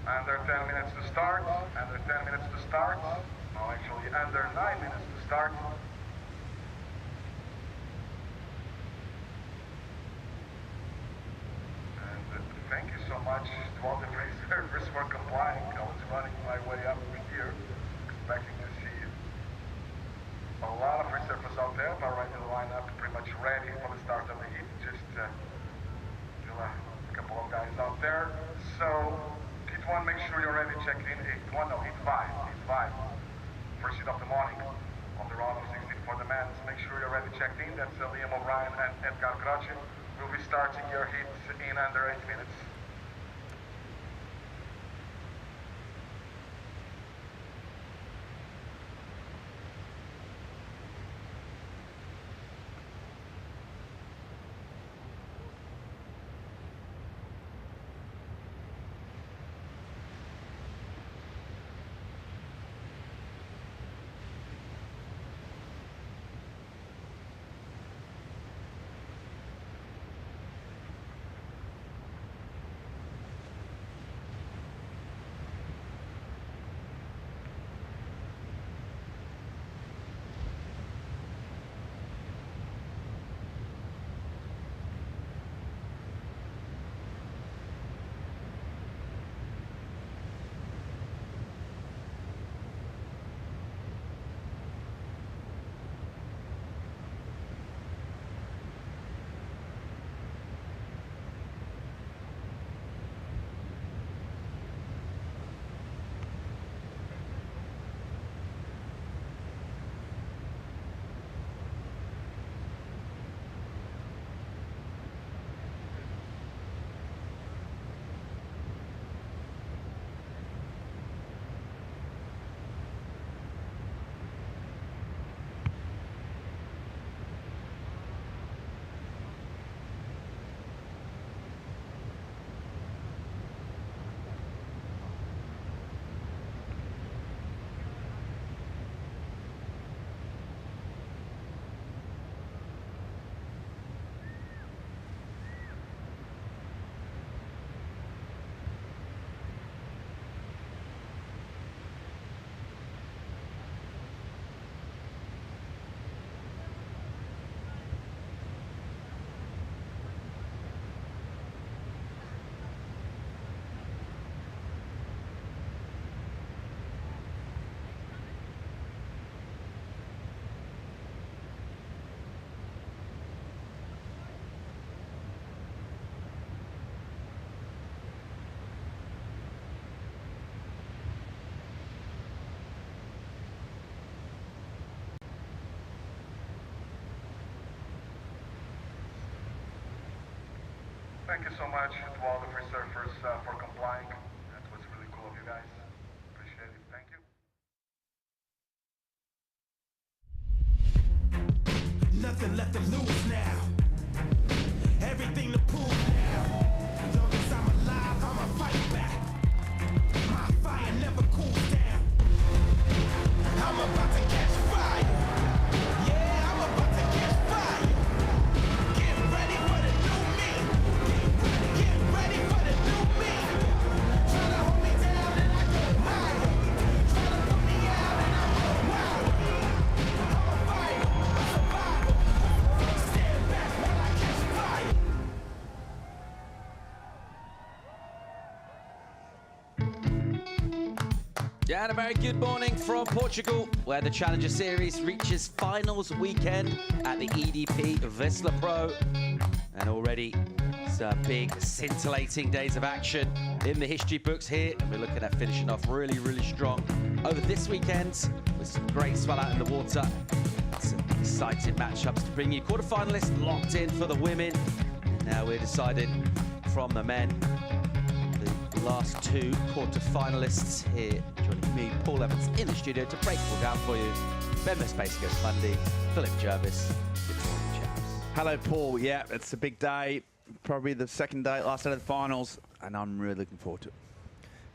Under 10 minutes to start. Under 10 minutes to start. No, actually under 9 minutes to start. And thank you so much to all the reservists for complying. I was running my way up here, expecting to see a lot of reservists out there, but right in the lineup, pretty much ready for the start of the heat. Just still a couple of guys out there. So, heat 1, make sure you're ready to check in. Heat 1, no, heat 5. Heat 5. First heat of the morning on the round of 16 for the men. So make sure you're ready to check in. That's Liam O'Brien and Edgar Croce. We'll be starting your heats in under 8 minutes. Thank you so much to all the free surfers for complying. That was really cool of you guys. Appreciate it. Thank you. Nothing left to lose now. Everything to prove now. As long as I'm alive, I'ma fight back. My fire never cools down. I'm about to catch fire. Yeah, I'm about to catch fire. Get ready for the new me. Get ready for the new me. Try to hold me down and I go higher. Try to put me out and I go wild. I'm a fighter, a survivor. Stand back while I catch fire. Yeah, and a very good morning from Portugal, where the Challenger Series reaches finals weekend at the EDP Vissla Pro. And already some big scintillating days of action in the history books here. And we're looking at finishing off really, really strong over this weekend with some great swell out in the water. Some exciting matchups to bring you. Quarterfinalists locked in for the women. And now we're deciding from the men. The last two quarterfinalists here. Joining me, Paul Evans, in the studio to break it all down for you. Ben Vespasico, Bundy, Philip Jervis. Good morning, chaps. Hello, Paul. Yeah, it's a big day. Probably the second day, last day of the finals, and I'm really looking forward to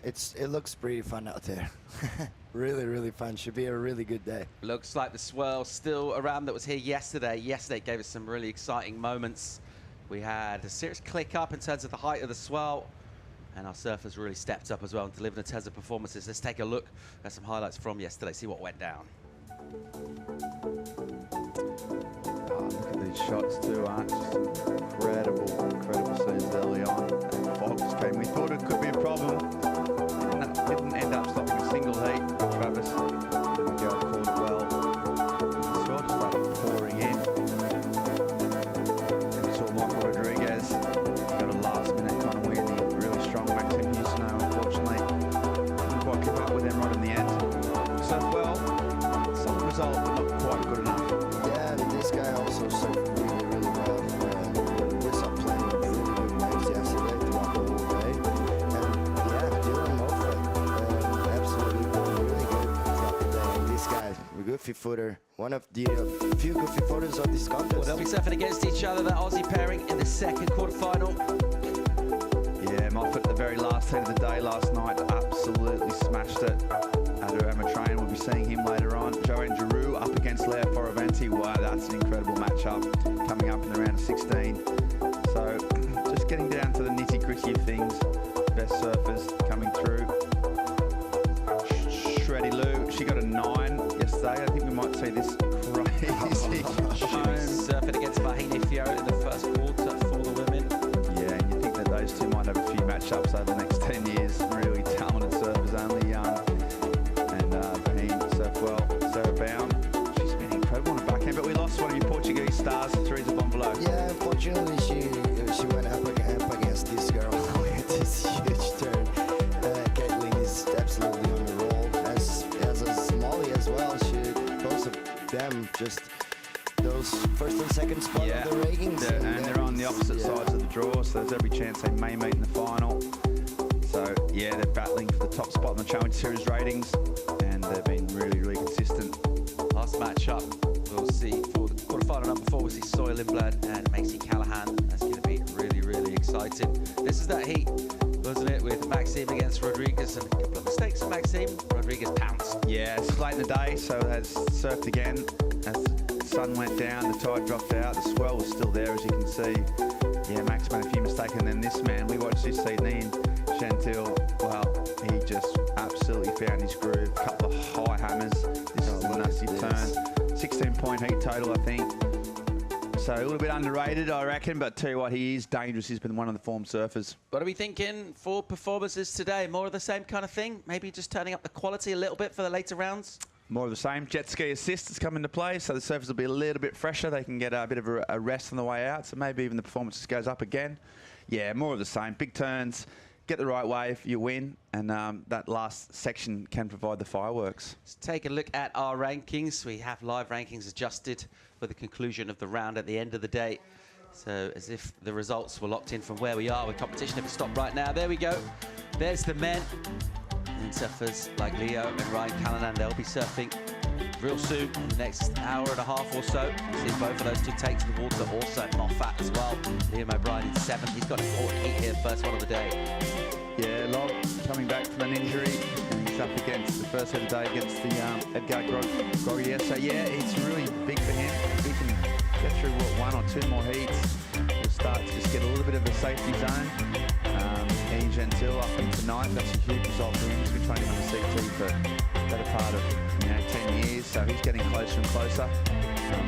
it. It looks pretty fun out there. Really, really fun. Should be a really good day. Looks like the swell still around that was here yesterday. Yesterday gave us some really exciting moments. We had a serious click up in terms of the height of the swell. And our surfers really stepped up as well and delivered a test of performances. Let's take a look at some highlights from yesterday, see what went down. Oh, look at these shots too, aren't just incredible scenes early on. And Fox came. We thought it could be a problem. Didn't end up stopping a single heat. Travis, the girl called it well. The shot started pouring in. And we saw Michael Rodriguez got a last-minute kind of win. He really strong Maxim Houston, unfortunately, couldn't quite keep up with them right in the end. So well, solid result, but not quite good enough. Yeah, and this guy also surfed really well. We saw playing really good waves yesterday throughout the whole day. And yeah, Dylan Moffat, absolutely really good throughout the day. And this guy, a goofy footer, one of the few goofy footers of this contest. Well, they'll be surfing against each other, that Aussie pairing in the second quarterfinal. Yeah, Moffat, the very last heat of the day last night, absolutely smashed it. At her amateur train, we'll be seeing him later on. Joanne Giroux up against Leonardo Fioravanti. Wow, that's an incredible matchup coming up in the round of 16. So, just getting down to the nitty-gritty of things. Best surfers coming through. Shreddy Lou, she got a 9 yesterday. I think we might see this crazy Surfing against Leonardo Fioravanti in the first quarter for the women. Yeah, and you think that those two might have a few matchups over the next 10 years. Really talented surfers, only young. And Baheen surf well. Sarah Baum, she's been incredible on the backhand, but we lost one of your Portuguese stars, Teresa Bonvelo. Yeah, unfortunately, she went up against this girl with this huge turn. Caitlin is absolutely on the roll, as is Molly as well. Both of them just those first and second spot of the rankings. And they're on the opposite sides of the draw, so there's every chance they may meet in the final. So yeah, they're battling for the top spot in the Challenge Series ratings, and they've been really consistent. Last matchup, we'll see for the quarterfinal number 4, we'll see Soy Lindblad and Macy Callahan. That's going to be really exciting. This is that heat, wasn't it, with Maxime against Rodriguez, and a couple of mistakes from Maxime. Rodriguez pounced. Yeah, it's late in the day, so it has surfed again. As the sun went down, the tide dropped out, the swell was still there, as you can see. Yeah, Max made a few mistakes, and then this man, we watched this evening, Chantil, well, he just absolutely found his groove. Couple of high hammers. This is the nasty turn. 16-point heat total, I think. So a little bit underrated, I reckon, but tell you what, he is dangerous. He's been one of the form surfers. What are we thinking for performances today? More of the same kind of thing? Maybe just turning up the quality a little bit for the later rounds? More of the same. Jet ski assist has come into play, so the surfers will be a little bit fresher. They can get a bit of a rest on the way out, so maybe even the performances goes up again. Yeah, more of the same. Big turns. Get the right wave, you win, and that last section can provide the fireworks. Let's take a look at our rankings. We have live rankings adjusted for the conclusion of the round at the end of the day. So as if the results were locked in from where we are with competition. If we stop right now, there we go. There's the men. And surfers like Leo and Ryan Callahan, they'll be surfing real soon in the next hour and a half or so. We'll see both of those two take to the water. Also Moffat as well. Liam O'Brien in 7th. He's got a 4 heat here, first one of the day. Yeah, Log coming back from an injury. And he's up against the first head of the day against the Edgar Grogier. So yeah, it's really big for him. If he can get through, what, 1 or 2 more heats, we'll start to just get a little bit of a safety zone. Ian Gentile up into 9th. That's a huge result for him. He's been training on the CT for the better part of 10 years, so he's getting closer and closer.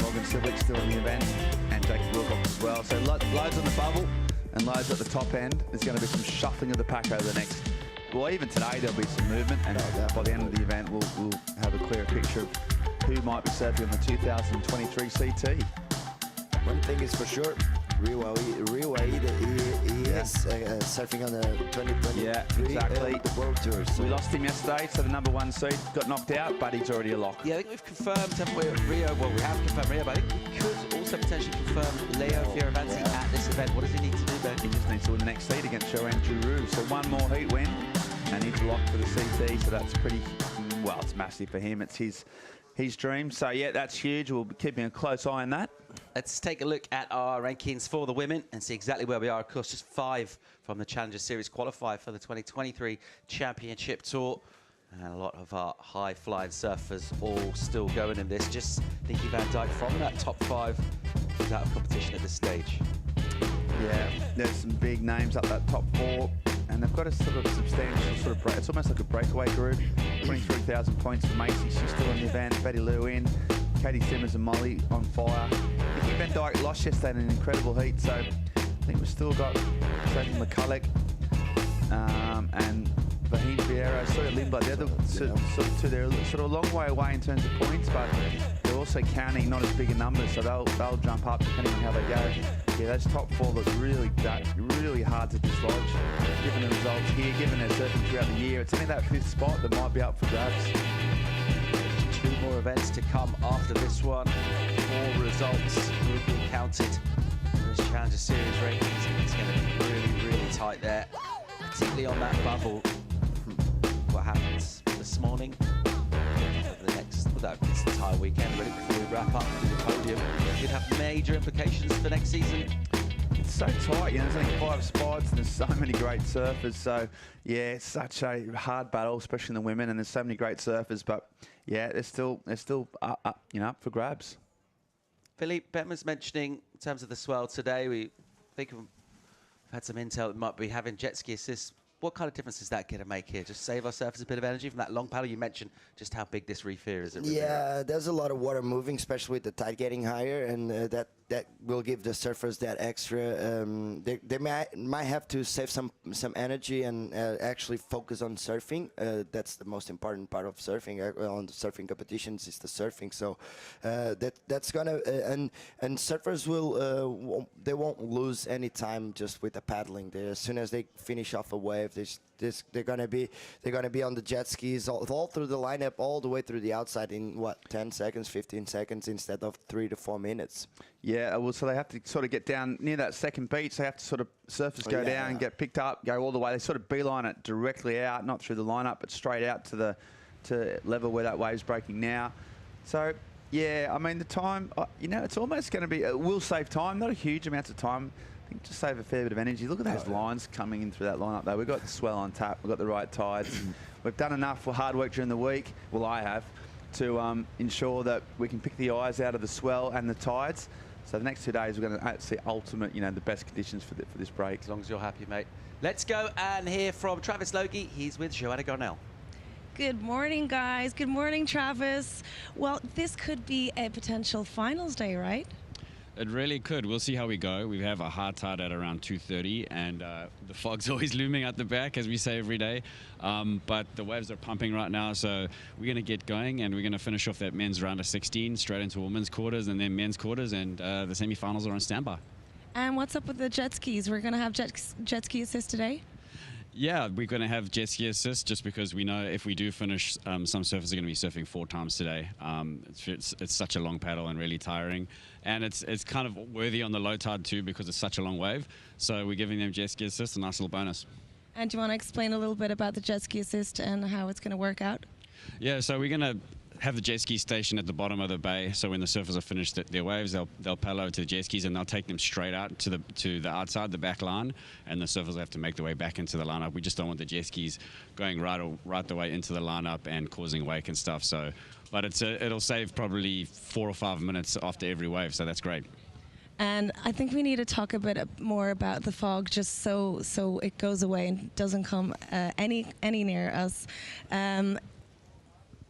Morgan Silvic still in the event, and Jacob Wilcox as well. So loads on the bubble and loads at the top end. There's going to be some shuffling of the pack over the next, well, even today there'll be some movement, and by the end of the event we'll have a clearer picture of who might be surfing on the 2023 CT. One thing is for sure, Rio Waida, he is surfing on the 2023 exactly. World Tour. So. We lost him yesterday, so the #1 seed got knocked out, but he's already a lock. Yeah, I think we've confirmed, haven't we, Rio? Well, we have confirmed Rio, but I think we could also potentially confirm Leo Fioravanti at this event. What does he need to do, Ben? He just needs to win the next seed against Joanne Giroux. So 1 more heat win, and he's locked for the CT, so that's pretty, well, it's massive for him. It's his dream. So yeah, that's huge. We'll be keeping a close eye on that. Let's take a look at our rankings for the women and see exactly where we are. Of course, just 5 from the Challenger Series qualify for the 2023 Championship Tour. And a lot of our high-flying surfers all still going in this. Just Nikki Van Dijk from that top 5 is out of competition at this stage. Yeah, there's some big names up that top 4. and they've got a sort of substantial sort of it's almost like a breakaway group. 23,000 points for Macy, she's still in the event. Betty Lou in, Caity Simmers and Molly on fire. Nikki Van Dyke lost yesterday in an incredible heat, so I think we've still got Sophie McCulloch and Vaheen Vieira, sort of Lindblad. They're sort of a long way away in terms of points, but they're also counting not as big a numbers, so they'll jump up depending on how they go. Yeah, those top four look really hard to dislodge, given the results here, given their surfing throughout the year. It's only that 5th spot that might be up for grabs. 2 more events to come after this one. 4 results will be counted in this Challenger Series rankings. It's going to be really tight there, particularly on that bubble. What happens this morning over the next, this entire weekend, really, before we wrap up to the podium, could have major implications for next season. It's so tight, you know, there's only 5 spots and there's so many great surfers, so yeah, it's such a hard battle, especially in the women, and there's so many great surfers, but yeah, they're still up, you know, up for grabs. Philippe, Ben was mentioning in terms of the swell today, we think we've had some intel that might be having jet ski assists. What kind of difference is that going to make here? Just save our surfers a bit of energy from that long paddle? You mentioned just how big this reef here is. Yeah, there's a lot of water moving, especially with the tide getting higher, and that will give the surfers that extra. They might have to save some energy and actually focus on surfing. That's the most important part of surfing. On the surfing competitions is the surfing. So that's gonna and surfers will they won't lose any time just with the paddling. As soon as they finish off a wave, they're gonna be on the jet skis all through the lineup, all the way through the outside in what, 10 seconds, 15 seconds instead of 3 to 4 minutes. Yeah, well, so they have to sort of get down near that second beach. They have to sort of surfers go down and get picked up, go all the way. They sort of beeline it directly out, not through the lineup, but straight out to level where that wave's breaking now. So yeah, I mean the time, you know, it's almost going to be. It will save time, not a huge amount of time. I think just save a fair bit of energy. Look at those lines coming in through that lineup though. We've got the swell on tap. We've got the right tides. We've done enough for hard work during the week. Well, I have, to ensure that we can pick the eyes out of the swell and the tides. So the next 2 days we're going to see ultimate, you know, the best conditions for this break. As long as you're happy, mate. Let's go and hear from Travis Logie. He's with Joanna Garnell. Good morning, guys. Good morning, Travis. Well, this could be a potential finals day, right? It really could. We'll see how we go. We have a hard tide at around 2:30, and the fog's always looming at the back, as we say every day. But the waves are pumping right now, so we're going to get going, and we're going to finish off that men's round of 16, straight into women's quarters, and then men's quarters, and the semi-finals are on standby. And what's up with the jet skis? We're going to have jet ski assist today? Yeah, we're going to have jet ski assist just because we know if we do finish, some surfers are going to be surfing 4 times today. It's such a long paddle and really tiring. And it's kind of worthy on the low tide too because it's such a long wave. So we're giving them jet ski assist, a nice little bonus. And do you want to explain a little bit about the jet ski assist and how it's going to work out? Yeah, so we're going to have the jet ski station at the bottom of the bay, so when the surfers are finished their waves, they'll paddle over to the jet skis and they'll take them straight out to the outside, the back line, and the surfers have to make their way back into the lineup. We just don't want the jet skis going right the way into the lineup and causing wake and stuff. So, but it'll save probably 4 or 5 minutes after every wave, so that's great. And I think we need to talk a bit more about the fog, just so it goes away and doesn't come any near us.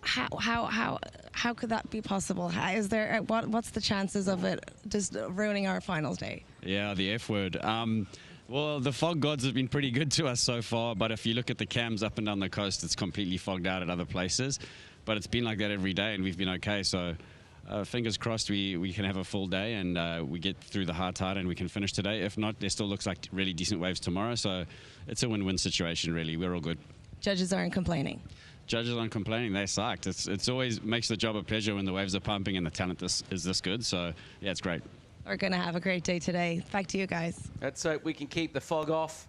How could that be possible? Is there what's the chances of it just ruining our finals day? Yeah, the F word. Well, the fog gods have been pretty good to us so far, but if you look at the cams up and down the coast, it's completely fogged out at other places. But it's been like that every day, and we've been okay. So fingers crossed we can have a full day and we get through the hard tide and we can finish today. If not, there still looks like really decent waves tomorrow. So it's a win-win situation, really. We're all good. Judges aren't complaining. Judges aren't complaining. They're psyched. It's always makes the job a pleasure when the waves are pumping and the talent is this good. So, yeah, it's great. We're going to have a great day today. Back to you guys. Let's hope we can keep the fog off.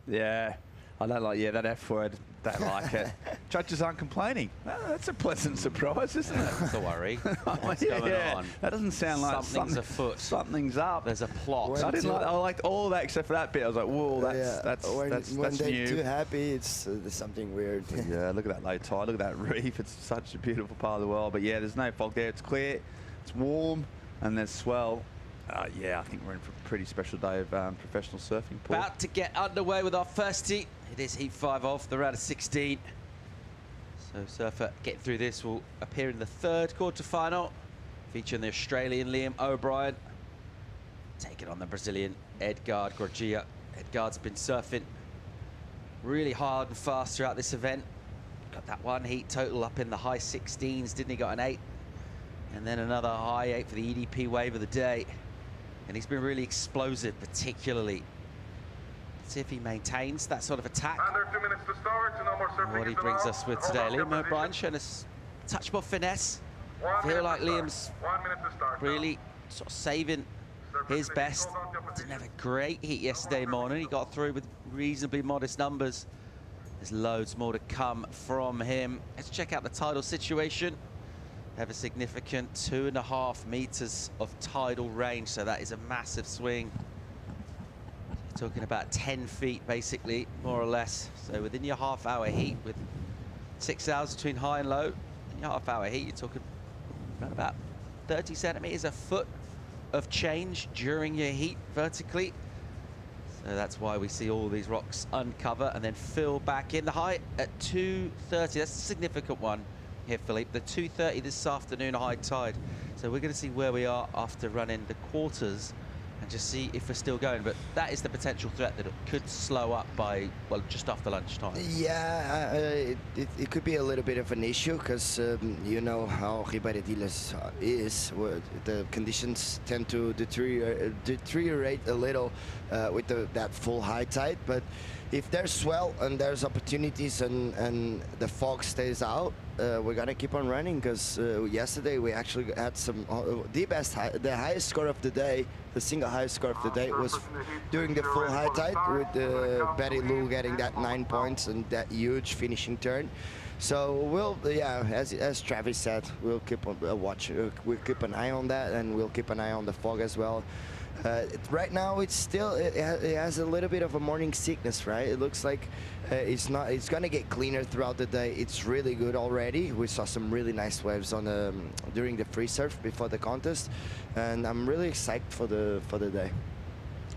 Yeah, I don't like, that F word. Don't like it. Judges aren't complaining. Oh, that's a pleasant surprise, isn't it? That's a worry. What's going on? That doesn't sound like something's afoot. Something's up. There's a plot. I liked all that except for that bit. I was like, whoa, that's when they're new. too happy, it's something weird. Yeah, look at that low tide. Look at that reef. It's such a beautiful part of the world. But yeah, there's no fog there. It's clear. It's warm, and there's swell. Yeah, I think we're in for a pretty special day of professional surfing, Paul. About to get underway with our first heat. It is heat 5 of the round of 16. So surfer getting through this will appear in the third quarterfinal, featuring the Australian Liam O'Brien, taking on the Brazilian Edgard Gorgia. Edgard's been surfing really hard and fast throughout this event. Got that one heat total up in the high 16s, didn't he? Got an 8. And then another high 8 for the EDP wave of the day. And he's been really explosive, particularly. Let's see if he maintains that sort of attack. Under 2 minutes to start, no more surfing. What he brings us with today. Liam O'Brien showing us a touch more finesse. Feel like Liam's 1 minute to start. really sort of saving his best. Didn't have a great heat yesterday morning. He got through with reasonably modest numbers. There's loads more to come from him. Let's check out the tidal situation. Have a significant 2.5 meters of tidal range, so that is a massive swing. You're talking about 10 feet, basically, more or less. So within your half-hour heat, with 6 hours between high and low, in your half-hour heat, you're talking about 30 centimeters, a foot of change during your heat vertically. So that's why we see all these rocks uncover and then fill back in. The high at 2:30, that's a significant one here, Philippe. The 2:30 this afternoon, high tide. So we're going to see where we are after running the quarters and just see if we're still going. But that is the potential threat that it could slow up by, well, just after lunchtime. Yeah, it could be a little bit of an issue because you know how Rio Waida is. Where the conditions tend to deteriorate a little with that full high tide. But if there's swell and there's opportunities and the fog stays out, we're gonna keep on running because yesterday we actually had some the highest score of the day. The single highest score of the day was during the full high tide, with Betty Lou getting that 9 points and that huge finishing turn. So we'll, yeah, as Travis said, we'll keep on we'll keep an eye on that, and we'll keep an eye on the fog as well. Right now, it's still it has a little bit of a morning sickness, right? It looks like it's gonna get cleaner throughout the day. It's really good already. We saw some really nice waves on during the free surf before the contest, and I'm really excited for the day.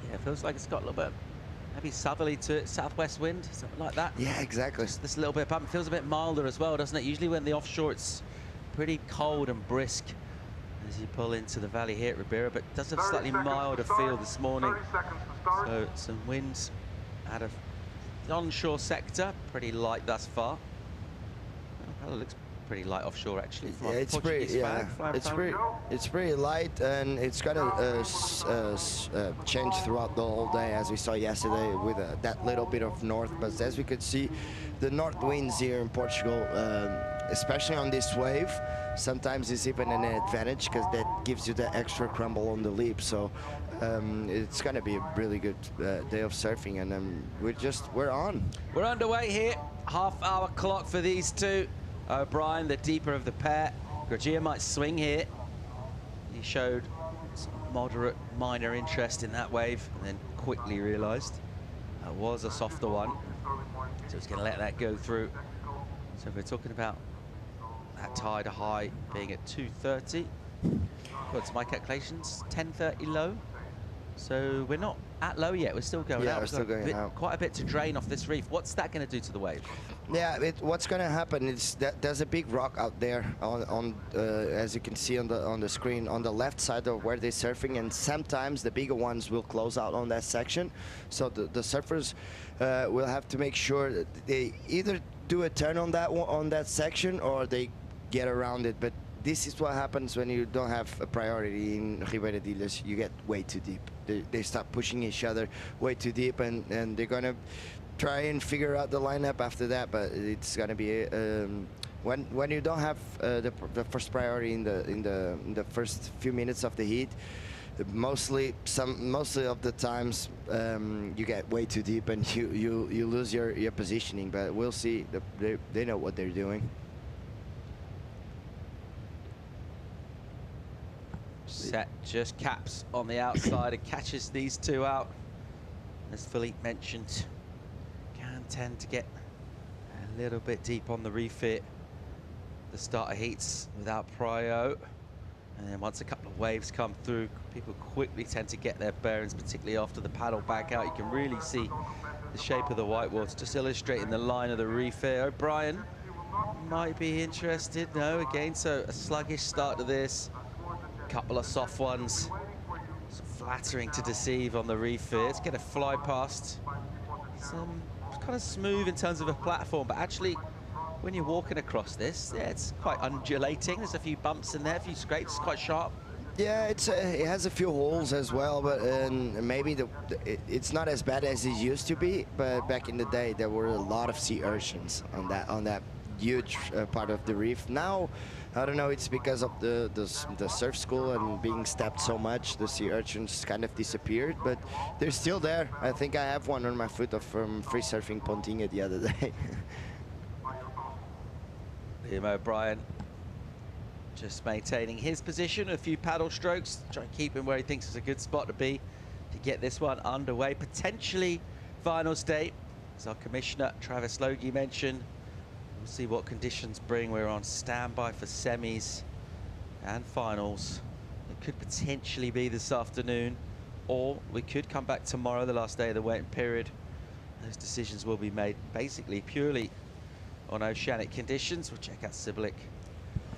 Yeah, it feels like it's got a little bit maybe southerly to it, southwest wind, something like that. Yeah, exactly. Just this little bit of bump. It feels a bit milder as well, doesn't it? Usually when the offshore, it's pretty cold and brisk as you pull into the valley here at Ribeira, but it does have a slightly milder feel this morning. So some winds out of the onshore sector, pretty light thus far. Well, it looks pretty light offshore actually. Yeah, it's pretty. Yeah, it's pretty light, and it's gonna change throughout the whole day, as we saw yesterday with that little bit of north. But as we could see, the north winds here in Portugal, especially on this wave, sometimes it's even an advantage because that gives you the extra crumble on the leap. So it's gonna be a really good day of surfing, and we're on. We're underway here. Half-hour clock for these two. O'Brien, the deeper of the pair. Gorgia might swing here. He showed some moderate, minor interest in that wave, and then quickly realised that was a softer one. So he's going to let that go through. So we're talking about that tide high being at 2:30. Got to my calculations, 10:30 low. So we're not at low yet. We're still going out. We're still going out. Quite a bit to drain off this reef. What's that going to do to the wave? Yeah, what's going to happen is that there's a big rock out there on as you can see on the screen on the left side of where they're surfing, and sometimes the bigger ones will close out on that section. So the surfers will have to make sure that they either do a turn on that section or they get around it. But this is what happens when you don't have a priority in Rio Waida. You get way too deep. They start pushing each other way too deep, and they're gonna try and figure out the lineup after that. But it's gonna be when you don't have the first priority in the first few minutes of the heat. Mostly of the times you get way too deep and you lose your positioning. But we'll see. They know what they're doing. Set just caps on the outside and catches these two out. As Philippe mentioned, can tend to get a little bit deep on the reef here. The starter heats without prio. And then once a couple of waves come through, people quickly tend to get their bearings, particularly after the paddle back out. You can really see the shape of the whitewater, just illustrating the line of the reef here. O'Brien might be interested. No, again, so a sluggish start to this. Couple of soft ones. It's flattering to deceive on the reef here. It's going to fly past. It's kind of smooth in terms of a platform, but actually, when you're walking across this, yeah, it's quite undulating. There's a few bumps in there, a few scrapes, it's quite sharp. Yeah, it has a few holes as well, but maybe it's not as bad as it used to be. But back in the day, there were a lot of sea urchins on that huge part of the reef. Now, I don't know, it's because of the surf school and being stepped so much, the sea urchins kind of disappeared, but they're still there. I think I have one on my foot from free surfing Pontinha the other day. Liam O'Brien just maintaining his position, a few paddle strokes, try and keep him where he thinks is a good spot to be to get this one underway. Potentially final state, as our commissioner Travis Logie mentioned. We'll see what conditions bring. We're on standby for semis and finals. It could potentially be this afternoon, or we could come back tomorrow, the last day of the waiting period. Those decisions will be made basically purely on oceanic conditions. We'll check out Siblick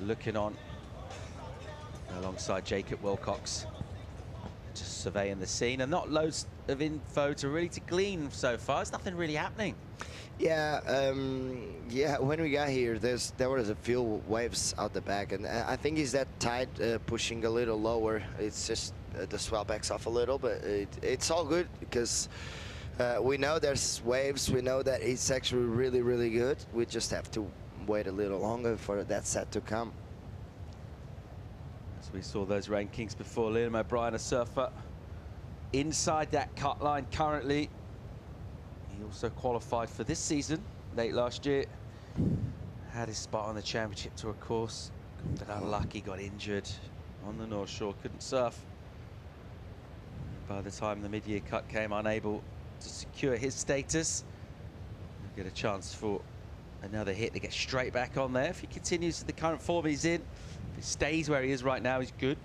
looking on alongside Jacob Wilcox, just surveying the scene, and not loads of info to really glean so far. There's nothing really happening. Yeah, yeah. When we got here, there was a few waves out the back, and I think it's that tide pushing a little lower. It's just the swell backs off a little, but it's all good because we know there's waves. We know that it's actually really, really good. We just have to wait a little longer for that set to come. As we saw those rankings before, Liam O'Brien, a surfer inside that cut line currently. He also qualified for this season late last year. Had his spot on the championship tour course. Got unlucky, got injured on the North Shore, couldn't surf. By the time the mid-year cut came, unable to secure his status. He'll get a chance for another hit to get straight back on there. If he continues the current form he's in, if he stays where he is right now, he's good.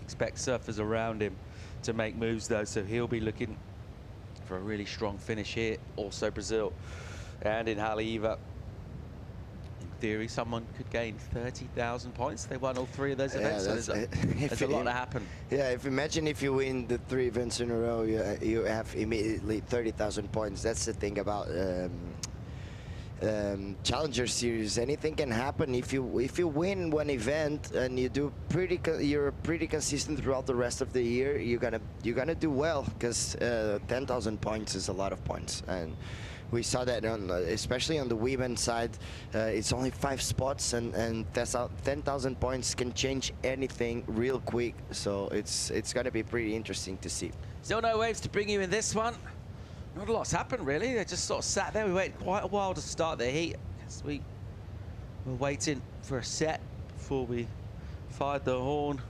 Expect surfers around him to make moves though, so he'll be looking for a really strong finish here. Also Brazil and in Haleiwa. In theory, someone could gain 30,000 points. They won all three of those events. Yeah, so there's a lot to happen. Yeah, imagine if you win the 3 events in a row, you have immediately 30,000 points. That's the thing about Challenger Series. Anything can happen. If you win one event and you're pretty consistent throughout the rest of the year, you're gonna do well, because 10,000 points is a lot of points. And we saw that especially on the women's side. It's only 5 spots, and 10,000 points can change anything real quick. So it's gonna be pretty interesting to see. Still no waves to bring you in this one. Not a lot's happened really. They just sort of sat there. We waited quite a while to start the heat. We were waiting for a set before we fired the horn.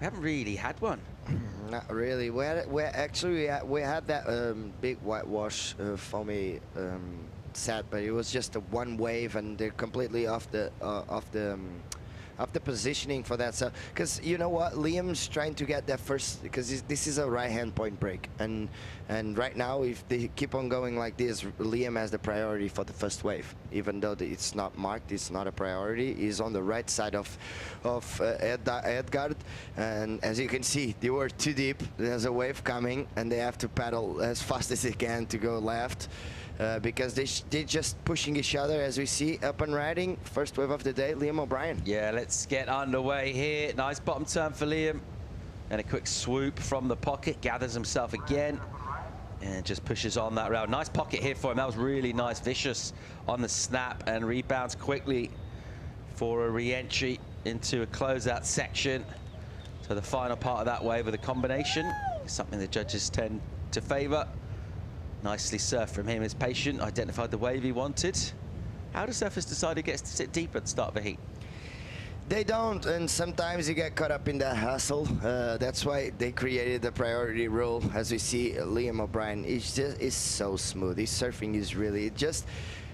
We haven't really had one. Not really. We had that big whitewash foamy set, but it was just a one wave, and they're completely off the positioning for that. So, because you know what, Liam's trying to get that first, because this is a right-hand point break, and right now, if they keep on going like this, Liam has the priority for the first wave, even though it's not marked. It's not a priority. He's on the right side of Edgard, and as you can see, they were too deep. There's a wave coming, and they have to paddle as fast as they can to go left. Because they're just pushing each other, as we see. Up and riding, first wave of the day, Liam O'Brien. Yeah, let's get underway here. Nice bottom turn for Liam. And a quick swoop from the pocket, gathers himself again, and just pushes on that round. Nice pocket here for him. That was really nice, vicious on the snap, and rebounds quickly for a re-entry into a closeout section. So the final part of that wave with a combination is something the judges tend to favor. Nicely surfed from him. Is patient, identified the wave he wanted. How do surfers decide who gets to sit deep at the start of a heat? They don't, and sometimes you get caught up in that hustle. That's why they created the priority rule. As we see, Liam O'Brien is so smooth. His surfing is really just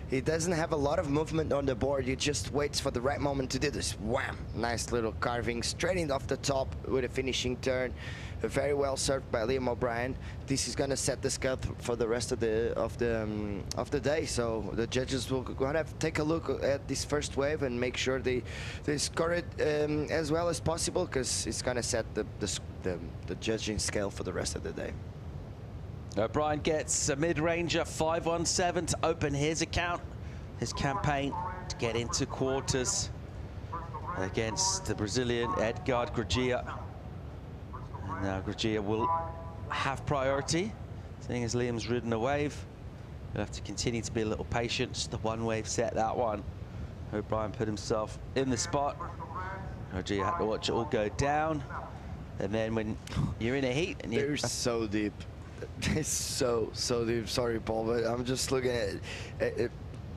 he doesn't have a lot of movement on the board. He just waits for the right moment to do this. Wham! Nice little carving straight in off the top with a finishing turn. Very well served by Liam O'Brien. This is going to set the scale for the rest of the day. So the judges will going to take a look at this first wave and make sure they score it as well as possible, because it's going to set the judging scale for the rest of the day. O'Brien gets a mid-ranger 517 to open his account, his campaign to get into quarters against the Brazilian Edgar Gragia. And now Gragia will have priority, seeing as Liam's ridden a wave. He'll have to continue to be a little patient. Just the one wave set, that one. O'Brien put himself in the spot. Gragia had to watch it all go down. And then when you're in a heat and you're so deep. It's so deep. Sorry, Paul, but I'm just looking at it.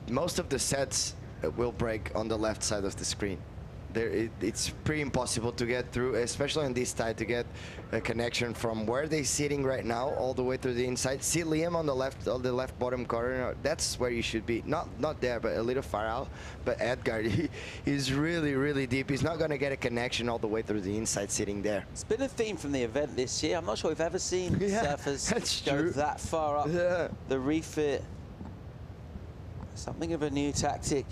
Most of the sets will break on the left side of the screen. It's pretty impossible to get through, especially on this side, to get a connection from where they're sitting right now all the way through the inside. See Liam on the left bottom corner. That's where you should be. Not there, but a little far out. But Edgar, he's really deep. He's not going to get a connection all the way through the inside sitting there. It's been a theme from the event this year. I'm not sure we've ever seen surfers go that far up the refit. Something of a new tactic.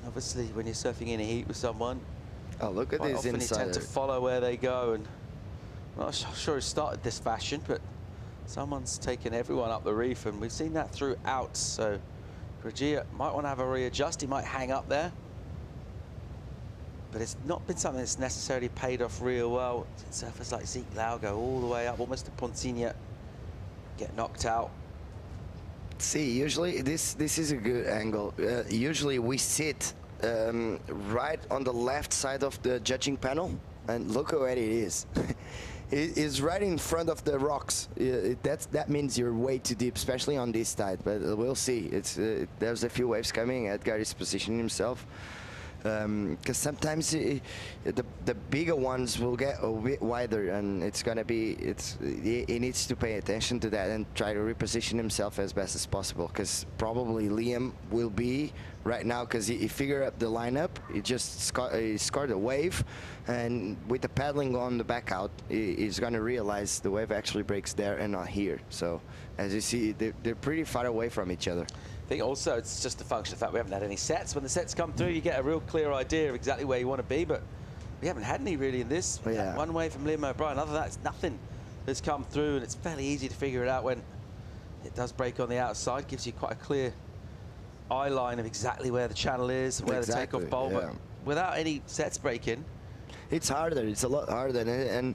Obviously, when you're surfing in a heat with someone, look at this often inside. you tend to follow where they go, and I'm not sure it started this fashion, but someone's taken everyone up the reef, and we've seen that throughout. So Gragia might want to have a readjust. He might hang up there, but it's not been something that's necessarily paid off real well. Surfers like Zeke Lau go all the way up, almost to Pontinha, get knocked out. See, usually this is a good angle. Usually we sit right on the left side of the judging panel, and look where it is. It is right in front of the rocks. That means you're way too deep, especially on this side. But we'll see. There's a few waves coming. Edgar is positioning himself. Because sometimes the bigger ones will get a bit wider, and it's gonna be he needs to pay attention to that and try to reposition himself as best as possible, because probably Liam will be right now, because he figured out the lineup. He just scored a wave, and with the paddling on the back out, he's gonna realize the wave actually breaks there and not here. So as you see, they're pretty far away from each other. I think also it's just a function of the fact we haven't had any sets. When the sets come through, you get a real clear idea of exactly where you want to be, but we haven't had any really in this. Yeah. One wave from Liam O'Brien. Other than that, it's nothing that's come through, and it's fairly easy to figure it out when it does break on the outside. Gives you quite a clear eye line of exactly where the channel is, where the takeoff bowl, but without any sets breaking. It's harder. It's a lot harder, and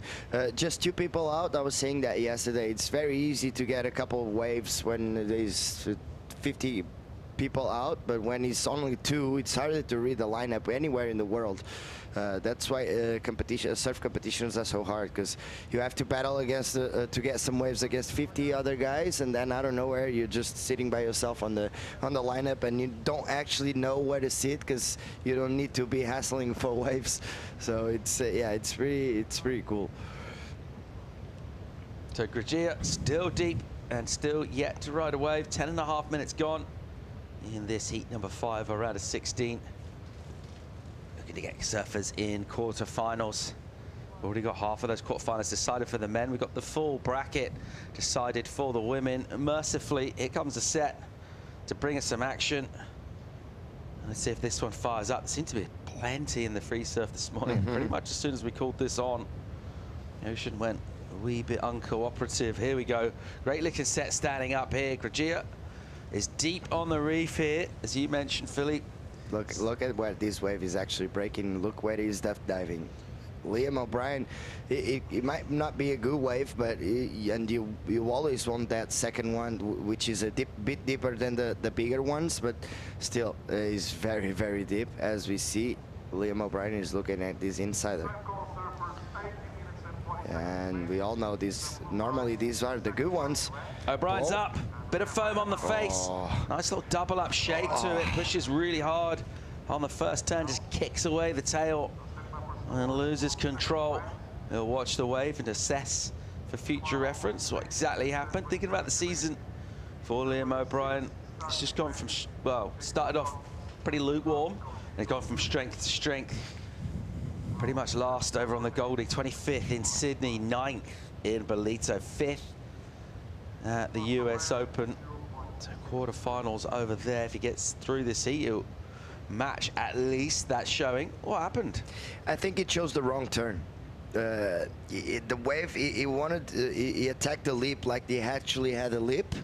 just two people out. I was saying that yesterday. It's very easy to get a couple of waves when there's 50 people out, but when it's only two, it's harder to read the lineup anywhere in the world. That's why surf competitions are so hard, because you have to battle against to get some waves against 50 other guys, and then out of nowhere you're just sitting by yourself on the lineup, and you don't actually know where to sit because you don't need to be hassling for waves. So it's it's pretty cool. So Gragia still deep and still yet to ride a wave. 10.5 minutes gone in this heat number 5, around a 16. Looking to get surfers in quarterfinals. Already got half of those quarterfinals decided for the men. We've got the full bracket decided for the women. Mercifully, here comes a set to bring us some action. Let's see if this one fires up. There seemed to be plenty in the free surf this morning. Pretty much as soon as we called this on, the ocean went a wee bit uncooperative. Here we go. Great looking set standing up here. Gragia is deep on the reef here, as you mentioned, Philly. Look at where this wave is actually breaking. Look where he's depth diving. Liam O'Brien, it might not be a good wave, but and you always want that second one, which is a bit deeper than the bigger ones, but still is very, very deep. As we see, Liam O'Brien is looking at this insider. And we all know these, normally these are the good ones. O'Brien's up, bit of foam on the face. Nice little double up shape to it, pushes really hard on the first turn, just kicks away the tail and loses control. He'll watch the wave and assess for future reference what exactly happened. Thinking about the season for Liam O'Brien, It's just gone from, well, started off pretty lukewarm, and it's gone from strength to strength. Pretty much last over on the Goldie, 25th in Sydney, 9th in Bolito, 5th at the US Open. So quarterfinals over there. If he gets through this heat, he'll match at least that showing. What happened? I think he chose the wrong turn. The wave, he attacked the lip like he actually had a lip,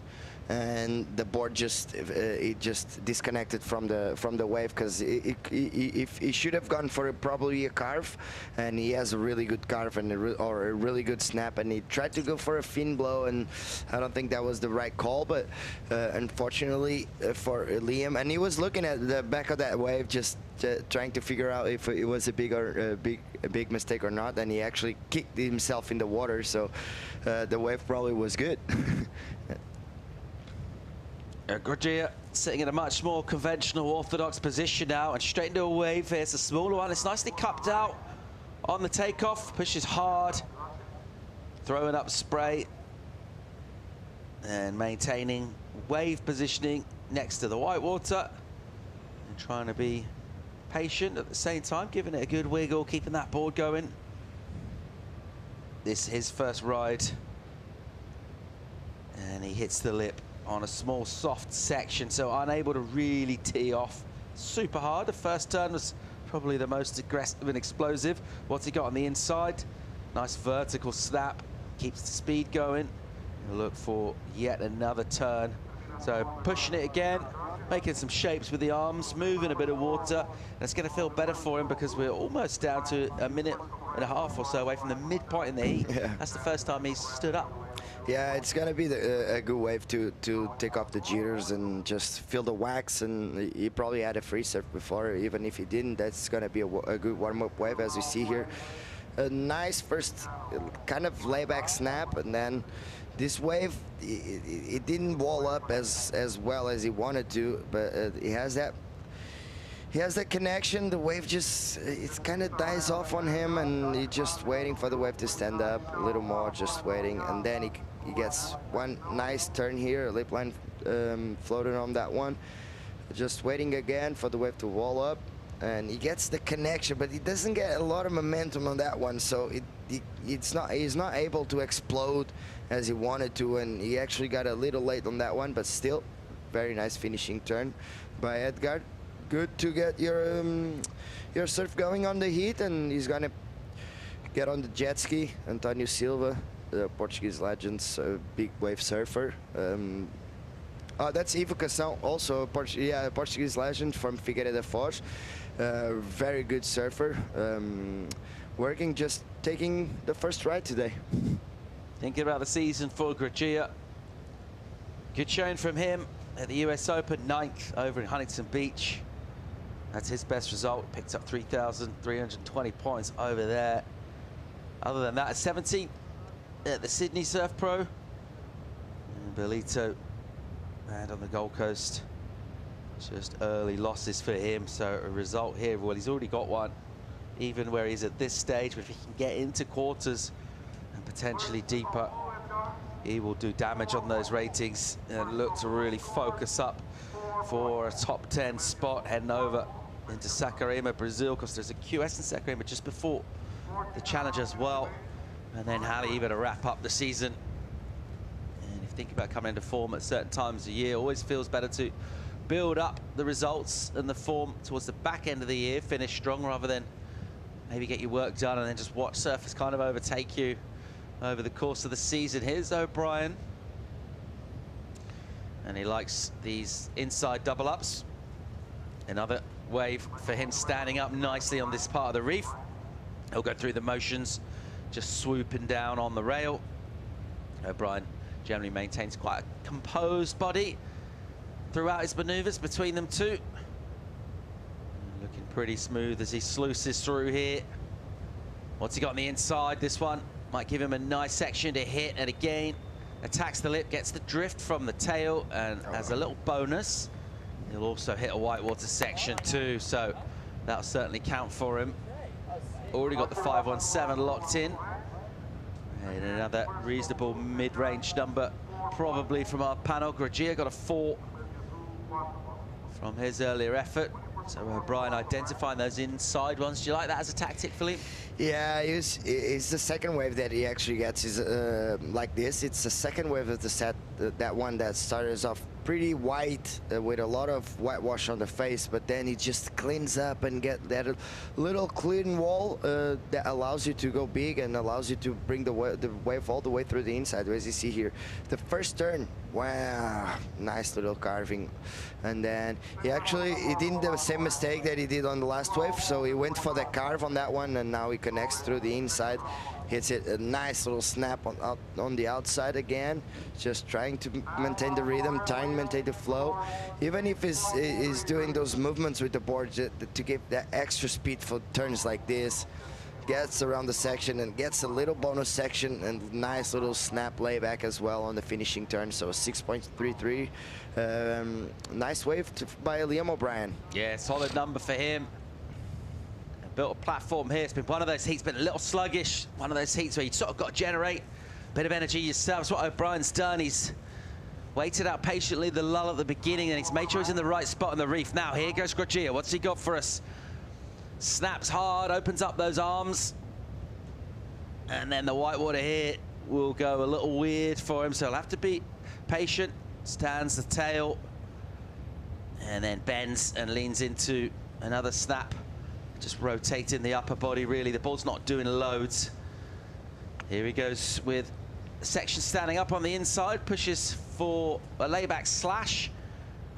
and the board just it just disconnected from the wave, because he should have gone for probably a carve, and he has a really good carve and or a really good snap, and he tried to go for a fin blow, and I don't think that was the right call, but unfortunately for Liam, and he was looking at the back of that wave, just trying to figure out if it was a big mistake or not, and he actually kicked himself in the water, so the wave probably was good. Gurgia sitting in a much more conventional orthodox position now, and straight into a wave here. It's a smaller one. It's nicely cupped out on the takeoff. Pushes hard, throwing up spray, and maintaining wave positioning next to the whitewater, and trying to be patient at the same time, giving it a good wiggle, keeping that board going. This is his first ride, and he hits the lip on a small soft section, so unable to really tee off super hard. The first turn was probably the most aggressive and explosive. What's he got on the inside? Nice vertical snap, keeps the speed going. He'll look for yet another turn. So pushing it again, making some shapes with the arms, moving a bit of water, and it's going to feel better for him because we're almost down to a minute and a half or so away from the midpoint in the heat. Yeah. That's the first time he's stood up. Yeah, it's gonna be a good wave to take off the jitters and just feel the wax, and he probably had a free surf before. Even if he didn't, that's gonna be a good warm-up wave, as you see here. A nice first kind of layback snap, and then this wave, it didn't wall up as well as he wanted to, but he has that connection. The wave just, it kind of dies off on him, and he's just waiting for the wave to stand up a little more, just waiting, and then he gets one nice turn here, a lip line floating on that one, just waiting again for the wave to wall up, and he gets the connection, but he doesn't get a lot of momentum on that one, so he's not able to explode as he wanted to, and he actually got a little late on that one, but still very nice finishing turn by Edgar. Good to get your surf going on the heat, and he's gonna get on the jet ski. António Silva, the Portuguese legends, big wave surfer. That's Ivo Cação, also a Portuguese legend from Figueira da Foz. Very good surfer. Working, just taking the first ride today. Thinking about the season for Gurgia. Good showing from him at the US Open, 9th over in Huntington Beach. That's his best result. Picked up 3,320 points over there. Other than that, 17th at the Sydney Surf Pro. In Bolito and on the Gold Coast. Just early losses for him, so a result here. Well, he's already got one, even where he's at this stage. But if he can get into quarters and potentially deeper, he will do damage on those ratings and look to really focus up for a top 10 spot heading over into Saquarema, Brazil, because there's a QS in Saquarema just before the challenge as well. And then how they even to wrap up the season. And if you think about coming into form at certain times of year, always feels better to build up the results and the form towards the back end of the year, finish strong rather than maybe get your work done and then just watch surfers kind of overtake you over the course of the season. Here's O'Brien, and he likes these inside double ups. Another wave for him, standing up nicely on this part of the reef. He'll go through the motions, just swooping down on the rail. O'Brien generally maintains quite a composed body throughout his maneuvers between them two. Looking pretty smooth as he sluices through here. What's he got on the inside? This one might give him a nice section to hit, and again attacks the lip, gets the drift from the tail, and as a little bonus, he'll also hit a whitewater section too, so that'll certainly count for him. Already got the 517 locked in, and another reasonable mid-range number probably from our panel. Gurgia got a 4 from his earlier effort. So O'Brien identifying those inside ones. Do you like that as a tactic, Philippe? Yeah, it's the second wave that he actually gets is like this. It's the second wave of the set, that one that starts off pretty white with a lot of whitewash on the face, but then he just cleans up and get that little clean wall that allows you to go big and allows you to bring the wave all the way through the inside, as you see here. The first turn, wow, nice little carving. And then he didn't do the same mistake that he did on the last wave, so he went for the carve on that one, and now he connects through the inside. Hits it a nice little snap on the outside again, just trying to maintain the rhythm, trying to maintain the flow. Even if he's doing those movements with the board to give that extra speed for turns like this, gets around the section and gets a little bonus section and nice little snap layback as well on the finishing turn. So 6.33, nice wave by Liam O'Brien. Yeah, solid number for him. Built a platform here. It's been one of those heats, been a little sluggish. One of those heats where you sort of got to generate a bit of energy yourself. That's what O'Brien's done. He's waited out patiently the lull at the beginning, and he's made sure he's in the right spot on the reef. Now, here goes Groggia. What's he got for us? Snaps hard, opens up those arms. And then the whitewater here will go a little weird for him, so he'll have to be patient. Stands the tail, and then bends and leans into another snap. Just rotating the upper body, really. The ball's not doing loads. Here he goes with a section standing up on the inside, pushes for a layback slash,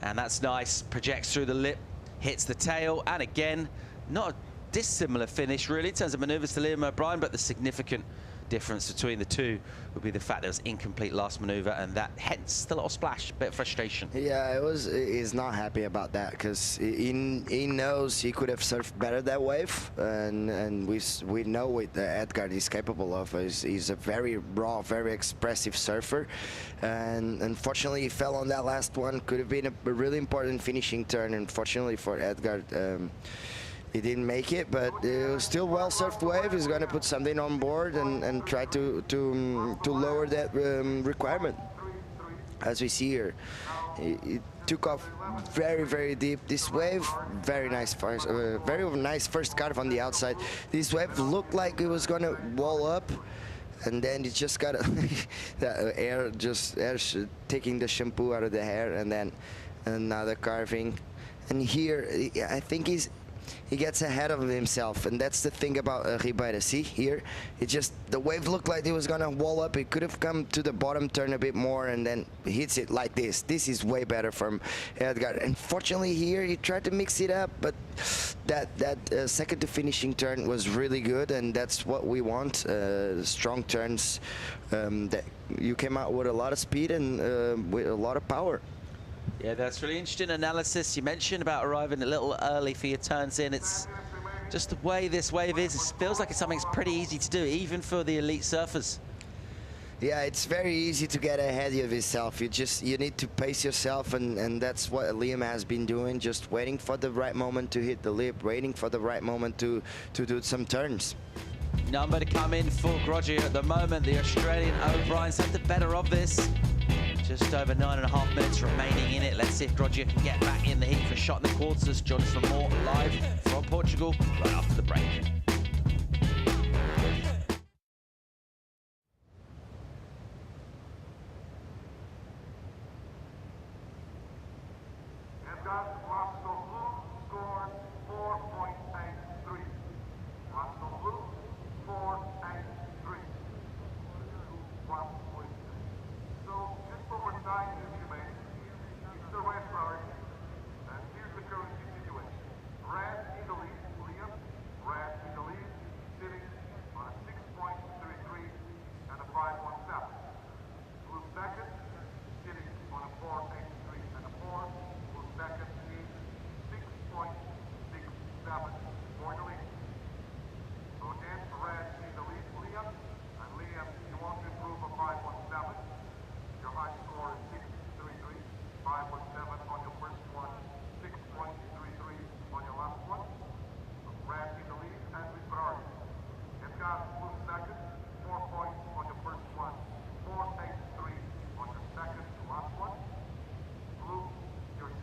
and that's nice. Projects through the lip, hits the tail, and again, not a dissimilar finish, really, in terms of maneuvers to Liam O'Brien, but the significant difference between the two would be the fact that it was incomplete last maneuver, and that hence the little splash, a bit of frustration. Yeah, he's not happy about that, because he knows he could have surfed better that wave, and we know what Edgar is capable of. He's a very raw, very expressive surfer, and unfortunately he fell on that last one. Could have been a really important finishing turn. Unfortunately for Edgar, he didn't make it, but it was still well-surfed wave. He's going to put something on board and try to lower that requirement. As we see here, he took off very, very deep. This wave, very nice first carve on the outside. This wave looked like it was going to wall up, and then it just got that air taking the shampoo out of the hair, and then another carving. And here, I think he gets ahead of himself, and that's the thing about Ribeira. See here, the wave looked like it was gonna wall up. It could have come to the bottom turn a bit more, and then hits it like this. This is way better from Edgar. Unfortunately here, he tried to mix it up, but that second to finishing turn was really good, and that's what we want. Strong turns, that you came out with a lot of speed and with a lot of power. Yeah, that's really interesting analysis. You mentioned about arriving a little early for your turns in. It's just the way this wave is. It feels like it's something that's pretty easy to do, even for the elite surfers. Yeah, it's very easy to get ahead of yourself. You need to pace yourself, and that's what Liam has been doing, just waiting for the right moment to hit the lip, waiting for the right moment to do some turns. Number to come in for Groggia at the moment. The Australian O'Brien's had the better of this. Just over 9.5 minutes remaining in it. Let's see if Groggia can get back in the heat for a shot in the quarters. Join us for more live from Portugal right after the break.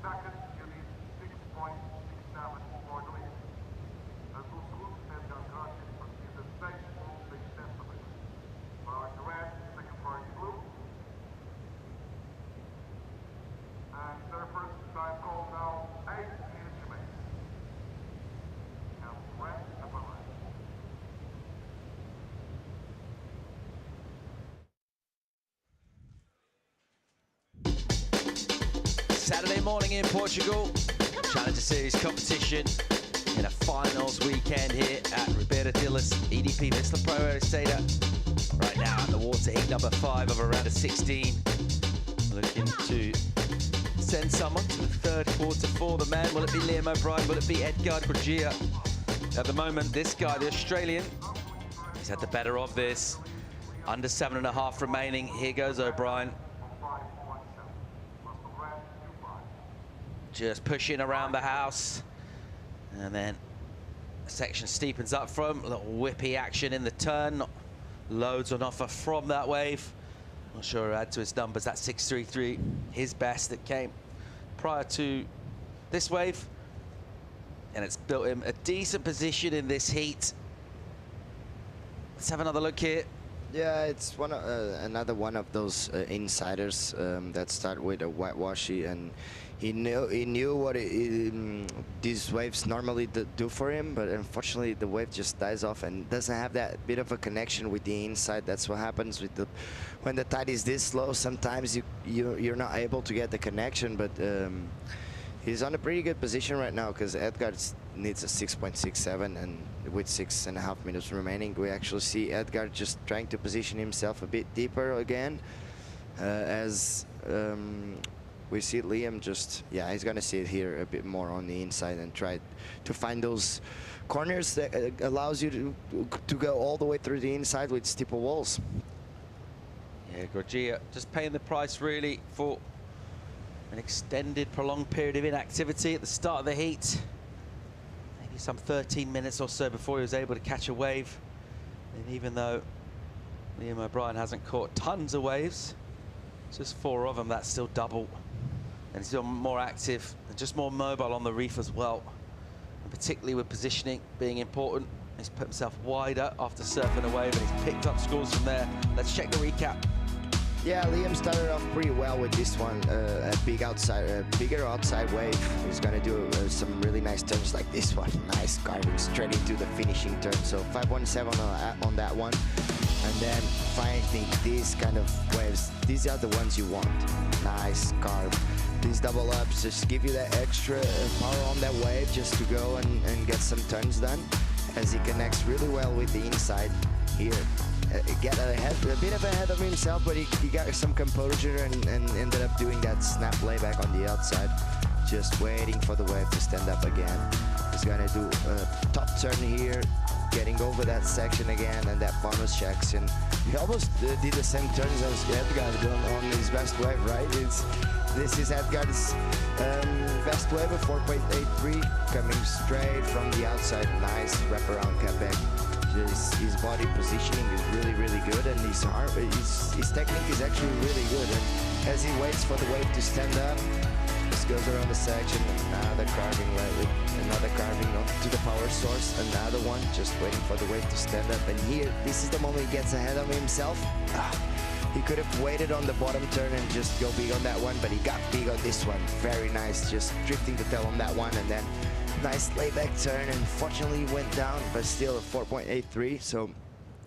Second Friday morning in Portugal. Challenger Series competition in a finals weekend here at Ribeira Dillas EDP Vissla Pro Ericeira. Right now at the water heat number 5 of a round of 16. Looking to send someone to the third quarter for the men. Will it be Liam O'Brien? Will it be Edgar Gurgia? At the moment, this guy, the Australian, he's had the better of this. Under 7.5 remaining. Here goes O'Brien. Just pushing around the house. And then a section steepens up from. A little whippy action in the turn. Not loads on offer from that wave. Not sure who add to his numbers. That 6.33, his best that came prior to this wave. And it's built him a decent position in this heat. Let's have another look here. Yeah, it's another one of those insiders that start with a whitewashy, and he knew what these waves normally do for him, but unfortunately the wave just dies off and doesn't have that bit of a connection with the inside. That's what happens with when the tide is this low. Sometimes you're not able to get the connection, but he's on a pretty good position right now because Edgar needs a 6.67, and with 6.5 minutes remaining, we actually see Edgar just trying to position himself a bit deeper again, as we see Liam just, yeah, he's gonna sit here a bit more on the inside and try to find those corners that allows you to go all the way through the inside with steeper walls. Yeah, Gurgia just paying the price really for an extended, prolonged period of inactivity at the start of the heat. Maybe some 13 minutes or so before he was able to catch a wave. And even though Liam O'Brien hasn't caught tons of waves, just 4 of them, that's still double. And he's still more active and just more mobile on the reef as well. And particularly with positioning being important. He's put himself wider after surfing a wave and he's picked up scores from there. Let's check the recap. Yeah, Liam started off pretty well with this one. A bigger outside wave. He's gonna do some really nice turns like this one. Nice carving straight into the finishing turn. So 5.17 on that one. And then finding these kind of waves. These are the ones you want. Nice carve. These double ups just give you that extra power on that wave just to go and get some turns done. As he connects really well with the inside here. Get a bit of ahead of himself, but he got some composure and ended up doing that snap layback on the outside, just waiting for the wave to stand up again. He's gonna do a top turn here, getting over that section again, and that bonus section. He almost did the same turns as Edgar done on his best wave, right? This is Edgar's best wave of 4.83, coming straight from the outside. Nice wraparound cutback. His body positioning is really, really good, and his technique is actually really good. And as he waits for the wave to stand up, just goes around the section, another carving lightly, another carving onto the power source, another one, just waiting for the wave to stand up. And here, this is the moment he gets ahead of himself. He could have waited on the bottom turn and just go big on that one, but he got big on this one. Very nice, just drifting the tail on that one, and then nice layback turn, and fortunately went down, but still a 4.83. So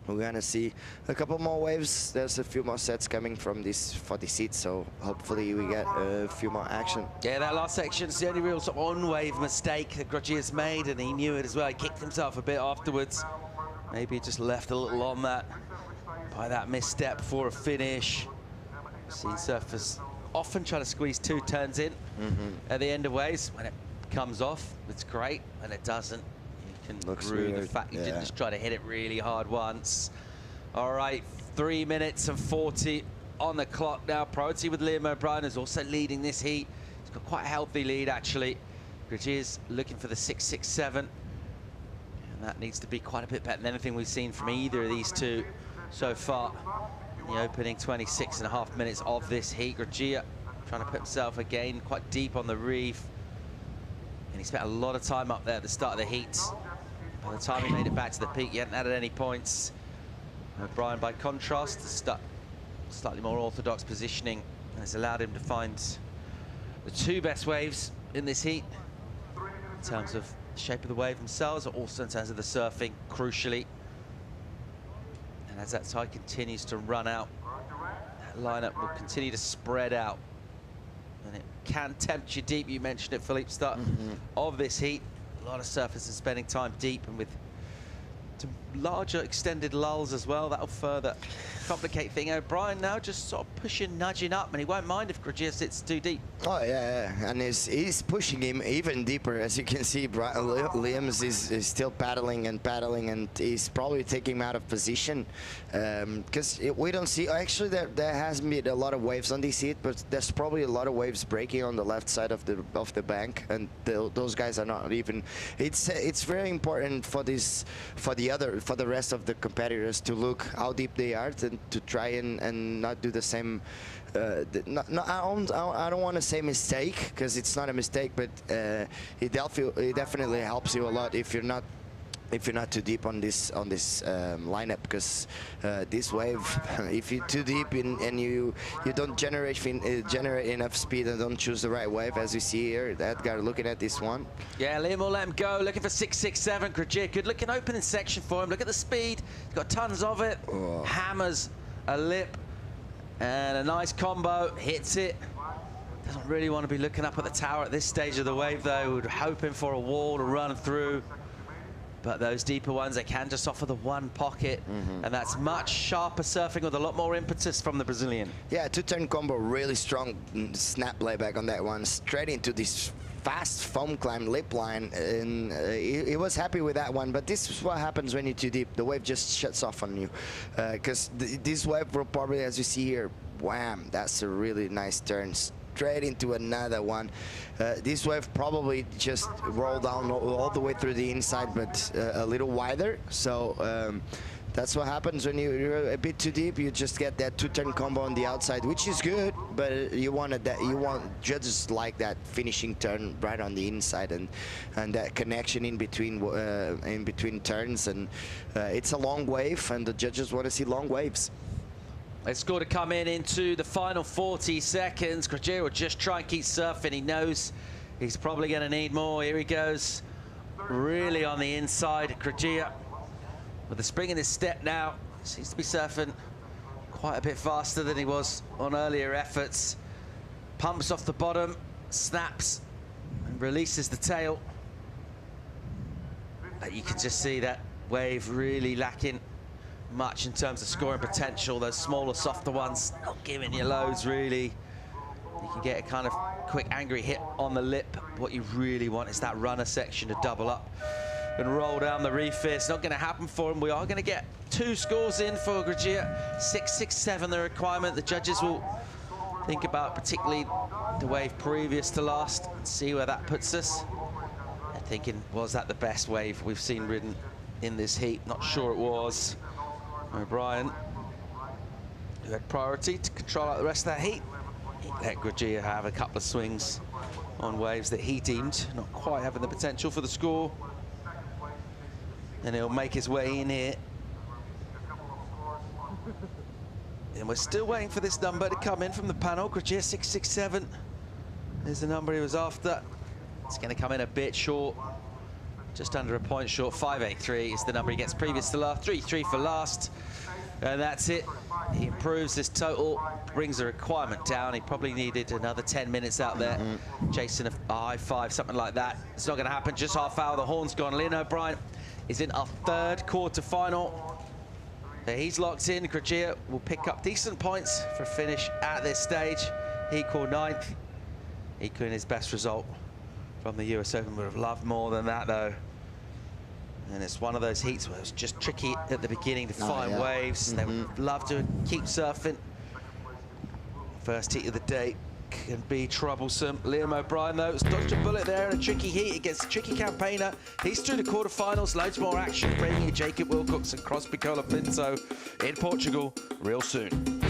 we're gonna see a couple more waves. There's a few more sets coming from this 40 seats, so hopefully we get a few more action. Yeah, that last section's the only real sort of on-wave mistake that Gurgia's made, and he knew it as well. He kicked himself a bit afterwards. Maybe just left a little on that by that misstep for a finish. We've seen surfers often try to squeeze 2 turns in at the end of waves. When it comes off, it's great. When it doesn't, you can rue the fact you didn't just try to hit it really hard once. All right, 3 minutes and 40 on the clock now. Priority with Liam O'Brien, is also leading this heat. He's got quite a healthy lead, actually. Gurgia's looking for the 6.67. And that needs to be quite a bit better than anything we've seen from either of these two so far in the opening 26.5 minutes of this heat. Gurgia trying to put himself again quite deep on the reef. And he spent a lot of time up there at the start of the heat. By the time he made it back to the peak, he hadn't added any points. O'Brien, by contrast, slightly more orthodox positioning, and has allowed him to find the 2 best waves in this heat in terms of the shape of the wave themselves, but also in terms of the surfing, crucially. And as that tide continues to run out, that lineup will continue to spread out. And it can tempt you deep. You mentioned it, Philippe, start of this heat. A lot of surfers are spending time deep, and with some larger extended lulls as well, that'll further complicate things. O'Brien now just sort of pushing, nudging up, and he won't mind if Grajia sits too deep. Oh yeah, and he's pushing him even deeper. As you can see, Liam's is still paddling, and he's probably taking him out of position, because we don't see. Actually, there has been a lot of waves on this heat, but there's probably a lot of waves breaking on the left side of the bank, and those guys are not even. It's very important for the rest of the competitors to look how deep they are, and to try and not do the same. I don't want to say mistake, because it's not a mistake, but it definitely helps you a lot if you're not too deep on this lineup, because this wave, if you're too deep and you don't generate enough speed and don't choose the right wave, as you see here, Edgar looking at this one. Yeah, Liam will let him go, looking for 667. Grajia, good looking opening section for him. Look at the speed, he's got tons of it. Oh. Hammers a lip, and a nice combo, hits it. Doesn't really want to be looking up at the tower at this stage of the wave, though. We're hoping for a wall to run through. But those deeper ones, they can just offer the one pocket, and that's much sharper surfing with a lot more impetus from the Brazilian. Yeah, two-turn combo, really strong snap layback on that one, straight into this fast foam climb lip line, and he was happy with that one. But this is what happens when you're too deep. The wave just shuts off on you, because this wave will probably, as you see here, wham, that's a really nice turn. Straight into another one. This wave probably just rolled down all the way through the inside, but a little wider. So that's what happens when you're a bit too deep. You just get that two-turn combo on the outside, which is good, but you want judges like that finishing turn right on the inside, and that connection in between turns. And it's a long wave, and the judges want to see long waves. It's got to come into the final 40 seconds. Grajia will just try and keep surfing. He knows he's probably going to need more. Here he goes, really on the inside. Grajia, with the spring in his step now, seems to be surfing quite a bit faster than he was on earlier efforts. Pumps off the bottom, snaps, and releases the tail. But you can just see that wave really lacking much in terms of scoring potential. Those smaller, softer ones not giving you loads, really. You can get a kind of quick, angry hit on the lip. What you really want is that runner section to double up and roll down the reef. It's not going to happen for him. We are going to get 2 scores in for Grajia. 667 the requirement. The judges will think about particularly the wave previous to last and see where that puts us. They're thinking, was that the best wave we've seen ridden in this heat? Not sure it was. O'Brien, who had priority to control out the rest of that heat, he let Grajia have a couple of swings on waves that he deemed not quite having the potential for the score. And he'll make his way in here. And we're still waiting for this number to come in from the panel. Grajia 667 is the number he was after. It's going to come in a bit short, just under a point short. 583 is the number he gets previous to last. 3-3 for last, and that's it. He improves his total, brings the requirement down. He probably needed another 10 minutes out there, chasing a high 5, something like that. It's not going to happen. Just half hour, the horn's gone. Leonardo O'Brien is in our 3rd quarter-final. He's locked in. Grajia will pick up decent points for a finish at this stage. Equal 9th, equaling his best result from the US Open. Would have loved more than that, though. And it's one of those heats where it's just tricky at the beginning to find waves. They would love to keep surfing. First heat of the day can be troublesome. Liam O'Brien, though, has dodged a bullet there in a tricky heat against a tricky campaigner. He's through the quarterfinals. Loads more action, bringing you Jacob Wilcox and Crosby Colapinto in Portugal real soon.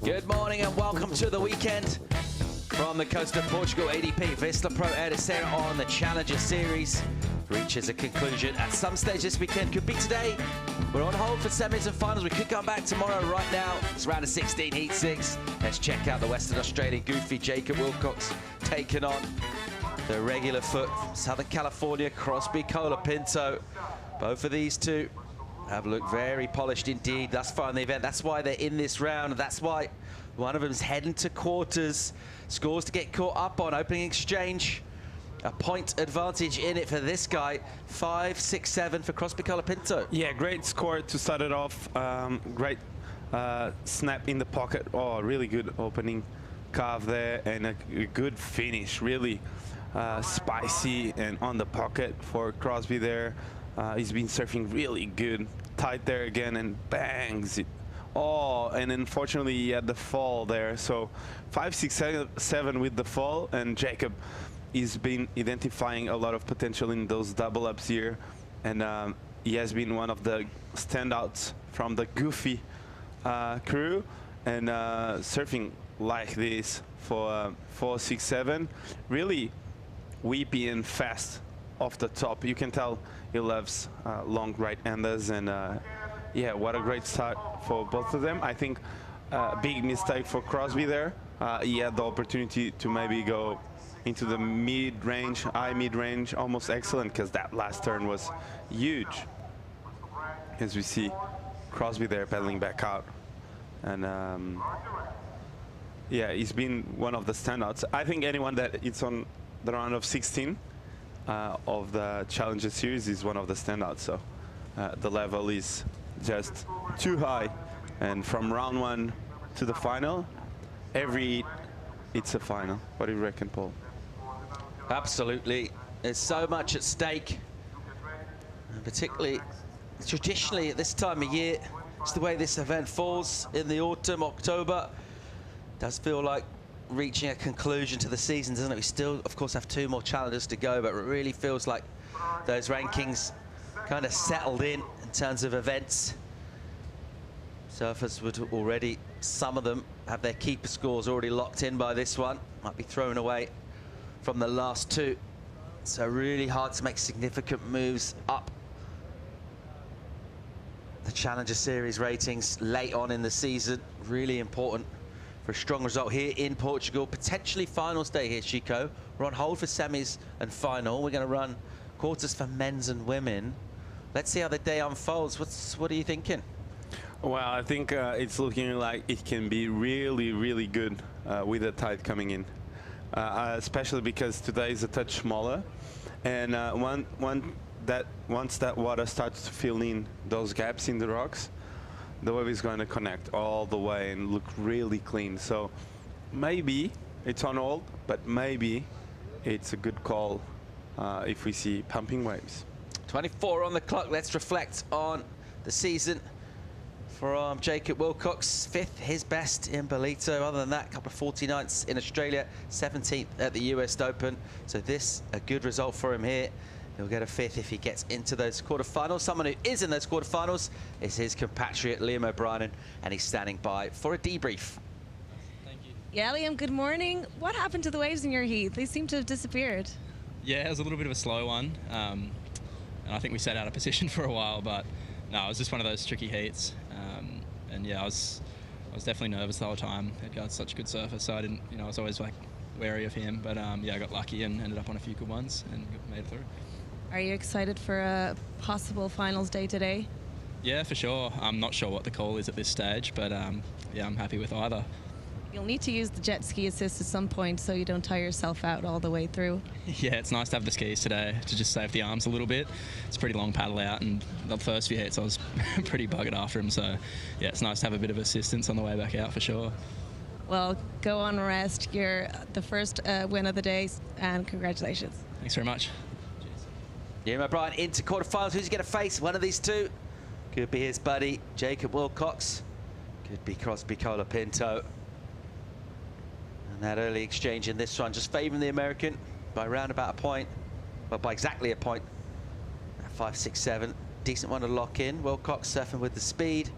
Good morning and welcome to the weekend from the coast of Portugal. EDP Vissla Pro Ericeira on the Challenger Series reaches a conclusion at some stage this weekend. Could be today. We're on hold for semis and finals. We could come back tomorrow. Right now, it's round of 16, heat 6. Let's check out the Western Australian goofy Jacob Wilcox taking on the regular foot Southern California Crosby Colapinto. Both of these two have looked very polished indeed thus far in the event. That's why they're in this round. That's why one of them is heading to quarters. Scores to get caught up on. Opening exchange. A point advantage in it for this guy. 5-6-7 for Crosby Colapinto. Yeah, great score to start it off. Great snap in the pocket. Oh, really good opening carve there, and a good finish. Really spicy and on the pocket for Crosby there. He's been surfing really good. Tight there again and bangs it. Oh, and unfortunately he had the fall there. So 5-6-7 with the fall, and Jacob he's been identifying a lot of potential in those double ups here, and he has been one of the standouts from the goofy crew, and surfing like this for 4-6-7, really weepy and fast off the top. You can tell he loves long right-handers, and yeah, what a great start for both of them. I think big mistake for Crosby there. He had the opportunity to maybe go into the mid-range, high mid-range, almost excellent, because that last turn was huge. As we see Crosby there pedaling back out. And yeah, he's been one of the standouts. I think anyone that it's on the round of 16 of the Challenger Series is one of the standouts. So the level is just too high. And from round 1 to the final, it's a final. What do you reckon, Paul? Absolutely. There's so much at stake, and particularly traditionally at this time of year. It's the way this event falls in the autumn, October. Does feel like reaching a conclusion to the season, doesn't it? We still, of course, have 2 more challenges to go, but it really feels like those rankings kind of settled in terms of events. Surfers would already, some of them, have their keeper scores already locked in by this one. Might be thrown away from the last 2. So really hard to make significant moves up the Challenger Series ratings late on in the season. Really important for a strong result here in Portugal. Potentially finals day here, Chico. We're on hold for semis and final. We're going to run quarters for men's and women. Let's see how the day unfolds. What are you thinking? Well, I think it's looking like it can be really, really good with the tide coming in. Especially because today is a touch smaller, and once that water starts to fill in those gaps in the rocks, the wave is going to connect all the way and look really clean. So maybe it's on hold, but maybe it's a good call if we see pumping waves. 24 on the clock. Let's reflect on the season from Jacob Wilcox. 5th, his best in Bolito. Other than that, a couple of 49ths in Australia, 17th at the US Open. So this, a good result for him here. He'll get a 5th if he gets into those quarterfinals. Someone who is in those quarterfinals is his compatriot, Liam O'Brien, and he's standing by for a debrief. Thank you. Yeah, Liam, good morning. What happened to the waves in your heat? They seem to have disappeared. Yeah, it was a little bit of a slow one. And I think we set out a position for a while, but no, it was just one of those tricky heats. And yeah, I was definitely nervous the whole time. Edgard's such a good surfer, so I didn't, I was always like wary of him. But yeah, I got lucky and ended up on a few good ones and made it through. Are you excited for a possible finals day today? Yeah, for sure. I'm not sure what the call is at this stage, but yeah, I'm happy with either. You'll need to use the jet ski assist at some point so you don't tire yourself out all the way through. Yeah, it's nice to have the skis today to just save the arms a little bit. It's a pretty long paddle out, and the first few hits I was pretty buggered after him, so yeah, it's nice to have a bit of assistance on the way back out for sure. Well, go on rest. You're the first win of the day, and congratulations. Thanks very much. Liam O'Brien into quarterfinals. Who's he going to face? One of these two. Could be his buddy, Jacob Wilcox. Could be Crosby Colapinto. And that early exchange in this one just favouring the American by around about a point. Well, by exactly a point. 5-6-7. Decent one to lock in. Wilcox surfing with the speed.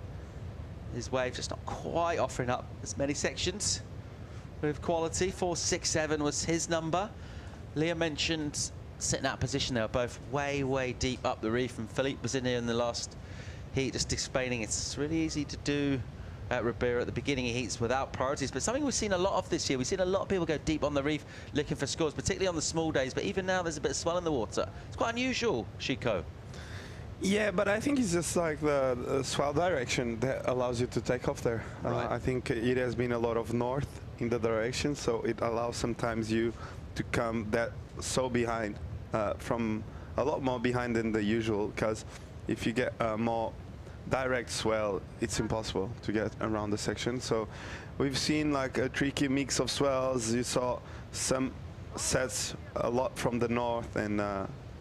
His wave just not quite offering up as many sections with quality. 4.67 was his number. Leah mentioned sitting out of position. They were both way, way deep up the reef, and Philippe was in here in the last heat just explaining it's really easy to do at Ribeira at the beginning of heats without priorities, but something we've seen a lot of this year. We've seen a lot of people go deep on the reef looking for scores, particularly on the small days, but even now there's a bit of swell in the water. It's quite unusual, Chico. Yeah, but I think it's just like the swell direction that allows you to take off there. Right. I think it has been a lot of north in the direction, so it allows sometimes you to come that so behind, from a lot more behind than the usual, because if you get more direct swell, it's impossible to get around the section. So we've seen like a tricky mix of swells. You saw some sets a lot from the north and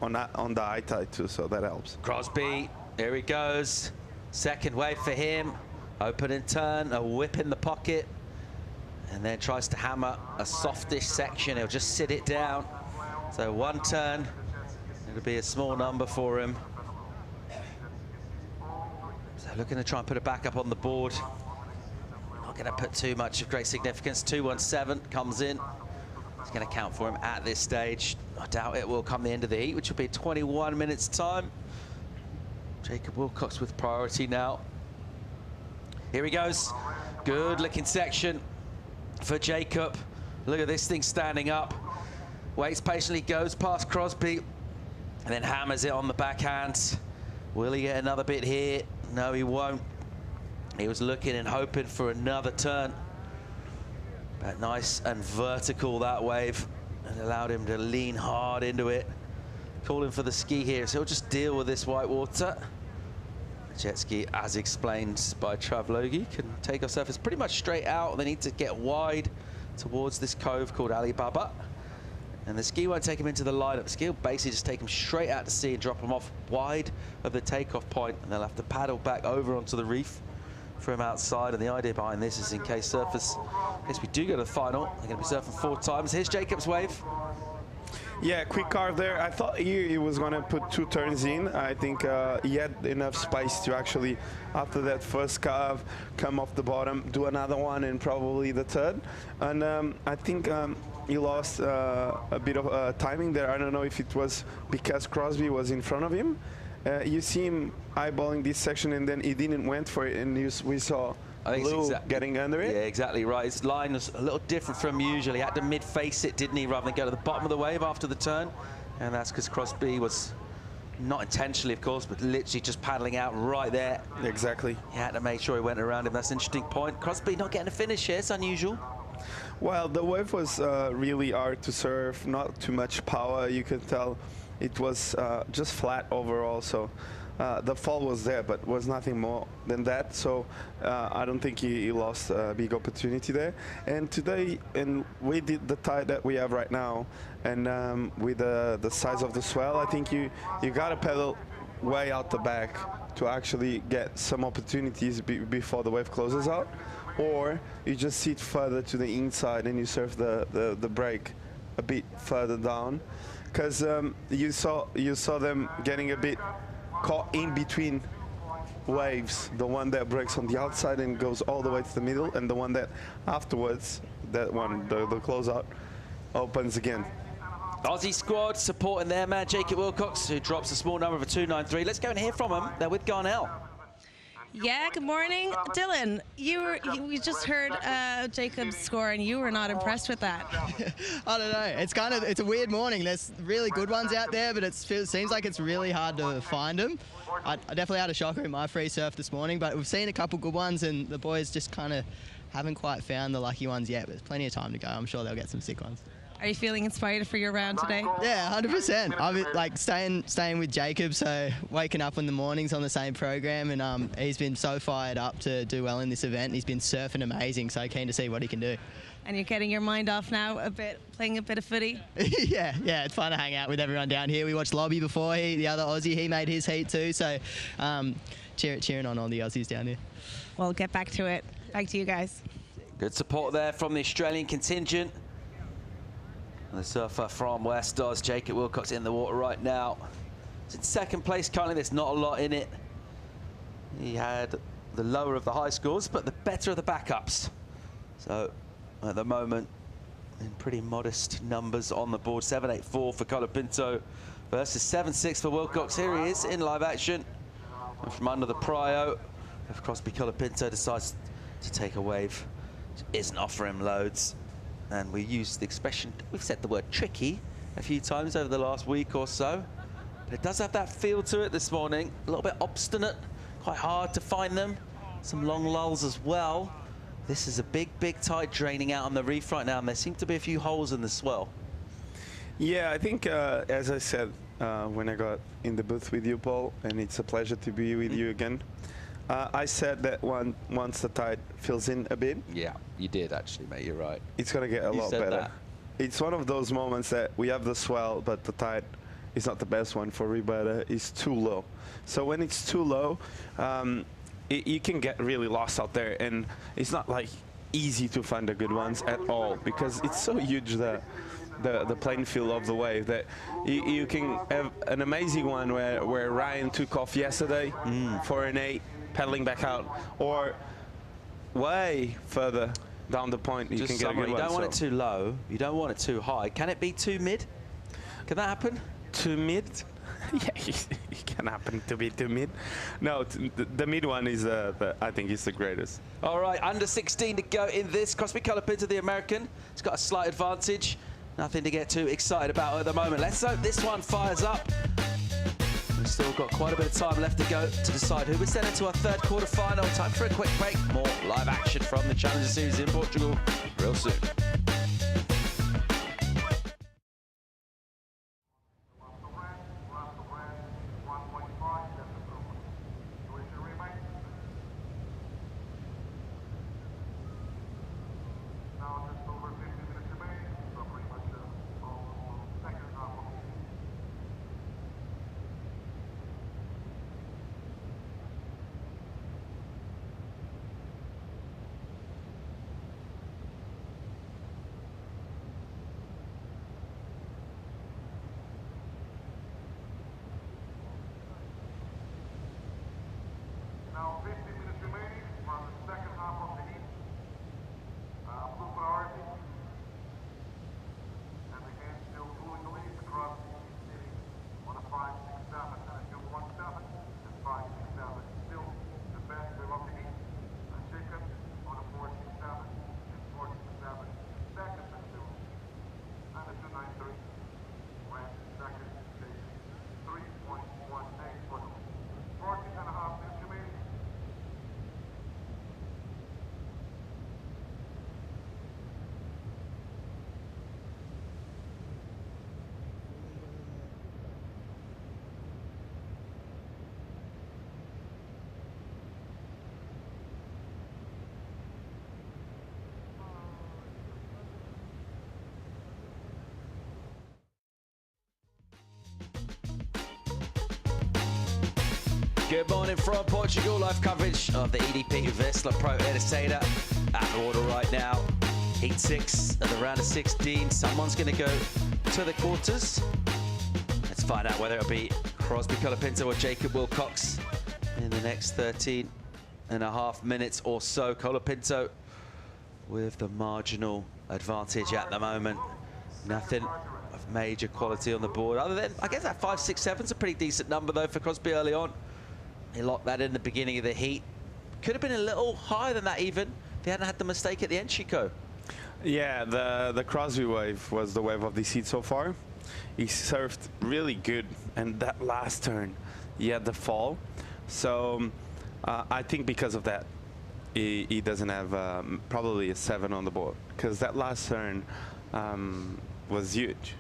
on the high tide too, so that helps. Crosby, here he goes. Second wave for him. Open and turn, a whip in the pocket, and then tries to hammer a softish section. He'll just sit it down. So one turn, it'll be a small number for him. So looking to try and put it back up on the board. Not going to put too much of great significance. 2.17 comes in. It's going to count for him at this stage. I doubt it will come the end of the heat, which will be 21 minutes time. Jacob Wilcox with priority now. Here he goes. Good looking section for Jacob. Look at this thing standing up. Waits patiently, goes past Crosby, and then hammers it on the backhand. Will he get another bit here? No, he won't. He was looking and hoping for another turn. But nice and vertical, that wave, and allowed him to lean hard into it. Calling for the ski here, so he'll just deal with this white water. Jet ski, as explained by Trav Logie, can take off surface pretty much straight out. They need to get wide towards this cove called Alibaba. And the ski won't take him into the lineup. The ski will basically just take him straight out to sea and drop him off wide of the takeoff point, and they'll have to paddle back over onto the reef from outside. And the idea behind this is in case we do go to the final, they're going to be surfing 4 times. Here's Jacob's wave. Yeah, quick carve there. I thought he was going to put 2 turns in. I think he had enough space to actually, after that first carve, come off the bottom, do another one, and probably the third. And I think he lost a bit of timing there. I don't know if it was because Crosby was in front of him. You see him eyeballing this section, and then he didn't went for it, and we saw Lou getting under it. Yeah, exactly right. His line was a little different from usual. He had to mid-face it, didn't he, rather than go to the bottom of the wave after the turn. And that's because Crosby was, not intentionally, of course, but literally just paddling out right there. Exactly. He had to make sure he went around him. That's an interesting point. Crosby not getting a finish here. It's unusual. Well, the wave was really hard to surf. Not too much power. You could tell it was just flat overall. So the fall was there, but was nothing more than that. So I don't think he lost a big opportunity there. And today, and with the tide that we have right now, and with the size of the swell, I think you got to pedal way out the back to actually get some opportunities before the wave closes out. Or you just sit further to the inside and you surf the break a bit further down, because you saw them getting a bit caught in between waves, the one that breaks on the outside and goes all the way to the middle, and the one that afterwards, that one, the closeout, opens again. Aussie squad supporting their man Jacob Wilcox, who drops a small number of a 2.93. Let's go and hear from him. They're with Garnell. Yeah, good morning. Dylan, we just heard Jacob's score, and you were not impressed with that. I don't know. It's a weird morning. There's really good ones out there, but it seems like it's really hard to find them. I definitely had a shocker in my free surf this morning, but we've seen a couple good ones, and the boys just kind of haven't quite found the lucky ones yet, but there's plenty of time to go. I'm sure they'll get some sick ones. Are you feeling inspired for your round today? Yeah, 100%. I've like staying with Jacob, so waking up in the mornings on the same program, and he's been so fired up to do well in this event. He's been surfing amazing, so keen to see what he can do. And you're getting your mind off now a bit, playing a bit of footy? yeah, it's fun to hang out with everyone down here. We watched Lobby before, the other Aussie, he made his heat too, so cheering on all the Aussies down here. Well, get back to it. Back to you guys. Good support there from the Australian contingent. The surfer from West Oz, Jacob Wilcox, in the water right now. It's in second place currently. There's not a lot in it. He had the lower of the high scores, but the better of the backups. So at the moment, in pretty modest numbers on the board, 7-8-4 for Colapinto versus 7-6 for Wilcox. Here he is in live action. And from under the prio of Crosby, Colapinto decides to take a wave. Isn't offering loads. And we use the expression, we've said the word tricky a few times over the last week or so. But it does have that feel to it this morning. A little bit obstinate, quite hard to find them. Some long lulls as well. This is a big, big tide draining out on the reef right now, and there seem to be a few holes in the swell. Yeah, I think, as I said, when I got in the booth with you, Paul, and it's a pleasure to be with you again, I said that once the tide fills in a bit... Yeah, you did actually, mate, you're right. It's going to get a lot better. That. It's one of those moments that we have the swell, but the tide is not the best one for Rio. It's too low. So when it's too low, you can get really lost out there, and it's not like easy to find the good ones at all, because it's so huge, the playing field of the wave, that you can have an amazing one where Ryan took off yesterday for an 8, paddling back out, or way further down the point you can get a good one. You don't want it too low, you don't want it too high. Can it be too mid? Can that happen? Too mid? Yeah, it can happen to be too mid. No, the mid one is, I think, is the greatest. All right, under 16 to go in this. Crosby Colapinto, the American, has got a slight advantage. Nothing to get too excited about at the moment. Let's hope this one fires up. We've still got quite a bit of time left to go to decide who we're sending to our third quarter-final. Time for a quick break. More live action from the Challenger Series in Portugal real soon. Now 15 minutes remaining from the second half of the heat. Blue priority. And again, still pulling the lead across the city on a 5, 6, 7, and still 1, 7, and 5, 6, 7. Still the best wave of the heat. Jacob on a 4, 6, 7, and 4, 6, 7. Second and still. And a 2, 9, 3. Went second station. 3.18 for the 14 and a half minutes remaining. Good morning from Portugal. Live coverage of the EDP Vissla Pro Ericeira at the water right now. Heat 6 at the round of 16. Someone's going to go to the quarters. Let's find out whether it'll be Crosby Colapinto or Jacob Wilcox in the next 13 and a half minutes or so. Colapinto with the marginal advantage at the moment. Nothing of major quality on the board other than, I guess that 5, 6, 7 is a pretty decent number though for Crosby early on. He locked that in the beginning of the heat. Could have been a little higher than that even if he hadn't had the mistake at the end, Chico. Yeah, the Crosby wave was the wave of this heat so far. He surfed really good, and that last turn, he had the fall. So I think because of that, he doesn't have probably a 7 on the board, because that last turn was huge.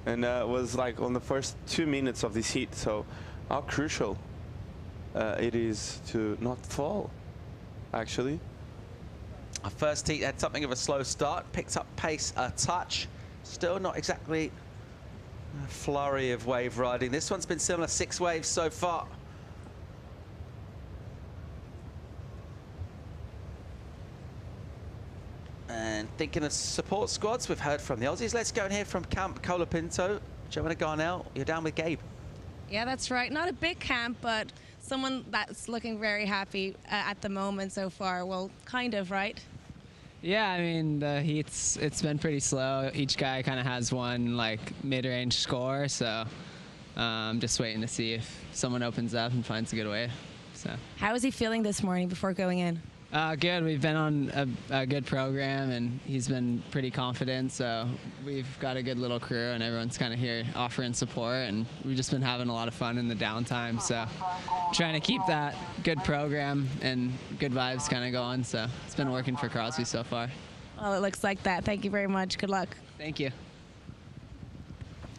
And was like on the first 2 minutes of this heat, so how crucial it is to not fall, actually. Our first heat had something of a slow start, picked up pace a touch. Still not exactly a flurry of wave riding. This one's been similar, 6 waves so far. And thinking of support squads, we've heard from the Aussies. Let's go and hear from Camp Colapinto. Joanna Garnell, you're down with Gabe. Yeah, that's right. Not a big camp, but someone that's looking very happy at the moment so far. Well, kind of, right? Yeah, I mean, the heats, it's been pretty slow. Each guy kind of has one, like, mid-range score, so I'm just waiting to see if someone opens up and finds a good wave. So. How is he feeling this morning before going in? Good. We've been on a good program, and he's been pretty confident, so we've got a good little crew, and everyone's kind of here offering support, and we've just been having a lot of fun in the downtime, so trying to keep that good program and good vibes kind of going, so it's been working for Crosby so far. Well, it looks like that. Thank you very much. Good luck. Thank you.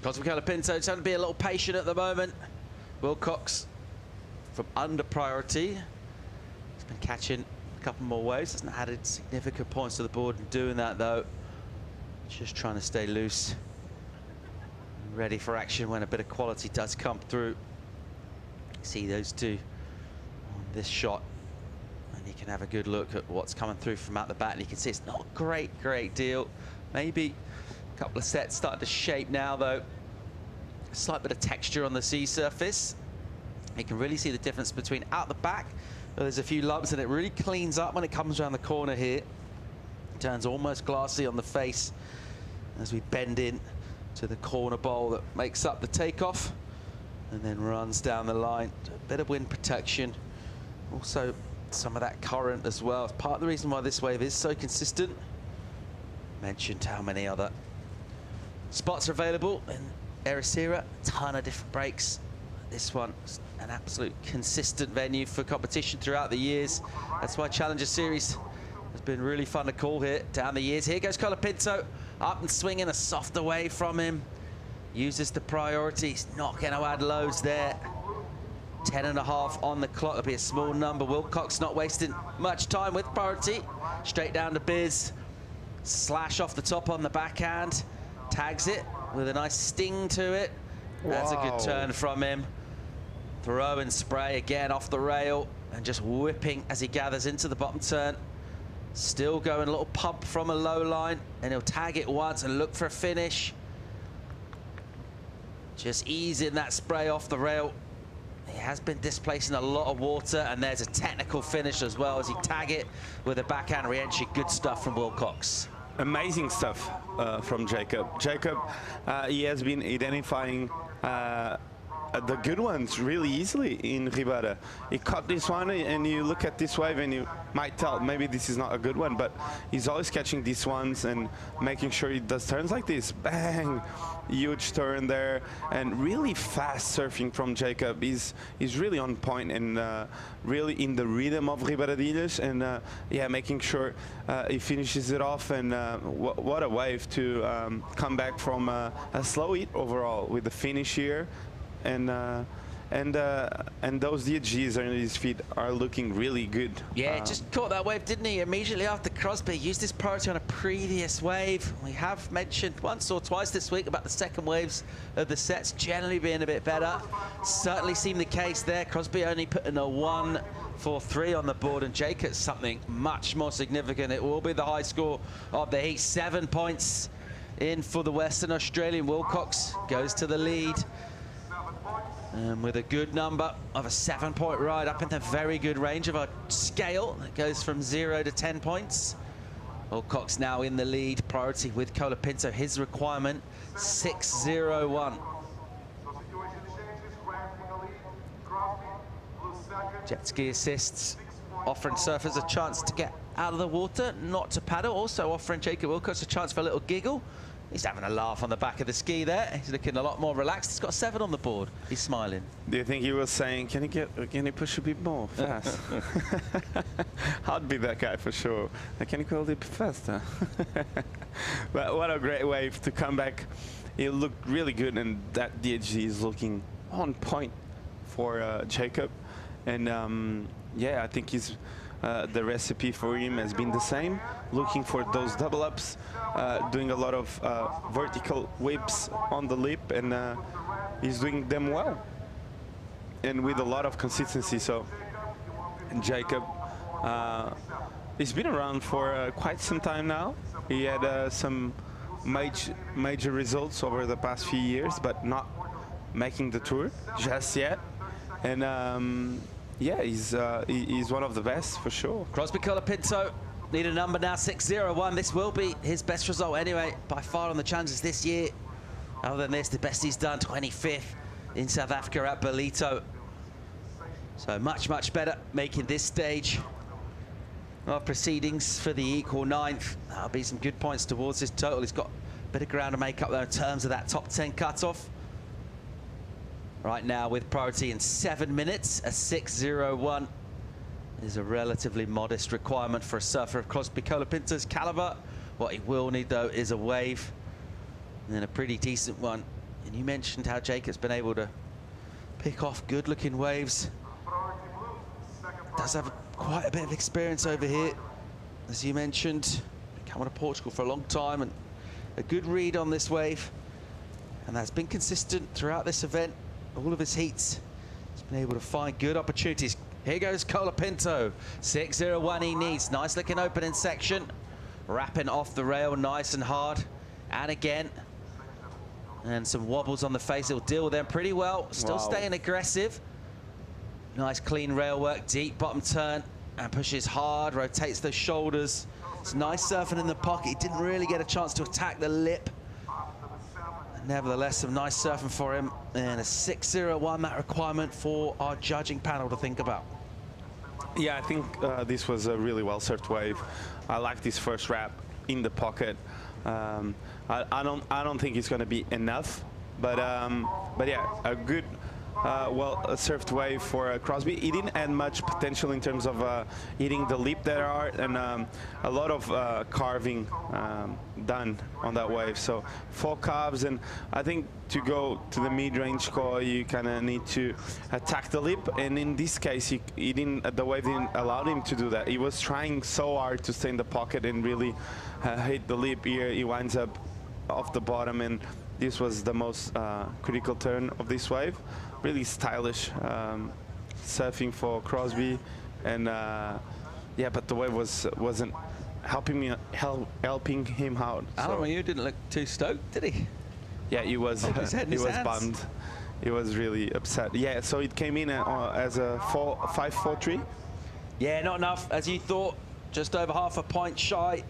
Cosmo Colapinto trying to be a little patient at the moment. Wilcox from under priority. He's been catching a couple more waves. Hasn't added significant points to the board in doing that, though. Just trying to stay loose. Ready for action when a bit of quality does come through. See those two on this shot. And you can have a good look at what's coming through from out the back. And you can see it's not a great deal. Maybe a couple of sets starting to shape now, though. A slight bit of texture on the sea surface. You can really see the difference between out the back. There's a few lumps, and it really cleans up when it comes around the corner here. It turns almost glassy on the face as we bend in to the corner bowl that makes up the takeoff, and then runs down the line. A bit of wind protection. Also, some of that current as well. It's part of the reason why this wave is so consistent. Mentioned how many other spots are available in Ericeira. A ton of different breaks. This one, an absolute consistent venue for competition throughout the years. That's why Challenger Series has been really fun to call here down the years. Here goes Colapinto, up and swinging, a softer wave from him. Uses the priority. He's not going to add loads there. 10.5 on the clock. It'll be a small number. Wilcox not wasting much time with priority. Straight down to Biz. Slash off the top on the backhand. Tags it with a nice sting to it. That's a good turn from him. Throw and spray again off the rail and just whipping as he gathers into the bottom turn. Still going a little pump from a low line, and he'll tag it once and look for a finish. Just easing that spray off the rail. He has been displacing a lot of water, and there's a technical finish as well as he tag it with a backhand re-entry. Good stuff from Wilcox. Amazing stuff from Jacob. Jacob, he has been identifying the good ones really easily in Rio Waida. He caught this one, and you look at this wave and you might tell maybe this is not a good one, but he's always catching these ones and making sure he does turns like this. Bang! Huge turn there, and really fast surfing from Jacob. He's really on point and really in the rhythm of Rio Waida, and yeah, making sure he finishes it off. And what a wave to come back from a slow hit overall with the finish here. And those DHGs under his feet are looking really good. Yeah, just caught that wave, didn't he? Immediately after Crosby used his priority on a previous wave. We have mentioned once or twice this week about the second waves of the sets generally being a bit better. Certainly seemed the case there. Crosby only putting a 1-4-3 on the board, and Jacobs something much more significant. It will be the high score of the heat. 7 points in for the Western Australian. Wilcox goes to the lead. With a good number of a 7-point ride up in the very good range of our scale that goes from 0 to 10 points. Wilcox now in the lead, priority with Colapinto. His requirement 6-0-1. Jet ski assists, offering surfers a chance to get out of the water, not to paddle. Also offering Jacob Wilcox a chance for a little giggle. He's having a laugh on the back of the ski there. He's looking a lot more relaxed. He's got 7 on the board. He's smiling. Do you think he was saying, can you push a bit more fast? I'd be that guy for sure. Can you go a little bit faster? But what a great wave to come back. It looked really good, and that DHG is looking on point for Jacob. And yeah, I think he's the recipe for him has been the same, looking for those double ups, doing a lot of vertical whips on the lip, and he's doing them well and with a lot of consistency. So, and Jacob, he's been around for quite some time now. He had some major results over the past few years, but not making the tour just yet. And yeah, he's one of the best for sure. Crosby Colapinto need a number now, 6-0-1. This will be his best result anyway, by far on the challenges this year. Other than this, the best he's done, 25th in South Africa at Belito. So much, much better making this stage of proceedings for the equal 9th. That'll be some good points towards his total. He's got a bit of ground to make up there in terms of that top 10 cutoff. Right now with priority in 7 minutes, a 6-0-1 is a relatively modest requirement for a surfer of Crosby Colapinto's caliber. What he will need though is a wave, and a pretty decent one. And you mentioned how Jacob's been able to pick off good looking waves. Does have quite a bit of experience over here, as you mentioned. Been coming to Portugal for a long time, and a good read on this wave. And that's been consistent throughout this event. All of his heats, he's been able to find good opportunities. Here goes Colapinto, 6-0-1 he needs. Nice looking opening section. Wrapping off the rail nice and hard. And again. And some wobbles on the face. He'll deal with them pretty well. Still staying aggressive. Nice clean rail work, deep bottom turn. And pushes hard, rotates those shoulders. It's nice surfing in the pocket. He didn't really get a chance to attack the lip. Nevertheless, some nice surfing for him. And a 6-0-1, that requirement for our judging panel to think about. Yeah, I think this was a really well-surfed wave. I like this first wrap in the pocket. I don't think it's going to be enough, but yeah, a good well-surfed wave for Crosby. He didn't add much potential in terms of hitting the lip there are, and a lot of carving done on that wave. So 4 carves, and I think to go to the mid-range score, you kind of need to attack the lip. And in this case, he didn't. The wave didn't allow him to do that. He was trying so hard to stay in the pocket and really hit the lip here. He winds up off the bottom, and this was the most critical turn of this wave. Really stylish surfing for Crosby, and yeah, but the wave wasn't helping him out. Alan, you didn't look too stoked, did he? Yeah, he was. He was bummed. He was really upset. Yeah, so it came in as a 5-4-3. Yeah, not enough as you thought. Just over half a point shy.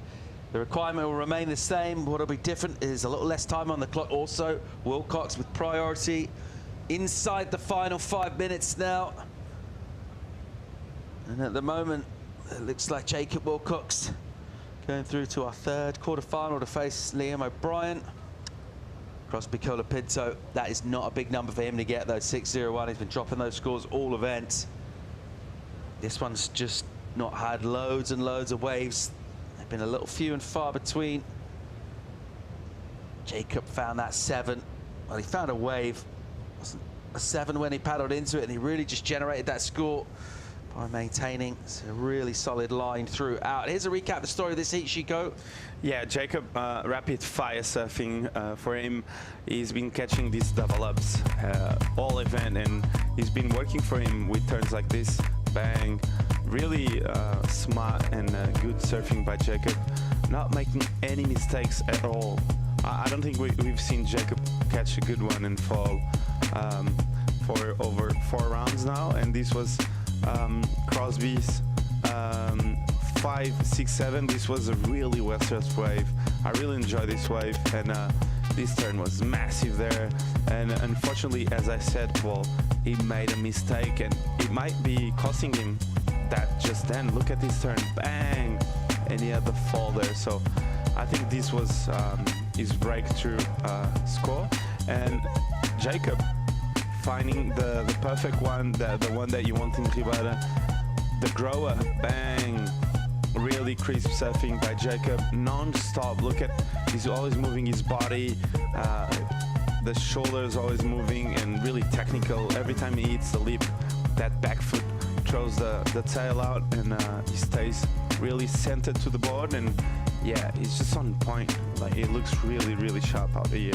The requirement will remain the same. What'll be different is a little less time on the clock. Also, Wilcox with priority inside the final 5 minutes now. And at the moment, it looks like Jacob Wilcox going through to our 3rd quarterfinal to face Liam O'Brien. Crosby Colapinto, that is not a big number for him to get, though. 6-0-1, he's been dropping those scores all events. This one's just not had loads and loads of waves. They've been a little few and far between. Jacob found that 7. Well, he found a wave. It wasn't a 7 when he paddled into it, and he really just generated that score by maintaining a really solid line throughout. Here's a recap of the story of this heat, Chico. Yeah, Jacob, rapid fire surfing for him. He's been catching these double ups all event, and he's been working for him with turns like this. Bang. Really smart and good surfing by Jacob. Not making any mistakes at all. I don't think we've seen Jacob catch a good one and fall for over 4 rounds now, and this was Crosby's 5, 6, 7. This was a really well-surfed wave. I really enjoyed this wave, and this turn was massive there. And unfortunately, as I said, Paul, he made a mistake, and it might be costing him that just then. Look at this turn, bang, and he had the fall there. So I think this was his breakthrough score, and Jacob finding the perfect one, the one that you want in Ribeira, the grower, bang. Really crisp surfing by Jacob, non-stop. Look at, he's always moving his body, the shoulders always moving, and really technical. Every time he hits the lip, that back foot throws the tail out, and he stays really centered to the board, and yeah, he's just on point. Like, it looks really, really sharp out here.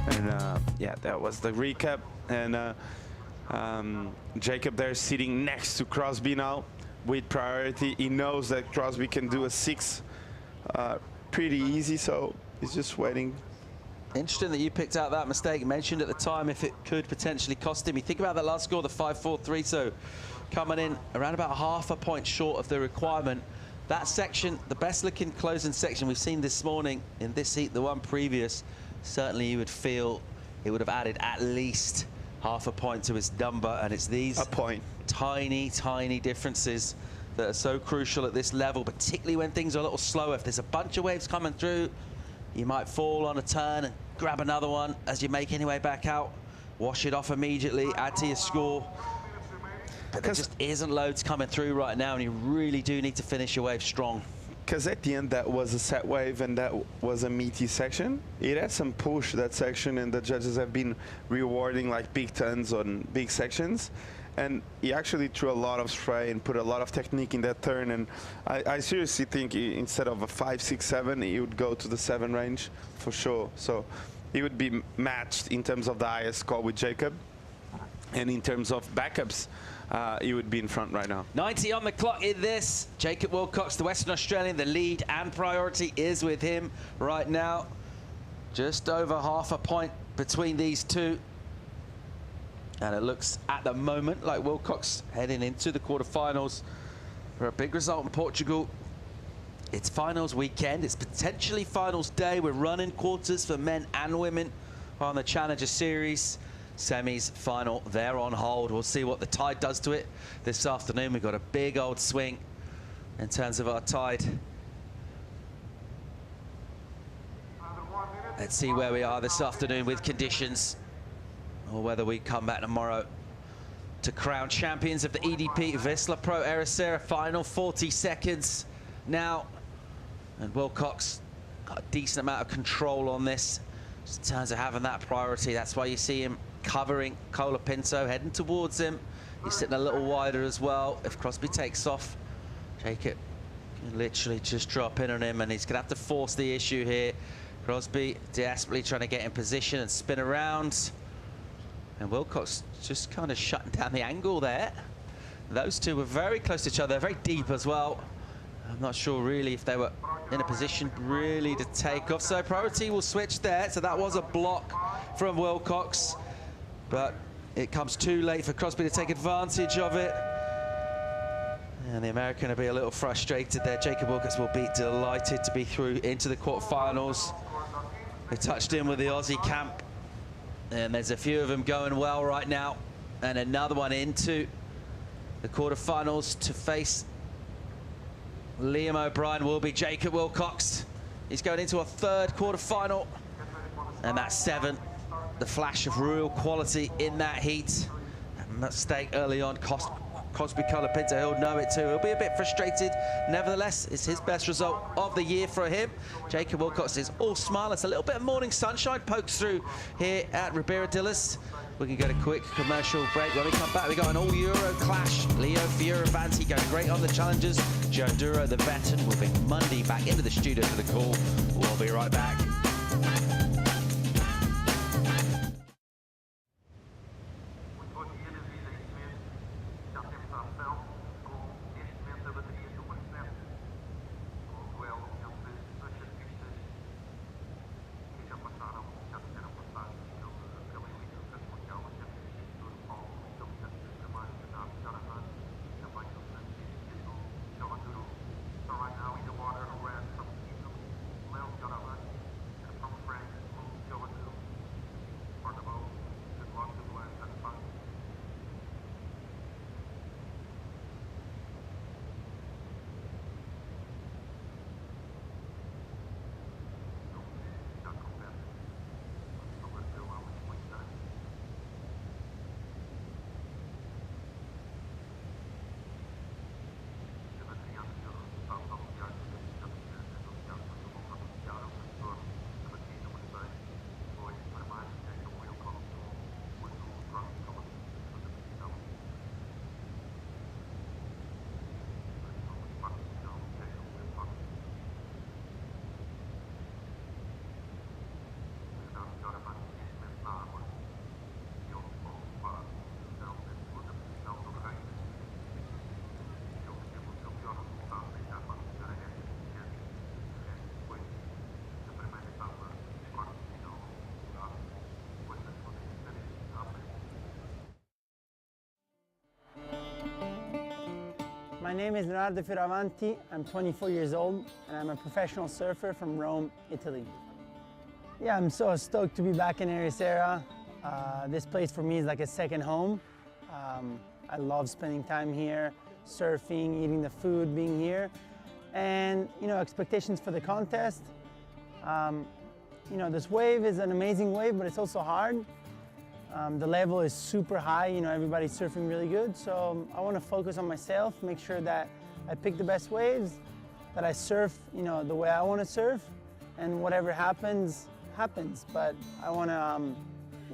And yeah, that was the recap. And Jacob there sitting next to Crosby now with priority. He knows that Crosby can do a 6 pretty easy, so he's just waiting. Interesting that you picked out that mistake. Mentioned at the time if it could potentially cost him. You think about that last score, the 5-4-3, so coming in around about half a point short of the requirement. That section, the best looking closing section we've seen this morning in this heat, the one previous, certainly you would feel it would have added at least half a point to his number, and it's these tiny differences that are so crucial at this level, particularly when things are a little slower. If there's a bunch of waves coming through, you might fall on a turn and grab another one as you make any way back out. Wash it off immediately, add to your score. But there just isn't loads coming through right now, and you really do need to finish your wave strong. Because at the end, that was a set wave and that was a meaty section. It had some push, that section, and the judges have been rewarding like big turns on big sections. And he actually threw a lot of spray and put a lot of technique in that turn. And I seriously think instead of a 5, 6, 7, he would go to the 7 range for sure. So he would be matched in terms of the highest score with Jacob. And in terms of backups, he would be in front right now. 90 on the clock in this. Jacob Wilcox, the Western Australian, the lead and priority is with him right now. Just over half a point between these two. And it looks at the moment like Wilcox heading into the quarterfinals for a big result in Portugal. It's finals weekend. It's potentially finals day. We're running quarters for men and women on the Challenger Series. Semis, final, they're on hold. We'll see what the tide does to it this afternoon. We've got a big old swing in terms of our tide. Let's see where we are this afternoon with conditions, or whether we come back tomorrow to crown champions of the EDP Vissla Pro Ericeira final. 40 seconds now, and Wilcox got a decent amount of control on this just in terms of having that priority. That's why you see him covering Colapinto, heading towards him. He's sitting a little wider as well. If Crosby takes off, Jacob can literally just drop in on him, and he's gonna have to force the issue here. Crosby desperately trying to get in position and spin around. And Wilcox just kind of shutting down the angle there. Those two were very close to each other, very deep as well. I'm not sure really if they were in a position really to take off. So priority will switch there. So that was a block from Wilcox, but it comes too late for Crosby to take advantage of it. And the American will be a little frustrated there. Jacob Wilcox will be delighted to be through into the quarterfinals. They touched in with the Aussie camp, and there's a few of them going well right now. And another one into the quarterfinals to face Liam O'Brien will be Jacob Wilcox. He's going into a third quarterfinal, and that's 7. The flash of real quality in that heat. That mistake early on cost Crosby Colapinto. He'll know it too. He'll be a bit frustrated. Nevertheless, it's his best result of the year for him. Jacob Wilcox is all smile. It's a little bit of morning sunshine pokes through here at Ribeira Dillas. We can get a quick commercial break. When we come back, we got an all-Euro clash. Leo Fioravanti going great on the challengers. Joe Duro, the veteran, will be Monday back into the studio for the call. We'll be right back. My name is Leonardo Fioravanti. I'm 24 years old and I'm a professional surfer from Rome, Italy. Yeah, I'm so stoked to be back in Ericeira. This place for me is like a second home. I love spending time here, surfing, eating the food, being here. And, you know, expectations for the contest. You know, this wave is an amazing wave, but it's also hard. The level is super high, you know, everybody's surfing really good. So I want to focus on myself, make sure that I pick the best waves, that I surf, you know, the way I want to surf, and whatever happens, happens. But I want to,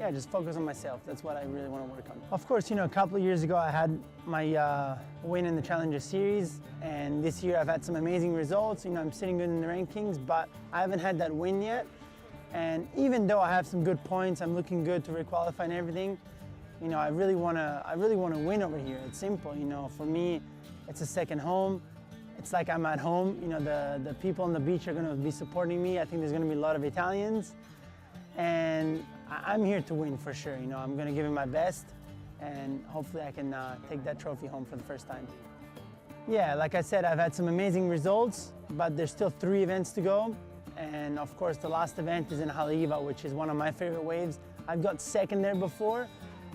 yeah, just focus on myself. That's what I really want to work on. Of course, you know, a couple of years ago, I had my win in the Challenger Series, and this year I've had some amazing results. You know, I'm sitting good in the rankings, but I haven't had that win yet. And even though I have some good points, I'm looking good to requalify and everything, you know, I really want to win over here. It's simple, you know, for me, it's a second home. It's like I'm at home. You know, the people on the beach are going to be supporting me. I think there's going to be a lot of Italians. And I'm here to win for sure. You know, I'm going to give it my best, and hopefully I can take that trophy home for the first time. Yeah, like I said, I've had some amazing results, but there's still 3 events to go. And of course, the last event is in Haliva, which is one of my favorite waves. I've got second there before.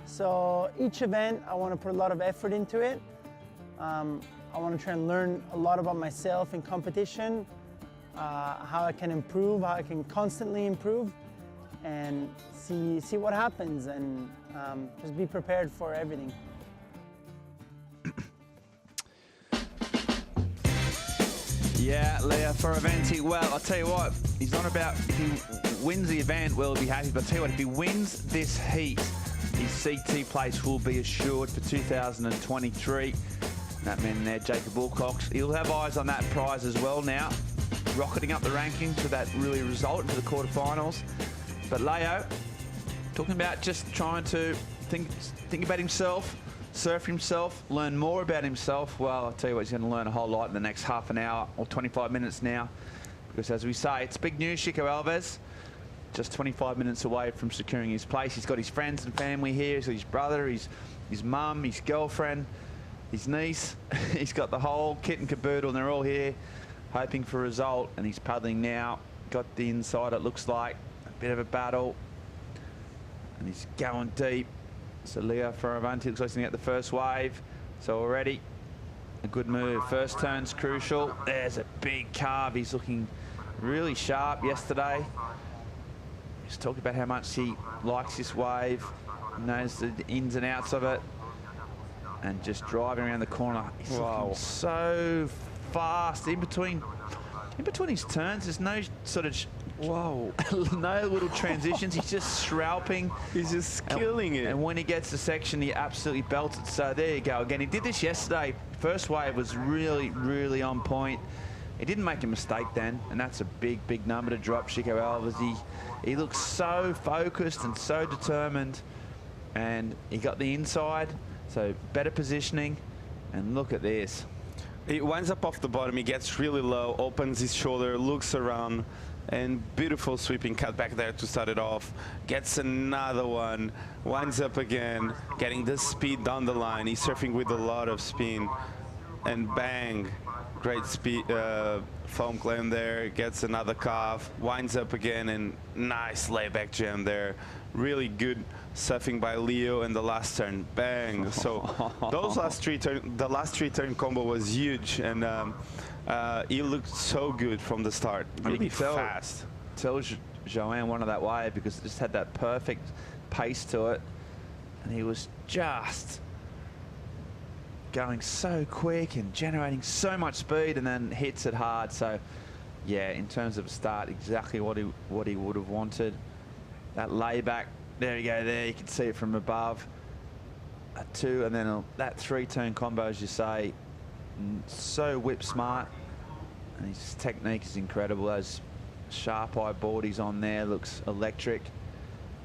So each event, I want to put a lot of effort into it. I want to try and learn a lot about myself in competition, how I can improve, how I can constantly improve, and see what happens, and just be prepared for everything. Yeah, Leo Fioravanti. Well, I'll tell you what, he's not about if he wins the event, we'll be happy. But I'll tell you what, if he wins this heat, his CT place will be assured for 2023. That man there, Jacob Wilcox. He'll have eyes on that prize as well now, rocketing up the rankings with that really result into the quarterfinals. But Leo, talking about just trying to think about himself, surf himself, learn more about himself. Well, I'll tell you what, he's going to learn a whole lot in the next half an hour or 25 minutes now. Because as we say, it's big news. Chico Alves, just 25 minutes away from securing his place. He's got his friends and family here. He's got his brother, his mum, his girlfriend, his niece. He's got the whole kit and caboodle, and they're all here hoping for a result. And he's paddling now. Got the inside, it looks like. A bit of a battle. And he's going deep. So Leo Fioravanti looks like he's going to get the first wave. So already a good move. First turn's crucial. There's a big carve. He's looking really sharp yesterday. He's talking about how much he likes this wave, knows the ins and outs of it, and just driving around the corner. He's looking so fast. In between his turns, there's no sort of no little transitions. He's just scalping. He's just killing it. And when he gets the section, he absolutely belts it. So there you go again. He did this yesterday. First wave was really, really on point. He didn't make a mistake then, and that's a big, big number to drop. Chico Alves, he looks so focused and so determined, and he got the inside, so better positioning. And look at this. He winds up off the bottom. He gets really low, opens his shoulder, looks around, and beautiful sweeping cut back there to start it off. Gets another one, winds up again, getting the speed down the line. He's surfing with a lot of spin, and bang, great speed, foam climb there, gets another calf, winds up again, and nice layback jam there. Really good surfing by Leo in the last turn, bang. So those the last three turn combo was huge, and he looked so good from the start, really fast. Tells Joanne one of that wave because it just had that perfect pace to it, and he was just going so quick and generating so much speed, and then hits it hard. So yeah, in terms of a start, exactly what he would have wanted. That layback, there you go, there you can see it from above. A 2 and then that 3-turn combo, as you say, so whip smart, and his technique is incredible. Those sharp eye boardies on there, looks electric.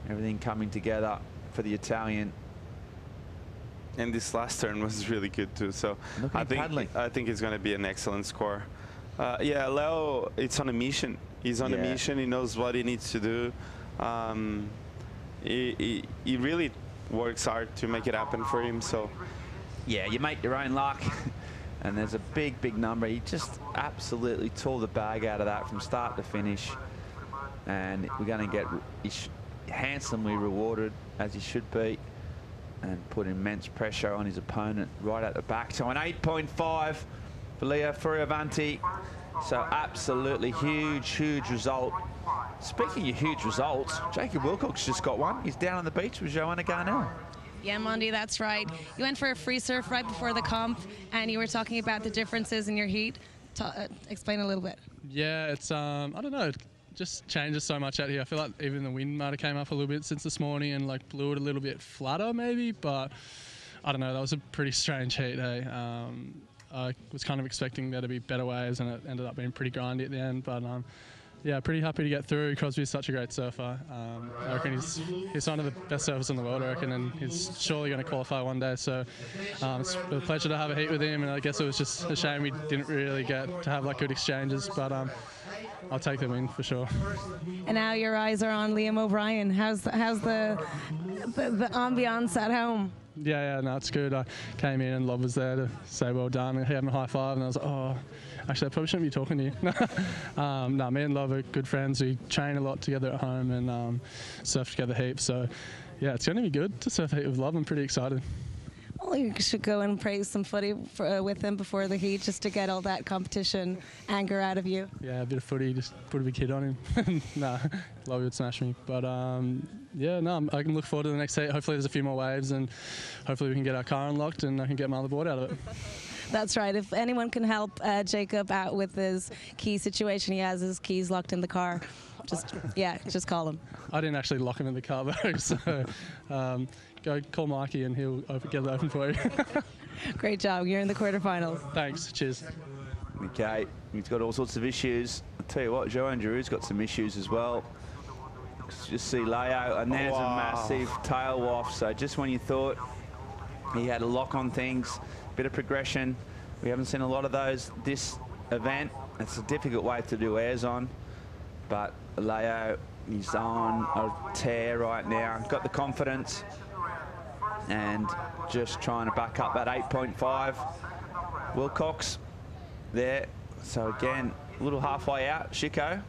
Everything coming together for the Italian. And this last turn was really good too. So I think it's going to be an excellent score. Yeah, Leo, it's on a mission. He's on a mission. He knows what he needs to do. He really works hard to make it happen for him. So yeah, you make your own luck. And there's a big, big number. He just absolutely tore the bag out of that from start to finish. And we're going to get handsomely rewarded, as he should be, and put immense pressure on his opponent right at the back. So an 8.5 for Leonardo Fioravanti. So absolutely huge, huge result. Speaking of huge results, Jacob Wilcox just got one. He's down on the beach with Joanna Garnell. Yeah, Mondi, that's right. You went for a free surf right before the comp, and you were talking about the differences in your heat. Explain a little bit. Yeah, it's, I don't know, it just changes so much out here. I feel like even the wind might have came up a little bit since this morning and like blew it a little bit flatter maybe, but I don't know, that was a pretty strange heat, hey. I was kind of expecting there to be better waves, and it ended up being pretty grindy at the end, but yeah, pretty happy to get through. Crosby's such a great surfer. I reckon he's one of the best surfers in the world, I reckon, and he's surely going to qualify one day. So it's a pleasure to have a heat with him, and I guess it was just a shame we didn't really get to have like good exchanges, but I'll take the win for sure. And now your eyes are on Liam O'Brien. How's the ambiance at home? Yeah, no, it's good. I came in and Lob was there to say well done and he had a high five, and I was like, oh, actually I probably shouldn't be talking to you. No, me and Lob are good friends. We train a lot together at home and surf together heaps. So yeah, it's going to be good to surf a heat with Lob. I'm pretty excited. Well, you should go and play some footy with him before the heat, just to get all that competition anger out of you. Yeah, a bit of footy, just put a big hit on him. Nah, Lobby would smash me. But yeah, no, I can look forward to the next heat. Hopefully there's a few more waves, and hopefully we can get our car unlocked and I can get my other board out of it. That's right. If anyone can help Jacob out with his key situation, he has his keys locked in the car. Just call him. I didn't actually lock him in the car though, so go call Mikey and he'll get it open for you. Great job. You're in the quarterfinals. Thanks. Cheers. Okay, he's got all sorts of issues. I'll tell you what, Joanne Giroux's got some issues as well. Just see Leo, and there's a massive tail waft. So just when you thought he had a lock on things, bit of progression. We haven't seen a lot of those this event. It's a difficult wave to do airs on, but Leo, he's on a tear right now. Got the confidence and just trying to back up that 8.5. Wilcox there. So again, a little halfway out. Chico.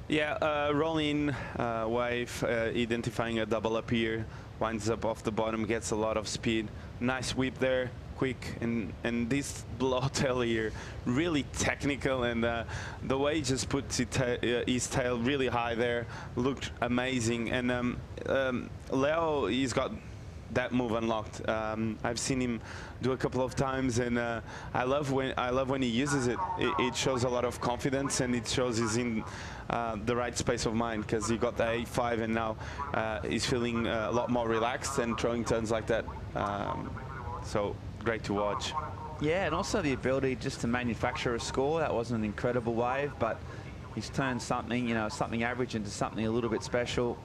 Yeah, rolling wave, identifying a double up here, winds up off the bottom, gets a lot of speed. Nice whip there, quick, and this blow tail here, really technical, and the way he just puts his tail really high there looked amazing. And Leo, he's got that move unlocked. I've seen him do a couple of times, and I love when he uses it. It shows a lot of confidence, and it shows he's in the right space of mind, because he got the 8.5 and now he's feeling a lot more relaxed and throwing turns like that. So great to watch. Yeah, and also the ability just to manufacture a score. That wasn't an incredible wave, but he's turned something, you know, something average into something a little bit special.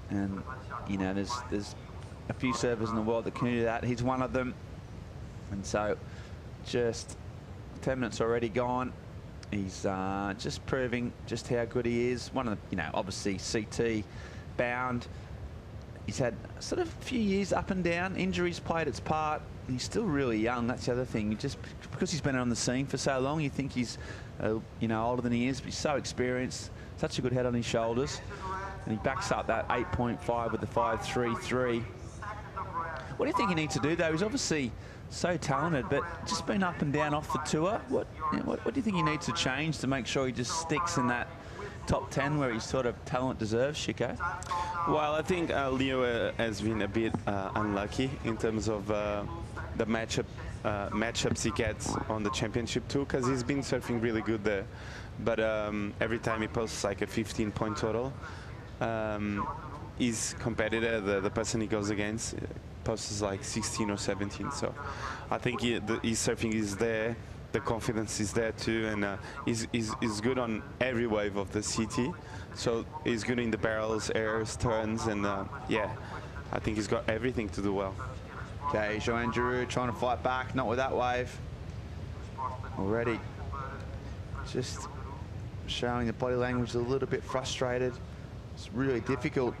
And you know, there's a few surfers in the world that can do that. He's one of them. And so just 10 minutes already gone. He's just proving just how good he is. One of the, you know, obviously CT bound. He's had sort of a few years up and down. Injuries played its part. He's still really young. That's the other thing. Just because he's been on the scene for so long, you think he's, you know, older than he is. But he's so experienced. Such a good head on his shoulders. And he backs up that 8.5 with the 5.33. What do you think he needs to do, though? He's obviously so talented, but just been up and down off the tour. What do you think he needs to change to make sure he just sticks in that top 10 where his sort of talent deserves, Chico? Well, I think Leo has been a bit unlucky in terms of the matchups he gets on the championship too, because he's been surfing really good there. But every time he posts like a 15-point total, his competitor, the person he goes against, posts like 16 or 17. So I think his surfing is there, the confidence is there too, and he's good on every wave of the CT. So he's good in the barrels, airs, turns, and yeah, I think he's got everything to do well. Okay, Joanne Giroux trying to fight back, not with that wave. Already just showing the body language a little bit frustrated. It's really difficult.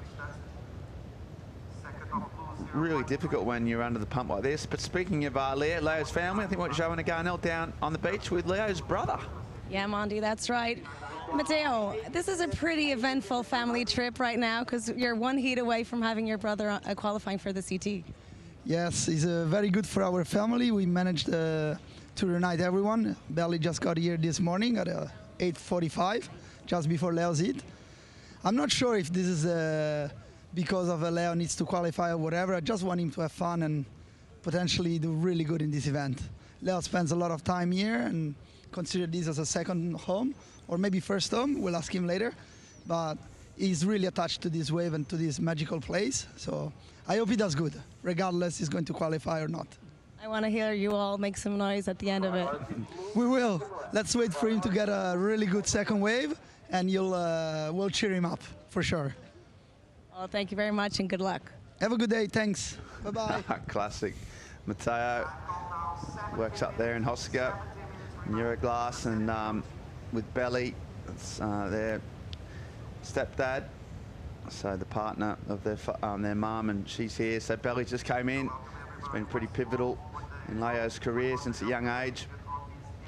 really difficult when you're under the pump like this. But speaking of Leo's family, I think what Joe and Garnell down on the beach with Leo's brother. Yeah, Mondi, that's right. Matteo, this is a pretty eventful family trip right now because you're one heat away from having your brother qualifying for the CT. Yes, it's very good for our family. We managed to reunite everyone. Belly just got here this morning at 8:45, just before Leo's heat. I'm not sure if this is because of Leo needs to qualify or whatever. I just want him to have fun and potentially do really good in this event. Leo spends a lot of time here and consider this as a second home or maybe first home. We'll ask him later. But he's really attached to this wave and to this magical place. So I hope he does good, regardless he's going to qualify or not. I want to hear you all make some noise at the end of it. We will. Let's wait for him to get a really good second wave, and we'll cheer him up for sure. Well, thank you very much and good luck. Have a good day. Thanks. Bye-bye. Classic. Matteo works up there in Hossegate, Euroglass, and with Belly, it's their stepdad, so the partner of their mum, and she's here. So Belly just came in. It's been pretty pivotal in Leo's career since a young age.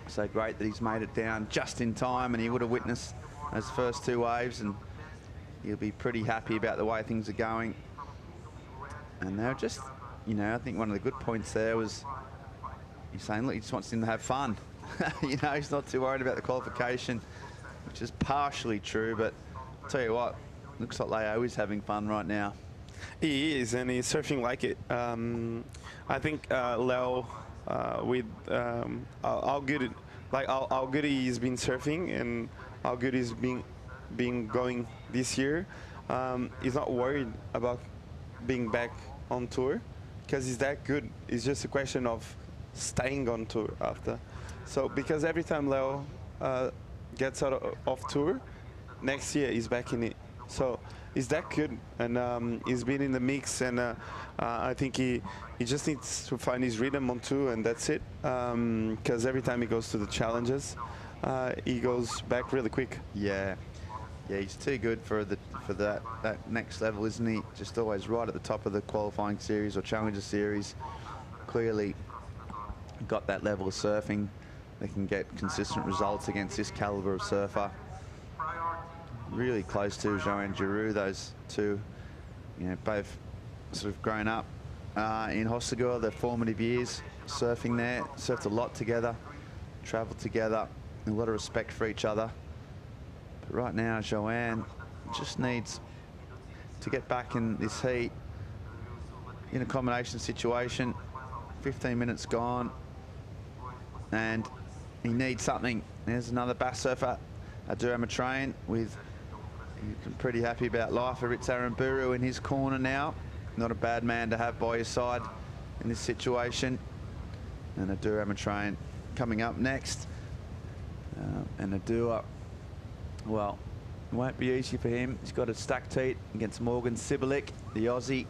So great that he's made it down just in time, and he would have witnessed those first two waves, and he'll be pretty happy about the way things are going. And they're just, I think one of the good points there was he's saying, look, he just wants him to have fun. He's not too worried about the qualification, which is partially true, but I'll tell you what, looks like Leo is having fun right now. He is, and he's surfing like it. I think Leo, with how good he's been surfing and how good he's been going this year, he's not worried about being back on tour because he's that good. It's just a question of staying on tour after. So because every time Leo gets out of tour, next year he's back in it. So he's that good, and he's been in the mix, and I think he just needs to find his rhythm on tour, and that's it. Because every time he goes to the challenges, he goes back really quick. Yeah, he's too good for that next level, isn't he? Just always right at the top of the qualifying series or challenger series. Clearly got that level of surfing. They can get consistent results against this caliber of surfer. Really close to Joanne Giroux, those two, both sort of grown up in Hossegate, their formative years, surfing there, surfed a lot together, travelled together, a lot of respect for each other. But right now, Joanne just needs to get back in this heat in a combination situation. 15 minutes gone, and he needs something. There's another bass surfer, Adura Matrain, with pretty happy about life. Aritz Aramburu in his corner now. Not a bad man to have by his side in this situation. And Adura Matrain coming up next. And Adura, well, it won't be easy for him. He's got a stacked heat against Morgan Sibilic, the Aussie.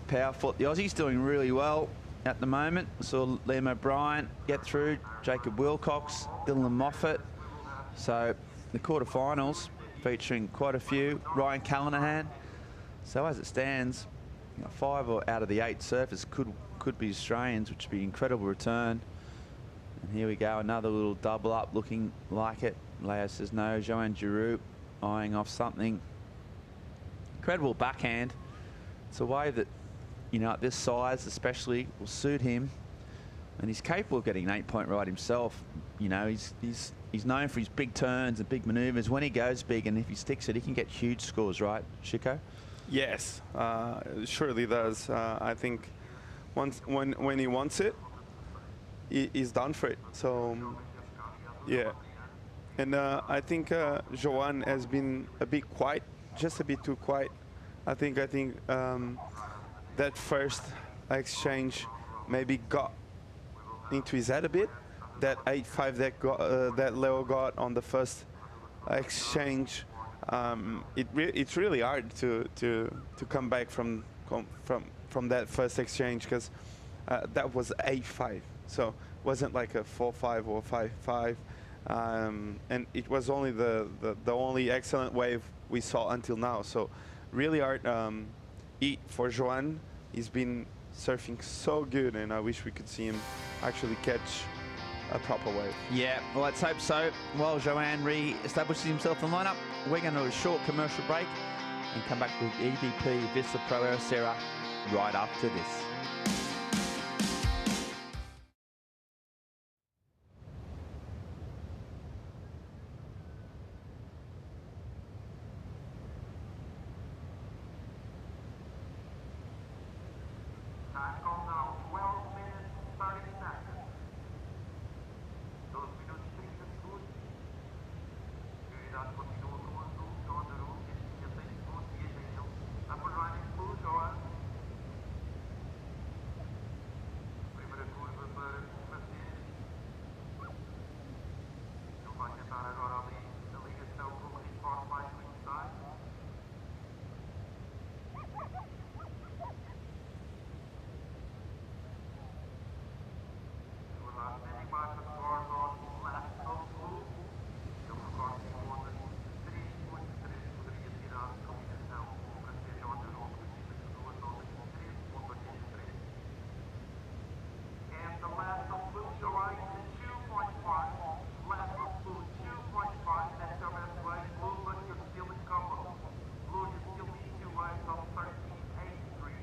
Powerful. The Aussie's doing really well at the moment. We saw Liam O'Brien get through, Jacob Wilcox, Dylan Moffat. So the quarterfinals featuring quite a few. Ryan Callahan. So as it stands, 5 out of the 8 surfers could be Australians, which would be an incredible return. And here we go, another little double up looking like it. Leo says no. Joanne Giroux eyeing off something. Incredible backhand. It's a wave that, at this size especially, will suit him. And he's capable of getting an 8-point ride himself. He's known for his big turns and big manoeuvres. When he goes big, and if he sticks it, he can get huge scores, right, Chico? Yes, surely does. I think when he wants it, he's done for it. So, yeah. And I think Joanne has been a bit quiet, just a bit too quiet. I think that first exchange maybe got into his head a bit. That 8-5 that Leo got on the first exchange, it's really hard to come back from that first exchange, because that was 8-5, so it wasn't like a 4-5 or 5-5, and it was only the only excellent wave we saw until now. So really hard for Joanne he's been surfing so good, and I wish we could see him actually catch a proper wave. Yeah, well, let's hope so. While Joanne re-establishes himself in the lineup, we're going to do a short commercial break and come back with EDP Vissla Pro Ericeira right after this. Time goes now 12 minutes 30 seconds. 2 minutos 30 segundos. Prioridade continua com o azul, João Daru, que tinha 6 segundos e ele. Upper right is blue, João. Primeira curva para o francês. Ele vai tentar agora ali a ligação com o reforço mais do inside. Standing by for scores on left of blue. Ele recorda que o onda 3.3 poderia tirar a combinação com o francês João Daru, que precisa de 2 ondas de 13.83. And the last of blue, Joanne, 2.5. Last of blue, 2.5. That's your best way. Blue, but you're still in combo. Blue, you still need 2 waves of 13.83.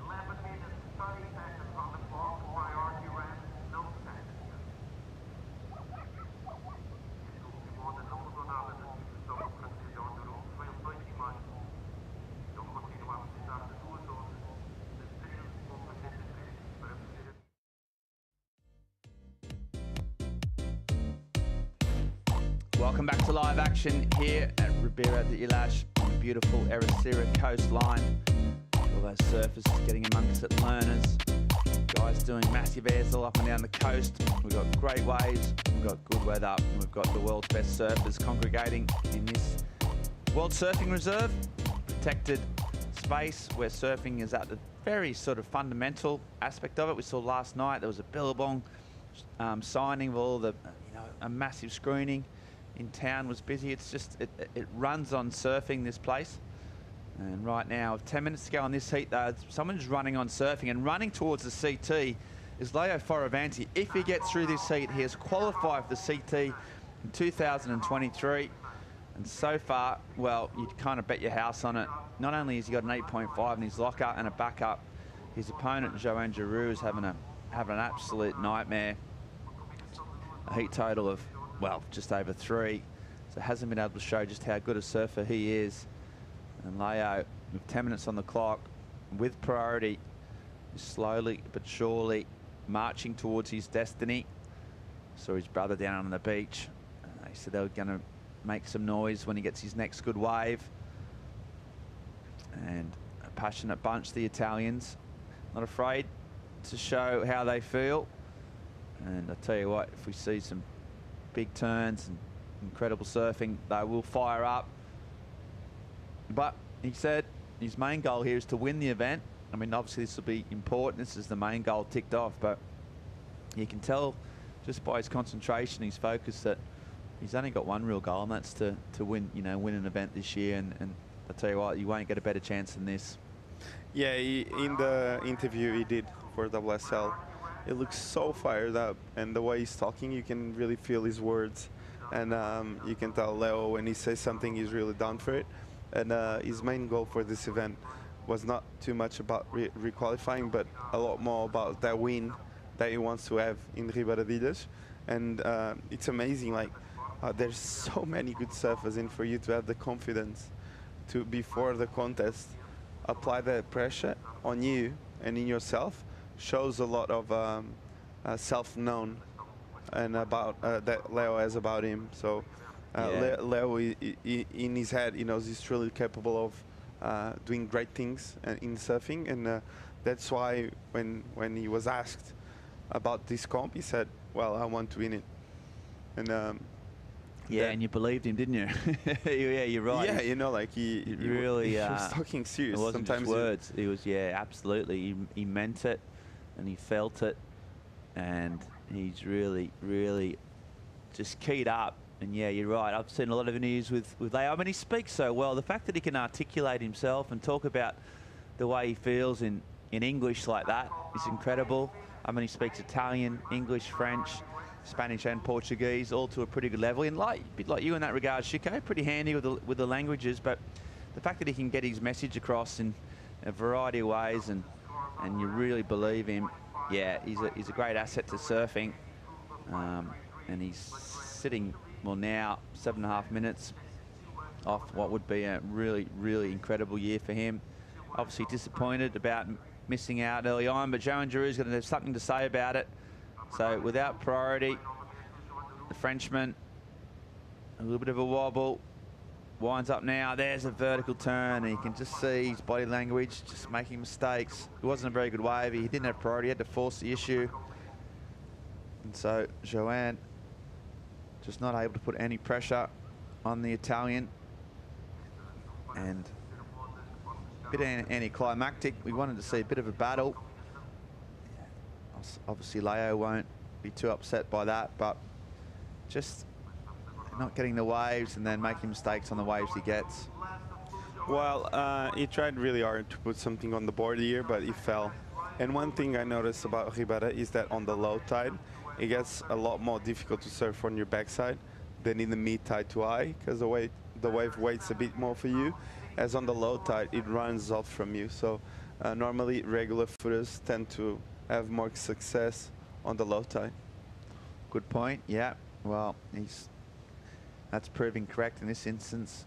11 minutes, 30 seconds on the clock. Priority ramp. Welcome back to live action here at Ribeira de Ilhas on the beautiful Ericeira coastline. All those surfers getting amongst it, learners, guys doing massive airs all up and down the coast. We've got great waves, we've got good weather, and we've got the world's best surfers congregating in this World Surfing Reserve, protected space where surfing is at the very sort of fundamental aspect of it. We saw last night there was a Billabong signing of all the, a massive screening in town was busy. It's just, it runs on surfing, this place. And right now, with 10 minutes to go on this heat, though, someone's running on surfing, and running towards the CT is Leonardo Fioravanti. If he gets through this heat, he has qualified for the CT in 2023. And so far, well, you'd kind of bet your house on it. Not only has he got an 8.5 in his locker and a backup, his opponent, Joanne Giroux, is having an absolute nightmare. A heat total of, well, just over 3. So hasn't been able to show just how good a surfer he is. And Leo, with 10 minutes on the clock, with priority, is slowly but surely marching towards his destiny. Saw his brother down on the beach. They said they were going to make some noise when he gets his next good wave. And a passionate bunch, the Italians, not afraid to show how they feel. And I tell you what, if we see some big turns and incredible surfing, they will fire up. But he said his main goal here is to win the event. I mean, obviously this will be important. This is the main goal ticked off, but you can tell just by his concentration, his focus, that he's only got one real goal, and that's to win, win an event this year. And I tell you what, you won't get a better chance than this. Yeah, in the interview he did for WSL, it looks so fired up, and the way he's talking, you can really feel his words. And you can tell Leo, when he says something, he's really down for it. And his main goal for this event was not too much about requalifying, but a lot more about that win that he wants to have in Ribeira de Ilhas. And it's amazing, like, there's so many good surfers, and for you to have the confidence to, before the contest, apply that pressure on you and in yourself, shows a lot of self-known and about that Leo has about him. So Leo, in his head, he knows he's truly capable of doing great things in surfing, and that's why when he was asked about this comp, he said, well, I want to win it. And yeah, and you believed him, didn't you? Yeah, you're right. Yeah, like he really he was talking serious. It wasn't Sometimes just words. He was, yeah, absolutely. He meant it, and he felt it, and he's really, really just keyed up. And yeah, you're right. I've seen a lot of interviews with Leo. I mean, he speaks so well. The fact that he can articulate himself and talk about the way he feels in English like that is incredible. I mean, he speaks Italian, English, French, Spanish and Portuguese, all to a pretty good level. And a bit like you in that regard, Chico, pretty handy with the languages, but the fact that he can get his message across in a variety of ways and you really believe him, yeah, he's a great asset to surfing. And he's sitting, well now, 7.5 minutes off what would be a really, really incredible year for him. Obviously disappointed about missing out early on, but Joan Giroux's going to have something to say about it. So without priority, the Frenchman, a little bit of a wobble, winds up now. There's a vertical turn, and you can just see his body language, just making mistakes. It wasn't a very good wave. He didn't have priority. He had to force the issue. And so Joan just not able to put any pressure on the Italian. And a bit anticlimactic. We wanted to see a bit of a battle. Obviously, Leo won't be too upset by that, but just not getting the waves and then making mistakes on the waves he gets. Well, he tried really hard to put something on the board here, but he fell. And one thing I noticed about Ribeira is that on the low tide, it gets a lot more difficult to surf on your backside than in the mid tide to high, because the wave waits a bit more for you. As on the low tide, it runs off from you. So normally regular footers tend to have more success on the low tide. Good point. Yeah. Well, that's proving correct in this instance.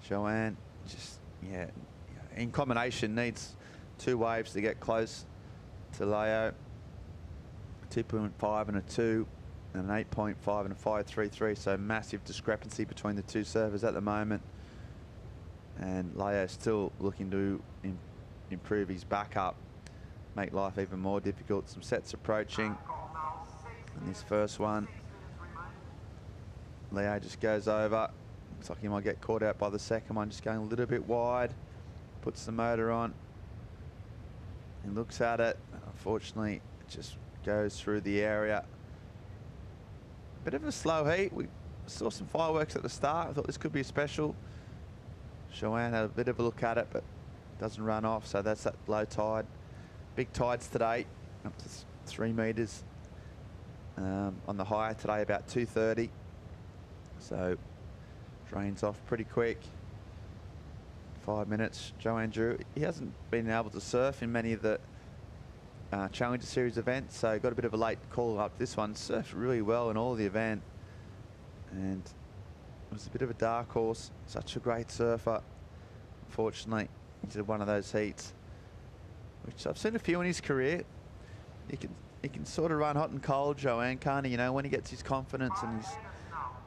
Joan just, yeah, in combination needs 2 waves to get close to Leo. 2.5 and a 2, and an 8.5 and a 5.33. So massive discrepancy between the 2 servers at the moment. And Leo still looking to improve his backup, make life even more difficult. Some sets approaching. And this first one, Leo just goes over. Looks like he might get caught out by the second one, just going a little bit wide. Puts the motor on and looks at it. Unfortunately, it just goes through the area. Bit of a slow heat. We saw some fireworks at the start. I thought this could be a special. Joan had a bit of a look at it, but doesn't run off. So that's that low tide. Big tides today, up to 3 meters. On the higher today, about 2:30. So drains off pretty quick. 5 minutes. Joan Giroux, he hasn't been able to surf in many of the Challenger Series events, so got a bit of a late call up this one. Surfed really well in all the event, and it was a bit of a dark horse. Such a great surfer. Unfortunately, he did one of those heats, which I've seen a few in his career. He can sort of run hot and cold, Joan, can't he? You know, when he gets his confidence and his,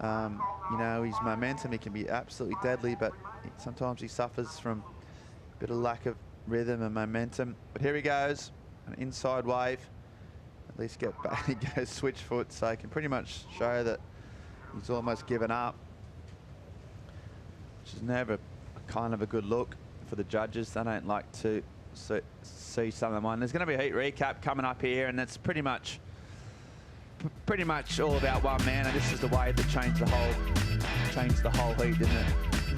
you know, his momentum, he can be absolutely deadly, but sometimes he suffers from a bit of lack of rhythm and momentum. But here he goes. An inside wave, at least get back. He goes switch foot, so he can pretty much show that he's almost given up, which is never kind of a good look for the judges. They don't like to see some of them on. There's going to be a heat recap coming up here, and it's pretty much all about one man, and this is the wave that changed the whole heat, didn't it?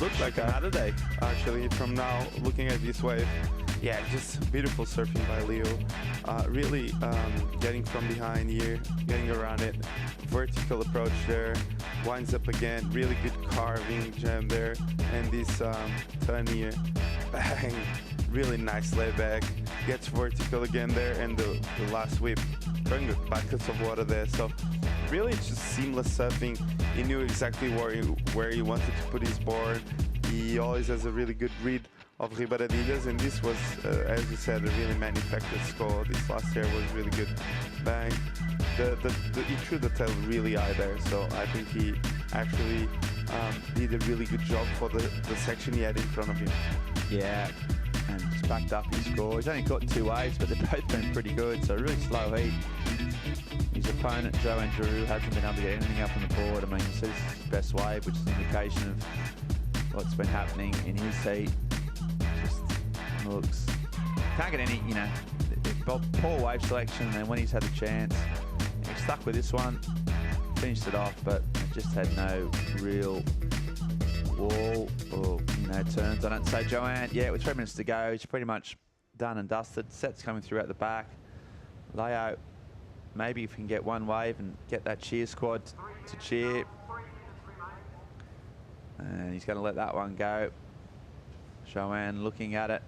Looks like another day, actually, from now, looking at this wave. Yeah, just beautiful surfing by Leo. Really getting from behind here, getting around it. Vertical approach there, winds up again. Really good carving jam there. And this turn here, bang. Really nice layback. Gets vertical again there, and the last whip. Throwing buckets of water there. So really it's just seamless surfing. He knew exactly where he wanted to put his board. He always has a really good read of Ribeira, and this was, as you said, a really manufactured score. This last year was really good. Bang. He threw the tail really high there, so I think he actually did a really good job for the section he had in front of him. Yeah, and just backed up his score. He's only caught 2 waves, but they've both been pretty good, so really slow heat. His opponent, Joan Giroux, hasn't been able to get anything up on the board. I mean, you see this is his best wave, which is an indication of what's been happening in his heat. Looks, can't get any, you know, poor wave selection, and then when he's had a chance, he's stuck with this one, finished it off, but it just had no real wall or, you know, turns on it. So Joan, yeah, with 3 minutes to go, he's pretty much done and dusted. Set's coming through at the back. Leo, maybe if he can get one wave and get that cheer squad to cheer. And he's going to let that one go. Joanne looking at it.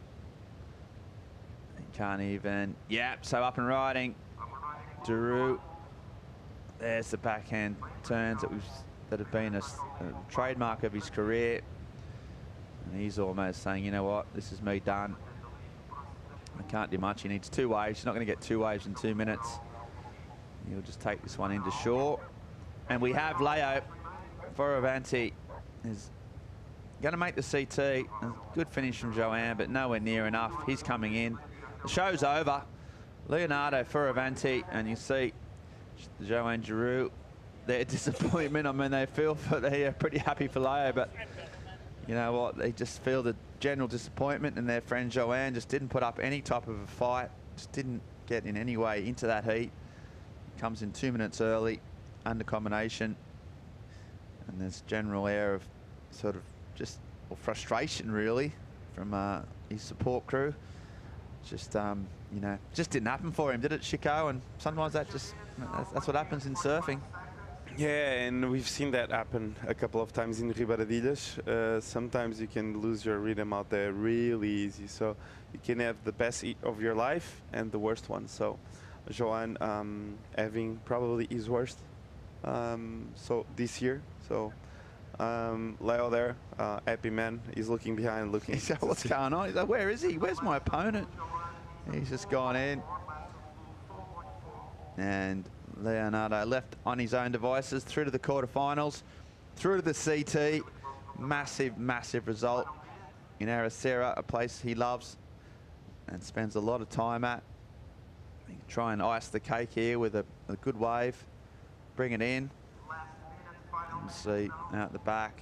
He can't even. Yeah, so up and riding. Daru. There's the backhand turns that have been a trademark of his career. And he's almost saying, you know what, this is me done. I can't do much. He needs 2 waves. He's not going to get 2 waves in 2 minutes. He'll just take this one into shore. And we have Leo Fioravanti is going to make the CT. A good finish from Joanne, but nowhere near enough. He's coming in. The show's over. Leonardo Fioravanti, and you see Joanne Giroux, their disappointment. I mean, they are pretty happy for Leo, but you know what? They just feel the general disappointment, and their friend Joanne just didn't put up any type of a fight, just didn't get in any way into that heat. Comes in 2 minutes early, under combination, and there's general air of sort of just frustration really from his support crew. Just you know, just didn't happen for him, did it, Chico? And sometimes that's what happens in surfing. Yeah, and we've seen that happen a couple of times in Ribeiradilhas. Sometimes you can lose your rhythm out there really easy. So you can have the best heat of your life and the worst one. So Joanne having probably his worst so this year. So Leo there, happy man. He's looking behind, looking. He's like, what's going on? He's like, where is he? Where's my opponent? He's just gone in. And Leonardo left on his own devices, through to the quarterfinals, through to the CT. Massive, massive result in Ericeira, a place he loves and spends a lot of time at. Try and ice the cake here with a good wave. Bring it in. And see out the back.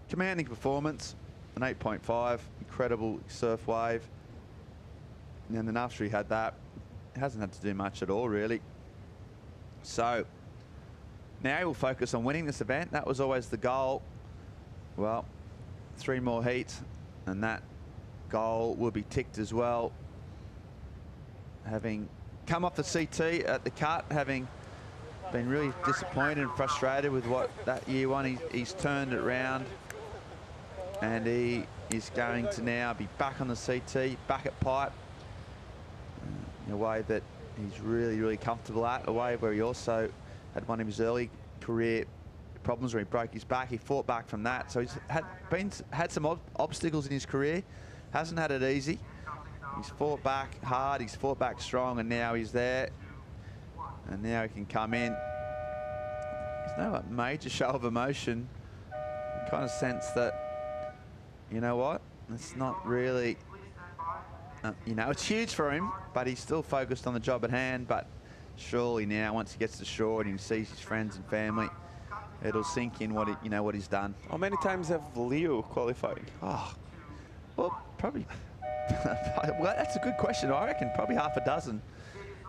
Commanding performance, an 8.5, incredible surf wave. And then after he had that, hasn't had to do much at all really. So now we'll focus on winning this event. That was always the goal. Well, 3 more heats and that goal will be ticked as well. Having come off the CT at the cut, having been really disappointed and frustrated with what that year one, he's turned it around, and he is going to now be back on the CT, back at pipe, in a way that he's really, really comfortable at, a way where he also had one of his early career problems where he broke his back. He fought back from that, so he's had some obstacles in his career, hasn't had it easy. He's fought back hard, he's fought back strong, and now he's there. And now he can come in. There's no major show of emotion. You kind of sense that, you know what, it's not really, you know, it's huge for him, but he's still focused on the job at hand. But surely now, once he gets to shore and he sees his friends and family, it'll sink in what what he's done. How many times have Leo qualified? Oh, well, probably. Well, that's a good question. I reckon probably half a dozen.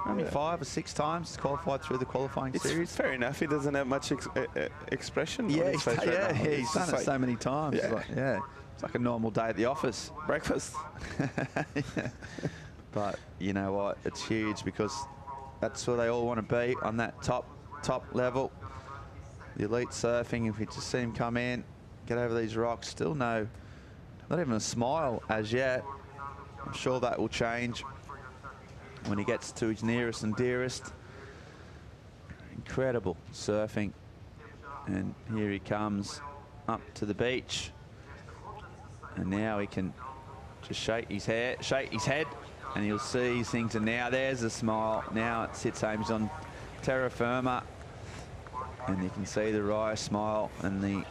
Maybe 5 or 6 times he's qualified through the qualifying series. Fair enough. He doesn't have much expression. Yeah, on his face right now. He's done it so many times. Yeah. It's like a normal day at the office. Breakfast. Yeah. But you know what? It's huge because that's where they all want to be, on that top level. The elite surfing. If we just see him come in, get over these rocks, still not even a smile as yet. I'm sure that will change when he gets to his nearest and dearest. Incredible surfing. And here he comes up to the beach. And now he can just shake his head, and you'll see his things. And now there's a smile. Now it sits home. He's on terra firma. And you can see the wry smile and the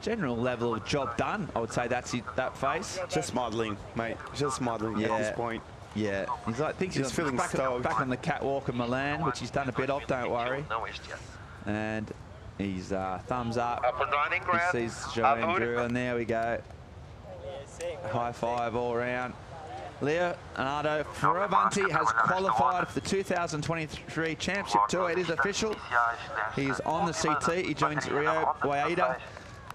general level of job done. I would say that's that face. Just modelling, mate. Just modelling at this point. Yeah, he's like, thinks he's feeling back on the catwalk in Milan, which he's done a bit of, don't worry. And he's thumbs up. He sees Joanne Drew, and there we go. High five all around. Leonardo Fioravanti has qualified for the 2023 Championship Tour. It is official. He's on the CT. He joins Rio Waida.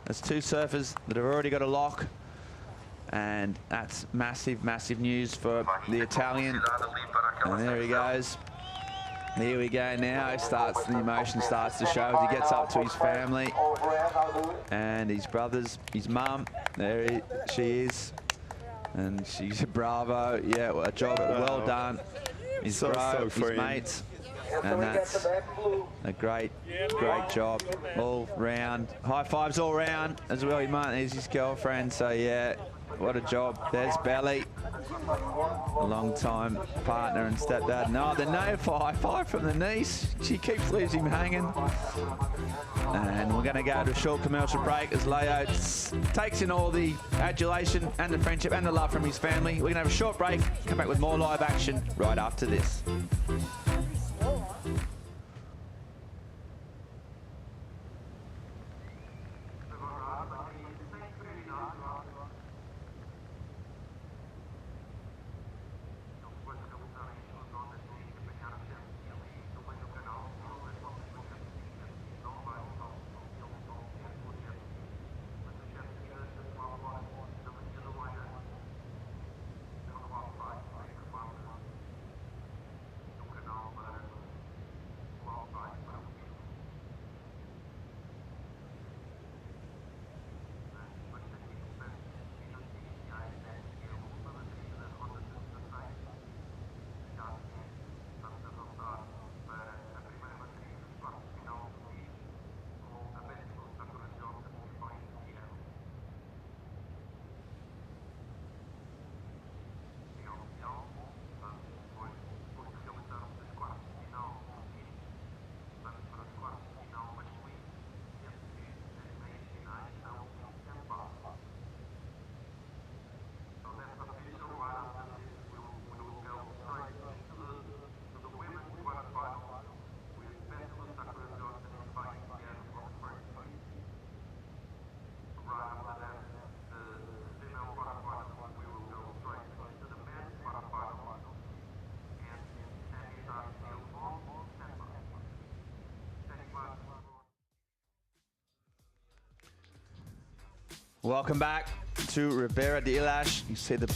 There's 2 surfers that have already got a lock. And that's massive, massive news for the Italian. And there he goes. Here we go now. The emotion starts to show as he gets up to his family and his brothers, his mum. There she is. And she's bravo. Yeah, what a job. Well done. His bro, his mates. And that's a great job all round. High fives all round as well. There's his girlfriend. So yeah, what a job. There's Belly, a long-time partner and stepdad. No, the no high five from the niece. She keeps leaving him hanging. And we're going to go to a short commercial break as Leo takes in all the adulation and the friendship and the love from his family. We're going to have a short break, come back with more live action right after this. Welcome back to Ribeira de Ilhas. You see the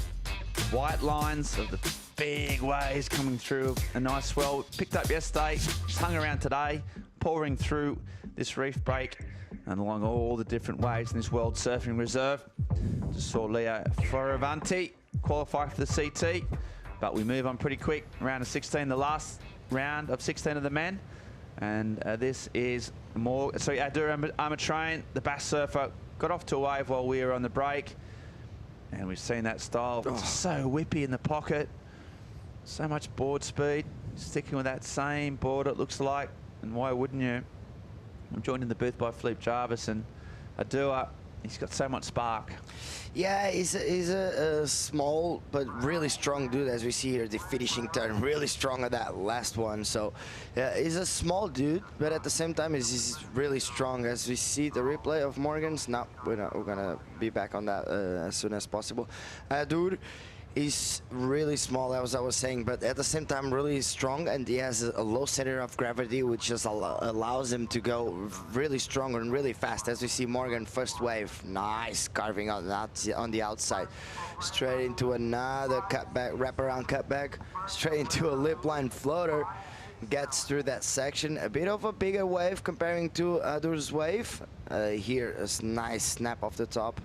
white lines of the big waves coming through. A nice swell picked up yesterday, just hung around today, pouring through this reef break and along all the different waves in this World Surfing Reserve. Just saw Leo Fioravanti qualify for the CT, but we move on pretty quick. Round of 16, the last round of 16 of the men. And this is Adur Amatrain, the bass surfer, got off to a wave while we were on the break. And we've seen that style. It's so whippy in the pocket. So much board speed. Sticking with that same board, it looks like. And why wouldn't you? I'm joined in the booth by Philippe Jarvis and Adur. He's got so much spark. Yeah, he's a small but really strong dude, as we see here, the finishing turn, really strong at that last one. So yeah, he's a small dude, but at the same time he's really strong. As we see the replay of Morgan's, now we're gonna be back on that as soon as possible. Dude, he's really small, as I was saying, but at the same time really strong, and he has a low center of gravity, which just allows him to go really strong and really fast. As we see Morgan, first wave, nice carving on the outside, straight into another cutback, wraparound cutback, straight into a lip line floater, gets through that section. A bit of a bigger wave comparing to Adur's wave. Here, a nice snap off the top.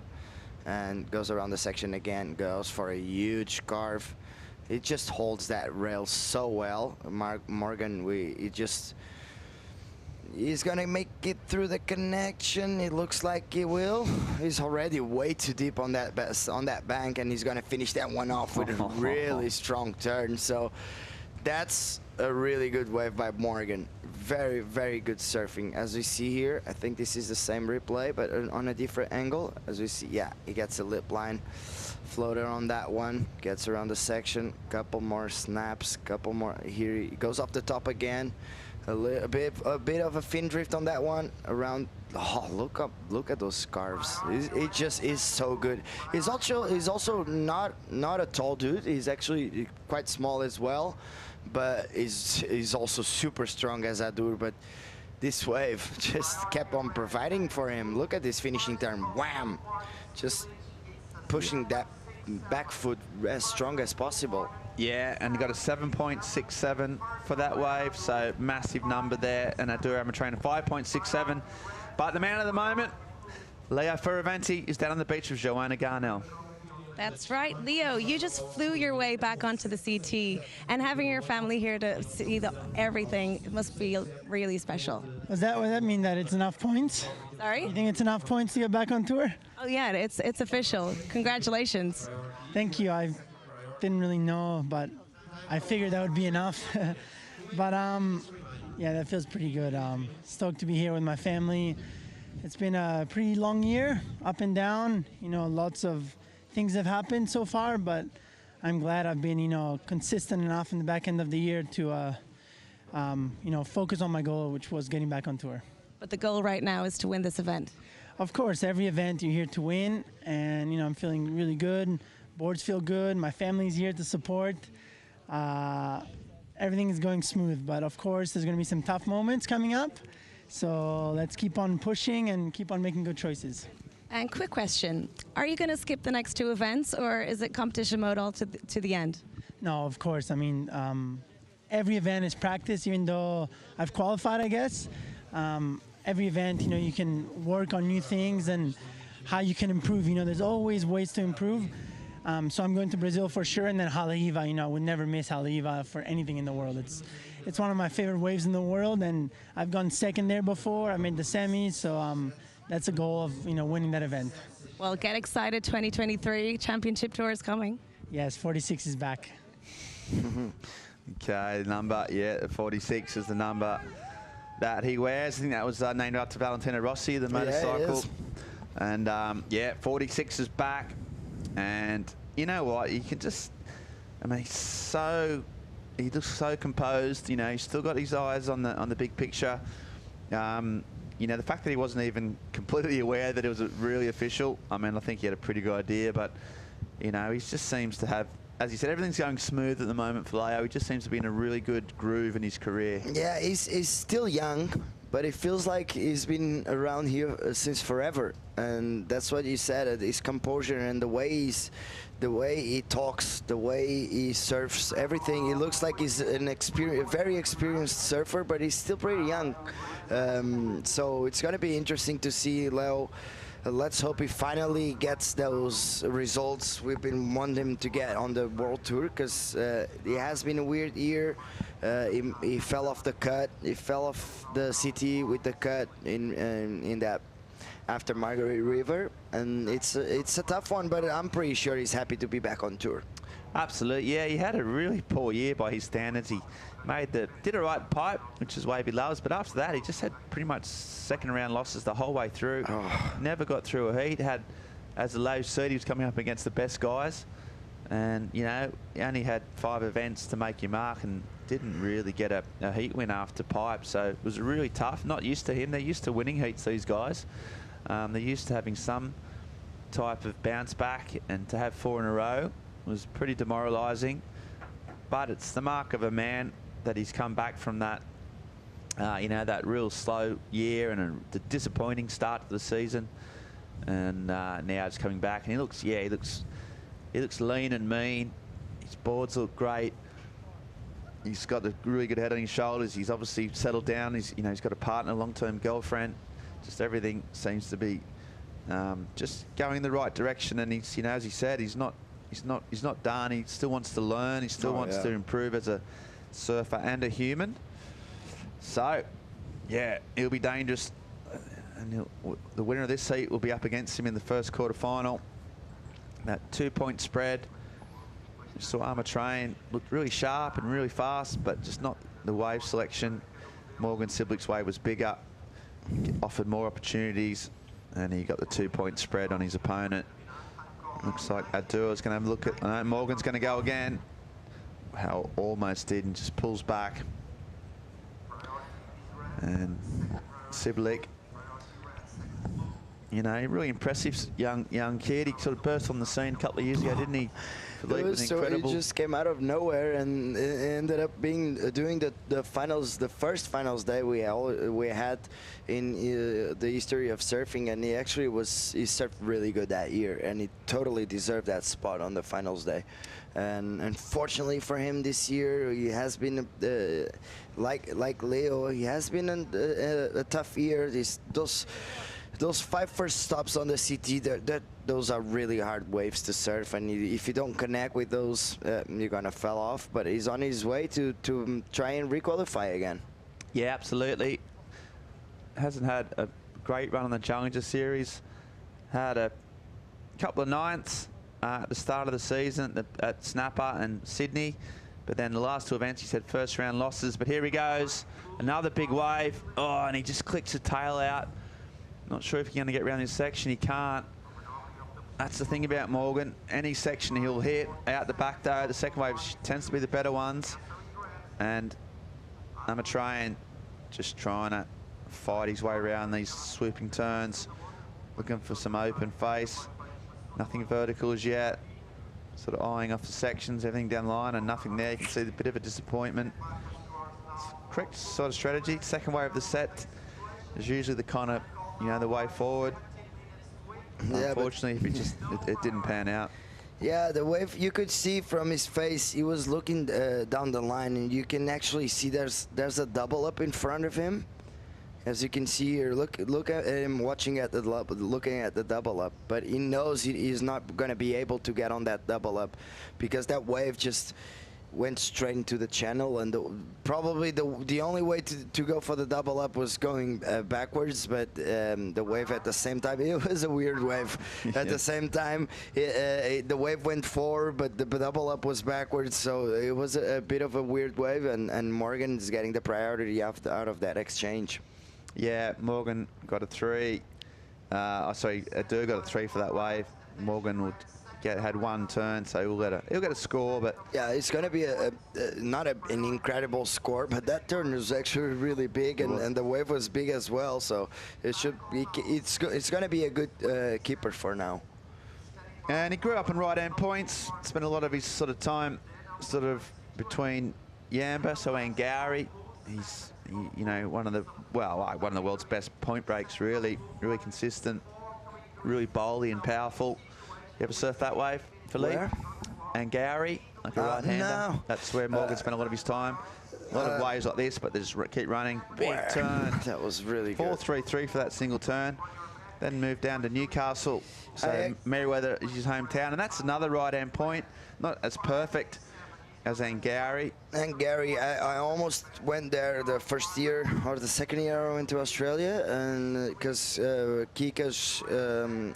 And goes around the section again, goes for a huge carve. It just holds that rail so well. Morgan, he's gonna make it through the connection. It looks like he will. He's already way too deep on that bank, and he's gonna finish that one off with a really strong turn. So that's a really good wave by Morgan. Very, very good surfing. As we see here, I think this is the same replay, but on a different angle. As we see, yeah, he gets a lip line floater on that one, gets around the section, couple more snaps, couple more. Here he goes off the top again. A bit of a fin drift on that one around. Oh, look at those scarves. It just is so good. He's also not a tall dude. He's actually quite small as well, but he's also super strong as Adur. But this wave just kept on providing for him. Look at this finishing turn. Wham! Just pushing that back foot as strong as possible. Yeah, and he got a 7.67 for that wave, so massive number there. And Adura Amatrina 5.67. But the man of the moment, Leo Fioravanti, is down on the beach with Joanna Garnell. That's right, Leo. You just flew your way back onto the CT, and having your family here to see everything must feel really special. Would that mean that it's enough points? Sorry? You think it's enough points to get back on tour? Oh yeah, it's official. Congratulations. Thank you. I didn't really know, but I figured that would be enough. But yeah, that feels pretty good. Stoked to be here with my family. It's been a pretty long year, up and down. You know, lots of things have happened so far, but I'm glad I've been, you know, consistent enough in the back end of the year to, you know, focus on my goal, which was getting back on tour. But the goal right now is to win this event. Of course, every event you're here to win, and, you know, I'm feeling really good. Boards feel good. My family's here to support. Everything is going smooth, but of course, there's going to be some tough moments coming up. So let's keep on pushing and keep on making good choices. And quick question, are you going to skip the next 2 events, or is it competition mode all to the end? No, of course. I mean, every event is practice, even though I've qualified, I guess. Every event, you know, you can work on new things and how you can improve. You know, there's always ways to improve. So I'm going to Brazil for sure, and then Haleiwa. You know, I would never miss Haleiwa for anything in the world. It's one of my favorite waves in the world, and I've gone second there before. I made the semis, so that's a goal of, you know, winning that event. Well, get excited. 2023 Championship Tour is coming. Yes, 46 is back. Okay, number, yeah, 46 is the number that he wears. I think that was named after Valentino Rossi, the motorcycle. Yeah, it is. And yeah, 46 is back. And you know what? You can just, I mean, he looks so composed. You know, he's still got his eyes on the big picture. You know, the fact that he wasn't even completely aware that it was really official, I mean, I think he had a pretty good idea, but, you know, he just seems to have, as you said, everything's going smooth at the moment for Leo. He just seems to be in a really good groove in his career. Yeah, he's still young, but it feels like he's been around here since forever. And that's what you said, his composure and the way he talks, the way he surfs, everything. It looks like he's a very experienced surfer, but he's still pretty young. So it's going to be interesting to see Leo. Let's hope he finally gets those results we've been wanting him to get on the World Tour, because it has been a weird year. He fell off the cut. He fell off the CT with the cut in that after Margaret River, and it's a tough one, but I'm pretty sure he's happy to be back on tour. Absolutely, yeah. He had a really poor year by his standards. He did a right pipe, which is wave he loves, but after that he just had pretty much second round losses the whole way through. Never got through a heat. Had, as a low seed, he was coming up against the best guys, and you know, he only had 5 events to make your mark and didn't really get a heat win after pipe, so it was really tough. Not used to him. They're used to winning heats, these guys. They're used to having some type of bounce back, and to have 4 in a row was pretty demoralising. But it's the mark of a man that he's come back from that, you know, that real slow year and the disappointing start to the season, and now it's coming back, and he looks lean and mean. His boards look great. He's got a really good head on his shoulders. He's obviously settled down. He's got a partner, long-term girlfriend. Just everything seems to be just going in the right direction. And he's, you know, as he said, he's not done. He still wants to learn. He still wants to improve as a surfer and a human. So, yeah, he'll be dangerous. And the winner of this heat will be up against him in the first quarterfinal. That 2-point spread. Saw Amatrain looked really sharp and really fast, but just not the wave selection. Morgan Siblick's wave was bigger, offered more opportunities, and he got the 2-point spread on his opponent. Looks like Adura's going to have a look at. Morgan's going to go again. How almost did, and just pulls back. And Siblick You know, really impressive young kid. He sort of burst on the scene a couple of years ago, didn't he? It was so it just came out of nowhere, and it ended up being doing the finals, the first finals day we had in the history of surfing, and he surfed really good that year, and he totally deserved that spot on the finals day. And unfortunately for him this year, he has been like Leo. He has been a tough year. Those 5 first stops on the CT, those are really hard waves to surf, and if you don't connect with those, you're gonna fall off. But he's on his way to try and requalify again. Yeah, absolutely. Hasn't had a great run on the Challenger Series. Had a couple of ninths at the start of the season at Snapper and Sydney, but then the last 2 events he's had first round losses. But here he goes, another big wave. Oh, and he just clicks the tail out. Not sure if he's going to get around this section. He can't. That's the thing about Morgan. Any section he'll hit. Out the back though, the second wave tends to be the better ones. And Amatreyan just trying to fight his way around these swooping turns. Looking for some open face. Nothing vertical as yet. Sort of eyeing off the sections, everything down the line, and nothing there. You can see a bit of a disappointment. Correct sort of strategy. Second wave of the set is usually the kind of, you know, the way forward. Yeah, unfortunately, it didn't pan out. Yeah, the wave, you could see from his face, he was looking down the line, and you can actually see there's a double up in front of him. As you can see here, look at him looking at the double up, but he knows he's not going to be able to get on that double up because that wave just went straight into the channel, and probably the only way to go for the double up was going backwards, but the wave at the same time, it was a weird wave. At the same time, the wave went forward, but the double up was backwards, so it was a bit of a weird wave, and Morgan is getting the priority out of that exchange. Yeah, Morgan got a 3. Sorry, Adu got a 3 for that wave. Morgan would had 1 turn, so he'll get a score. But yeah, it's going to be not an incredible score, but that turn was actually really big, and the wave was big as well. So it's going to be a good keeper for now. And he grew up in right-hand points. Spent a lot of his sort of time between Yamba, so Angari. He's you know, one of the world's best point breaks. Really consistent, really bowly and powerful. You ever surf that wave, Philippe? Where? Angari, like a right-hander. No. That's where Morgan spent a lot of his time. A lot of waves like this, but they just keep running. Big turn. That was really good. 4.33 for that single turn. Then moved down to Newcastle. So Merriweather is his hometown, and that's another right-hand point. Not as perfect as Angari. Angari, I almost went there the first year or the second year I went to Australia, and because Kikas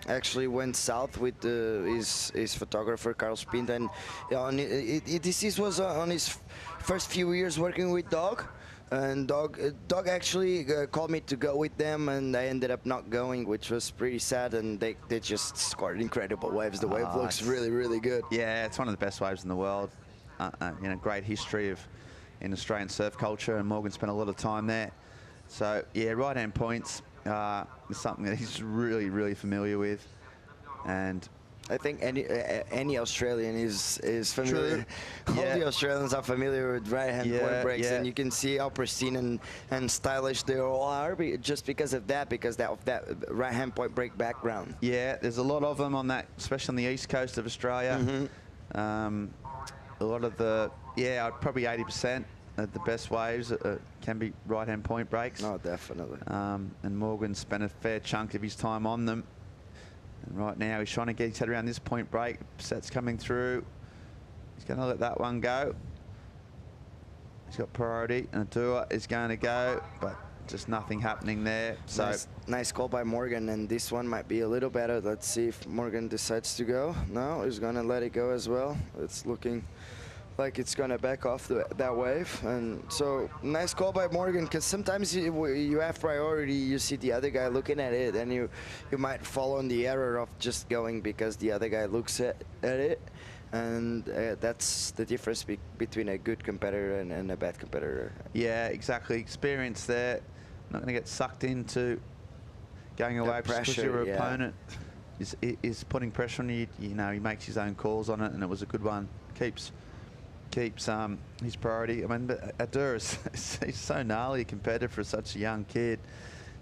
actually went south with his photographer Carlos Pinta, and this was on his first few years working with Dog. And Dog actually called me to go with them, and I ended up not going, which was pretty sad. And they just scored incredible waves. The wave looks really good. Yeah, it's one of the best waves in the world. You know, great history in Australian surf culture, and Morgan spent a lot of time there. So yeah, right-hand points is something that he's really familiar with, and I think any Australian is familiar. All the Australians are familiar with right-hand point breaks, and you can see how pristine and stylish they all are just because of that, that right-hand point break background. Yeah, there's a lot of them on that, especially on the east coast of Australia. A lot of probably 80% of the best waves can be right-hand point breaks. Oh, definitely. And Morgan spent a fair chunk of his time on them. And right now he's trying to get his head around this point break. Set's coming through. He's going to let that one go. He's got priority, and Adua is going to go, but just nothing happening there. So nice call by Morgan, and this one might be a little better. Let's see if Morgan decides to go. No, he's going to let it go as well. It's looking like it's going to back off that wave. And so nice call by Morgan, because sometimes you have priority, you see the other guy looking at it, and you might fall on the error of just going because the other guy looks at it. And that's the difference between a good competitor and a bad competitor. Yeah, exactly. Experience there. Not going to get sucked into going away because pressure, your yeah. opponent is putting pressure on you. You know, he makes his own calls on it, and it was a good one. Keeps his priority. I mean, but Adur he's so gnarly competitive for such a young kid.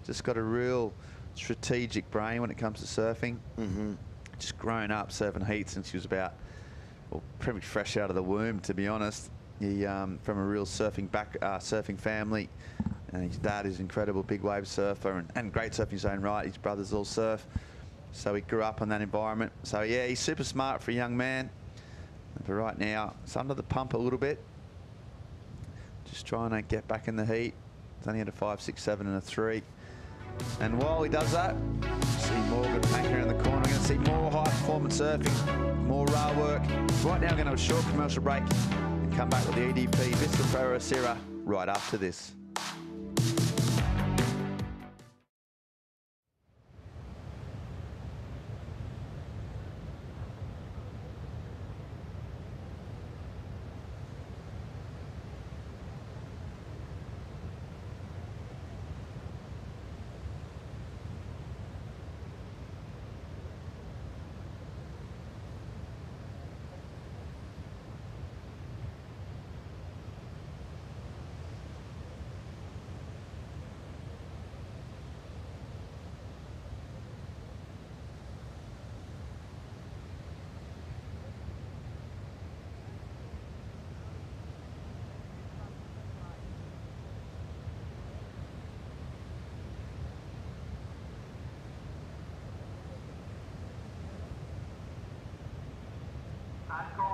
Just got a real strategic brain when it comes to surfing. Just grown up surfing heat since he was about, well, pretty much fresh out of the womb, to be honest. He from a real surfing family, and his dad is an incredible big wave surfer and great surfer in his own right. His brothers all surf, so he grew up in that environment. So yeah, he's super smart for a young man. But right now, it's under the pump a little bit. Just trying to get back in the heat. It's only at a 5, 6, 7 and a 3. And while he does that, see Morgan Panker in the corner. We're going to see more high performance surfing, more rail work. Right now, we're going to have a short commercial break and come back with the EDP Vissla Pro Ericeira right after this.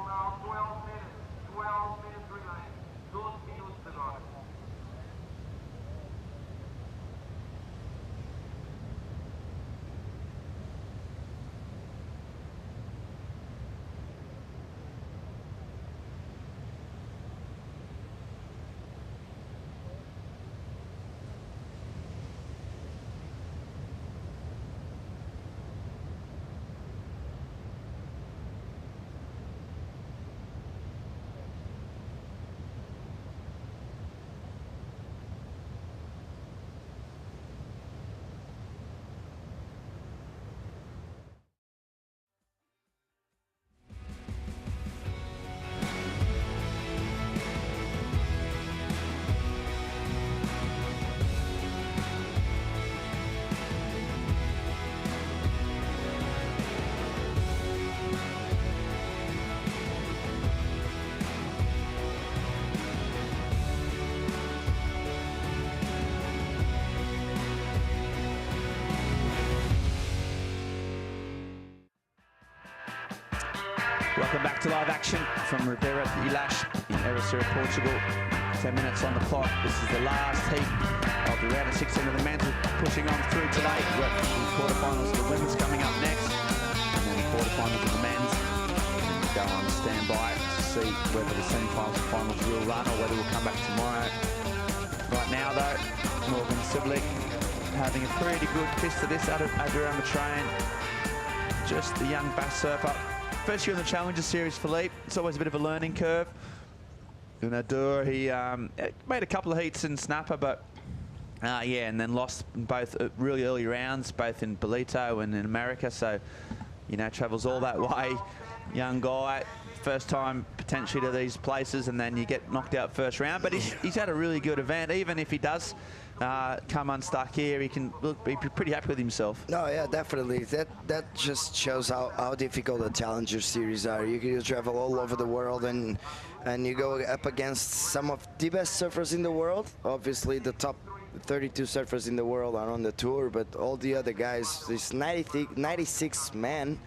Now 12 minutes relay. 12 minutos agora. Welcome back to live action from Ribeira de Ilhas in Ericeira, Portugal. 10 minutes on the clock. This is the last heat of the round of 16 of the men's. We're pushing on through today. We've got the quarterfinals of the women's coming up next, and then the quarterfinals of the men's. And we'll go on standby to see whether the semi-finals and finals will run or whether we'll come back tomorrow. Right now, though, Morgan Siblik having a pretty good fist to this out of Adur Matrain. Just the young bass surfer. First year in the Challenger Series, Philippe. It's always a bit of a learning curve. And Adur, he made a couple of heats in Snapper, but yeah, and then lost in both really early rounds, both in Bolito and in America. So, you know, travels all that way. Young guy, first time potentially to these places, and then you get knocked out first round. But he's had a really good event. Even if he does come unstuck here, he can be pretty happy with himself. No, yeah, definitely. That just shows how difficult the Challenger Series are. You travel all over the world, and you go up against some of the best surfers in the world. Obviously, the top 32 surfers in the world are on the tour, but all the other guys, there's 96 men.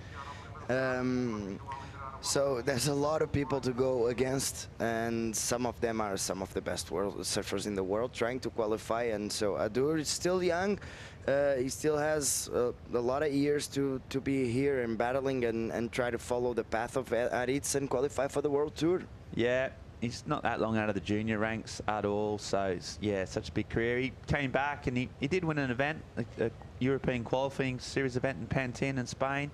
So there's a lot of people to go against, and some of them are some of the best world surfers in the world trying to qualify. And so Adur is still young. He still has a lot of years to be here and battling and try to follow the path of Aritz and qualify for the World Tour. Yeah, he's not that long out of the junior ranks at all. So, it's, yeah, such a big career. He came back and he did win an event, a European qualifying series event in Pantin in Spain.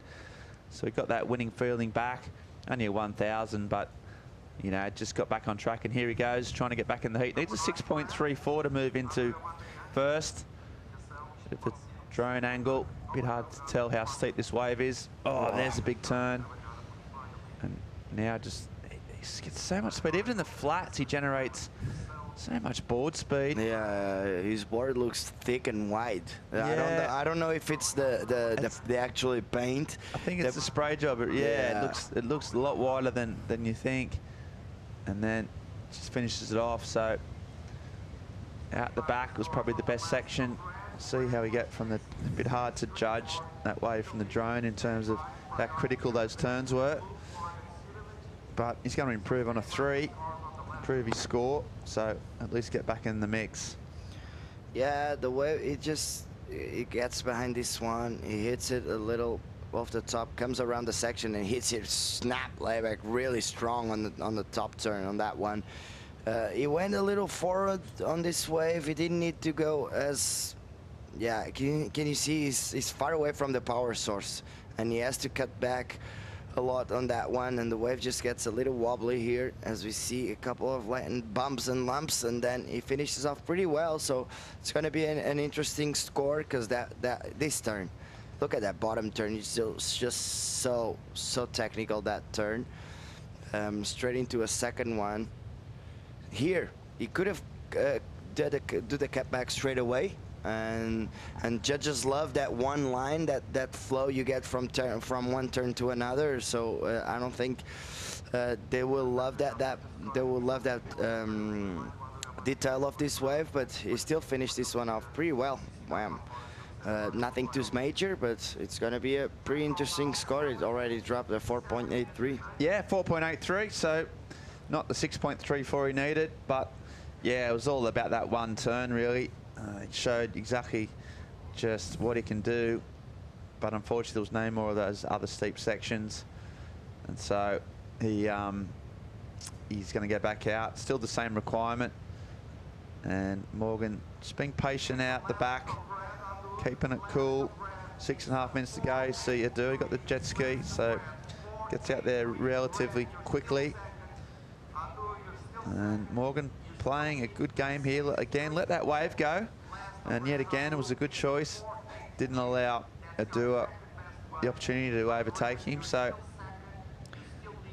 So he got that winning feeling back. Only a 1,000, but, you know, just got back on track. And here he goes, trying to get back in the heat. Needs a 6.34 to move into first. If it drone angle. Bit hard to tell how steep this wave is. Oh, there's a big turn. And now just, he gets so much speed. Even in the flats, he generates so much board speed. Yeah, his board looks thick and wide. Yeah. I don't know if it's the actual paint. I think it's the spray job. But yeah, it looks a lot wider than you think. And then just finishes it off. So out the back was probably the best section. See how we get from the, a bit hard to judge that way from the drone in terms of how critical those turns were. But he's going to improve on a 3, improve his score, so at least get back in the mix. Yeah, the way it gets behind this one, he hits it a little off the top, comes around the section and hits it snap layback really strong on the top turn on that one. He went a little forward on this wave. He didn't need to go as, yeah, can you see he's far away from the power source and he has to cut back a lot on that one, and the wave just gets a little wobbly here as we see a couple of bumps and lumps, and then he finishes off pretty well. So it's going to be an interesting score because this turn, look at that bottom turn, it's just so technical, that turn. Straight into a second one. Here he could have do the cutback straight away, and judges love that one line, that flow you get from one turn to another. So I don't think they will love that detail of this wave, but he still finished this one off pretty well. Wham. Nothing too major, but it's going to be a pretty interesting score. It already dropped a 4.83. Yeah, 4.83, so not the 6.34 he needed, but yeah, it was all about that one turn, really. It showed exactly just what he can do, but unfortunately there was no more of those other steep sections, and so he's going to get back out. Still the same requirement, and Morgan just being patient out the back, keeping it cool. 6.5 minutes to go. See you do. He got the jet ski, so gets out there relatively quickly. And Morgan playing a good game here. Again, let that wave go. And yet again, it was a good choice. Didn't allow Adua the opportunity to overtake him. So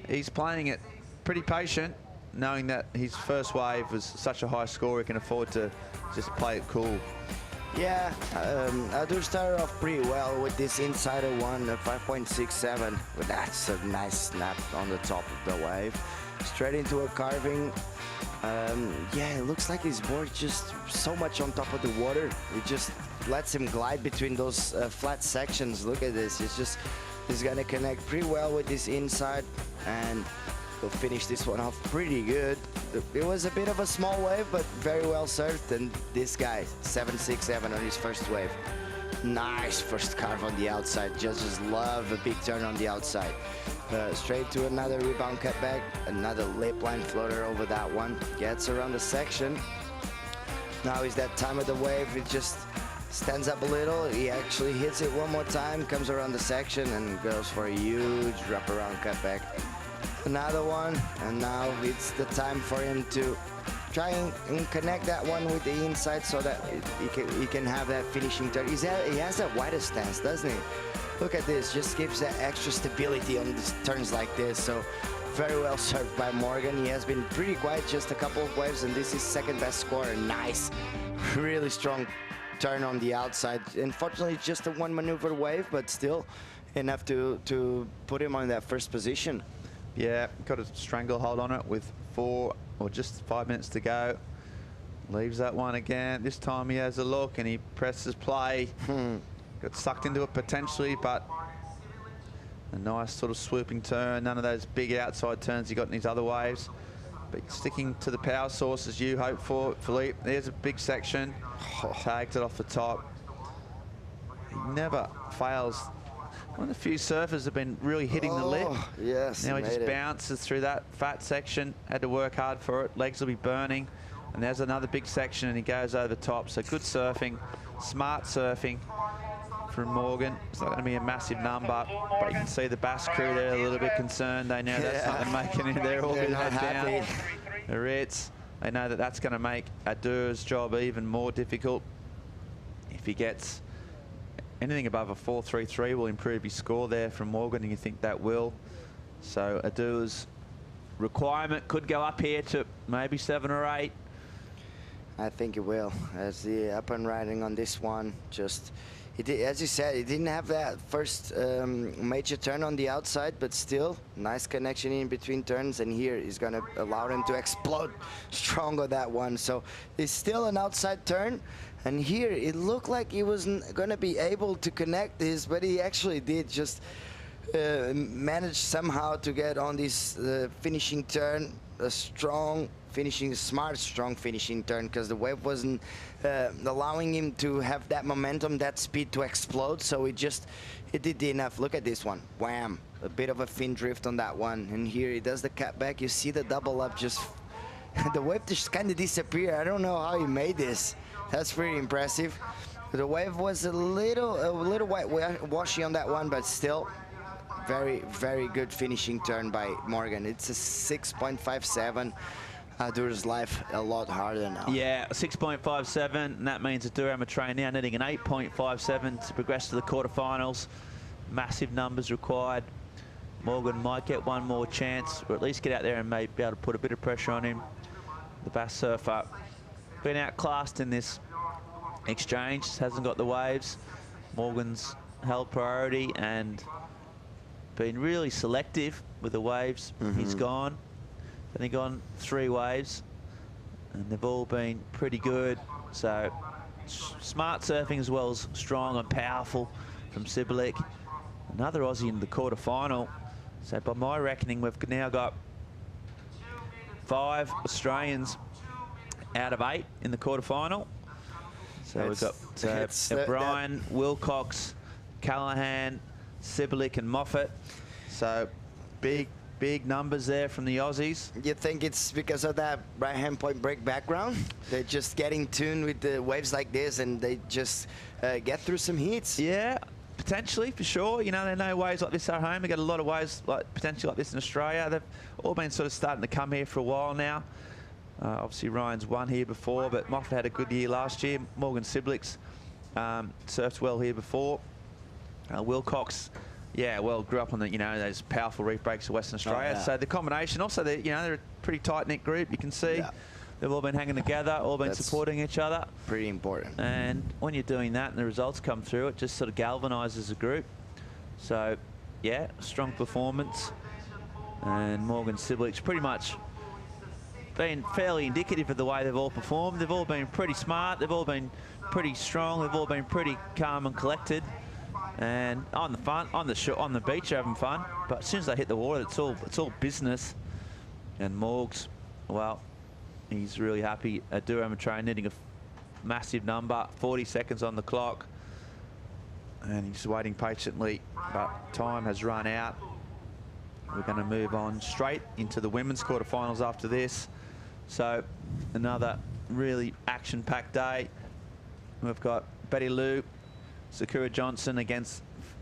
he's playing it pretty patient, knowing that his first wave was such a high score, he can afford to just play it cool. Yeah, Adu started off pretty well with this insider one, 5.67. But that's a nice snap on the top of the wave. Straight into a carving. Yeah, it looks like his board just so much on top of the water. It just lets him glide between those flat sections. Look at this. He's gonna connect pretty well with this inside, and he'll finish this one off pretty good. It was a bit of a small wave, but very well served. And this guy, 7.67 on his first wave. Nice first carve on the outside. Judges love a big turn on the outside. Straight to another rebound cutback, another lip line floater over that one. Gets around the section. Now is that time of the wave. It just stands up a little. He actually hits it one more time, comes around the section, and goes for a huge wraparound cutback. Another one, and now it's the time for him to try and connect that one with the inside so that he can have that finishing turn. He has that wider stance, doesn't he? Look at this, just gives that extra stability on these turns like this. So very well served by Morgan. He has been pretty quiet, just a couple of waves, and this is second best score. Nice, really strong turn on the outside. Unfortunately, just a one maneuver wave, but still enough to put him on that first position. Yeah, got a stranglehold on it with 4 or just 5 minutes to go. Leaves that one again. This time he has a look and he presses play. Got sucked into it potentially, but a nice sort of swooping turn. None of those big outside turns he got in these other waves. But sticking to the power source as you hope for, Philippe. There's a big section. Tagged it off the top. He never fails. One of the few surfers have been really hitting the lip. Yes. Now he just bounces through that fat section. Had to work hard for it. Legs will be burning. And there's another big section and he goes over the top. So good surfing, smart surfing from Morgan. It's not going to be a massive number, but you can see the Bass crew there a little bit concerned. They know that's not making it. They're all been head down. The Ritz, they know that that's going to make Adua's job even more difficult if he gets anything above a 4.33 will improve his score there from Morgan, and you think that will. So Adu's requirement could go up here to maybe 7 or 8. I think it will, as the up and riding on this one. Just, as you said, he didn't have that first major turn on the outside, but still nice connection in between turns, and here is going to allow him to explode strong on that one. So it's still an outside turn, and here it looked like he wasn't going to be able to connect this, but he actually did just manage somehow to get on this finishing turn, a strong finishing, smart, strong finishing turn, because the wave wasn't allowing him to have that momentum, that speed to explode. So it did enough. Look at this one, wham, a bit of a fin drift on that one, and here he does the cut back. You see the double up, just the wave just kind of disappeared. I don't know how he made this. That's pretty impressive. The wave was a little white-washy on that one, but still very, very good finishing turn by Morgan. It's a 6.57. Adur's life a lot harder now. Yeah, 6.57, and that means Adur Amatrain now needing an 8.57 to progress to the quarterfinals. Massive numbers required. Morgan might get one more chance, or at least get out there and maybe be able to put a bit of pressure on him. The Bass surfer been outclassed in this exchange, hasn't got the waves. Morgan's held priority and been really selective with the waves. He's gone. Only gone 3 waves, and they've all been pretty good. So smart surfing as well as strong and powerful from Sibilik. Another Aussie in the quarterfinal. So by my reckoning, we've now got 5 Australians out of 8 in the quarterfinal. So we've got Brian, Wilcox, Callahan, Sibilik and Moffat. So big numbers there from the Aussies. You think it's because of that right-hand point break background? They're just getting tuned with the waves like this, and they just get through some heats. Yeah, potentially, for sure. You know, there are no waves like this at home. They've got a lot of waves potentially like this in Australia. They've all been sort of starting to come here for a while now. Obviously, Ryan's won here before, but Moffat had a good year last year. Morgan Sibilik's surfed well here before. Wilcox, yeah, well, grew up on the, those powerful reef breaks of Western Australia. So the combination, also, they're a pretty tight-knit group. You can see they've all been hanging together, all been supporting each other. Pretty important. And when you're doing that and the results come through, it just sort of galvanises the group. So, yeah, strong performance. And Morgan Sibilik's pretty much been fairly indicative of the way they've all performed. They've all been pretty smart. They've all been pretty strong. They've all been pretty calm and collected. And on the beach, having fun. But as soon as they hit the water, it's all business. And Morgs, well, he's really happy. Adur Amatrain needing a massive number, 40 seconds on the clock, and he's waiting patiently. But time has run out. We're going to move on straight into the women's quarterfinals after this. So another really action-packed day. We've got Betty Lou, Sakura Johnson against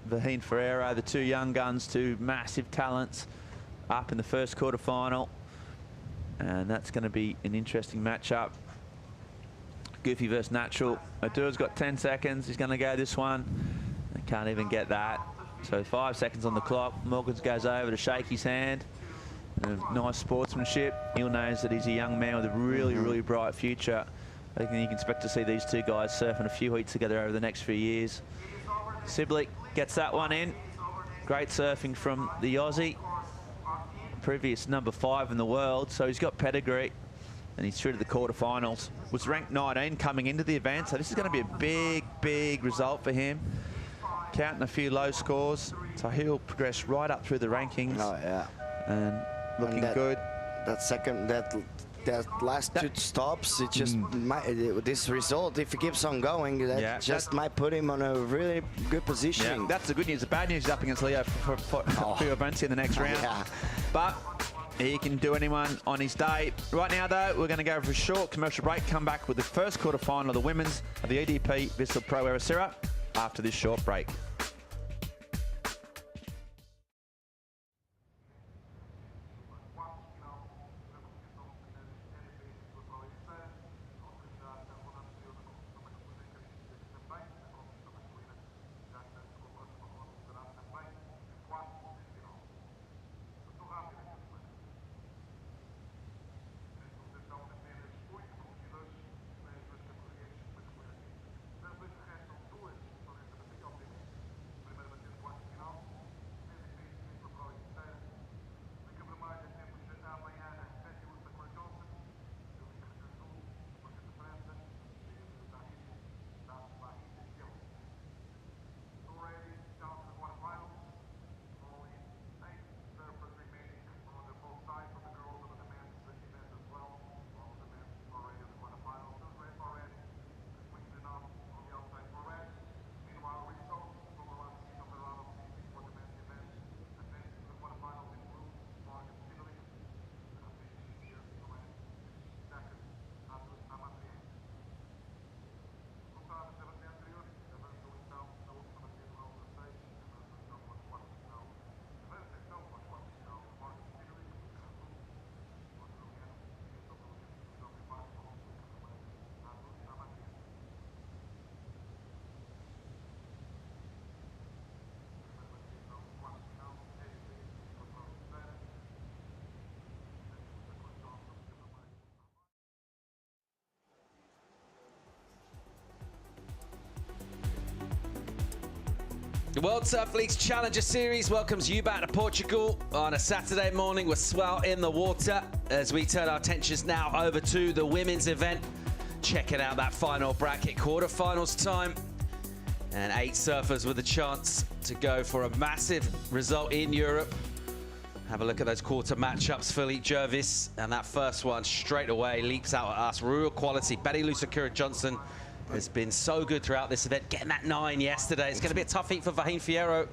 Vaheen Ferreira, the 2 young guns, 2 massive talents up in the first quarterfinal. And that's going to be an interesting matchup. Goofy versus Natural. Adur's got 10 seconds. He's going to go this one. They can't even get that. So 5 seconds on the clock. Morgans goes over to shake his hand. Nice sportsmanship. He knows that he's a young man with a really, really bright future. I think you can expect to see these 2 guys surfing a few heats together over the next few years. Sibilik gets that one in. Great surfing from the Aussie. Previous number 5 in the world, so he's got pedigree, and he's through to the quarterfinals. Was ranked 19 coming into the event, so this is going to be a big, big result for him. Counting a few low scores, so he'll progress right up through the rankings. Oh yeah, and looking good. That last 2 stops, it just this result, if he keeps on going, that might put him on a really good position. Yeah, that's the good news. The bad news is up against Leo Fioravanti in the next round. But he can do anyone on his day. Right now, though, we're going to go for a short commercial break, come back with the first quarterfinal of the women's of the EDP Vissla Pro Ericeira after this short break. The World Surf League's Challenger Series welcomes you back to Portugal on a Saturday morning with swell in the water as we turn our attentions now over to the women's event. Checking out that final bracket, quarterfinals time. And 8 surfers with a chance to go for a massive result in Europe. Have a look at those quarter matchups. Philippe Jervis, and that first one straight away leaps out at us. Real quality. Betty Lou Sakura-Johnson has been so good throughout this event, getting that 9 yesterday. It's going to be a tough heat for Vahine Fierro.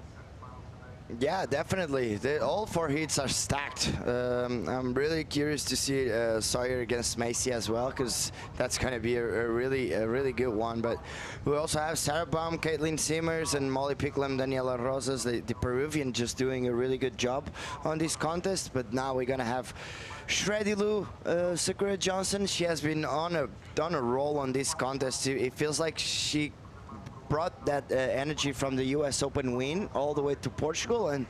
Yeah, definitely. All 4 heats are stacked. I'm really curious to see Sawyer against Macy as well, because that's going to be a really good one. But we also have Sarah Baum, Caity Simmers, and Molly Picklum, Daniela Rosas, the Peruvian, just doing a really good job on this contest. But now we're going to have Shreddy Lou Sakura-Johnson. She has been on a roll on this contest. It feels like she brought that energy from the US Open win all the way to Portugal, and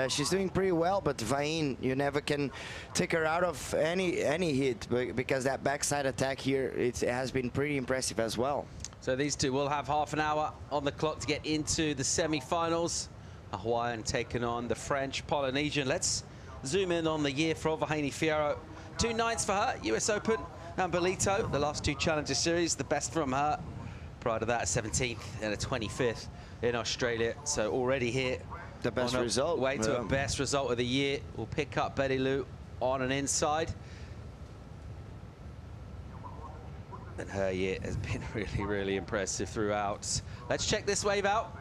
she's doing pretty well. But Vahine, you never can take her out of any hit, because that backside attack here, it has been pretty impressive as well. So these two will have half an hour on the clock to get into the semi-finals. A Hawaiian taking on the French Polynesian. Let's zoom in on the year for Vahine Fierro. 2 9s for her, US Open and Bolito, the last 2 Challenger Series, the best from her. Prior to that, a 17th and a 25th in Australia. So already here, the best result. Way to a best result of the year. We'll pick up Betty Lou on an inside. And her year has been really impressive throughout. Let's check this wave out.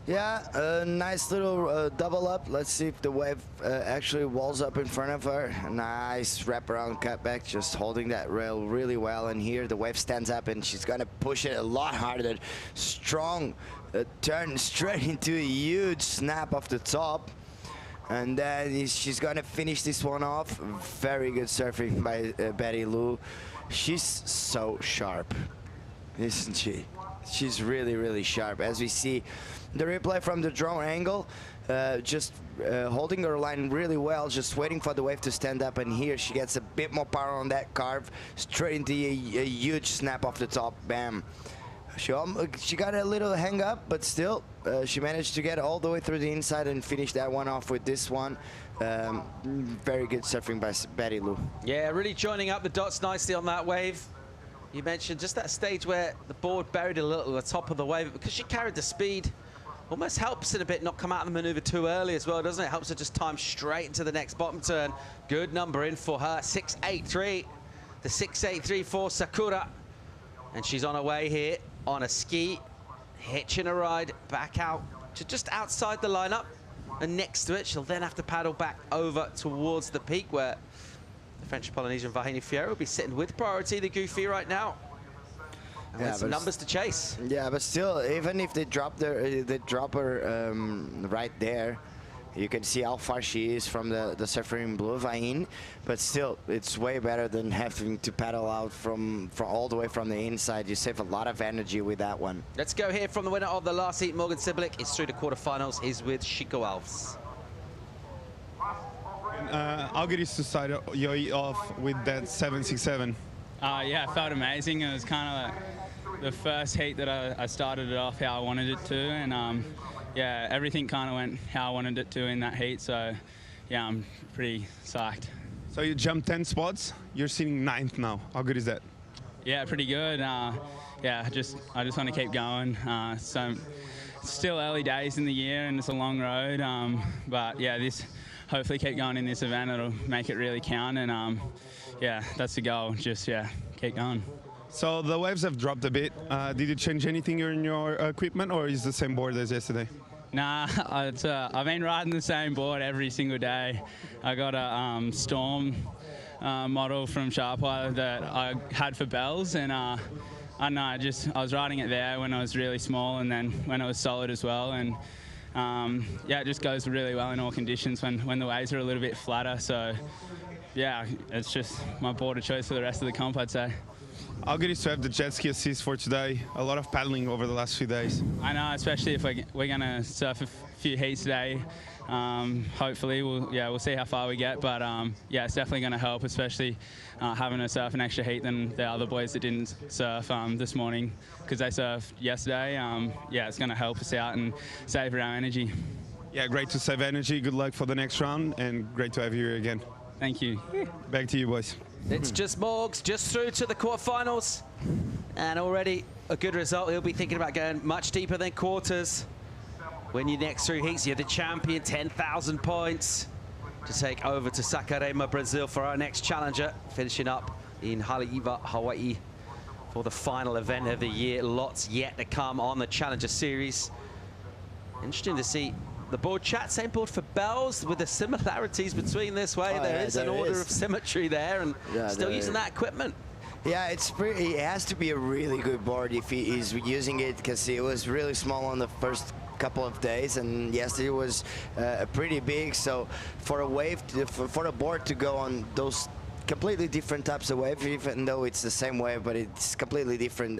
Yeah, a nice little double up. Let's see if the wave actually walls up in front of her. Nice wraparound cutback, just holding that rail really well. And here the wave stands up, and she's gonna push it a lot harder. Strong turn straight into a huge snap off the top. And then she's gonna finish this one off. Very good surfing by Betty Lou. She's so sharp, isn't she? She's really sharp. As we see the replay from the drone angle, just holding her line really well, just waiting for the wave to stand up. And here she gets a bit more power on that carve, straight into a huge snap off the top. Bam. She got a little hang up, but still she managed to get all the way through the inside and finish that one off with this one. Very good surfing by Betty Lou. Yeah, really joining up the dots nicely on that wave. You mentioned just that stage where the board buried a little at the top of the wave, because she carried the speed. Almost helps it a bit not come out of the maneuver too early as well, doesn't it? Helps her just time straight into the next bottom turn. Good number in for her, 6.83. The 6.83 for Sakura. And she's on her way here on a ski, hitching a ride back out to just outside the lineup. And next to it, she'll then have to paddle back over towards the peak, where the French Polynesian Vahine Fierro will be sitting with priority, the Goofy, right now. And with some numbers to chase. Yeah, but still, even if they drop her right there, you can see how far she is from the surfer in blue, Vahine. But still, it's way better than having to paddle out from all the way from the inside. You save a lot of energy with that one. Let's go here from the winner of the last heat, Morgan Siblick. Is through the quarterfinals. He's with Chico Alves. How good is to start your heat off with that 767? Yeah, it felt amazing. It was kind of like the first heat that I started it off how I wanted it to, and yeah, everything kind of went how I wanted it to in that heat. So yeah, I'm pretty psyched. So you jumped 10 spots. You're sitting 9th now. How good is that? Yeah, pretty good. Yeah, I just want to keep going. So it's still early days in the year, and it's a long road. But yeah, hopefully keep going in this event. It'll make it really count, and yeah, that's the goal. Just keep going. So the waves have dropped a bit. Did you change anything in your equipment, or is it the same board as yesterday? Nah, I've been riding the same board every single day. I got a Storm model from Sharpwire that I had for bells, and I don't know, I was riding it there when I was really small, and then when it was solid as well. And yeah, it just goes really well in all conditions when the waves are a little bit flatter. So yeah, it's just my board of choice for the rest of the comp, I'd say. How good is to have the jet ski assist for today? A lot of paddling over the last few days. I know, especially if we're going to surf a few heats today. Hopefully, we'll see how far we get. But yeah, it's definitely going to help, especially having to surf an extra heat than the other boys that didn't surf this morning because they surfed yesterday. Yeah, it's going to help us out and save our energy. Yeah, great to save energy. Good luck for the next round, and great to have you here again. Thank you. Back to you, boys. It's just Morgs, just through to the quarterfinals, and already a good result. He'll be thinking about going much deeper than quarters. When you next through heats, you're the champion, 10,000 points to take over to Saquarema, Brazil for our next challenger, finishing up in Haleiwa, Hawaii for the final event of the year. Lots yet to come on the Challenger Series. Interesting to see the board chat, same board for Bells, with the similarities between this way. There is an order of symmetry there, and still using that equipment. Yeah, it has to be a really good board if he is using it, because it was really small on the first couple of days, and yesterday was pretty big. So for a wave, for a board to go on those completely different types of wave, even though it's the same wave, but it's completely different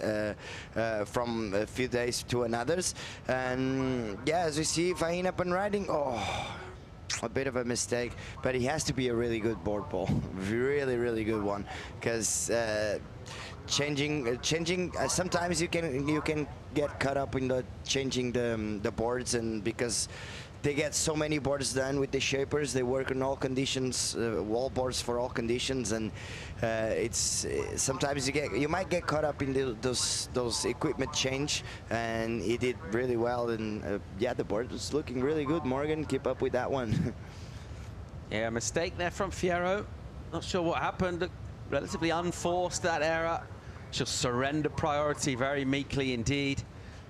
from a few days to another's. And yeah, as we see, Vahine up and riding, a bit of a mistake, but he has to be a really good board ball, really good one, because changing sometimes you can get caught up in the changing the boards, and because they get so many boards done with the shapers, they work on all conditions, wall boards for all conditions, and it's sometimes you might get caught up in those equipment change, and he did really well, and yeah, the board was looking really good. Morgan, keep up with that one. Yeah, a mistake there from Fierro. Not sure what happened. Relatively unforced, that error. She'll surrender priority very meekly indeed.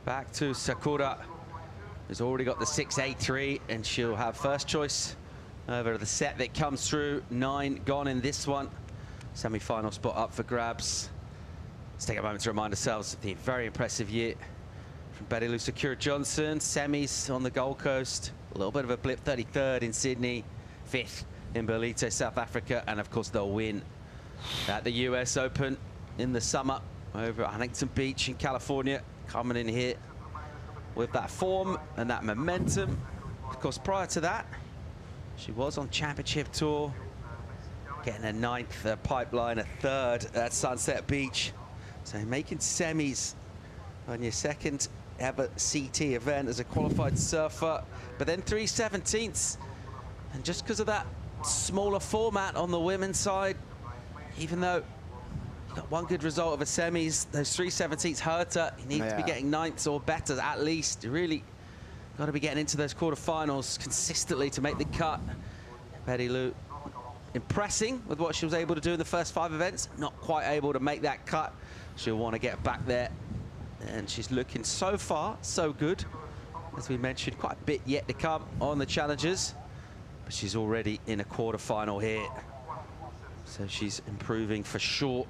Back to Sakura, who's already got the 6.83, and she'll have first choice over the set that comes through. 9 gone in this one. Semi-final spot up for grabs. Let's take a moment to remind ourselves of the very impressive year from Betty Lou Sakura Johnson. Semis on the Gold Coast. A little bit of a blip, 33rd in Sydney, 5th in Ballito, South Africa, and of course they'll win at the US Open in the summer over at Huntington Beach in California, coming in here with that form and that momentum. Of course, prior to that, she was on championship tour, getting a 9th pipeline, a 3rd at Sunset Beach. So making semis on your 2nd ever CT event as a qualified surfer, but then 3/17ths. And just because of that smaller format on the women's side, even though you got one good result of a semis, those 3/17ths hurt her. You need to be getting 9ths or better at least. You really got to be getting into those quarterfinals consistently to make the cut. Betty Lou impressing with what she was able to do in the first 5 events. Not quite able to make that cut. She'll want to get back there. And she's looking so far so good. As we mentioned, quite a bit yet to come on the Challengers. But she's already in a quarterfinal here. So she's improving for sure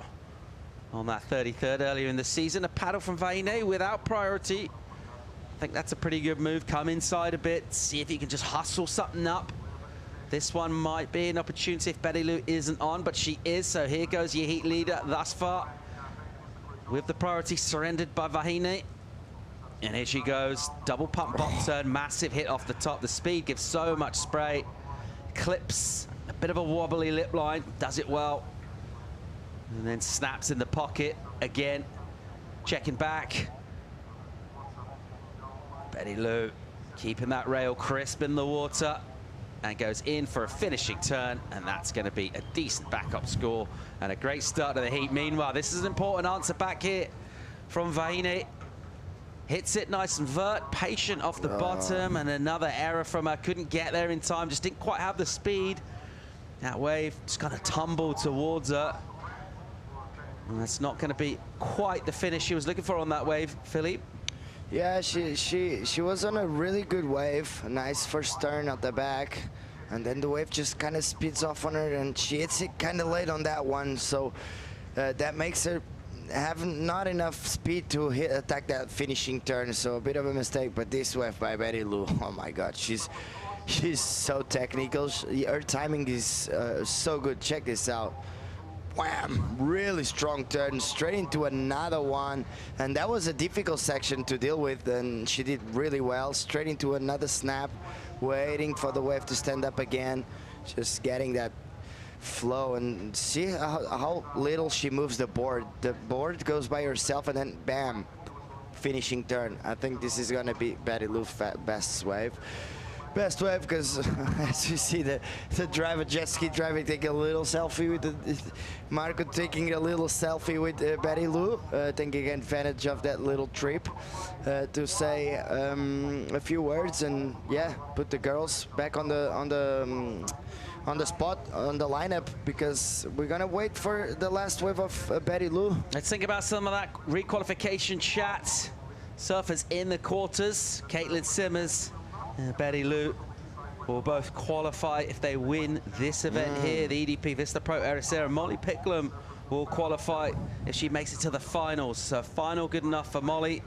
on that 33rd earlier in the season. A paddle from Vahine without priority. I think that's a pretty good move. Come inside a bit, see if you can just hustle something up. This one might be an opportunity if Betty Lou isn't on, but she is. So here goes your heat leader thus far, with the priority surrendered by Vahine. And here she goes, double pump bot turn, massive hit off the top. The speed gives so much spray. Clips, a bit of a wobbly lip line, does it well. And then snaps in the pocket again, checking back. Betty Lou keeping that rail crisp in the water and goes in for a finishing turn, and that's going to be a decent backup score and a great start to the heat. Meanwhile, this is an important answer back here from Vahine. Hits it nice and vert, patient off the bottom, and another error from her. Couldn't get there in time, just didn't quite have the speed. That wave just kind of tumbled towards her. And that's not going to be quite the finish she was looking for on that wave, Philippe. Yeah, she was on a really good wave. A nice first turn at the back, and then the wave just kind of speeds off on her, and she hits it kind of late on that one. So that makes her have not enough speed to attack that finishing turn. So a bit of a mistake. But this wave by Betty Lou, oh my God, she's so technical. Her timing is so good. Check this out. wham, really strong turn straight into another one, and that was a difficult section to deal with, and she did really well. Straight into another snap, waiting for the wave to stand up again, just getting that flow, and see how little she moves the board. The board goes by herself, and then bam, finishing turn. I think this is gonna be Betty Lou's best wave. Best wave, because as you see the driver, jet ski driver, taking a little selfie with Marco, taking a little selfie with Betty Lou, taking advantage of that little trip to say a few words, and yeah, put the girls back on the spot, on the lineup, because we're gonna wait for the last wave of Betty Lou. Let's think about some of that requalification chat. Surfers in the quarters, Caity Simmers and Betty Lou will both qualify if they win this event here, the EDP Vissla Pro Ericeira. Molly Picklum will qualify if she makes it to the finals. So final good enough for Molly,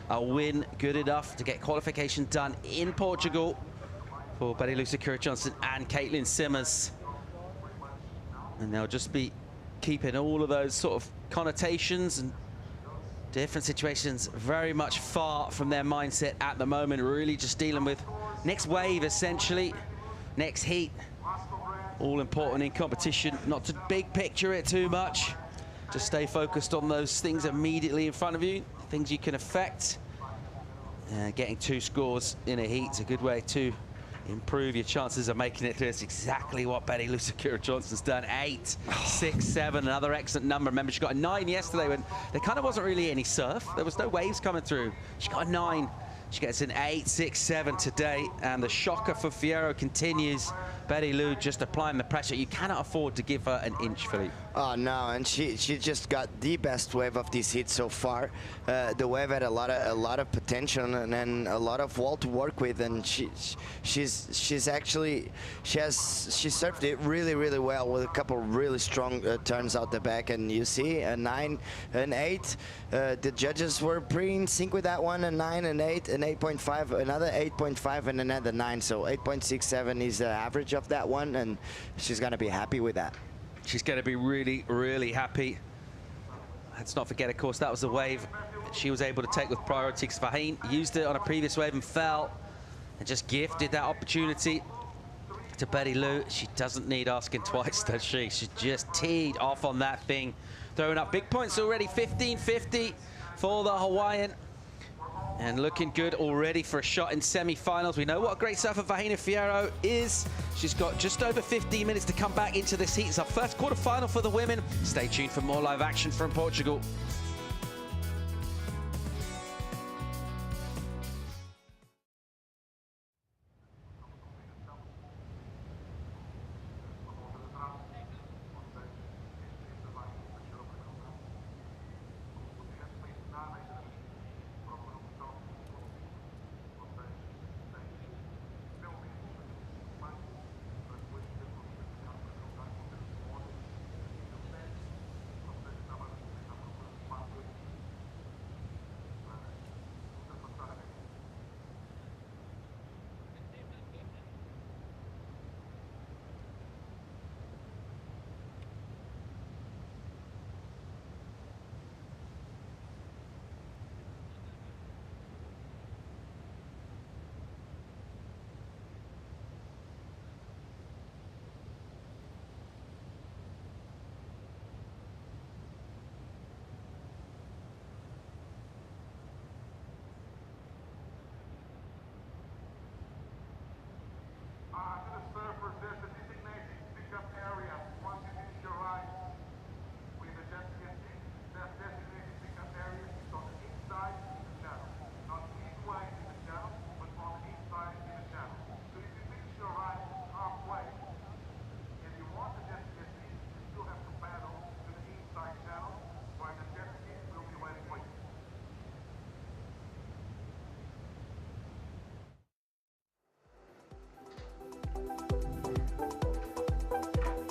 a win good enough to get qualification done in Portugal for Betty Lou Secura-Johnson and Caity Simmers. And they'll just be keeping all of those sort of connotations and different situations very much far from their mindset at the moment, really just dealing with next wave, essentially, next heat. All important in competition, not to big picture it too much. Just stay focused on those things immediately in front of you, things you can affect. Getting 2 scores in a heat is a good way to improve your chances of making it through. It's exactly what Betty Lou Secura-Johnson's done. 8, 6, 7, another excellent number. Remember, she got a 9 yesterday when there kind of wasn't really any surf. There was no waves coming through. She got a 9. She gets an 8, 6, 7 today, and the shocker for Fierro continues. Betty Lou just applying the pressure. You cannot afford to give her an inch, Philippe. Oh no, and she just got the best wave of this heat so far. The wave had a lot of potential and a lot of wall to work with, and she surfed it really well with a couple really strong turns out the back, and you see a 9, an 8. The judges were pretty in sync with that one. A 9, an 8, an 8.5, another 8.5, and another 9. So 8.67 is the average of that one, and she's gonna be happy with that. She's going to be really happy. Let's not forget, of course, that was the wave she was able to take with priority, because Fahine used it on a previous wave and fell, and just gifted that opportunity to Betty Lou. She doesn't need asking twice, does she? She just teed off on that thing, throwing up big points already. 15.50 for the Hawaiian, and looking good already for a shot in semi-finals. We know what a great surfer Fahine Fierro is. She's got just over 15 minutes to come back into this heat. It's our first quarter-final for the women. Stay tuned for more live action from Portugal.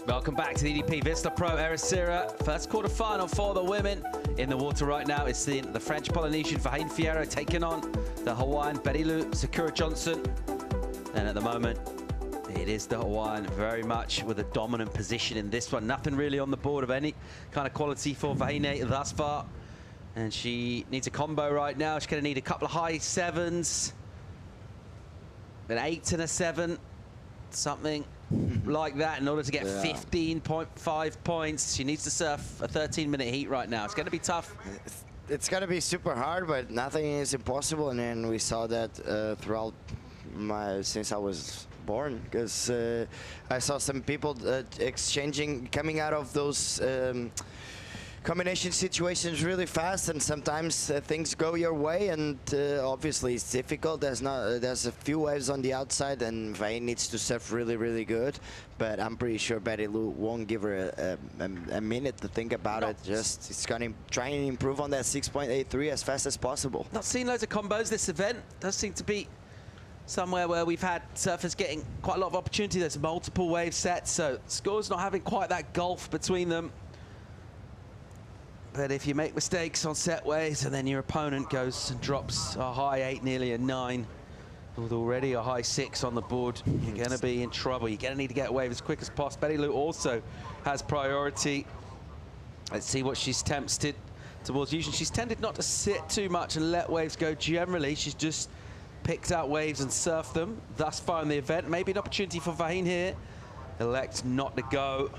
Welcome back to the EDP Vissla Pro Ericeira. First quarter-final for the women. In the water right now is the French-Polynesian Fahine Fierro taking on the Hawaiian Betty Lou Secura-Johnson. And at the moment, it It is the one very much with a dominant position in this one. Nothing really on the board of any kind of quality for Vaine thus far. And she needs a combo right now. She's going to need a couple of high 7s. An 8 and a 7. Something like that in order to get 15.5 points. She needs to surf a 13-minute heat right now. It's going to be tough. It's going to be super hard, but nothing is impossible. And then we saw that throughout since I was born, because I saw some people coming out of those combination situations really fast, and sometimes things go your way, and obviously it's difficult. There's a few waves on the outside, and Vaine needs to surf really, really good. But I'm pretty sure Betty Lou won't give her a minute to think about it. Just it's gonna try and improve on that 6.83 as fast as possible. Not seen loads of combos this event. Does seem to be somewhere where we've had surfers getting quite a lot of opportunity. There's multiple wave sets, so scores not having quite that gulf between them. But if you make mistakes on set waves and then your opponent goes and drops a high 8, nearly a 9, with already a high 6 on the board, you're going to be in trouble. You're going to need to get a wave as quick as possible. Betty Lou also has priority. Let's see what she's tempted towards using. She's tended not to sit too much and let waves go generally. She's just picked out waves and surfed them thus far in the event. Maybe an opportunity for Vaine here. Elects not to go.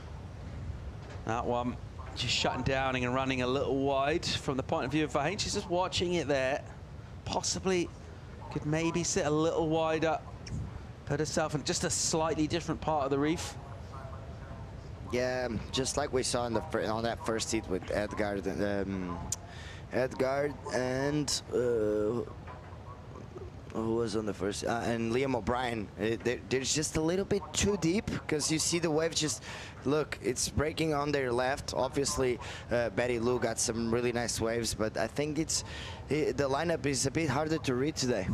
That one just shutting down and running a little wide from the point of view of Vaine. She's just watching it there. Possibly could maybe sit a little wider. Put herself in just a slightly different part of the reef. Yeah, just like we saw on that first heat with Edgar and who was on the first, and Liam O'Brien. There's just a little bit too deep, because you see the wave just, look, it's breaking on their left. Obviously, Betty Lou got some really nice waves, but I think the lineup is a bit harder to read today.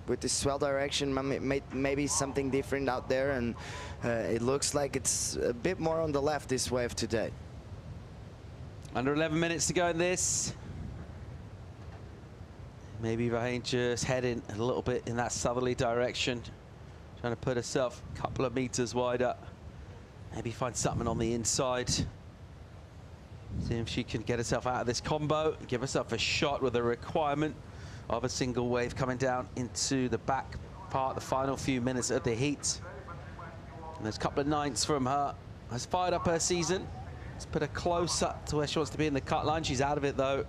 With this swell direction, maybe something different out there, and it looks like it's a bit more on the left this wave today. Under 11 minutes to go in this. Maybe Vaine just heading a little bit in that southerly direction, trying to put herself a couple of meters wider. Maybe find something on the inside. See if she can get herself out of this combo, give herself a shot with a requirement of a single wave coming down into the back part, the final few minutes of the heat. And there's a couple of 9s from her. Has fired up her season. Let's put her closer to where she wants to be in the cut line. She's out of it though.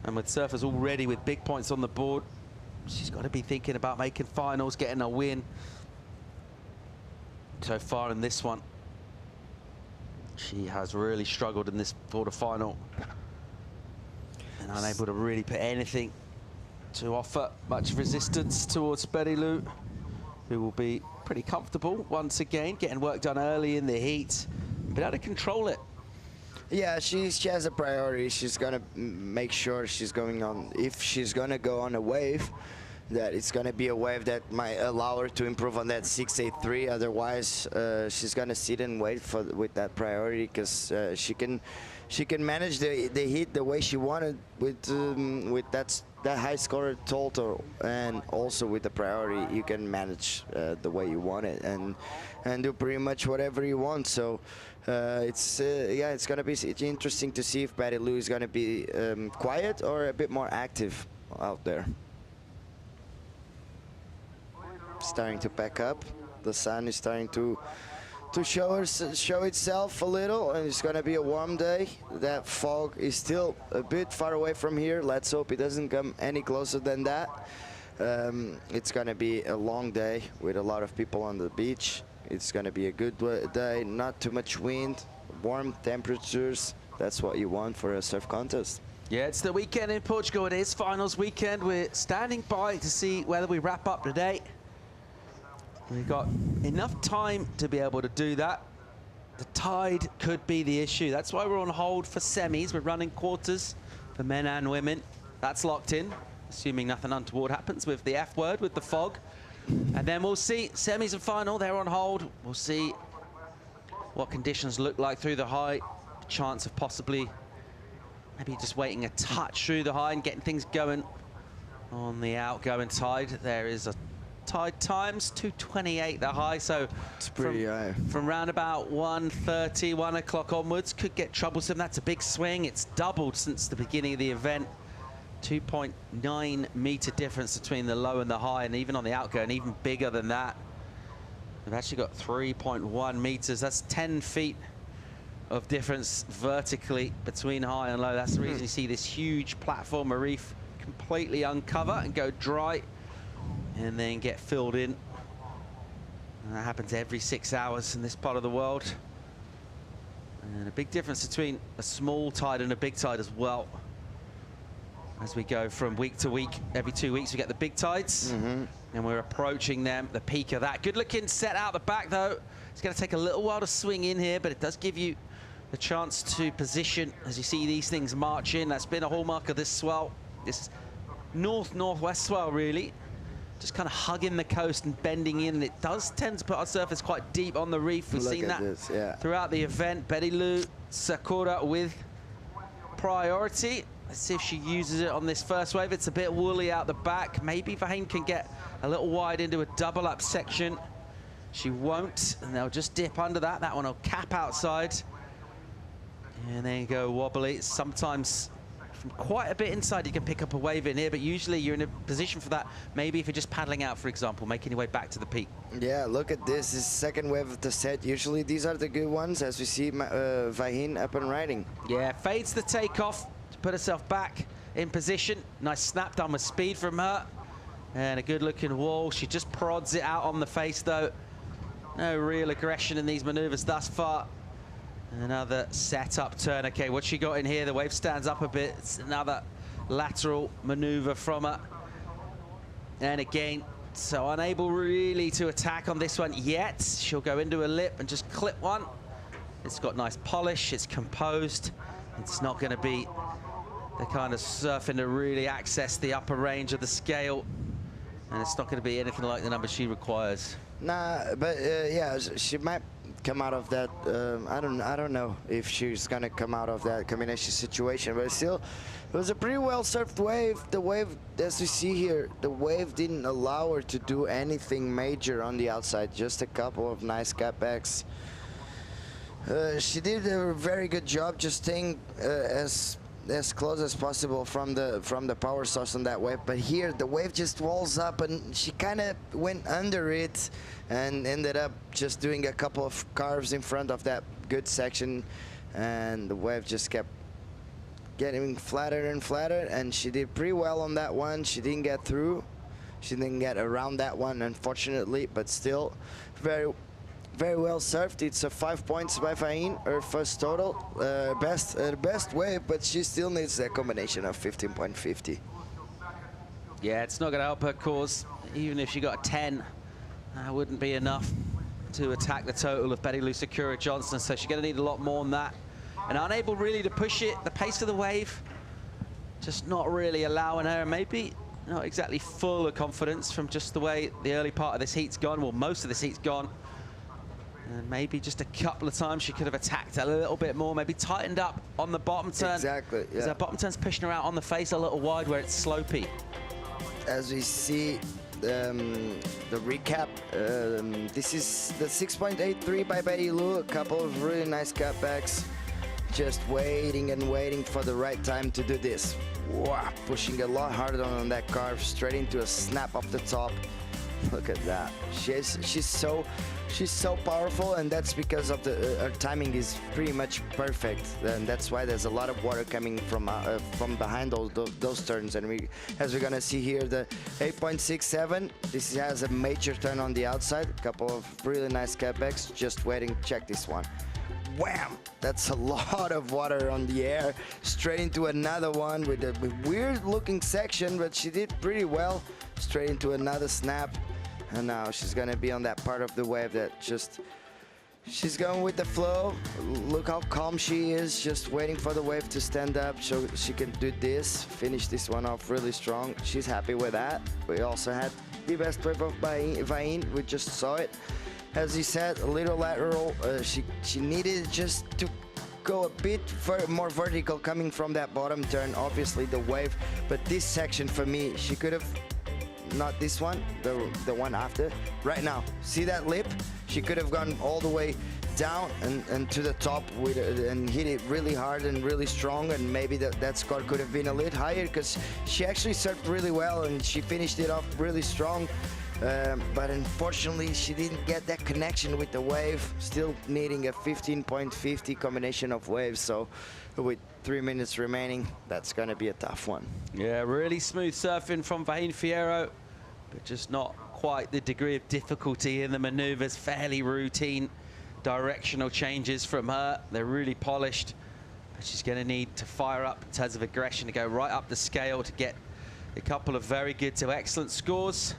And with surfers already with big points on the board, she's got to be thinking about making finals, getting a win. So far in this one, she has really struggled in this quarterfinal and unable to really put anything to offer much resistance towards Betty Lou, who will be pretty comfortable once again, getting work done early in the heat, but able to control it. Yeah, she has a priority. She's gonna make sure she's going on, if she's gonna go on a wave, that it's gonna be a wave that might allow her to improve on that 683. Otherwise, she's gonna sit and wait with that priority, because she can manage the heat the way she wanted with that high score total, and also with the priority you can manage the way you want it and do pretty much whatever you want. So it's gonna be interesting to see if Betty Lou is gonna be quiet or a bit more active out there. Starting to pack up. The sun is starting to show itself a little, and it's gonna be a warm day. That fog is still a bit far away from here. Let's hope it doesn't come any closer than that. It's gonna be a long day with a lot of people on the beach. It's gonna be a good day, not too much wind, warm temperatures. That's what you want for a surf contest. Yeah, it's the weekend in Portugal. It is finals weekend. We're standing by to see whether we wrap up today. We've got enough time to be able to do that. The tide could be the issue. That's why we're on hold for semis. We're running quarters for men and women. That's locked in, assuming nothing untoward happens with the F word, with the fog. And then we'll see semis and final. They're on hold. We'll see what conditions look like through the high. Chance of possibly maybe just waiting a touch through the high and getting things going on the outgoing tide. There is a tide times, 2:28 the high, so it's pretty high. From round about 1:30, 1 o'clock onwards, could get troublesome. That's a big swing. It's doubled since the beginning of the event. 2.9 meter difference between the low and the high, and even on the outgoing, even bigger than that. They've actually got 3.1 meters. That's 10 feet of difference vertically between high and low. That's the reason you see this huge platform or reef completely uncover and go dry and then get filled in. And that happens every 6 hours in this part of the world. And a big difference between a small tide and a big tide as well. As we go from week to week, every 2 weeks we get the big tides, and we're approaching them, the peak of that. Good looking set out the back though. It's going to take a little while to swing in here, but it does give you the chance to position as you see these things march in. That's been a hallmark of this swell, this north-northwest swell really. Just kind of hugging the coast and bending in. And it does tend to put our surface quite deep on the reef. We've seen that throughout the event. Betty Lou Sakura with priority. Let's see if she uses it on this first wave. It's a bit woolly out the back. Maybe Vaheen can get a little wide into a double up section. She won't, and they'll just dip under that. That one will cap outside. And then go wobbly. Sometimes from quite a bit inside you can pick up a wave in here, but usually you're in a position for that. Maybe if you're just paddling out, for example, making your way back to the peak. Yeah, look at this. This is second wave of the set. Usually these are the good ones, as we see Vaheen up and riding. Yeah, fades the takeoff. Put herself back in position. Nice snap done with speed from her. And a good looking wall. She just prods it out on the face though. No real aggression in these maneuvers thus far. Another setup turn. Okay, what she got in here? The wave stands up a bit. It's another lateral maneuver from her. And again, so unable really to attack on this one yet. She'll go into a lip and just clip one. It's got nice polish. It's composed. It's not going to be the kind of surfing to really access the upper range of the scale, and it's not going to be anything like the number she requires. Nah, but yeah, she might come out of that. I don't know if she's going to come out of that combination situation, but still, it was a pretty well surfed wave. The wave, as you see here, the wave didn't allow her to do anything major on the outside. Just a couple of nice cutbacks. She did a very good job just staying as close as possible from the power source on that wave, but here the wave just walls up and she kind of went under it and ended up just doing a couple of carves in front of that good section, and the wave just kept getting flatter and flatter, and she did pretty well on that one. She didn't get through, she didn't get around that one unfortunately, but still very well surfed. It's a 5 points by Vaheen, her first total, best wave, but she still needs that combination of 15.50. Yeah, it's not going to help her cause. Even if she got a 10, that wouldn't be enough to attack the total of Betty Lou Sakura Johnson, so she's going to need a lot more than that. And unable really to push it, the pace of the wave, just not really allowing her, maybe not exactly full of confidence from just the way the early part of this heat's gone, well, most of this heat's gone. And maybe just a couple of times she could have attacked a little bit more, maybe tightened up on the bottom turn. Exactly, yeah. Because her bottom turn's pushing her out on the face a little wide where it's slopey. As we see the recap, this is the 6.83 by Betty Lou, a couple of really nice cutbacks. Just waiting and waiting for the right time to do this. Wow, pushing a lot harder on that carve, straight into a snap off the top. Look at that. She's so powerful, and that's because of her timing is pretty much perfect, and that's why there's a lot of water coming from behind those turns. And as we're gonna see here, the 8.67, this has a major turn on the outside, a couple of really nice cutbacks. Just waiting. Check this one. Wham! That's a lot of water on the air, straight into another one with a weird looking section, but she did pretty well. Straight into another snap, and now she's gonna be on that part of the wave that she's going with the flow. Look how calm she is, just waiting for the wave to stand up so she can do this, finish this one off really strong. She's happy with that. We also had the best wave of Vaheen, we just saw it. As he said, a little lateral, she needed just to go a bit more vertical coming from that bottom turn, obviously the wave, but this section for me, she could have not this one, the one after. Right now, see that lip? She could have gone all the way down and to the top with and hit it really hard and really strong, and maybe that score could have been a little higher because she actually served really well and she finished it off really strong. But unfortunately, she didn't get that connection with the wave, still needing a 15.50 combination of waves. So with 3 minutes remaining, that's going to be a tough one. Yeah, really smooth surfing from Vahine Fierro, but just not quite the degree of difficulty in the maneuvers. Fairly routine directional changes from her. They're really polished, but she's going to need to fire up in terms of aggression to go right up the scale to get a couple of very good to excellent scores.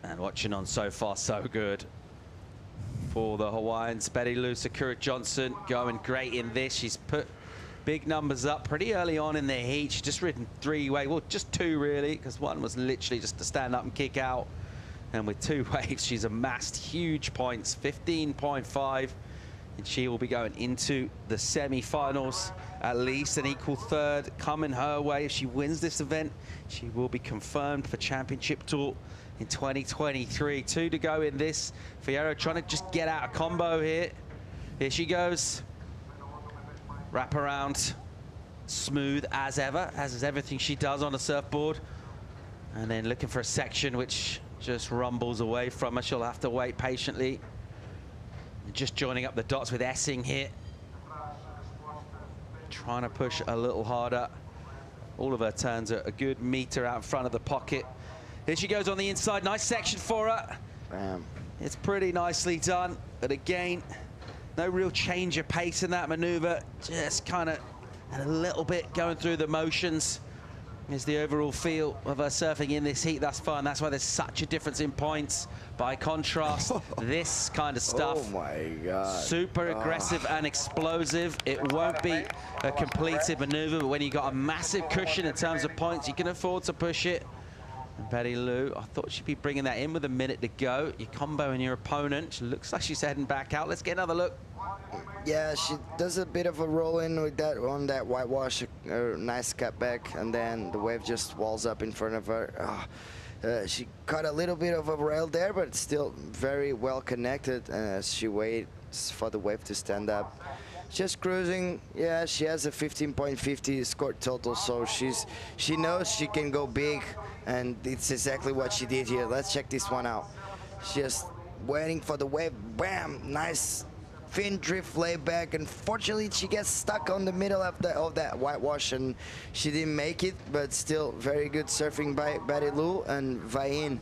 And watching on so far, so good for the Hawaiians. Betty Lou Sakura-Johnson going great in this. She's put big numbers up pretty early on in the heat. She's just ridden 3 waves, well, just 2 really, because one was literally just to stand up and kick out. And with 2 waves, she's amassed huge points, 15.5. And she will be going into the semi-finals. At least an equal third coming her way. If she wins this event, she will be confirmed for Championship Tour in 2023. 2 to go in this. Fierro trying to just get out a combo here. Here she goes. Wrap around. Smooth as ever, as is everything she does on the surfboard. And then looking for a section which just rumbles away from her. She'll have to wait patiently. Just joining up the dots with Essing here. Trying to push a little harder. All of her turns are a good meter out in front of the pocket. Here she goes on the inside. Nice section for her. Bam. It's pretty nicely done. But again, no real change of pace in that maneuver. Just kind of a little bit going through the motions is the overall feel of her surfing in this heat thus far, and that's why there's such a difference in points. By contrast, this kind of stuff, oh my God, super aggressive and explosive. It won't be a completed maneuver, but when you've got a massive cushion in terms of points, you can afford to push it. And Betty Lou, I thought she'd be bringing that in with a minute to go. You're comboing your opponent. She looks like she's heading back out. Let's get another look. Yeah, she does a bit of a roll in with that on that whitewash, nice cutback, and then the wave just walls up in front of her. She caught a little bit of a rail there, but still very well connected as she waits for the wave to stand up. Just cruising. Yeah, she has a 15.50 score total, so she knows she can go big, and it's exactly what she did here. Let's check this one out. Just waiting for the wave. Bam! Nice fin drift layback. Unfortunately, she gets stuck on the middle of that whitewash, and she didn't make it, but still very good surfing by Betty Lou. And Vahine,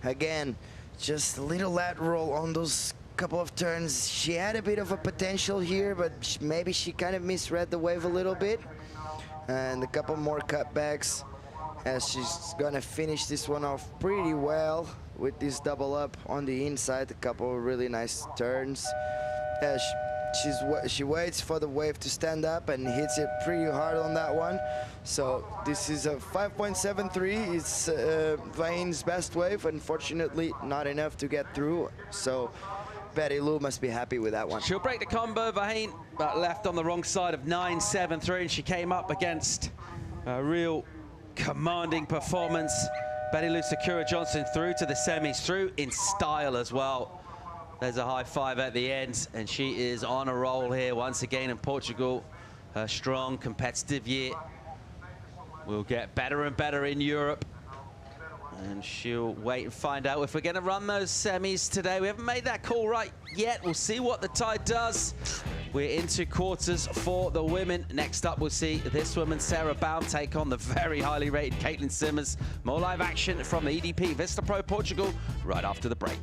again, just a little lateral on those couple of turns. She had a bit of a potential here, but maybe she kind of misread the wave a little bit. And a couple more cutbacks as she's gonna finish this one off pretty well with this double up on the inside. A couple of really nice turns. She waits for the wave to stand up and hits it pretty hard on that one. So this is a 5.73. It's Vahine's best wave. Unfortunately, not enough to get through. So Betty Lou must be happy with that one. She'll break the combo, Vahine, but left on the wrong side of 9.73, and she came up against a real commanding performance. Betty Lou Sakura-Johnson through to the semis, through in style as well. There's a high five at the end, and she is on a roll here once again in Portugal. Her strong, competitive year will get better and better in Europe. And she'll wait and find out if we're going to run those semis today. We haven't made that call right yet. We'll see what the tide does. We're into quarters for the women. Next up, we'll see this woman, Sarah Baum, take on the very highly rated Caity Simmers. More live action from the EDP Vissla Pro Portugal right after the break.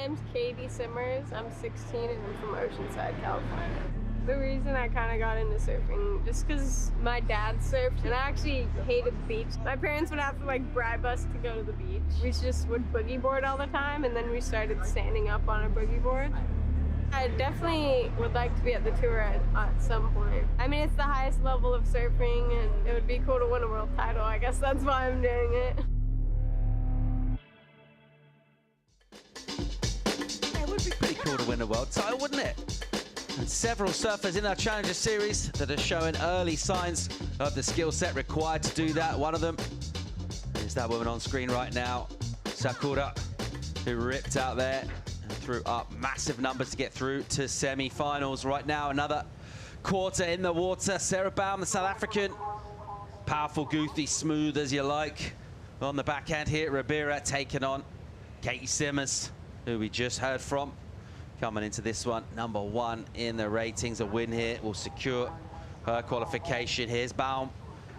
name's Caity Simmers. I'm 16 and I'm from Oceanside, California. The reason I kind of got into surfing, just because my dad surfed and I actually hated the beach. My parents would have to like bribe us to go to the beach. We just would boogie board all the time, and then we started standing up on a boogie board. I definitely would like to be at the tour at some point. I mean, it's the highest level of surfing and it would be cool to win a world title. I guess that's why I'm doing it. It would be pretty cool to win a world title, wouldn't it? And several surfers in our Challenger Series that are showing early signs of the skill set required to do that. One of them is that woman on screen right now, Sakura, who ripped out there and threw up massive numbers to get through to semi-finals. Right now, another quarter in the water. Sarah Baum, the South African, powerful, goofy, smooth as you like. On the backhand here, Ribera taking on Caity Simmers, who we just heard from. Coming into this one, #1 in the ratings. A win here will secure her qualification. Here's Baum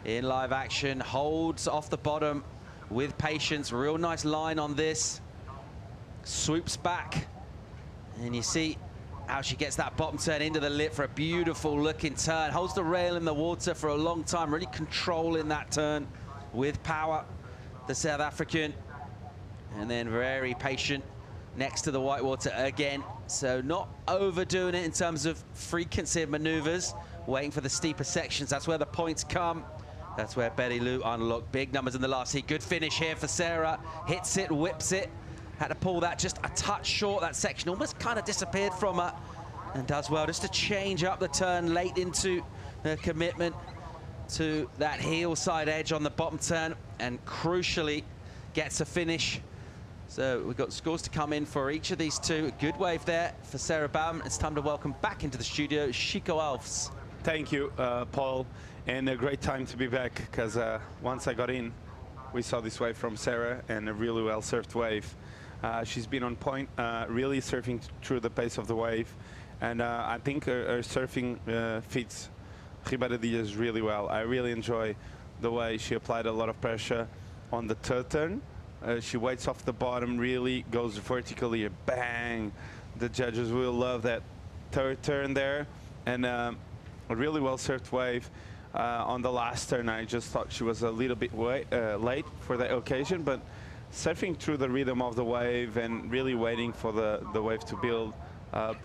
in live action, holds off the bottom with patience. Real nice line on this. Swoops back, and you see how she gets that bottom turn into the lip for a beautiful looking turn. Holds the rail in the water for a long time, really controlling that turn with power, the South African. And then very patient next to the whitewater again. So not overdoing it in terms of frequency of maneuvers, waiting for the steeper sections. That's where the points come. That's where Betty Lou unlocked big numbers in the last heat. Good finish here for Sarah. Hits it, whips it. Had to pull that just a touch short. That section almost kind of disappeared from her, and does well just to change up the turn late into her commitment to that heel side edge on the bottom turn, and crucially gets a finish. So we've got scores to come in for each of these two. A good wave there for Sarah Baum. It's time to welcome back into the studio Chico Alves. Thank you, Paul, and a great time to be back, because once I got in, we saw this wave from Sarah, and a really well surfed wave. She's been on point, really surfing through the pace of the wave, and I think her surfing fits Ribeira really well. I really enjoy the way she applied a lot of pressure on the third turn. She waits off the bottom, really goes vertically, bang. The judges will love that third turn there, and a really well surfed wave. On the last turn, I just thought she was a little bit late for the occasion, but surfing through the rhythm of the wave and really waiting for the wave to build up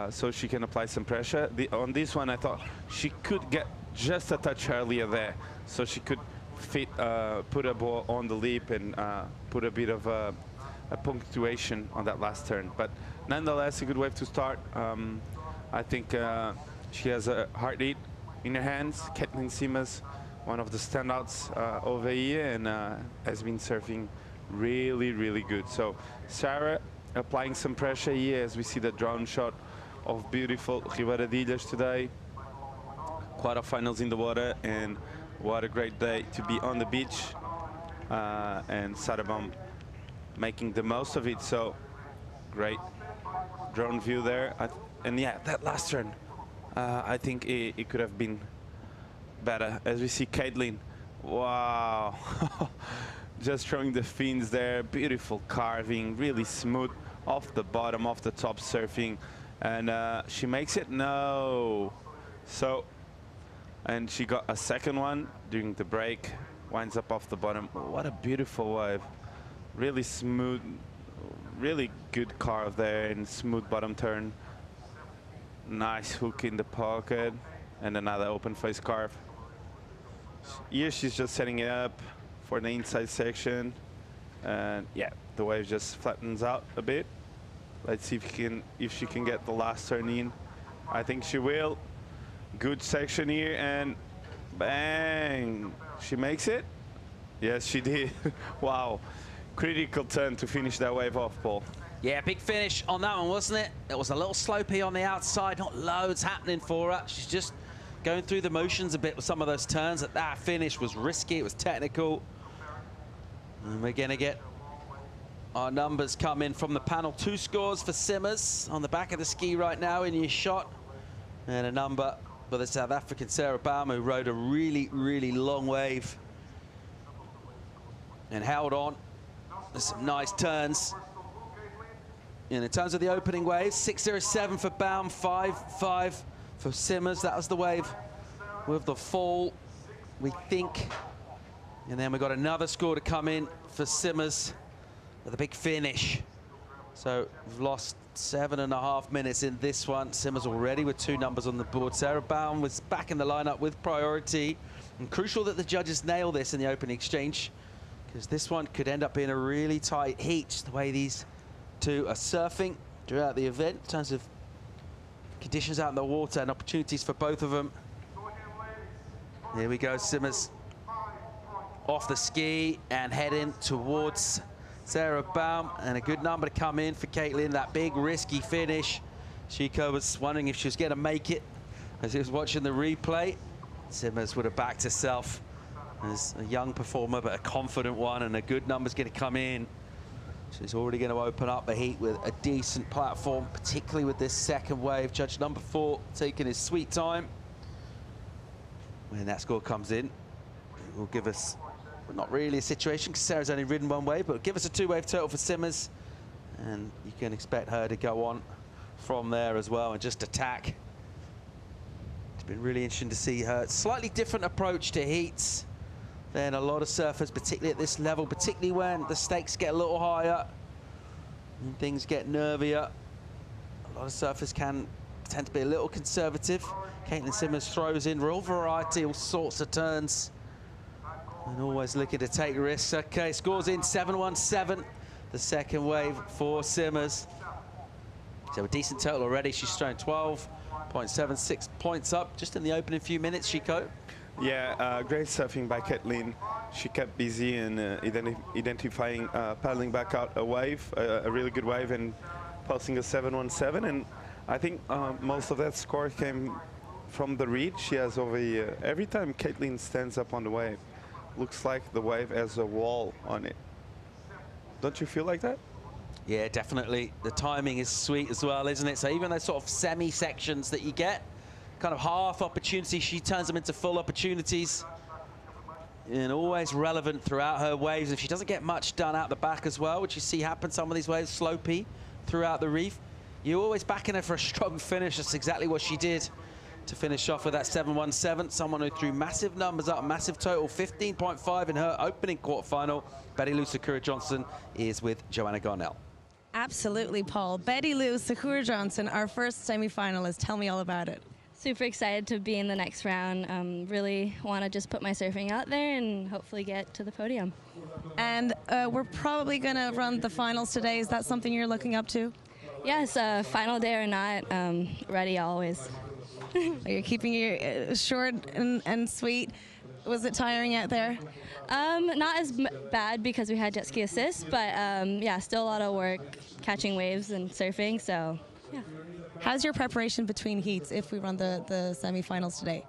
so she can apply some pressure. On this one, I thought she could get just a touch earlier there, so she could put a ball on the lip and put a bit of a punctuation on that last turn. But nonetheless, a good wave to start. I think she has a heart rate in her hands. Caity Simmers, one of the standouts over here, and has been surfing really, really good. So Sarah applying some pressure here as we see the drone shot of beautiful Ribeira today. Quarterfinals in the water, and what a great day to be on the beach, and Sarah Baum making the most of it. So great drone view there, and yeah, that last turn, I think it could have been better. As we see Caitlin, wow, just showing the fins there, beautiful carving, really smooth off the bottom, off the top surfing, and she makes it, no. So, and she got a second one during the break, winds up off the bottom. What a beautiful wave, really smooth, really good carve there, and smooth bottom turn. Nice hook in the pocket, and another open face carve. Here she's just setting it up for the inside section, and yeah, the wave just flattens out a bit. Let's see if she can get the last turn in. I think she will. Good section here, and bang, she makes it. Yes, she did. Wow, critical turn to finish that wave off, Paul. Yeah, big finish on that one, wasn't it? It was a little slopey on the outside, not loads happening for her. She's just going through the motions a bit with some of those turns. That finish was risky, it was technical. And we're gonna get our numbers come in from the panel. 2 scores for Simmers on the back of the ski right now in your shot. And a number for the South African Sarah Baum, who rode a really, really long wave and held on. There's some nice turns And in terms of the opening wave, 6.07 for Baum, 5.5 for Simmers. That was the wave with the fall, we think. And then we got another score to come in for Simmers with a big finish. So we've lost 7.5 minutes in this one. Simmers already with 2 numbers on the board. Sarah Baum was back in the lineup with priority. And crucial that the judges nail this in the opening exchange, because this one could end up being a really tight heat, the way these two are surfing throughout the event in terms of conditions out in the water and opportunities for both of them. Here we go, Simmers off the ski and heading towards Sarah Baum, and a good number to come in for Caitlin. That big risky finish. Chico was wondering if she was going to make it as he was watching the replay. Simmers would have backed herself as a young performer, but a confident one, and a good number's going to come in. She's already going to open up the heat with a decent platform, particularly with this second wave. Judge number 4 taking his sweet time. When that score comes in, it will give us, well, not really a situation because Sarah's only ridden 1 wave, but give us a 2-wave total for Simmers, and you can expect her to go on from there as well and just attack. It's been really interesting to see her slightly different approach to heats than a lot of surfers, particularly at this level, particularly when the stakes get a little higher and things get nervier. A lot of surfers can tend to be a little conservative. Caitlin Simmers throws in real variety, all sorts of turns, and always looking to take risks. Okay, scores in 7.17, the second wave for Simmers. So a decent total already. She's thrown 12.76 points up just in the opening few minutes, Chico. Yeah, great surfing by Caitlin. She kept busy and identifying, paddling back out a wave, a really good wave, and posting a 7.17. And I think most of that score came from the read she has over here. Every time Caitlin stands up on the wave, looks like the wave has a wall on it. Don't you feel like that? Yeah, definitely. The timing is sweet as well, isn't it? So even those sort of semi-sections that you get, kind of half opportunities, she turns them into full opportunities. And always relevant throughout her waves. If she doesn't get much done out the back as well, which you see happen some of these waves, slopey throughout the reef, you're always backing her for a strong finish. That's exactly what she did to finish off with that 7.17. Someone who threw massive numbers up, massive total, 15.5 in her opening quarterfinal. Betty Lou Sakura-Johnson is with Joanna Garnell. Absolutely, Paul. Betty Lou Sakura-Johnson, our first semi-finalist. Tell me all about it. Super excited to be in the next round. Really want to just put my surfing out there and hopefully get to the podium. And we're probably going to run the finals today. Is that something you're looking up to? Yes, final day or not, ready always. You're keeping your short and sweet. Was it tiring out there? Not as bad because we had jet ski assist, but yeah, still a lot of work catching waves and surfing, so yeah. How's your preparation between heats if we run the semifinals today?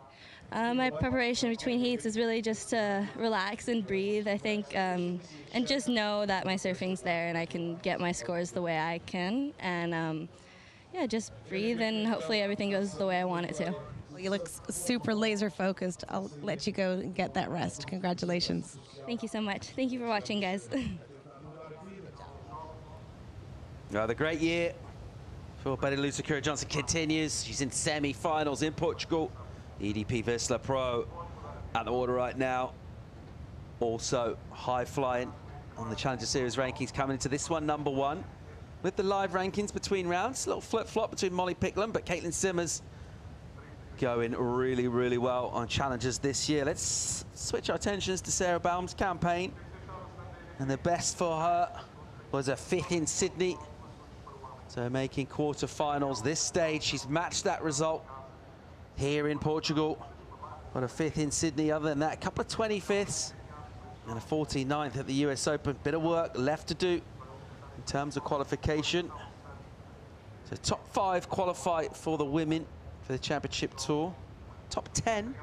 My preparation between heats is really just to relax and breathe, I think, and just know that my surfing's there and I can get my scores the way I can, and yeah, just breathe and hopefully everything goes the way I want it to. Well, you look super laser focused. I'll let you go and get that rest. Congratulations. Thank you so much. Thank you for watching, guys. The great year for Betty Lou Sakura-Johnson continues. She's in semi-finals in Portugal. EDP Vissla Pro at the water right now. Also high flying on the Challenger Series rankings, coming into this one #1. With the live rankings between rounds, a little flip-flop between Molly Picklum, but Caitlin Simmers going really, really well on Challengers this year. Let's switch our attentions to Sarah Baum's campaign. And the best for her was a 5th in Sydney. So making quarterfinals this stage. She's matched that result here in Portugal. Got a 5th in Sydney. Other than that, a couple of 25ths and a 49th at the US Open. Bit of work left to do in terms of qualification. So top 5 qualify for the women for the championship tour. Top 10,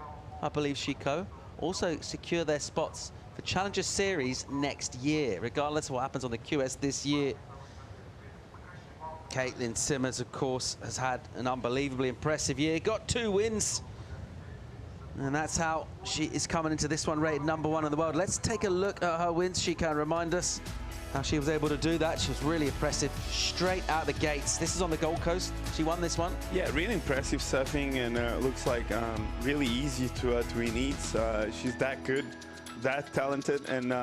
I believe, Chico, also secure their spots for Challenger Series next year, regardless of what happens on the QS this year. Caitlin Simmers, of course, has had an unbelievably impressive year. Got 2 wins And that's how she is coming into this one, rated #1 in the world. Let's take a look at her wins. She can remind us how she was able to do that. She was really impressive straight out the gates. This is on the Gold Coast. She won this one. Yeah, really impressive surfing, and looks like really easy to win heats. She's that good, that talented, and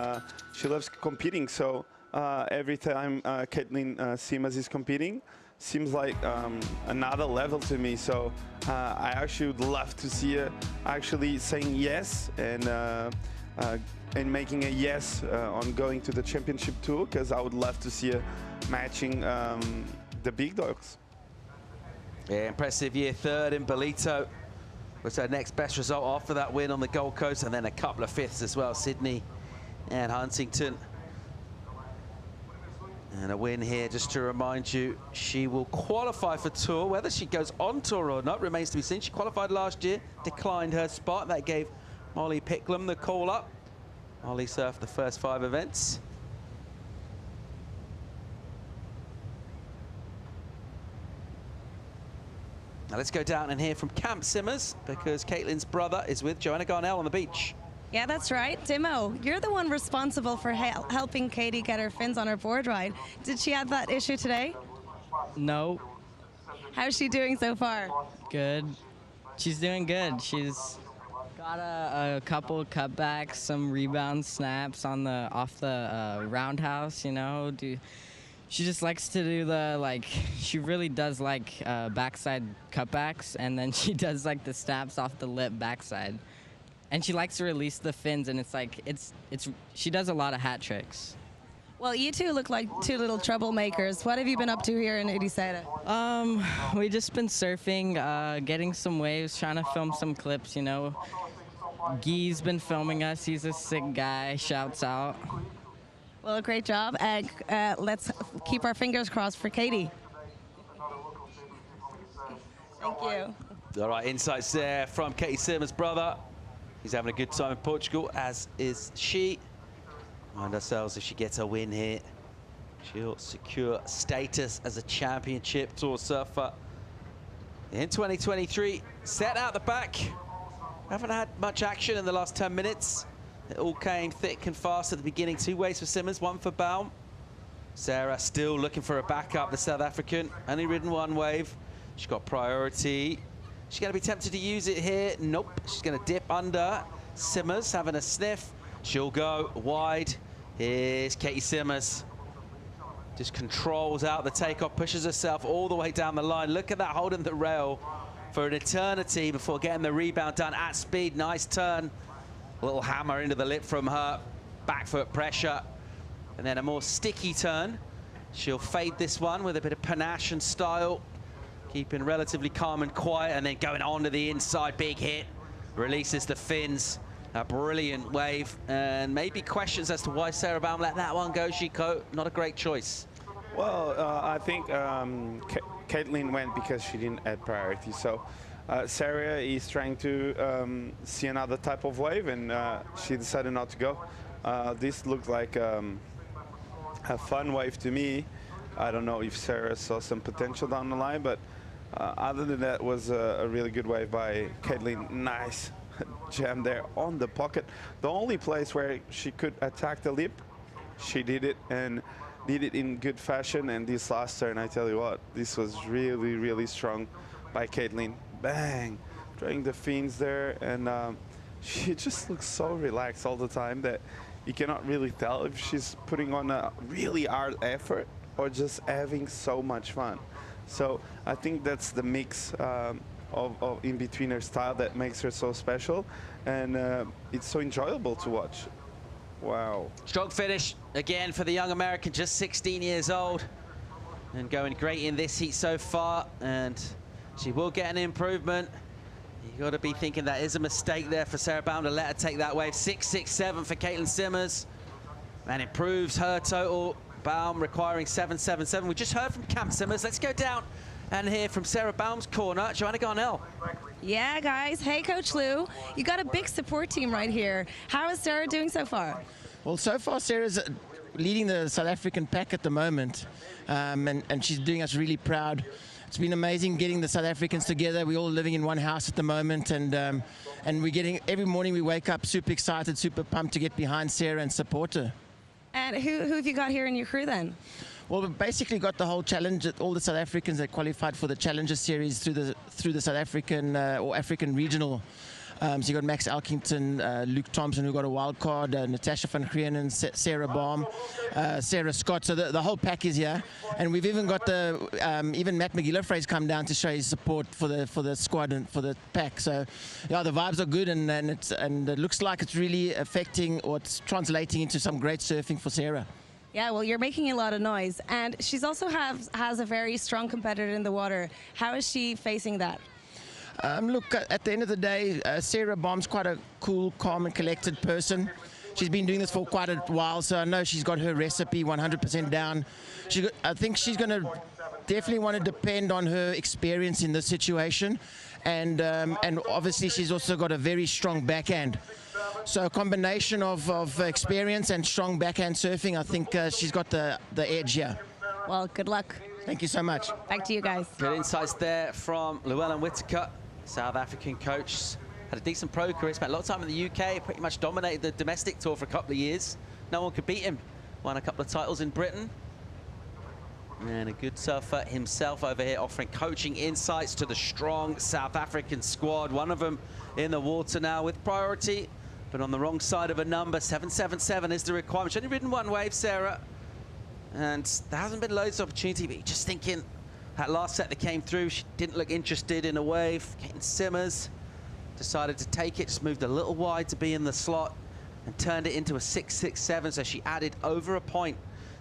she loves competing. So every time Caity Simmers is competing, seems like another level to me. So I actually would love to see her actually saying yes and making a yes on going to the championship tour, because I would love to see her matching the big dogs. Yeah, impressive year. Third in Bolito was her next best result after that win on the Gold Coast, and then a couple of fifths as well, Sydney and Huntington. And a win here, just to remind you, she will qualify for tour. Whether she goes on tour or not remains to be seen. She qualified last year, declined her spot. That gave Molly Picklum the call up. Molly surfed the first 5 events. Now let's go down and hear from Caity Simmers, because Caitlin's brother is with Joanna Garnell on the beach. Yeah, that's right. Dimo, you're the one responsible for helping Caity get her fins on her board ride. Did she have that issue today? No. How's she doing so far? Good. She's doing good. She's got a couple cutbacks, some rebound snaps on the off the roundhouse, you know. She just likes to do the, she really does like backside cutbacks, and then she does like the snaps off the lip backside. And she likes to release the fins, and she does a lot of hat tricks. Well, you two look like two little troublemakers. What have you been up to here in Ericeira? We just been surfing, getting some waves, trying to film some clips, you know. Guy's been filming us. He's a sick guy. Shouts out. Well, great job. Let's keep our fingers crossed for Caity. Thank you. All right, insights there from Caity Simmers' brother. He's having a good time in Portugal, as is she. Mind ourselves, if she gets a win here, she'll secure status as a championship tour surfer in 2023. Set out the back. Haven't had much action in the last 10 minutes. It all came thick and fast at the beginning. 2 waves for Simmers, 1 for Baum. Sarah still looking for a backup, the South African. Only ridden 1 wave. She's got priority. She's going to be tempted to use it here. Nope. She's going to dip under. Simmers having a sniff. She'll go wide. Here's Caity Simmers. Just controls out the takeoff, pushes herself all the way down the line. Look at that, holding the rail for an eternity before getting the rebound done at speed. Nice turn. A little hammer into the lip from her. Back foot pressure. And then a more sticky turn. She'll fade this one with a bit of panache and style. Keeping relatively calm and quiet, and then going on to the inside, big hit. Releases the fins, a brilliant wave, and maybe questions as to why Sarah Baum let that one go, Chico. Not a great choice. Well, I think Caitlin went because she didn't add priority. So Sarah is trying to see another type of wave, and she decided not to go. This looked like a fun wave to me. I don't know if Sarah saw some potential down the line, but other than that, was a really good wave by Caitlin. Nice jam there on the pocket. The only place where she could attack the lip, she did it, and did it in good fashion. And this last turn, I tell you what, this was really, really strong by Caitlin. Bang! Throwing the fins there, and she just looks so relaxed all the time that you cannot really tell if she's putting on a really hard effort or just having so much fun. So I think that's the mix of in between her style that makes her so special, and it's so enjoyable to watch. Wow. Strong finish again for the young American, just 16 years old, and going great in this heat so far, and she will get an improvement. You got to be thinking that is a mistake there for Sarah Baum to let her take that wave. 6.67 for Caity Simmers, and improves her total. Baum requiring 7.77. We just heard from Caity Simmers. Let's go down and hear from Sarah Baum's corner, Joanna Garnell. Yeah, guys. Hey, Coach Lou. You got a big support team right here. How is Sarah doing so far? Well, so far Sarah's leading the South African pack at the moment, and she's doing us really proud. it's been amazing getting the South Africans together. We're all living in one house at the moment, and we're getting, every morning we wake up super excited, super pumped to get behind Sarah and support her. And who have you got here in your crew then? Well, we've basically got the whole challenge, all the South Africans that qualified for the Challenger Series through the South African or African regional. So you got Max Elkington, Luke Thompson, who got a wild card, Natasha van Grienen, Sarah Baum, Sarah Scott. So the whole pack is here, and we've even got even Matt McGillivray's come down to show his support for the squad and for the pack. So yeah, the vibes are good, and it looks like it's really affecting, or it's translating into some great surfing for Sarah. Yeah, well, you're making a lot of noise, and she's also has a very strong competitor in the water. How is she facing that? Look, at the end of the day, Sarah Baum's quite a cool, calm and collected person. She's been doing this for quite a while, so I know she's got her recipe 100% down. I think she's going to definitely want to depend on her experience in this situation, and obviously she's also got a very strong backhand. So a combination of experience and strong backhand surfing, I think she's got the edge here. Well, good luck. Thank you so much. Back to you guys. Good insights there from Llewellyn Whitaker, South African coach. Had a decent pro career, spent a lot of time in the UK, pretty much dominated the domestic tour for a couple of years. No one could beat him. Won a couple of titles in Britain. And a good surfer himself over here, offering coaching insights to the strong South African squad. One of them in the water now with priority, but on the wrong side of a number. 777 is the requirement. She's only ridden one wave, Sarah. And there hasn't been loads of opportunity, but just thinking that last set that came through, she didn't look interested in a wave. Caity Simmers decided to take it, just moved a little wide to be in the slot and turned it into a 667. So she added over a point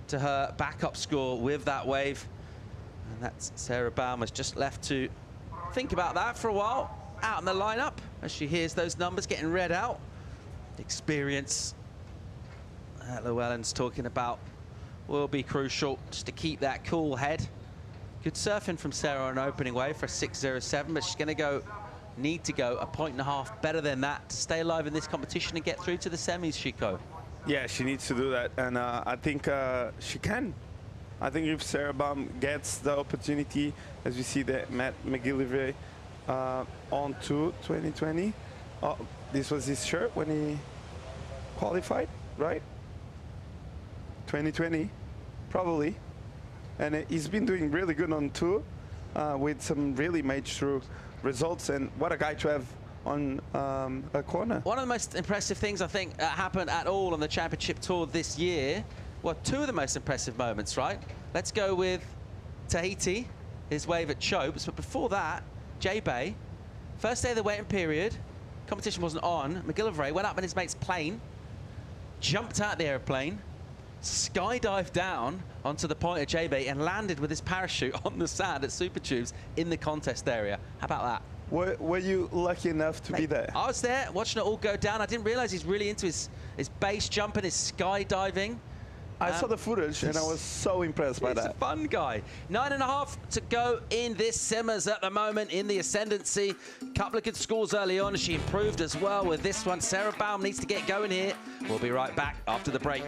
to her backup score with that wave. And that's Sarah Baum has just left to think about that for a while. Out in the lineup as she hears those numbers getting read out. Experience that Llewellyn's talking about will be crucial just to keep that cool head. Good surfing from Sarah on an opening wave for a 607, but she's going to need to go a 1.5 points better than that to stay alive in this competition and get through to the semis, Chico. Yeah, she needs to do that, and I think she can. I think if Sarah Baum gets the opportunity, as we see that Matt McGillivray on to 2020. This was his shirt when he qualified, right? 2020, probably. And he's been doing really good on tour with some really major results. And what a guy to have on a corner. One of the most impressive things I think happened at all on the championship tour this year. Well, two of the most impressive moments, right? Let's go with Tahiti, his wave at Chopes. But before that, J-Bay, first day of the waiting period, competition wasn't on. McGillivray went up in his mate's plane, jumped out the airplane, skydived down onto the point of J-Bay and landed with his parachute on the sand at Super Tubes in the contest area. How about that? Were you lucky enough to be there? I was there watching it all go down. I didn't realize he's really into his base jumping, his skydiving. I saw the footage and I was so impressed by that. He's a fun guy. 9.5 to go in this Simmers at the moment in the ascendancy. Couple of good scores early on. She improved as well with this one. Sarah Baum needs to get going here. We'll be right back after the break.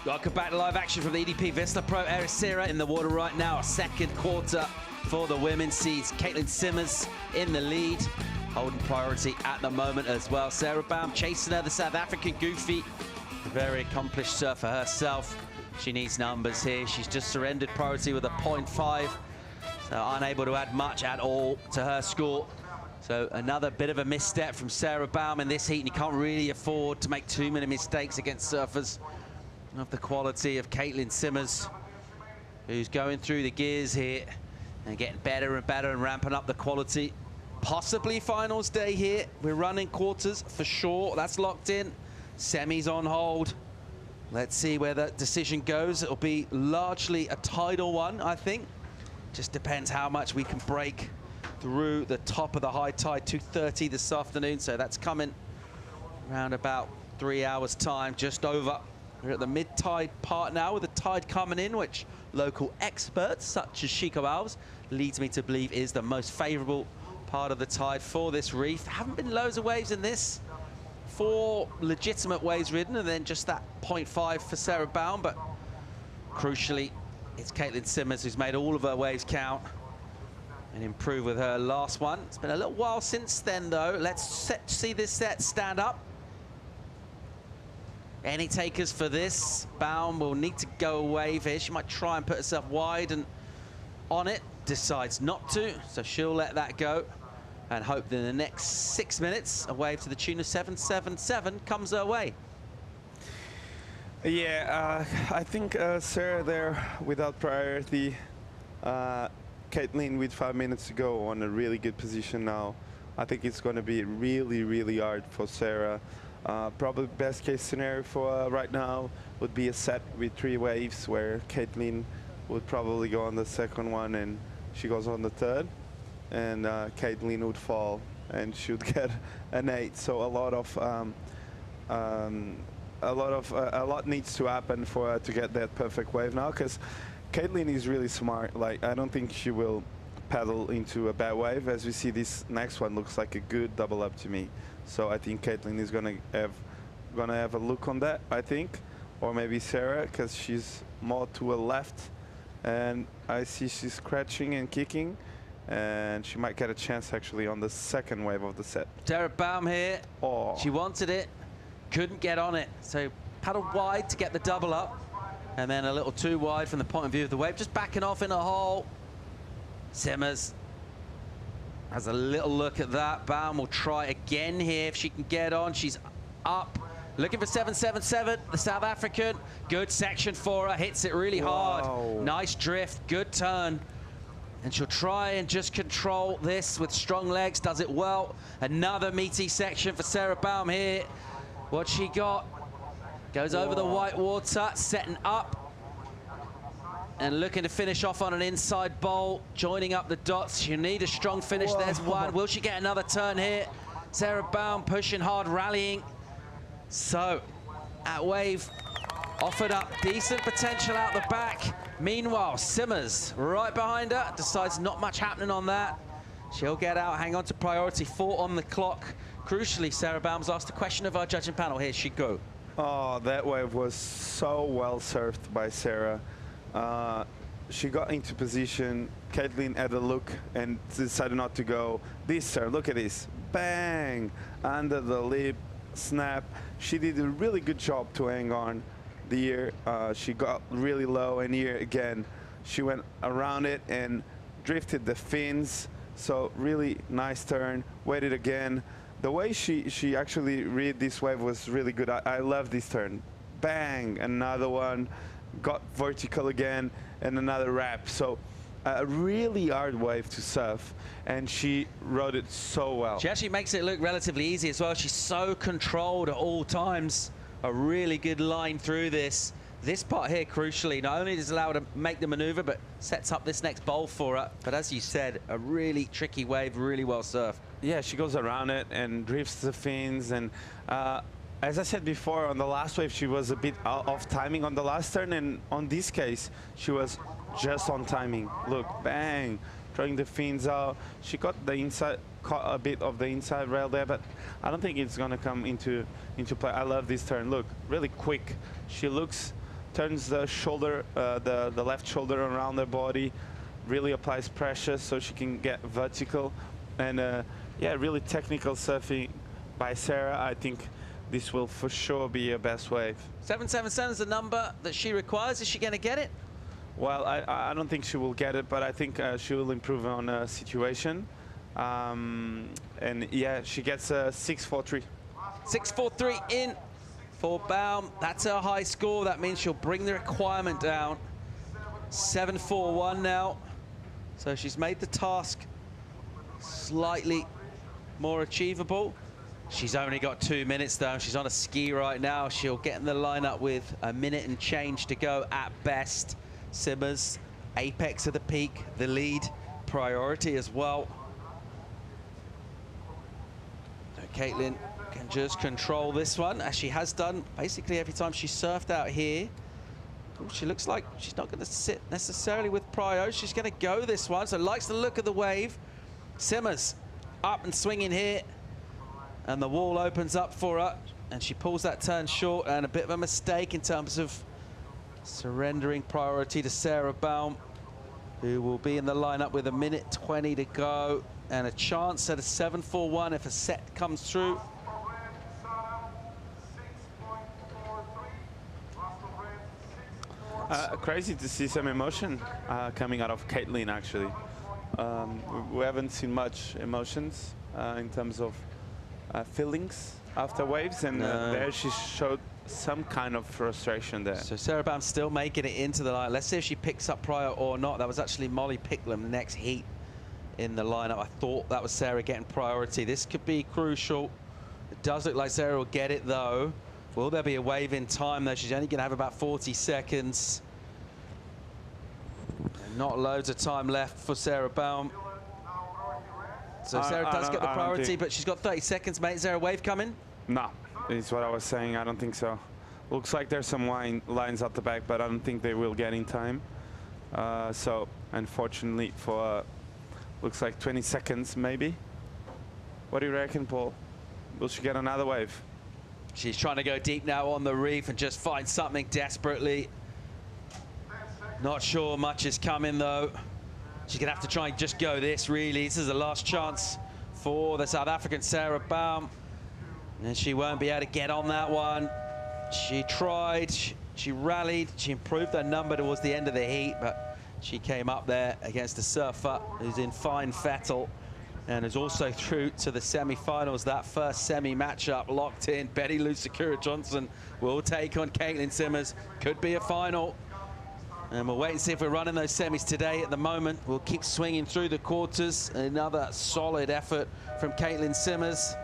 Welcome back to live action from the EDP Vissla Pro Ericeira in the water right now. A second quarter for the women sees Caity Simmers in the lead, holding priority at the moment as well. Sarah Baum chasing her, the South African Goofy, a very accomplished surfer herself. She needs numbers here. She's just surrendered priority with a 0.5, so unable to add much at all to her score. So another bit of a misstep from Sarah Baum in this heat, and you can't really afford to make too many mistakes against surfers of the quality of Caity Simmers, who's going through the gears here and getting better and better and ramping up the quality. Possibly finals day here. We're running quarters for sure. That's locked in. Semis on hold. Let's see where that decision goes. It'll be largely a tidal one, I think. Just depends how much we can break through the top of the high tide, 2:30 this afternoon. So that's coming around about 3 hours time, just over. We're at the mid-tide part now with the tide coming in, which local experts such as Chico Alves leads me to believe is the most favorable part of the tide for this reef. There haven't been loads of waves in this. 4 legitimate waves ridden, and then just that 0.5 for Sarah Baum. But crucially, it's Caity Simmers who's made all of her waves count and improve with her last one. It's been a little while since then, though. Let's see this set stand up. Any takers for this? Baum will need to go a wave here. She might try and put herself wide and on it. Decides not to, so she'll let that go and hope that in the next 6 minutes, a wave to the tune of 777 comes her way. Yeah, I think Sarah there without priority. Caitlin with 5 minutes to go on a really good position now. I think it's going to be really, really hard for Sarah. Probably best case scenario for her right now would be a set with 3 waves where Caitlin would probably go on the second one and she goes on the third, and Caitlin would fall and she would get an 8. So a lot needs to happen for her to get that perfect wave now, because Caitlin is really smart. Like, I don't think she will paddle into a bad wave. As we see, this next one looks like a good double up to me. So I think Caitlin is gonna have a look on that, I think, or maybe Sarah, because she's more to her left, and I see she's scratching and kicking, and she might get a chance actually on the second wave of the set. Sarah Baum here. Oh. She wanted it, couldn't get on it, so paddled wide to get the double up, and then a little too wide from the point of view of the wave, just backing off in a hole. Simmers has a little look at that. Baum will try again here if she can get on. She's up, looking for 777, the South African. Good section for her, hits it really hard. Nice drift, good turn. And she'll try and just control this with strong legs, does it well. Another meaty section for Sarah Baum here. What she got? Goes over the white water, setting up. And looking to finish off on an inside bowl, joining up the dots. You need a strong finish. There's one. Will she get another turn here? Sarah Baum pushing hard, rallying. So, at wave, offered up decent potential out the back. Meanwhile, Simmers right behind her, decides not much happening on that. She'll get out, hang on to priority, 4 on the clock. Crucially, Sarah Baum's asked a question of our judging panel. Here she go. Oh, that wave was so well surfed by Sarah. She got into position. Caitlin had a look and decided not to go. This turn, look at this. Bang! Under the lip, snap. She did a really good job to hang on the ear. She got really low, and here again, she went around it and drifted the fins. So really nice turn. Waited again. The way she actually read this wave was really good. I love this turn. Bang! Another one. Got vertical again, and another wrap. So a really hard wave to surf, and she rode it so well. She actually makes it look relatively easy as well. She's so controlled at all times. A really good line through this. This part here, crucially, not only is allowed to make the maneuver, but sets up this next bowl for her. But as you said, a really tricky wave, really well surfed. Yeah, she goes around it and drifts the fins, and as I said before, on the last wave, she was a bit off timing on the last turn, and on this case, she was just on timing. Look, bang, throwing the fins out. She got the inside, caught a bit of the inside rail there, but I don't think it's gonna come into play. I love this turn. Look, really quick. She looks turns the shoulder, the left shoulder around her body, really applies pressure so she can get vertical. And yeah, really technical surfing by Sarah. I think this will for sure be her best wave. 777 is the number that she requires. Is she going to get it? Well, I don't think she will get it, but I think she will improve on her situation. And yeah, she gets a 6.43. 6.43 in for Baum. That's her high score. That means she'll bring the requirement down. 7.41 now. So she's made the task slightly more achievable. She's only got 2 minutes though. She's on a ski right now. She'll get in the lineup with a minute and change to go at best. Simmers, apex of the peak, the lead priority as well. So Caitlin can just control this one, as she has done basically every time she's surfed out here. Ooh, she looks like she's not going to sit necessarily with prio. She's going to go this one, so likes the look of the wave. Simmers up and swinging here, and the wall opens up for her, and she pulls that turn short, and a bit of a mistake in terms of surrendering priority to Sarah Baum, who will be in the lineup with a minute 20 to go and a chance at a 7.41 if a set comes through. Crazy to see some emotion coming out of Caitlin, actually. We haven't seen much emotions in terms of feelings after waves, and there she showed some kind of frustration there. So Sarah Baum's still making it into the line. Let's see if she picks up prior or not. That was actually Molly Picklum next heat in the lineup. I thought that was Sarah getting priority. This could be crucial. It does look like Sarah will get it though. Will there be a wave in time though? She's only going to have about 40 seconds. And not loads of time left for Sarah Baum. So Sarah does get the priority, but she's got 30 seconds, mate. Is there a wave coming? No, it's what I was saying. I don't think so. Looks like there's some lines at the back, but I don't think they will get in time. So unfortunately for, looks like 20 seconds maybe. What do you reckon, Paul? Will she get another wave? She's trying to go deep now on the reef and just find something desperately. Not sure much is coming though. She's gonna have to try and just go this really. This is the last chance for the South African Sarah Baum. And she won't be able to get on that one. She tried, she rallied, she improved her number towards the end of the heat, but she came up there against a surfer who's in fine fettle and is also through to the semi-finals. That first semi matchup locked in. Betty Lou Sakura Johnson will take on Caitlin Simmers. Could be a final. And we'll wait and see if we're running those semis today. At the moment, we'll keep swinging through the quarters. Another solid effort from Caitlin Simmers.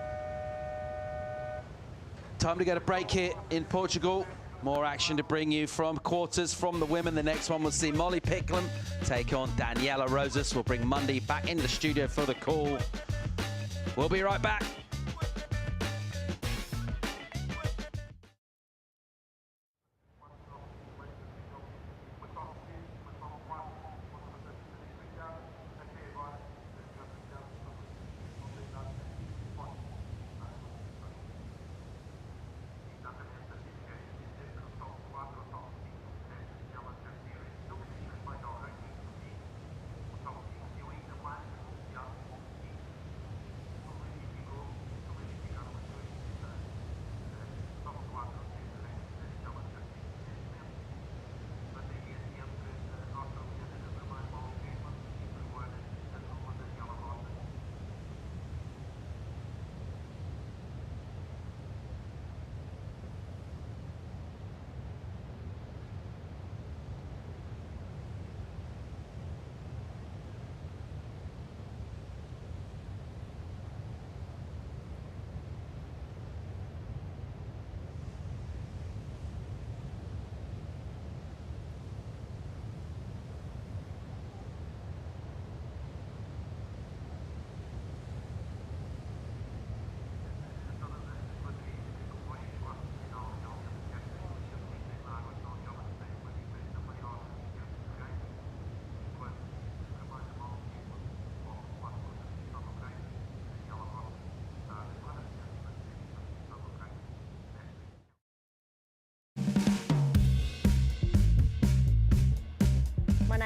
Time to get a break here in Portugal. More action to bring you from quarters from the women. The next one we'll see Molly Picklum take on Daniela Rosas. We'll bring Monday back in the studio for the call. We'll be right back.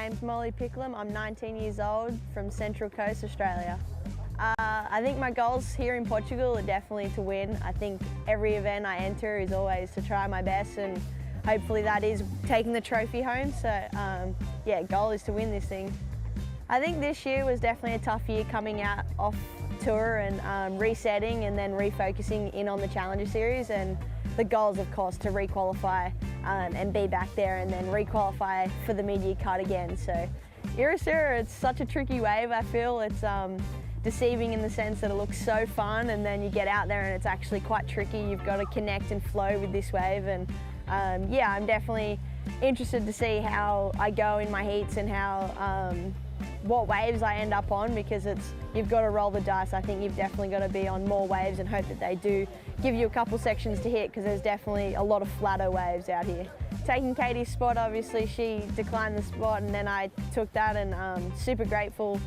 name's Molly Picklum. I'm 19 years old from Central Coast, Australia. I think my goals here in Portugal are definitely to win. I think every event I enter is always to try my best, and hopefully that is taking the trophy home. So yeah, goal is to win this thing. I think this year was definitely a tough year coming out off tour and resetting and then refocusing in on the Challenger Series, and the goal is of course to re-qualify and be back there and then re-qualify for the mid-year cut again. So Ericeira, it's such a tricky wave. I feel it's deceiving in the sense that it looks so fun, and then you get out there and it's actually quite tricky. You've got to connect and flow with this wave, and yeah, I'm definitely interested to see how I go in my heats and how what waves I end up on, because you've got to roll the dice. I think you've definitely got to be on more waves and hope that they do give you a couple sections to hit, because there's definitely a lot of flatter waves out here. Taking Caity's spot, obviously she declined the spot and then I took that, and super grateful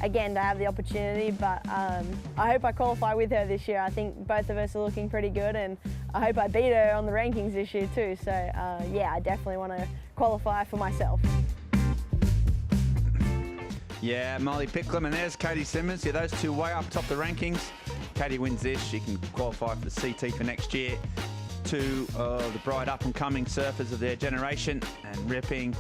again to have the opportunity, but I hope I qualify with her this year. I think both of us are looking pretty good, and I hope I beat her on the rankings this year too. So yeah, I definitely want to qualify for myself. Yeah, Molly Picklum, and there's Caity Simmers. Yeah, those two way up top the rankings. Caity wins this, she can qualify for the CT for next year. Two of the bright up-and-coming surfers of their generation, and ripping.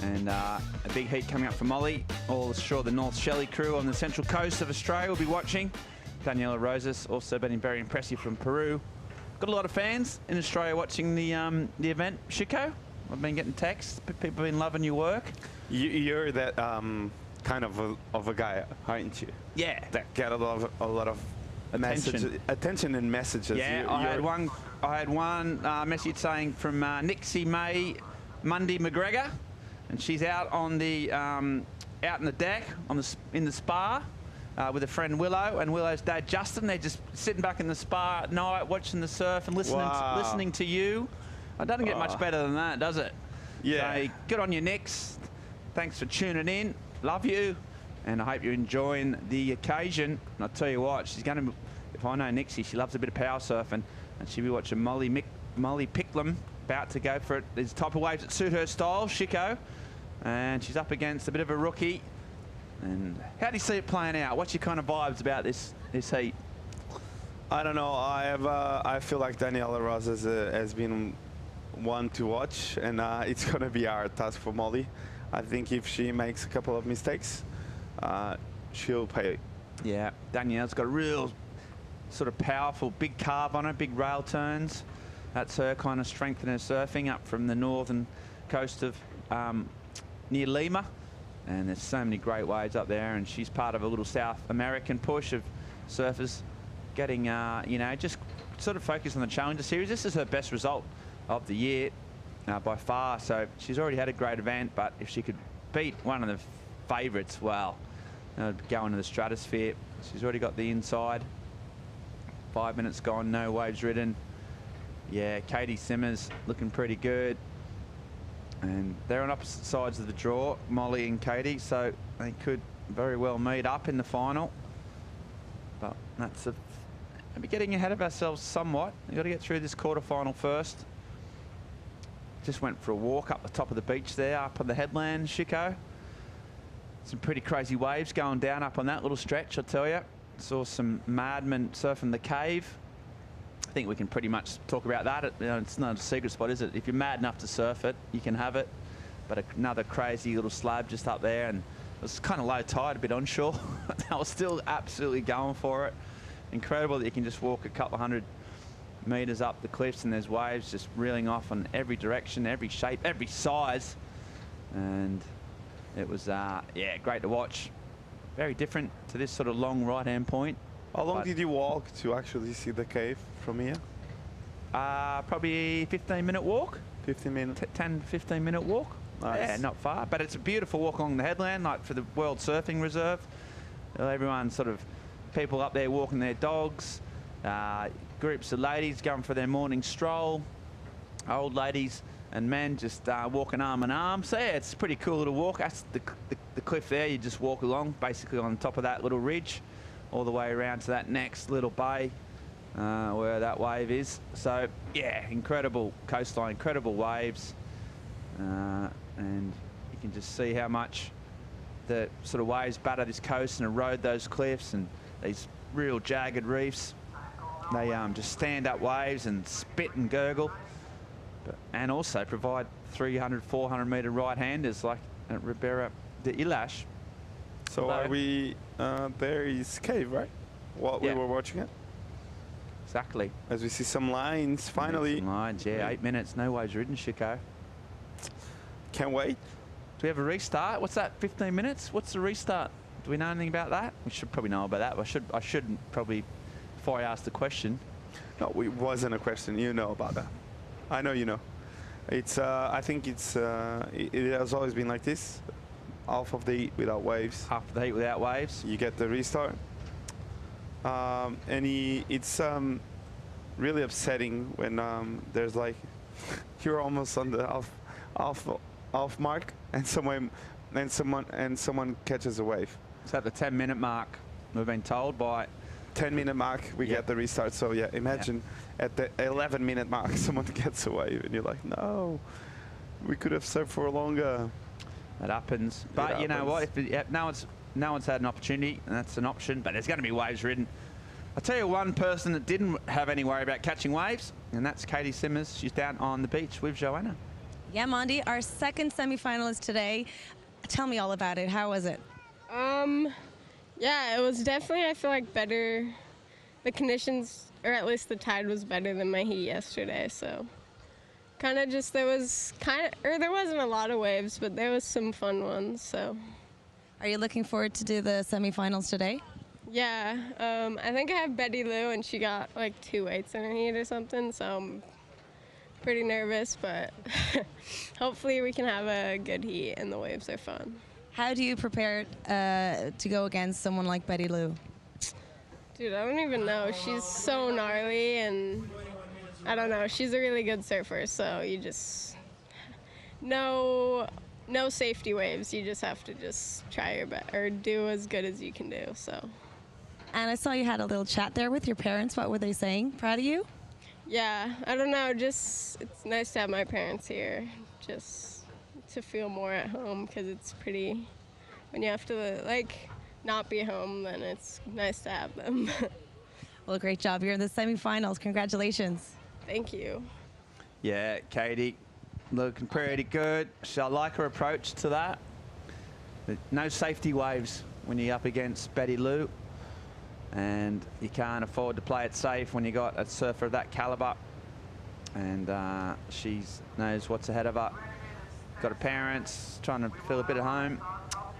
And a big heat coming up for Molly. All sure the North Shelley crew on the central coast of Australia will be watching. Daniela Rosas also been very impressive from Peru. Got a lot of fans in Australia watching the event. Chico, I've been getting texts. People have been loving your work. You're that kind of a guy, aren't you? Yeah. That get a lot of attention and messages. Yeah, I had one message saying from Nixie May Mundy McGregor, and she's out on the out in the deck in the spa with a friend Willow and Willow's dad Justin. They're just sitting back in the spa at night watching the surf and listening to you. It doesn't get much better than that, does it? Yeah. So, good on you, Nix. Thanks for tuning in. Love you, and I hope you're enjoying the occasion. And I'll tell you what, she's going to, if I know Nixie, she loves a bit of power surfing, and she'll be watching Molly Picklum about to go for it. There's type of waves that suit her style, Chico, and she's up against a bit of a rookie. And how do you see it playing out? What's your kind of vibes about this heat? I don't know. I feel like Daniela Rosas has been one to watch, and it's going to be our task for Molly. I think if she makes a couple of mistakes, she'll pay. Yeah, Danielle's got a real sort of powerful big carve on her, big rail turns. That's her kind of strength in her surfing up from the northern coast of near Lima. And there's so many great waves up there, and she's part of a little South American push of surfers getting, you know, just sort of focused on the Challenger Series. This is her best result of the year by far, so she's already had a great event, but if she could beat one of the favourites, well, go into the stratosphere. She's already got the inside. 5 minutes gone, no waves ridden. Yeah, Caity Simmers looking pretty good. And they're on opposite sides of the draw, Molly and Caity, so they could very well meet up in the final. But that's maybe getting ahead of ourselves somewhat. We've got to get through this quarterfinal first. Just went for a walk up the top of the beach there, up on the headland, Chico. Some pretty crazy waves going down up on that little stretch, I tell you. Saw some madmen surfing the cave. I think we can pretty much talk about that. You know, it's not a secret spot, is it? If you're mad enough to surf it, you can have it. But another crazy little slab just up there, and it was kind of low tide, a bit onshore. I was still absolutely going for it. Incredible that you can just walk a couple of 100 meters up the cliffs and there's waves just reeling off on every direction, every shape, every size. And it was, yeah, great to watch. Very different to this sort of long right-hand point. How long did you walk to actually see the cave from here? Probably 15-minute walk. 15 minutes? 10, 15-minute walk. Nice. Yeah, not far. But it's a beautiful walk along the headland, like for the World Surfing Reserve. Everyone sort of, people up there walking their dogs. Groups of ladies going for their morning stroll. Old ladies and men just walking arm in arm. So yeah, it's a pretty cool little walk. That's the cliff there. You just walk along, basically on top of that little ridge, all the way around to that next little bay where that wave is. So yeah, incredible coastline, incredible waves, and you can just see how much the sort of waves batter this coast and erode those cliffs and these real jagged reefs. They just stand up waves and spit and gurgle, and also provide 300, 400 metre right-handers like at Ribeira de Ilash. So are we, there is cave, right? What we were watching it? Exactly. As we see some lines, finally. Some lines, yeah, 8 minutes, no waves ridden, Chico. Can't wait. Do we have a restart? What's that, 15 minutes? What's the restart? Do we know anything about that? We should probably know about that. I shouldn't probably, before I ask the question. No, it wasn't a question. You know about that. I know you know. It's, I think it's, it has always been like this. Half of the heat without waves. Half of the heat without waves. You get the restart. And it's really upsetting when there's like, you're almost on the off mark and someone catches a wave. It's at the 10-minute mark. We've been told by 10-minute mark we get the restart. So yeah, imagine at the 11-minute mark someone gets a wave and you're like, no, we could have served for longer. It happens. But you know what? If no one's had an opportunity, and that's an option. But there's going to be waves ridden. I'll tell you one person that didn't have any worry about catching waves, and that's Caity Simmers. She's down on the beach with Joanna. Yeah, Mondi, our second semi-finalist today. Tell me all about it. How was it? Yeah, it was definitely, I feel like, better. The conditions, or at least the tide was better than my heat yesterday, so kind of just, there wasn't a lot of waves, but there was some fun ones, so. Are you looking forward to do the semifinals today? Yeah, I think I have Betty Lou, and she got like 2 weights in her heat or something, so I'm pretty nervous, but hopefully we can have a good heat and the waves are fun. How do you prepare to go against someone like Betty Lou? Dude, I don't even know. She's so gnarly, and I don't know. She's a really good surfer, so you just no safety waves. You just have to just try your best or do as good as you can do. So. And I saw you had a little chat there with your parents. What were they saying? Proud of you? Yeah, I don't know. Just it's nice to have my parents here, just to feel more at home because it's pretty. When you have to like not be home, then it's nice to have them. Well, great job. You're in the semifinals. Congratulations. Thank you. Yeah, Caity, looking pretty good. I like her approach to that. No safety waves when you're up against Betty Lou, and you can't afford to play it safe when you got a surfer of that caliber. And she knows what's ahead of her. Got her parents trying to feel a bit at home,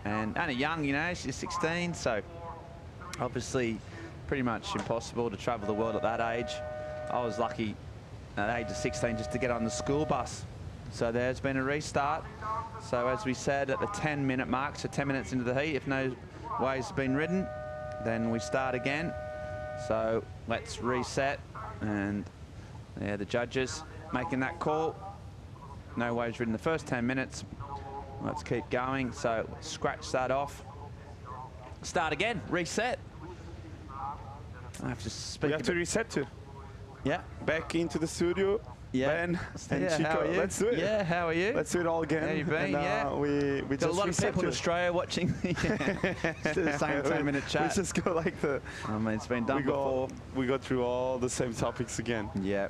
and only young, you know, she's 16, so obviously pretty much impossible to travel the world at that age. I was lucky at the age of 16 just to get on the school bus. So there's been a restart. So as we said, at the 10-minute mark, so 10 minutes into the heat, if no waves have been ridden, then we start again. So let's reset. And yeah, the judges making that call. No waves ridden the first 10 minutes. Let's keep going. So scratch that off. Start again, reset. I have to speak. We have to reset too. Yeah. Back into the studio. Yeah. Ben and Yeah, Chico, how are you? let's do it. Yeah, how are you? Let's do it all again. How you been? And, Yeah. We Got just a lot of reset people in to it. Australia watching. Let's do the same 10-minute chat. We just go like the. I mean, it's been done before. We go through all the same topics again. Yeah.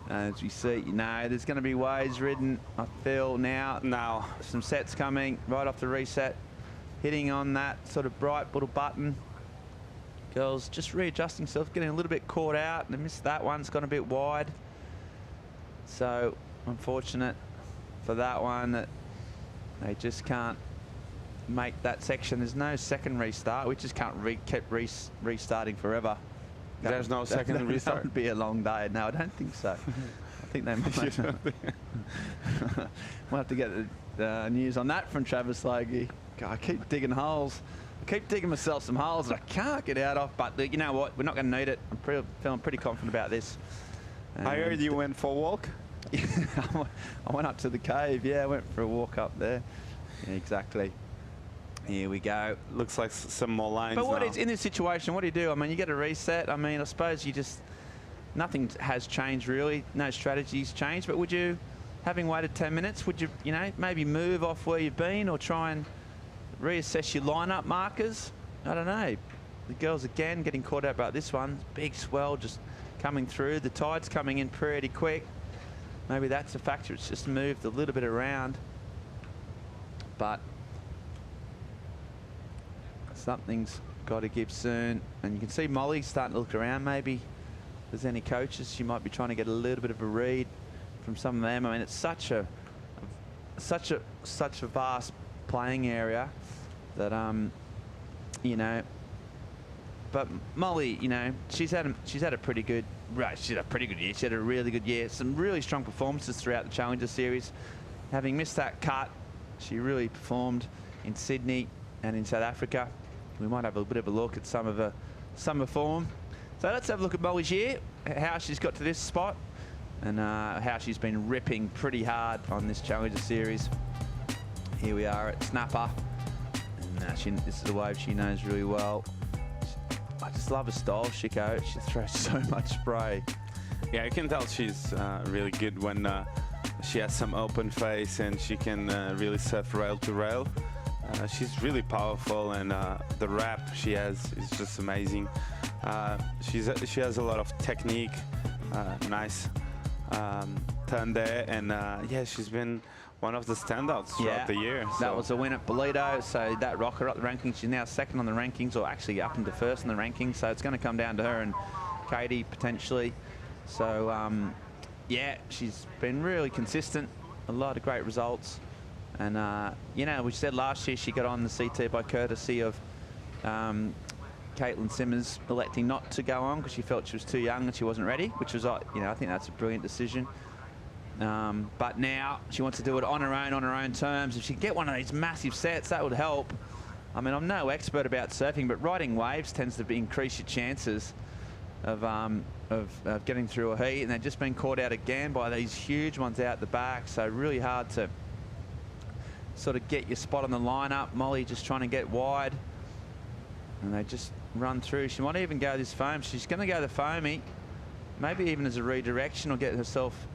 As you see, no, there's going to be waves ridden. I feel now some sets coming right off the reset, hitting on that sort of bright little button. Girls just readjusting themselves, getting a little bit caught out. They missed that one. It's gone a bit wide. So unfortunate for that one that they just can't make that section. There's no second restart. We just can't keep restarting forever. There's no second restart? That would be a long day. No, I don't think so. I think they might. We'll have to get the news on that from Travis Logie. God, I keep digging holes. I keep digging myself some holes that I can't get out of, but you know what? We're not going to need it. I'm feeling pretty confident about this. I heard you went for a walk. I went up to the cave. Yeah, I went for a walk up there. Yeah, exactly. Here we go. Looks like some more lines. But what now. is in this situation? What do you do? I mean, you get a reset. I mean, I suppose you just nothing has changed really. No strategies changed. But would you having waited 10 minutes, would you, maybe move off where you've been or try and reassess your lineup markers? I don't know. The girls again getting caught out about this one. Big swell just coming through. The tide's coming in pretty quick. Maybe that's a factor. It's just moved a little bit around. But something's got to give soon. And you can see Molly starting to look around. Maybe if there's any coaches, she might be trying to get a little bit of a read from some of them. I mean, it's such a vast playing area that but Molly, she's had a pretty good year. She had a really good year. Some really strong performances throughout the Challenger Series. Having missed that cut, she really performed in Sydney and in South Africa. We might have a bit of a look at some of her summer form. So let's have a look at Molly's year, how she's got to this spot, and how she's been ripping pretty hard on this Challenger Series. Here we are at Snapper, and this is a wave she knows really well. I just love her style, Chico. She throws so much spray. Yeah, you can tell she's really good when she has some open face and she can really surf rail to rail. She's really powerful, and the wrap she has is just amazing. She has a lot of technique, nice turn there, and yeah, she's been one of the standouts throughout the year. That was a win at Bolito, so that rocked her up the rankings. She's now second on the rankings, or actually up into first in the rankings, so it's going to come down to her and Caity potentially. So yeah, she's been really consistent, a lot of great results. And we said last year she got on the CT by courtesy of Caity Simmers electing not to go on because she felt she was too young and she wasn't ready, which was, I think that's a brilliant decision. But now she wants to do it on her own terms. If she can get one of these massive sets, that would help. I mean, I'm no expert about surfing, but riding waves tends to increase your chances of getting through a heat, and they've just been caught out again by these huge ones out the back, so really hard to sort of get your spot on the lineup. Molly just trying to get wide, and they just run through. She might even go this foam. She's going to go the foamy, maybe even as a redirection, or get herself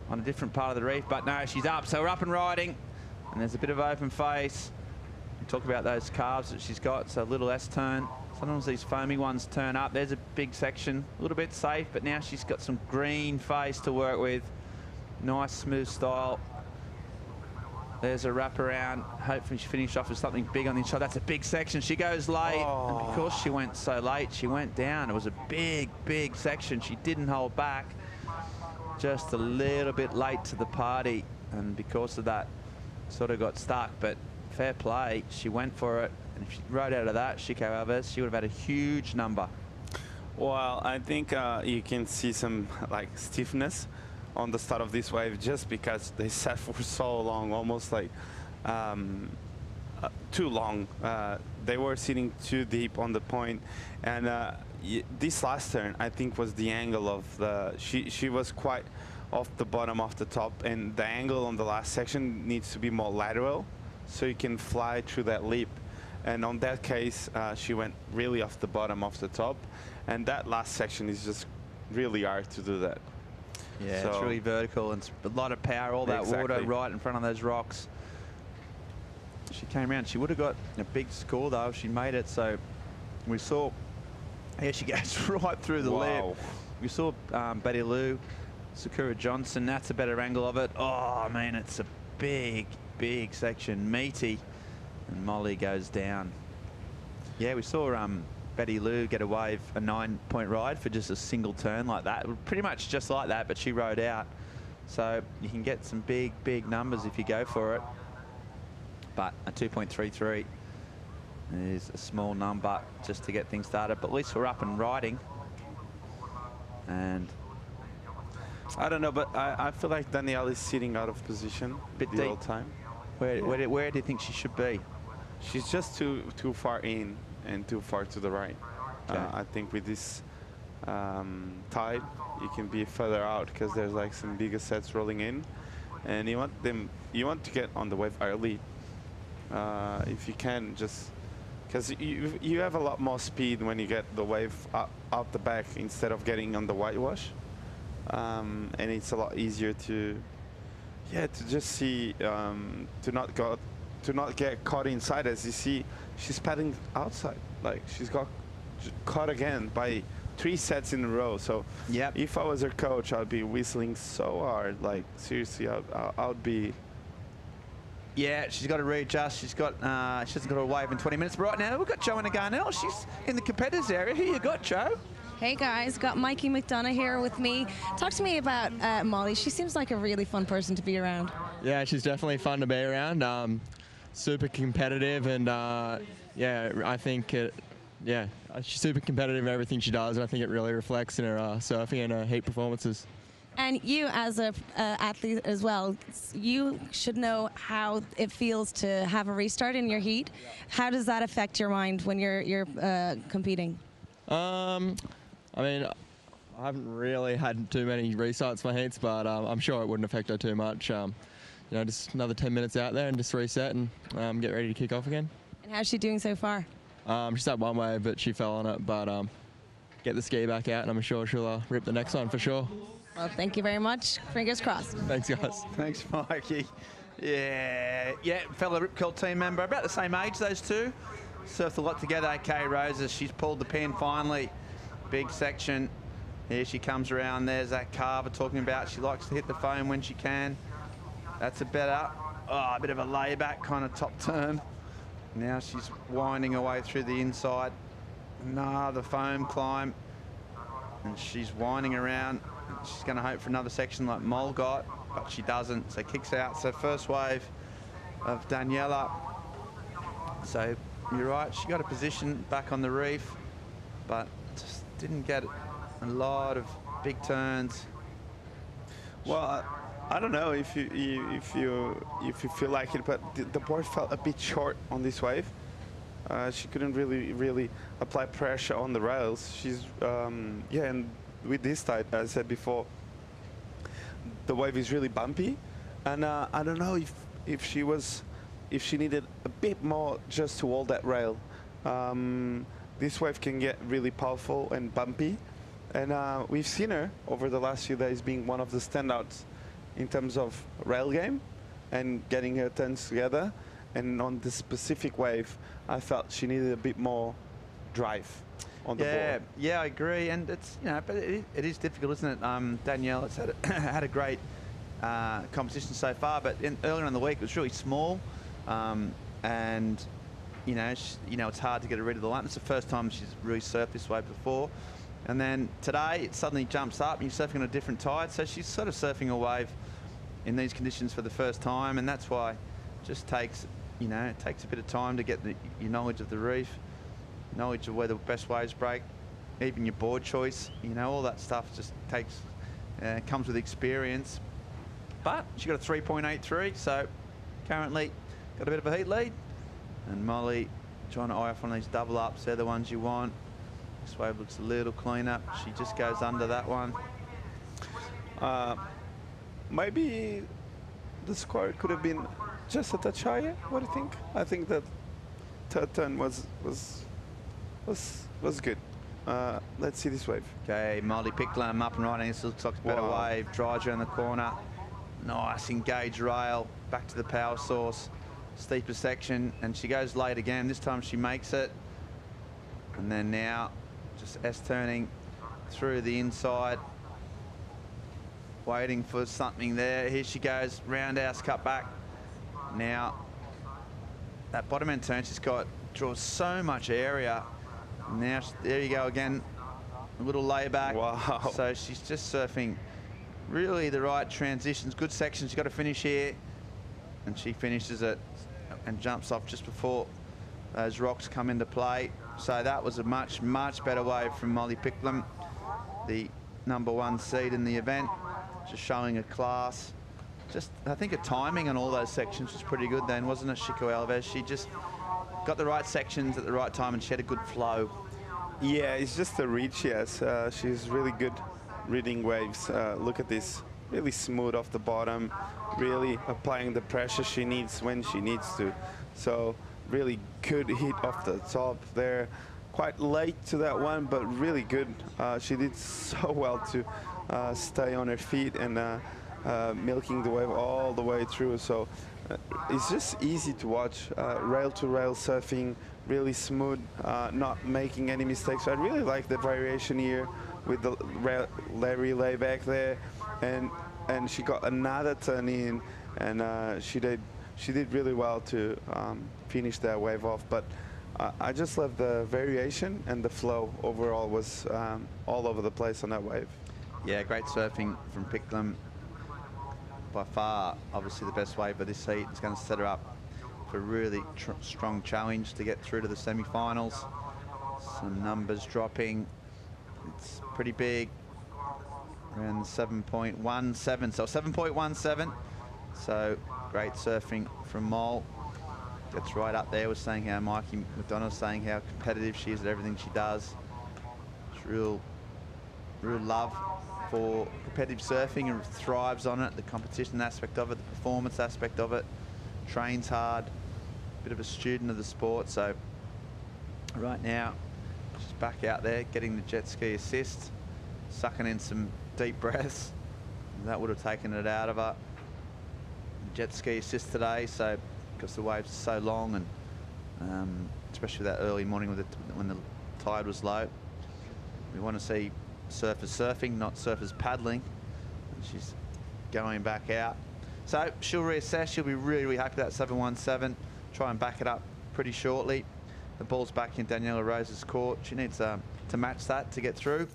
on a different part of the reef, but no, she's up. So we're up and riding, and there's a bit of open face. We talk about those calves that she's got, so a little S-turn. Sometimes these foamy ones turn up. There's a big section, a little bit safe, but now she's got some green face to work with. Nice, smooth style. There's a wraparound. Hopefully she finished off with something big on the inside. That's a big section. She goes late, and because she went so late, she went down. It was a big, big section. She didn't hold back. Just a little bit late to the party, and because of that, sort of got stuck. But fair play, she went for it, and if she rode out of that, Chico Alves, she would have had a huge number. Well, I think you can see some stiffness on the start of this wave, just because they sat for so long, almost like too long. They were sitting too deep on the point, and this last turn, I think, was the angle of the. She was quite off the bottom, off the top, and the angle on the last section needs to be more lateral, so you can fly through that lip. And on that case, she went really off the bottom, off the top, and that last section is just really hard to do that. Yeah, so it's really vertical, and it's a lot of power, all that water right in front of those rocks. She came around. She would have got a big score, though, if she made it. So we saw, here she goes right through the lip. We saw Betty Lou, Sakura Johnson. That's a better angle of it. Oh, man, it's a big, big section. Meaty. And Molly goes down. Yeah, we saw Betty Lou get away a 9-point ride for just a single turn like that. Pretty much just like that, but she rode out. So you can get some big, big numbers if you go for it. But a 2.33 is a small number just to get things started. But at least we're up and riding. And I don't know, but I feel like Danielle is sitting out of position bit the deep. whole time. Where do you think she should be? She's just too far in and too far to the right. Okay. I think with this tide, you can be further out because there's like some bigger sets rolling in, and you want to get on the wave early if you can, just because you have a lot more speed when you get the wave out the back instead of getting on the whitewash, and it's a lot easier to Yeah, to just see to not get caught inside. As you see, she's paddling outside. Like she's got caught again by 3 sets in a row. So if I was her coach, I'd be whistling so hard. Like seriously, I would be. Yeah, she's got to readjust. She hasn't got a wave in 20 minutes. But right now, we've got Joanna Garnell. She's in the competitors area. Who you got, Joe? Hey guys, got Mikey McDonough here with me. Talk to me about Molly. She seems like a really fun person to be around. Yeah, she's definitely fun to be around. Super competitive, and yeah, I think she's super competitive in everything she does, and I think it really reflects in her surfing and her heat performances. And you, as a athlete as well, you should know how it feels to have a restart in your heat. How does that affect your mind when you're competing? I mean, I haven't really had too many restarts for heats, but I'm sure it wouldn't affect her too much. You know, just another 10 minutes out there and just reset and get ready to kick off again. And how's she doing so far? She's had one wave, but she fell on it. But get the ski back out, and I'm sure she'll rip the next one for sure. Well, thank you very much. Fingers crossed. Thanks, guys. Thanks, Mikey. Yeah, fellow Rip Curl team member, about the same age, those two. Surfed a lot together. Okay, Rosa, she's pulled the pin finally. Big section. Here she comes around. There's that carver talking about. She likes to hit the foam when she can. That's a bit of a layback kind of top turn. Now she's winding her way through the inside. The foam climb. And she's winding around. She's going to hope for another section like Mol got, but she doesn't. So kicks out. So first wave of Daniela. So you're right, she got a position back on the reef, but just didn't get a lot of big turns. Well, I don't know if you feel like it, but the board felt a bit short on this wave. She couldn't really apply pressure on the rails. She's and with this tide, as I said before, the wave is really bumpy, and I don't know if she needed a bit more just to hold that rail. This wave can get really powerful and bumpy, and we've seen her over the last few days being one of the standouts in terms of rail game and getting her turns together. And on this specific wave, I felt she needed a bit more drive on the board. Yeah, I agree, and it's but it is difficult, isn't it? Danielle has had a great competition so far, but earlier in the week it was really small, and it's hard to get her ready to the line. It's the first time she's really surfed this way before, and then today it suddenly jumps up and you're surfing on a different tide, so she's sort of surfing a wave in these conditions for the first time, and that's why it just takes it takes a bit of time to get your knowledge of the reef, knowledge of where the best waves break, even your board choice, all that stuff just comes with experience. But she got a 3.83, so currently got a bit of a heat lead. And Molly trying to eye off on these double ups, they're the ones you want. This wave looks a little cleaner. She just goes under that one. Maybe the score could have been just a touch higher. What do you think? I think that third turn was good. Let's see this wave. Okay, Molly Picklum up and running. This looks like a better wave. Drives around the corner. Nice engaged rail. Back to the power source. Steeper section, and she goes late again. This time she makes it. And then now just S-turning through the inside. Waiting for something there. Here she goes. Roundhouse cut back. Now that bottom end turn draws so much area. Now there you go again, a little layback. Wow. So she's just surfing really the right transitions, good sections. She's got to finish here, and she finishes it and jumps off just before those rocks come into play. So that was a much better wave from Molly Picklum, the #1 seed in the event, just showing a class. I think her timing on all those sections was pretty good then, wasn't it, Chico Alves? She just got the right sections at the right time and she had a good flow. Yeah, it's just the read she has. She's really good reading waves. Look at this, really smooth off the bottom, really applying the pressure she needs when she needs to. So really good hit off the top there. Quite late to that one, but really good. She did so well to stay on her feet and milking the wave all the way through. So it's just easy to watch. Rail-to-rail surfing, really smooth, not making any mistakes. So I really like the variation here with the Larry layback there, and she got another turn in, and she did really well to finish that wave off. But I just love the variation, and the flow overall was all over the place on that wave. Yeah, great surfing from Picklum. By far, obviously the best wave of this heat. It's going to set her up for a really strong challenge to get through to the semi-finals. Some numbers dropping. It's pretty big, around 7.17, so 7.17. So great surfing from Mole. Gets right up there. We're saying how Mikey McDonald's saying how competitive she is at everything she does. It's real love for competitive surfing and thrives on it. The competition aspect of it, the performance aspect of it. Trains hard. Bit of a student of the sport. So right now, she's back out there getting the jet ski assist, sucking in some deep breaths. That would have taken it out of her. Jet ski assist today, so because the waves are so long, and especially that early morning when the tide was low. We want to see surfers surfing, not surfers paddling. And she's going back out. So she'll reassess. She'll be really, really happy with that 717. Try and back it up pretty shortly. The ball's back in Daniela Rose's court. She needs to match that to get through.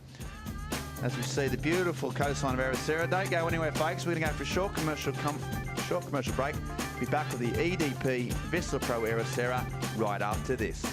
As we see the beautiful coastline of Ericeira. Don't go anywhere, folks. We're going to go for a short commercial break. Be back with the EDP Vissla Pro Ericeira right after this.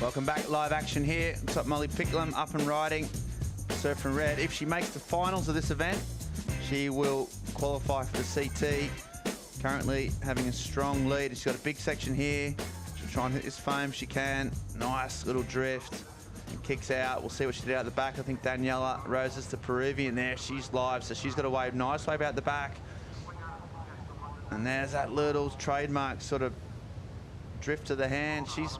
Welcome back, live action here. Top Molly Picklum up and riding, surfing red. If she makes the finals of this event, she will qualify for the CT. Currently having a strong lead. She's got a big section here. She'll try and hit this foam if she can. Nice little drift. And kicks out. We'll see what she did out the back. I think Daniela Roses, the Peruvian there. She's live, so she's got a wave. Nice wave out the back. And there's that little trademark sort of drift to the hand. She's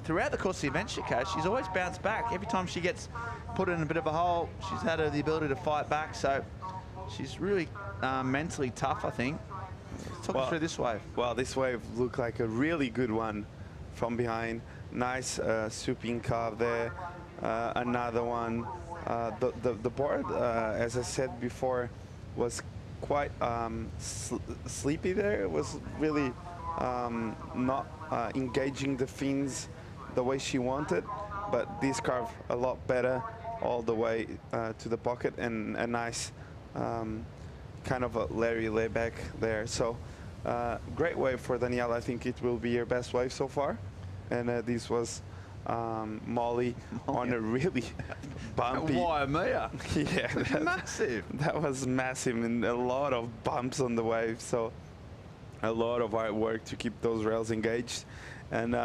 throughout the course of the event, she's always bounced back. Every time she gets put in a bit of a hole, she's had the ability to fight back. So she's really mentally tough, I think. Talk us through this wave. Well, this wave looked like a really good one from behind. Nice swooping carve there. Another one. The board, as I said before, was quite sleepy there. It was really not engaging the fins the way she wanted, but this carve a lot better all the way to the pocket, and a nice kind of a Larry layback there. So great wave for Daniela. I think it will be her best wave so far. And this was Molly on a really bumpy. Waimea. Yeah, massive. That was massive, and a lot of bumps on the wave. So a lot of hard work to keep those rails engaged. And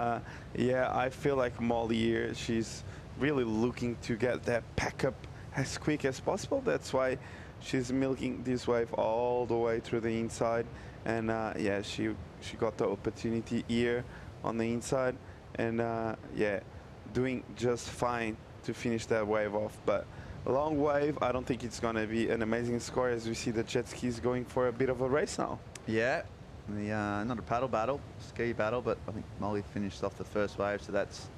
yeah, I feel like Molly here, she's really looking to get that pack up as quick as possible. That's why she's milking this wave all the way through the inside. And yeah, she got the opportunity here on the inside, and yeah, doing just fine to finish that wave off. But a long wave, I don't think it's going to be an amazing score, as we see the jet skis going for a bit of a race now. Yeah, not a paddle battle, ski battle, but I think Molly finished off the first wave, so that's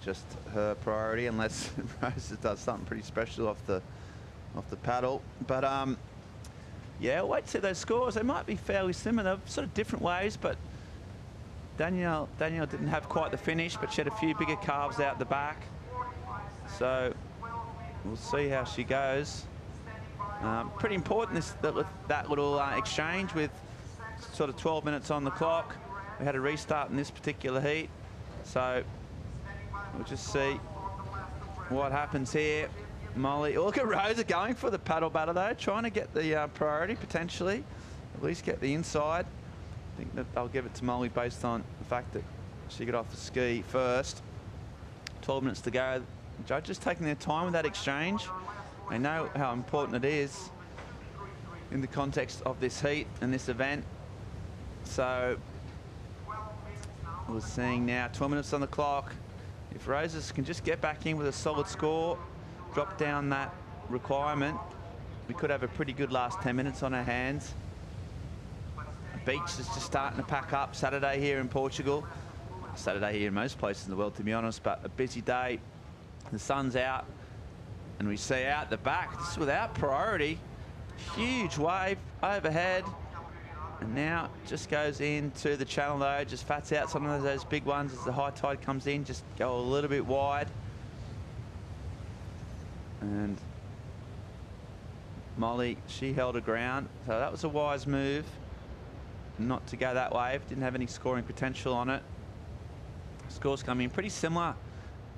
just her priority, unless Rose does something pretty special off the paddle. But yeah, I'll wait to see those scores. They might be fairly similar. They're sort of different waves, but Danielle didn't have quite the finish, but she had a few bigger calves out the back. So we'll see how she goes. Pretty important, that little exchange with sort of 12 minutes on the clock. We had a restart in this particular heat. So we'll just see what happens here. Molly, look at Rosa going for the paddle battle though, trying to get the priority potentially, at least get the inside. I think that I'll give it to Molly based on the fact that she got off the ski first. 12 minutes to go. The judges taking their time with that exchange. They know how important it is in the context of this heat and this event. So we're seeing now 12 minutes on the clock. If Roses can just get back in with a solid score, drop down that requirement, we could have a pretty good last 10 minutes on our hands. The beach is just starting to pack up. Saturday here in Portugal. Saturday here in most places in the world, to be honest, but a busy day. The sun's out, and we see out the back, this is without priority, huge wave overhead, and now just goes into the channel though, just fats out some of those big ones as the high tide comes in, just go a little bit wide. And Molly, she held her ground, so that was a wise move not to go that wave. Didn't have any scoring potential on it. Scores coming in pretty similar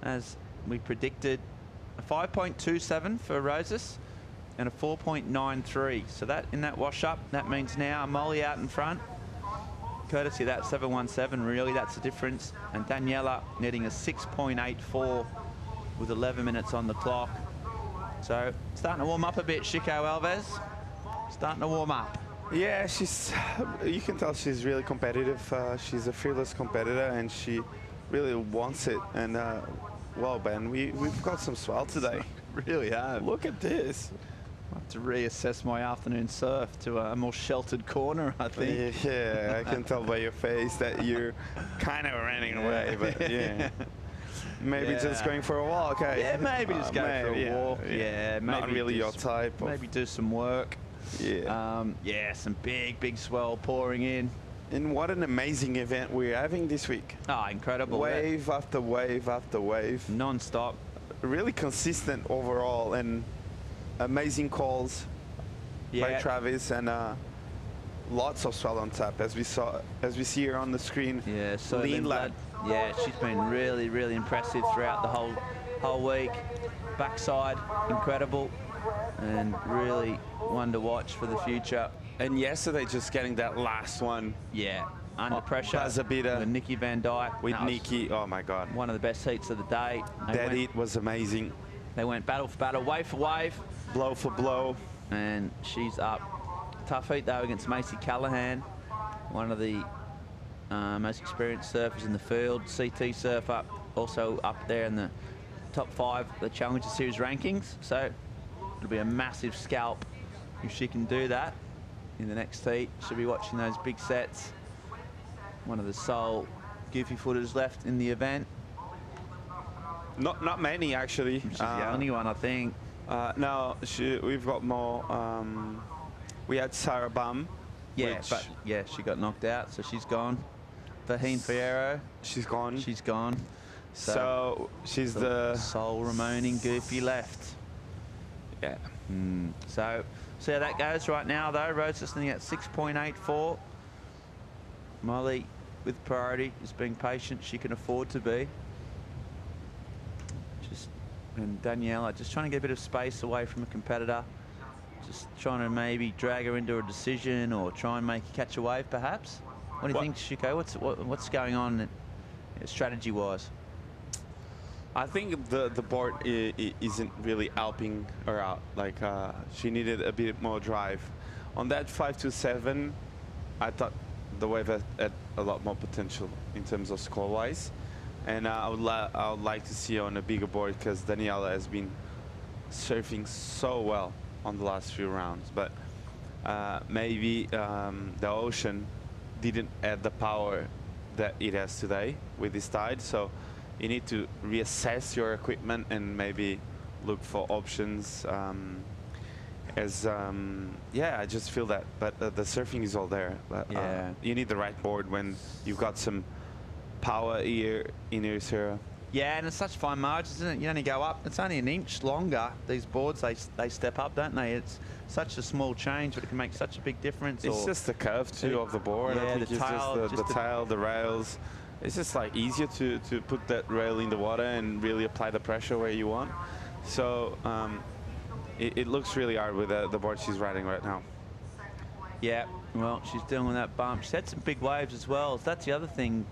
as we predicted. A 5.27 for Roses and a 4.93. So that in that wash up, that means now Molly out in front. Courtesy of that 7.17, really, that's the difference. And Daniela netting a 6.84 with 11 minutes on the clock. So starting to warm up a bit, Chico Alves. Starting to warm up. Yeah, you can tell she's really competitive. She's a fearless competitor, and she really wants it. And well, Ben, we've got some swell today. Really have. Look at this. I have to reassess my afternoon surf to a more sheltered corner, I think. Yeah, I can tell by your face that you're kind of running away, but yeah. Maybe just going for a walk, okay? Yeah, maybe just go for a walk. Yeah, maybe not really your type. Maybe do some work. Yeah. Yeah, some big swell pouring in. And what an amazing event we're having this week. Oh, incredible. Wave after wave after wave. Non-stop. Really consistent overall, and amazing calls by Travis, and lots of swell on tap, as we see here on the screen. Yeah, so Lean lad. Yeah, she's been really impressive throughout the whole week. Backside, incredible, and really one to watch for the future. And yesterday, just getting that last one. Yeah, under pressure. Buzzer beater. With Nikki Van Dyke. With Nikki, oh my God. One of the best heats of the day. That heat was amazing. They went battle for battle, wave for wave. Blow for blow. And she's up. Tough heat though against Macy Callahan, one of the most experienced surfers in the field. CT surfer, also up there in the top 5 of the Challenger Series rankings. So it'll be a massive scalp if she can do that in the next heat. She'll be watching those big sets. One of the sole goofy footers left in the event. Not many, actually. She's the only one, I think. No, we've got more. We had Sarah Bum. Yeah, but yeah, she got knocked out, so she's gone. Faheen Fierro. She's gone. She's gone. So she's the sole remaining goofy left. Yeah. So see how that goes right now, though. Rhodes is sitting at 6.84. Molly, with priority, is being patient. She can afford to be. And Daniela just trying to get a bit of space away from a competitor. Just trying to maybe drag her into a decision or try and make her catch a wave, perhaps. What do you think, Chico? What's going on strategy-wise? I think the board isn't really helping her out. Like she needed a bit more drive. On that 5-7, I thought the wave had a lot more potential in terms of score-wise, and I would like to see her on a bigger board because Daniela has been surfing so well on the last few rounds. But maybe the ocean didn't add the power that it has today with this tide. So you need to reassess your equipment and maybe look for options. Yeah, I just feel that. But the surfing is all there. But, Yeah. You need the right board when you've got some power here in Ericeira. Yeah, and it's such fine margins, isn't it? You only go up. It's only an inch longer. These boards, they step up, don't they? It's such a small change, but it can make such a big difference. It's just the curve too of the board. Yeah, I think the it's tail, just the tail, the rails. It's just like easier to put that rail in the water and really apply the pressure where you want. So it looks really hard with the board she's riding right now. Yeah, well, she's doing that bump. She's had some big waves as well. So that's the other thing.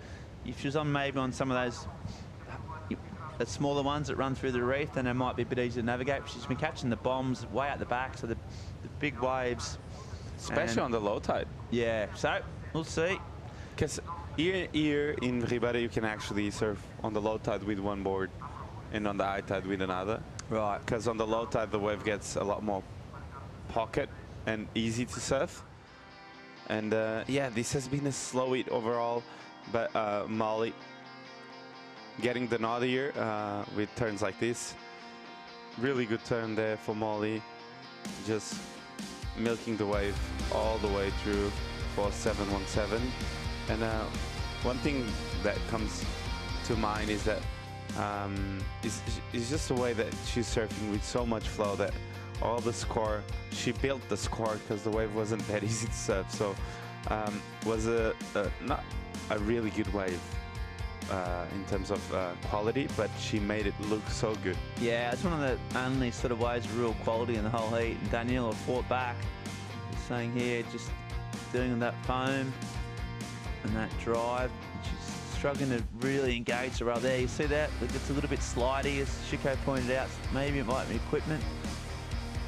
If she was on maybe on some of those the smaller ones that run through the reef, then it might be a bit easier to navigate. But she's been catching the bombs way out the back, so the big waves. Especially on the low tide. Yeah, so we'll see. Because here in Rio Waida, you can actually surf on the low tide with one board and on the high tide with another. Right. Because on the low tide, the wave gets a lot more pocket and easy to surf. And yeah, this has been a slow hit overall, but Molly getting the nod here with turns like this. Really good turn there for Molly. Just milking the wave all the way through for 717. And one thing that comes to mind is that it's just the way that she's surfing with so much flow that all the score, she built the score because the wave wasn't that easy to surf. So was not a really good wave in terms of quality, but she made it look so good. Yeah, it's one of the only sort of waves of real quality in the whole heat. And Daniela fought back. He's saying here, just doing that foam and that drive. She's struggling to really engage her up there. You see that? It gets a little bit slidey, as Shiko pointed out. Maybe it might be equipment.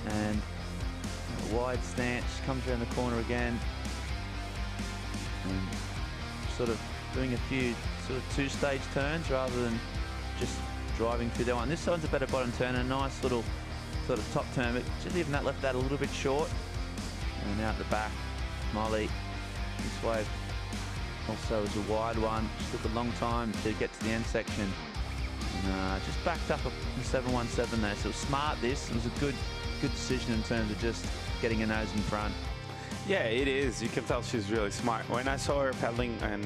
And a wide stance, comes around the corner again. And sort of doing a few sort of two-stage turns rather than just driving through that one. This one's a better bottom turn, a nice little sort of top turn, but just even that left that a little bit short. And out the back, Molly, this wave also is a wide one. Just took a long time to get to the end section. And just backed up the 717 there. So it was smart this. It was a good decision in terms of just getting her nose in front. Yeah, it is. You can tell she's really smart. When I saw her paddling and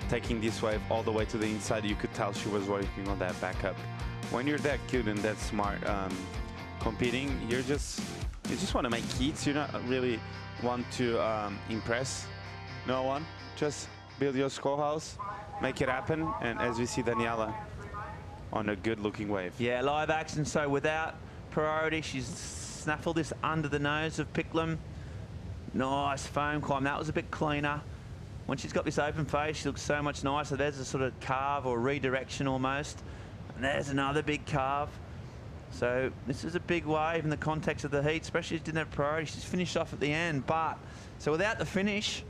taking this wave all the way to the inside, you could tell she was working on that backup. When you're that good and that smart competing, you just want to make heats. You don't really want to impress no one. Just build your scorehouse, make it happen, and as we see Daniela on a good-looking wave. Yeah, live action. So without priority, she's snaffled this under the nose of Picklum. Nice foam climb. That was a bit cleaner. When she's got this open face, she looks so much nicer. There's a sort of carve or redirection almost. And there's another big carve. So this is a big wave in the context of the heat, especially if she didn't have priority. She's finished off at the end, but so without the finish,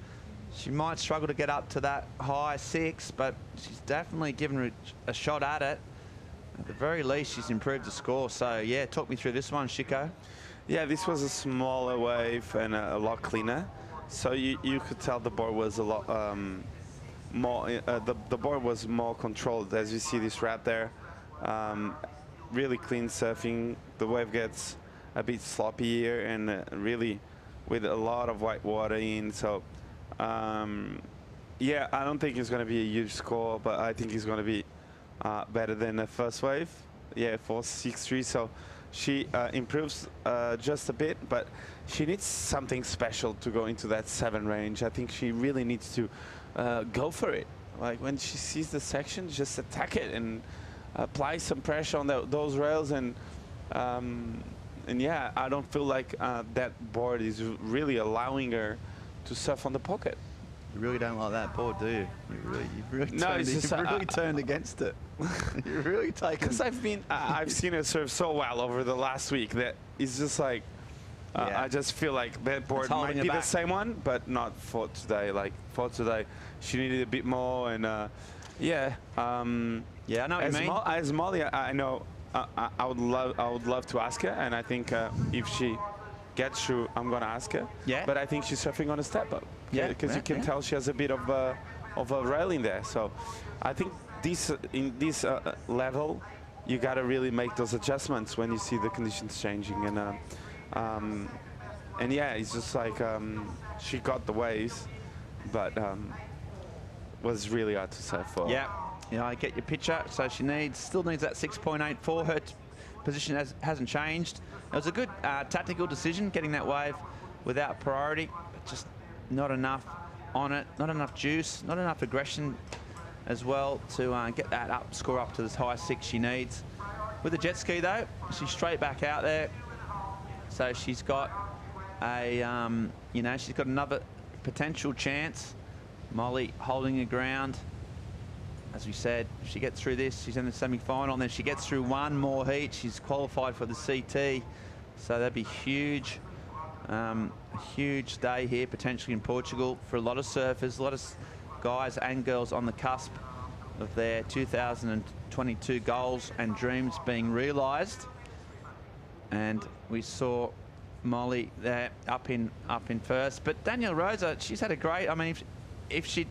she might struggle to get up to that high 6, but she's definitely given her a shot at it. At the very least, she's improved the score. So yeah, talk me through this one, Shiko. Yeah, this was a smaller wave and a lot cleaner. So you could tell the board was a lot more, the board was more controlled. As you see this wrap there, really clean surfing. The wave gets a bit sloppy here and really with a lot of white water in. So yeah, I don't think it's going to be a huge score, but I think it's going to be better than the first wave. Yeah, 4.63. So she improves just a bit, but she needs something special to go into that 7 range. I think she really needs to go for it. Like when she sees the section, just attack it and apply some pressure on those rails. And yeah, I don't feel like that board is really allowing her to surf on the pocket. You really don't like that board, do you? You've really No, turned, it's just, you've really turned against it. You've really taken. Because I've seen her serve so well over the last week that it's just like, Yeah. I just feel like that board holding might her be the back. same one, but not for today. Like for today, she needed a bit more, and yeah. Yeah, I know what you mean. As Molly, I know I would love to ask her, and I think if she gets through, I'm gonna ask her. Yeah. But I think she's surfing on a step up. Yeah, Because you can yeah. tell she has a bit of a railing there. So I think in this level, you gotta really make those adjustments when you see the conditions changing, and yeah, it's just like she got the waves, but was really hard to surf for. Yeah, I get your picture. So she still needs that 6.84. Her position hasn't changed. It was a good tactical decision getting that wave without priority, but just not enough on it, not enough juice, not enough aggression as well to get that score up to this high 6 she needs. With the jet ski though, she's straight back out there. So she's got she's got another potential chance. Molly holding her ground. As we said, if she gets through this, she's in the semi-final, and then she gets through one more heat, she's qualified for the CT. So that'd be huge. A huge day here potentially in Portugal for a lot of surfers, a lot of guys and girls on the cusp of their 2022 goals and dreams being realised. And we saw Molly there up in first, but Danielle Rosa, she's had a great. I mean, if she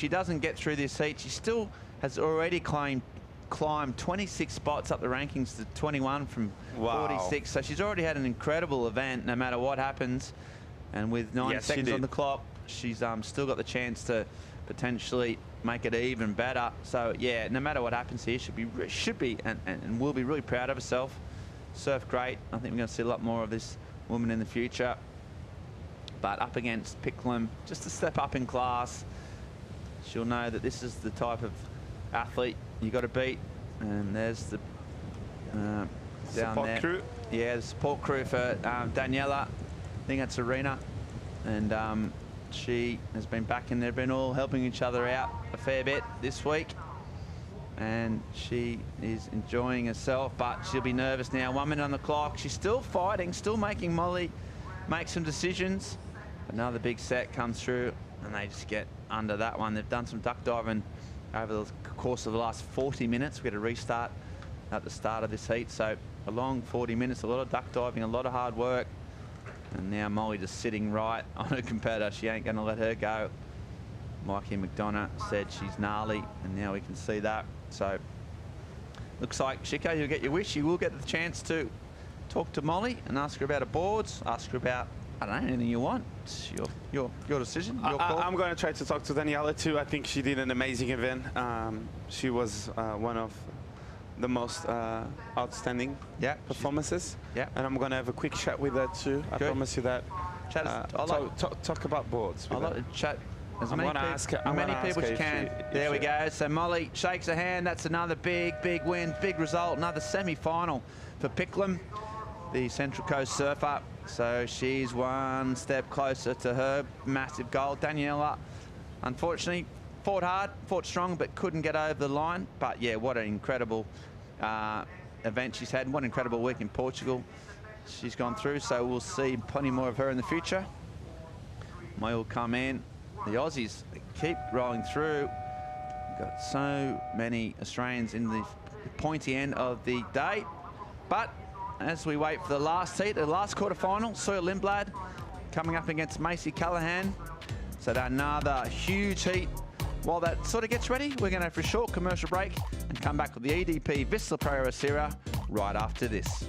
doesn't get through this heat, she still has already climbed 26 spots up the rankings to 21 from 46. So she's already had an incredible event, no matter what happens. And with 9 seconds on the clock, she's still got the chance to potentially make it even better. So yeah, no matter what happens here, should be and will be really proud of herself. Surf great. I think we're going to see a lot more of this woman in the future. But up against Picklum, just a step up in class. She'll know that this is the type of athlete you got to beat. And there's the down support there. Crew. Yeah, the support crew for Daniela. I think that's Arena. And she has been back in there, been all helping each other out a fair bit this week. And she is enjoying herself, but she'll be nervous now. 1 minute on the clock. She's still fighting, still making Molly make some decisions. Another big set comes through, and they just get under that one. They've done some duck diving over the course of the last 40 minutes. We had a restart at the start of this heat, so a long 40 minutes, a lot of duck diving, a lot of hard work. And now Molly just sitting right on her competitor. She ain't going to let her go. Mikey McDonough said she's gnarly, and now we can see that. So looks like, Chico, you'll get your wish. You will get the chance to talk to Molly and ask her about her boards, ask her about, I don't know, anything you want. It's your decision, your call. I'm going to try to talk to Daniela too. I think she did an amazing event. She was one of the most outstanding performances. Yeah. And I'm going to have a quick chat with her too. I promise you that. Talk about boards. I'd like to chat as many people as you can. There we go. So Molly shakes her hand. That's another big win, big result. Another semi-final for Picklum, the Central Coast surfer. So she's one step closer to her massive goal. Daniela, unfortunately, fought hard, fought strong, but couldn't get over the line. But yeah, what an incredible event she's had. What an incredible week in Portugal she's gone through. So we'll see plenty more of her in the future. May will come in. The Aussies keep rolling through. We've got so many Australians in the pointy end of the day. But as we wait for the last heat, the last quarterfinal, Sawyer Lindblad coming up against Macy Callahan. So another huge heat. While that sort of gets ready, we're going to have a short commercial break and come back with the EDP Vissla Pro Ericeira right after this.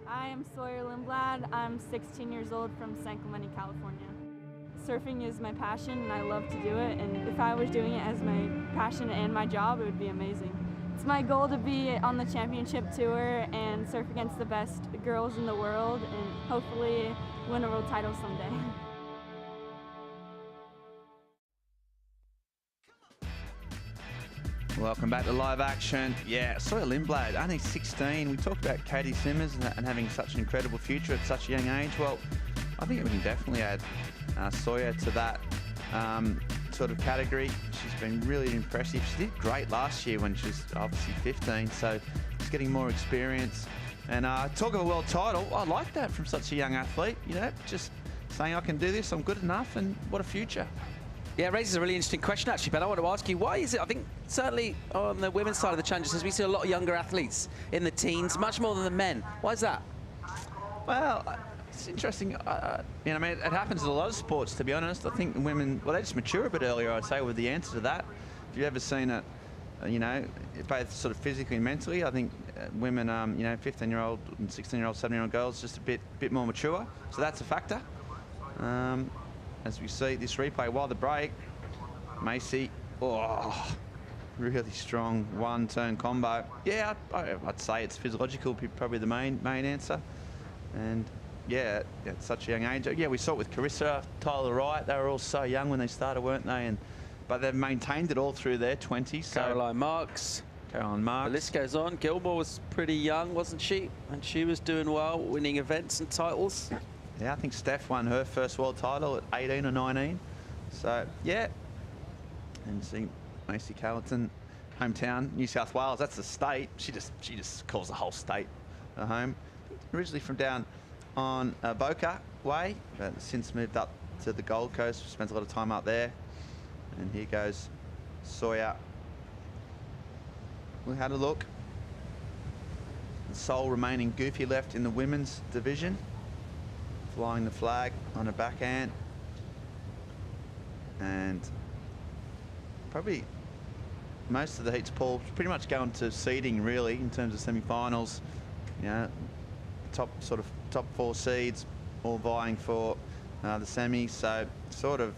I am Sawyer Lindblad. I'm 16 years old from San Clemente, California. Surfing is my passion and I love to do it, and if I was doing it as my passion and my job, it would be amazing. It's my goal to be on the championship tour and surf against the best girls in the world and hopefully win a world title someday. Welcome back to live action. Yeah, Sawyer Lindblad, only 16. We talked about Caity Simmers and having such an incredible future at such a young age. Well, I think we can definitely add Sawyer to that sort of category. She's been really impressive. She did great last year when she was obviously 15, so she's getting more experience. And talk of a world title, I like that from such a young athlete, you know, just saying I can do this, I'm good enough, and what a future. Yeah, it raises a really interesting question, actually, but I want to ask you, why is it, I think, certainly on the women's side of the challenges, we see a lot of younger athletes in the teens, much more than the men. Why is that? Well, it's interesting. You know, I mean, it happens in a lot of sports, to be honest. I think women, well, they just mature a bit earlier, I'd say, with the answer to that. If you've ever seen it, you know, both sort of physically and mentally, I think women, you know, 15-year-old and 16-year-old, 17-year-old girls, just a bit more mature. So that's a factor. As we see this replay, while the break, Macy, oh, really strong one-turn combo. Yeah, I'd say it's physiological, probably the main answer. And yeah, at such a young age. Yeah, we saw it with Carissa, Tyler Wright. They were all so young when they started, weren't they? But they've maintained it all through their 20s. So Caroline Marks. The list goes on. Gilmore was pretty young, wasn't she? And she was doing well, winning events and titles. Yeah, I think Steph won her first world title at 18 or 19. So, yeah. And see Macy Carleton, hometown, New South Wales. That's the state. She just calls the whole state her home. Originally from down on Boca Way, but since moved up to the Gold Coast. Spends a lot of time up there. And here goes Sawyer. We had a look. The sole remaining goofy left in the women's division. Flying the flag on a backhand. And probably most of the heats, Paul, pretty much going to seeding really in terms of semi-finals. You know, top 4 seeds, all vying for the semis. So sort of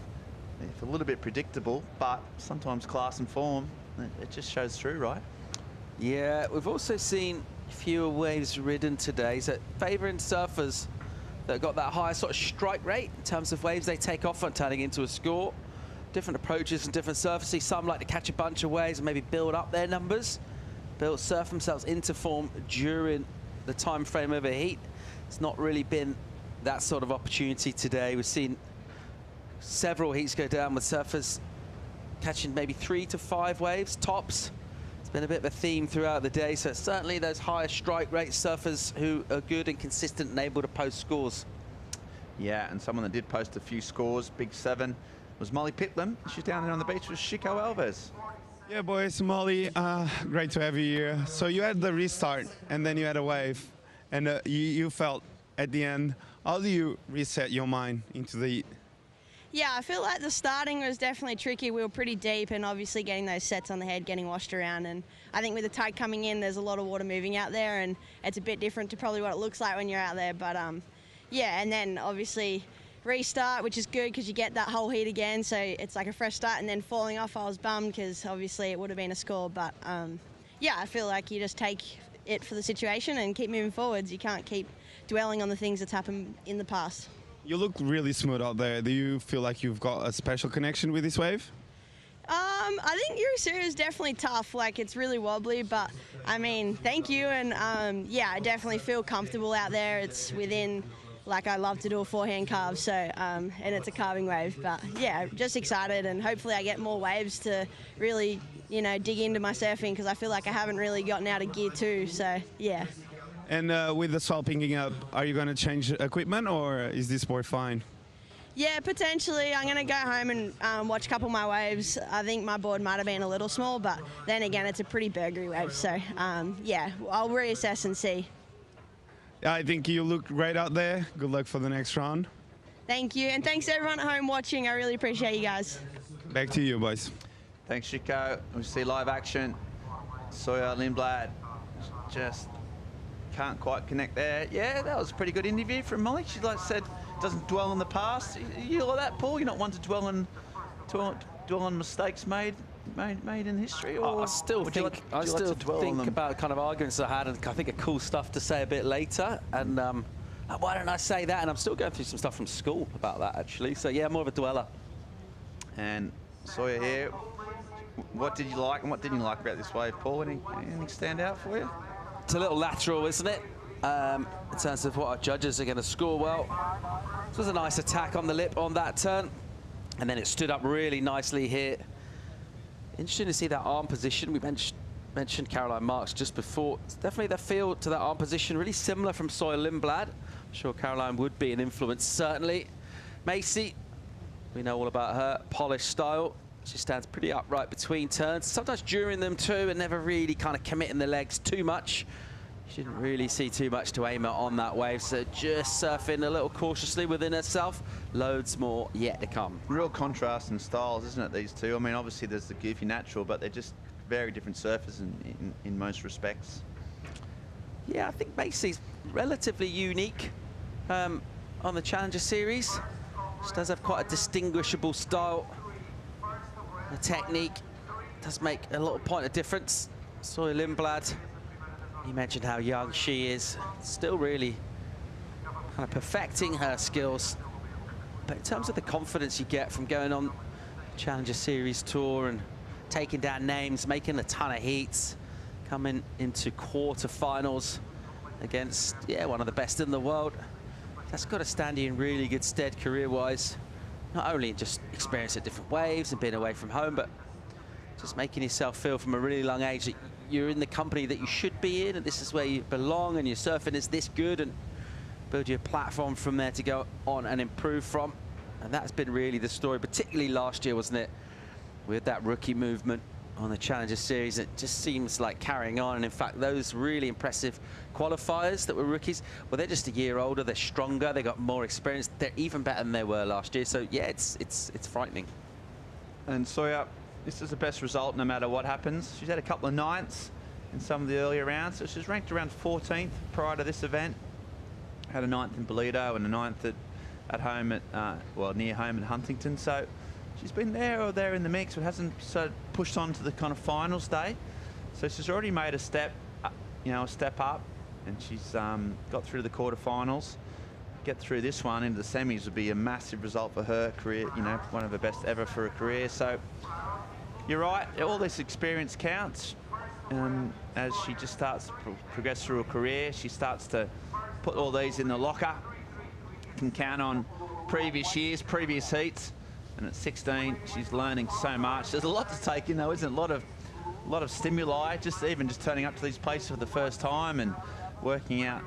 a little bit predictable, but sometimes class and form, it just shows through, right? Yeah, we've also seen fewer waves ridden today, so favouring surfers that got that higher sort of strike rate in terms of waves they take off and turning into a score. Different approaches and different surfaces. Some like to catch a bunch of waves and maybe build up their numbers, surf themselves into form during the time frame of a heat. It's not really been that sort of opportunity today. We've seen several heats go down with surfers catching maybe 3 to 5 waves tops. It's been a bit of a theme throughout the day, so it's certainly those higher strike rate surfers who are good and consistent and able to post scores. Yeah, and someone that did post a few scores, big 7, was Molly Picklum. She's down there on the beach with Chico Alves. Yeah, boys, Molly, great to have you here. So you had the restart, and then you had a wave, and you felt at the end, how do you reset your mind into the heat? Yeah, I feel like the starting was definitely tricky. We were pretty deep and obviously getting those sets on the head, getting washed around. And I think with the tide coming in, there's a lot of water moving out there and it's a bit different to probably what it looks like when you're out there. But yeah, and then obviously restart, which is good because you get that whole heat again. So it's like a fresh start, and then falling off, I was bummed because obviously it would have been a score. But yeah, I feel like you just take it for the situation and keep moving forwards. You can't keep dwelling on the things that's happened in the past. You look really smooth out there. Do you feel like you've got a special connection with this wave? I think Ericeira is definitely tough. Like, it's really wobbly, but I mean, thank you. And yeah, I definitely feel comfortable out there. It's within, like, I love to do a forehand carve, so, and it's a carving wave. But yeah, just excited, and hopefully I get more waves to really, you know, dig into my surfing, because I feel like I haven't really gotten out of gear too, so yeah. And with the swell picking up, are you going to change equipment, or is this board fine? Yeah, potentially. I'm going to go home and watch a couple of my waves. I think my board might have been a little small, but then again, it's a pretty burgery wave. So yeah, I'll reassess and see. I think you look great out there. Good luck for the next round. Thank you. And thanks to everyone at home watching. I really appreciate you guys. Back to you, boys. Thanks, Chico. We see live action. Sawyer Lindblad just can't quite connect there. Yeah, that was a pretty good interview from Molly. She like said, doesn't dwell on the past. You like that, Paul? You're not one to dwell on mistakes made in history? Or I still think about kind of arguments I had, and I think of cool stuff to say a bit later. And why don't I say that? And I'm still going through some stuff from school about that, actually. So yeah, more of a dweller. And Sawyer here. What did you like and what didn't you like about this wave, Paul? Anything stand out for you? It's a little lateral, isn't it? In terms of what our judges are going to score well. This was a nice attack on the lip on that turn. And then it stood up really nicely here. Interesting to see that arm position. We mentioned Caroline Marks just before. It's definitely the feel to that arm position, really similar from Sawyer Lindblad. I'm sure Caroline would be an influence, certainly. Macy, we know all about her polished style. She stands pretty upright between turns, sometimes during them too, and never really kind of committing the legs too much. She didn't really see too much to aim at on that wave, so just surfing a little cautiously within herself. Loads more yet to come. Real contrast in styles, isn't it, these two? I mean, obviously there's the goofy natural, but they're just very different surfers in most respects. Yeah, I think Macy's relatively unique on the Challenger Series. She does have quite a distinguishable style. The technique does make a little point of difference. Sawyer Lindblad, you mentioned how young she is, still really kind of perfecting her skills. But in terms of the confidence you get from going on Challenger Series tour and taking down names, making a ton of heats, coming into quarterfinals against, yeah, one of the best in the world, that's got to stand you in really good stead career-wise. Not only just experiencing different waves and being away from home, but just making yourself feel from a really young age that you're in the company that you should be in, and this is where you belong, and your surfing is this good, and build your platform from there to go on and improve from. And that's been really the story, particularly last year, wasn't it? With that rookie movement on the Challenger Series, it just seems like carrying on. And in fact, those really impressive qualifiers that were rookies, well, they're just a year older, they're stronger, they got more experience, they're even better than they were last year. So yeah, it's frightening. And Sawyer, this is the best result no matter what happens. She's had a couple of ninths in some of the earlier rounds, so she's ranked around 14th prior to this event. Had a ninth in Bolito and a ninth at home at, well, near home in Huntington. So she's been there or there in the mix, but hasn't pushed on to the kind of finals day. So she's already made a step, a step up, and she's got through the quarterfinals. Get through this one into the semis would be a massive result for her career, one of her best ever for her career. So you're right, all this experience counts. As she just starts to progress through her career, she starts to put all these in the locker, can count on previous years, previous heats. And at 16, she's learning so much. There's a lot to take in, though, isn't it? A lot of stimuli. Just turning up to these places for the first time and working out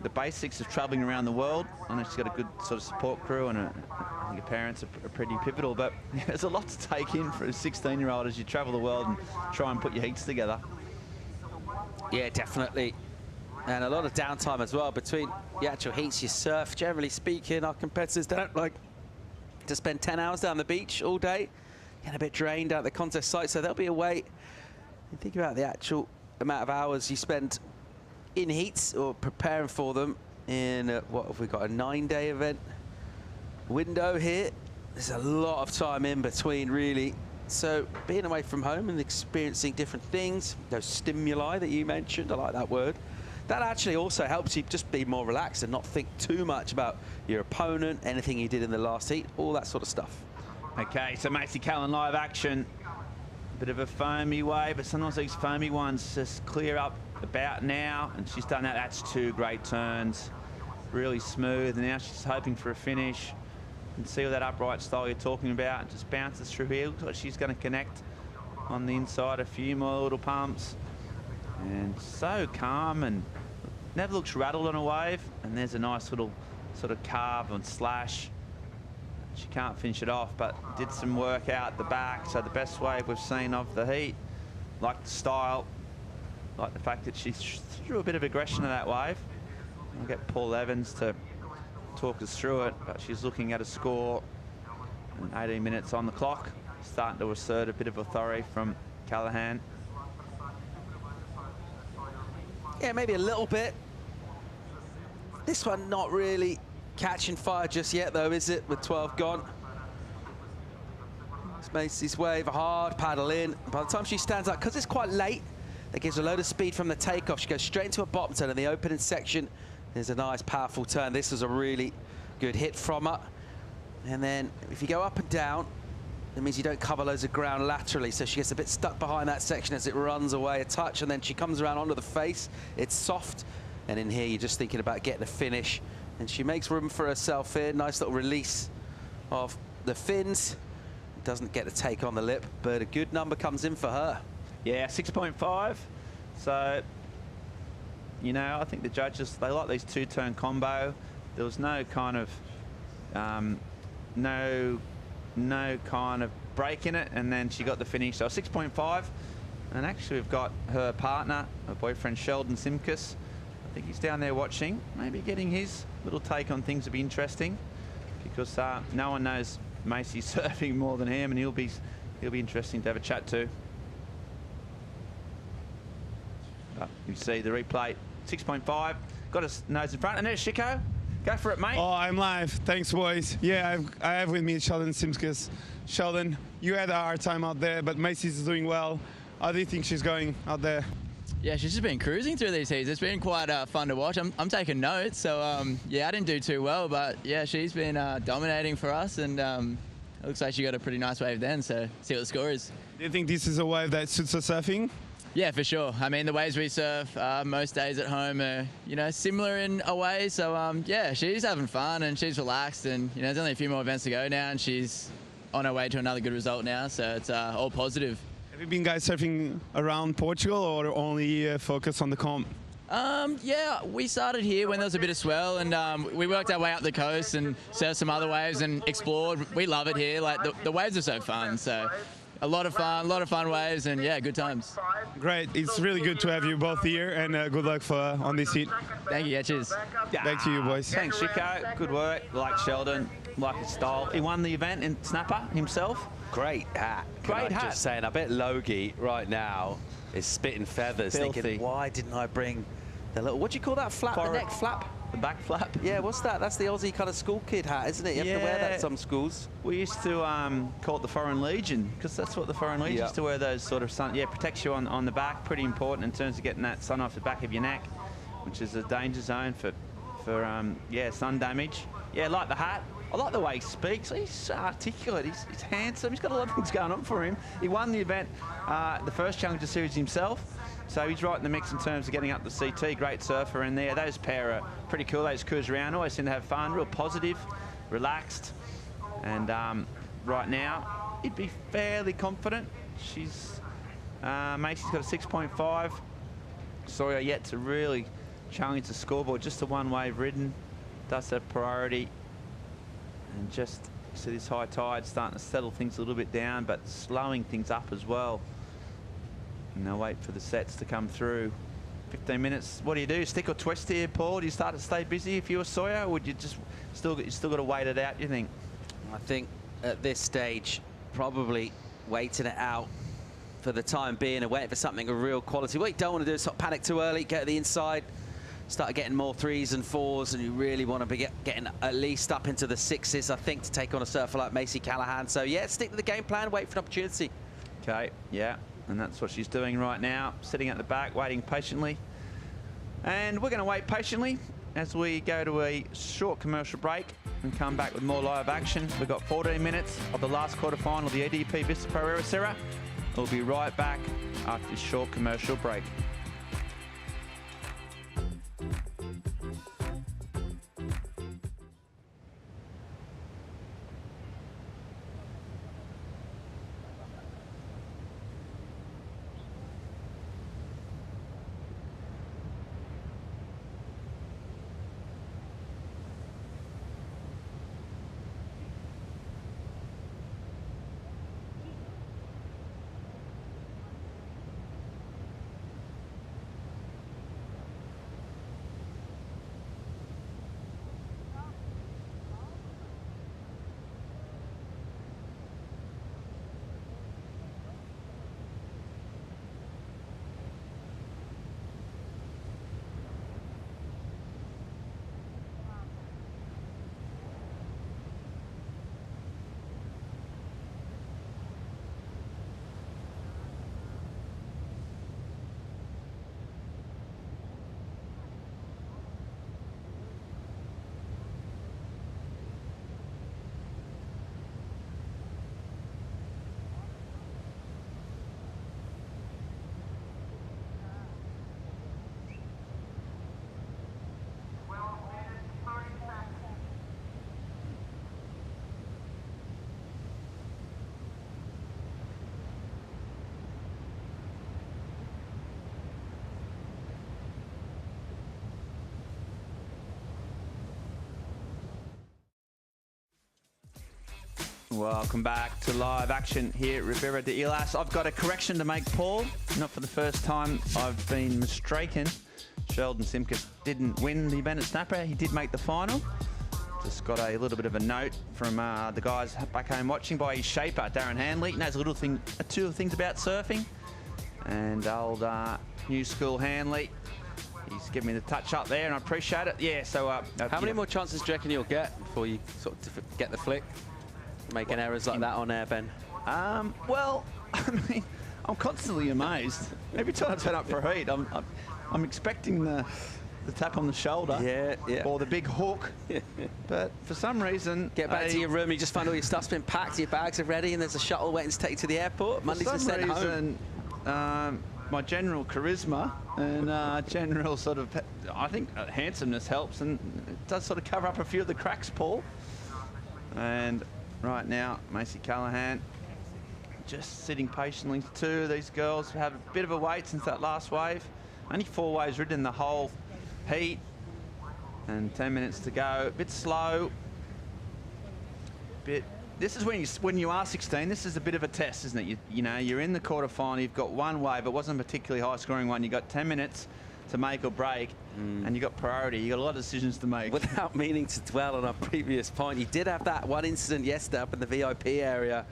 the basics of travelling around the world. I know she's got a good sort of support crew, and I think her parents are pretty pivotal. But there's a lot to take in for a 16-year-old as you travel the world and try and put your heats together. Yeah, definitely. And a lot of downtime as well between the actual heats you surf. Generally speaking, our competitors don't like to spend 10 hours down the beach all day, get a bit drained out the contest site, so they'll be away. And think about the actual amount of hours you spend in heats or preparing for them in, what have we got, a 9-day event window here. There's a lot of time in between, really. So being away from home and experiencing different things, those stimuli that you mentioned, I like that word, that actually also helps you just be more relaxed and not think too much about your opponent, anything you did in the last heat, all that sort of stuff. Okay, so Macy Callan live action. Bit of a foamy wave, but sometimes these foamy ones just clear up about now, and she's done that. That's 2 great turns. Really smooth, and now she's hoping for a finish. You can see all that upright style you're talking about. It just bounces through here. Looks like she's going to connect on the inside, a few more little pumps. And so calm and never looks rattled on a wave. And there's a nice little sort of carve and slash. She can't finish it off, but did some work out the back. So the best wave we've seen of the heat. Like the style, like the fact that she threw a bit of aggression to that wave. I'll get Paul Evans to talk us through it, but she's looking at a score and 18 minutes on the clock. Starting to assert a bit of authority from Callahan. Yeah, maybe a little bit. This one not really catching fire just yet, though, is it? With 12 gone. It's Macy's wave, a hard paddle in. By the time she stands up, because it's quite late, that gives her a load of speed from the takeoff. She goes straight into a bottom turn in the opening section. There's a nice, powerful turn. This was a really good hit from her. And then if you go up and down, that means you don't cover loads of ground laterally, so she gets a bit stuck behind that section as it runs away a touch, and then she comes around onto the face. It's soft, and in here you're just thinking about getting a finish. And she makes room for herself here. Nice little release of the fins. Doesn't get a take on the lip, but a good number comes in for her. Yeah, 6.5. So, you know, I think the judges, they like these two-turn combo. There was no kind of, no kind of break in it, and then she got the finish. So 6.5. And actually we've got her partner, her boyfriend Sheldon Simkus. I think he's down there watching, maybe getting his little take on things would be interesting, because no one knows Macy surfing more than him, and he'll be interesting to have a chat to. You see the replay, 6.5, got his nose in front, and there's Chico. Go for it, mate. Oh, I'm live. Thanks, boys. Yeah, I have with me Sheldon Simkus. Sheldon, you had a hard time out there, but Macy's doing well. How do you think she's going out there? Yeah, she's just been cruising through these heats. It's been quite fun to watch. I'm taking notes, so yeah, I didn't do too well, but yeah, she's been dominating for us, and it looks like she got a pretty nice wave then, so see what the score is. Do you think this is a wave that suits her surfing? Yeah, for sure. I mean, the waves we surf most days at home are, you know, similar in a way, so yeah, she's having fun and she's relaxed, and you know, there's only a few more events to go now, and she's on her way to another good result now, so it's all positive. Have you been guys surfing around Portugal, or only focus on the comp? Yeah, we started here when there was a bit of swell, and we worked our way up the coast and surfed some other waves and explored. We love it here. Like the waves are so fun, so a lot of fun waves, and yeah, good times. Great. It's really good to have you both here, and good luck on this heat. Thank you. Yeah, cheers. Back to you, boys. Thanks, Chico. Good work. Like Sheldon, like his style. He won the event in Snapper himself. Great hat. Great hat. Just saying, I bet Logie right now is spitting feathers, Filthy. thinking, why didn't I bring the little, what do you call that flap, the neck flap? The back flap? Yeah, what's that? That's the Aussie kind of school kid hat, isn't it? You have to wear that at some schools. We used to call it the Foreign Legion, because that's what the Foreign Legion used to wear, those sort of sun. Yeah, protects you on the back, pretty important in terms of getting that sun off the back of your neck, which is a danger zone for yeah, sun damage. Yeah, like the hat. I like the way he speaks. He's articulate. He's handsome. He's got a lot of things going on for him. He won the event, the first Challenger Series himself. So he's right in the mix in terms of getting up the CT. Great surfer in there. Those pair are pretty cool. They just cruise around, always seem to have fun, real positive, relaxed. And right now, he'd be fairly confident. She's Macy's got a 6.5. Sawyer yet to really challenge the scoreboard. Just the one wave ridden. Does have priority. And just see this high tide starting to settle things a little bit down, but slowing things up as well. And they'll wait for the sets to come through. 15 minutes. What do you do? Stick or twist here, Paul? Do you start to stay busy if you were Sawyer, or would you just still got to wait it out, you think? I think at this stage, probably waiting it out for the time being and waiting for something of real quality. What you don't want to do is sort of panic too early, get to the inside, start getting more 3s and 4s, and you really want to be getting at least up into the 6s, I think, to take on a surfer like Macy Callahan. So yeah, stick to the game plan, wait for an opportunity. Okay, yeah, and that's what she's doing right now, sitting at the back, waiting patiently. And we're going to wait patiently as we go to a short commercial break and come back with more live action. We've got 14 minutes of the last quarterfinal of the EDP Vissla Pro Ericeira. We'll be right back after this short commercial break. Welcome back to live action here at Ribera de Ilas. I've got a correction to make, Paul. Not for the first time I've been mistaken. Sheldon Simkus didn't win the event at Snapper. He did make the final. Just got a little bit of a note from the guys back home watching by his shaper, Darren Hanley. Knows two things about surfing. And old new school Hanley. He's given me the touch up there, and I appreciate it. Yeah, so... How many more chances do you reckon you'll get before you sort of get the flick? Making errors like that on air, Ben? Well, I mean, I'm constantly amazed. Every time I turn up for a heat, I'm expecting the tap on the shoulder. Yeah. Or the big hook. But for some reason... Get back to your room, you just find all your stuff's been packed, your bags are ready, and there's a shuttle waiting to take you to the airport. Monday's been sent home. My general charisma and general sort of, I think handsomeness helps, and it does sort of cover up a few of the cracks, Paul. And right now, Macy Callahan just sitting patiently. Two of these girls have a bit of a wait since that last wave. Only 4 waves ridden the whole heat, and 10 minutes to go. A bit slow. This is when you are 16. This is a bit of a test, isn't it? You know, you're in the quarterfinal. You've got one wave. It wasn't a particularly high-scoring one. You got 10 minutes to make or break, and you got priority. You got a lot of decisions to make. Without meaning to dwell on our previous point, you did have that one incident yesterday up in the VIP area.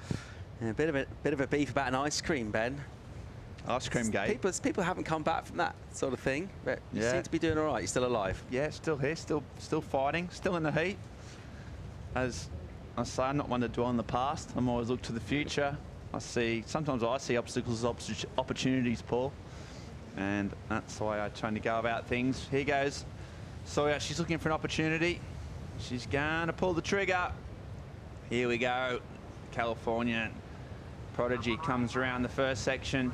And a bit of a beef about an ice cream, Ben. Ice cream gate. People haven't come back from that sort of thing, but you seem to be doing all right. You're still alive. Yeah, still here, still fighting, still in the heat. As I say, I'm not one to dwell on the past. I'm always look to the future. Sometimes I see obstacles as opportunities, Paul. And that's the way I try to go about things. Here goes Sawyer. She's looking for an opportunity. She's going to pull the trigger. Here we go. Californian Prodigy comes around the first section.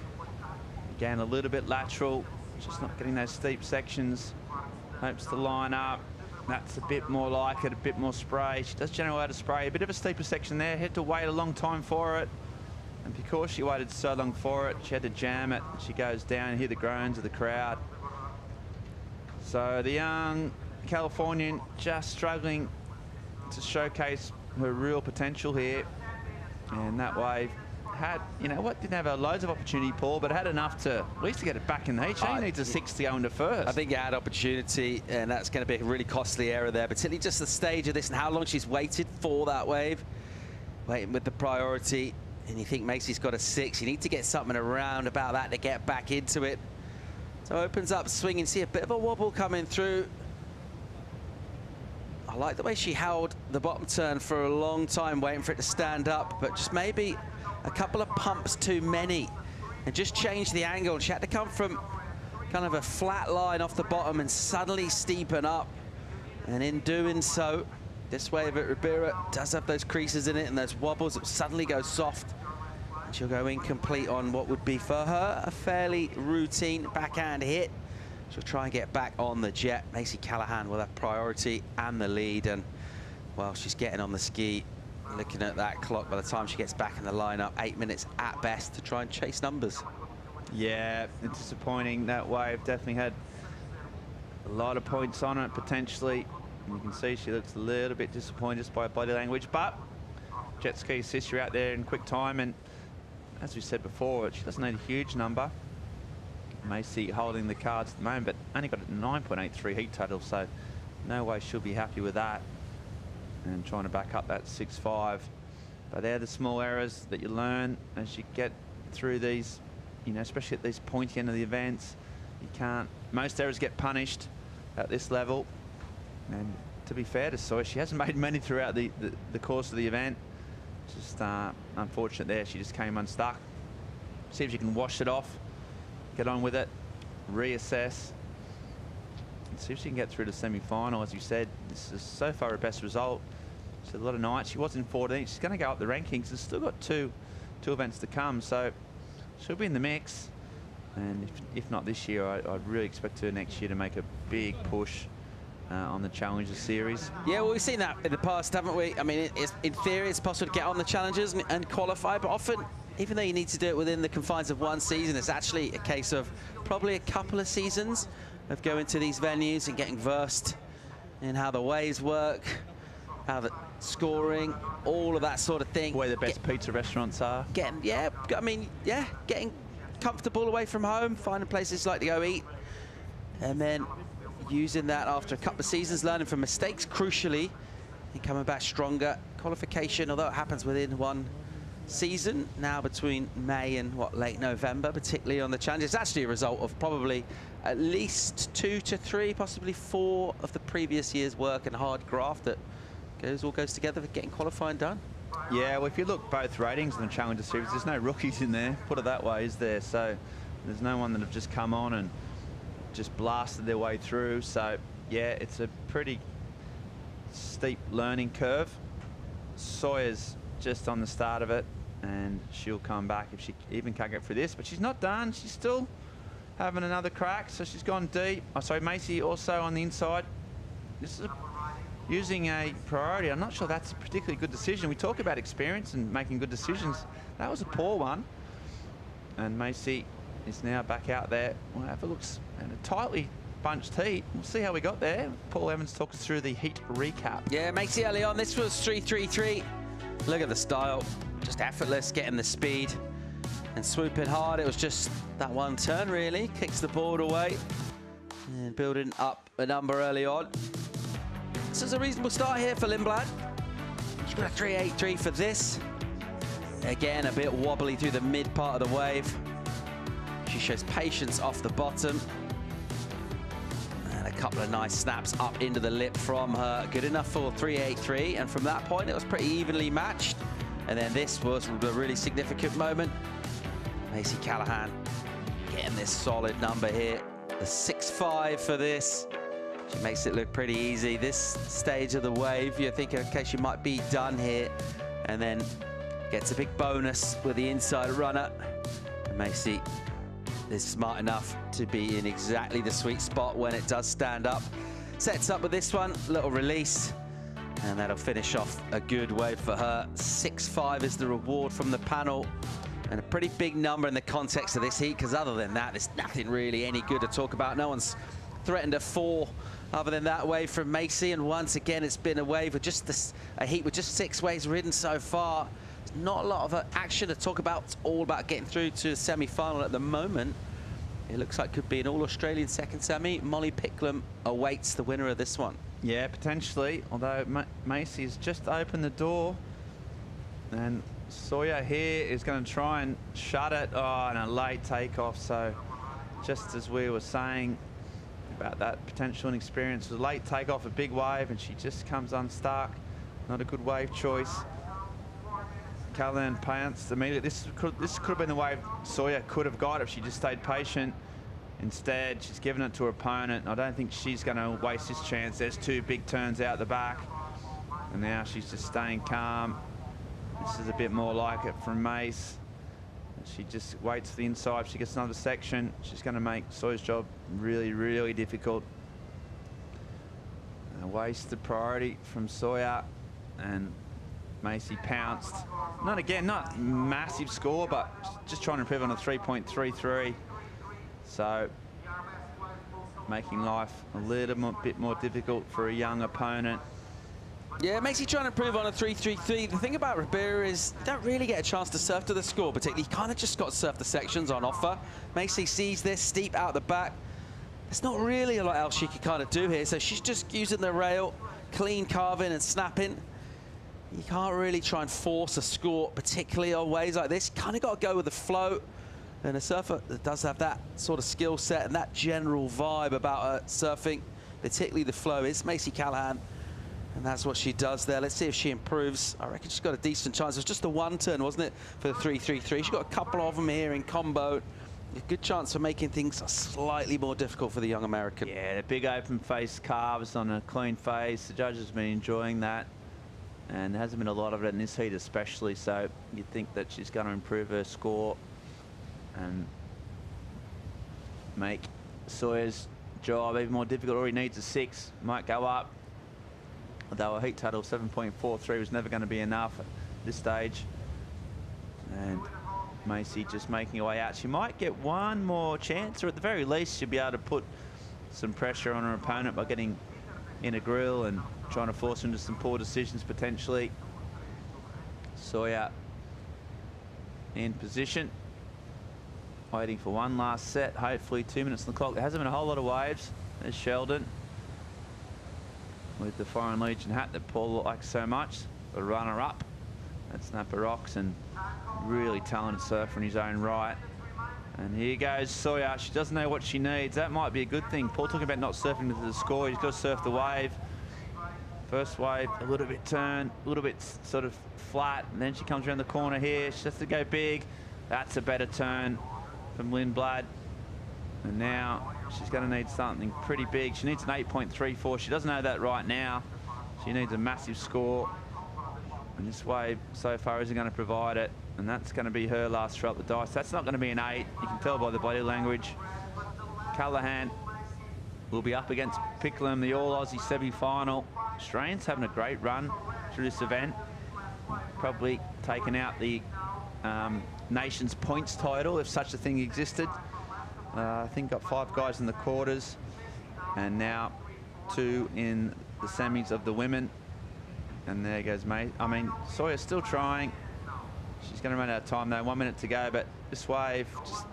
Again, a little bit lateral. Just not getting those steep sections. Hopes to line up. That's a bit more like it, a bit more spray. She does generate a lot of spray. A bit of a steeper section there. Had to wait a long time for it. And because she waited so long for it, she had to jam it. She goes down and hear the groans of the crowd. So the young Californian just struggling to showcase her real potential here. And that wave had, you know what, didn't have loads of opportunity, Paul, but had enough to at least to get it back in the heat. She needs a 6 to go into first. I think it had opportunity, and that's going to be a really costly error there, particularly just the stage of this and how long she's waited for that wave. Waiting with the priority, and you think Macy's got a 6. You need to get something around about that to get back into it. So opens up swinging, see a bit of a wobble coming through. I like the way she held the bottom turn for a long time, waiting for it to stand up, but just maybe a couple of pumps too many and just changed the angle. She had to come from kind of a flat line off the bottom and suddenly steepen up. And in doing so, this wave at Ribera does have those creases in it and those wobbles that suddenly go soft. And she'll go incomplete on what would be for her a fairly routine backhand hit. She'll try and get back on the jet. Macy Callahan will have priority and the lead. And, well, she's getting on the ski. Looking at that clock, by the time she gets back in the lineup, 8 minutes at best to try and chase numbers. Yeah, it's disappointing. That wave definitely had a lot of points on it, potentially. And you can see she looks a little bit disappointed just by her body language. But jet ski sister out there in quick time. And as we said before, she doesn't need a huge number. Macy holding the cards at the moment, but only got a 9.83 heat total, so no way she'll be happy with that. And trying to back up that 6.5. But they're the small errors that you learn as you get through these, you know, especially at these pointy end of the events. You can't, most errors get punished at this level. And to be fair to Sawyer, she hasn't made many throughout the course of the event. Just unfortunate there, she just came unstuck. See if you can wash it off, get on with it, reassess. See if she can get through to semi-final. As you said, this is so far her best result. She's had a lot of nights. She was in 14. She's going to go up the rankings. She's still got two events to come, so she'll be in the mix. And if not this year, I'd really expect her next year to make a big push on the Challengers Series. Yeah, well, we've seen that in the past, haven't we? I mean, in theory, it's possible to get on the Challengers and qualify, but often, even though you need to do it within the confines of one season, it's actually a case of probably a couple of seasons of going to these venues and getting versed in how the waves work, how the scoring, all of that sort of thing. Where the best pizza restaurants are. Getting comfortable away from home, finding places like to go eat, and then using that after a couple of seasons, learning from mistakes, crucially, and coming back stronger. Qualification, although it happens within one season, now between May and late November, particularly on the challenge, it's actually a result of probably at least 2 to 3, possibly 4 of the previous year's work and hard graft that all goes together for getting qualifying done. Yeah, well, if you look both ratings in the Challenger Series, there's no rookies in there, put it that way, is there? So there's no one that have just come on and just blasted their way through. So yeah, it's a pretty steep learning curve. Sawyer's just on the start of it, and she'll come back if she even can't get through this, but she's not done. She's still having another crack, so she's gone deep. Oh, sorry, Macy also on the inside. This is using a priority. I'm not sure that's a particularly good decision. We talk about experience and making good decisions. That was a poor one. And Macy is now back out there. We'll have a look at a tightly bunched heat. We'll see how we got there. Paul Evans talks us through the heat recap. Yeah, Macy early on. This was 3-3-3. Look at the style. Just effortless, getting the speed and swooping hard. It was just that one turn, really. Kicks the board away and building up a number early on. This is a reasonable start here for Lindblad. She's got a 3-8-3 for this. Again, a bit wobbly through the mid part of the wave. She shows patience off the bottom. And a couple of nice snaps up into the lip from her. Good enough for 3-8-3. And from that point, it was pretty evenly matched. And then this was a really significant moment. Macy Callahan getting this solid number here. The 6-5 for this. She makes it look pretty easy. This stage of the wave, you're thinking, okay, she might be done here. And then gets a big bonus with the inside runner. And Macy is smart enough to be in exactly the sweet spot when it does stand up. Sets up with this one, little release. And that'll finish off a good wave for her. 6-5 is the reward from the panel. And a pretty big number in the context of this heat, because other than that, there's nothing really any good to talk about. No one's threatened a 4 other than that wave from Macy. And once again, it's been a wave with just a heat with just 6 waves ridden so far. There's not a lot of action to talk about. It's all about getting through to the semi-final at the moment. It looks like could be an all-Australian second semi. Molly Picklum awaits the winner of this one. Yeah, potentially, although Macy's just opened the door. And Sawyer here is going to try and shut it. Oh, and a late takeoff. So just as we were saying about that potential and experience, a late takeoff, a big wave, and she just comes unstuck. Not a good wave choice. Callahan pounced immediately. This could have been the wave Sawyer could have got if she just stayed patient. Instead, she's given it to her opponent. I don't think she's going to waste this chance. There's 2 big turns out the back. And now she's just staying calm. This is a bit more like it from Mace. She just waits for the inside. If she gets another section, she's going to make Sawyer's job really, really difficult. A wasted priority from Sawyer. And Macy pounced. Not massive score, but just trying to improve on a 3.33. So making life a little bit more difficult for a young opponent. Yeah, Macy trying to improve on a 3-3-3. The thing about Ribera is you don't really get a chance to surf to the score, particularly. You kind of just got to surf the sections on offer. Macy sees this steep out the back. There's not really a lot else she can kind of do here, so she's just using the rail, clean carving and snapping. You can't really try and force a score, particularly on waves like this. You kind of got to go with the flow. And a surfer that does have that sort of skill set and that general vibe about surfing, particularly the flow, is Macy Callahan. And that's what she does there. Let's see if she improves. I reckon she's got a decent chance. It was just the 1 turn, wasn't it, for the 3-3-3. She's got a couple of them here in combo. A good chance for making things slightly more difficult for the young American. Yeah, the big open face carves on a clean face. The judges have been enjoying that. And there hasn't been a lot of it in this heat especially, so you'd think that she's going to improve her score and make Sawyer's job even more difficult. Already needs a 6, might go up. Although a heat total 7.43 was never going to be enough at this stage. And Macy just making her way out. She might get one more chance, or at the very least she'll be able to put some pressure on her opponent by getting in a grill and trying to force her into some poor decisions potentially. Sawyer in position, waiting for one last set, hopefully 2 minutes on the clock. There hasn't been a whole lot of waves. There's Sheldon with the Foreign Legion hat that Paul likes so much, the runner-up at Snapper Rocks, and really talented surfer in his own right. And here goes Sawyer. She doesn't know what she needs. That might be a good thing. Paul talking about not surfing to the score. He's got to surf the wave. First wave, a little bit turn, a little bit sort of flat, and then she comes around the corner here. She has to go big. That's a better turn from Lindblad. And now she's going to need something pretty big. She needs an 8.34. She doesn't know that right now. She needs a massive score. And this wave so far isn't going to provide it. And that's going to be her last throw up the dice. That's not going to be an 8. You can tell by the body language. Callahan will be up against Picklum, the All-Aussie semi-final. Australians having a great run through this event. Probably taken out the nation's points title, if such a thing existed. I think got 5 guys in the quarters, and now 2 in the semis of the women. And there goes mate. I mean, Sawyer's still trying. She's going to run out of time though. 1 minute to go, but this wave just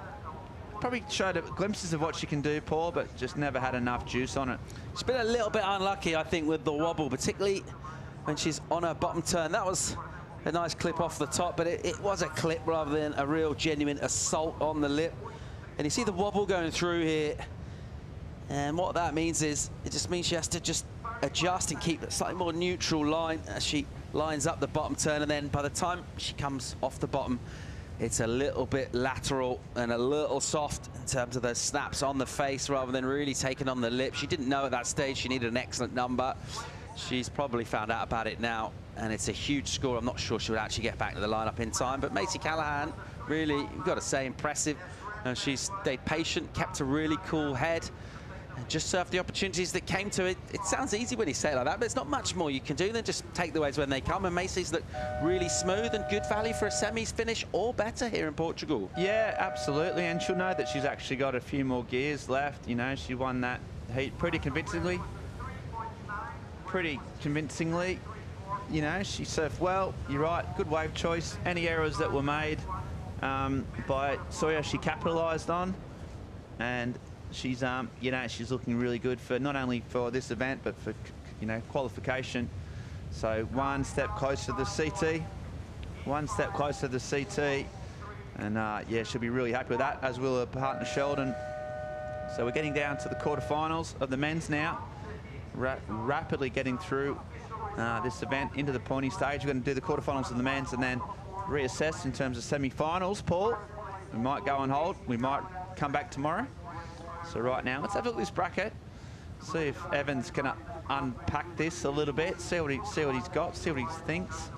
probably showed glimpses of what she can do, Paul, but just never had enough juice on it. She's been a little bit unlucky, I think, with the wobble, particularly when she's on her bottom turn. That was a nice clip off the top, but it was a clip rather than a real genuine assault on the lip. And you see the wobble going through here. And what that means is, it just means she has to just adjust and keep a slightly more neutral line as she lines up the bottom turn. And then by the time she comes off the bottom, it's a little bit lateral and a little soft in terms of those snaps on the face rather than really taking on the lip. She didn't know at that stage she needed an excellent number. She's probably found out about it now, and it's a huge score. I'm not sure she would actually get back to the lineup in time, but Macy Callahan, really, you've got to say, impressive. She stayed patient, kept a really cool head, and just surfed the opportunities that came to it. It sounds easy when you say it like that, but there's not much more you can do than just take the waves when they come. And Macy's looked really smooth and good value for a semis finish or better here in Portugal. Yeah, absolutely. And she'll know that she's actually got a few more gears left. You know, she won that heat pretty convincingly. You know, she surfed well. You're right, good wave choice. Any errors that were made by Sawyer, she capitalised on. And she's, you know, she's looking really good for not only for this event, but for, you know, qualification. So one step closer to the CT, one step closer to the CT. And yeah, she'll be really happy with that, as will her partner Sheldon. So we're getting down to the quarterfinals of the men's now. Rapidly getting through this event into the pointy stage. We're going to do the quarterfinals of the men's and then reassess in terms of semi-finals. Paul, we might go on hold. We might come back tomorrow. So right now, let's have a look at this bracket. See if Evans can unpack this a little bit. See what he's got. See what he thinks.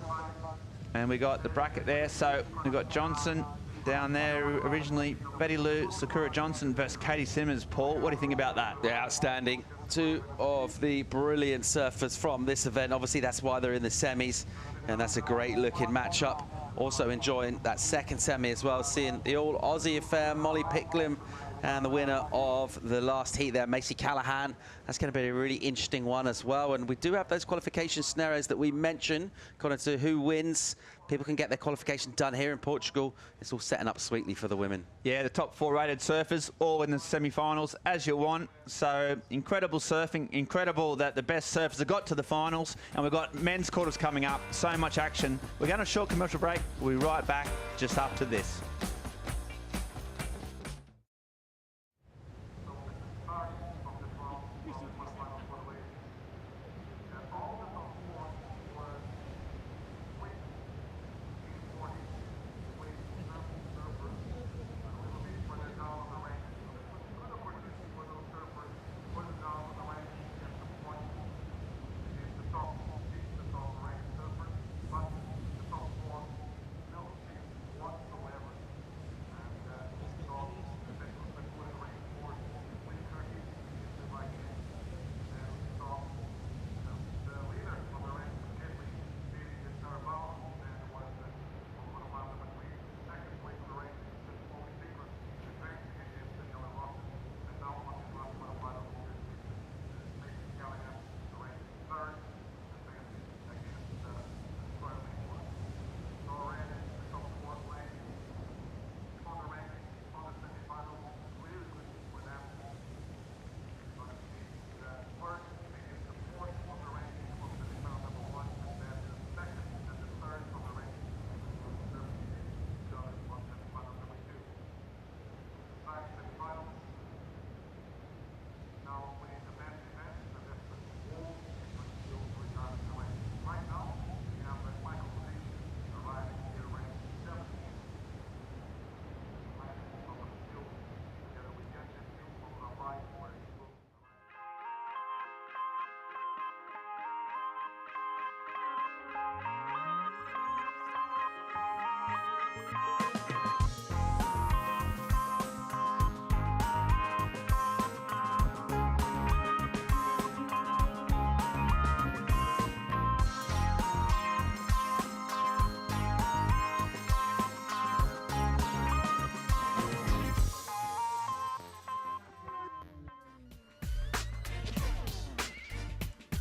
And we got the bracket there. So we've got Johnson down there originally. Betty Lou, Sakura Johnson versus Caity Simmers. Paul, what do you think about that? Yeah, outstanding. 2 of the brilliant surfers from this event. Obviously, that's why they're in the semis, and that's a great looking matchup. Also enjoying that second semi as well, seeing the all Aussie affair, Molly Picklum, and the winner of the last heat there, Macy Callahan. That's going to be a really interesting one as well. And we do have those qualification scenarios that we mentioned, according to who wins. People can get their qualification done here in Portugal. It's all setting up sweetly for the women. Yeah, the top 4 rated surfers all in the semi-finals as you want. So incredible surfing, incredible that the best surfers have got to the finals. And we've got men's quarters coming up, so much action. We're going to a short commercial break. We'll be right back just after this.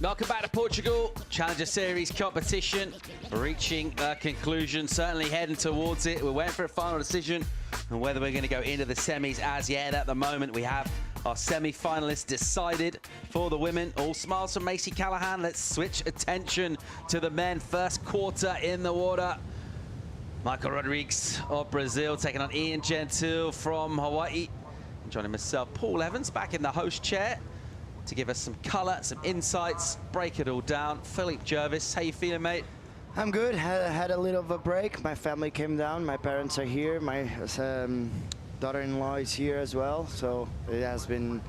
Welcome back to Portugal. Challenger Series competition reaching a conclusion, certainly heading towards it. We're waiting for a final decision on whether we're going to go into the semis as yet. At the moment, we have our semi-finalists decided for the women. All smiles from Macy Callahan. Let's switch attention to the men. First quarter in the water. Michael Rodrigues of Brazil taking on Ian Gentile from Hawaii. And joining myself, Paul Evans, back in the host chair to give us some colour, some insights, break it all down. Philippe Jervis, how you feeling, mate? I'm good. Had a little of a break. My family came down. My parents are here. My daughter-in-law is here as well. So it has been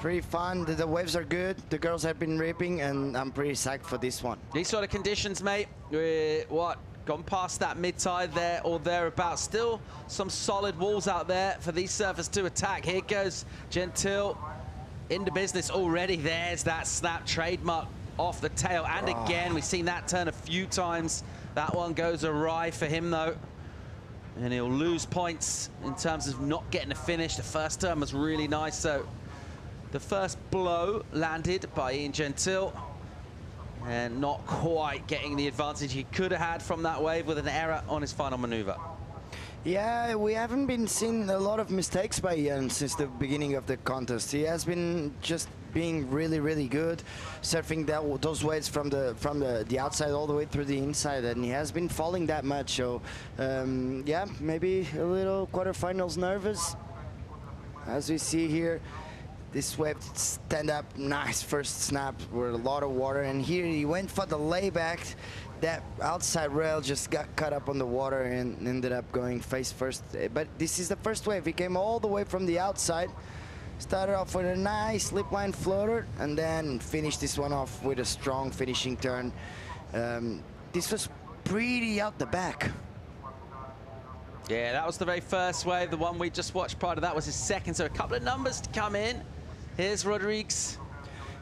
pretty fun. The waves are good. The girls have been ripping, and I'm pretty psyched for this one. These sort of conditions, mate, we're, gone past that mid-tide there or thereabouts. Still some solid walls out there for these surfers to attack. Here goes Gentile into business already. There's that snap trademark off the tail. And again, we've seen that turn a few times. That one goes awry for him, though. And he'll lose points in terms of not getting a finish. The first turn was really nice. So the first blow landed by Ian Gentile. And not quite getting the advantage he could have had from that wave with an error on his final maneuver. Yeah, we haven't been seeing a lot of mistakes by Ian since the beginning of the contest. He has been just being really, really good, surfing those waves from the outside all the way through the inside, and he has been falling that much. So, yeah, maybe a little quarterfinals nervous. As we see here, this wave stand up, nice first snap with a lot of water, and here he went for the layback. That outside rail just got caught up on the water and ended up going face first. But this is the first wave. He came all the way from the outside, started off with a nice slip line floater, and then finished this one off with a strong finishing turn. This was pretty out the back. Yeah, that was the very first wave. The one we just watched prior to that was his second, so a couple of numbers to come in. Here's Rodrigues.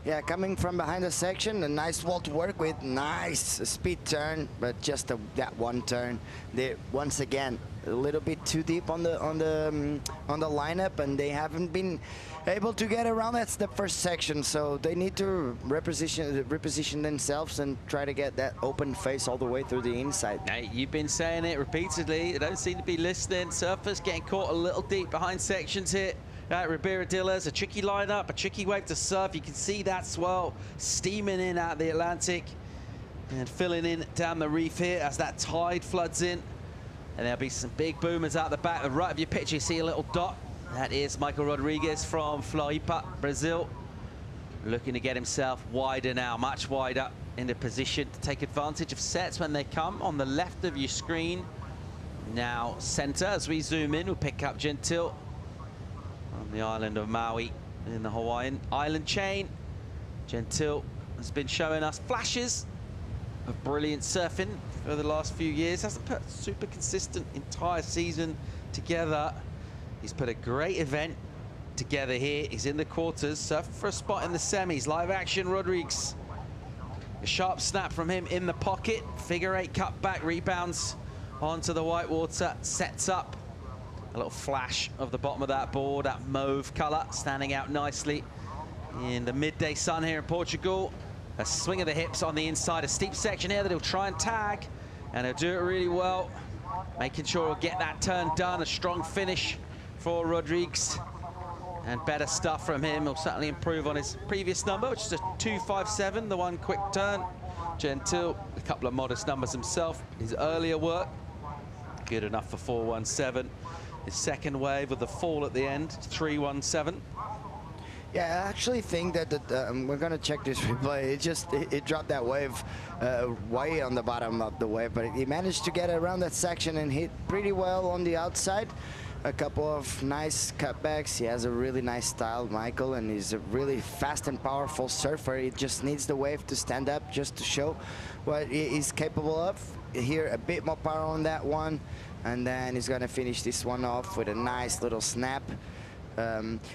Yeah, coming from behind the section, a nice wall to work with, nice speed turn, but just that one turn. They once again a little bit too deep on the lineup, and they haven't been able to get around. That's the first section, so they need to reposition themselves and try to get that open face all the way through the inside. Hey, you've been saying it repeatedly. They don't seem to be listening. Surfers getting caught a little deep behind sections here. Ribeira Dillas, a tricky lineup, a tricky wave to surf. You can see that swell steaming in out the Atlantic and filling in down the reef here as that tide floods in. And there'll be some big boomers out the back. The right of your picture, you see a little dot. That is Michael Rodrigues from Floripa, Brazil. Looking to get himself wider now, much wider, in a position to take advantage of sets when they come. On the left of your screen, now center. As we zoom in, we'll pick up Gentile on the island of Maui in the Hawaiian island chain. Gentile has been showing us flashes of brilliant surfing for the last few years. Hasn't put a super consistent entire season together. He's put a great event together here. He's in the quarters, surfing for a spot in the semis. Live action Rodrigues. A sharp snap from him in the pocket. Figure eight cut back, rebounds onto the white water, sets up. A little flash of the bottom of that board, that mauve color, standing out nicely in the midday sun here in Portugal. A swing of the hips on the inside, a steep section here that he'll try and tag, and he'll do it really well, making sure he'll get that turn done. A strong finish for Rodrigues, and better stuff from him. He'll certainly improve on his previous number, which is a 2.57, the one quick turn. Gentile, a couple of modest numbers himself. His earlier work, good enough for 4.17. His second wave with the fall at the end, 3.17. Yeah, I actually think that we're gonna check this replay. It dropped that wave way on the bottom of the wave, but he managed to get around that section and hit pretty well on the outside. A couple of nice cutbacks. He has a really nice style, Michael, and he's a really fast and powerful surfer. He just needs the wave to stand up just to show what he's capable of. Here, a bit more power on that one, and then he's gonna finish this one off with a nice little snap.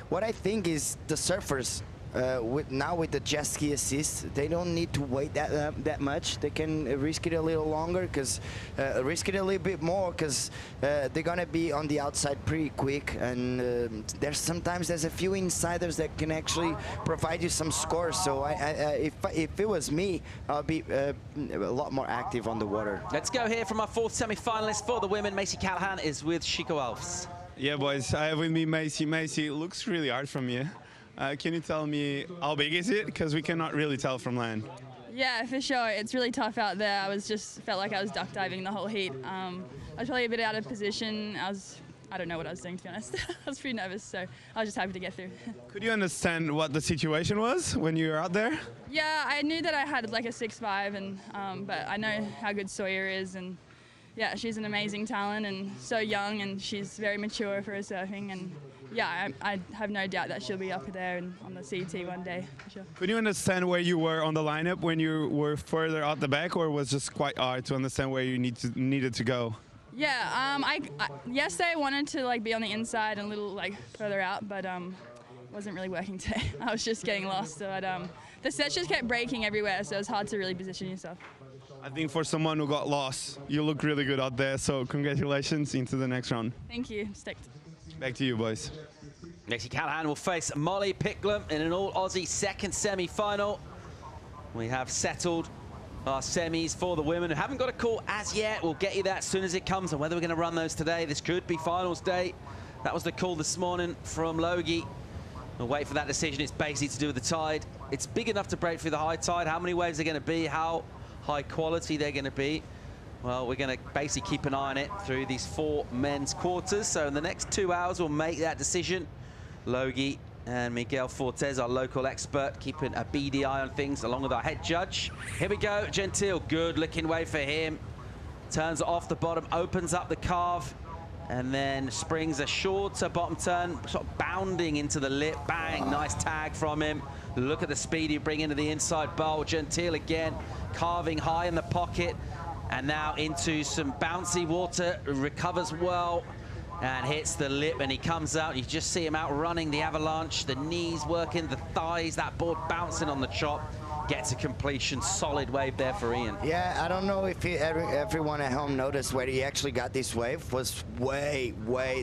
What I think is the surfers Now with the jet ski assist, they don't need to wait that much. They can risk it a little longer, because risk it a little bit more, because they're gonna be on the outside pretty quick. And there's a few insiders that can actually provide you some scores. So if it was me, I'll be a lot more active on the water. Let's go here from our fourth semi-finalist for the women. Macy Callahan is with Chico Alves. Yeah, boys, I have with me Macy. Macy, it looks really hard from you. Can you tell me how big is it? Because we cannot really tell from land. Yeah, for sure. It's really tough out there. Felt like I was duck diving the whole heat. I was probably a bit out of position. I don't know what I was doing, to be honest. I was pretty nervous, so I was just happy to get through. Could you understand what the situation was when you were out there? Yeah, I knew that I had like a 6'5", and but I know how good Sawyer is, and yeah, she's an amazing talent and so young, and she's very mature for her surfing, and yeah, I have no doubt that she'll be up there and on the CT one day, for sure. Could you understand where you were on the lineup when you were further out the back, or was it just quite hard to understand where you needed to go? Yeah, I yesterday I wanted to like be on the inside and a little like further out, but wasn't really working today. I was just getting lost. But the sets just kept breaking everywhere, so it was hard to really position yourself. I think for someone who got lost, you look really good out there. So congratulations into the next round. Thank you. Stoked. Back to you, boys. Macy Callahan will face Molly Picklum in an all-Aussie second semi-final. We have settled our semis for the women. We haven't got a call as yet. We'll get you that as soon as it comes, and whether we're going to run those today. This could be finals day. That was the call this morning from Logie. We'll wait for that decision. It's basically to do with the tide. It's big enough to break through the high tide. How many waves are going to be? How high quality they're going to be? Well, we're going to basically keep an eye on it through these 4 men's quarters. So in the next 2 hours, we'll make that decision. Logie and Miguel Fortes, our local expert, keeping a beady eye on things along with our head judge. Here we go, Gentile, good looking wave for him. Turns off the bottom, opens up the carve, and then springs a shorter bottom turn, sort of bounding into the lip. Bang, nice tag from him. Look at the speed he bring into the inside bowl. Gentile again, carving high in the pocket, and now into some bouncy water, recovers well, and hits the lip, and he comes out. You just see him out running the avalanche, the knees working, the thighs, that board bouncing on the chop. Gets a completion, solid wave there for Ian. Yeah, I don't know if everyone at home noticed where he actually got this wave was way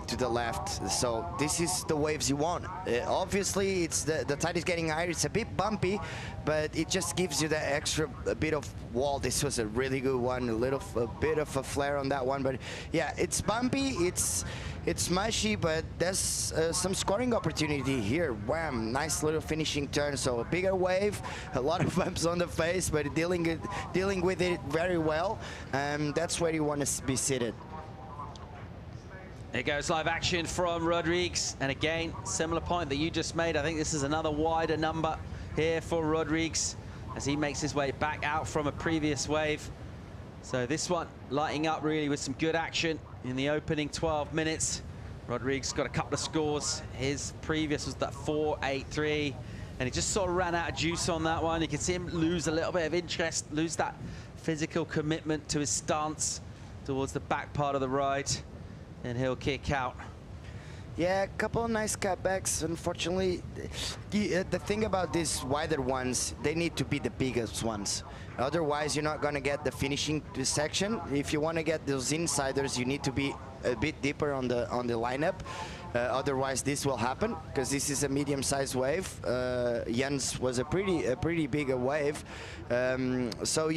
to the left. So this is the waves you want. Obviously, it's the tide is getting higher. It's a bit bumpy, but it just gives you that extra bit of wall. This was a really good one, a bit of a flare on that one. But yeah, it's bumpy, it's mushy, but there's some scoring opportunity here. Wham, nice little finishing turn. So a bigger wave, a lot of bumps on the face, but dealing with it very well. That's where you want to be seated. There goes live action from Rodrigues. And again, similar point that you just made. I think this is another wider number here for Rodrigues as he makes his way back out from a previous wave. So this one lighting up really with some good action in the opening 12 minutes. Rodrigues got a couple of scores. His previous was that 4.83, and he just sort of ran out of juice on that one. You can see him lose a little bit of interest, lose that physical commitment to his stance towards the back part of the ride, and he'll kick out. Yeah, a couple of nice cutbacks. Unfortunately, the thing about these wider ones, they need to be the biggest ones. Otherwise, you're not going to get the finishing section. If you want to get those insiders, you need to be a bit deeper on the lineup. Otherwise, this will happen because this is a medium-sized wave. Jens was a pretty big wave. So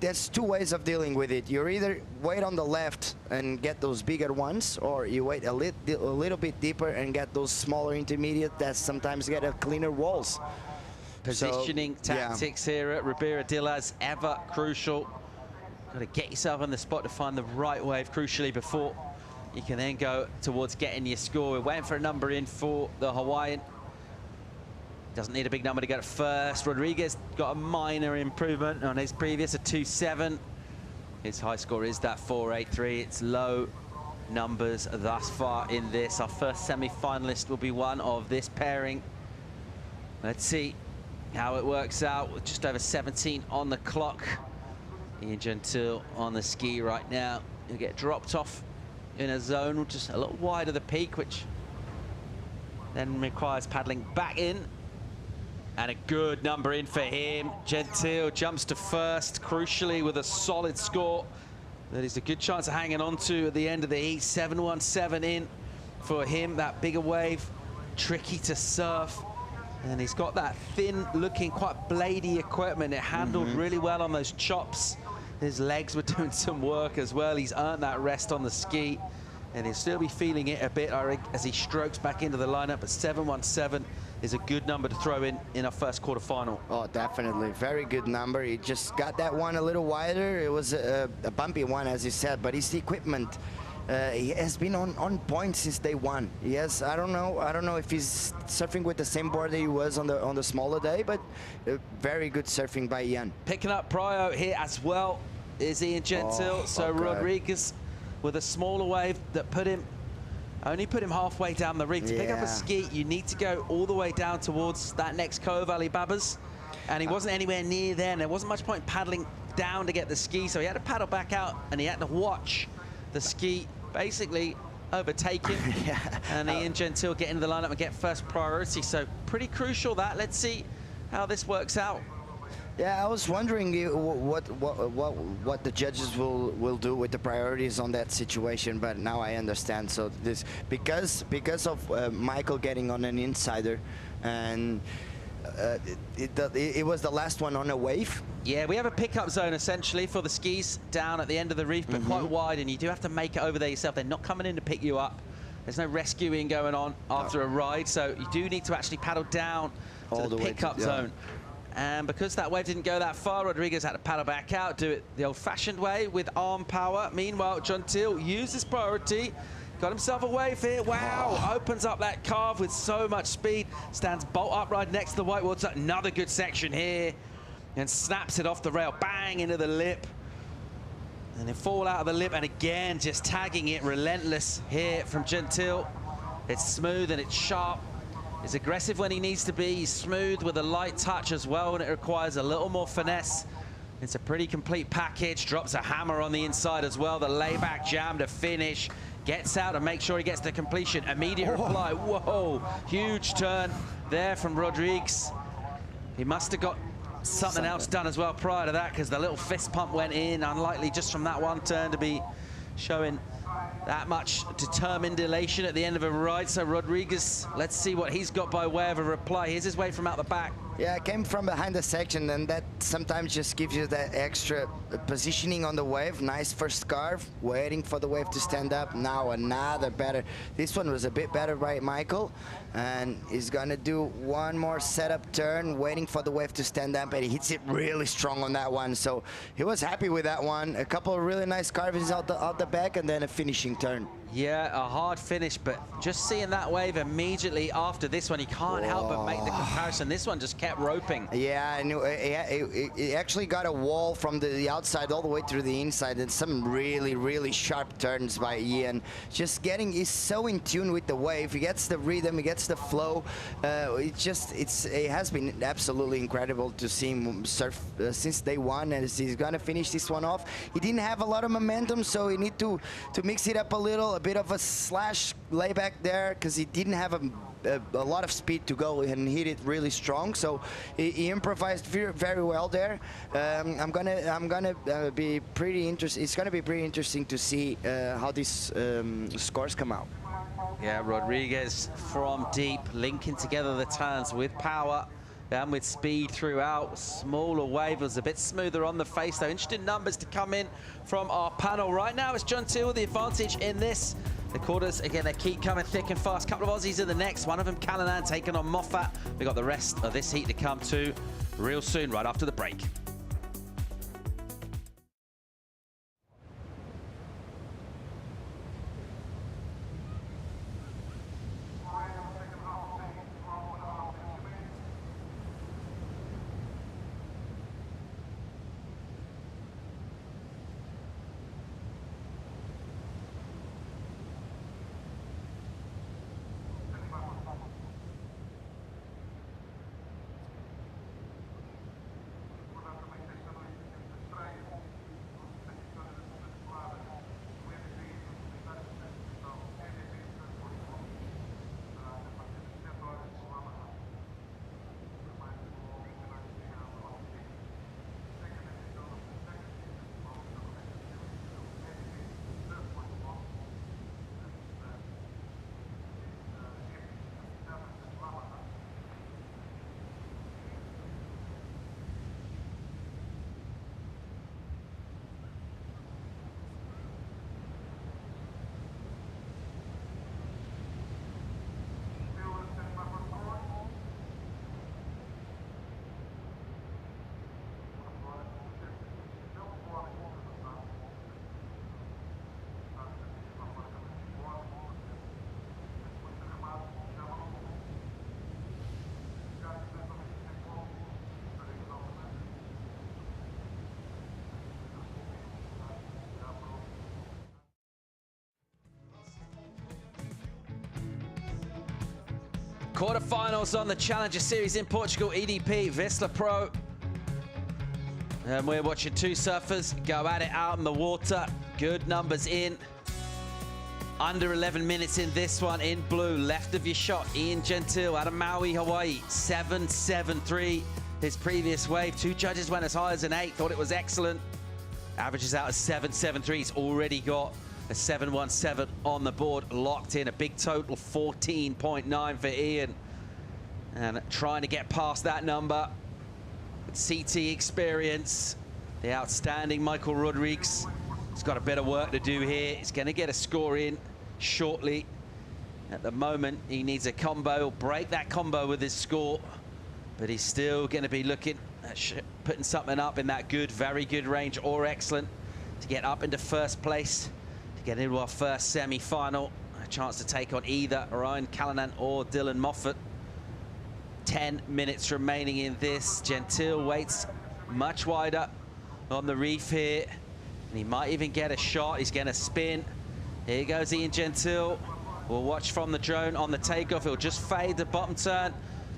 there's 2 ways of dealing with it. You either wait on the left and get those bigger ones, or you wait a little bit deeper and get those smaller intermediate that sometimes get a cleaner walls. Positioning tactics here at Ribeira Dilas, ever crucial. Got to get yourself on the spot to find the right wave, crucially, before you can then go towards getting your score. We're waiting for a number in for the Hawaiian. Doesn't need a big number to get it first. Rodriguez got a minor improvement on his previous, a 2.7. His high score is that 4.83. It's low numbers thus far in this. Our first semi-finalist will be one of this pairing. Let's see how it works out with just over 17 on the clock. Ian Gentile on the ski right now. He'll get dropped off in a zone just a little wide of the peak, which then requires paddling back in. And a good number in for him. Gentile jumps to first, crucially with a solid score that is a good chance of hanging on to at the end of the heat. 7-1-7 in for him. That bigger wave, tricky to surf. And he's got that thin-looking, quite bladey equipment. It handled really well on those chops. His legs were doing some work as well. He's earned that rest on the ski. And he'll still be feeling it a bit as he strokes back into the lineup. But 7-1-7 is a good number to throw in our first quarterfinal. Oh, definitely. Very good number. He just got that one a little wider. It was a bumpy one, as you said, but his equipment, he has been on point since day one. Yes, I don't know if he's surfing with the same board that he was on the smaller day, but very good surfing by Ian. Picking up prio here as well is Ian Gentile. Rodriguez with a smaller wave that only put him halfway down the reef. To pick up a ski, you need to go all the way down towards that next cove, Alibabas. And he wasn't anywhere near there, and there wasn't much point paddling down to get the ski, so he had to paddle back out, and he had to watch the ski basically overtake him. And Ian Gentile get into the lineup and get first priority, so pretty crucial that. Let's see how this works out. Yeah, I was wondering what the judges will do with the priorities on that situation, but now I understand. So this because of Michael getting on an insider, and it was the last one on a wave. Yeah, we have a pickup zone essentially for the skis down at the end of the reef, but quite wide, and you do have to make it over there yourself. They're not coming in to pick you up. There's no rescuing going on after a ride, so you do need to actually paddle down to the pickup zone. And because that wave didn't go that far, Rodriguez had to paddle back out, do it the old-fashioned way with arm power. Meanwhile, Gentile uses priority, got himself a wave here. Wow, opens up that carve with so much speed, stands bolt upright next to the whitewater. Another good section here, and snaps it off the rail, bang into the lip. And then fall out of the lip, and again, just tagging it relentless here from Gentile. It's smooth and it's sharp. He's aggressive when he needs to be. He's smooth with a light touch as well when it requires a little more finesse. It's a pretty complete package. Drops a hammer on the inside as well. The layback jam to finish. Gets out and makes sure he gets to completion. Immediate reply. Whoa, huge turn there from Rodriguez. He must have got something else done as well prior to that, because the little fist pump went in. Unlikely just from that one turn to be showing that much determined elation at the end of a ride. So Rodriguez, let's see what he's got by way of a reply. Here's his wave from out the back. Yeah, it came from behind the section, and that sometimes just gives you that extra positioning on the wave. Nice first carve, waiting for the wave to stand up. Now another better. This one was a bit better by Michael, and he's gonna do one more setup turn, waiting for the wave to stand up, and he hits it really strong on that one. So he was happy with that one. A couple of really nice carvings out the back, and then a finishing turn. Yeah, a hard finish, but just seeing that wave immediately after this one, you can't help but make the comparison. This one just kept roping. Yeah, and it actually got a wall from the outside all the way through the inside, and some really, really sharp turns by Ian. Just he's so in tune with the wave. He gets the rhythm, he gets the flow. It has been absolutely incredible to see him surf since day one, and he's gonna finish this one off. He didn't have a lot of momentum, so he need to mix it up a little. A bit of a slash layback there, because he didn't have a lot of speed to go and hit it really strong. So he improvised very well there. I'm gonna be pretty interested. It's gonna be pretty interesting to see how these scores come out. Yeah, Rodriguez from deep, linking together the turns with power and with speed throughout. Smaller wave, was a bit smoother on the face though. Interesting numbers to come in from our panel. Right now it's Gentile with the advantage in this. The quarters, again, they keep coming thick and fast. Couple of Aussies in the next. One of them, Callanan, taking on Moffat. We got the rest of this heat to come to real soon, right after the break. Quarterfinals on the Challenger Series in Portugal, EDP Vissla Pro. And we're watching two surfers go at it out in the water. Good numbers in. Under 11 minutes in this one. In blue, left of your shot, Ian Gentile out of Maui, Hawaii. 7.73 his previous wave. Two judges went as high as an 8, thought it was excellent. Averages out as 7.73. He's already got a 7.17 on the board, locked in. A big total, 14.9 for Ian. And trying to get past that number. With CT experience, the outstanding Michael Rodrigues. He's got a bit of work to do here. He's going to get a score in shortly. At the moment, he needs a combo. He'll break that combo with his score. But he's still going to be looking at putting something up in that good, very good range or excellent to get up into first place. Get into our first semi-final. A chance to take on either Ryan Callanan or Dylan Moffat. 10 minutes remaining in this. Gentile waits much wider on the reef here. And he might even get a shot. He's going to spin. Here goes Ian Gentile. We'll watch from the drone on the takeoff. He'll just fade the bottom turn.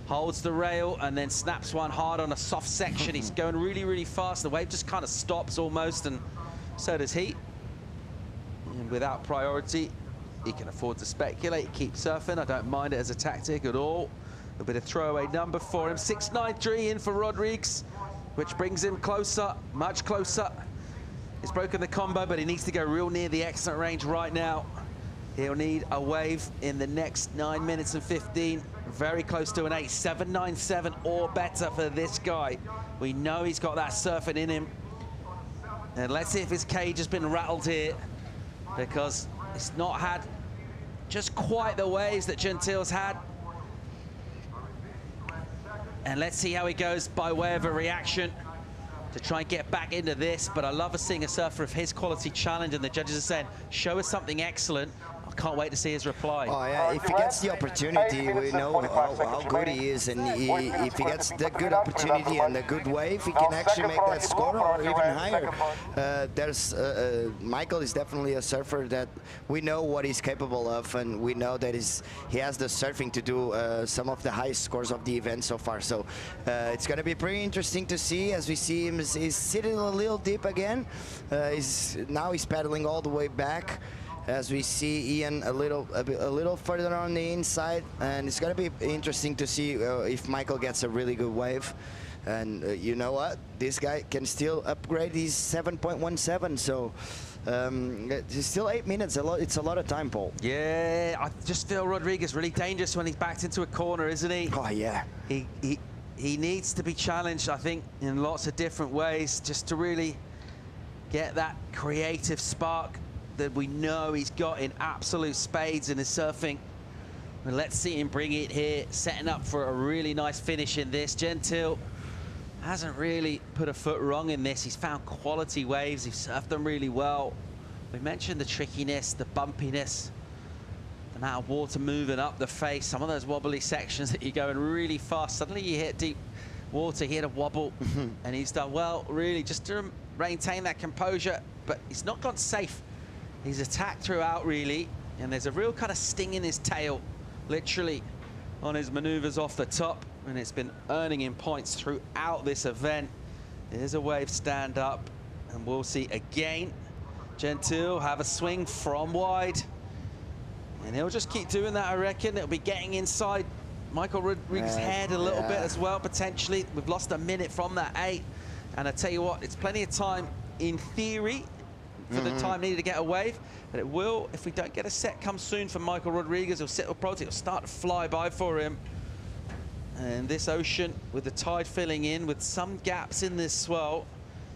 Holds the rail and then snaps one hard on a soft section. He's going really, really fast. The wave just kind of stops almost, and so does he. And without priority, he can afford to speculate, keep surfing. I don't mind it as a tactic at all. A bit of throwaway number for him. 6.93 in for Rodrigues, which brings him closer, much closer. He's broken the combo, but he needs to go real near the excellent range right now. He'll need a wave in the next 9 minutes and 15. Very close to an 8, 7.97 or better for this guy. We know he's got that surfing in him. And let's see if his cage has been rattled here, because it's not had just quite the waves that Gentile's had. And let's see how he goes by way of a reaction to try and get back into this. But I love seeing a surfer of his quality challenge, and the judges are saying, show us something excellent. I can't wait to see his reply. Oh yeah, if he gets the opportunity, we know how good he is, and if he gets the good opportunity and the good wave, he can actually make that score or even higher. Michael is definitely a surfer that we know what he's capable of, and we know that he has the surfing to do some of the highest scores of the event so far. So it's going to be pretty interesting to see. As we see him, he's sitting a little deep again. Now he's paddling all the way back. As we see Ian a little further on the inside, and it's going to be interesting to see if Michael gets a really good wave. And you know what? This guy can still upgrade his 7.17, so it's still 8 minutes. It's a lot of time, Paul. Yeah, I just feel Rodrigues really dangerous when he's backed into a corner, isn't he? Oh, yeah. He needs to be challenged, I think, in lots of different ways, just to really get that creative spark that we know he's got in absolute spades in his surfing. And let's see him bring it here, setting up for a really nice finish in this. Gentile hasn't really put a foot wrong in this. He's found quality waves. He's surfed them really well. We mentioned the trickiness, the bumpiness, the amount of water moving up the face, some of those wobbly sections that you're going really fast. Suddenly you hit deep water, he hit a wobble, and he's done well, really, just to maintain that composure. But he's not gone safe. He's attacked throughout, really, and there's a real kind of sting in his tail, literally, on his maneuvers off the top, and it's been earning him points throughout this event. There's a wave stand up, and we'll see again. Gentile have a swing from wide, and he'll just keep doing that, I reckon. It'll be getting inside Michael Rodrigues' head a little bit as well, potentially. We've lost a minute from that 8, and I tell you what, it's plenty of time in theory for the time needed to get a wave, but it will, if we don't get a set come soon for Michael Rodrigues, he'll sit with probably, it'll start to fly by for him. And this ocean, with the tide filling in, with some gaps in this swell,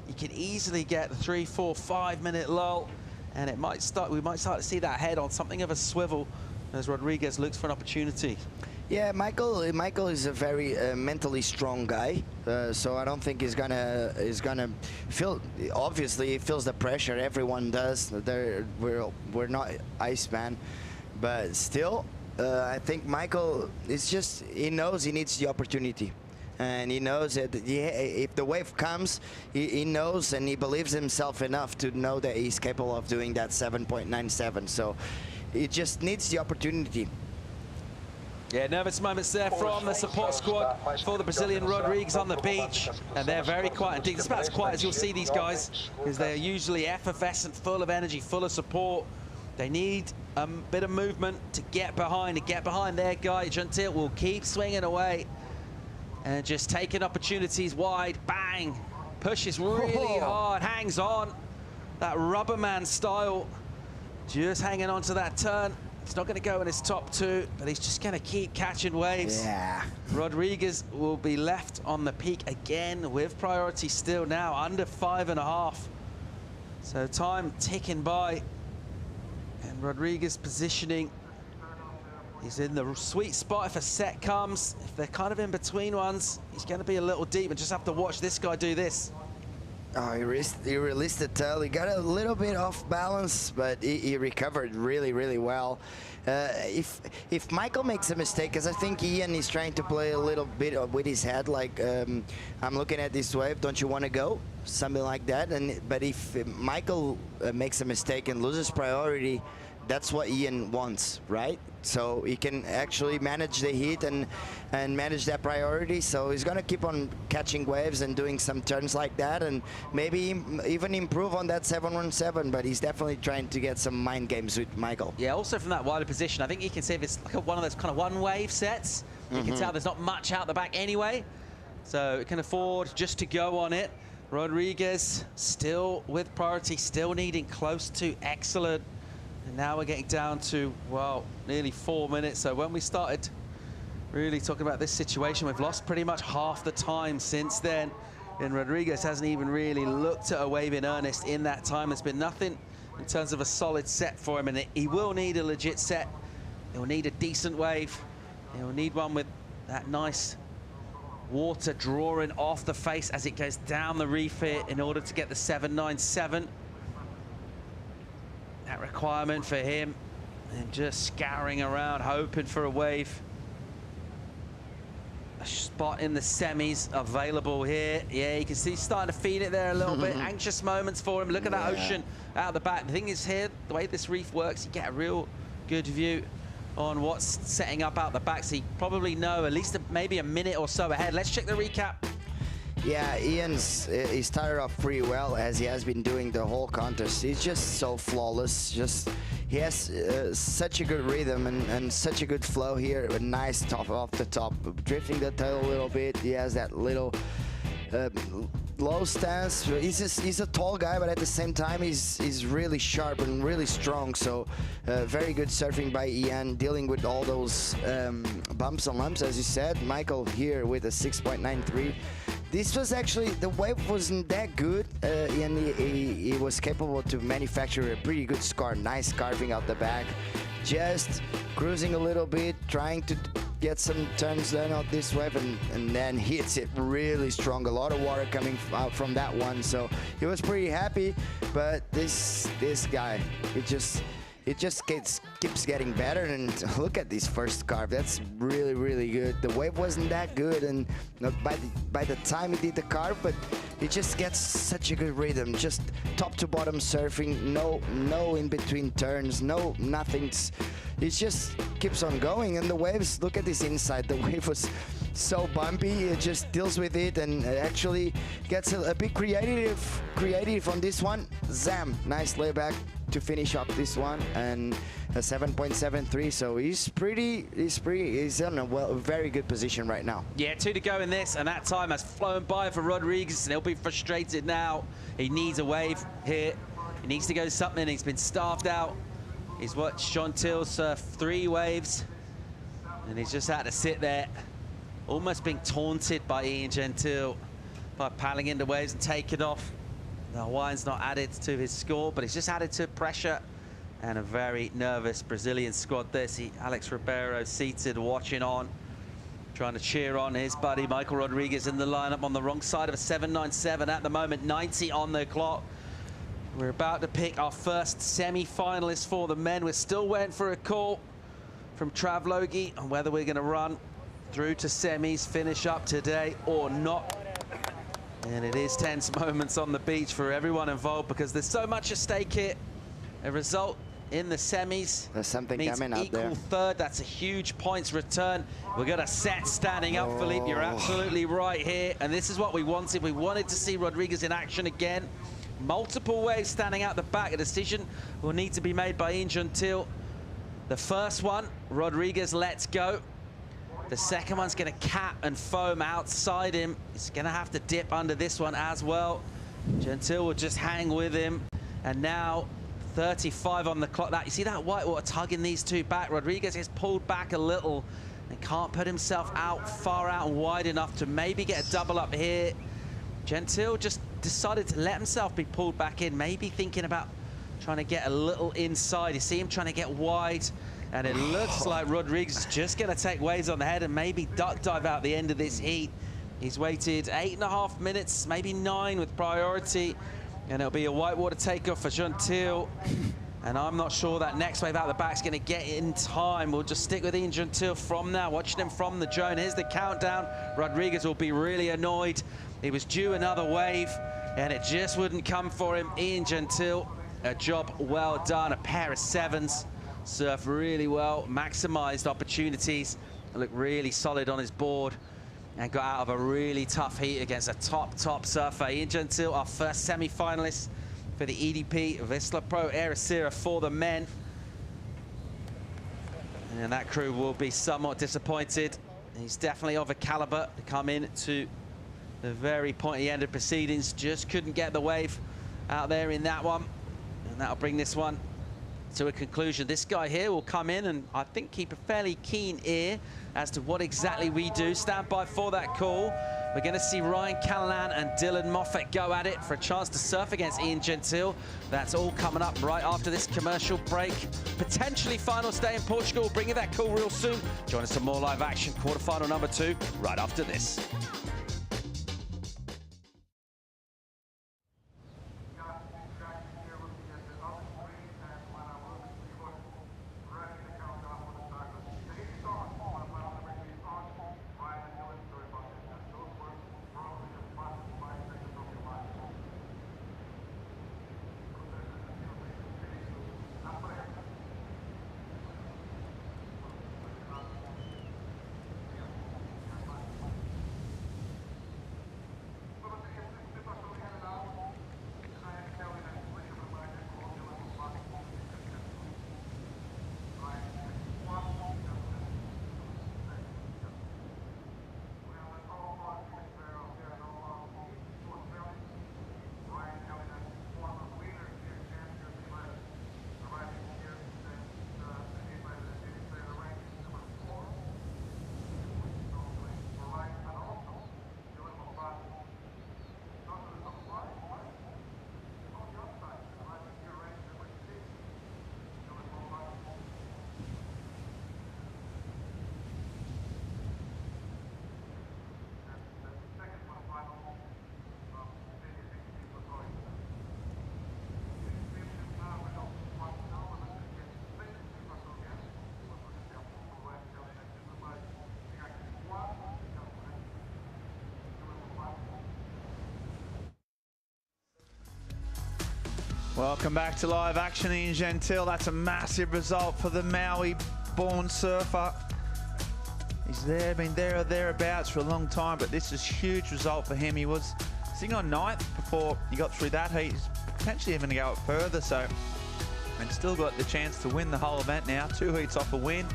you can easily get the 3, 4, 5 minute lull, and we might start to see that head on something of a swivel as Rodrigues looks for an opportunity. Yeah, Michael is a very mentally strong guy, so I don't think he's gonna feel. Obviously, he feels the pressure. Everyone does. We're not Iceman, but still, I think Michael is just, he knows he needs the opportunity, and he knows that if the wave comes, he knows and he believes himself enough to know that he's capable of doing that 7.97. So he just needs the opportunity. Yeah, nervous moments there from the support squad for the Brazilian Rodrigues on the beach. And they're very quiet indeed. It's about as quiet as you'll see these guys, because they're usually effervescent, full of energy, full of support. They need a bit of movement to get behind their guy. Gentile will keep swinging away and just taking opportunities wide. Bang! Pushes really hard, hangs on. That Rubberman style, just hanging on to that turn. It's not going to go in his top two, but he's just going to keep catching waves. Yeah. Rodriguez will be left on the peak again with priority still now, under 5.5. So time ticking by. And Rodriguez positioning. He's in the sweet spot if a set comes. If they're kind of in between ones, he's going to be a little deep and just have to watch this guy do this. Oh, he released the tail. He got a little bit off balance, but he recovered really, really well. If Michael makes a mistake, because I think Ian is trying to play a little bit with his head, like I'm looking at this wave, don't you want to go? Something like that. But if Michael makes a mistake and loses priority, that's what Ian wants, right? So he can actually manage the heat and manage that priority. So he's going to keep on catching waves and doing some turns like that, and maybe even improve on that 717. But he's definitely trying to get some mind games with Michael. Yeah, also from that wider position, I think you can see if it's like one of those kind of one-wave sets. You can tell there's not much out the back anyway, so it can afford just to go on it. Rodriguez still with priority, still needing close to excellent. And now we're getting down to, well, nearly 4 minutes. So when we started really talking about this situation, we've lost pretty much half the time since then. And Rodriguez hasn't even really looked at a wave in earnest in that time. There's been nothing in terms of a solid set for him. And he will need a legit set. He'll need a decent wave. He'll need one with that nice water drawing off the face as it goes down the reef here in order to get the 797. That requirement for him, and just scouring around, hoping for a wave. A spot in the semis available here. Yeah, you can see he's starting to feed it there a little bit. Anxious moments for him. Look at that ocean out the back. The thing is here, the way this reef works, you get a real good view on what's setting up out the back. So you probably know at least maybe a minute or so ahead. Let's check the recap. Yeah, he started off pretty well, as he has been doing the whole contest. He's just so flawless. He has such a good rhythm and such a good flow here. A nice top off the top, drifting the tail a little bit. He has that little low stance. He's a tall guy, but at the same time he's really sharp and really strong. So very good surfing by Ian, dealing with all those bumps and lumps, as you said. Michael here with a 6.93. This was actually, the wave wasn't that good, and he was capable to manufacture a pretty good scar. Nice carving out the back. Just cruising a little bit, trying to get some turns done out this wave, and then hits it really strong. A lot of water coming out from that one, so he was pretty happy. But this guy, it just keeps getting better. And look at this first carve. That's really, really good. The wave wasn't that good, and by the time he did the carve, but he just gets such a good rhythm. Just top to bottom surfing, no in between turns, nothing. It just keeps on going. And the waves, look at this inside. The wave was so bumpy. It just deals with it and actually gets a bit creative on this one. Zam, nice layback to finish up this one, and a 7.73. So he's in a very good position right now. Yeah, 2 to go in this, and that time has flown by for Rodriguez, and he'll be frustrated now. He needs a wave here. He needs to go something. He's been starved out. He's watched Gentile surf 3 waves, and he's just had to sit there, almost being taunted by Ian Gentile by paddling into waves and taking off. The Hawaiian's not added to his score, but he's just added to pressure. And a very nervous Brazilian squad there. See Alex Ribeiro seated, watching on, trying to cheer on his buddy Michael Rodriguez in the lineup on the wrong side of a 797 at the moment, 90 on the clock. We're about to pick our first semi-finalist for the men. We're still waiting for a call from Trav Logie on whether we're going to run through to semis, finish up today or not. And it is tense moments on the beach for everyone involved, because there's so much at stake here. A result in the semis. There's something Means coming out there. equal third. That's a huge points return. We've got a set standing up, Philippe. You're absolutely right here. And this is what we wanted. We wanted to see Rodriguez in action again. Multiple waves standing out the back. A decision will need to be made by Ian Gentile. The first one, Rodriguez lets go. The second one's going to cap and foam outside him. He's going to have to dip under this one as well. Gentile will just hang with him. And now 35 on the clock. You see that whitewater tugging these two back. Rodriguez is pulled back a little and can't put himself out far out and wide enough to maybe get a double up here. Gentile just decided to let himself be pulled back in, maybe thinking about trying to get a little inside. You see him trying to get wide, and it looks like Rodriguez is just going to take waves on the head and maybe duck dive out the end of this heat. He's waited 8.5 minutes, maybe 9 with priority, and it'll be a whitewater takeoff for Gentile. And I'm not sure that next wave out the back is going to get in time. We'll just stick with Ian Gentile from now, watching him from the drone. Here's the countdown. Rodriguez will be really annoyed. He was due another wave, and it just wouldn't come for him. Ian Gentile, a job well done. A pair of 7s, surfed really well, maximized opportunities, looked really solid on his board, and got out of a really tough heat against a top surfer. Ian Gentile, our first semi-finalist for the EDP Vissla Pro Ericeira for the men. And that crew will be somewhat disappointed. He's definitely of a caliber to come in to the very pointy end of proceedings. Just couldn't get the wave out there in that one. And that'll bring this one to a conclusion. This guy here will come in and I think keep a fairly keen ear as to what exactly we do. Stand by for that call. We're going to see Ryan Callanan and Dylan Moffat go at it for a chance to surf against Ian Gentile. That's all coming up right after this commercial break. Potentially final stay in Portugal. We'll bring you that call real soon. Join us for more live action. Quarterfinal number 2 right after this. Welcome back to live action. Ian Gentile. That's a massive result for the Maui-born surfer. He's been there or thereabouts for a long time, but this is a huge result for him. He was sitting on 9th before he got through that heat. He's potentially even going to go further, and still got the chance to win the whole event now. 2 heats off a win,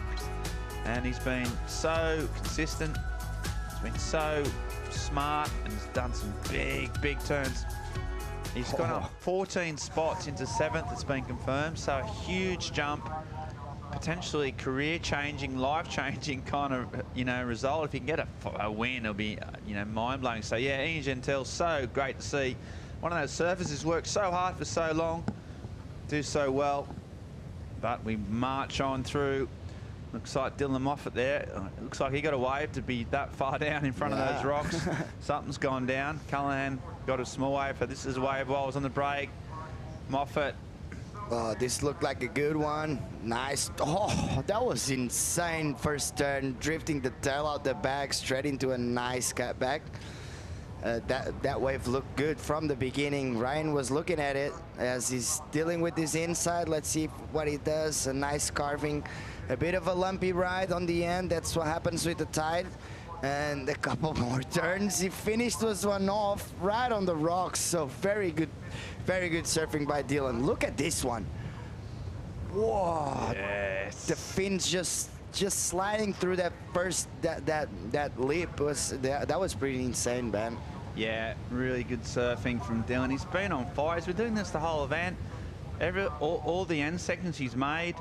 and he's been so consistent. He's been so smart, and he's done some big turns. He's gone up 14 spots into 7th, it's been confirmed, so a huge jump, potentially career-changing, life-changing kind of, result. If he can get a win, it'll be, mind-blowing. So yeah, Ian Gentile, so great to see. One of those surfers who's worked so hard for so long, do so well, but we march on through. Looks like Dylan Moffat there. It looks like he got a wave to be that far down in front of those rocks. Something's gone down. Callahan got a small wave, but this is a wave while I was on the break. Moffat. Oh, this looked like a good one. Nice. Oh, that was insane first turn. Drifting the tail out the back straight into a nice cutback. that wave looked good from the beginning. Ryan was looking at it as he's dealing with his inside. Let's see what he does. A nice carving, a bit of a lumpy ride on the end. That's what happens with the tide. And a couple more turns. He finished this one off right on the rocks. So very good surfing by Dylan. Look at this one. Whoa! Yes. The fins just sliding through that first that lip that was pretty insane, man. Yeah, really good surfing from Dylan. He's been on fire. He's been doing this the whole event. All the end sections he's made.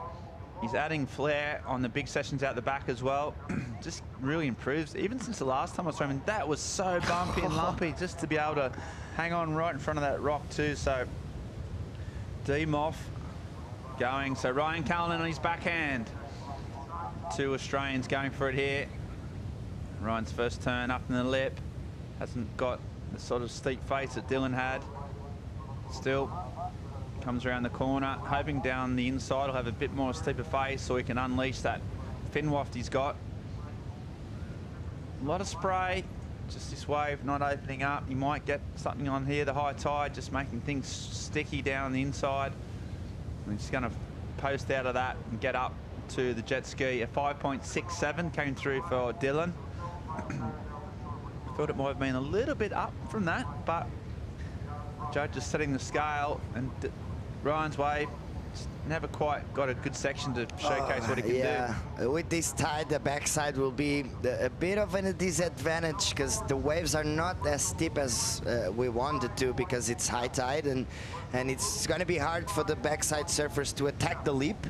He's adding flair on the big sessions out the back as well. Just really improves. Even since the last time I was swimming, that was so bumpy and lumpy. Just to be able to hang on right in front of that rock too. So Moff going. So Ryan Cullinan on his backhand. 2 Australians going for it here. Ryan's first turn up in the lip. Hasn't got the sort of steep face that Dylan had. Still comes around the corner, hoping down the inside will have a bit more steeper face so he can unleash that fin waft he's got. A lot of spray, just this wave not opening up. You might get something on here, the high tide, just making things sticky down the inside. And he's going to post out of that and get up to the jet ski. A 5.67 came through for Dylan. Thought it might have been a little bit up from that, but judge is setting the scale, and Ryan's wave never quite got a good section to showcase what he can do. Yeah, with this tide, the backside will be a bit of a disadvantage because the waves are not as steep as we wanted to because it's high tide, and it's going to be hard for the backside surfers to attack the lip.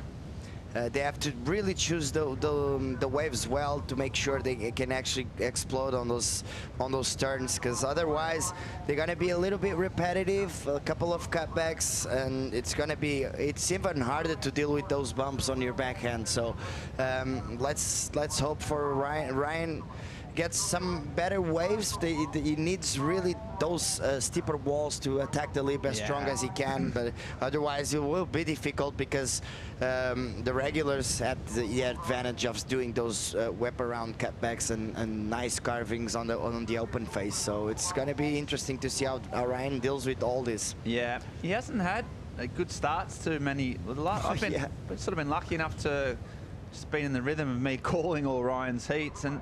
They have to really choose the waves well to make sure they can actually explode on those turns, because otherwise they're going to be a little bit repetitive, a couple of cutbacks, and it's even harder to deal with those bumps on your backhand. So let's hope for Ryan gets some better waves. He needs really those steeper walls to attack the lip as strong as he can, but otherwise it will be difficult because the regulars had the advantage of doing those whip around cutbacks and nice carvings on the open face. So it's going to be interesting to see how Ryan deals with all this. Yeah, he hasn't had good starts to many. I've been sort of been lucky enough to just been in the rhythm of me calling all Ryan's heats, and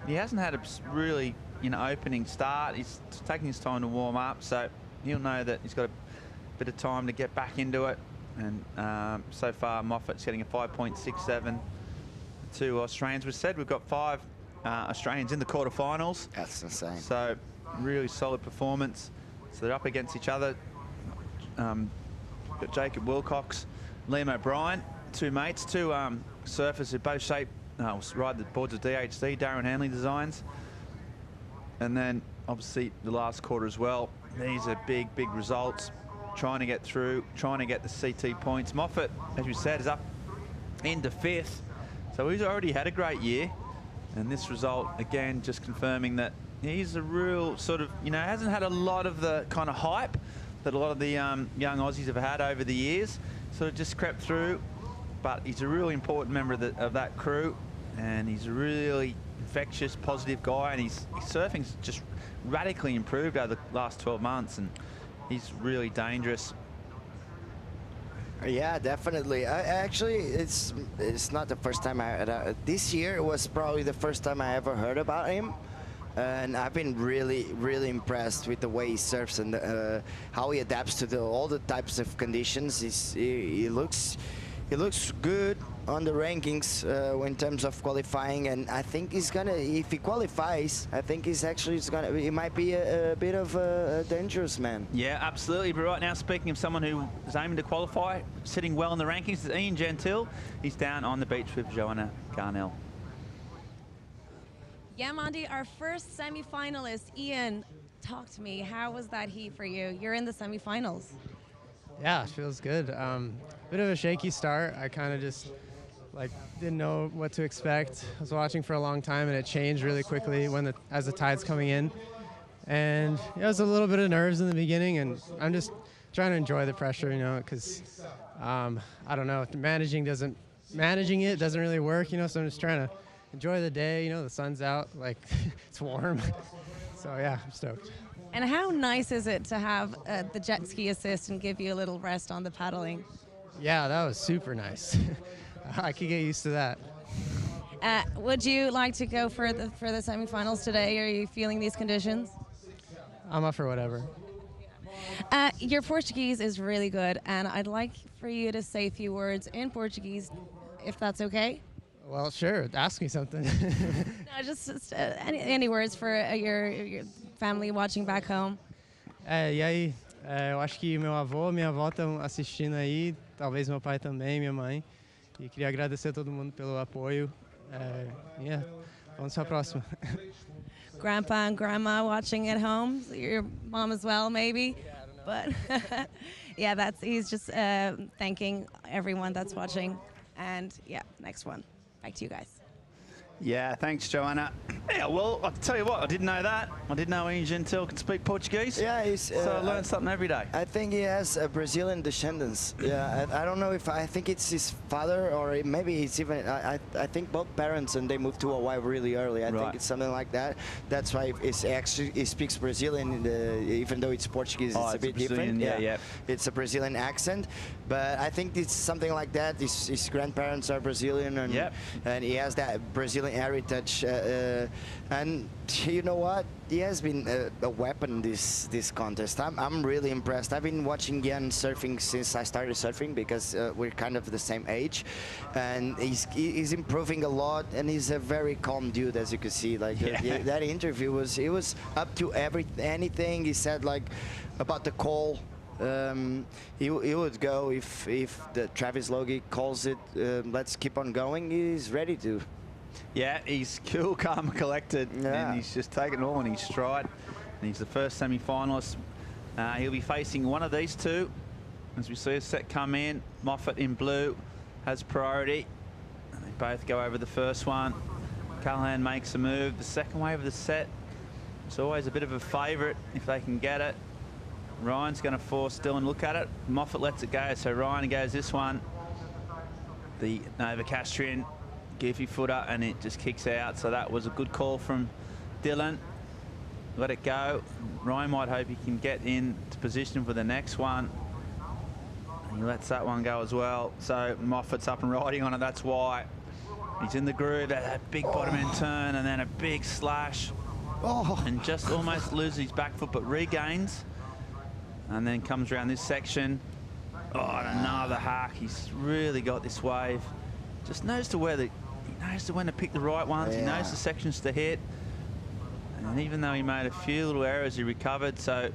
he hasn't had a really opening start. He's taking his time to warm up, so he'll know that he's got a bit of time to get back into it. And so far, Moffat's getting a 5.67. 2 Australians. We said we've got 5 Australians in the quarterfinals. That's insane. So really solid performance. So they're up against each other. Got Jacob Wilcox, Liam O'Brien, 2 mates, 2 surfers who both ride the boards of DHC, Darren Hanley Designs. And then obviously the last quarter as well. These are big results. Trying to get through, trying to get the CT points. Moffat, as we said, is up into 5th. So he's already had a great year. And this result, again, just confirming that he's a real sort of, hasn't had a lot of the kind of hype that a lot of the young Aussies have had over the years. Sort of just crept through. But he's a really important member of that crew. And he's a really infectious, positive guy, and his surfing's just radically improved over the last 12 months, and he's really dangerous. Yeah, definitely. Actually, it's not the first time this year it was probably the first time I ever heard about him, and I've been really impressed with the way he surfs and how he adapts to all the types of conditions. He looks good on the rankings in terms of qualifying, and I think he's gonna, if he qualifies, I think he might be a bit of a dangerous man. Yeah, absolutely. But right now, speaking of someone who is aiming to qualify, sitting well in the rankings, is Ian Gentile. He's down on the beach with Joanna Garnell. Yeah, Mandy, our first semi-finalist. Ian, talk to me. How was that heat for you? You're in the semi-finals. Yeah, it feels good. Bit of a shaky start. I kind of just didn't know what to expect. I was watching for a long time, and it changed really quickly as the tide's coming in. And it was a little bit of nerves in the beginning, and I'm just trying to enjoy the pressure, because I don't know, managing it doesn't really work, so I'm just trying to enjoy the day. The sun's out, it's warm. So yeah, I'm stoked. And how nice is it to have the jet ski assist and give you a little rest on the paddling? Yeah, that was super nice. I could get used to that. Would you like to go for the semifinals today? Are you feeling these conditions? I'm up for whatever. Your Portuguese is really good, and I'd like for you to say a few words in Portuguese, if that's okay. Well, sure. Ask me something. No, just any words for your family watching back home. E aí, eu acho que meu avô, minha avó estão assistindo aí, talvez meu pai também, minha mãe. E queria agradecer a todo mundo pelo apoio. Yeah, vamos para a próxima. Grandpa and grandma watching at home, your mom as well, maybe. But yeah, he's just thanking everyone that's watching. And yeah, next one. Back to you guys. Yeah, thanks, Joanna. Yeah, well, I'll tell you what, I didn't know that. I didn't know Ian Gentile could speak Portuguese. Yeah, so I learned something every day. I think he has Brazilian descendants. Yeah, I don't know if I think it's his father or maybe it's even. I think both parents and they moved to Hawaii really early. I think it's something like that. That's why he speaks Brazilian, even though it's Portuguese. It's a bit different. Yeah. It's a Brazilian accent, but I think it's something like that. His grandparents are Brazilian, and he has that Brazilian heritage. And you know what? He has been a weapon this contest. I'm really impressed. I've been watching Jan surfing since I started surfing because we're kind of the same age, and he's improving a lot. And he's a very calm dude, as you can see. Like that interview was up to anything he said, like about the call. He would go if the Travis Logie calls it. Let's keep on going. He's ready to. Yeah, he's cool, calm, and collected, and he's just taken it all in his stride. And he's the first semi-finalist. He'll be facing one of these two. As we see a set come in, Moffat in blue has priority. And they both go over the first one. Callahan makes a move. The second wave of the set, it's always a bit of a favourite if they can get it. Ryan's going to force Dylan look at it. Moffat lets it go, so Ryan goes this one. The Novocastrian goofy footer, and it just kicks out. So that was a good call from Dylan. Let it go. Ryan might hope he can get into position for the next one. And he lets that one go as well. So Moffat's up and riding on it. That's why he's in the groove. That big bottom end turn and then a big slash. And just almost loses his back foot, but regains. And then comes around this section. And another hack. He's really got this wave. Just knows when to pick the right ones. He knows the sections to hit. And even though he made a few little errors, he recovered. So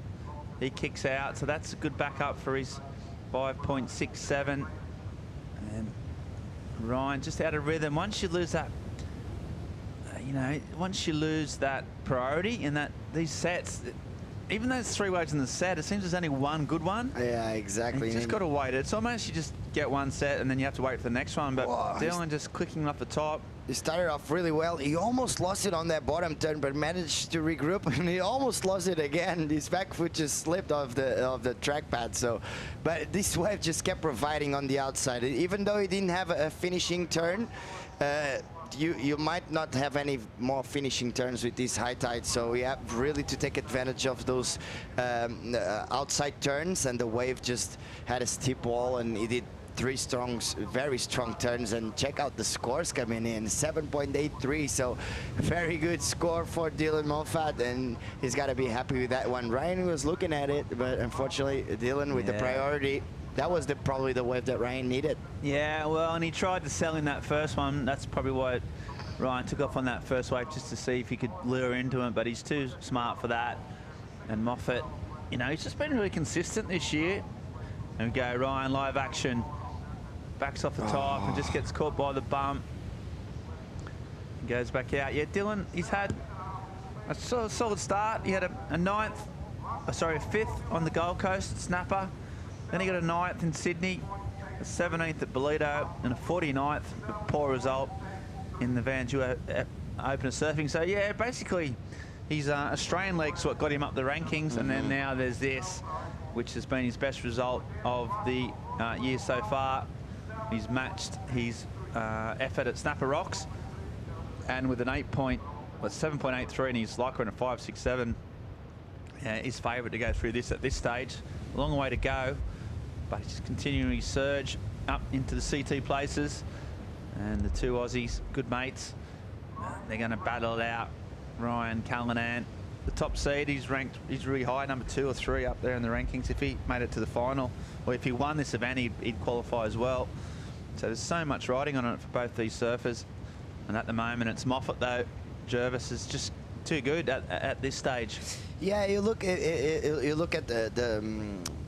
he kicks out. So that's a good backup for his 5.67. And Ryan just out of rhythm. Once you lose that, once you lose that priority in these sets, even though it's 3 waves in the set, it seems there's only one good one. Yeah, exactly. You just got to wait. It's almost you just get one set and then you have to wait for the next one. But Dylan just clicking off the top. He started off really well. He almost lost it on that bottom turn, but managed to regroup, and he almost lost it again. His back foot just slipped off the trackpad. So, but this wave just kept providing on the outside. Even though he didn't have a finishing turn, you might not have any more finishing turns with these high tides, so you have really to take advantage of those outside turns, and the wave just had a steep wall, and he did 3 very strong turns. And check out the scores coming in, 7.83, so very good score for Dylan Moffat, and he's got to be happy with that one. Ryan was looking at it, but unfortunately Dylan with the priority. That was probably the wave that Ryan needed. Yeah, well, and he tried to sell in that first one. That's probably why Ryan took off on that first wave, just to see if he could lure into him, but he's too smart for that. And Moffat, he's just been really consistent this year. And we go, Ryan, live action. Backs off the top and just gets caught by the bump. He goes back out. Yeah, Dylan, he's had a solid start. He had a 5th on the Gold Coast, snapper. Then he got a 9th in Sydney, a 17th at Bolito, and a 49th, poor result in the Vancouver Open of Surfing. So yeah, basically, his Australian leg's what got him up the rankings, and then now there's this, which has been his best result of the year so far. He's matched his effort at Snapper Rocks, and with an 8.8 7.83, and he's like in a 5.67. His favourite to go through this at this stage. A long way to go, but he's continuing his surge up into the CT places. And the two Aussies, good mates, they're going to battle it out. Ryan Callanan, the top seed, he's ranked, he's really high, number 2 or 3 up there in the rankings. If he made it to the final, or if he won this event, he'd qualify as well. So there's so much riding on it for both these surfers. And at the moment, it's Moffat, though. Jervis is just too good at this stage. Yeah, you look at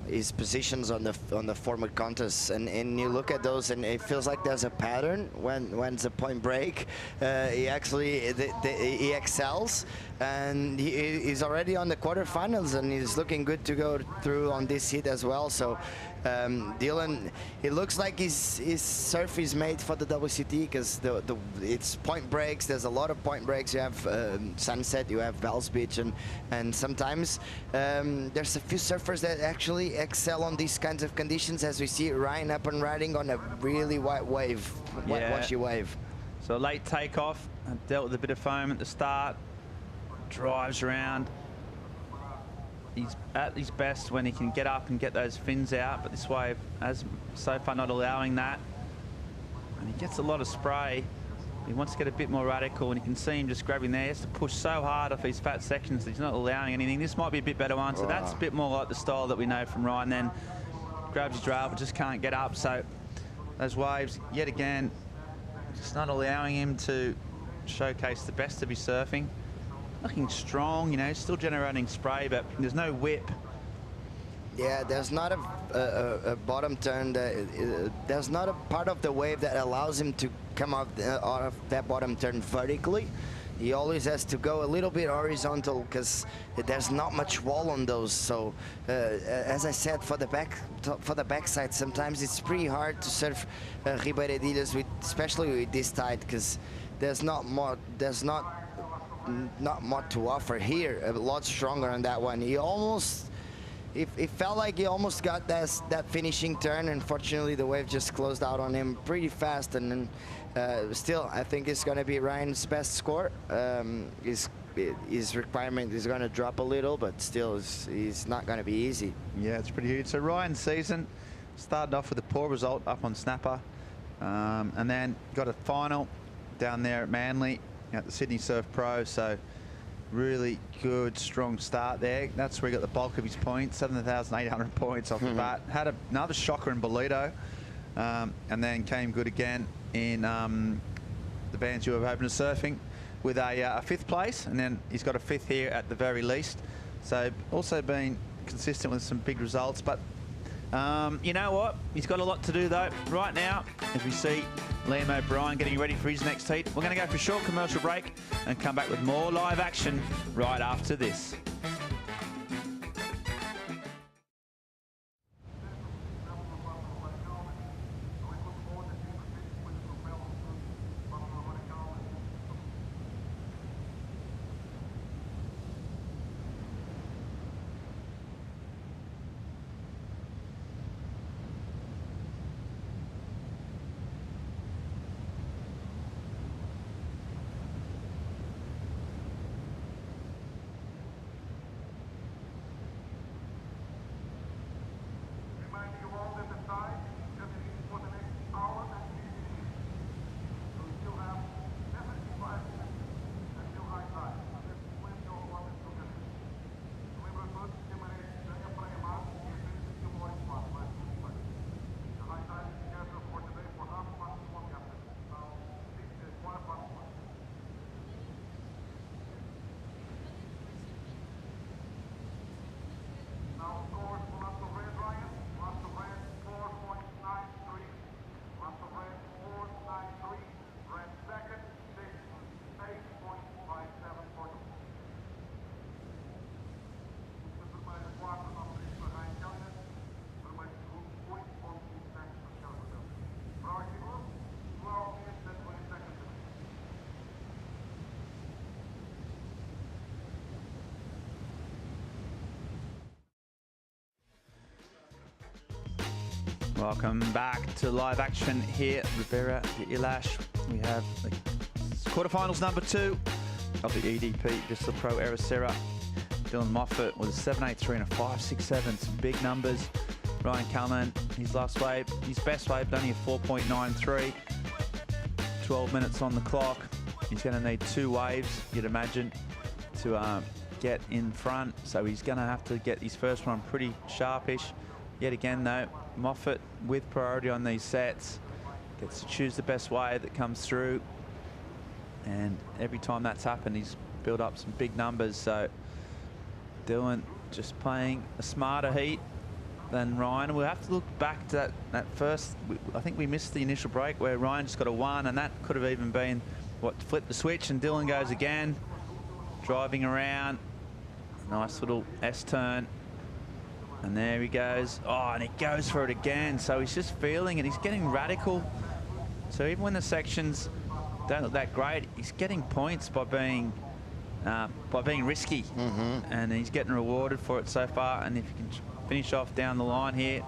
his positions on the former contests, and you look at those, and it feels like there's a pattern. When it's a point break, he actually he excels, and he's already on the quarterfinals, and he's looking good to go through on this heat as well. So Dylan, it looks like his surf is made for the WCT, because it's point breaks. There's a lot of point breaks. You have Sunset, you have Bells Beach, and sometimes there's a few surfers that actually excel on these kinds of conditions, as we see Ryan up and riding on a really white wave, washy wave. So a late takeoff, dealt with a bit of foam at the start, drives around. He's at his best when he can get up and get those fins out, but this wave has so far not allowing that. And he gets a lot of spray. He wants to get a bit more radical, and you can see him just grabbing there. He has to push so hard off his fat sections that he's not allowing anything. This might be a bit better one, so that's a bit more like the style that we know from Ryan. Then grabs his rail, but just can't get up. So those waves, yet again, just not allowing him to showcase the best of his surfing. Looking strong, you know, still generating spray, but there's no whip. Yeah, there's not a bottom turn. There's not a part of the wave that allows him to come out of that bottom turn vertically. He always has to go a little bit horizontal, because there's not much wall on those. So, as I said, for the backside, sometimes it's pretty hard to surf Ribeiradilhas, especially with this tide, because there's not much to offer here. A lot stronger on that one. He almost. It felt like he almost got that finishing turn. Unfortunately, the wave just closed out on him pretty fast, and then still, I think it's going to be Ryan's best score. His requirement is going to drop a little, but still, it's not going to be easy. Yeah, it's pretty huge. So Ryan's season started off with a poor result up on Snapper, and then got a final down there at Manly at the Sydney Surf Pro. So really good, strong start there. That's where he got the bulk of his points, 7,800 points off the bat. Had another shocker in Bolito, and then came good again in the Bands of Open Surfing with a 5th place, and then he's got a 5th here at the very least. So also been consistent with some big results, but you know what? He's got a lot to do though. Right now, as we see Liam O'Brien getting ready for his next heat, we're going to go for a short commercial break and come back with more live action right after this. Welcome back to live action here at Ribeiradilhas. We have the quarterfinals number 2 of the EDP Vissla Pro Ericeira. Dylan Moffat was a 7.83 and a 5.67, some big numbers. Ryan Callanan, his last wave, his best wave, only a 4.93. 12 minutes on the clock. He's going to need 2 waves, you'd imagine, to get in front. So he's going to have to get his first one pretty sharpish. Yet again, though, Moffat with priority on these sets gets to choose the best wave that comes through. And every time that's happened, he's built up some big numbers. So Dylan just playing a smarter heat than Ryan. We'll have to look back to that first. I think we missed the initial break where Ryan just got a 1, and that could have even been what flipped the switch. And Dylan goes again, driving around. Nice little S-turn. And there he goes. Oh, and he goes for it again. So he's just feeling it. He's getting radical. So even when the sections don't look that great, he's getting points by being risky. And he's getting rewarded for it so far. And if you can finish off down the line here,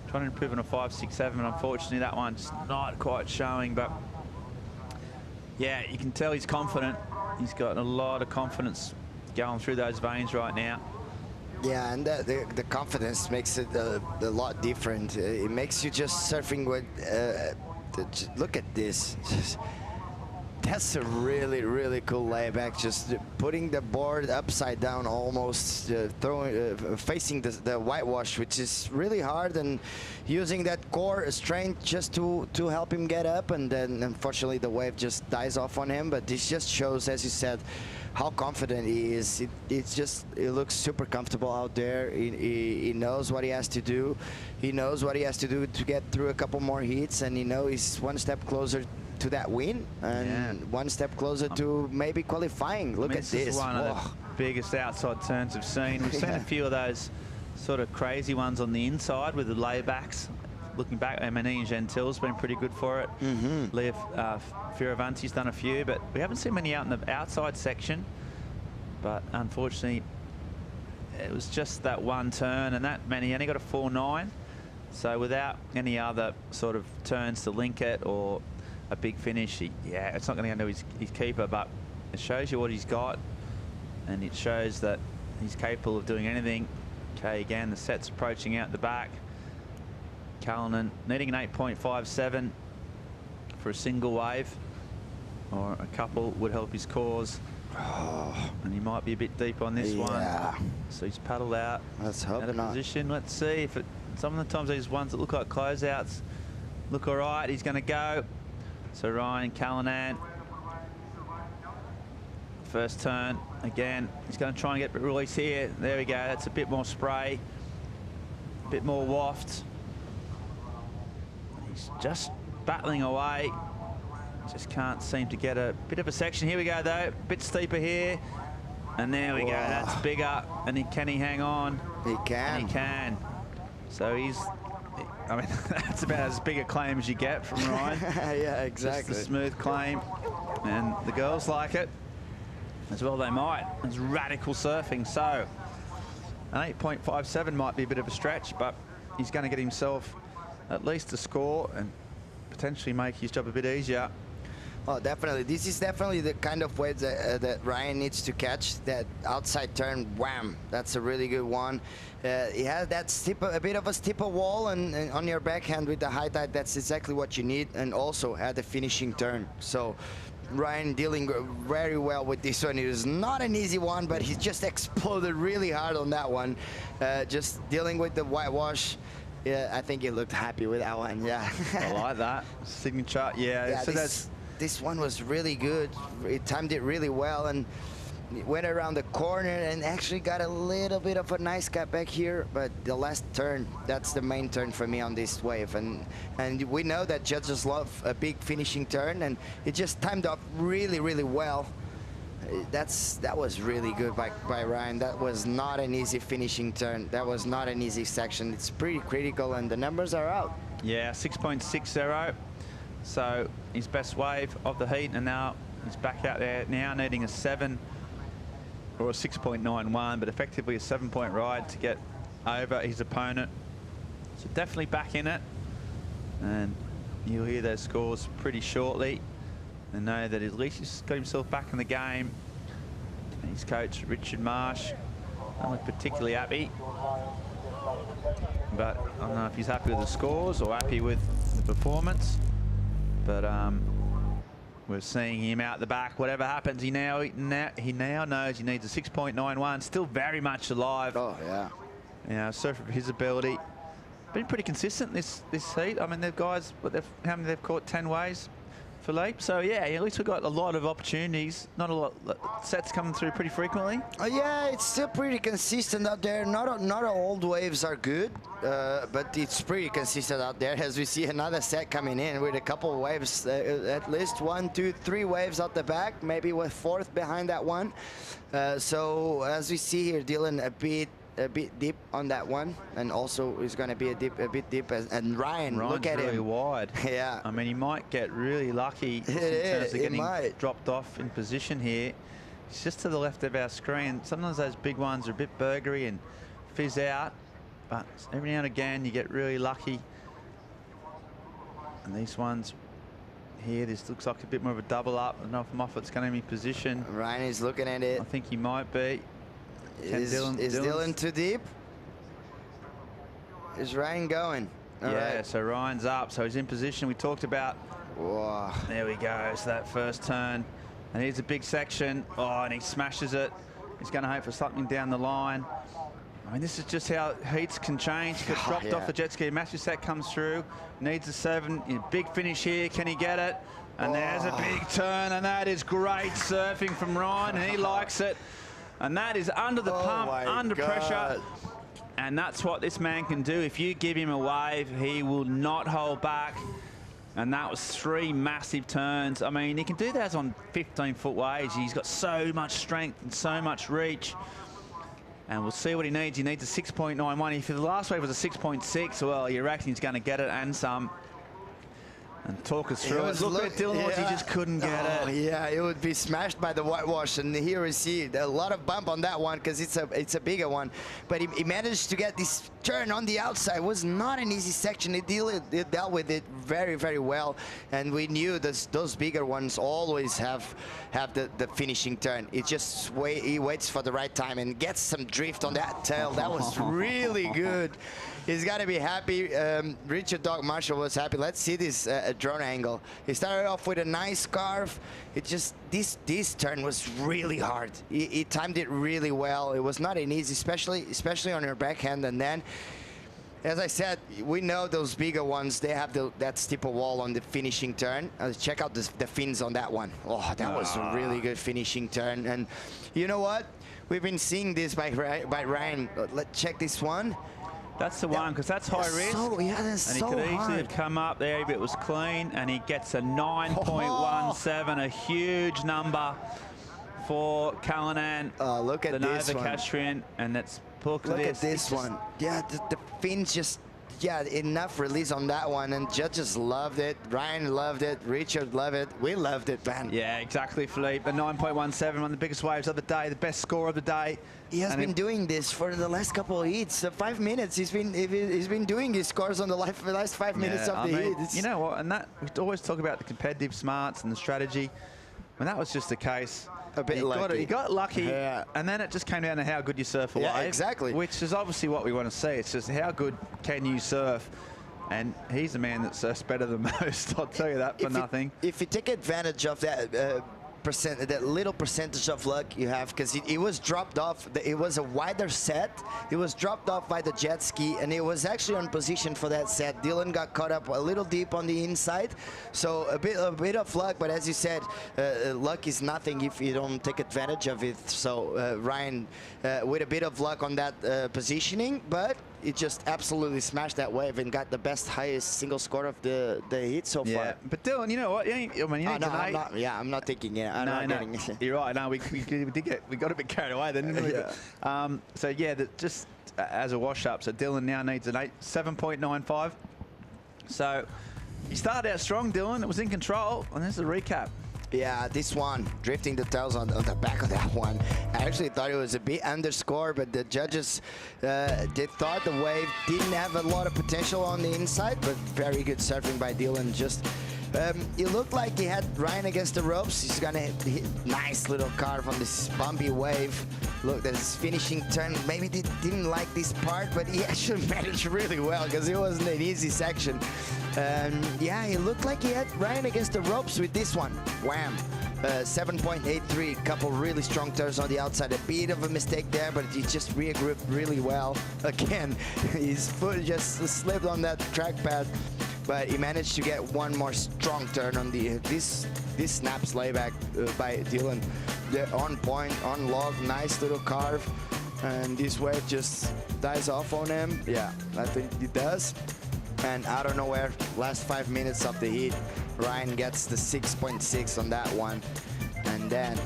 trying to improve on a 5.67, and unfortunately that one's not quite showing. But yeah, you can tell he's confident. He's got a lot of confidence going through those veins right now. Yeah, and the confidence makes it a lot different. It makes you just surfing with. Look at this. That's a really, really cool layback. Just putting the board upside down, almost facing the whitewash, which is really hard, and using that core strength just to help him get up. And then, unfortunately, the wave just dies off on him. But this just shows, as you said, how confident he is. It looks super comfortable out there. He knows what he has to do. He knows what he has to do to get through a couple more heats, and he knows he's one step closer to that win, and one step closer to maybe qualifying. Look at this. This is one of the biggest outside turns we've seen. We've seen a few of those sort of crazy ones on the inside with the laybacks. Looking back, Ian Gentile's been pretty good for it. Leo Fioravanti's done a few, but we haven't seen many out in the outside section. But unfortunately, it was just that one turn, and that meant he only got a 4.9. So without any other sort of turns to link it or a big finish, it's not going to go into his keeper, but it shows you what he's got, and it shows that he's capable of doing anything. Okay, again, the set's approaching out the back. Callanan needing an 8.57 for a single wave, or a couple would help his cause. And he might be a bit deep on this one. So he's paddled out. Let's hope out of not. position. Let's see if some of the times these ones that look like closeouts look all right. He's going to go. So Ryan Callanan, first turn again. He's going to try and get a release here. There we go. That's a bit more spray, a bit more waft. He's just battling away. Just can't seem to get a bit of a section. Here we go, though. A bit steeper here. And there we go. That's bigger. And can he hang on? He can. And he can. So he's... I mean, that's about as big a claim as you get from Ryan. Yeah, exactly. Just a smooth claim. And the girls like it. As well they might. It's radical surfing. So an 8.57 might be a bit of a stretch, but he's going to get himself at least a score and potentially make his job a bit easier. Oh, definitely. This is definitely the kind of wave that Ryan needs to catch. That outside turn, wham! That's a really good one. He has that a bit of a steeper wall, and on your backhand with the high tide, that's exactly what you need. And also had the finishing turn. So Ryan dealing very well with this one. It was not an easy one, but he just exploded really hard on that one. Just dealing with the whitewash. Yeah, I think he looked happy with that one. Yeah. I like that signature. Yeah. So this one was really good. It timed it really well, and it went around the corner and actually got a little bit of a nice cut back here. But the last turn, that's the main turn for me on this wave, and we know that judges love a big finishing turn, and it just timed up really, really well. That was really good by Ryan. That was not an easy finishing turn. That was not an easy section. It's pretty critical, and the numbers are out. Yeah, 6.60. So his best wave of the heat, and now he's back out there now needing a 7 or a 6.91, but effectively a 7-point ride to get over his opponent. So definitely back in it, and you'll hear those scores pretty shortly and know that at least he's got himself back in the game. his coach, Richard Marsh, don't look particularly happy. But I don't know if he's happy with the scores or happy with the performance. But we're seeing him out the back. Whatever happens, he now knows he needs a 6.91. Still very much alive. Oh yeah. You know, surfer for his ability. Been pretty consistent this heat. I mean, they've guys, how many they've caught? 10 waves for Leap. So yeah, at least we've got a lot of opportunities. Not a lot sets coming through pretty frequently. Yeah, it's still pretty consistent out there. Not all the waves are good, but it's pretty consistent out there. As we see another set coming in with a couple of waves, at least 1, 2, 3 waves out the back, maybe with 4th behind that one. So as we see here, Dylan a bit deep on that one, and also is going to be a bit deep. And Ryan's look at really him. wide. Yeah. I mean, he might get really lucky in terms of getting dropped off in position here. It's just to the left of our screen. Sometimes those big ones are a bit burgery and fizz out, but every now and again you get really lucky. And these ones here, this looks like a bit more of a double up. I don't know if Moffat's going to be in position. Ryan is looking at it. I think he might be. Is Dylan too deep? Is Ryan going? All right. So Ryan's up, so he's in position. We talked about. Whoa. There we go. So that first turn, and here's a big section. Oh, and he smashes it. He's going to hope for something down the line. I mean, this is just how heats can change. Gets dropped off the jet ski. Massive set comes through. Needs a 7. Big finish here. Can he get it? And there's a big turn, and that is great surfing from Ryan. He likes it. And that is under the pump, under pressure. And that's what this man can do. If you give him a wave, he will not hold back. And that was 3 massive turns. I mean, he can do that on 15-foot waves. He's got so much strength and so much reach. And we'll see what he needs. He needs a 6.91. If the last wave was a 6.6, well, you reckon he's going to get it and some. And talk us through it. Look at Dylan Woods, he just couldn't get it. Yeah, it would be smashed by the whitewash, and here we see a lot of bump on that one because it's a bigger one. But he managed to get this turn on the outside. It was not an easy section. He dealt with it very, very well, and we knew those bigger ones always have the finishing turn. It just he waits for the right time and gets some drift on that tail. That was really good. He's got to be happy. Richard Dog Marshall was happy. Let's see this drone angle. He started off with a nice carve. It just, this turn was really hard. He timed it really well. It was not an easy, especially on your backhand. And then, as I said, we know those bigger ones, they have that steeper wall on the finishing turn. Check out the fins on that one. Oh, that was a really good finishing turn. And you know what? We've been seeing this by Ryan. Let's check this one. That's the one, because that's high risk. That's and he could easily have come up there if it was clean, and he gets a 9.17, a huge number for Callanan. Look at the this Nova one. Castrian, and let's look at this one. Yeah, the fins just, enough release on that one, and judges loved it. Ryan loved it. Richard loved it. We loved it, man. Yeah, exactly, Philippe. A 9.17, one of the biggest waves of the day, the best score of the day. He has been doing this for the last couple of heats. 5 minutes. He's been doing his scores on the last 5 minutes of the heat. You know what? And that we always talk about the competitive smarts and the strategy. And that was just the case. A bit lucky. He got lucky, and then it just came down to how good you surf a wave. Yeah, exactly. Which is obviously what we want to see. It's just how good can you surf. And he's the man that surfs better than most. I'll tell you that for nothing. If you take advantage of that that little percentage of luck you have, because it was dropped off. It was a wider set. It was dropped off by the jet ski, and it was actually on position for that set. Dylan got caught up a little deep on the inside, so a bit of luck. But as you said, luck is nothing if you don't take advantage of it. So Ryan, with a bit of luck on that positioning, but it just absolutely smashed that wave and got the highest single score of the heat so far. But Dylan, you know what? I'm not thinking it. You're right. No, we got a bit carried away then, didn't we? So yeah, just as a wash up, so Dylan now needs an 7.95. So he started out strong, Dylan. It was in control, and there's a recap. Yeah, this one, drifting the tails on the back of that one. I actually thought it was a bit underscore, but the judges they thought the wave didn't have a lot of potential on the inside, but very good surfing by Dylan. Just It looked like he had Ryan against the ropes. He's gonna hit nice little carve on this bumpy wave. Look, this finishing turn, maybe he didn't like this part, but he actually managed really well because it wasn't an easy section. Yeah, it looked like he had Ryan against the ropes with this one. Wham! 7.83, couple really strong turns on the outside. A bit of a mistake there, but he just regrouped really well. Again, his foot just slipped on that trackpad, but he managed to get one more strong turn on the this snaps layback by Dylan. They're on point, on log, nice little carve, and this wave just dies off on him. Yeah, I think it does. And out of nowhere, last 5 minutes of the heat, Ryan gets the 6.6 on that one. And then,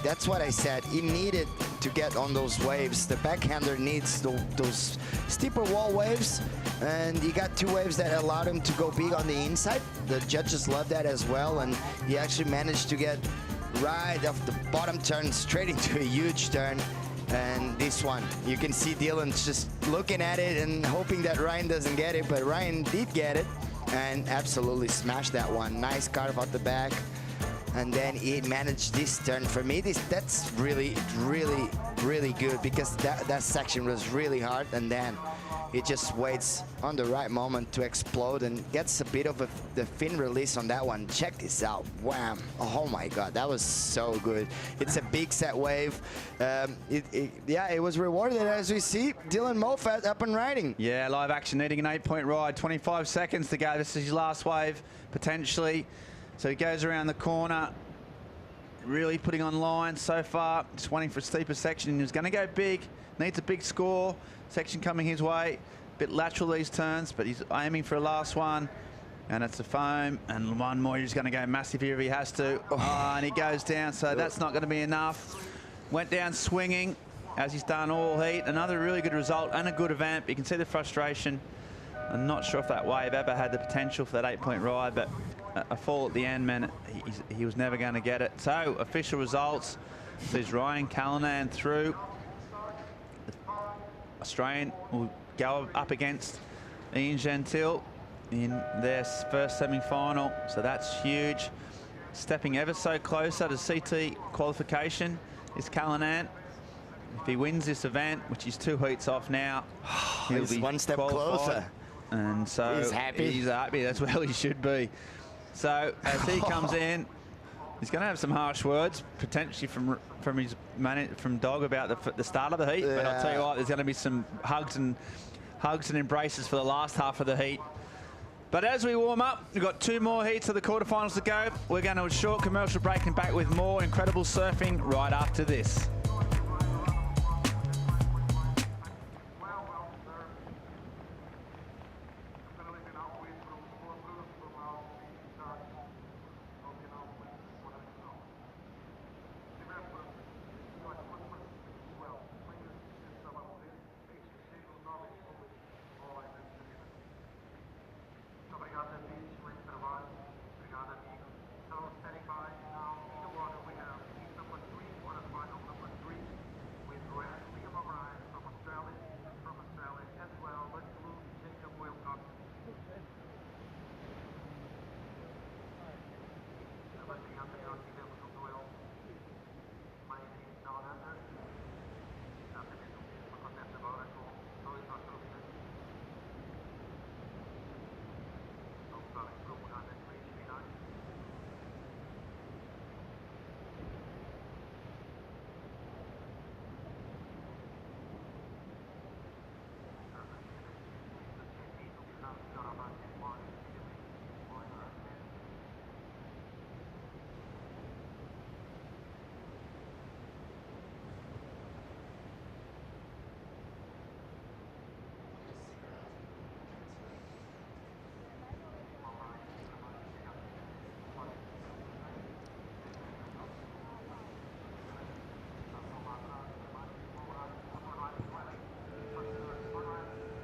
that's what I said. He needed to get on those waves. The backhander needs those steeper wall waves. And he got 2 waves that allowed him to go big on the inside. The judges love that as well. And he actually managed to get right off the bottom turn straight into a huge turn. And this one, you can see Dylan just looking at it and hoping that Ryan doesn't get it, but Ryan did get it and absolutely smashed that one. Nice carve out the back. And then he managed this turn. For me, that's really, really, really good because that section was really hard, and then he just waits on the right moment to explode and gets a bit of the fin release on that one. Check this out. Wham. Oh my God, that was so good. It's a big set wave. Yeah, it was rewarded, as we see. Dylan Moffat up and riding. Yeah, live action needing an 8-point ride. 25 seconds to go. This is his last wave, potentially. So he goes around the corner, really putting on line so far. Just waiting for a steeper section. He's going to go big. Needs a big score. Section coming his way. Bit lateral these turns, but he's aiming for a last one. And it's a foam. And one more. He's going to go massive here if he has to. Oh, and he goes down. So that's not going to be enough. Went down swinging, as he's done all heat. Another really good result and a good event. You can see the frustration. I'm not sure if that wave ever had the potential for that 8-point ride, but a fall at the end meant he was never going to get it. So official results. Sees Ryan Callanan through. Australian will go up against Ian Gentile in their first semi-final, so that's huge. Stepping ever so closer to CT qualification is Callanan. If he wins this event, which he's 2 heats off now, he'll be one step qualified. closer. And so he's happy. He's happy. That's where he should be. So as he comes in, he's going to have some harsh words potentially from Dog about the start of the heat. Yeah. But I'll tell you what, there's going to be some hugs and embraces for the last half of the heat. But as we warm up, we've got 2 more heats of the quarterfinals to go. We're going to a short commercial break and back with more incredible surfing right after this.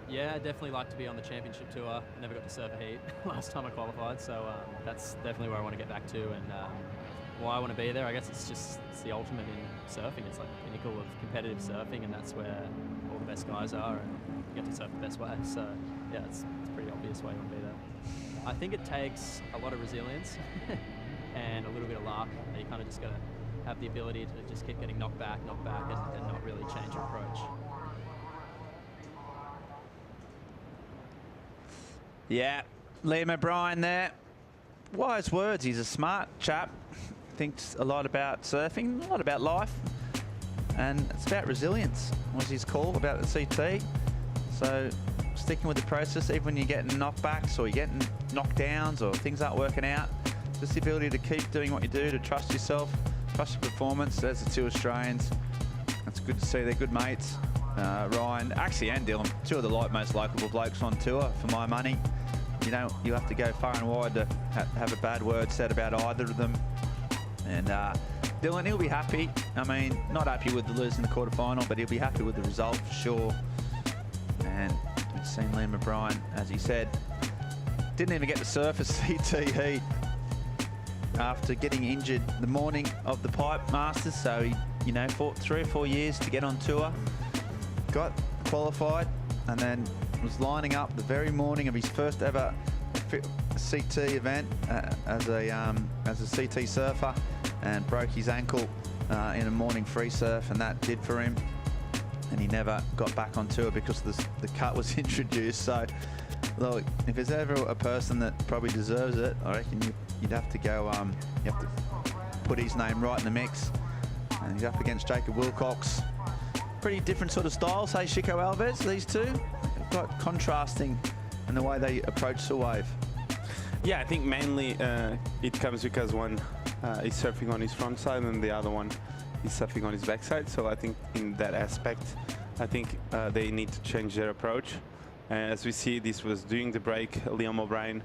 Yeah, definitely like to be on the championship tour. I never got to surf a heat last time I qualified, so that's definitely where I want to get back to, and why I want to be there. I guess it's the ultimate in surfing. It's like the pinnacle of competitive surfing, and that's where all the best guys are, and you get to surf the best way. So yeah, it's pretty obvious why you want to be there. I think it takes a lot of resilience and a little bit of luck. And you kind of just got to have the ability to just keep getting knocked back, and not really change your approach. Yeah, Liam O'Brien there. Wise words. He's a smart chap. Thinks a lot about surfing, a lot about life. And it's about resilience, was his call about the CT. So sticking with the process, even when you're getting knockbacks or you're getting knockdowns or things aren't working out, just the ability to keep doing what you do, to trust yourself, trust your performance. There's the two Australians. It's good to see they're good mates. Ryan, actually, and Dylan, two of the most likeable blokes on tour, for my money. You have to go far and wide to have a bad word said about either of them. And Dylan, he'll be happy. I mean, not happy with the losing the quarterfinal, but he'll be happy with the result for sure. And we've seen Liam O'Brien, as he said, didn't even get to surf a CT heat after getting injured the morning of the Pipe Masters. So he, fought 3 or 4 years to get on tour, got qualified, and then was lining up the very morning of his first ever CT event as a CT surfer, and broke his ankle in a morning free surf, and that did for him. And he never got back on tour because the cut was introduced. So, look, if there's ever a person that probably deserves it, I reckon you'd have to go. You have to put his name right in the mix. And he's up against Jacob Wilcox. Pretty different sort of styles. Hey, Chico Alves, these two, quite contrasting in the way they approach the wave. Yeah, I think mainly it comes because one is surfing on his front side and the other one is surfing on his backside. So I think in that aspect, I think they need to change their approach. And as we see, this was during the break. Liam O'Brien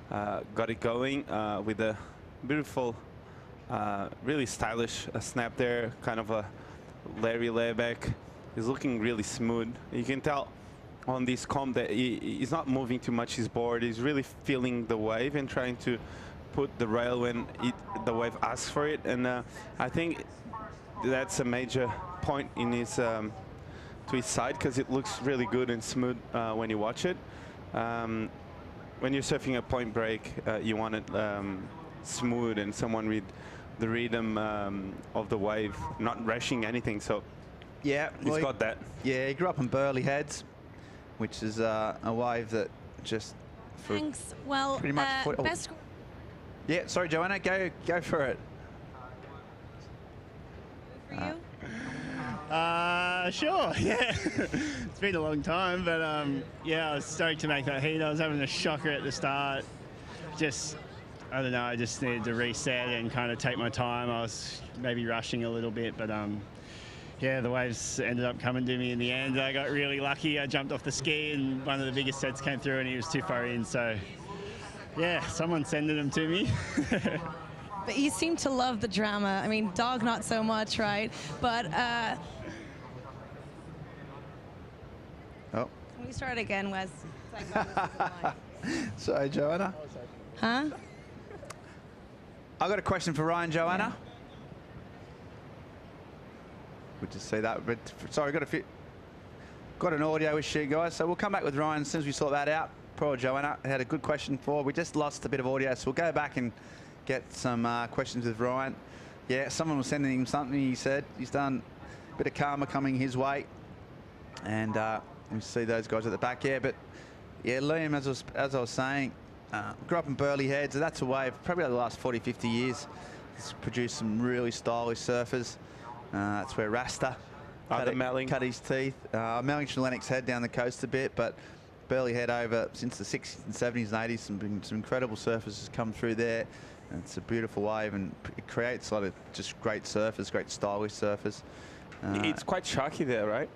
got it going with a beautiful, really stylish snap there, kind of a Larry layback. He's looking really smooth. You can tell on this comp that he's not moving too much his board. He's really feeling the wave and trying to put the rail when the wave asks for it. And I think that's a major point in his to his side, because it looks really good and smooth when you watch it. When you're surfing a point break, you want it smooth and someone with the rhythm of the wave, not rushing anything. So yeah, he's got that. Yeah, he grew up in Burleigh Heads, which is a wave that just for Thanks. Well, pretty much best. Yeah, sorry, Joanna, go for it. For you? Sure, yeah. It's been a long time, but yeah, I was stoked to make that heat. I was having a shocker at the start. I don't know, I just needed to reset and kind of take my time. I was maybe rushing a little bit, but yeah, the waves ended up coming to me in the end. I got really lucky. I jumped off the ski and one of the biggest sets came through and he was too far in. So yeah, someone sending them to me. But you seem to love the drama. I mean, Dog not so much, right? But oh. Can we start again, Wes? Sorry, Joanna. Huh? I've got a question for Ryan, Joanna. Yeah. Good to see that. But sorry, got an audio issue, guys. So we'll come back with Ryan as soon as we sort that out. Poor Joanna had a good question for. We just lost a bit of audio, so we'll go back and get some questions with Ryan. Yeah, someone was sending him something. He said he's done a bit of karma coming his way, and we see those guys at the back. Yeah, but yeah, Liam, as I was saying, grew up in Burleigh Heads. So that's a wave probably over the last 40, 50 years. It's produced some really stylish surfers. That's where Rasta cut his teeth. Melling to Lennox Head down the coast a bit, but Burleigh Head over since the 60s and 70s and 80s. Some incredible surfers has come through there. And it's a beautiful wave, and it creates a lot of just great surfers, great stylish surfers. It's quite sharky there, right?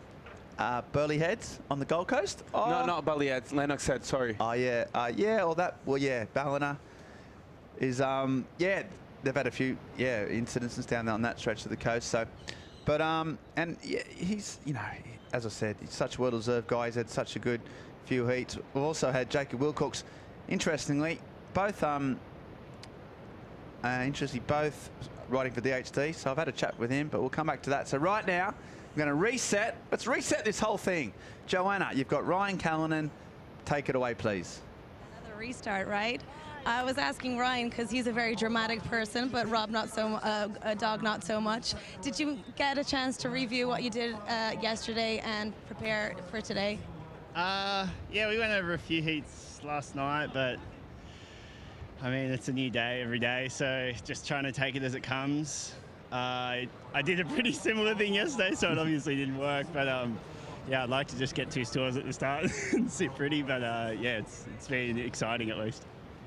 Burleigh Heads on the Gold Coast? Oh. No, not Burleigh Heads, Lennox Head, sorry. Oh, yeah. Yeah, Ballina is, yeah, they've had a few, incidences down there on that stretch of the coast. So, but, and yeah, he's, as I said, he's such a well-deserved guy. He's had such a good few heats. We've also had Jacob Wilcox. Interestingly, both, both riding for DHT, so I've had a chat with him, but we'll come back to that. So right now, I'm going to reset. Let's reset this whole thing. Joanna, you've got Ryan Callanan. Take it away, please. Another restart, right? I was asking Ryan because he's a very dramatic person, but Rob not so, a dog not so much. Did you get a chance to review what you did yesterday and prepare for today? Yeah, we went over a few heats last night, but I mean, it's a new day every day, so just trying to take it as it comes. I did a pretty similar thing yesterday, so it obviously didn't work, but yeah, I'd like to just get 2 stores at the start and sit pretty, but yeah, it's been exciting at least.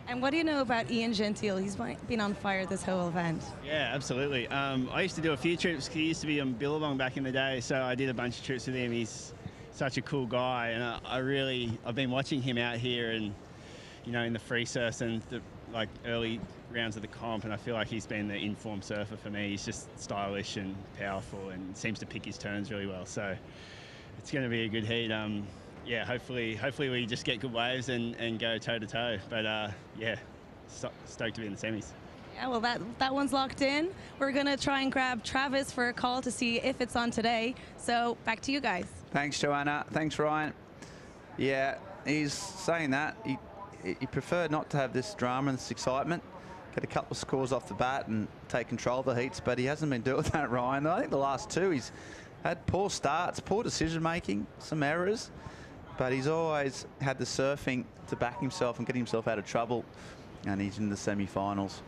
And what do you know about Ian Gentile? He's been on fire this whole event. Yeah, absolutely. I used to do a few trips. He used to be on Billabong back in the day, so I did a bunch of trips with him. He's such a cool guy, and I've been watching him out here, and you know, in the free surfs and the early rounds of the comp, and I feel like he's been the informed surfer for me. He's just stylish and powerful, and seems to pick his turns really well. So it's going to be a good heat. Yeah, hopefully we just get good waves and go toe to toe. But yeah, stoked to be in the semis. Yeah, well, that one's locked in. We're going to try and grab Travis for a call to see if it's on today. So back to you guys. Thanks, Joanna. Thanks, Ryan. Yeah, he's saying that. He preferred not to have this drama and this excitement, get a couple of scores off the bat and take control of the heats, but he hasn't been doing that, Ryan. I think the last 2, he's had poor starts, poor decision-making, some errors, but he's always had the surfing to back himself and get himself out of trouble, and he's in the semi-finals.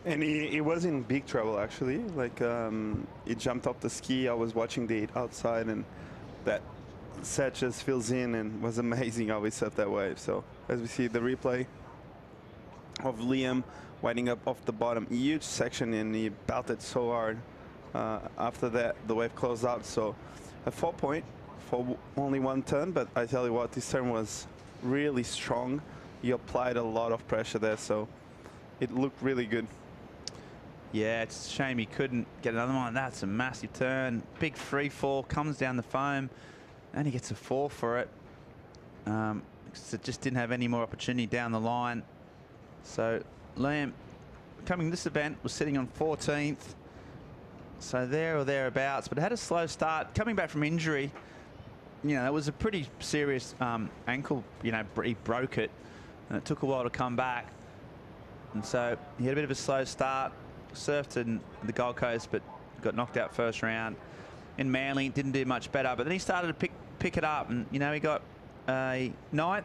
And he was in big trouble, actually. Like, he jumped off the ski. I was watching the heat outside, and that set just fills in, and was amazing how he surfed that wave. So, as we see the replay of Liam winding up off the bottom, huge section, and he belted so hard. After that, the wave closed out. So, a 4-point for only 1 turn, but I tell you what, this turn was really strong. He applied a lot of pressure there, so it looked really good. Yeah, it's a shame he couldn't get another one. That's a massive turn. Big free fall, comes down the foam, and he gets a 4 for it. So just didn't have any more opportunity down the line. So Liam, coming this event, was sitting on 14th. So there or thereabouts, but had a slow start. Coming back from injury, you know, it was a pretty serious ankle. You know, he broke it, and it took a while to come back. And so he had a bit of a slow start. Surfed in the Gold Coast, but got knocked out first round. In Manly, didn't do much better, but then he started to pick it up, and you know, he got a 9th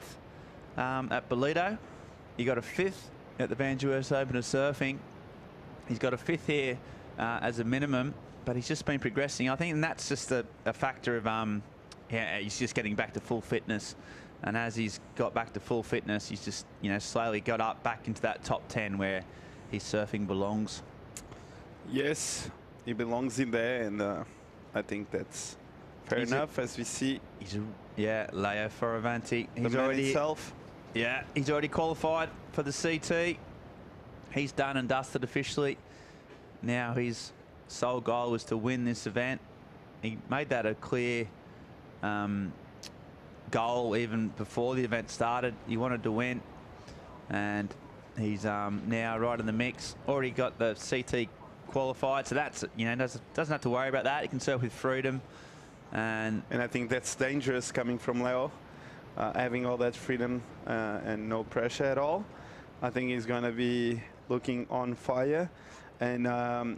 at Bolito. He got a 5th at the Vancouver Open of Surfing. He's got a 5th here as a minimum, but he's just been progressing. I think, and that's just a factor of yeah, he's just getting back to full fitness, and as he's got back to full fitness, he's just, you know, slowly got up back into that top 10 where his surfing belongs. Yes, he belongs in there, and I think that's fair enough. As we see, yeah, Leo Fioravanti. He's already himself. Yeah, he's already qualified for the CT. He's done and dusted officially. Now his sole goal was to win this event. He made that a clear goal even before the event started. He wanted to win, and he's now right in the mix. Already got the CT qualified, so that's, you know, doesn't have to worry about that. He can surf with freedom, and I think that's dangerous coming from Leo, having all that freedom and no pressure at all. I think he's going to be looking on fire, and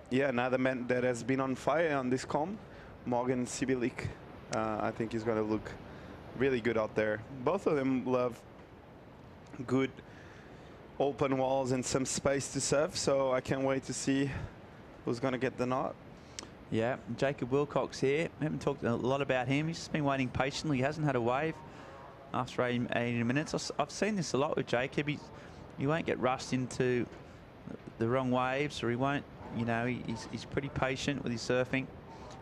yeah, another man that has been on fire on this comp, Morgan Sibilik. I think he's going to look really good out there. Both of them love good open walls and some space to surf, so I can't wait to see who's going to get the knot. Yeah, Jacob Wilcox here. We haven't talked a lot about him. He's just been waiting patiently. He hasn't had a wave after 80 minutes. I've seen this a lot with Jacob. He won't get rushed into the wrong waves, or he won't, you know, he's pretty patient with his surfing.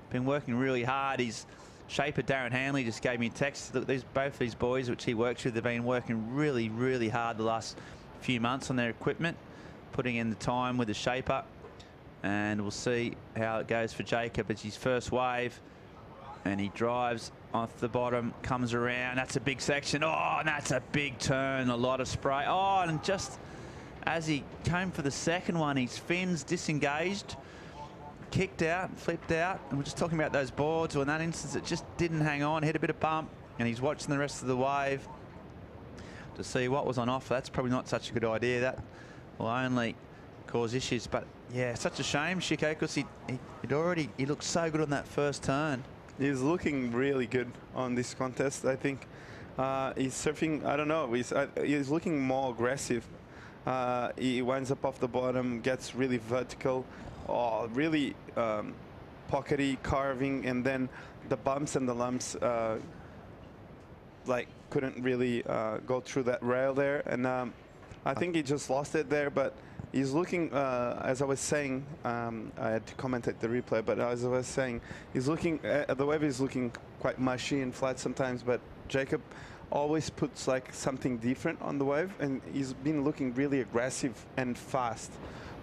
Been working really hard. His shaper Darren Hanley just gave me a text. Look, both these boys, which he works with, have been working really, really hard the last few months on their equipment, putting in the time with the shaper, and we'll see how it goes for Jacob. It's his first wave, and he drives off the bottom, comes around. That's a big section. Oh, and that's a big turn, a lot of spray. Oh, and just as he came for the second one, his fins disengaged, kicked out, flipped out, and we're just talking about those boards. Well, in that instance, it just didn't hang on, hit a bit of bump, and he's watching the rest of the wave. to see what was on offer. That's probably not such a good idea. That will only cause issues. But yeah, such a shame, Chico, because he looked so good on that first turn. He's looking really good on this contest. I think he's surfing, I don't know, he's looking more aggressive. He winds up off the bottom, gets really vertical, really pockety, carving, and then the bumps and the lumps like couldn't really go through that rail there. And I think he just lost it there, but he's looking, as I was saying, I had to comment at the replay, but as I was saying, he's looking, the wave is looking quite mushy and flat sometimes, but Jacob always puts like something different on the wave, and he's been looking really aggressive and fast,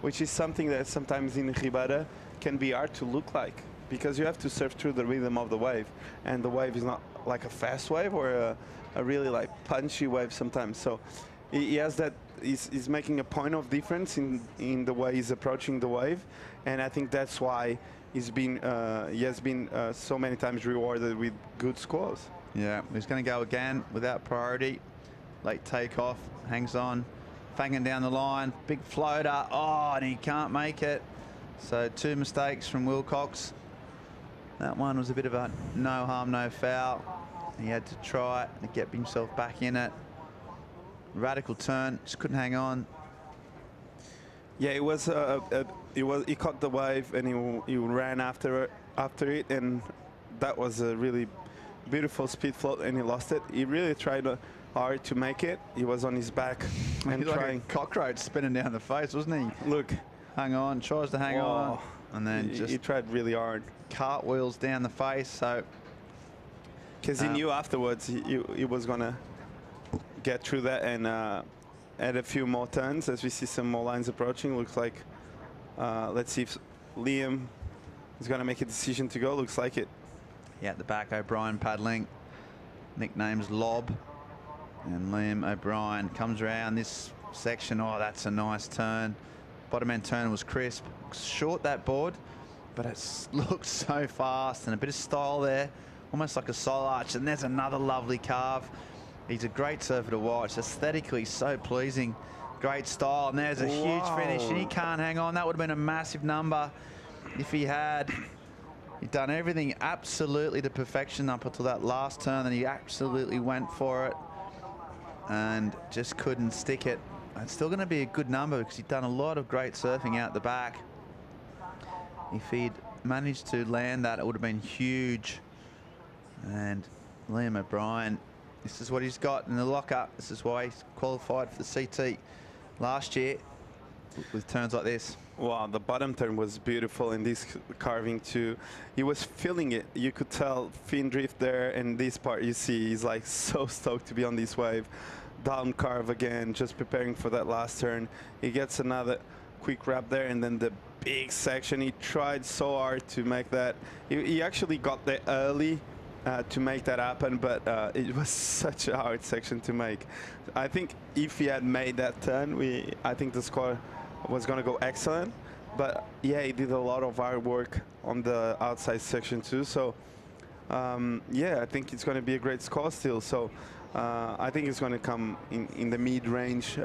which is something that sometimes in Ribeira can be hard to look like, because you have to surf through the rhythm of the wave, and the wave is not like a fast wave or a really like punchy wave sometimes. So he has that, he's making a point of difference in the way he's approaching the wave, and I think that's why he has been so many times rewarded with good scores. Yeah, he's going to go again without priority. Late takeoff, hangs on, fanging down the line, big floater, and he can't make it. So 2 mistakes from Wilcox. That one was a bit of a no harm, no foul. He had to try it and get himself back in it. Radical turn, just couldn't hang on. Yeah, it was he caught the wave and he ran after it, and that was a really beautiful speed float, and he lost it. He really tried hard to make it. He was on his back and like trying. A cockroach spinning down the face, wasn't he? Look, hang on, tries to hang on, and then he tried really hard. Cartwheels down the face. So because he knew afterwards he was gonna get through that and add a few more turns. As we see some more lines approaching, looks like let's see if Liam is gonna make a decision to go. Looks like it. Yeah, at the back, O'Brien paddling. Nickname's Lob. And Liam O'Brien comes around this section. Oh, that's a nice turn. Bottom end turn was crisp. Short, that board, but it looks so fast, and a bit of style there, almost like a soul arch. And there's another lovely carve. He's a great surfer to watch. Aesthetically so pleasing. Great style. And there's a huge finish, and he can't hang on. That would have been a massive number if he had. He'd done everything absolutely to perfection up until that last turn, and he absolutely went for it and just couldn't stick it. It's still going to be a good number because he'd done a lot of great surfing out the back. If he'd managed to land that, it would have been huge. And Liam O'Brien, this is what he's got in the lockup. This is why he's qualified for the CT last year with turns like this. Wow, the bottom turn was beautiful in this carving too. He was feeling it. You could tell fin drift there, and this part you see he's like so stoked to be on this wave. Down carve again, just preparing for that last turn. He gets another quick wrap there, and then the big section. He tried so hard to make that. He actually got there early to make that happen, but it was such a hard section to make. I think if he had made that turn, I think the score was going to go excellent. But yeah, he did a lot of hard work on the outside section too. So yeah, I think it's going to be a great score still. So I think it's going to come in the mid-range.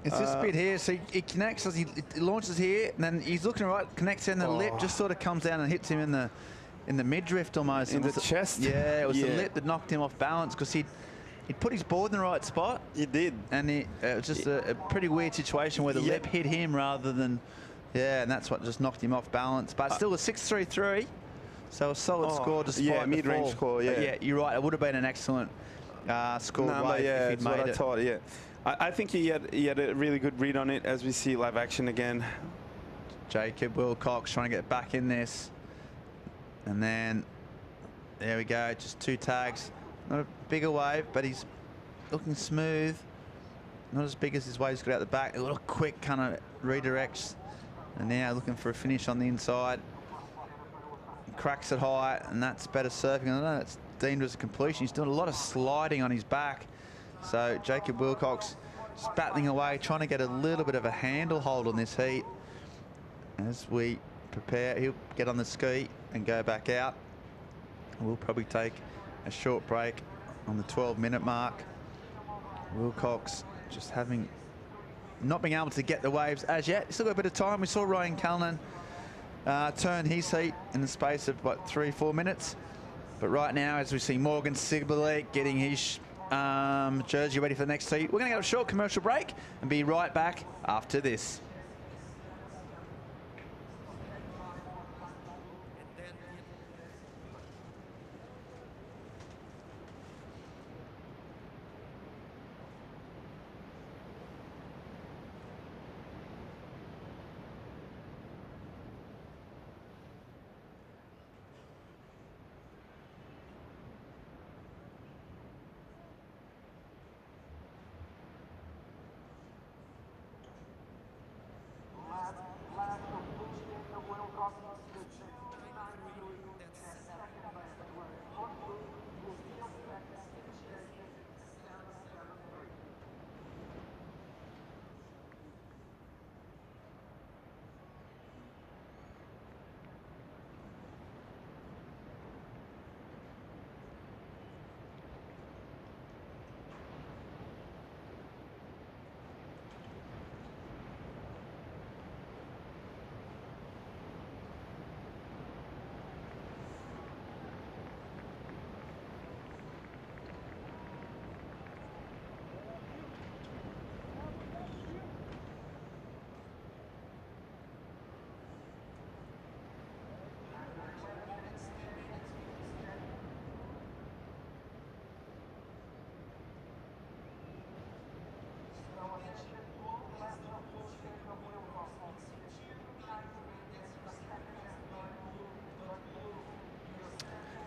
It's this bit here, so he connects as he launches here, and then he's looking right, connects in the lip, just sort of comes down and hits him in the mid-drift almost. In the chest? Yeah, it was the lip that knocked him off balance, because he'd put his board in the right spot. He did. And it was just a pretty weird situation where the lip hit him rather than, and that's what just knocked him off balance. But still a 6.33, so a solid score despite the mid-range fall. score, But yeah, you're right, it would have been an excellent score number, if he'd made what I thought, yeah. I think he had a really good read on it as we see live action again. Jacob Wilcox trying to get back in this. And then, there we go, just 2 tags. Not a bigger wave, but he's looking smooth. Not as big as his waves got out the back. A little quick kind of redirects. And now looking for a finish on the inside. He cracks it high, and that's better surfing. I know it's deemed as a completion. He's doing a lot of sliding on his back. So Jacob Wilcox just battling away, trying to get a little bit of a handle hold on this heat. As we prepare, he'll get on the ski and go back out. We'll probably take a short break on the 12-minute mark. Wilcox just not being able to get the waves as yet. Still got a bit of time. We saw Ryan Callanan turn his heat in the space of, what, 3-4 minutes. But right now, as we see Morgan Sibley getting his jersey ready for the next heat, we're going to go a short commercial break and be right back after this.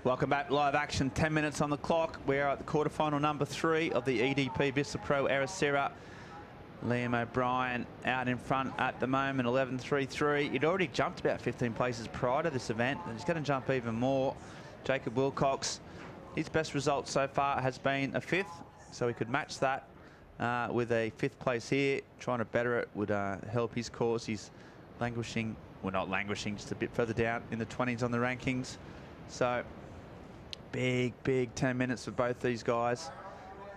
Welcome back, live action, 10 minutes on the clock. We're at the quarterfinal number 3 of the EDP Vissla Pro Ericeira. Liam O'Brien out in front at the moment, 11.33. He'd already jumped about 15 places prior to this event, and he's going to jump even more. Jacob Wilcox, his best result so far has been a 5th, so he could match that with a 5th place here. Trying to better it would help his cause. He's languishing, well, not languishing, just a bit further down in the 20s on the rankings. So big 10 minutes for both these guys.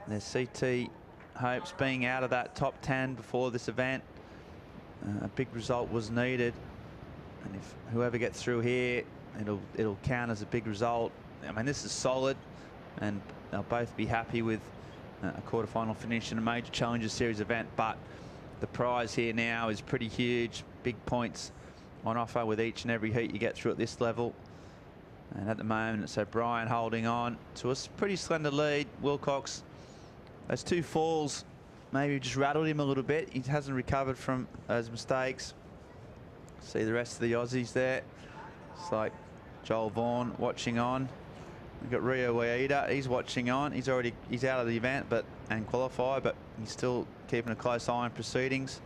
Their CT hopes being out of that top 10 before this event. A big result was needed, and if whoever gets through here, it'll count as a big result. I mean, this is solid, and they'll both be happy with a quarterfinal finish in a major Challenger Series event. But the prize here now is pretty huge. Big points on offer with each and every heat you get through at this level. And at the moment, it's O'Brien holding on to a pretty slender lead. Wilcox, those 2 falls maybe just rattled him a little bit. He hasn't recovered from those mistakes. See the rest of the Aussies there. It's like Joel Vaughan watching on. We've got Rio Waida, he's watching on. He's out of the event and qualify, but he's still keeping a close eye on proceedings.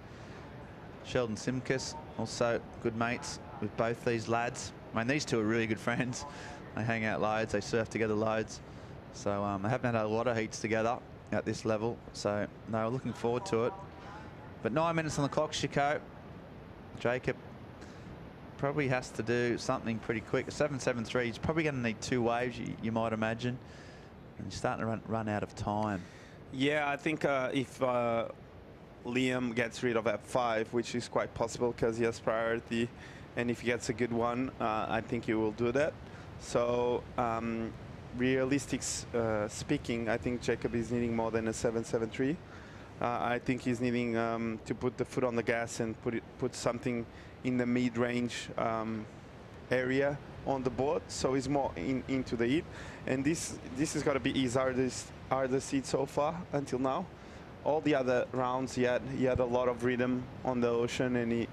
Sheldon Simkus, also good mates with both these lads. I mean, these two are really good friends. They hang out loads, they surf together loads. So they haven't had a lot of heats together at this level, so they were looking forward to it. But 9 minutes on the clock, Chico. Jacob probably has to do something pretty quick. A 7.73, he's probably going to need 2 waves, you might imagine. And he's starting to run out of time. Yeah, I think if Liam gets rid of F5, which is quite possible because he has priority, and if he gets a good one, I think he will do that. So realistic speaking, I think Jacob is needing more than a 7.73. I think he's needing to put the foot on the gas and put something in the mid-range area on the board, so he's more into the heat. And this has got to be his hardest heat so far until now. All the other rounds he had a lot of rhythm on the ocean, and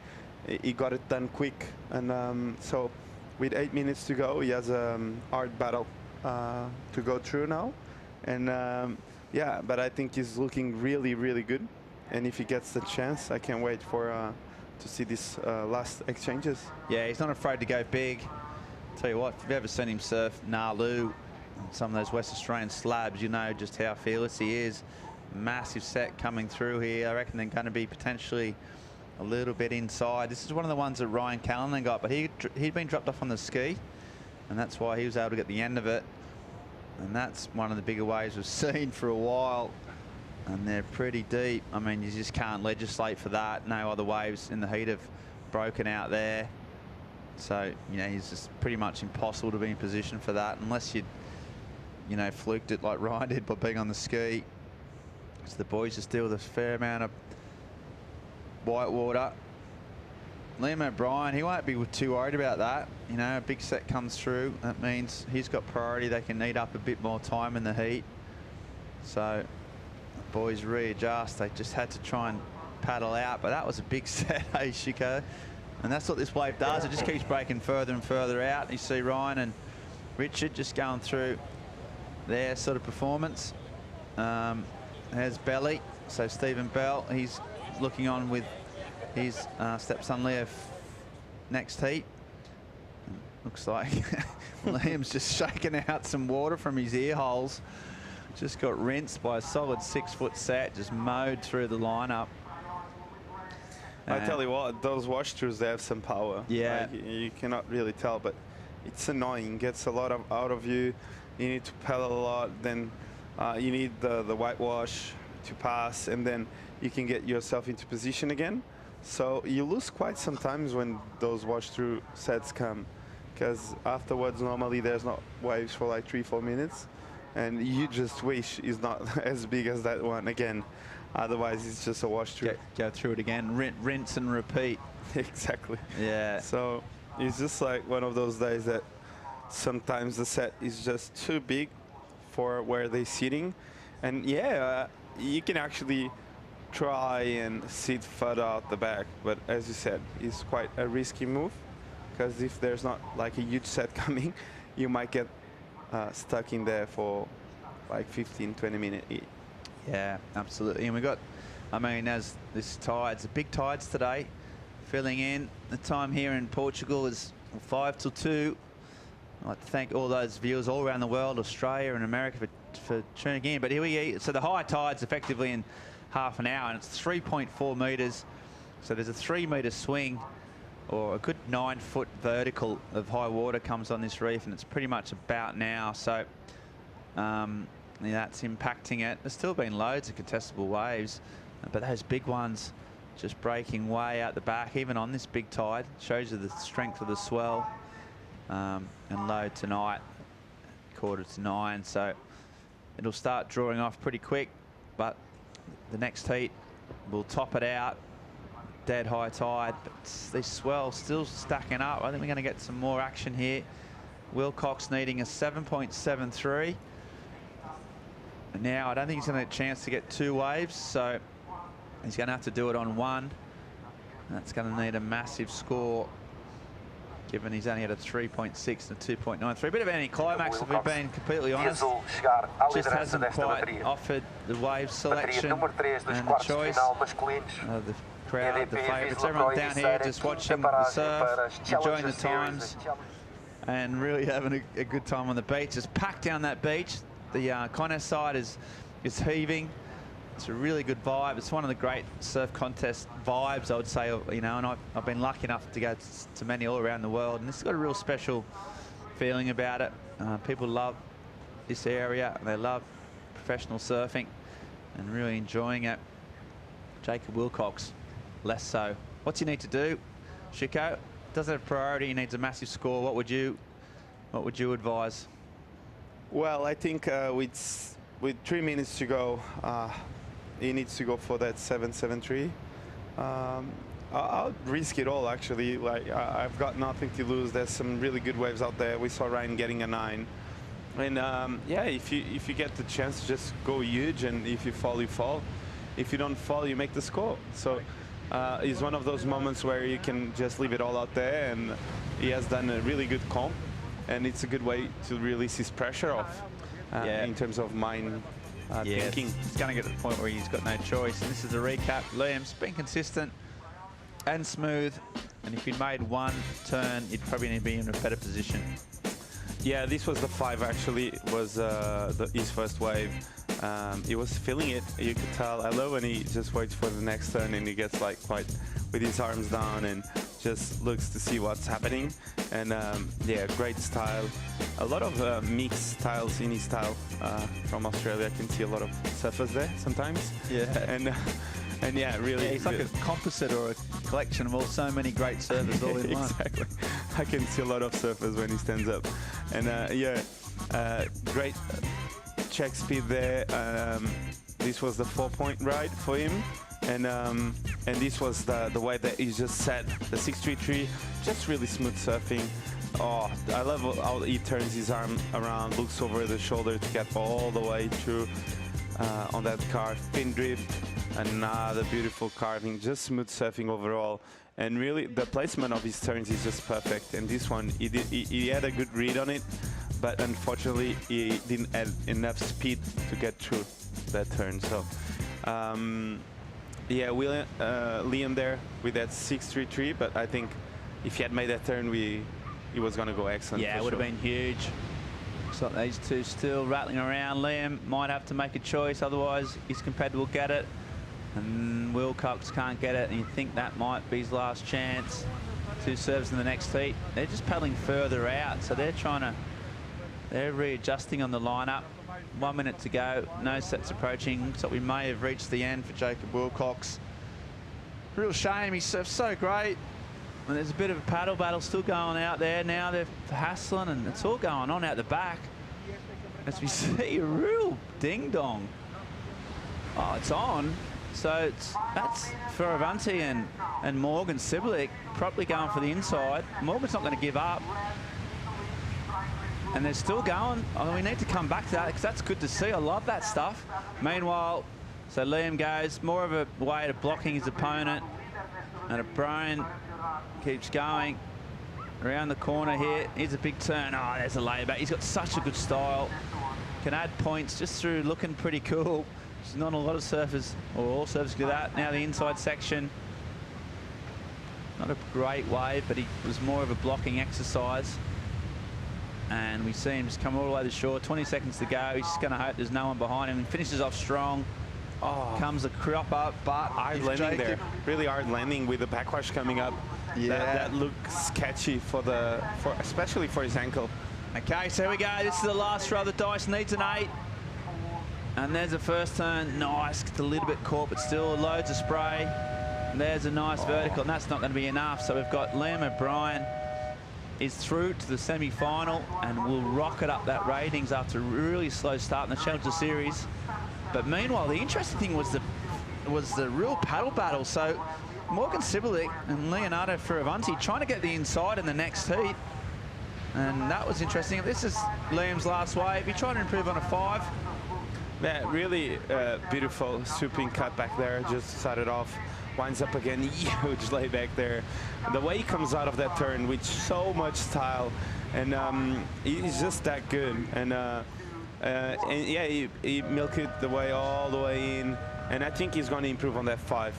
he got it done quick. And so with 8 minutes to go, he has a hard battle to go through now. And yeah, but I think he's looking really good. And if he gets the chance, I can't wait for to see these last exchanges. Yeah, he's not afraid to go big. Tell you what, if you've ever seen him surf Nalu, some of those West Australian slabs, you know just how fearless he is. Massive set coming through here. I reckon they're going to be potentially a little bit inside. This is one of the ones that Ryan Callanan got, but he'd been dropped off on the ski, and that's why he was able to get the end of it. And that's one of the bigger waves we've seen for a while. And they're pretty deep. I mean, you just can't legislate for that. No other waves in the heat have broken out there. So, you know, it's just pretty much impossible to be in position for that unless you know, fluked it like Ryan did by being on the ski. So the boys just deal with a fair amount of white water. Liam O'Brien, he won't be too worried about that. You know, a big set comes through. That means he's got priority. They can eat up a bit more time in the heat. So the boys readjust. They just had to try and paddle out, but that was a big set, hey, Chico? And that's what this wave does. It just keeps breaking further and further out. You see Ryan and Richard just going through their sort of performance. There's Belly. So Stephen Bell, he's looking on with his stepson Leo next heat. Looks like Liam's just shaking out some water from his ear holes. Just got rinsed by a solid 6-foot set, just mowed through the lineup. I tell you what, those wash-throughs, they have some power. Yeah. Like, you cannot really tell, but it's annoying. Gets a lot out of you. You need to pedal a lot. Then you need the whitewash to pass, and then you can get yourself into position again. So you lose quite sometimes when those wash-through sets come, because afterwards normally there's not waves for like 3-4 minutes, and you just wish it's not as big as that one again. Otherwise, it's just a wash-through. Go through it again, rinse and repeat. Exactly. Yeah. So it's just like one of those days that sometimes the set is just too big for where they're sitting. And yeah, you can actually try and sit further out the back. But as you said, it's quite a risky move, because if there's not like a huge set coming, you might get stuck in there for like 15-20 minutes. Yeah, absolutely. And we got, I mean, as this tides, the big tides today, filling in. The time here in Portugal is 5 till 2. I'd like to thank all those viewers all around the world, Australia and America, for tuning in. But here we go. So the high tide's effectively in half an hour, and it's 3.4 metres. So there's a 3-metre swing, or a good 9-foot vertical of high water comes on this reef, and it's pretty much about now. So yeah, that's impacting it. There's still been loads of contestable waves, but those big ones just breaking way out the back, even on this big tide. Shows you the strength of the swell. And low tonight, 8:45. So it'll start drawing off pretty quick, but the next heat will top it out. Dead high tide, but this swell still stacking up. I think we're going to get some more action here. Wilcox needing a 7.73. Now, I don't think he's going to get a chance to get 2 waves, so he's going to have to do it on 1. That's going to need a massive score, given he's only had a 3.6 and a 2.93. Bit of anticlimax, if we've been completely honest. Just hasn't quite offered the wave selection and the choice of the crowd, the favourites. Everyone down here just watching the surf, enjoying the times, and really having a good time on the beach. It's packed down that beach. The Connor side is heaving. It's a really good vibe. It's one of the great surf contest vibes, I would say, you know, and I've been lucky enough to go to many all around the world, and it's got a real special feeling about it. People love this area, and they love professional surfing and really enjoying it. Jacob Wilcox, less so. What's he need to do? Chico doesn't have priority, he needs a massive score. What would you advise? Well, I think with 3 minutes to go, he needs to go for that 7.73. I'll risk it all, actually. Like, I've got nothing to lose. There's some really good waves out there. We saw Ryan getting a 9. And yeah, if you get the chance, just go huge, and if you fall, you fall. If you don't fall, you make the score. So it's one of those moments where you can just leave it all out there, and he has done a really good comp, and it's a good way to release his pressure off in terms of mind thinking. It's going to get to the point where he's got no choice. And this is a recap. Liam's been consistent and smooth, and if he'd made 1 turn, he'd probably need to be in a better position. Yeah, this was the 5, actually. It was his first wave. He was feeling it, you could tell. I love when he just waits for the next turn and he gets like quite with his arms down and just looks to see what's happening. And yeah, great style. A lot of mixed styles in his style from Australia. I can see a lot of surfers there sometimes. Yeah. And yeah, really. Yeah, it's like a composite or a collection of all so many great surfers all in one. Exactly. I can see a lot of surfers when he stands up. And yeah, great check speed there. This was the 4-point ride for him. And this was the way that he just set the 633, just really smooth surfing. Oh, I love how he turns his arm around, looks over the shoulder to get all the way through on that carve. Fin drift, another beautiful carving, just smooth surfing overall. And really, the placement of his turns is just perfect. And this one, he had a good read on it, but unfortunately, he didn't add enough speed to get through that turn. So. Yeah, Liam there with that 633, but I think if he had made that turn, he was going to go excellent. Yeah, it would have been huge. Looks like these two still rattling around. Liam might have to make a choice, otherwise his competitor will get it. And Wilcox can't get it, and you think that might be his last chance. 2 serves in the next heat. They're just paddling further out, so they're readjusting on the lineup. 1 minute to go, no sets approaching, so we may have reached the end for Jacob Wilcox. Real shame, he surfed so great. And there's a bit of a paddle battle still going out there. Now they're hassling, and it's all going on out the back. As we see a real ding-dong. Oh, it's on. So that's Fioravanti and Morgan Siblick probably going for the inside. Morgan's not going to give up. And they're still going. Oh, we need to come back to that because that's good to see. I love that stuff. Meanwhile, so Liam goes more of a way to blocking his opponent. And O'Brien keeps going around the corner here. Here's a big turn. Oh, there's a layback. He's got such a good style. Can add points just through looking pretty cool. There's not a lot of surfers, or all surfers do that. Now the inside section. Not a great wave, but he was more of a blocking exercise. And we see him just come all the way to the shore. 20 seconds to go. He's just going to hope there's no one behind him. He finishes off strong. Oh, comes a crop up, but hard landing there. Really hard landing with the backwash coming up. Yeah, that looks sketchy especially for his ankle. Okay, so here we go. This is the last throw. The dice needs an 8. And there's the first turn. Nice. It's a little bit caught, but still loads of spray. And there's a nice vertical, and that's not going to be enough. So we've got Liam O'Brien is through to the semi-final and will rocket up that ratings after a really slow start in the Challenger Series. But meanwhile, the interesting thing was the real paddle battle. So Morgan Siblick and Leonardo Fioravanti trying to get the inside in the next heat. And that was interesting. This is Liam's last wave. He tried to improve on a 5. Yeah, really beautiful swooping cut back there. Just started off. Winds up again, huge layback there. The way he comes out of that turn with so much style, and he's just that good. And yeah, he milked it the way all the way in. And I think he's going to improve on that 5.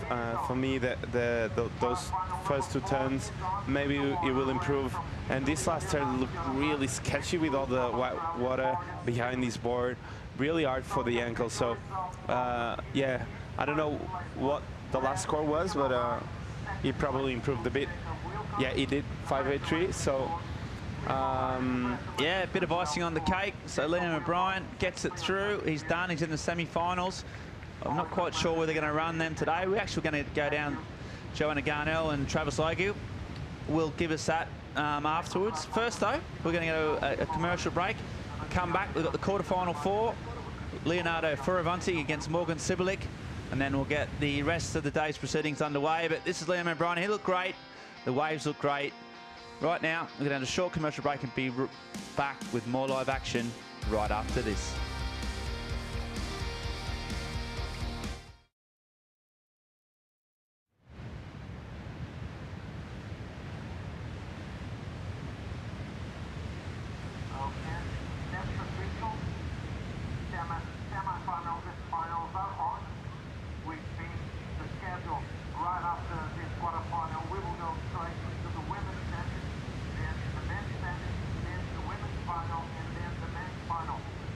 For me, those first 2 turns, maybe he will improve. And this last turn looked really sketchy with all the white water behind his board. Really hard for the ankle. So yeah, I don't know what the last score was, but he probably improved a bit. Yeah, he did 583. So yeah, a bit of icing on the cake. So Liam O'Brien gets it through. He's done. He's in the semi-finals. I'm not quite sure where they're going to run them today. We're actually going to go down. Joanna Garnell and Travis Logie will give us that afterwards. First, though, we're going to go a commercial break. Come back. We've got the quarterfinal 4. Leonardo Fioravanti against Morgan Siblick. And then we'll get the rest of the day's proceedings underway. But this is Liam O'Brien. He looked great. The waves look great. Right now, we're going to have a short commercial break and be back with more live action right after this.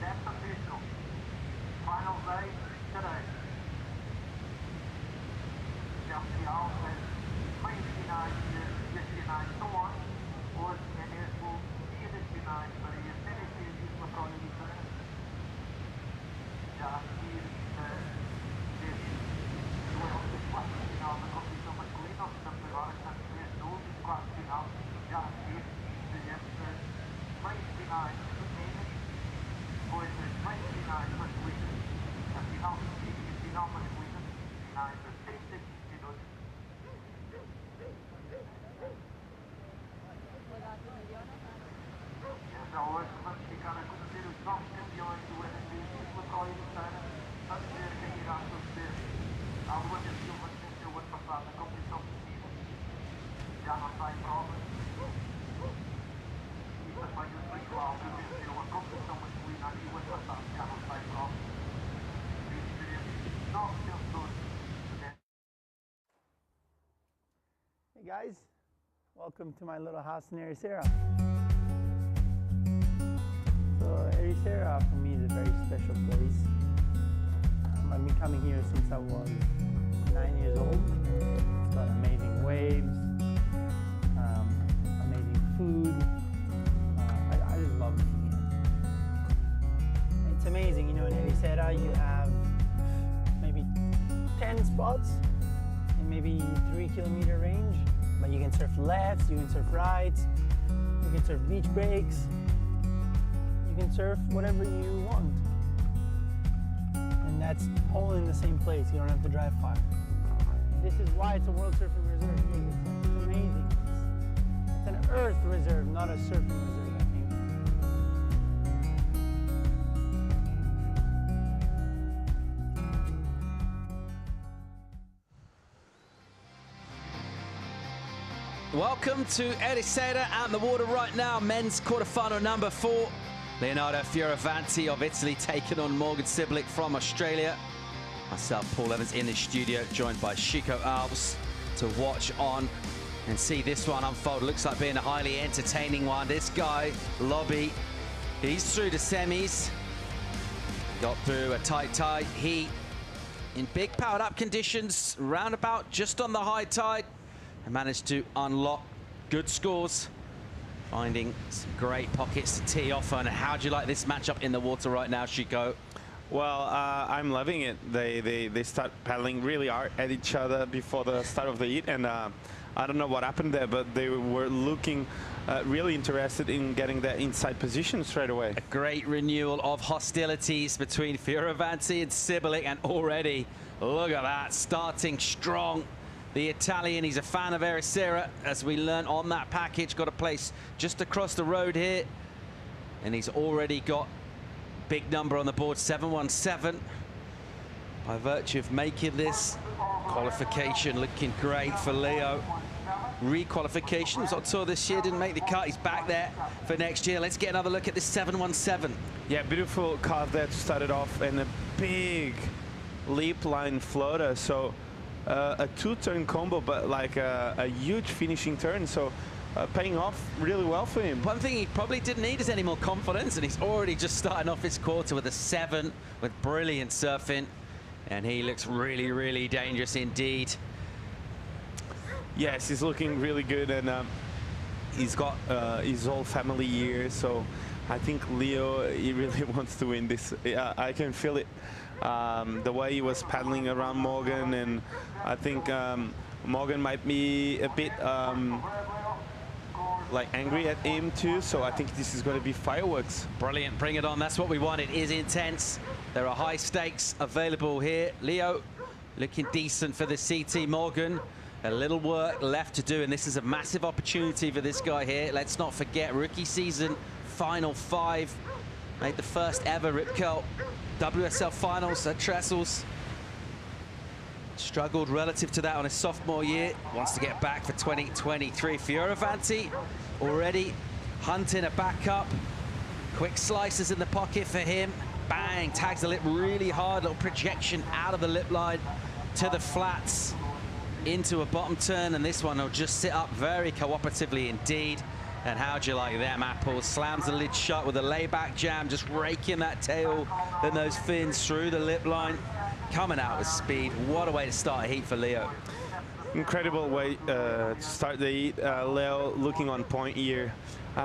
That's the Então hoje vamos ficar a conhecer os novos campeões do EDP Vissla Pro Ericeira, vamos ver quem irá suceder à Luana Silva, que venceu o ano passado na competição feminina. Já não está em prova. E também o Picklum, que venceu a competição masculina aqui o ano passado, já não está em prova. E teremos 9 vencedores. Hey guys, welcome to my little house in Ericeira. So Ericeira for me is a very special place. I've been coming here since I was 9 years old. It's got amazing waves, amazing food. I just love being here. It's amazing, you know, in Ericeira you have maybe 10 spots in maybe 3-kilometer range, but you can surf lefts, you can surf rights, you can surf beach breaks. You can surf whatever you want. And that's all in the same place. You don't have to drive far. This is why it's a World Surfing Reserve. It's amazing. It's an Earth reserve, not a surfing reserve, I think. Welcome to Ericeira, out in the water right now. Men's quarterfinal number 4. Leonardo Fioravanti of Italy taking on Morgan Siblick from Australia. Myself, Paul Evans, in the studio, joined by Chico Alves to watch on and see this one unfold. Looks like being a highly entertaining one. This guy, Lobby, he's through the semis. Got through a tight tide. He, in big powered up conditions, roundabout just on the high tide, and managed to unlock good scores, finding some great pockets to tee off on. How do you like this matchup in the water right now, Chico? Well, I'm loving it. They start paddling really hard at each other before the start of the heat, and I don't know what happened there, but they were looking really interested in getting that inside position straight away. A great renewal of hostilities between Fioravanti and Siblick, and already, look at that, starting strong. The Italian, he's a fan of Ericeira, as we learned on that package. Got a place just across the road here. And he's already got big number on the board, 717. By virtue of making this qualification looking great for Leo. Requalification, was on tour this year, didn't make the cut. He's back there for next year. Let's get another look at this 717. Yeah, beautiful carve there to start it off, and a big leap line floater. So a 2-turn combo, but like a huge finishing turn, so paying off really well for him. One thing he probably didn't need is any more confidence, and he's already just starting off his quarter with a 7 with brilliant surfing, and he looks really, really dangerous indeed. Yes, he's looking really good, and he's got his whole family here, so I think Leo, he really wants to win this. I can feel it. The way he was paddling around Morgan, and I think Morgan might be a bit like angry at him too, so I think this is going to be fireworks. Brilliant, bring it on, that's what we want. It is intense. There are high stakes available here. Leo looking decent for the CT Morgan. A little work left to do, and this is a massive opportunity for this guy here. Let's not forget, rookie season, final 5. Made the first ever Rip Curl WSL finals at Trestles. Struggled relative to that on his sophomore year. Wants to get back for 2023. Fioravanti already hunting a backup. Quick slices in the pocket for him. Bang, tags the lip really hard. Little projection out of the lip line to the flats into a bottom turn, and this one will just sit up very cooperatively indeed. And how'd you like them apples? Slams the lid shut with a layback jam, just raking that tail and those fins through the lip line. Coming out with speed. What a way to start a heat for Leo. Incredible way to start the heat. Leo looking on point here.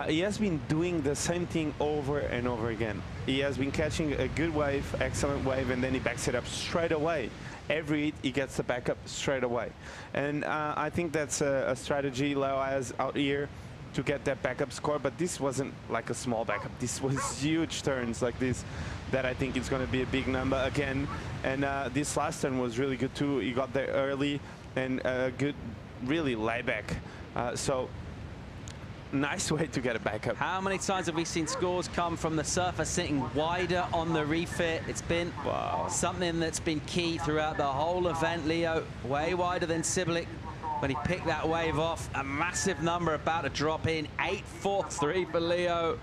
He has been doing the same thing over and over again. He has been catching a good wave, excellent wave, and then he backs it up straight away. Every heat, he gets the backup straight away. And I think that's a strategy Leo has out here to get that backup score, but this wasn't like a small backup. This was huge turns like this that I think it's going to be a big number again. And this last turn was really good too. He got there early and good, really layback. So nice way to get it back up. How many times have we seen scores come from the surfer sitting wider on the refit? It's been something that's been key throughout the whole event. Leo, way wider than Siblick when he picked that wave off. A massive number about to drop in. 8.43 for Leo.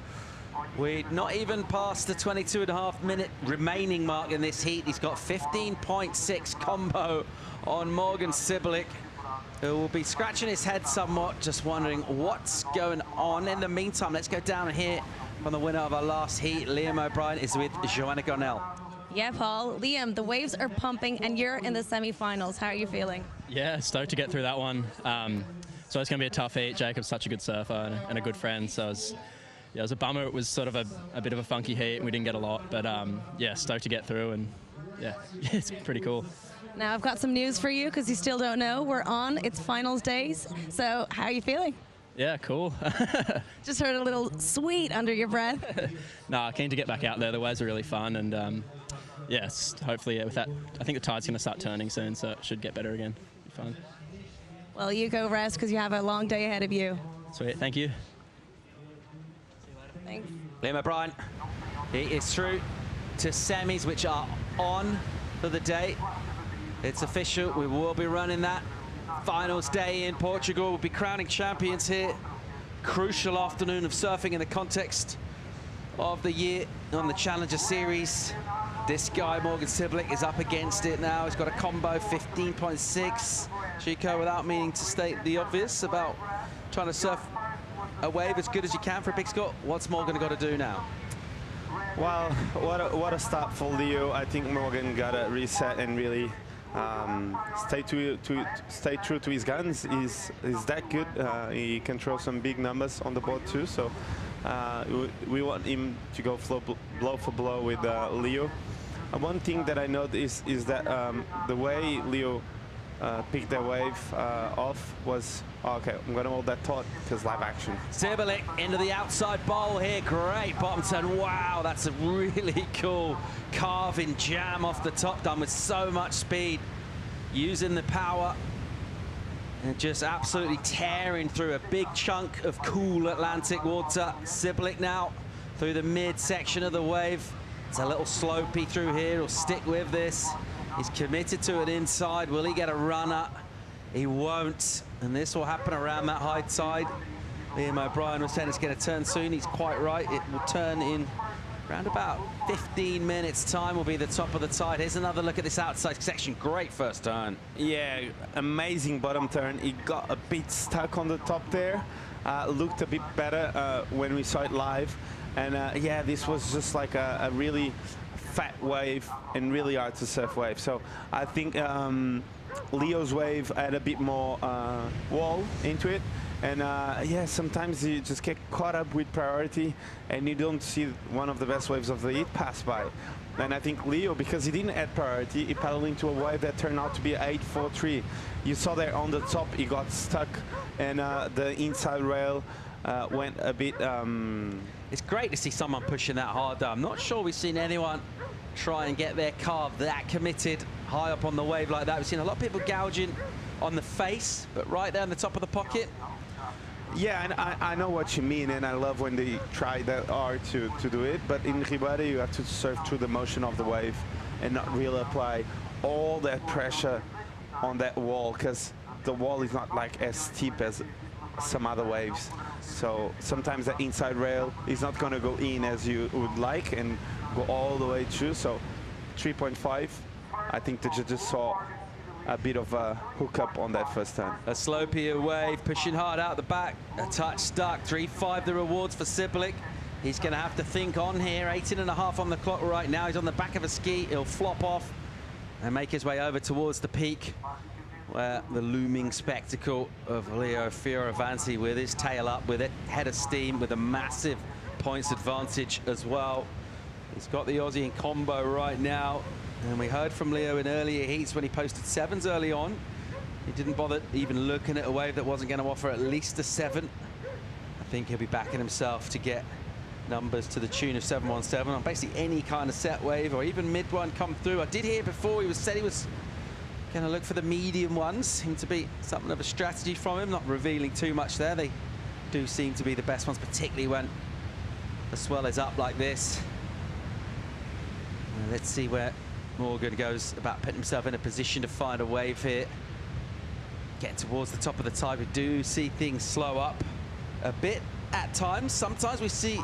We're not even past the 22.5-minute remaining mark in this heat. He's got 15.6 combo on Morgan Siblick, who will be scratching his head somewhat, just wondering what's going on. In the meantime, let's go down here from the winner of our last heat. Liam O'Brien is with Joanna Gonell. Yeah, Paul. Liam, the waves are pumping, and you're in the semifinals. How are you feeling? Yeah, stoked to get through that one. So it's going to be a tough heat. Jacob's such a good surfer and a good friend, so it was a bummer. It was sort of a bit of a funky heat, and we didn't get a lot, but yeah, stoked to get through, and yeah, it's pretty cool. Now, I've got some news for you because you still don't know. We're on. It's finals days. So how are you feeling? Yeah, cool. Just heard a little sweet under your breath. Nah, keen to get back out there. The waves are really fun, and yes, hopefully with that, I think the tide's going to start turning soon, so it should get better again. Be fun. Well, you go rest because you have a long day ahead of you. Sweet, thank you. Thanks. Liam O'Brien, he is through to semis, which are on for the day. It's official. We will be running that finals day in Portugal. We'll be crowning champions here. Crucial afternoon of surfing in the context of the year on the Challenger Series. This guy, Morgan Siblick, is up against it now. He's got a combo 15.6. Chico, without meaning to state the obvious about trying to surf a wave as good as you can for a big score, what's Morgan got to do now? Well, what a start for Leo. I think Morgan got to reset and really stay true to his guns. He's that good. He can throw some big numbers on the board too. So we want him to go blow for blow with Leo. One thing that I noticed is that the way Leo picked that wave off was, okay, I'm going to hold that thought because live action. Siblick into the outside bowl here. Great bottom turn. Wow, that's a really cool carving jam off the top, done with so much speed. Using the power and just absolutely tearing through a big chunk of cool Atlantic water. Siblick now through the mid-section of the wave. It's a little slopey through here. He'll stick with this. He's committed to it inside. Will he get a runner? He won't. And this will happen around that high tide. Liam O'Brien was saying it's going to turn soon. He's quite right. It will turn in around about 15 minutes time. Will be the top of the tide. Here's another look at this outside section. Great first turn. Yeah, amazing bottom turn. He got a bit stuck on the top there. Looked a bit better when we saw it live. And yeah, this was just like a really fat wave and really hard to surf wave. So I think Leo's wave had a bit more wall into it. And yeah, sometimes you just get caught up with priority and you don't see one of the best waves of the heat pass by. And I think Leo, because he didn't add priority, he paddled into a wave that turned out to be 8.43. You saw there on the top, he got stuck and the inside rail went a bit... It's great to see someone pushing that hard, though. I'm not sure we've seen anyone try and get their carve that committed high up on the wave like that. We've seen a lot of people gouging on the face, but right there on the top of the pocket. Yeah, and I know what you mean, and I love when they try that hard to do it, but in Rio Waida you have to surf through the motion of the wave and not really apply all that pressure on that wall, because the wall is not like as steep as some other waves. So sometimes the inside rail is not going to go in as you would like and go all the way through. So 3.5, I think the judges saw a bit of a hookup on that first turn. A slopier wave, pushing hard out the back. A touch stuck. 3.5 the rewards for Siblick. He's going to have to think on here. 18.5 on the clock right now. He's on the back of a ski. He'll flop off and make his way over towards the peak, where the looming spectacle of Leo Fioravanti with his tail up, with it head of steam, with a massive points advantage as well. He's got the Aussie in combo right now. And we heard from Leo in earlier heats when he posted 7s early on. He didn't bother even looking at a wave that wasn't going to offer at least a 7. I think he'll be backing himself to get numbers to the tune of 717 on basically any kind of set wave or even mid one come through. I did hear before he said he was going to look for the medium ones. Seemed to be something of a strategy from him, not revealing too much there. They do seem to be the best ones, particularly when the swell is up like this. And let's see where Morgan goes about putting himself in a position to find a wave here. Getting towards the top of the tide, we do see things slow up a bit at times. Sometimes we see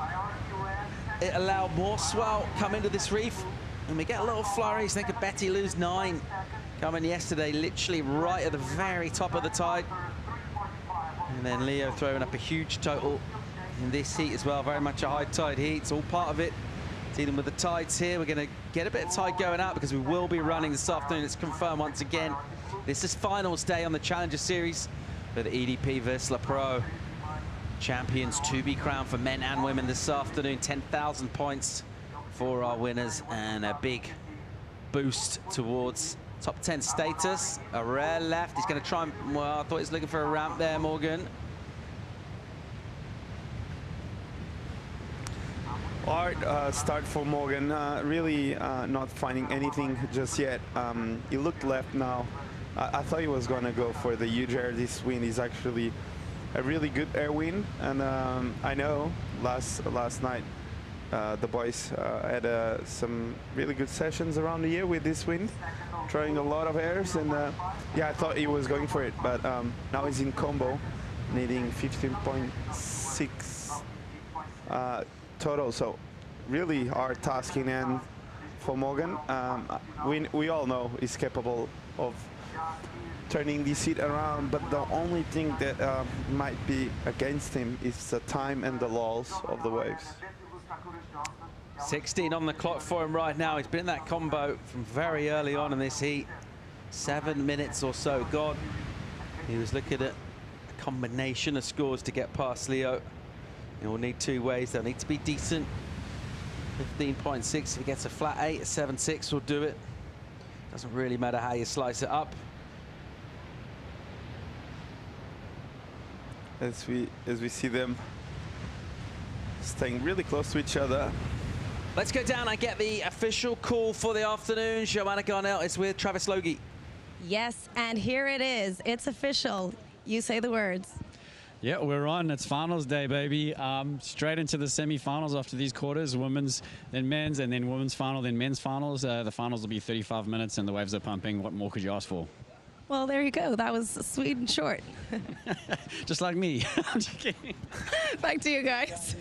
it allow more swell come into this reef, and we get a little flurries. Think of Betty Lou's 9 coming yesterday, literally right at the very top of the tide. And then Leo throwing up a huge total in this heat as well. Very much a high tide heat. It's all part of it. Dealing with the tides here. We're going to get a bit of tide going out because we will be running this afternoon. It's confirmed once again. This is finals day on the Challenger Series for the EDP Vissla Pro. Champions to be crowned for men and women this afternoon. 10,000 points for our winners and a big boost towards top 10 status. A rare left. He's going to try and, well, I thought he was looking for a ramp there, Morgan. Hard start for Morgan. Really not finding anything just yet. He looked left now. I thought he was going to go for the huge air. This wind is actually a really good air wind, and I know last night the boys had some really good sessions around the year with this wind, trying a lot of airs, and yeah, I thought he was going for it, but now he's in combo, needing 15.6 total, so really hard task in hand for Morgan. We all know he's capable of turning this heat around, but the only thing that might be against him is the time and the lulls of the waves. 16 on the clock for him right now. He's been in that combo from very early on in this heat. 7 minutes or so gone. He was looking at a combination of scores to get past Leo. He'll need 2 waves. They'll need to be decent. 15.6. If he gets a flat 8, a 7.6 will do it. Doesn't really matter how you slice it up. As we see them staying really close to each other. Let's go down and get the official call for the afternoon. Joanna Garnell is with Travis Logie. Yes, and here it is. It's official. You say the words. Yeah, we're on. It's finals day, baby. Straight into the semi-finals after these quarters. Women's, then men's, and then women's final, then men's finals. The finals will be 35 minutes, and the waves are pumping. What more could you ask for? Well, there you go. That was sweet and short. Just like me. I'm just kidding. Back to you guys.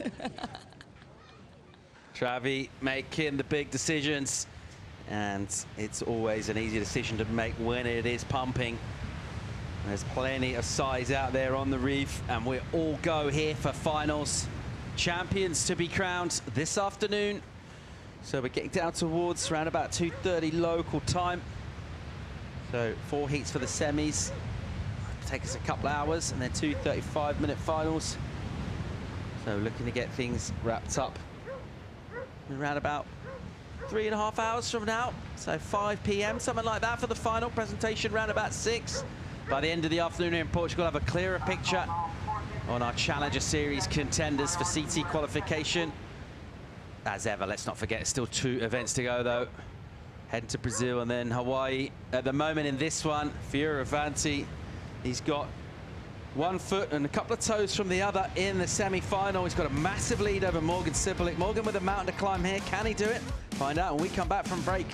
Travi making the big decisions, and it's always an easy decision to make when it is pumping. There's plenty of size out there on the reef, and we all go here for finals. Champions to be crowned this afternoon. So we're getting down towards around about 2:30 local time. So 4 heats for the semis. It'll take us a couple hours, and then 2 35-minute finals. So looking to get things wrapped up around about 3.5 hours from now. So 5 p.m., something like that for the final presentation, around about 6. By the end of the afternoon here in Portugal, we'll have a clearer picture on our Challenger Series contenders for CT qualification. As ever, let's not forget, still 2 events to go, though. Heading to Brazil and then Hawaii. At the moment in this one, Fioravanti, he's got 1 foot and a couple of toes from the other in the semi-final. He's got a massive lead over Morgan Sipulik. Morgan with a mountain to climb here. Can he do it? Find out when we come back from break.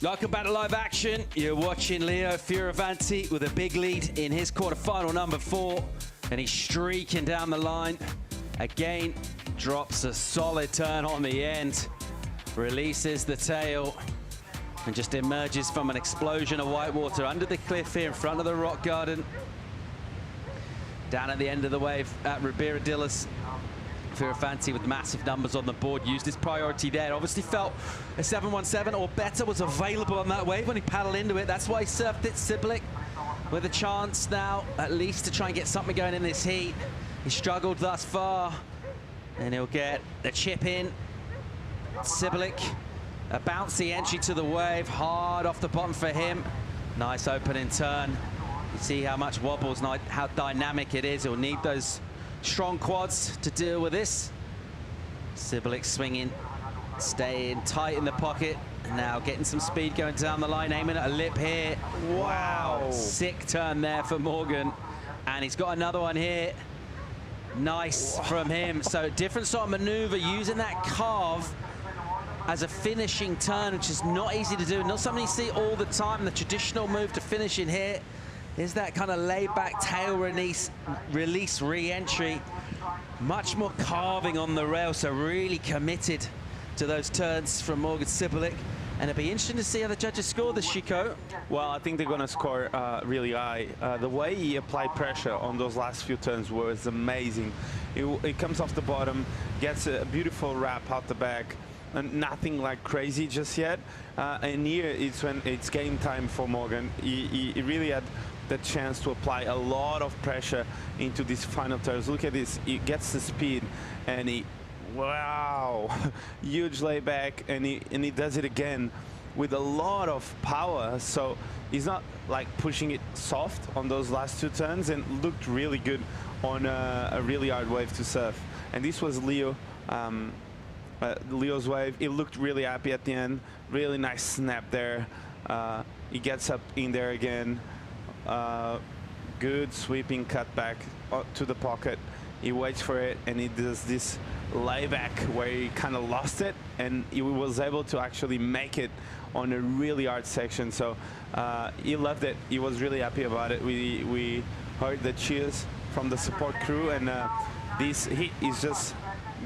Welcome back to live action. You're watching Leo Fioravanti with a big lead in his quarterfinal number 4, and he's streaking down the line. Again, drops a solid turn on the end, releases the tail, and just emerges from an explosion of whitewater under the cliff here in front of the rock garden. Down at the end of the wave at Ribeira-Dillas, Fioravanti with massive numbers on the board, used his priority there. Obviously felt a 717 or better was available on that wave when he paddled into it. That's why he surfed it. Sibilik with a chance now, at least, to try and get something going in this heat. He struggled thus far, and he'll get the chip in. Sibilik, a bouncy entry to the wave, hard off the bottom for him. Nice opening turn. You see how much wobbles, how dynamic it is. He'll need those strong quads to deal with this. Sibilik swinging, staying tight in the pocket, and now getting some speed going down the line, aiming at a lip here. Wow, sick turn there for Morgan, and he's got another one here. Nice from him. So different sort of maneuver, using that carve as a finishing turn, which is not easy to do, not something you see all the time. The traditional move to finish in here is that kind of laid-back tail release re-entry. Much more carving on the rail, so really committed to those turns from Morgan Sibilik. And it'll be interesting to see how the judges score this, Chico. Well, I think they're going to score really high. The way he applied pressure on those last few turns was amazing. It comes off the bottom, gets a beautiful wrap out the back, and nothing like crazy just yet. And here it's when it's game time for Morgan. He really had the chance to apply a lot of pressure into these final turns. Look at this, he gets the speed, and he, wow, huge layback, and he does it again with a lot of power. So he's not like pushing it soft on those last 2 turns, and looked really good on a really hard wave to surf. And this was Leo's wave. He looked really happy at the end. Really nice snap there. He gets up in there again. Good sweeping cutback to the pocket. He waits for it, and he does this layback where he kind of lost it, and he was able to actually make it on a really hard section. So he loved it. He was really happy about it. We heard the cheers from the support crew, and this heat is just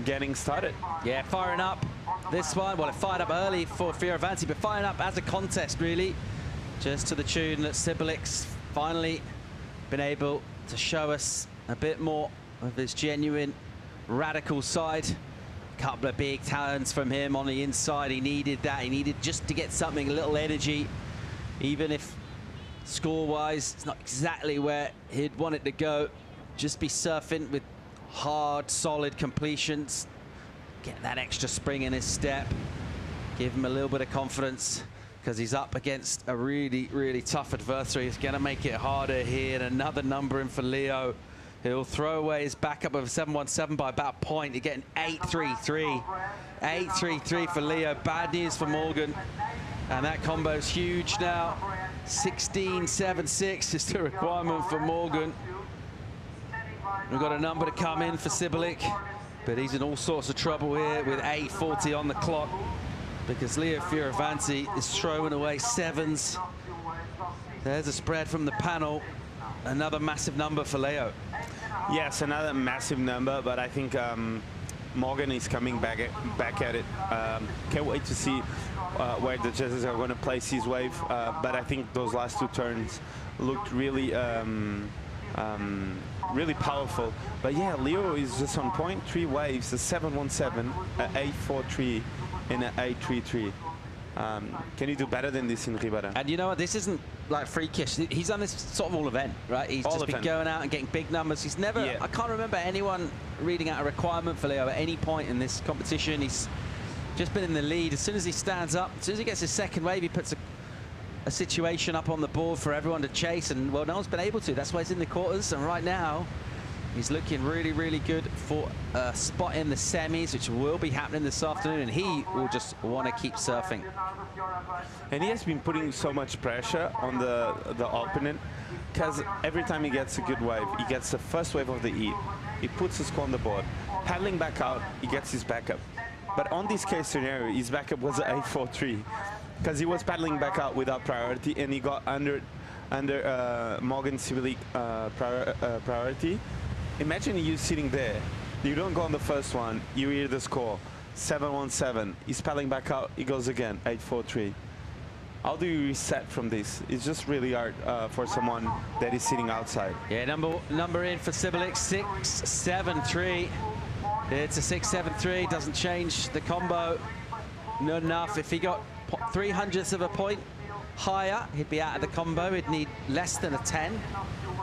getting started. Yeah, firing up this one. Well, it fired up early for Fioravanti, but firing up as a contest, really. Just to the tune that Sibilik's finally been able to show us a bit more of his genuine radical side. A couple of big talents from him on the inside. He needed that. He needed just to get something, a little energy, even if score-wise it's not exactly where he'd want it to go. Just be surfing with hard, solid completions. Get that extra spring in his step. Give him a little bit of confidence, because he's up against a really, really tough adversary. He's going to make it harder here. And another number in for Leo. He'll throw away his backup of 717 by about a point. You're getting 833. 833 for Leo. Bad news for Morgan. And that combo's huge now. 16.76 is the requirement for Morgan. We've got a number to come in for Sibilik, but he's in all sorts of trouble here with 8:40 on the clock, because Leo Fioravanti is throwing away 7s. There's a spread from the panel. Another massive number for Leo. Yes, another massive number, but I think Morgan is coming back at it. Can't wait to see where the judges are going to place his wave, but I think those last 2 turns looked really really powerful. But yeah, Leo is just on point. 3 waves, a 717, a 843, and an 833. Can you do better than this in Ribeira? And you know what? This isn't like freakish. He's done this sort of all event, right? He's just been going out and getting big numbers. He's never, I can't remember anyone reading out a requirement for Leo at any point in this competition. He's just been in the lead. As soon as he stands up, as soon as he gets his second wave, he puts a situation up on the board for everyone to chase, and well, no one's been able to. That's why he's in the quarters, and right now he's looking really, really good for a spot in the semis, which will be happening this afternoon, and he will just want to keep surfing. And he has been putting so much pressure on the opponent, because every time he gets a good wave, he gets the first wave of the heat, he puts his score on the board, paddling back out, he gets his backup. But on this case scenario, his backup was an 8-4-3 because he was paddling back out without priority, and he got under Morgan Cibilic priority. Imagine you sitting there. You don't go on the first one. You hear the score, 7-1-7. He's paddling back out. He goes again, 8-4-3. How do you reset from this? It's just really hard for someone that is sitting outside. Yeah, number in for Cibilic, 6-7-3. It's a 6-7-3, doesn't change the combo. Not enough. If he got 0.03 of a point higher, he'd be out of the combo. He'd need less than a 10.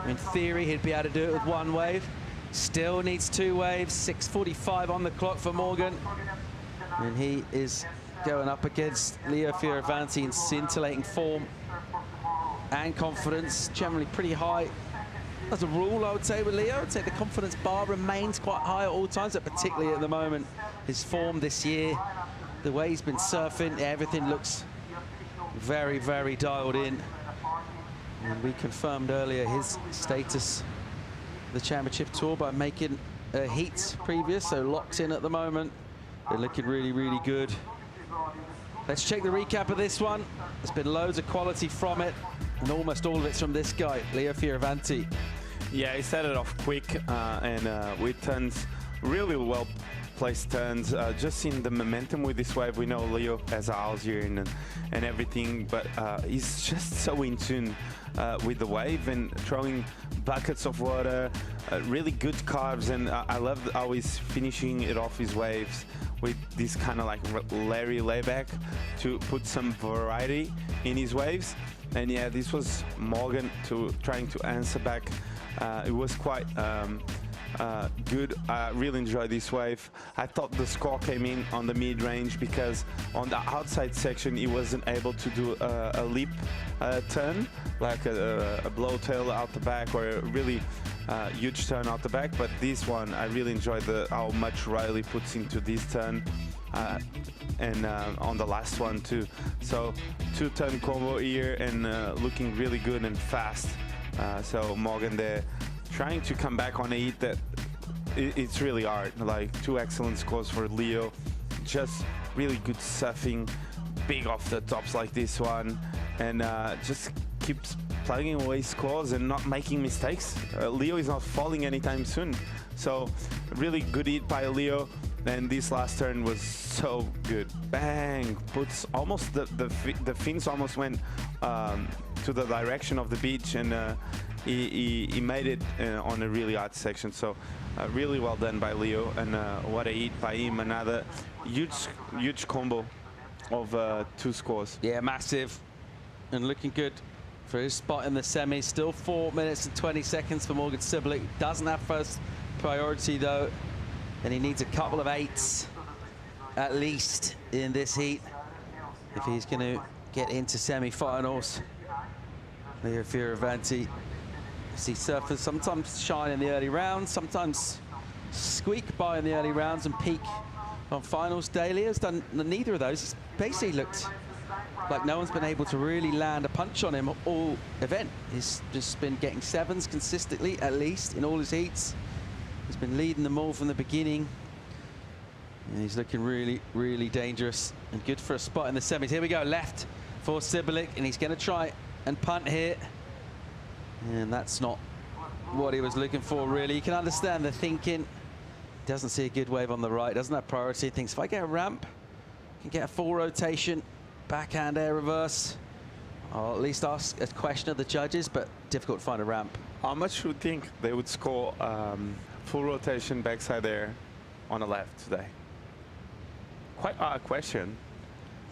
In theory, he'd be able to do it with one wave. Still needs 2 waves. 6:45 on the clock for Morgan. And he is going up against Leo Fioravanti in scintillating form and confidence, generally pretty high. As a rule, I would say with Leo, I'd say the confidence bar remains quite high at all times, but particularly at the moment. His form this year, the way he's been surfing, everything looks very, very dialed in. And we confirmed earlier his status the championship tour by making a heat previous, so locked in at the moment. They're looking really, really good. Let's check the recap of this one. There's been loads of quality from it, and almost all of it's from this guy, Leo Fioravanti. Yeah, he started off quick and with turns, really well-placed turns. Just seeing the momentum with this wave, we know Leo has a house here and everything, but he's just so in tune with the wave and throwing buckets of water, really good carves, and I love how he's finishing it off his waves with this kind of like Larry layback to put some variety in his waves. And yeah, this was Morgan trying to answer back. It was quite good. I really enjoyed this wave. I thought the score came in on the mid-range because on the outside section he wasn't able to do a leap turn, like a blow tail out the back or a really huge turn out the back. But this one, I really enjoyed how much Riley puts into this turn. And on the last one too. So 2-turn combo here and looking really good and fast. So Morgan there trying to come back on a heat that it's really hard. Like 2 excellent scores for Leo. Just really good surfing, big off the tops like this one, and just keeps plugging away scores and not making mistakes. Leo is not falling anytime soon. So really good hit by Leo. And this last turn was so good. Bang! Puts almost the fins almost went to the direction of the beach, and he made it on a really hard section. So really well done by Leo, and what a hit by him. Another huge combo of 2 scores. Yeah, massive, and looking good for his spot in the semi. Still 4 minutes and 20 seconds for Morgan Cibilic. Doesn't have first priority though. And he needs a couple of 8s at least in this heat if he's going to get into semi-finals. Leo Fioravanti, see surfers sometimes shine in the early rounds, sometimes squeak by in the early rounds and peak on finals day. Leo's done neither of those. He's basically looked like no one's been able to really land a punch on him all event. He's just been getting 7s consistently, at least, in all his heats. He's been leading them all from the beginning. And he's looking really, really dangerous and good for a spot in the semis. Here we go, left for Cibilic, and he's going to try and punt here. And that's not what he was looking for, really. You can understand the thinking. Doesn't see a good wave on the right, doesn't have priority. Thinks if I get a ramp, I can get a full rotation, backhand air reverse. I'll at least ask a question of the judges, but difficult to find a ramp. How much do you think they would score full rotation backside air on the left today? Quite a question.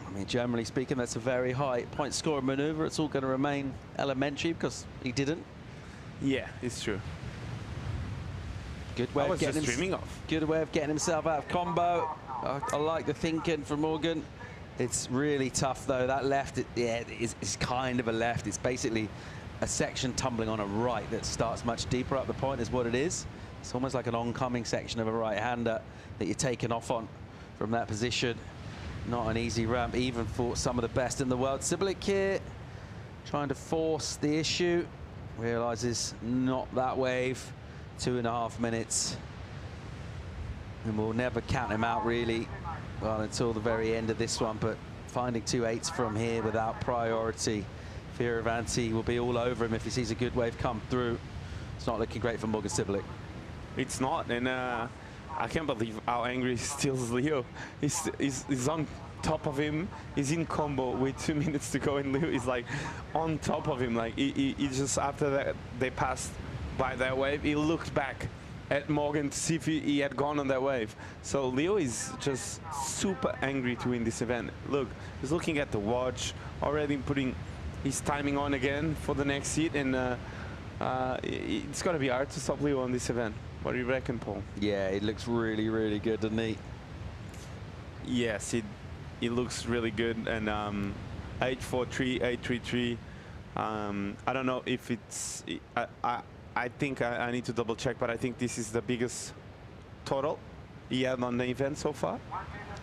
I mean, generally speaking, that's a very high point score maneuver. It's all going to remain elementary because he didn't. Yeah, it's true. Good way of getting dreaming of. Good way of getting himself out of combo. I like the thinking from Morgan. It's really tough though. That left, it's kind of a left. It's basically a section tumbling on a right that starts much deeper up the point is what it is. It's almost like an oncoming section of a right-hander that you're taking off on from that position. Not an easy ramp, even for some of the best in the world. Cibilic here, trying to force the issue. Realizes not that wave. 2.5 minutes. And we'll never count him out, really. well, until the very end of this one, but finding 2.8s from here without priority. Fioravanti will be all over him if he sees a good wave come through. It's not looking great for Morgan Cibilic. It's not, and I can't believe how angry still is Leo. He's on top of him. He's in combo with 2 minutes to go, and Leo is like on top of him. Like he just, after that they passed by that wave, he looked back at Morgan to see if he had gone on that wave. So Leo is just super angry to win this event. Look, he's looking at the watch, already putting his timing on again for the next heat, and it's going to be hard to stop Leo on this event. What do you reckon, Paul? Yeah, it looks really, really good, doesn't he? Yes, it looks really good, and 8.43, 8.33. I don't know if it's. I think I need to double check, but I think this is the biggest total he had on the event so far.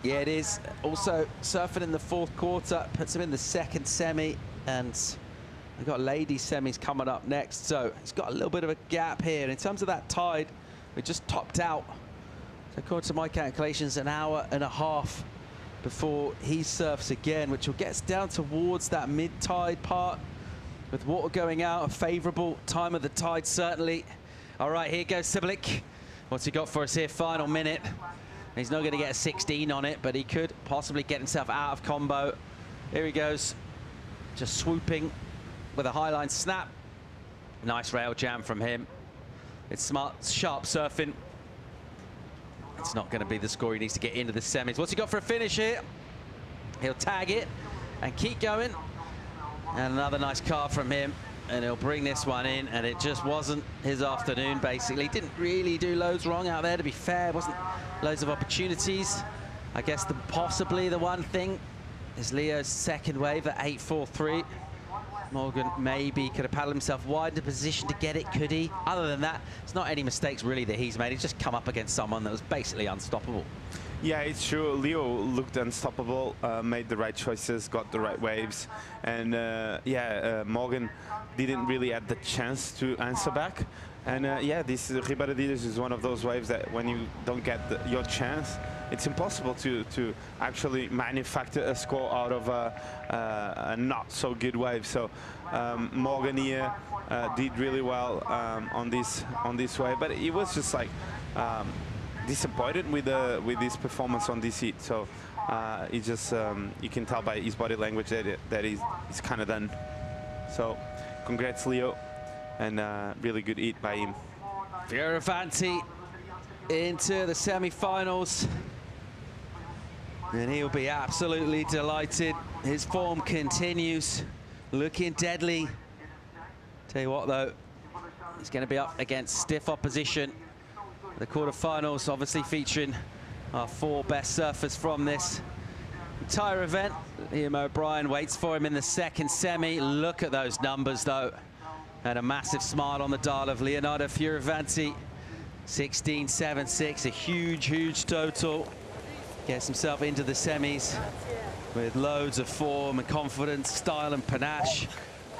Yeah, it is. Also, surfing in the fourth quarter puts him in the second semi, and we've got ladies semis coming up next. So he's got a little bit of a gap here. And in terms of that tide, we just topped out. So according to my calculations, an hour and a half before he surfs again, which will get us down towards that mid-tide part. With water going out, a favourable time of the tide, certainly. All right, here goes Cibilic. What's he got for us here? Final minute. He's not going to get a 16 on it, but he could possibly get himself out of combo. Here he goes, just swooping with a highline snap. Nice rail jam from him. It's smart, sharp surfing. It's not going to be the score. He needs to get into the semis. What's he got for a finish here? He'll tag it and keep going. And another nice carve from him, and he'll bring this one in, and it just wasn't his afternoon, basically. Didn't really do loads wrong out there, to be fair. Wasn't loads of opportunities. I guess possibly the one thing is Leo's second wave at 8.43. Morgan maybe could have paddled himself wide in position to get it, could he? Other than that, it's not any mistakes really that he's made. He's just come up against someone that was basically unstoppable. Yeah, it's true. Leo looked unstoppable, made the right choices, got the right waves, and Morgan didn't really have the chance to answer back. And yeah, this Ribeiradilhas is one of those waves that when you don't get your chance, it's impossible to actually manufacture a score out of a not so good wave. So Morgan here did really well on this wave, but it was just like disappointed with his performance on this heat. So he just you can tell by his body language that he's kind of done. So congrats, Leo, and really good heat by him. Fioravanti into the semi-finals, and he'll be absolutely delighted. His form continues, looking deadly. Tell you what though, he's going to be up against stiff opposition. The quarterfinals obviously featuring our 4 best surfers from this entire event. Liam O'Brien waits for him in the second semi. Look at those numbers though. And a massive smile on the dial of Leonardo Fioravanti. 16.76, a huge total. Gets himself into the semis with loads of form and confidence, style and panache.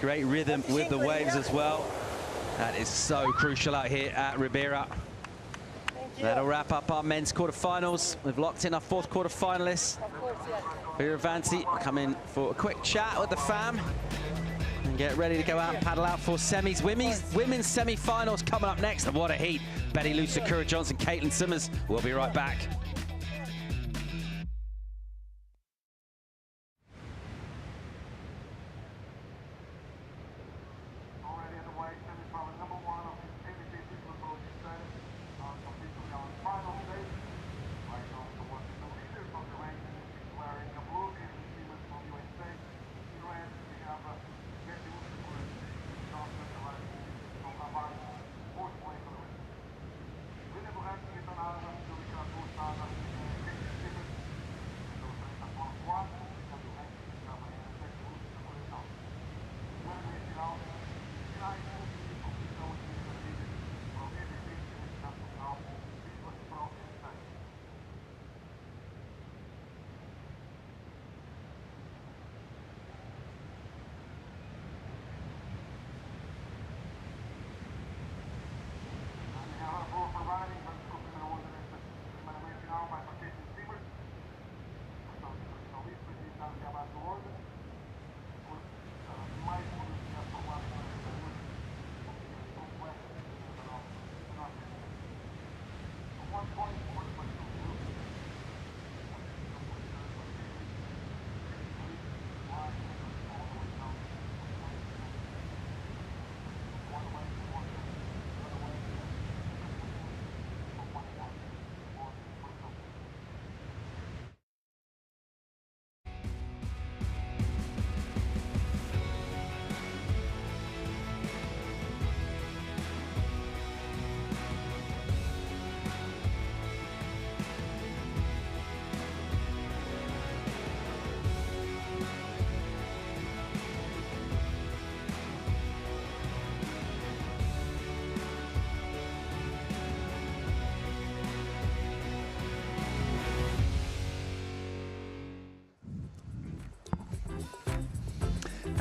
Great rhythm with the waves as well. That is so crucial out here at Ribeira. That'll wrap up our men's quarterfinals. We've locked in our 4th quarterfinalists. Fioravanti come in for a quick chat with the fam and get ready to go out and paddle out for semis. Women's semi-finals coming up next. And what a heat. Betty Lou, Sakura Johnson, Caity Simmers. We'll be right back.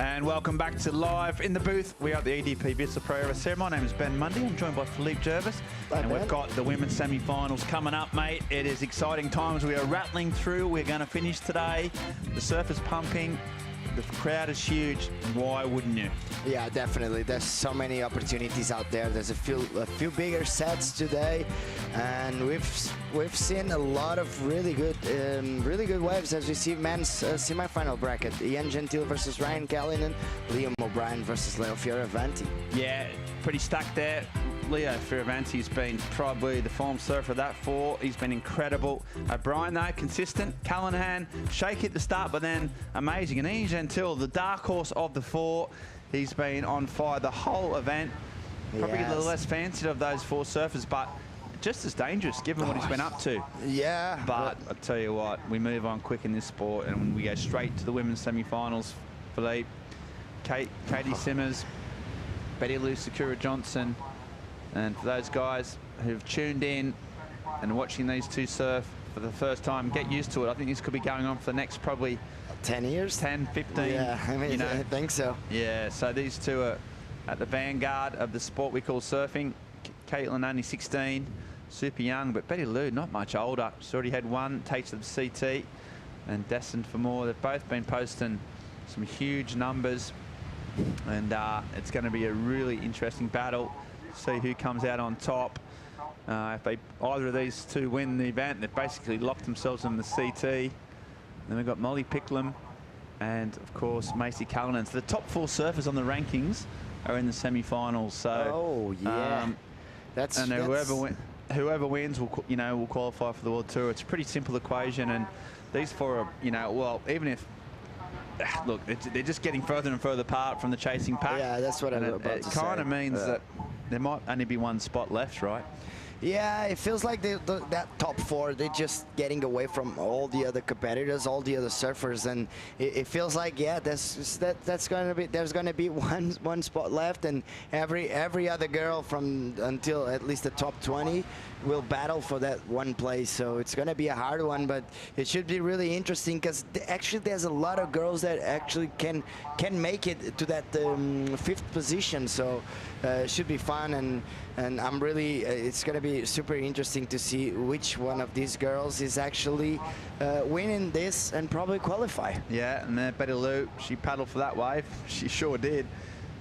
And welcome back to Live in the Booth. We are at the EDP Vissla Pro Ericeira. My name is Ben Mundy. I'm joined by Philippe Jervis. And we've got the women's semi-finals coming up, mate. It is exciting times. We are rattling through. We're going to finish today. The surf is pumping. The crowd is huge. Why wouldn't you? Yeah, definitely. There's so many opportunities out there. There's a few bigger sets today, and we've seen a lot of really good waves as we see men's semi-final bracket. Ian Gentile versus Ryan Callanan, Liam O'Brien versus Leo Fioravanti. Yeah, pretty stacked there. Leo Fioravanti's been probably the form surfer of that four. He's been incredible. O'Brien, though, consistent. Callanan, shaky at the start, but then amazing. And Ian Gentile, the dark horse of the four, he's been on fire the whole event. Probably a little less fancied of those four surfers, but just as dangerous given what he's been up to. Yeah. But I tell you what, we move on quick in this sport and we go straight to the women's semi-finals. Philippe, Caity Simmers, Betty Lou Sakura Johnson. And for those guys who've tuned in and watching these two surf for the first time, get used to it. I think this could be going on for the next probably 10 years? 10, 15. Yeah, I mean, I think so. Yeah, so these two are at the vanguard of the sport we call surfing. Caitlin only 16, super young, but Betty Lou not much older. She's already had one taste of the CT and destined for more. They've both been posting some huge numbers, and it's going to be a really interesting battle. See who comes out on top. If either of these two win the event, they've basically locked themselves in the CT. Then we've got Molly Picklum and, of course, Macy Callanan. So the top four surfers on the rankings are in the semi-finals. So, whoever wins will qualify for the World Tour. It's a pretty simple equation, and these four are, well, even if. Look, they're just getting further and further apart from the chasing pack. Yeah, that's what I'm about to say. It kind of means that there might only be one spot left, right? Yeah, it feels like that top four, they're just getting away from all the other competitors, all the other surfers, and it feels like, yeah, there's going to be one spot left, and every other girl from until at least the top 20 will battle for that one place. So it's going to be a hard one, but it should be really interesting because actually there's a lot of girls that actually can make it to that fifth position. So it should be fun, and I'm really it's going to be super interesting to see which one of these girls is actually winning this and probably qualify. Yeah, and then Betty Lou, she paddled for that wave. She sure did.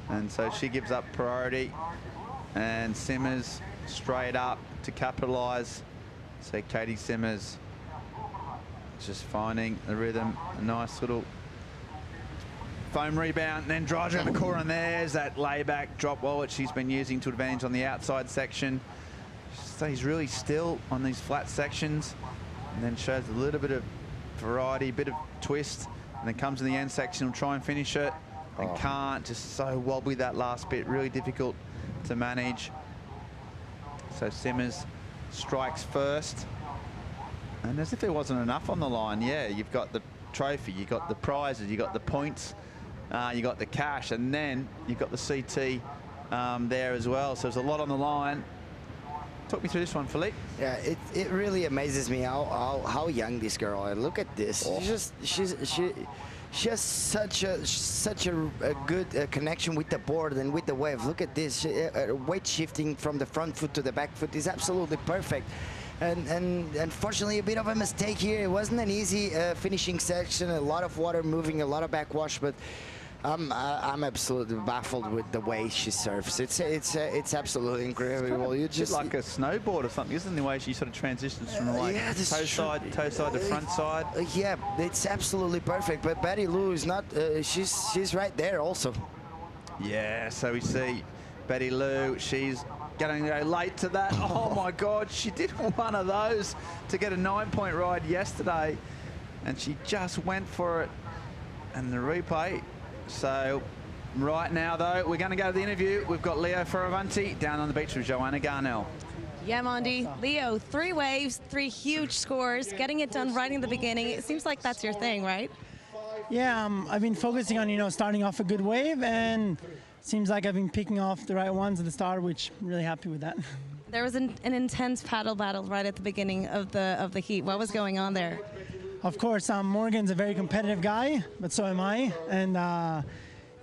And so she gives up priority. And Simmers straight up to capitalise. So Caity Simmers just finding the rhythm. A nice little foam rebound, and then drives around the corner, and there's that layback drop wallet she's been using to advantage on the outside section. Stays really still on these flat sections, and then shows a little bit of variety, a bit of twist, and then comes in the end section, will try and finish it, and can't. Just so wobbly that last bit, really difficult to manage. So Simmers strikes first, and as if there wasn't enough on the line, yeah, you've got the trophy, you've got the prizes, you've got the points, you got the cash, and then you've got the CT there as well. So there's a lot on the line. Talk me through this one, Philippe. Yeah, it really amazes me how young this girl is. Look at this. She has such a good connection with the board and with the wave. Look at this. Weight shifting from the front foot to the back foot is absolutely perfect. And unfortunately, a bit of a mistake here. It wasn't an easy finishing section. A lot of water moving, a lot of backwash, but I'm absolutely baffled with the way she surfs. It's absolutely incredible. You just like a snowboard or something, isn't the way she sort of transitions from like toe side to front side? Yeah, it's absolutely perfect. But Betty Lou is not. She's right there also. Yeah, so we see Betty Lou. She's going to go late to that. Oh my God, she did one of those to get a 9-point ride yesterday, and she just went for it. And the replay. So right now, though, we're going to go to the interview. We've got Leo Fioravanti down on the beach with Joanna Garnell. Yeah, Mondi. Leo, 3 waves, 3 huge scores, getting it done right in the beginning. It seems like that's your thing, right? Yeah, I've been focusing on, starting off a good wave, and seems like I've been picking off the right ones at the start, which I'm really happy with that. There was an intense paddle battle right at the beginning of the heat. What was going on there? Of course, Morgan's a very competitive guy, but so am I. And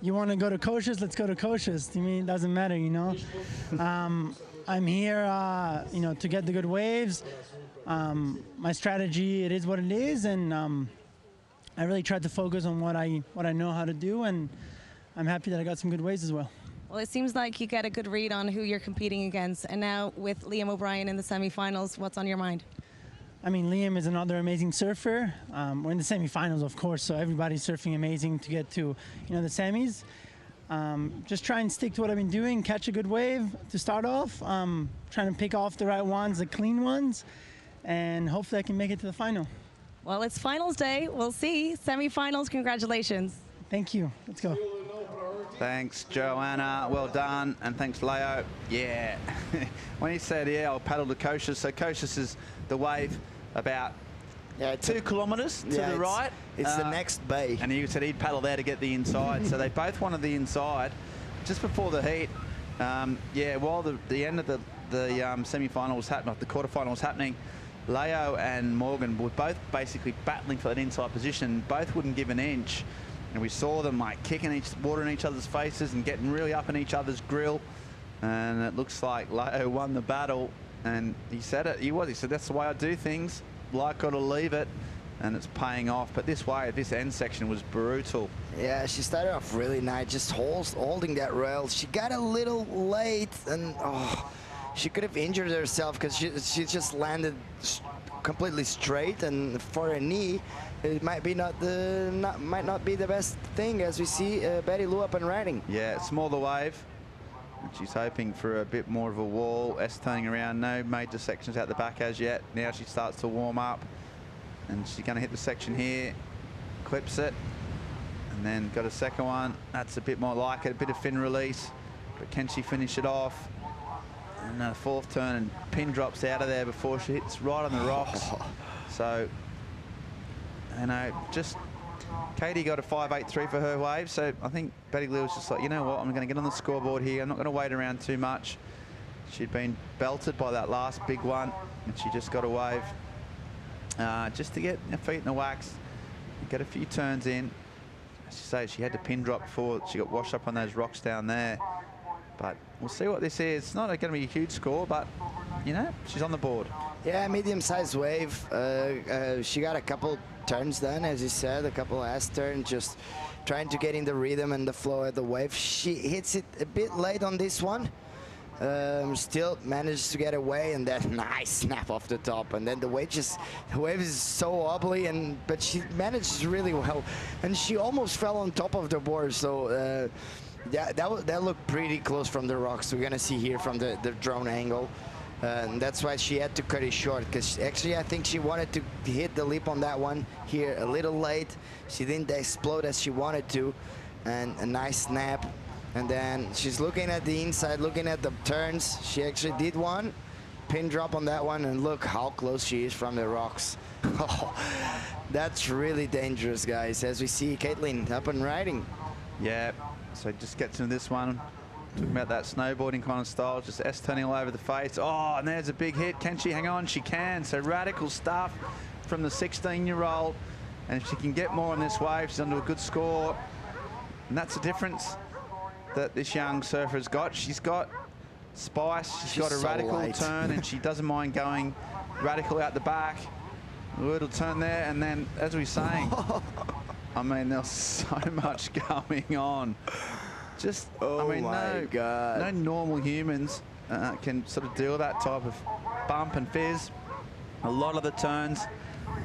you want to go to Koshas, let's go to Koshas. To me, it doesn't matter, I'm here, to get the good waves. My strategy, it is what it is, and I really tried to focus on what I know how to do, and I'm happy that I got some good waves as well. Well, it seems like you get a good read on who you're competing against, and now with Liam O'Brien in the semifinals, what's on your mind? I mean, Liam is another amazing surfer. We're in the semifinals, of course, so everybody's surfing amazing to get to, the semis. Just try and stick to what I've been doing, catch a good wave to start off, trying to pick off the right ones, the clean ones, and hopefully I can make it to the final. Well, it's finals day. We'll see. Semifinals, congratulations. Thank you. Let's go. Thanks, Joanna. Well done. And thanks, Leo. Yeah. When he said, yeah, I'll paddle to Koshas. So Koshas is the wave about 2 kilometres to the right. It's the next bay. And he said he'd paddle there to get the inside. So they both wanted the inside just before the heat. While the end of the semi-final was happening, the quarter-final was happening, Leo and Morgan were both basically battling for that inside position. Both wouldn't give an inch. And we saw them like kicking water in each other's faces and getting really up in each other's grill. And it looks like Leo won the battle. And he said it. He said, that's the way I do things. Like or to leave it. And it's paying off. But this end section was brutal. Yeah, she started off really nice, just holding that rail. She got a little late, and she could have injured herself because she just landed completely straight, and for a knee, it might not be the best thing as we see Betty Lou up and riding. Yeah, smaller wave. She's hoping for a bit more of a wall. S turning around, no major sections out the back as yet. Now she starts to warm up, and she's going to hit the section here, clips it, and then got a second one. That's a bit more like it, a bit of fin release, but can she finish it off? And a 4th turn, and pin drops out of there before she hits right on the rocks. So, just Caity got a 5.83 for her wave, so I think Betty Lou was just like, you know what, I'm going to get on the scoreboard here. I'm not going to wait around too much. She'd been belted by that last big one, and she just got a wave just to get her feet in the wax, get a few turns in. As you say, she had to pin drop before she got washed up on those rocks down there. But we'll see what this is. It's not going to be a huge score, but, she's on the board. Yeah, medium-sized wave. She got a couple turns done, as you said, a couple last turns, just trying to get in the rhythm and the flow of the wave. She hits it a bit late on this one. Still manages to get away, and that nice snap off the top, and then the wave is so wobbly, but she manages really well, and she almost fell on top of the board. So that looked pretty close from the rocks. We're gonna see here from the drone angle, and that's why she had to cut it short, because actually I think she wanted to hit the lip on that one here a little late. She didn't explode as she wanted to, and a nice snap. And then she's looking at the inside, looking at the turns. She actually did one pin drop on that one, and look how close she is from the rocks. That's really dangerous, guys, as we see Caitlin up and riding. Yeah, so just gets into this one. Talking about that snowboarding kind of style, just S turning all over the face. Oh, and there's a big hit. Can she hang on? She can. So radical stuff from the 16-year-old. And if she can get more on this wave, she's onto a good score. And that's the difference that this young surfer's got. She's got spice, she's got a radical turn, and she doesn't mind going radical out the back. A little turn there, and then, as we were saying, I mean, there's so much going on. Just, I mean, no normal humans can sort of deal with that type of bump and fizz. A lot of the turns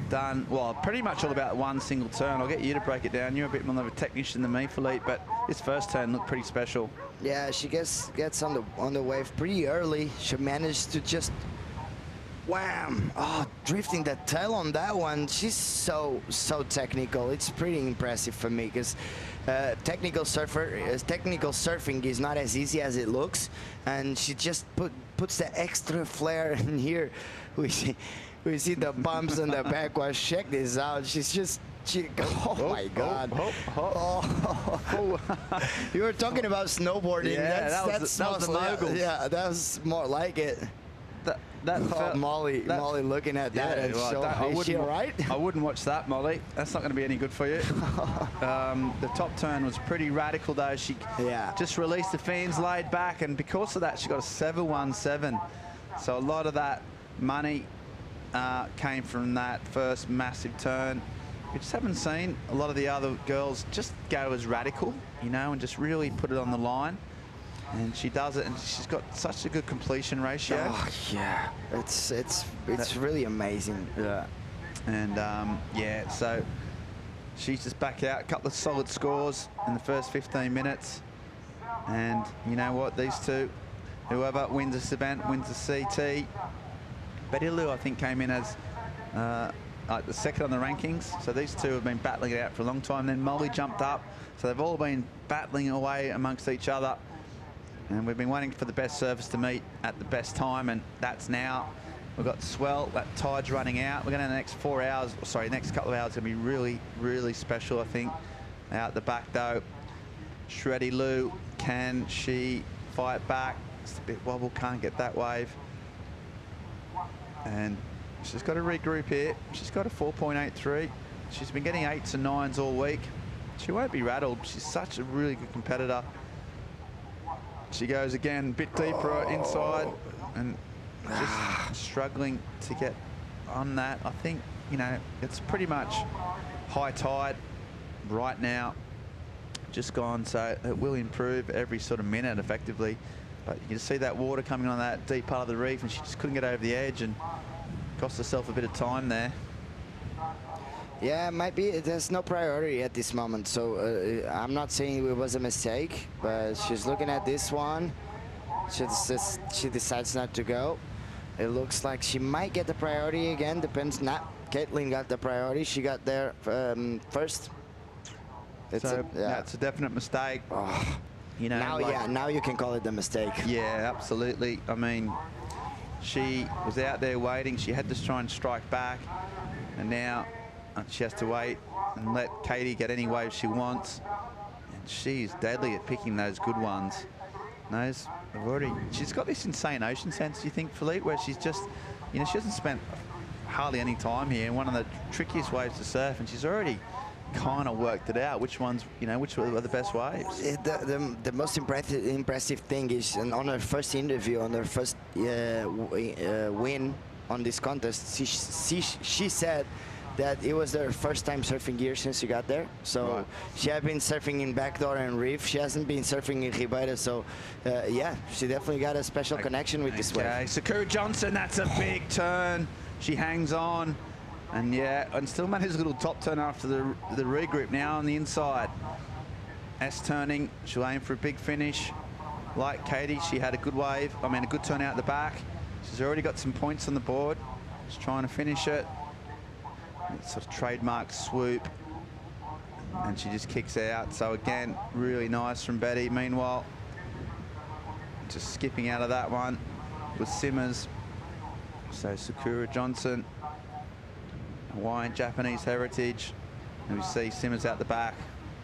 done, well, pretty much all about one single turn. I'll get you to break it down. You're a bit more of a technician than me, Philippe, but this first turn looked pretty special. Yeah, she gets on the wave pretty early. She managed to just wham! Oh, drifting the tail on that one. She's so technical. It's pretty impressive for me because technical surfing is not as easy as it looks, and she just puts the extra flair in here. We see the bumps on the backwash. Check this out. Oh my God. You were talking about snowboarding. Yeah, that was the moguls. Yeah, that was more like it. Molly looking at that. Yeah, and well, is she all right? I wouldn't watch that, Molly. That's not going to be any good for you. The top turn was pretty radical, though. She just released the fins, laid back, and because of that, she got a 717. So a lot of that money came from that first massive turn. We just haven't seen a lot of the other girls just go as radical, you know, and just really put it on the line. And she does it, and she's got such a good completion ratio. Oh yeah, it's really amazing. Yeah, and yeah, so she's just back out. A couple of solid scores in the first 15 minutes, and you know what? These two, whoever wins this event wins the CT. Betty Lou, I think, came in as the second on the rankings. So these two have been battling it out for a long time. Then Molly jumped up, so they've all been battling away amongst each other. And we've been waiting for the best surfers to meet at the best time, and that's now. We've got swell, that tide's running out. We're going to the next 4 hours, sorry, next couple of hours going to be really, really special, I think. Out the back, though, Shreddy Lou, can she fight back? It's a bit wobble, can't get that wave. And she's got to regroup here. She's got a 4.83. She's been getting 8s and 9s all week. She won't be rattled. She's such a really good competitor. She goes again, a bit deeper inside, and just struggling to get on that. I think, you know, it's pretty much high tide right now, just gone, so it will improve every sort of minute effectively. But you can see that water coming on that deep part of the reef, and she just couldn't get over the edge and cost herself a bit of time there. Yeah, maybe there's no priority at this moment, so I'm not saying it was a mistake, but she's looking at this one. She decides not to go. It looks like she might get the priority again, depends. Not Caitlin got the priority. She got there first. It's a definite mistake. Oh, you know, now, now you can call it a mistake. Yeah, absolutely. I mean, she was out there waiting. She had to try and strike back, and now she has to wait and let Caity get any wave she wants. And she's deadly at picking those good ones. She's got this insane ocean sense, do you think, Philippe, where she's just, you know, she hasn't spent hardly any time here. One of the trickiest waves to surf, and she's already kind of worked it out, which ones, you know, which were the best waves. The most impressive thing is, on her first interview, on her first win on this contest, she said that it was their first time surfing here since she got there. So she had been surfing in Backdoor and Reef. She hasn't been surfing in Rio Waida. So yeah, she definitely got a special connection with this wave. Sakura Johnson, that's a big turn. She hangs on, and yeah, and still manages a little top turn after the regroup now on the inside. S turning, she'll aim for a big finish. Like Caity, she had a good wave, I mean a good turn out the back. She's already got some points on the board. She's trying to finish it. It's a trademark swoop, and she just kicks out. So again, really nice from Betty. Meanwhile, just skipping out of that one with Simmers. So Sakura Johnson, Hawaiian Japanese heritage, and we see Simmers out the back.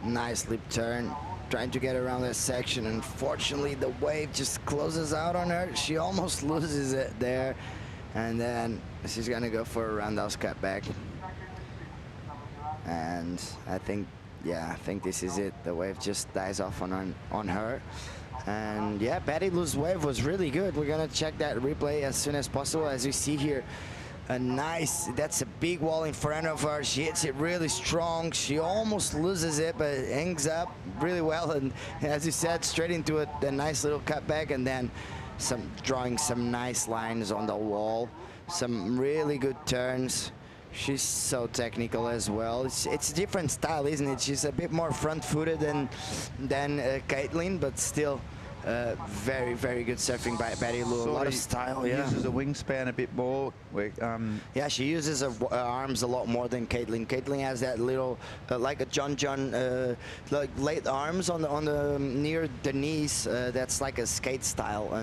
Nice lip turn, trying to get around that section. Unfortunately, the wave just closes out on her. She almost loses it there, and then she's gonna go for a roundhouse cutback. And I think, yeah, I think this is it. The wave just dies off on her. And yeah, Betty Lou's wave was really good. We're gonna check that replay as soon as possible. As you see here, That's a big wall in front of her. She hits it really strong. She almost loses it, but hangs up really well. And as you said, straight into a nice little cutback, and then drawing some nice lines on the wall. Some really good turns. She's so technical as well. It's a different style, isn't it? She's a bit more front-footed than Caitlin, but still very, very good surfing by Betty Lou. A lot of style, yeah. Uses a wingspan a bit more. Yeah, she uses her arms a lot more than Caitlin. Caitlin has that little, like a John, like late arms on the near the knees. That's like a skate style,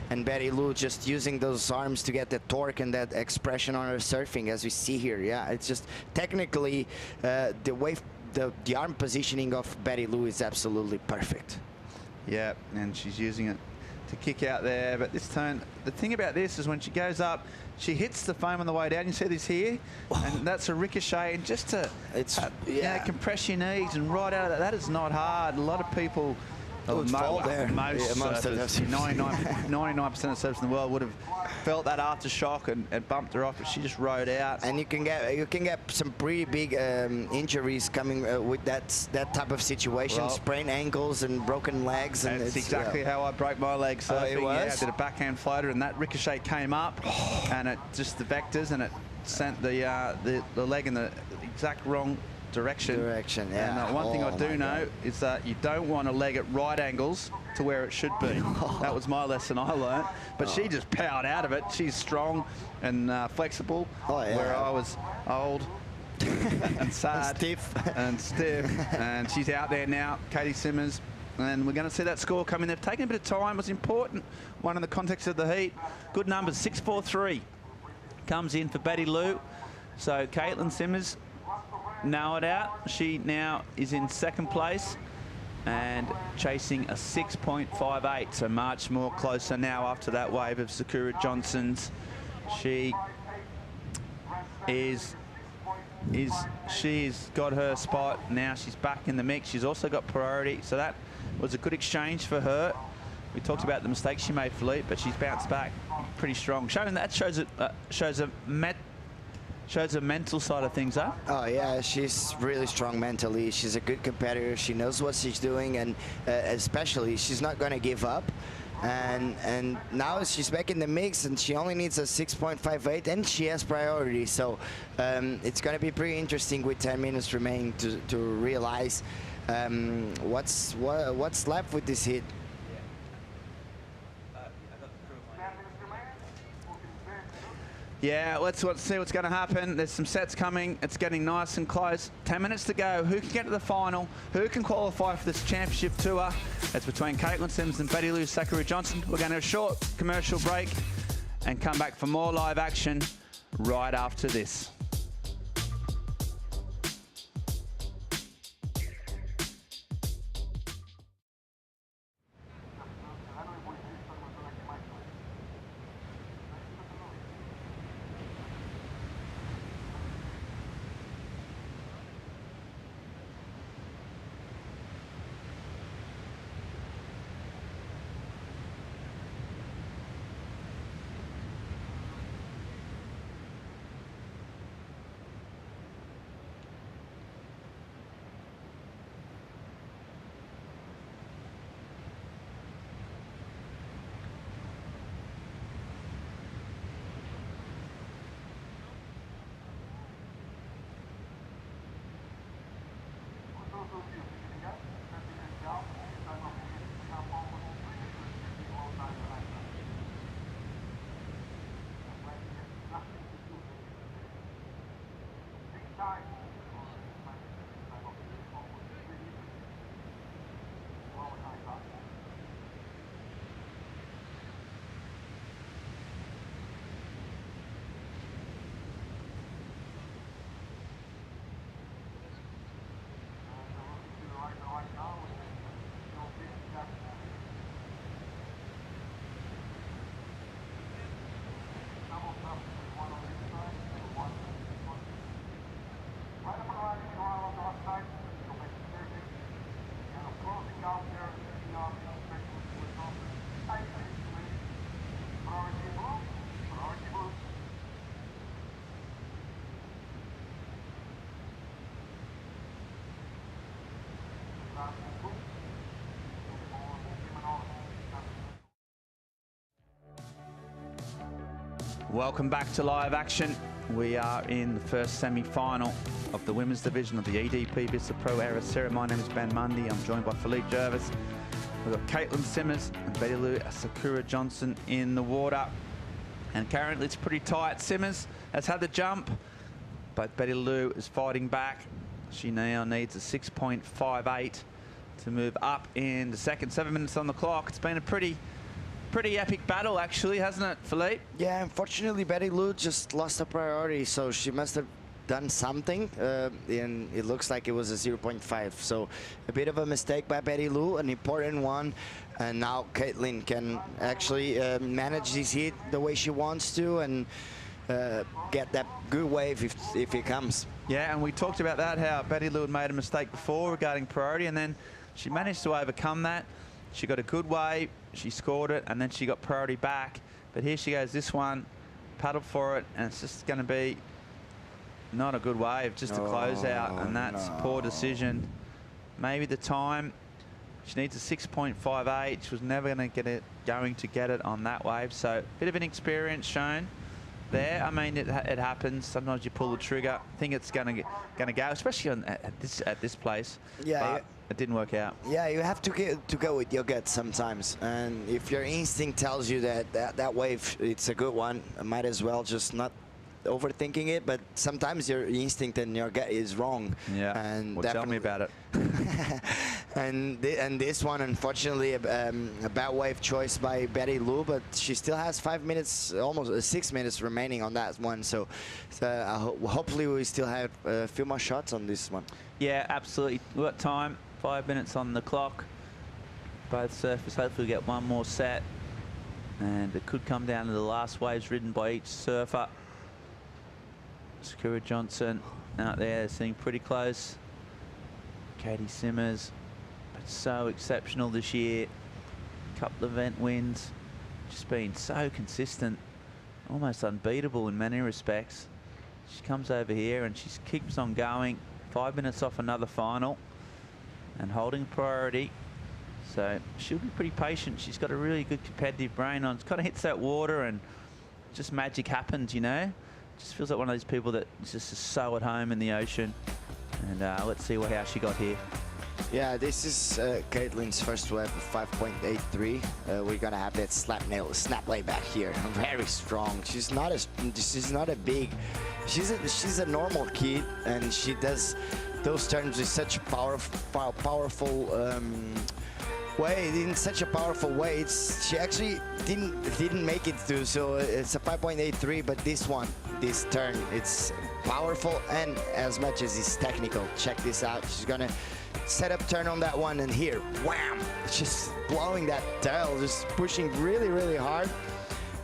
and Betty Lou just using those arms to get the torque and that expression on her surfing, as we see here. Yeah, it's just technically the way the arm positioning of Betty Lou is absolutely perfect. Yeah, and she's using it to kick out there. But this turn, the thing about this is when she goes up, she hits the foam on the way down. You see this here? And that's a ricochet. And just to compress your knees and right out of that, that is not hard. A lot of people, most surfers, 99% of surfers in the world would have felt that aftershock and bumped her off, but she just rode out. And you can get some pretty big injuries coming with that type of situation, well, sprained ankles and broken legs. And that's exactly how I broke my leg surfing. It was? Yeah, I did a backhand floater, and that ricochet came up, and it just the vectors, and it sent the leg in the exact wrong direction. Yeah. And one thing I do know is that you don't want a leg at right angles to where it should be. That was my lesson I learned. But she just powered out of it. She's strong and flexible, where I was old and sad and stiff. And she's out there now, Caity Simmers. And we're going to see that score come in. They've taken a bit of time. It was important. One in the context of the heat. Good numbers. 6.43 comes in for Betty Lou. So Caitlin Simmers narrowed out. She now is in second place and chasing a 6.58, so much more closer now after that wave of Sakura Johnson's. She's got her spot now. She's back in the mix. She's also got priority, so that was a good exchange for her. We talked about the mistakes she made, Philippe, but she's bounced back pretty strong. Showing that shows a mental side of things, huh? Oh yeah, she's really strong mentally. She's a good competitor. She knows what she's doing, and especially she's not going to give up. And now she's back in the mix, and she only needs a 6.58, and she has priority. So it's going to be pretty interesting with 10 minutes remaining to realize what's left with this hit. Yeah, let's see what's going to happen. There's some sets coming. It's getting nice and close. 10 minutes to go. Who can get to the final? Who can qualify for this championship tour? It's between Caitlin Simmers and Betty Lou Sakura Johnson. We're going to a short commercial break and come back for more live action right after this. Welcome back to live action. We are in the first semi-final of the women's division of the EDP Vissla Pro Ericeira. My name is Ben Mundy. I'm joined by Philippe Jervis. We've got Caity Simmers and Betty Lou Sakura Johnson in the water. And currently it's pretty tight. Simmers has had the jump, but Betty Lou is fighting back. She now needs a 6.58 to move up in the second. 7 minutes on the clock. It's been a pretty epic battle, actually, hasn't it, Philippe? Yeah, unfortunately, Betty Lou just lost a priority, so she must have done something, and it looks like it was a 0.5. So a bit of a mistake by Betty Lou, an important one, and now Caity can actually manage this heat the way she wants to and get that good wave if it comes. Yeah, and we talked about that, how Betty Lou had made a mistake before regarding priority, and then she managed to overcome that. She got a good wave, she scored it, and then she got priority back. But here she goes, this one, paddle for it, and it's just going to be not a good wave, just a close out, and that's a poor decision. Maybe the time, she needs a 6.58. She was never going to get it on that wave, so a bit of inexperience shown there. I mean, it happens. Sometimes you pull the trigger, think it's going to go, especially at this place. Yeah. But it didn't work out. Yeah, you have to go with your gut sometimes, and if your instinct tells you that wave, it's a good one, might as well just not overthinking it. But sometimes your instinct and your gut is wrong. Yeah. And well, tell me about it. and this one, unfortunately, a bad wave choice by Betty Lou, but she still has 5 minutes, almost 6 minutes remaining on that one. So hopefully we still have a few more shots on this one. Yeah, absolutely. We've got time. 5 minutes on the clock. Both surfers hopefully get one more set, and it could come down to the last waves ridden by each surfer. Sakura Johnson out there sitting pretty close. Caity Simmers, but so exceptional this year. Couple of event wins, just been so consistent, almost unbeatable in many respects. She comes over here and she keeps on going. 5 minutes off another final and holding priority, so she'll be pretty patient. She's got a really good competitive brain on. It kind of hits that water and just magic happens, you know. Just feels like one of those people that is just so at home in the ocean. And let's see how she got here. Yeah, this is Caitlin's first wave of 5.83. We're gonna have that snap lay back here. Very strong. She's not a big. She's a normal kid, and she does those turns with such powerful way. In such a powerful way, she actually didn't make it through. So it's a 5.83, but this turn, it's powerful and as much as it's technical. Check this out. She's gonna set up turn on that one, and here, wham! Just blowing that tail, just pushing really, really hard.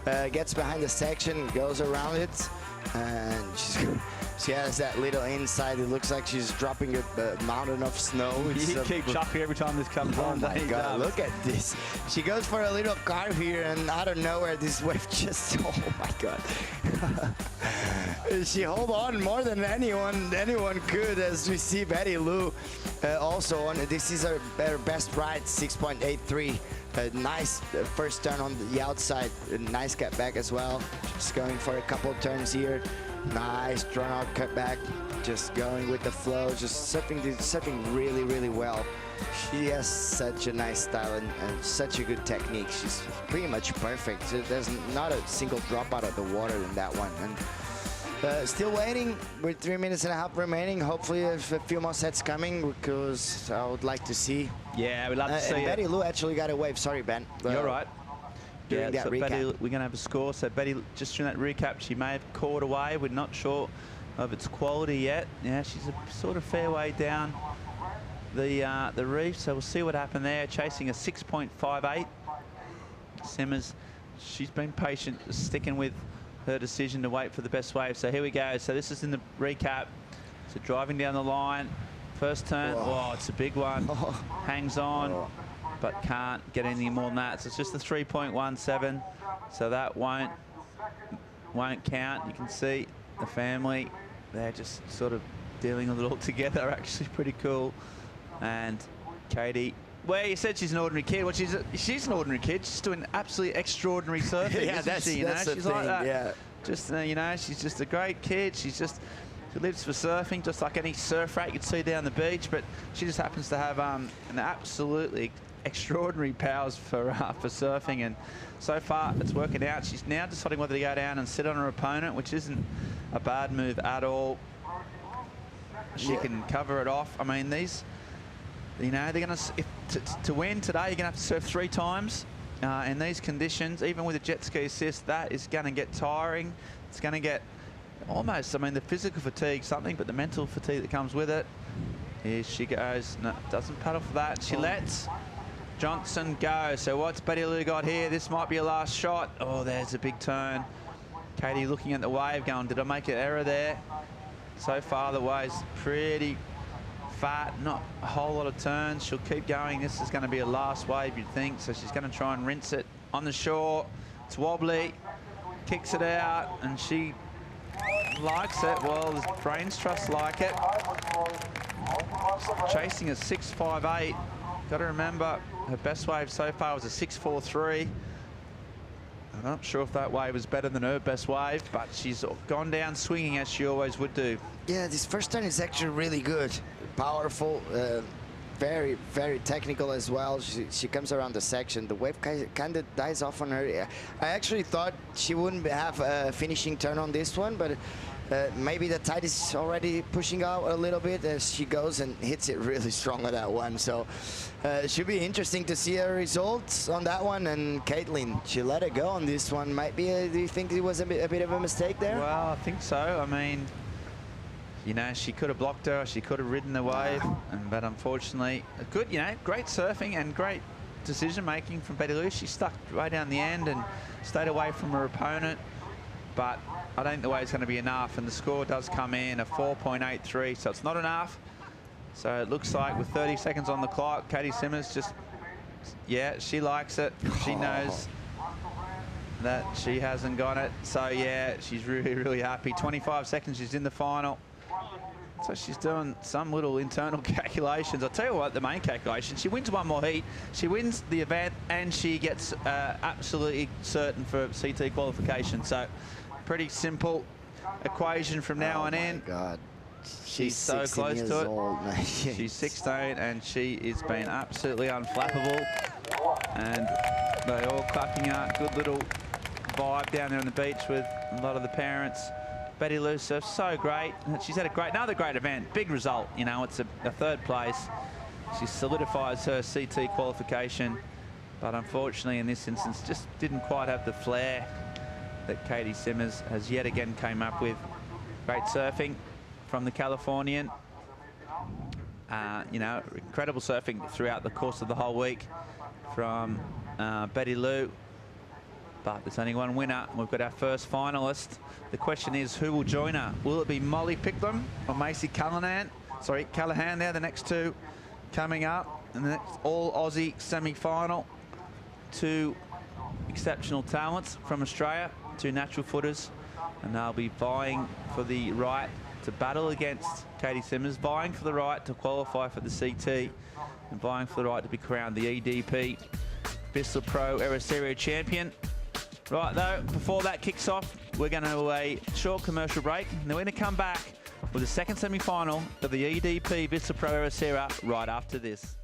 Gets behind the section, goes around it, and she has that little inside. It looks like she's dropping a mountain of snow. You keep chucking every time this comes on. Oh my God, look at this. She goes for a little carve here, and out of nowhere, this wave just, oh my God. She hold on more than anyone could, as we see Betty Lou also on. This is her best ride, 6.83. Nice first turn on the outside, a nice cut back as well. Just going for a couple of turns here. Nice drawn out cut back, just going with the flow, just surfing really, really well. She has such a nice style and such a good technique. She's pretty much perfect. So there's not a single drop out of the water in that one. And still waiting with 3 minutes and a half remaining. Hopefully a few more sets coming, because I would like to see. Yeah, we'd love to see it. Betty Lou actually got a wave. Sorry, Ben. You're right. During that recap. Betty, we're going to have a score. So Betty, just during that recap, she may have caught away. We're not sure of its quality yet. Yeah, she's a sort of fair way down the reef. So we'll see what happened there. Chasing a 6.58. Simmers, she's been patient, sticking with her decision to wait for the best wave. So here we go. So this is in the recap. So driving down the line, first turn. Oh, it's a big one. Hangs on, but can't get any more than that. So it's just the 3.17. So that won't count. You can see the family, they're just sort of dealing with it all together. Actually pretty cool. And Caity, well, you said she's an ordinary kid. Well, she's an ordinary kid. She's doing absolutely extraordinary surfing, yeah, isn't she? You know, she's like that. Yeah. Just, you know, she's just a great kid. She lives for surfing, just like any surf rat you'd see down the beach, but she just happens to have an absolutely extraordinary powers for surfing, and so far it's working out. She's now deciding whether to go down and sit on her opponent, which isn't a bad move at all. She can cover it off. I mean, these, you know, they're going to win today, you're going to have to surf 3 times in these conditions. Even with a jet ski assist, that is going to get tiring. It's going to get almost, I mean, the physical fatigue, something, but the mental fatigue that comes with it. Here she goes. No, doesn't paddle for that. She lets Johnson go. So what's Betty Lou got here? This might be a last shot. Oh, there's a big turn. Caity looking at the wave going, did I make an error there? So far the wave's pretty fat, not a whole lot of turns. She'll keep going. This is going to be a last wave, you'd think. So she's going to try and rinse it on the shore. It's wobbly, kicks it out, and she likes it. Well, the brains trust like it. Chasing a 6.58. Got to remember, her best wave so far was a 6.43. I'm not sure if that wave was better than her best wave, but she's gone down swinging as she always would do. Yeah, this first turn is actually really good. Powerful, very, very technical as well. She comes around the section. The wave kind of dies off on her. I actually thought she wouldn't have a finishing turn on this one, but maybe the tide is already pushing out a little bit as she goes and hits it really strong on that one. So it should be interesting to see her results on that one. And Caitlin, she let it go on this one. Might be, do you think it was a bit of a mistake there? Well, I think so. I mean, you know, she could have blocked her, she could have ridden the wave, but unfortunately, good, you know, great surfing and great decision making from Betty Lou. She stuck right down the end and stayed away from her opponent, but I don't think the wave's going to be enough, and the score does come in a 4.83, so it's not enough. So it looks like with 30 seconds on the clock, Caity Simmers just, yeah, she likes it. She knows that she hasn't got it. So yeah, she's really, really happy. 25 seconds, she's in the final. So she's doing some little internal calculations. I'll tell you what, the main calculation, she wins one more heat, she wins the event, and she gets absolutely certain for CT qualification. So pretty simple equation from now on in. God. She's so close to it. Old, she's 16 and she is being absolutely unflappable. And they're all clapping out. Good little vibe down there on the beach with a lot of the parents. Betty Lou surfs so great. She's had another great event. Big result, you know, it's a 3rd place. She solidifies her CT qualification, but unfortunately in this instance just didn't quite have the flair that Caity Simmers has yet again came up with. Great surfing from the Californian. You know, incredible surfing throughout the course of the whole week from Betty Lou. But there's only one winner. We've got our first finalist. The question is, who will join her? Will it be Molly Picklum or Macy Callahan? Sorry, Callahan there, the next two coming up. And the next all-Aussie semi-final. 2 exceptional talents from Australia, 2 natural footers. And they'll be vying for the right to battle against Caity Simmers, vying for the right to qualify for the CT, and vying for the right to be crowned the EDP Vissla Pro Ericeira champion. Right, though, before that kicks off, we're going to a short commercial break, and then we're going to come back with the second semi-final of the EDP Vissla Pro Ericeira right after this.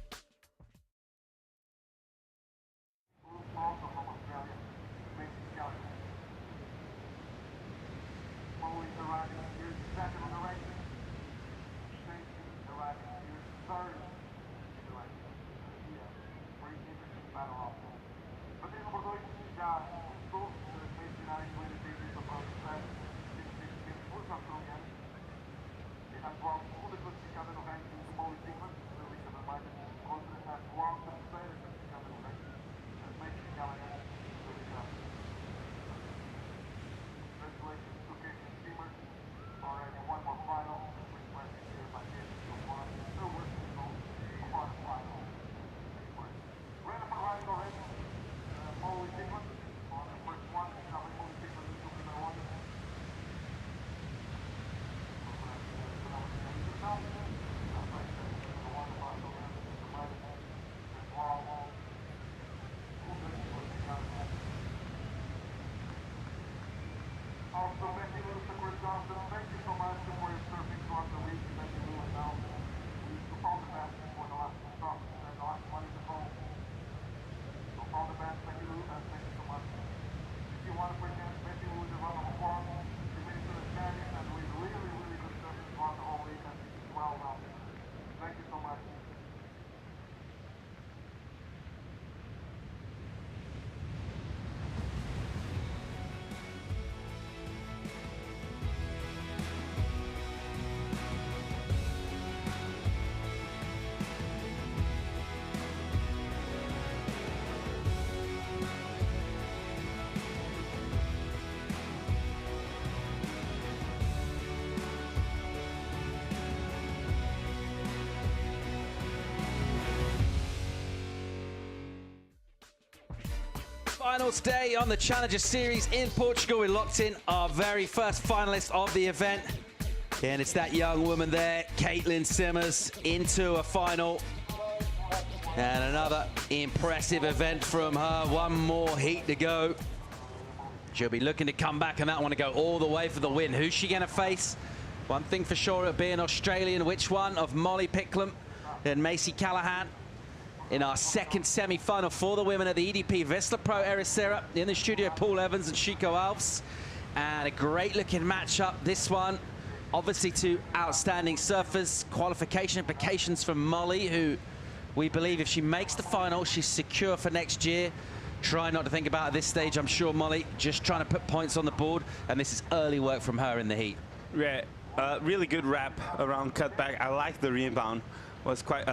Finals day on the Challenger Series in Portugal. We locked in our very first finalist of the event. And it's that young woman there, Caity Simmers, into a final. And another impressive event from her. One more heat to go. She'll be looking to come back and that one to go all the way for the win. Who's she going to face? One thing for sure, it'll be an Australian. Which one? Of Molly Picklum and Macy Callahan. In our second semi-final for the women at the EDP Vissla Pro Ericeira. In the studio, Paul Evans and Chico Alves. And a great-looking matchup. This one, obviously, two outstanding surfers. Qualification implications from Molly, who we believe if she makes the final, she's secure for next year. Try not to think about it at this stage, I'm sure, Molly. Just trying to put points on the board. And this is early work from her in the heat. Yeah, really good wrap around cutback. I like the rebound. Was quite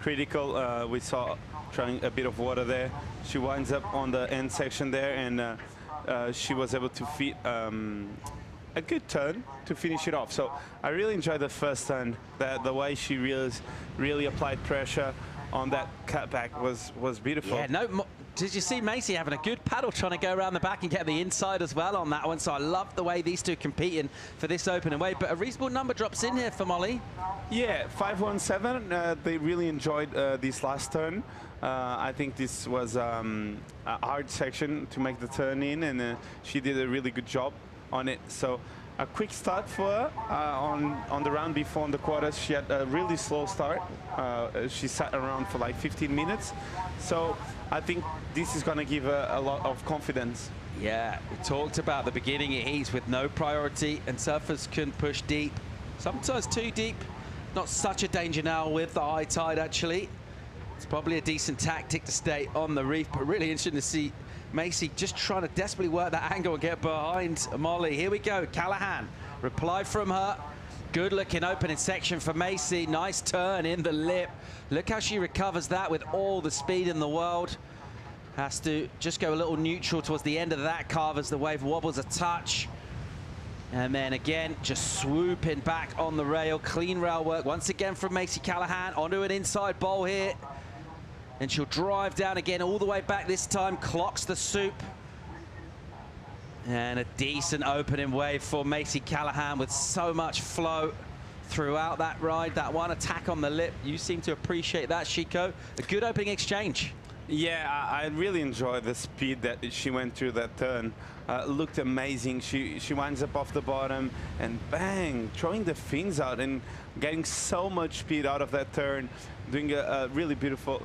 critical. We saw trying a bit of water there. She winds up on the end section there, and she was able to feed a good turn to finish it off. So I really enjoyed the first turn. The way she really applied pressure on that cutback was beautiful. Yeah, no. Did you see Macy having a good paddle trying to go around the back and get the inside as well on that one? So I love the way these two are competing for this opening wave. But a reasonable number drops in here for Molly. Yeah, 517. They really enjoyed this last turn. I think this was a hard section to make the turn in, and she did a really good job on it. So a quick start for her on the round before on the quarters. She had a really slow start. She sat around for like 15 minutes. So I think this is going to give her a lot of confidence. Yeah, we talked about the beginning of heats with no priority, and surfers can push deep, sometimes too deep. Not such a danger now with the high tide, actually. It's probably a decent tactic to stay on the reef, but really interesting to see Macy just trying to desperately work that angle and get behind Molly. Here we go, Callahan. Reply from her. Good looking opening section for Macy. Nice turn in the lip. Look how she recovers that with all the speed in the world. Has to just go a little neutral towards the end of that carve as the wave wobbles a touch. And then again, just swooping back on the rail. Clean rail work once again from Macy Callahan onto an inside bowl here. And she'll drive down again all the way back this time. Clocks the soup. And a decent opening wave for Macy Callahan with so much flow throughout that ride. That one attack on the lip. You seem to appreciate that, Chico. A good opening exchange. Yeah, I really enjoyed the speed that she went through that turn. Looked amazing. She winds up off the bottom and bang, throwing the fins out and getting so much speed out of that turn. Doing a really beautiful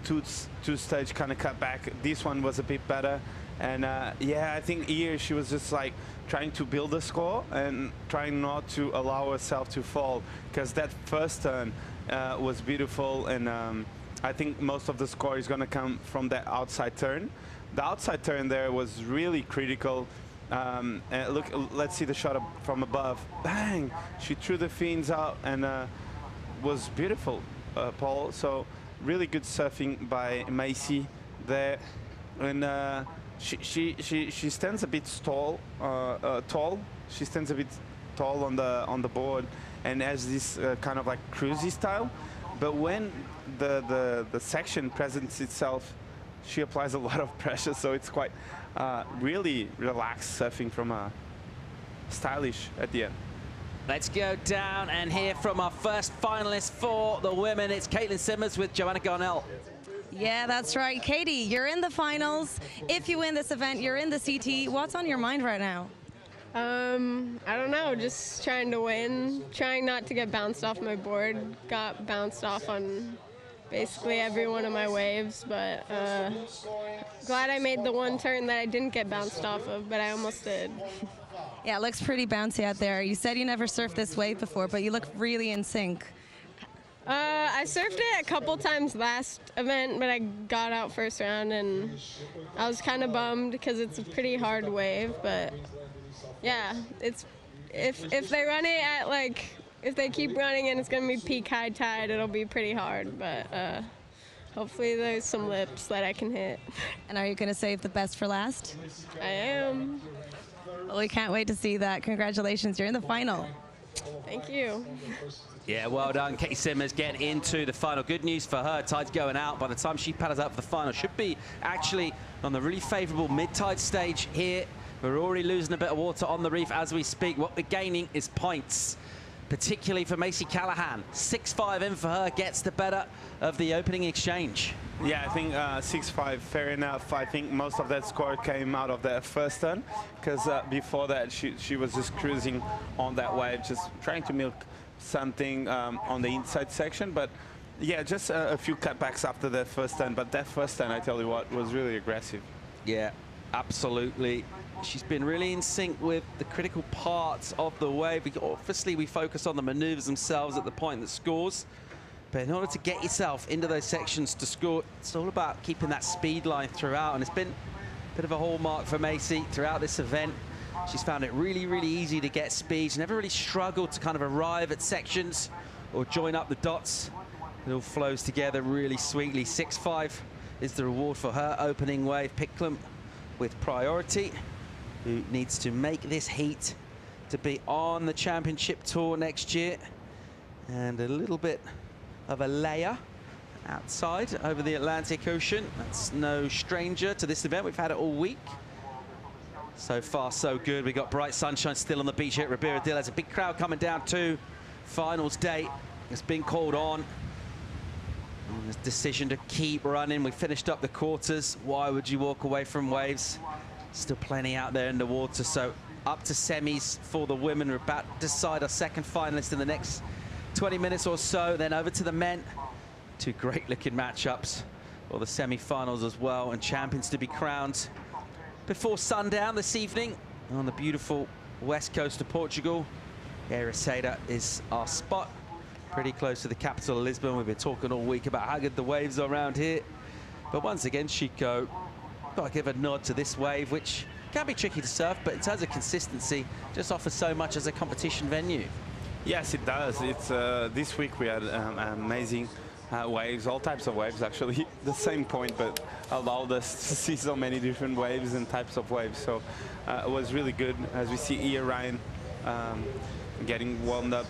two-stage kind of cut back. This one was a bit better. And yeah, I think here she was just like trying to build a score and trying not to allow herself to fall, because that first turn was beautiful. And I think most of the score is going to come from that outside turn. The outside turn there was really critical. And look, let's see the shot from above. Bang! She threw the fins out and was beautiful, Paul. So really good surfing by Macy there. And she stands a bit tall. She stands a bit tall on the board and has this kind of like cruisy style. But when the section presents itself, she applies a lot of pressure. So it's quite really relaxed surfing from stylish at the end. Let's go down and hear from our first finalist for the women. It's Caity Simmers with Joanna Garnell. Yeah, that's right. Caity, you're in the finals. If you win this event, you're in the CT. What's on your mind right now? I don't know, just trying to win, trying not to get bounced off my board. Got bounced off on basically every one of my waves, but glad I made the one turn that I didn't get bounced off of, but I almost did. Yeah, it looks pretty bouncy out there. You said you never surfed this wave before, but you look really in sync. I surfed it a couple times last event, but I got out first round, and I was kind of bummed because it's a pretty hard wave, but yeah, it's if they run it at like, if they keep running and it's going to be peak high tide, it'll be pretty hard, but hopefully there's some lips that I can hit. And are you going to save the best for last? I am. Well, we can't wait to see that. Congratulations, you're in the final. Thank you. Yeah, well done. Caity Simmers getting into the final. Good news for her. Tide's going out. By the time she paddles out for the final, should be actually on the really favourable mid-tide stage here. We're already losing a bit of water on the reef as we speak. What we're gaining is points, particularly for Macy Callahan. 6-5 in for her, gets the better of the opening exchange. Yeah, I think 6-5, fair enough. I think most of that score came out of that first turn, because before that she was just cruising on that wave, just trying to milk something on the inside section. But yeah, just a few cutbacks after that first turn. But that first turn, I tell you what, was really aggressive. Yeah, absolutely. She's been really in sync with the critical parts of the wave. Obviously, we focus on the maneuvers themselves at the point that scores. But in order to get yourself into those sections to score, it's all about keeping that speed line throughout. And it's been a bit of a hallmark for Macy throughout this event. She's found it really, really easy to get speed. She's never really struggled to kind of arrive at sections or join up the dots. It all flows together really sweetly. 6-5 is the reward for her opening wave. Picklum with priority, who needs to make this heat to be on the championship tour next year. And a little bit of a layer outside over the Atlantic Ocean. That's no stranger to this event. We've had it all week. So far, so good. We got bright sunshine still on the beach here at Ribeira del. There's a big crowd coming down to finals day. It's been called on. And the decision to keep running. We finished up the quarters. Why would you walk away from waves? Still plenty out there in the water. So up to semis for the women. We're about to decide our second finalist in the next 20 minutes or so. Then over to the men. Two great looking matchups for the semi-finals as well, and champions to be crowned before sundown this evening on the beautiful west coast of Portugal. Ericeira is our spot, pretty close to the capital of Lisbon. We've been talking all week about how good the waves are around here. But once again, Chico, got to give a nod to this wave, which can be tricky to surf, but in terms of consistency, just offers so much as a competition venue. Yes, it does. It's this week we had amazing waves, all types of waves actually. The same point, but allowed us to see so many different waves and types of waves. So it was really good. As we see Ia Ryan getting warmed up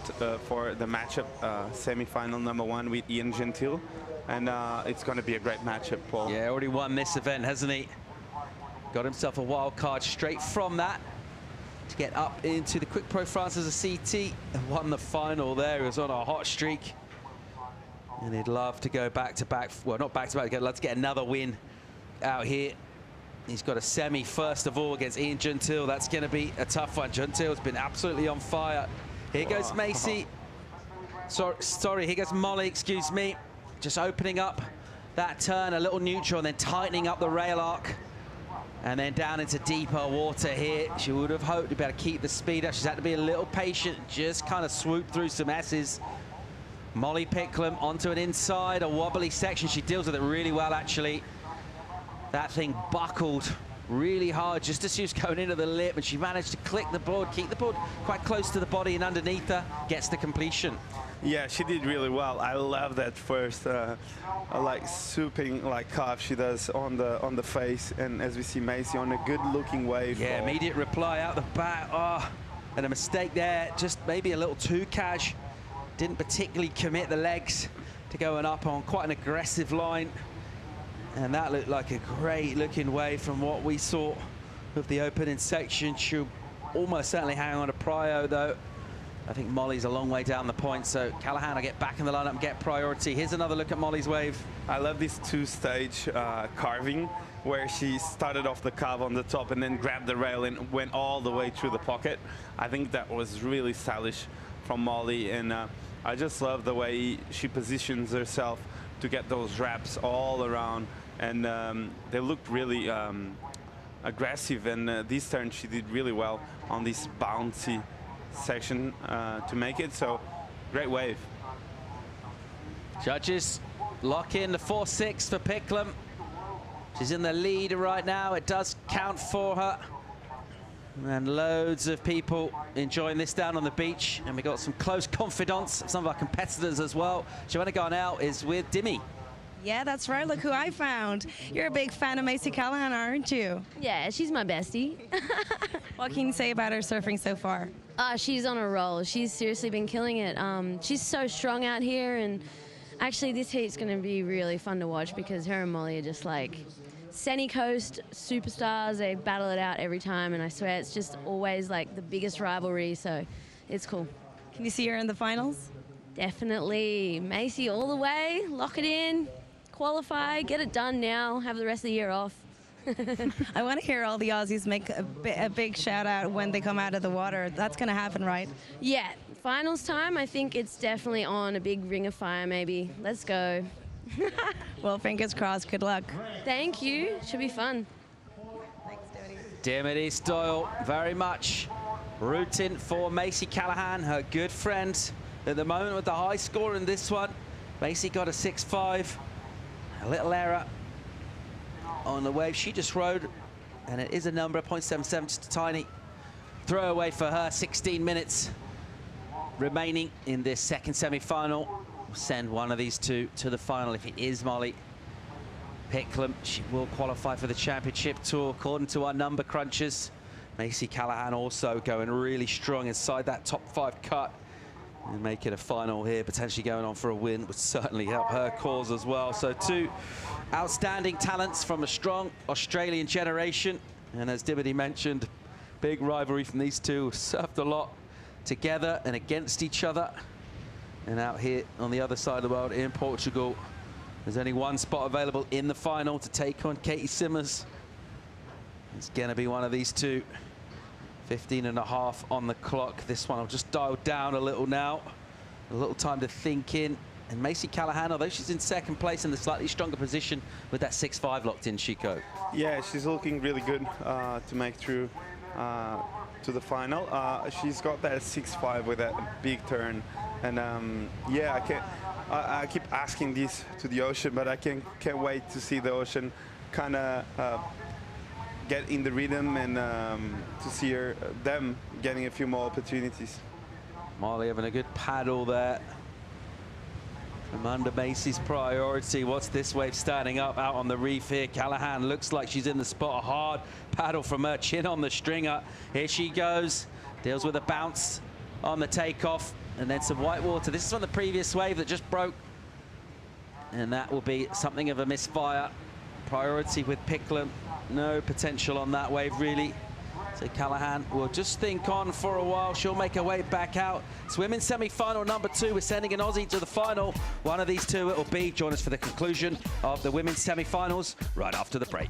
for the matchup, semi-final #1 with Ian Gentile, and it's going to be a great matchup, Paul. Yeah, already won this event, hasn't he? Got himself a wild card straight from that to get up into the Quick Pro France as a CT and won the final there. He was on a hot streak. And he'd love to go back-to-back, well, not back-to-back, he'd love to get another win out here. He's got a semi, first of all, against Ian Gentile. That's going to be a tough one. Gentile's been absolutely on fire. Here goes Macy. Sorry, here goes Molly, excuse me. Just opening up that turn, a little neutral, and then tightening up the rail arc. And then down into deeper water here. She would have hoped to be able to keep the speed up. She's had to be a little patient, just kind of swoop through some S's. Molly Picklum onto an inside, a wobbly section. She deals with it really well, actually. That thing buckled really hard just as she was going into the lip, and she managed to click the board, keep the board quite close to the body, and underneath her gets the completion. Yeah, she did really well. I love that first like swooping like carve she does on the face, and as we see Macy on a good looking wave. Yeah, immediate reply out the back. Oh, and a mistake there, just maybe a little too cash. Didn't particularly commit the legs to going up on quite an aggressive line. And that looked like a great looking wave from what we saw of the opening section. She'll almost certainly hang on to prio though. I think Molly's a long way down the point, so Callahan will get back in the lineup and get priority. Here's another look at Molly's wave. I love this two-stage carving where she started off the carve on the top and then grabbed the rail and went all the way through the pocket. I think that was really stylish from Molly, and I just love the way she positions herself to get those wraps all around, and they looked really aggressive, and this turn she did really well on this bouncy section to make it, so great wave. Judges lock in the 4-6 for Picklum. She's in the lead right now. It does count for her. And loads of people enjoying this down on the beach. And we got some close confidants, some of our competitors as well. Joanna Garnell is with Dimmy. Yeah, that's right. Look who I found. You're a big fan of Macy Callahan, aren't you? Yeah, she's my bestie. What can you say about her surfing so far? She's on a roll. She's seriously been killing it. She's so strong out here, and actually this heat's going to be really fun to watch because her and Molly are just like Sunny Coast superstars. They battle it out every time, and I swear it's just always like the biggest rivalry, so it's cool. Can you see her in the finals? Definitely. Macy all the way, lock it in, qualify, get it done now, have the rest of the year off. I want to hear all the Aussies make a big shout out when they come out of the water. That's going to happen, right? Yeah, finals time, I think it's definitely on. A big ring of fire maybe. Let's go. Well, fingers crossed. Good luck. Thank you. Should be fun. Dimity Doyle very much rooting for Macy Callahan, her good friend at the moment with the high score in this one. Macy got a 6.5, a little error on the wave she just rode, and it is a number, 0.77, just a tiny throwaway for her. 16 minutes remaining in this second semi-final. We'll send one of these two to the final. If it is Molly Picklum, she will qualify for the championship tour according to our number crunchers. Macy Callahan also going really strong inside that top 5 cut and make it a final here, potentially going on for a win would certainly help her cause as well. So two outstanding talents from a strong Australian generation, and as Dimity mentioned, big rivalry from these two, surfed a lot together and against each other. And out here on the other side of the world in Portugal, there's only one spot available in the final to take on Caity Simmers. It's gonna be one of these two. 15.5 on the clock. This one I'll just dial down a little now. A little time to think in. And Macy Callahan, although she's in second place in the slightly stronger position with that 6.5 locked in, Chico. Yeah, she's looking really good to make through to the final. She's got that 6.5 with that big turn. And yeah, I keep asking this to the ocean, but I can't wait to see the ocean kind of get in the rhythm and to see them getting a few more opportunities. Molly having a good paddle there from under Macy's priority. What's this wave standing up out on the reef here? Callahan looks like she's in the spot. A hard paddle from her, chin on the stringer. Here she goes, deals with a bounce on the takeoff, and then some white water. This is from the previous wave that just broke, and that will be something of a misfire. Priority with Picklum. No potential on that wave, really. So Callahan will just think on for a while. She'll make her way back out. It's women's semi-final number 2. We're sending an Aussie to the final. One of these two it will be. Join us for the conclusion of the women's semi-finals right after the break.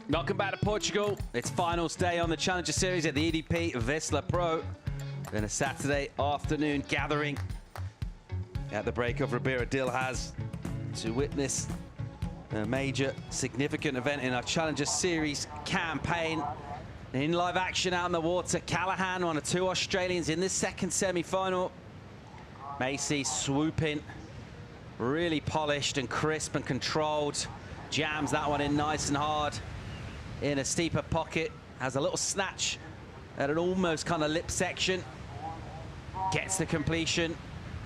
Welcome back to Portugal. It's finals day on the Challenger Series at the EDP Vissla Pro. Then a Saturday afternoon gathering at the break of Ribeira Dilhaz to witness a major significant event in our Challenger Series campaign. In live action out in the water, Callahan, one of 2 Australians in this second semi-final. Macy swooping, really polished and crisp and controlled. Jams that one in nice and hard in a steeper pocket. Has a little snatch at an almost kind of lip section. Gets the completion,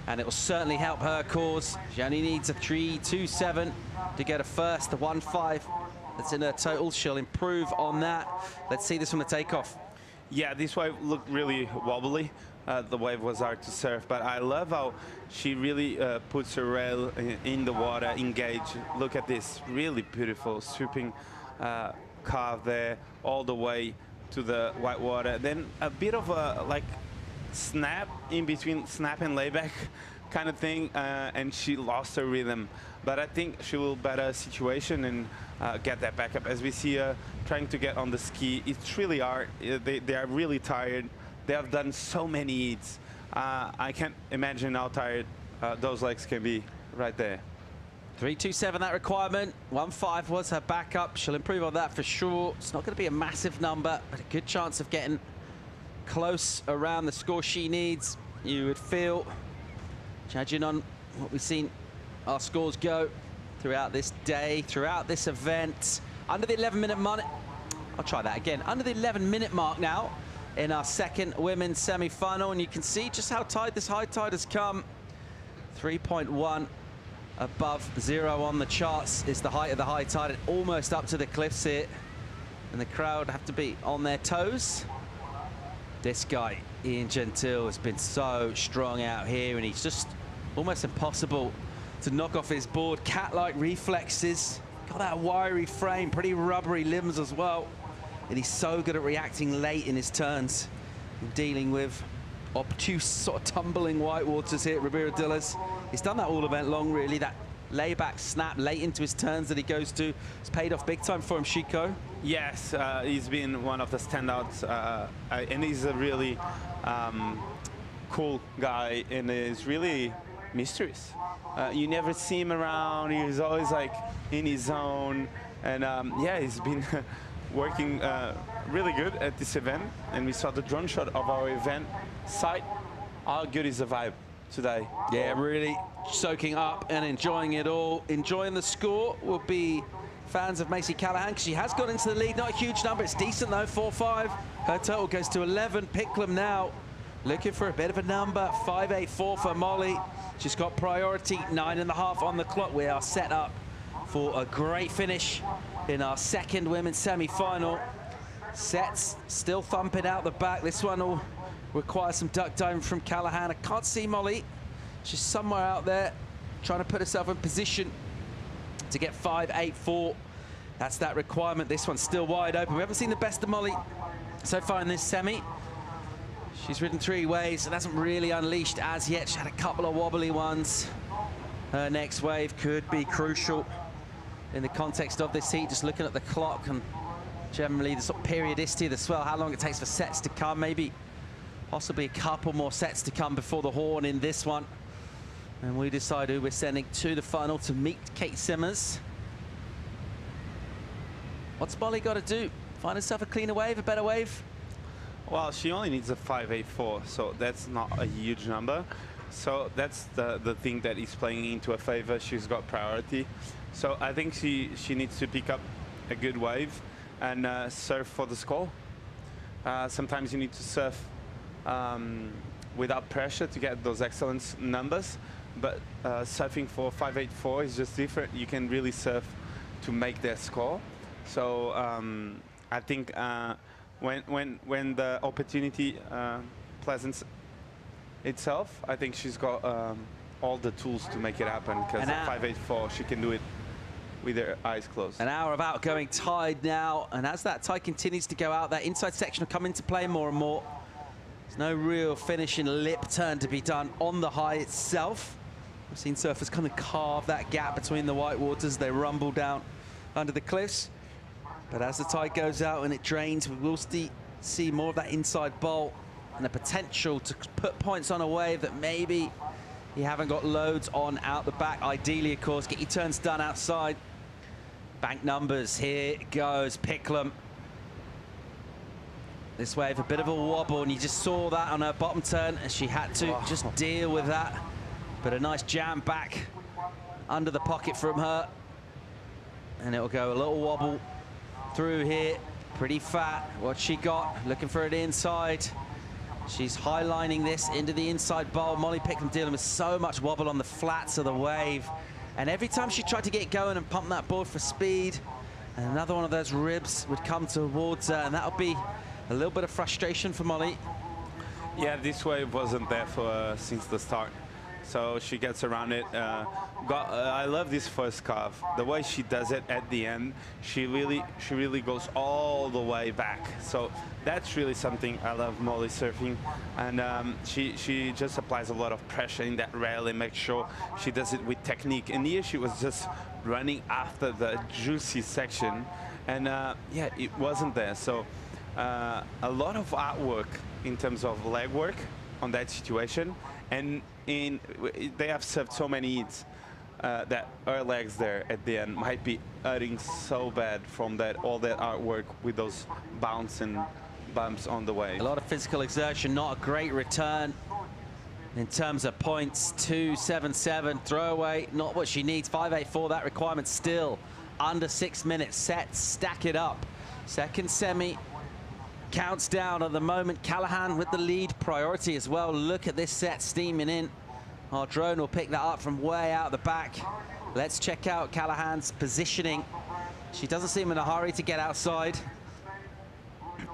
and it will certainly help her cause. She only needs a 3.27 to get a first, the 1.5 that's in her total. She'll improve on that. Let's see this from the takeoff. Yeah, this wave looked really wobbly. The wave was hard to surf, but I love how she really puts her rail in the water, engaged. Look at this, really beautiful swooping carve there, all the way to the white water. Then a bit of a like snap in between snap and layback kind of thing, and she lost her rhythm. But I think she will better situation and get that back up. As we see her trying to get on the ski, it's really hard. They are really tired. They have done so many heats. I can't imagine how tired those legs can be right there. 3.27 that requirement. 1.5 was her backup. She'll improve on that for sure. It's not going to be a massive number, but a good chance of getting close around the score she needs, you would feel, judging on what we've seen our scores go throughout this day, throughout this event. Under the 11-minute mark. I'll try that again. Under the 11-minute mark now in our second women's semi-final, and you can see just how tight this high tide has come. 3.1 above 0 on the charts is the height of the high tide, and almost up to the cliffs here, and the crowd have to be on their toes. This guy, Ian Gentile, has been so strong out here, and he's just almost impossible to knock off his board. Cat-like reflexes, got that wiry frame, pretty rubbery limbs as well. And he's so good at reacting late in his turns and dealing with obtuse sort of tumbling white waters here at Ribeira Dilhaz. He's done that all event long, really. That layback snap late into his turns that he goes to has paid off big time for him, Chico. Yes, he's been one of the standouts, and he's a really cool guy, and is really mysterious. You never see him around. He's always like in his zone, and yeah, he's been working really good at this event. And we saw the drone shot of our event site. How good is the vibe today? Yeah, really soaking up and enjoying it all. Enjoying the score will be fans of Macy Callahan, because she has got into the lead. Not a huge number, it's decent though, 4.5. Her total goes to 11. Picklum now looking for a bit of a number, 5.84 for Molly. She's got priority, 9.5 on the clock. We are set up for a great finish in our second women's semi-final. Sets still thumping out the back. This one will require some duck diving from Callahan. I can't see Molly. She's somewhere out there trying to put herself in position to get 5.84. That's that requirement. This one's still wide open. We haven't seen the best of Molly so far in this semi. She's ridden 3 waves and hasn't really unleashed as yet. She had a couple of wobbly ones. Her next wave could be crucial in the context of this heat. Just looking at the clock and generally the sort of periodicity of the swell, how long it takes for sets to come, maybe possibly a couple more sets to come before the horn in this one. And we decide who we're sending to the final to meet Caity Simmers. What's Molly got to do? Find herself a cleaner wave, a better wave? Well, she only needs a 5.84, so that's not a huge number. So that's the thing that is playing into her favor. She's got priority. So I think she needs to pick up a good wave and surf for the score. Sometimes you need to surf without pressure to get those excellent numbers, but surfing for 5.84 is just different. You can really surf to make that score. So I think when the opportunity presents itself, I think she's got all the tools to make it happen, because at 5.84 she can do it with her eyes closed. An hour of outgoing tide now, and as that tide continues to go out, that inside section will come into play more and more. There's no real finishing lip turn to be done on the high itself. We've seen surfers kind of carve that gap between the white waters. They rumble down under the cliffs. But as the tide goes out and it drains, we will see more of that inside bowl and the potential to put points on a wave that maybe you haven't got loads on out the back. Ideally, of course, get your turns done outside. Bank numbers, here goes Picklum. This wave, a bit of a wobble, and you just saw that on her bottom turn, and she had to just deal with that. But a nice jam back under the pocket from her. And it'll go a little wobble through here. Pretty fat. What's she got? Looking for it inside. She's highlining this into the inside bowl. Molly Picklum dealing with so much wobble on the flats of the wave. And every time she tried to get going and pump that board for speed, and another one of those ribs would come towards her, and that'll be a little bit of frustration for Molly. Yeah, this wave wasn't there for her since the start. So she gets around it. I love this first carve. The way she does it at the end, she really goes all the way back. So that's really something I love Molly surfing. And she just applies a lot of pressure in that rail and makes sure she does it with technique. And here she was just running after the juicy section. And yeah, it wasn't there. So a lot of artwork in terms of leg work on that situation. And they have served so many hits that her legs there at the end might be hurting so bad from all that artwork with those bounce and bumps on the way. A lot of physical exertion, not a great return in terms of points. 2.77 throwaway, not what she needs. 5.84, that requirement still under 6 minutes. Set, stack it up. Second semi counts down at the moment. Callahan with the lead, priority as well. Look at this set steaming in. Our drone will pick that up from way out the back. Let's check out Callahan's positioning. She doesn't seem in a hurry to get outside.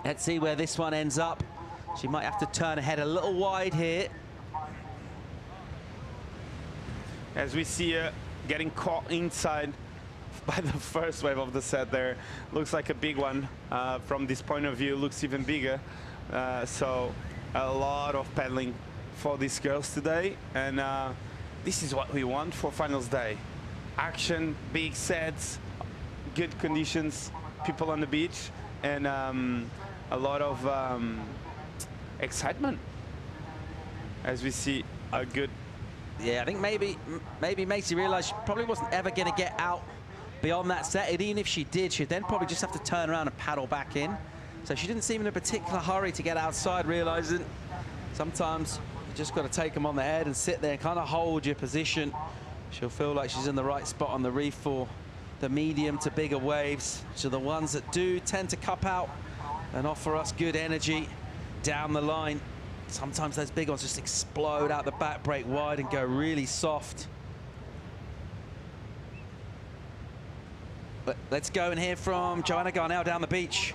Let's see where this one ends up. She might have to turn ahead a little wide here. As we see her getting caught inside by the first wave of the set there. Looks like a big one. From this point of view, looks even bigger. So a lot of paddling for these girls today. And this is what we want for finals day. Action, big sets, good conditions, people on the beach, and a lot of excitement as we see a good... Yeah, I think maybe Macy realized she probably wasn't ever going to get out beyond that set, and even if she did, she'd then probably just have to turn around and paddle back in. So she didn't seem in a particular hurry to get outside, realizing sometimes you just got to take them on the head and sit there and kind of hold your position. She'll feel like she's in the right spot on the reef for the medium to bigger waves, which are the ones that do tend to cup out and offer us good energy down the line. Sometimes those big ones just explode out the back, break wide, and go really soft. But let's go and hear from Joanna Garnell down the beach.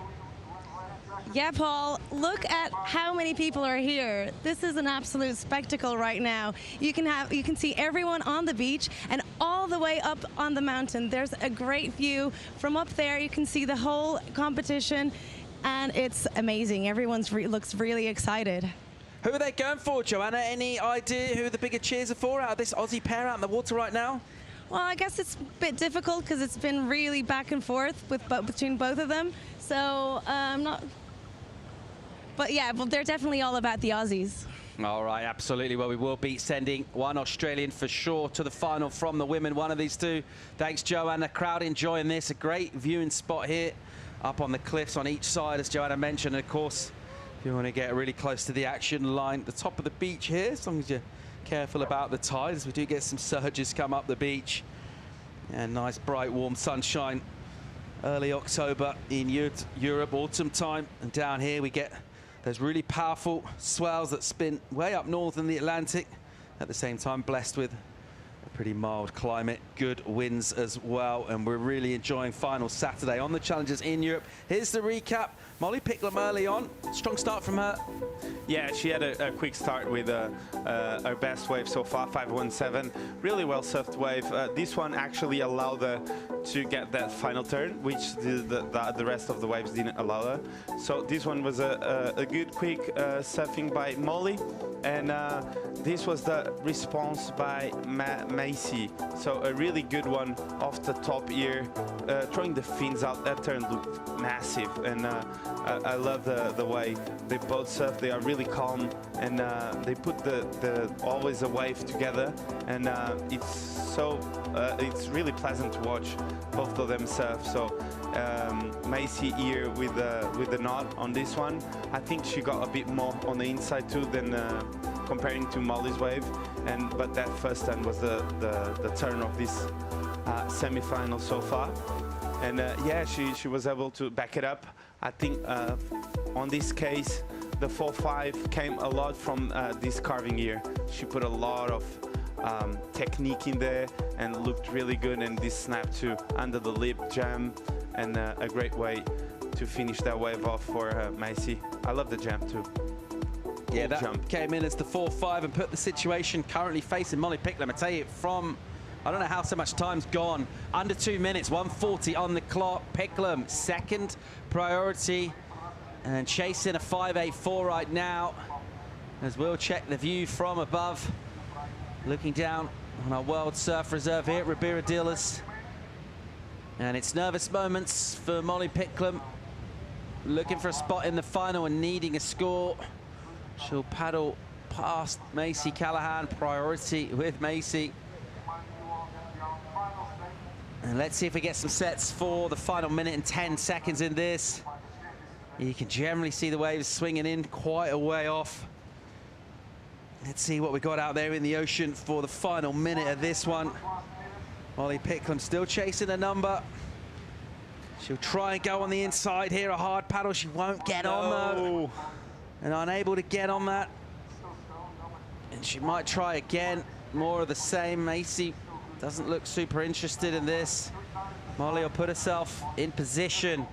Yeah, Paul, look at how many people are here. This is an absolute spectacle right now. You can see everyone on the beach and all the way up on the mountain. There's a great view from up there. You can see the whole competition, and it's amazing. Everyone looks really excited. Who are they going for, Joanna? Any idea who the bigger cheers are for out of this Aussie pair out in the water right now? Well, I guess it's a bit difficult because it's been really back and forth between both of them. So I'm not... But yeah, well, they're definitely all about the Aussies. All right, absolutely. Well, we will be sending one Australian for sure to the final from the women, one of these two. Thanks, Joanna. Crowd enjoying this. A great viewing spot here up on the cliffs on each side, as Joanna mentioned. And of course, if you want to get really close to the action line, the top of the beach here, as long as you're careful about the tides. We do get some surges come up the beach. And nice, bright, warm sunshine. Early October in Europe, autumn time. And down here we get those really powerful swells that spin way up north in the Atlantic. At the same time, blessed with a pretty mild climate, good winds as well. And we're really enjoying final Saturday on the challenges in Europe. Here's the recap. Molly Picklum early on. Strong start from her. Yeah, she had a quick start with her best wave so far, 5.17. Really well surfed wave. This one actually allowed her to get that final turn, which the rest of the waves didn't allow her. So this one was a good quick surfing by Molly, and this was the response by Macy. So a really good one off the top here, throwing the fins out. That turn looked massive, and I love the way they both surf. They are really calm, and they put the always a wave together, and it's really pleasant to watch both of them surf. So Macy here with the knot on this one. I think she got a bit more on the inside too than comparing to Molly's wave, but that first turn was the turn of this semi-final so far. And yeah, she was able to back it up. I think on this case, the 4-5 came a lot from this carving here. She put a lot of technique in there and looked really good, and this snap to under the lip jam, and a great way to finish that wave off for Macy. I love the jam too. Yeah, that came in as the 4-5 and put the situation currently facing Molly Picklum. I tell you, I don't know how so much time's gone. Under 2 minutes, 1:40 on the clock. Picklum, second priority, and chasing a 5.84 right now. As we'll check the view from above, looking down on our World Surf Reserve here at Ribeira Dealers. And it's nervous moments for Molly Picklum, looking for a spot in the final and needing a score. She'll paddle past Macy Callahan, priority with Macy. And let's see if we get some sets for the final minute and 10 seconds in this. You can generally see the waves swinging in quite a way off. Let's see what we got out there in the ocean for the final minute of this one. Molly Picklum still chasing a number. She'll try and go on the inside here, a hard paddle. She won't get on though. And unable to get on that. And she might try again. More of the same. Macy doesn't look super interested in this. Molly will put herself in position.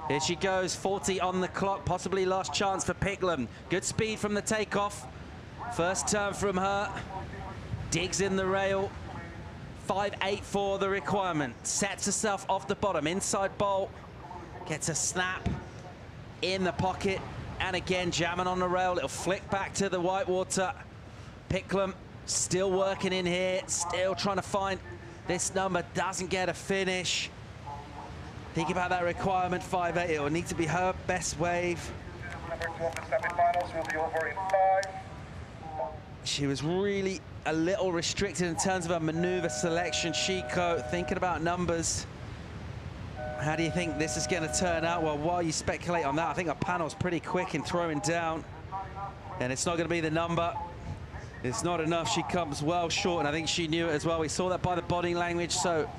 Here she goes, 40 on the clock, possibly last chance for Picklum. Good speed from the takeoff. First turn from her. Digs in the rail. 5.8 for the requirement. Sets herself off the bottom, inside bolt. Gets a snap in the pocket. And again, jamming on the rail. It'll flick back to the whitewater. Picklum still working in here, still trying to find this number. Doesn't get a finish. Think about that requirement, 5.8. It will need to be her best wave. Number 2 of the semifinals will be over in 5. She was really a little restricted in terms of her maneuver selection. Chico, thinking about numbers. How do you think this is going to turn out? Well, while you speculate on that, I think our panel's pretty quick in throwing down. And it's not going to be the number. It's not enough. She comes well short, and I think she knew it as well. We saw that by the body language, so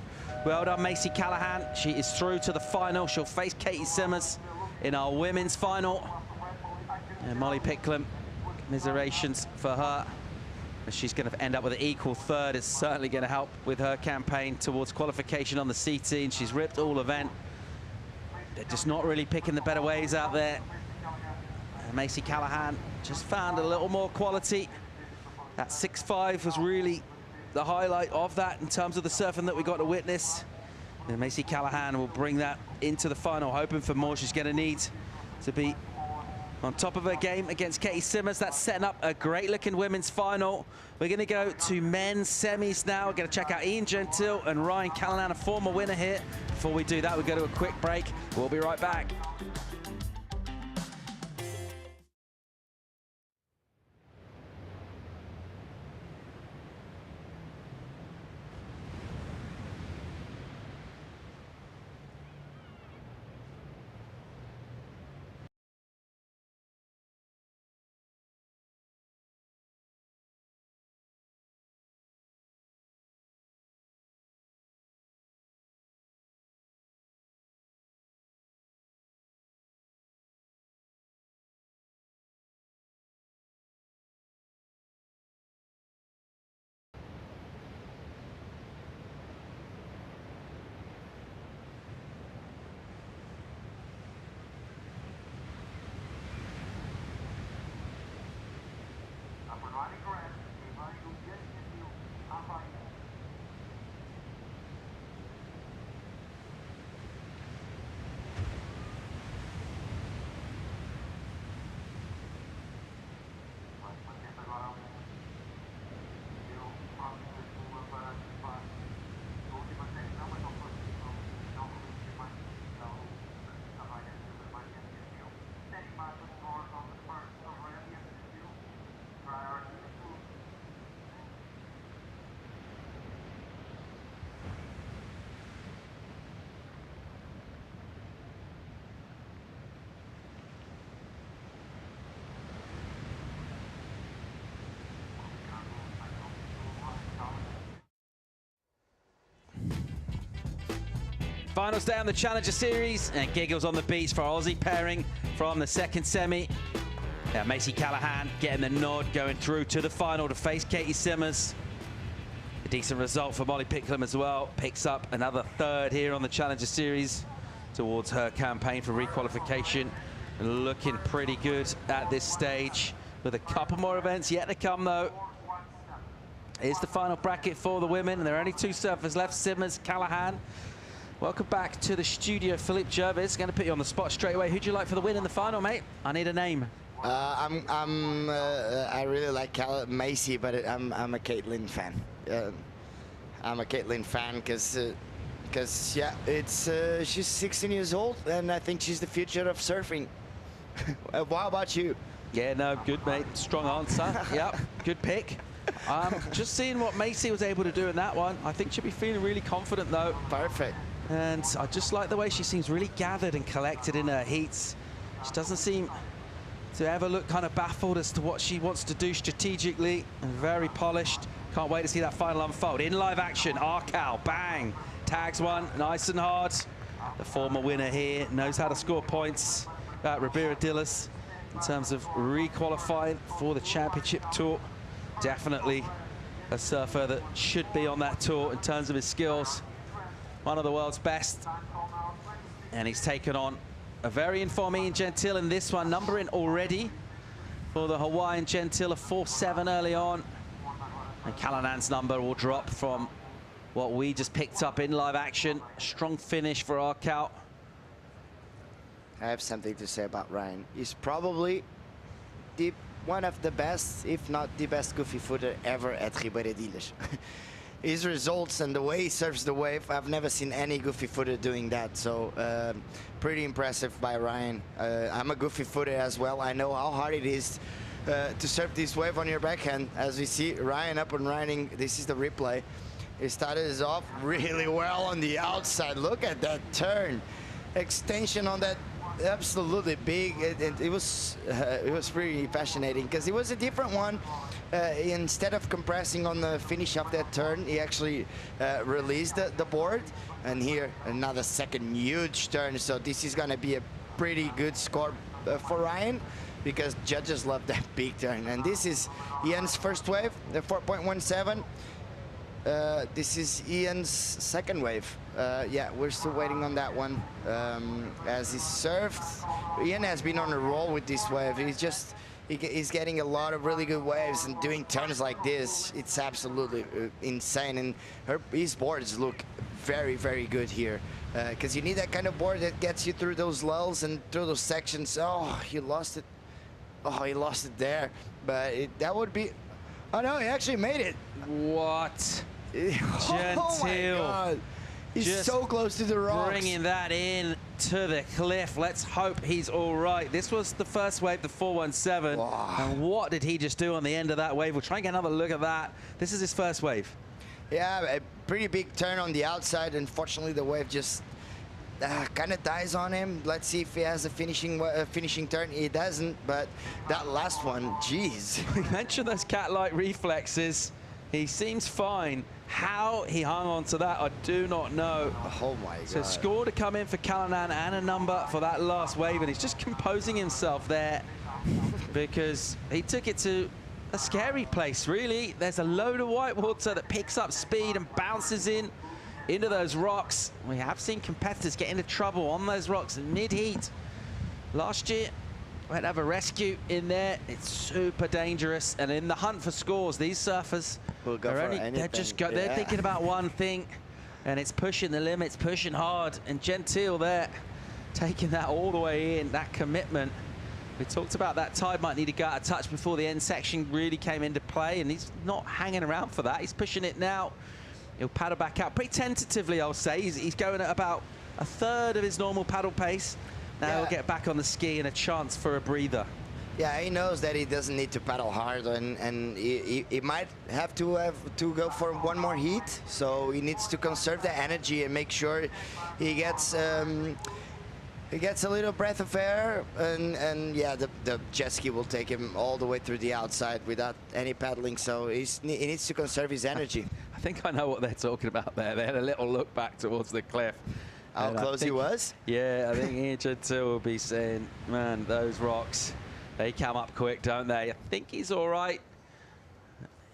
well done, Macy Callahan. She is through to the final. She'll face Caity Simmers in our women's final. And Molly Picklum, commiserations for her. She's going to end up with an equal third. It's certainly going to help with her campaign towards qualification on the CT, and she's ripped all event. They're just not really picking the better waves out there. And Macy Callahan just found a little more quality. That 6.5 was really the highlight of that in terms of the surfing that we got to witness. And Macy Callahan will bring that into the final, hoping for more. She's going to need to be on top of her game against Caity Simmers. That's setting up a great-looking women's final. We're going to go to men's semis now. We're going to check out Ian Gentile and Ryan Callahan, a former winner here. Before we do that, we'll go to a quick break. We'll be right back. Finals day on the Challenger Series, and giggles on the beats for our Aussie pairing from the second semi. Yeah, Macy Callahan getting the nod, going through to the final to face Caity Simmers. A decent result for Molly Picklum as well. Picks up another third here on the Challenger Series towards her campaign for requalification. And looking pretty good at this stage, with a couple more events yet to come though. Here's the final bracket for the women, and there are only 2 surfers left, Simmers, Callahan. Welcome back to the studio, Philippe Jervis. Going to put you on the spot straight away. Who'd you like for the win in the final, mate? I need a name. I really like Macy, but I'm a Caitlin fan. I'm a Caitlin fan because yeah, she's 16 years old, and I think she's the future of surfing. What about you? Yeah, no, good, mate. Strong answer. Yep, good pick. Just seeing what Macy was able to do in that one. I think she'll be feeling really confident, though. Perfect. And I just like the way she seems really gathered and collected in her heats. She doesn't seem to ever look kind of baffled as to what she wants to do strategically, and very polished. Can't wait to see that final unfold. In live action, Arcal, bang, tags one, nice and hard. The former winner here knows how to score points. Ribera Dillas, in terms of requalifying for the championship tour. Definitely a surfer that should be on that tour in terms of his skills. One of the world's best. And he's taken on a very informed Ian Gentile in this one, numbering already for the Hawaiian Gentile, a 4-7 early on. And Callahan's number will drop from what we just picked up in live action. Strong finish for Arcal. I have something to say about Ryan. He's probably one of the best, if not the best goofy footer ever at Ribeira Dillas. His results and the way he surfs the wave, I've never seen any goofy footer doing that. So pretty impressive by Ryan. I'm a goofy footer as well. I know how hard it is to surf this wave on your backhand. As we see Ryan up and riding, this is the replay. He started us off really well on the outside. Look at that turn. Extension on that, absolutely big. It was pretty fascinating because it was a different one. Instead of compressing on the finish of that turn, he actually released the board. And here, another second huge turn. So this is going to be a pretty good score for Ryan, because judges love that big turn. And this is Ian's first wave, the 4.17. This is Ian's second wave. Yeah, we're still waiting on that one. As he surfed, Ian has been on a roll with this wave. He's getting a lot of really good waves and doing turns like this. It's absolutely insane. And his boards look very, very good here. Because you need that kind of board that gets you through those lulls and through those sections. Oh, he lost it. Oh, he lost it there. But that would be... Oh, no, he actually made it. What? Oh, my God. He's just so close to the rocks. Bringing that in to the cliff. Let's hope he's all right. This was the first wave, the 417. Wow. And what did he just do on the end of that wave? We'll try and get another look at that. This is his first wave. Yeah, a pretty big turn on the outside. Unfortunately, the wave just kind of dies on him. Let's see if he has a finishing turn. He doesn't, but that last one, geez. We mentioned those cat-like reflexes. He seems fine. How he hung on to that, I do not know. Oh my God. So score to come in for Callahan and a number for that last wave, and he's just composing himself there because he took it to a scary place, really. There's a load of white water that picks up speed and bounces into those rocks. We have seen competitors get into trouble on those rocks in mid-heat. Last year, we had to have a rescue in there. It's super dangerous. And in the hunt for scores, these surfers they're thinking about one thing, and it's pushing the limits, pushing hard. And Gentile there, taking that all the way in, that commitment. We talked about that tide might need to go out of touch before the end section really came into play, and he's not hanging around for that. He's pushing it now. He'll paddle back out pretty tentatively, I'll say. He's going at about a third of his normal paddle pace. Now he'll get back on the ski and a chance for a breather. Yeah, he knows that he doesn't need to paddle hard, and he might have to go for one more heat. So he needs to conserve the energy and make sure he gets a little breath of air, and yeah, the jet ski will take him all the way through the outside without any paddling. So he needs to conserve his energy. I think I know what they're talking about there. They had a little look back towards the cliff. How And I close he think- was? Yeah, I think Ian Gentile will be saying, man, those rocks, they come up quick, don't they? I think he's all right.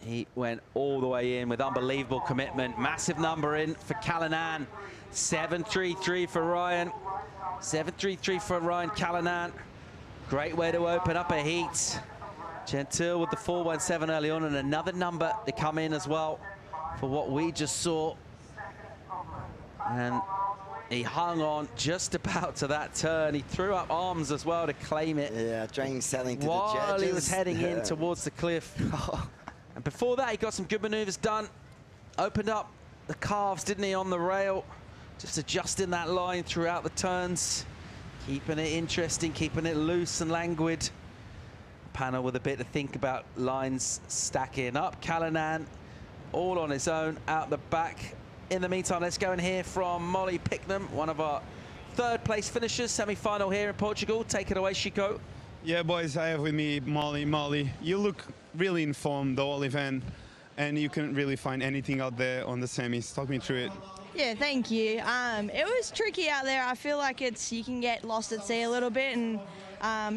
He went all the way in with unbelievable commitment. Massive number in for Callanan. 7.33 for Ryan. 7.33 for Ryan Callanan. Great way to open up a heat. Gentile with the 4.17 early on, and another number to come in as well for what we just saw. And he hung on just about to that turn. He threw up arms as well to claim it. Yeah, trying selling to the while judges. he was heading in towards the cliff. And before that, he got some good maneuvers done. Opened up the calves, didn't he, on the rail? Just adjusting that line throughout the turns. Keeping it interesting, keeping it loose and languid. Panel with a bit to think about, lines stacking up. Callanan all on his own out the back. In the meantime, let's go and hear from Molly Picklum, one of our third place finishers, semi-final here in Portugal. Take it away, Chico. Yeah, boys, I have with me Molly. Molly, you look really in form the whole event, and you couldn't really find anything out there on the semis. Talk me through it. Yeah, thank you. It was tricky out there. I feel like you can get lost at sea a little bit, and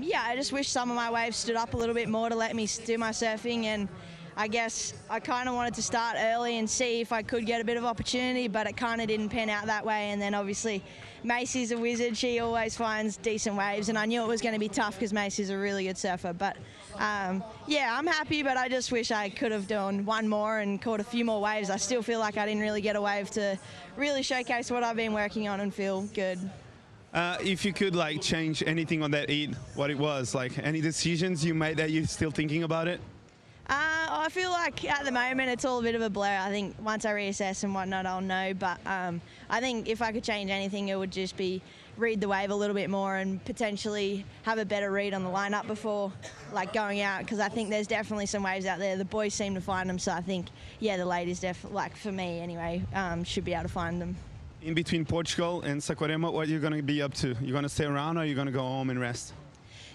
yeah, I just wish some of my waves stood up a little bit more to let me do my surfing, and I guess I kind of wanted to start early and see if I could get a bit of opportunity, but it kind of didn't pan out that way. And then obviously Macy's a wizard. She always finds decent waves, and I knew it was going to be tough because Macy's a really good surfer. But yeah, I'm happy, but I just wish I could have done one more and caught a few more waves. I still feel like I didn't really get a wave to really showcase what I've been working on and feel good. If you could like change anything on that heat, what it was, like any decisions you made that you're still thinking about it? I feel like at the moment it's all a bit of a blur. I think once I reassess and whatnot, I'll know. But I think if I could change anything, it would just be read the wave a little bit more and potentially have a better read on the lineup before like going out, because I think there's definitely some waves out there. The boys seem to find them, so I think, yeah, the ladies definitely, like for me anyway, should be able to find them. In between Portugal and Saquarema, what are you going to be up to? You going to stay around, or are you going to go home and rest?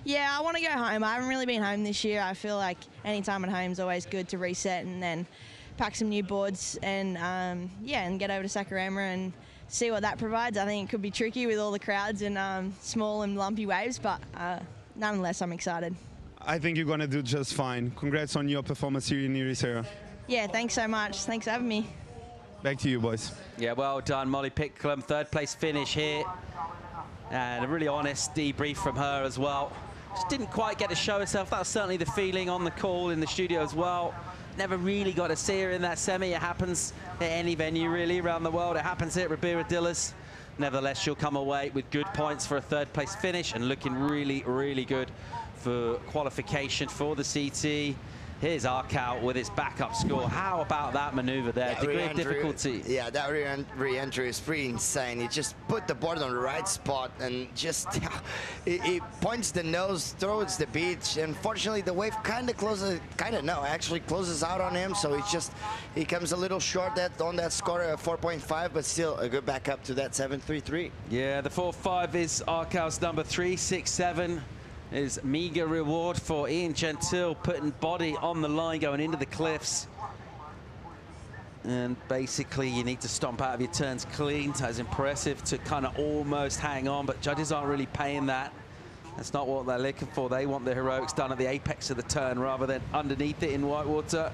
Yeah, I want to go home. I haven't really been home this year. I feel like any time at home is always good to reset and then pack some new boards and yeah, and get over to Saquarema and see what that provides. I think it could be tricky with all the crowds and small and lumpy waves, but nonetheless, I'm excited. I think you're going to do just fine. Congrats on your performance here in Ericeira. Yeah, thanks so much. Thanks for having me. Back to you, boys. Yeah, well done, Molly Picklum. Third place finish here. And a really honest debrief from her as well. Just didn't quite get to show herself. That was certainly the feeling on the call in the studio as well. Never really got to see her in that semi. It happens at any venue really around the world. It happens here at Ribera Dillas. Nevertheless, she'll come away with good points for a third place finish and looking really, really good for qualification for the CT. Here's Arkau with his backup score. How about that maneuver there? That Degree of difficulty. Yeah, that re-entry is pretty insane. He just put the board on the right spot and just he points the nose towards the beach. Unfortunately, the wave kind of closes, actually closes out on him. So he comes a little short on that score of 4.5, but still a good backup to that 7.33. Yeah, the 4.5 is Arkau's number 3.67. Is meager reward for Ian Gentile, putting body on the line going into the cliffs. And basically you need to stomp out of your turns clean. So it's impressive to kind of almost hang on, but judges aren't really paying that. That's not what they're looking for. They want the heroics done at the apex of the turn rather than underneath it in whitewater.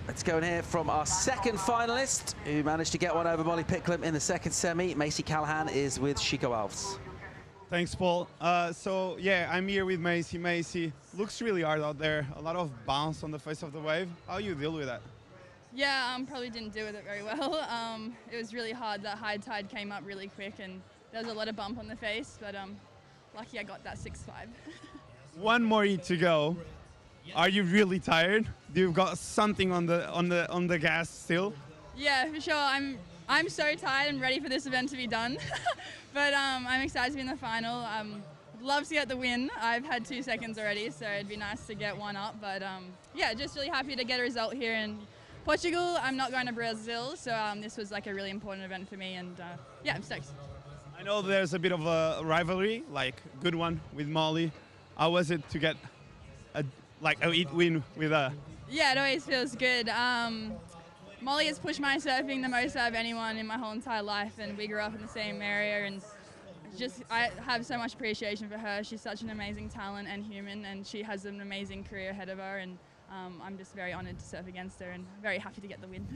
Let's go and hear from our second finalist, who managed to get one over Molly Picklum in the second semi. Macy Callahan is with Chico Alves. Thanks, Paul. So, yeah, I'm here with Macy. Macy, looks really hard out there. A lot of bounce on the face of the wave. How do you deal with that? Yeah, probably didn't deal with it very well. It was really hard. That high tide came up really quick, and there was a lot of bump on the face, but lucky I got that 6.5. One more heat to go. Are you really tired? Do you got something on the gas still? Yeah, for sure. I'm so tired and ready for this event to be done. But I'm excited to be in the final. I'd love to get the win. I've had 2 seconds already, so it'd be nice to get one up. But yeah, just really happy to get a result here in Portugal. I'm not going to Brazil, so this was like a really important event for me, and yeah, I'm stoked. I know there's a bit of a rivalry, like good one with Molly. How was it to get a heat win with her? Yeah, it always feels good. Molly has pushed my surfing the most out of anyone in my whole entire life, and we grew up in the same area, and I have so much appreciation for her. She's such an amazing talent and human, and she has an amazing career ahead of her, and I'm just very honoured to surf against her and very happy to get the win.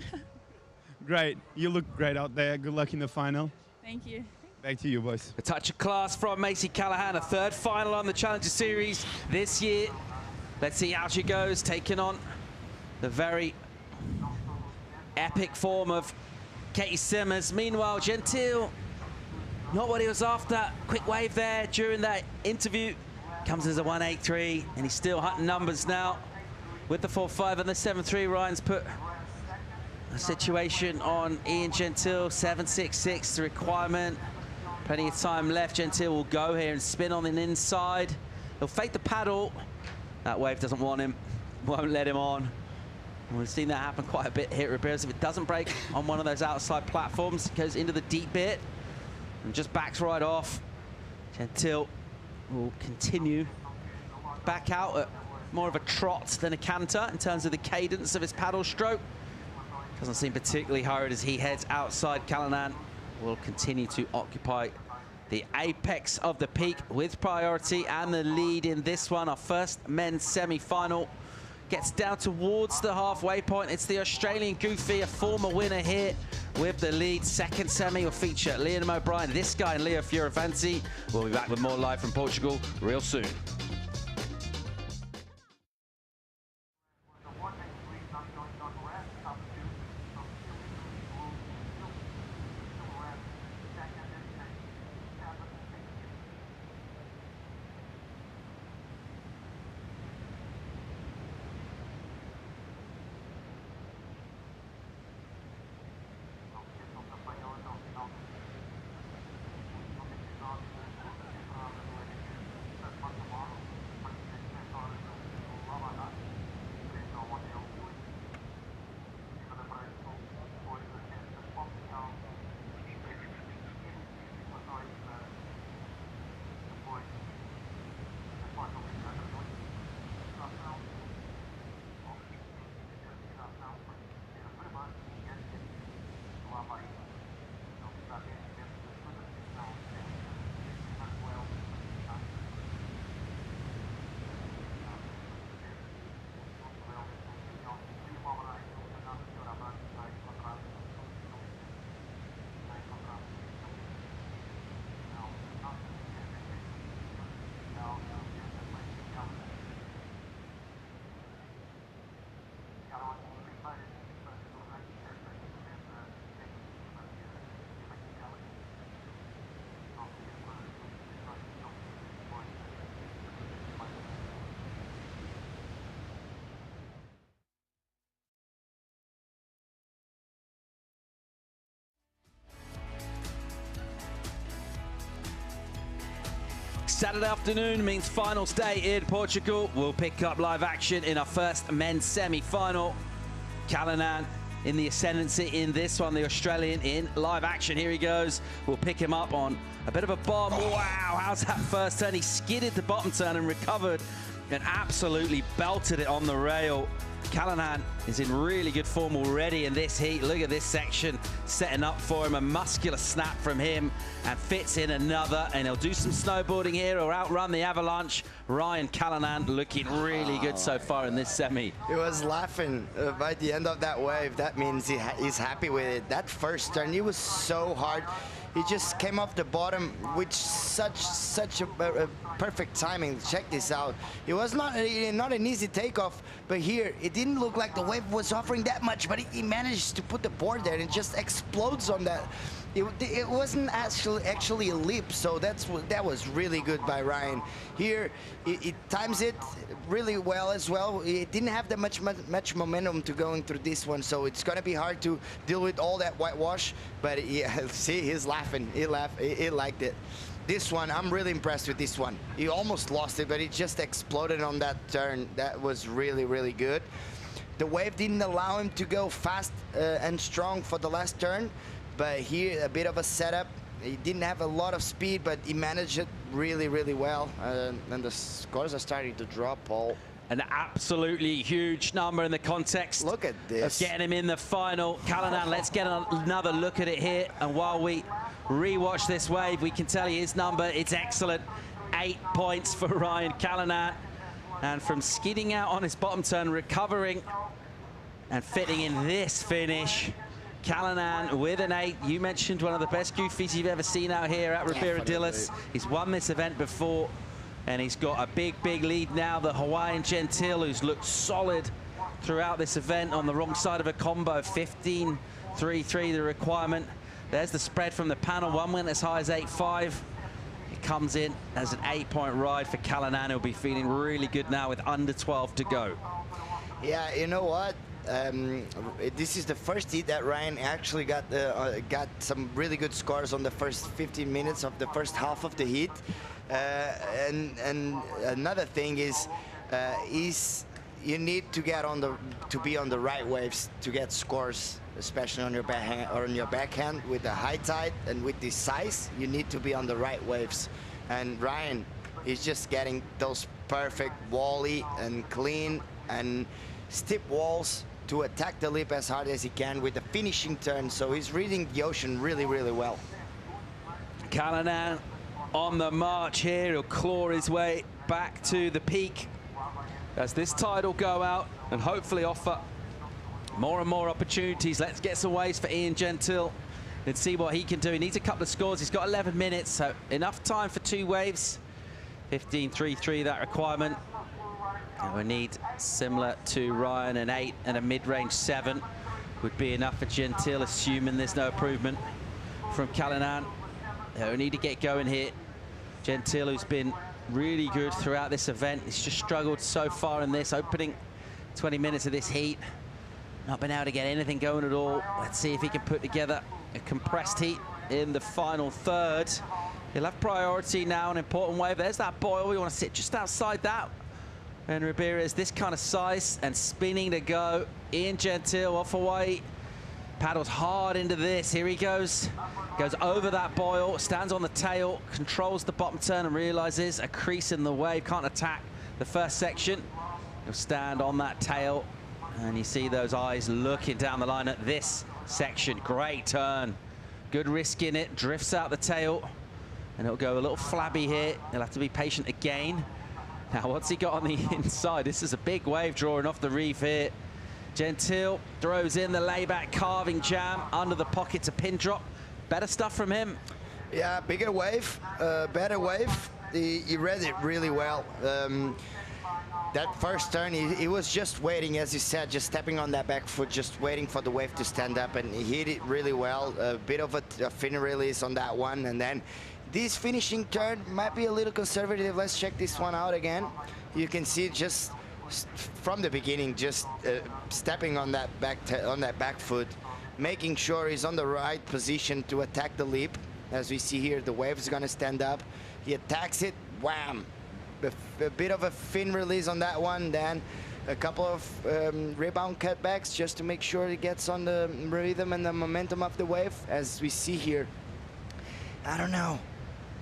Great. You look great out there. Good luck in the final. Thank you. Back to you, boys. A touch of class from Macy Callahan, a third final on the Challenger Series this year. Let's see how she goes, taking on the very epic form of Caity Simmers. Meanwhile, Gentile, not what he was after. Quick wave there during that interview. Comes as a 1.83, and he's still hunting numbers now. With the 4.5 and the 7.3, Ryan's put a situation on Ian Gentile. 7.66, the requirement. Plenty of time left. Gentile will go here and spin on the inside. He'll fake the paddle. That wave doesn't want him, won't let him on. We've seen that happen quite a bit here at Riberas. If it doesn't break on one of those outside platforms, it goes into the deep bit and just backs right off. Gentile will continue back out at more of a trot than a canter in terms of the cadence of his paddle stroke. Doesn't seem particularly hurried as he heads outside. Callahan will continue to occupy the apex of the peak with priority and the lead in this one. Our first men's semi-final gets down towards the halfway point. It's the Australian Goofy, a former winner here with the lead. Second semi will feature Liam O'Brien, this guy, and Leonardo Fioravanti. We'll be back with more live from Portugal real soon. Saturday afternoon means finals day in Portugal. We'll pick up live action in our first men's semi-final. Callahan in the ascendancy in this one, the Australian in live action. Here he goes. We'll pick him up on a bit of a bomb. Wow, how's that first turn? He skidded the bottom turn and recovered and absolutely belted it on the rail. Callahan is in really good form already in this heat. Look at this section setting up for him. A muscular snap from him and fits in another. And he'll do some snowboarding here or outrun the avalanche. Ryan Callahan looking really good so far in this semi. He was laughing by the end of that wave. That means he's happy with it. That first turn, it was so hard. He just came off the bottom with such a perfect timing. Check this out. It was not an easy takeoff, but here it didn't look like the wave was offering that much, but he managed to put the board there and it just explodes on that. It wasn't actually a leap, so that was really good by Ryan. Here, it times it really well as well. It didn't have that much momentum to going through this one, so it's gonna be hard to deal with all that whitewash. But yeah, see, he's laughing. He laughed. He liked it. This one, I'm really impressed with this one. He almost lost it, but it just exploded on that turn. That was really, really good. The wave didn't allow him to go fast and strong for the last turn. But here, a bit of a setup. He didn't have a lot of speed, but he managed it really, really well. And the scores are starting to drop, Paul. An absolutely huge number in the context. Look at this. Of getting him in the final. Callanan, let's get another look at it here. And while we rewatch this wave, we can tell you his number, it's excellent. 8 points for Ryan Callanan. And from skidding out on his bottom turn, recovering and fitting in this finish, Callanan with an 8. You mentioned one of the best goofies you've ever seen out here at Ribeira-Dillas. He's won this event before, and he's got a big, big lead now. The Hawaiian Gentile, who's looked solid throughout this event on the wrong side of a combo. 15.33 the requirement. There's the spread from the panel. One went as high as 8.5. It comes in as an 8-point ride for Callanan. He'll be feeling really good now with under 12 to go. Yeah, you know what? This is the first heat that Ryan actually got some really good scores on the first 15 minutes of the first half of the heat. And another thing is you need to be on the right waves to get scores, especially on your backhand with the high tide and with this size. You need to be on the right waves, and Ryan is just getting those perfect wally and clean and steep walls to attack the lip as hard as he can with the finishing turn. So he's reading the ocean really, really well. Callanan on the march here. He'll claw his way back to the peak as this tide will go out and hopefully offer more and more opportunities. Let's get some waves for Ian Gentile and see what he can do. He needs a couple of scores. He's got 11 minutes, so enough time for 2 waves. 15.33 that requirement. And we need, similar to Ryan, an 8 and a mid-range 7 would be enough for Gentile, assuming there's no improvement from Callanan. They'll need to get going here. Gentile, who's been really good throughout this event. He's just struggled so far in this opening 20 minutes of this heat. Not been able to get anything going at all. Let's see if he can put together a compressed heat in the final third. He'll have priority now, an important wave. There's that boil. We want to sit just outside that. And Ribeira is this kind of size and spinning to go. Ian Gentile off Hawaii. Paddles hard into this. Here he goes. Goes over that boil, stands on the tail, controls the bottom turn and realizes a crease in the wave. Can't attack the first section. He'll stand on that tail. And you see those eyes looking down the line at this section. Great turn. Good risk in it. Drifts out the tail. And it'll go a little flabby here. He'll have to be patient again. Now, what's he got on the inside? This is a big wave drawing off the reef here. Gentile throws in the layback carving jam under the pocket to pin drop. Better stuff from him. Yeah, bigger wave, better wave. He read it really well. That first turn, he was just waiting, as you said, just stepping on that back foot, just waiting for the wave to stand up, and he hit it really well. A bit of a fin release on that one, and then this finishing turn might be a little conservative. Let's check this one out again. You can see just from the beginning, just stepping on that back foot, making sure he's on the right position to attack the lip. As we see here, the wave is going to stand up. He attacks it, wham! A bit of a fin release on that one, then a couple of rebound cutbacks just to make sure he gets on the rhythm and the momentum of the wave. As we see here, I don't know.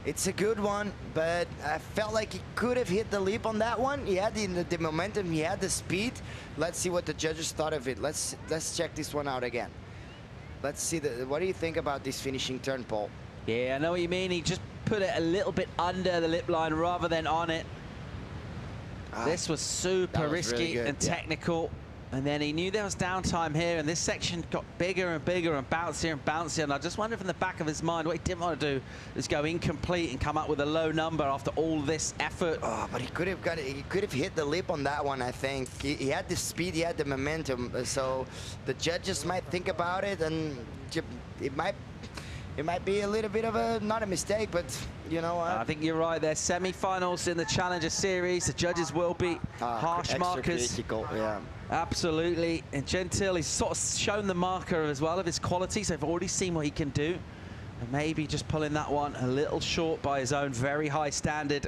It's a good one, but I felt like he could have hit the lip on that one. He had the momentum, he had the speed. Let's see what the judges thought of it. Let's check this one out again. Let's see, what do you think about this finishing turn, Paul? Yeah, I know what you mean. He just put it a little bit under the lip line rather than on it. This was super risky and technical. And then he knew there was downtime here, and this section got bigger and bigger and bouncier and bouncier. And I just wonder if in the back of his mind, what he didn't want to do is go incomplete and come up with a low number after all this effort. Oh, but he could have hit the lip on that one, I think. He had the speed, he had the momentum. So the judges might think about it, and it might be a little bit of not a mistake, but you know. I think you're right. They're semi-finals in the Challenger Series. The judges will be harsh markers. Critical, yeah. Absolutely. And Gentile, he's sort of shown the marker as well of his qualities. They've already seen what he can do. And maybe just pulling that one a little short by his own very high standard.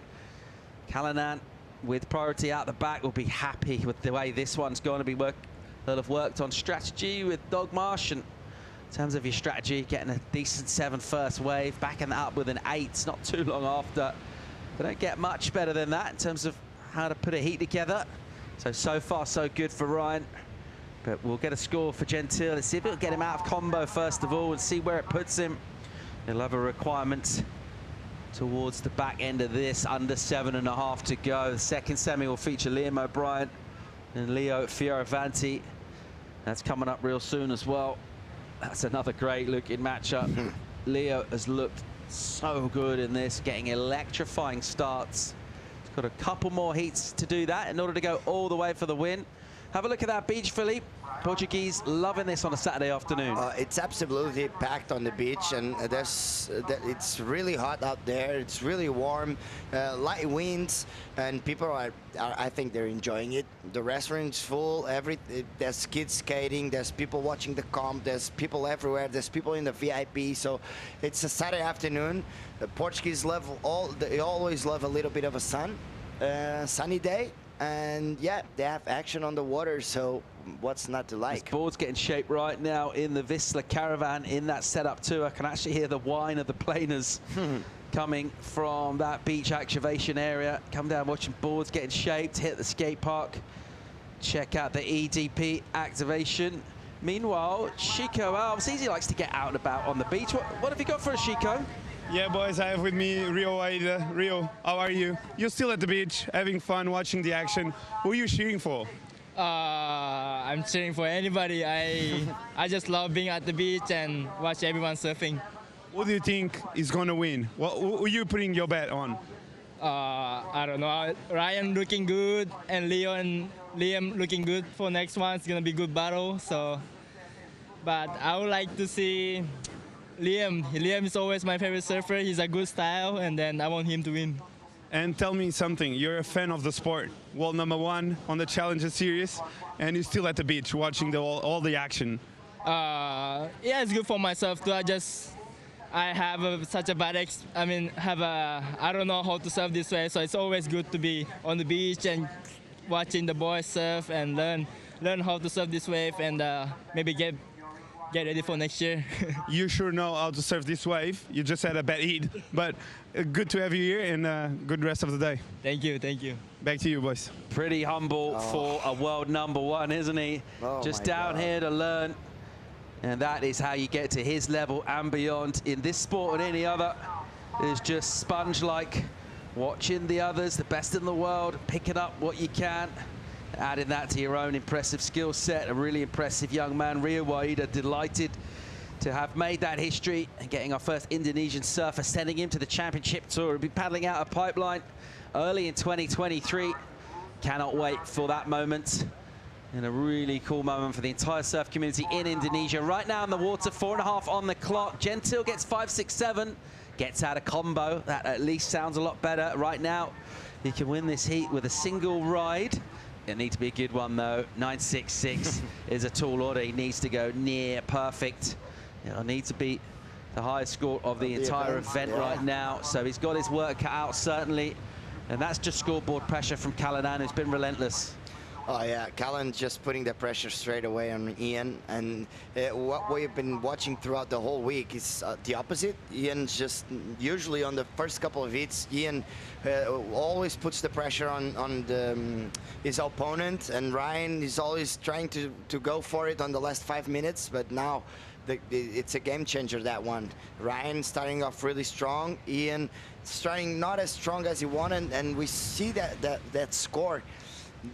Callanan, with priority out the back, will be happy with the way this one's going to be they'll have worked on strategy with Dog Marsh. And in terms of your strategy, getting a decent 7 first wave, backing that up with an 8 not too long after. They don't get much better than that in terms of how to put a heat together. So far, so good for Ryan. But we'll get a score for Gentile. Let's see if it'll get him out of combo first of all and see where it puts him. He'll have a requirement towards the back end of this, under 7.5 to go. The second semi will feature Liam O'Brien and Leo Fioravanti. That's coming up real soon as well. That's another great looking matchup. Leo has looked so good in this, getting electrifying starts. He's got a couple more heats to do that in order to go all the way for the win. Have a look at that beach, Philippe. Portuguese loving this on a Saturday afternoon. It's absolutely packed on the beach, and it's really hot out there. It's really warm, light winds, and people I think they're enjoying it. The restaurant's full. There's kids skating. There's people watching the comp. There's people everywhere. There's people in the VIP. So it's a Saturday afternoon. The Portuguese they always love a little bit of a sunny day. And yeah, they have action on the water, so what's not to like? This board's getting shaped right now in the Vissla Caravan in that setup too. I can actually hear the whine of the planers coming from that beach activation area. Come down watching boards getting shaped, hit the skate park. Check out the EDP activation. Meanwhile, Chico Alves, he likes to get out and about on the beach. What have you got for us, Chico? Yeah, boys, I have with me Rio Waida. Rio, how are you? You're still at the beach, having fun, watching the action. Who are you cheering for? I'm cheering for anybody. I just love being at the beach and watch everyone surfing. Who do you think is going to win? Who are you putting your bet on? I don't know. Ryan looking good and Leo and Liam looking good for next one. It's going to be a good battle. But I would like to see Liam. Liam is always my favorite surfer. He's a good style, and then I want him to win. And tell me something, you're a fan of the sport, world #1 on the Challenger Series, and you're still at the beach watching all the action. Yeah, it's good for myself too. I have such a bad I don't know how to surf this way, so it's always good to be on the beach and watching the boys surf and learn how to surf this wave and maybe get ready for next year. You sure know how to surf this wave. You just had a bad heat, but good to have you here and good rest of the day. Thank you, thank you. Back to you, boys. Pretty humble for a world #1, isn't he? Just down here to learn. And that is how you get to his level and beyond in this sport and any other. It's just sponge-like, watching the others, the best in the world, picking up what you can. Adding that to your own impressive skill set. A really impressive young man, Rio Waida, delighted to have made that history and getting our first Indonesian surfer, sending him to the championship tour. He'll be paddling out a pipeline early in 2023. Cannot wait for that moment. And a really cool moment for the entire surf community in Indonesia. Right now in the water, 4.5 on the clock. Gentile gets 5.67, gets out a combo. That at least sounds a lot better. Right now, he can win this heat with a single ride. It needs to be a good one, though. 9.66 is a tall order. He needs to go near perfect. It'll need to be the highest score of the entire event right now. So he's got his work cut out, certainly. And that's just scoreboard pressure from Callanan, who's been relentless. Oh yeah, Callan just putting the pressure straight away on Ian, and what we've been watching throughout the whole week is the opposite. Ian's just usually on the first couple of hits, Ian always puts the pressure on his opponent, and Ryan is always trying to go for it on the last 5 minutes, but now it's a game changer, that one. Ryan starting off really strong, Ian starting not as strong as he wanted, and we see that score.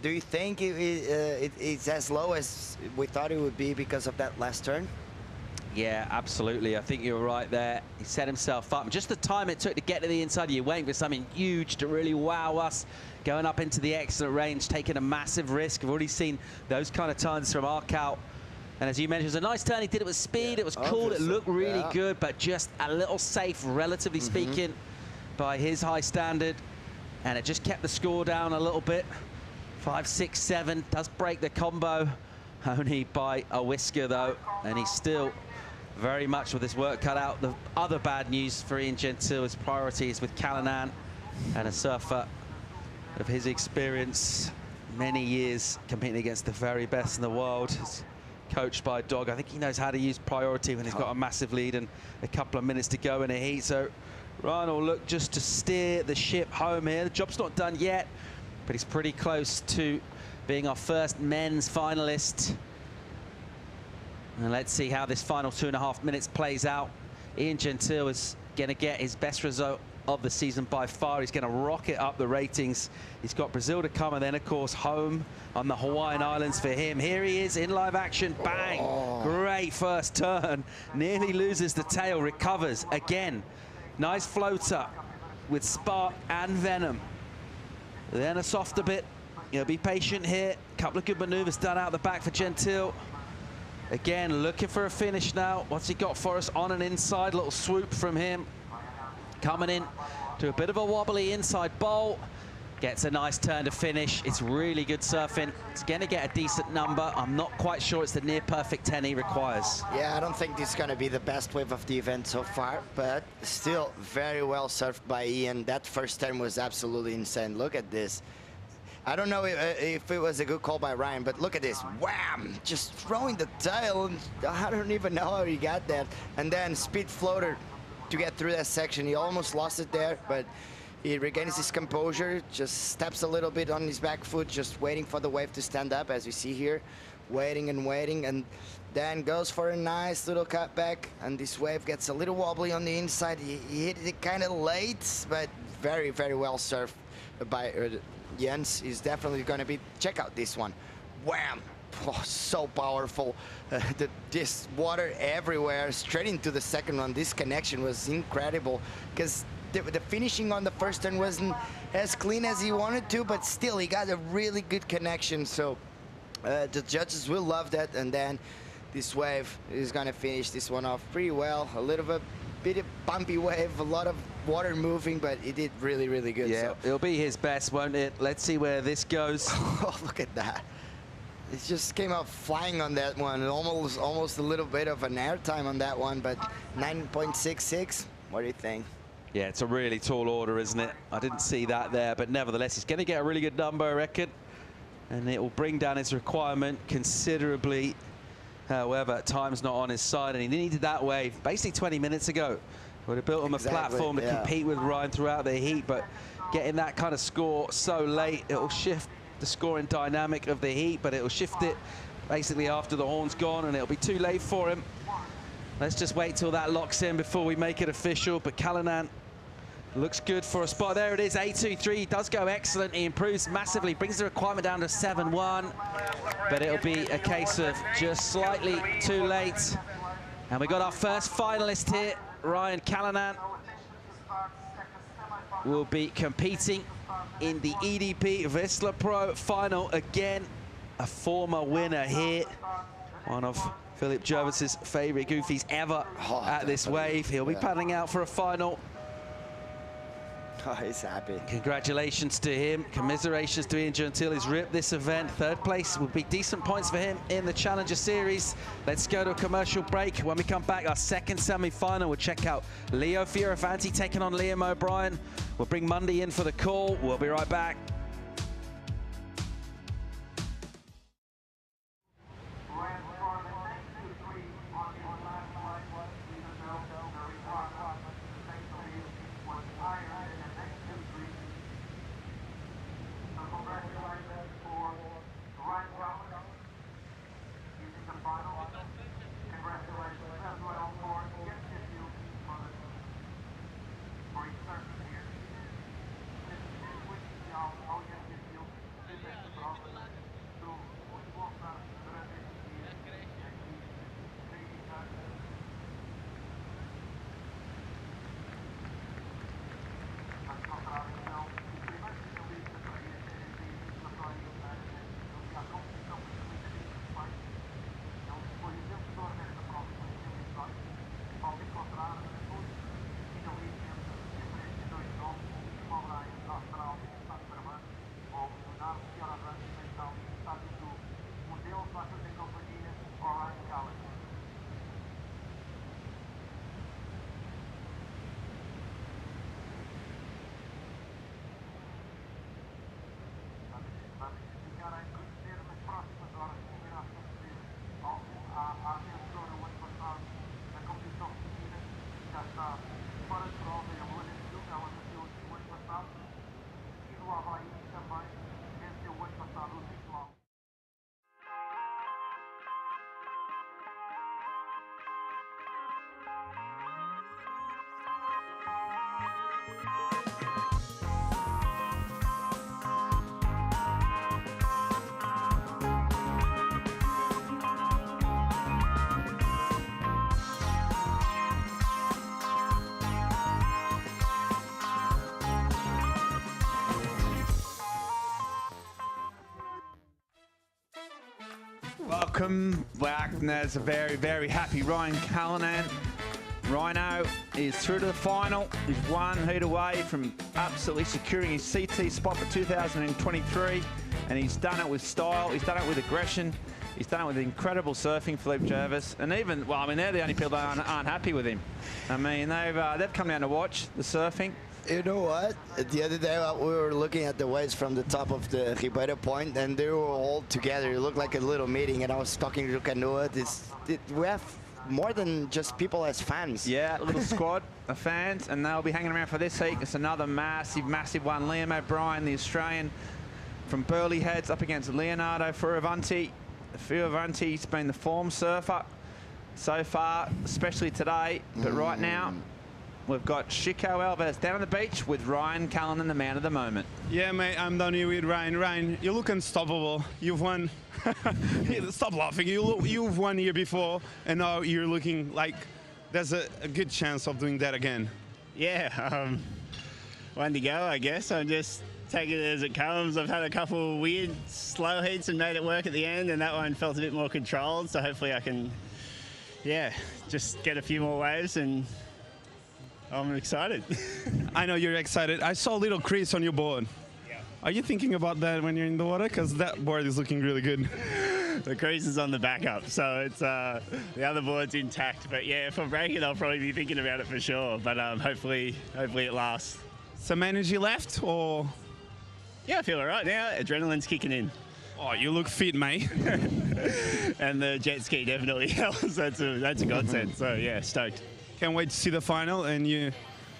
Do you think it's as low as we thought it would be because of that last turn? Yeah, absolutely. I think you're right there. He set himself up. Just the time it took to get to the inside, you're waiting for something huge to really wow us. Going up into the excellent range, taking a massive risk. We've already seen those kind of turns from Arkout. And as you mentioned, it was a nice turn. He did it with speed. Yeah, it was cool. It looked really good, but just a little safe, relatively speaking, by his high standard. And it just kept the score down a little bit. 5, 6, 7 does break the combo, only by a whisker though, and he's still very much with his work cut out. The other bad news for Ian Gentile is priorities with Callanan, and a surfer of his experience, many years competing against the very best in the world. He's coached by Dog. I think he knows how to use priority when he's got a massive lead and a couple of minutes to go in a heat. So Ryan will look just to steer the ship home here. The job's not done yet, but he's pretty close to being our first men's finalist. And let's see how this final 2.5 minutes plays out. Ian Gentile is going to get his best result of the season by far. He's going to rocket up the ratings. He's got Brazil to come, and then, of course, home on the Hawaiian Islands for him. Here he is in live action. Bang! Great first turn. Nearly loses the tail, recovers again. Nice floater with spark and venom. Then a softer bit. He'll be patient here. Couple of good maneuvers done out the back for Gentile. Again, looking for a finish now. What's he got for us on an inside? Little swoop from him. Coming in to a bit of a wobbly inside bowl. Gets a nice turn to finish. It's really good surfing. It's going to get a decent number. I'm not quite sure it's the near perfect 10 he requires. Yeah, I don't think this is going to be the best wave of the event so far, but still very well surfed by Ian. That first turn was absolutely insane. Look at this. I don't know if it was a good call by Ryan, but look at this. Wham! Just throwing the tail. I don't even know how he got that. And then speed floater to get through that section. He almost lost it there, but he regains his composure, just steps a little bit on his back foot, just waiting for the wave to stand up, as you see here. Waiting and waiting, and then goes for a nice little cutback, and this wave gets a little wobbly on the inside. He hit it kind of late, but very, very well surfed by Jens. Is definitely going to be, check out this one. Wham! Oh, so powerful. This water everywhere, straight into the second one. This connection was incredible, because the finishing on the first turn wasn't as clean as he wanted to, but still he got a really good connection. So the judges will love that. And then this wave is going to finish this one off pretty well. A little bit of bumpy wave, a lot of water moving, but he did really, really good. Yeah, so. It'll be his best, won't it? Let's see where this goes. Oh, look at that. It just came out flying on that one. Almost a little bit of an air time on that one, but 9.66. What do you think? Yeah, it's a really tall order, isn't it? I didn't see that there, but nevertheless, he's going to get a really good number, I reckon. And it will bring down his requirement considerably. However, time's not on his side, and he needed that wave basically 20 minutes ago. Would have built him a platform to compete with Ryan throughout the heat, but getting that kind of score so late, it'll shift the scoring dynamic of the heat, but it'll shift it basically after the horn's gone, and it'll be too late for him. Let's just wait till that locks in before we make it official. But Callanan looks good for a spot. There it is, 8.23. He does go excellent. He improves massively, brings the requirement down to 7.1. But it'll be a case of just slightly too late. And we got our first finalist here, Ryan Callanan. Will be competing in the EDP Vissla Pro final again. A former winner here. One of Philip Jervis's favourite goofies ever at this wave. He'll be paddling out for a final. Oh, he's happy. Congratulations to him. Commiserations to Ian Gentile. He's ripped this event. Third place would be decent points for him in the Challenger Series. Let's go to a commercial break. When we come back, our second semi-final, we'll check out Leo Fioravanti taking on Liam O'Brien. We'll bring Monday in for the call. We'll be right back. Fora de prova, e a Lua decidiu que ela venceu o ano passado, e no Havaí também venceu o ano passado o 5 km. Welcome back. And there's a very, very happy Ryan Callanan. Rhino is through to the final. He's one heat away from absolutely securing his CT spot for 2023. And he's done it with style. He's done it with aggression. He's done it with incredible surfing, Philippe Jervis. And even, well, I mean, they're the only people that aren't happy with him. I mean, they've come down to watch the surfing. You know what? The other day we were looking at the waves from the top of the Rio Waida point, and they were all together. It looked like a little meeting, and I was talking to Canoa. We have more than just people as fans. Yeah, a little squad of fans, and they'll be hanging around for this heat. It's another massive, massive one. Liam O'Brien, the Australian from Burleigh Heads, up against Leonardo Fioravanti. Fioravanti's been the form surfer so far, especially today. But right now, we've got Chico Alves down on the beach with Ryan Callanan, the man of the moment. Yeah, mate, I'm down here with Ryan. Ryan, you look unstoppable. You've won. Stop laughing. You've won here before, and now you're looking like there's a good chance of doing that again. Yeah, one to go, I guess. I'm just taking it as it comes. I've had a couple of weird slow heats and made it work at the end, and that one felt a bit more controlled. So hopefully I can, yeah, just get a few more waves, and I'm excited. I know you're excited. I saw a little crease on your board. Yeah. Are you thinking about that when you're in the water? Because that board is looking really good. The crease is on the backup, so it's the other board's intact. But yeah, if I break it, I'll probably be thinking about it for sure. But hopefully it lasts. Some energy left, or? Yeah, I feel all right now. Adrenaline's kicking in. Oh, you look fit, mate. And the jet ski definitely helps. That's a godsend. So yeah, stoked. Can't wait to see the final, and you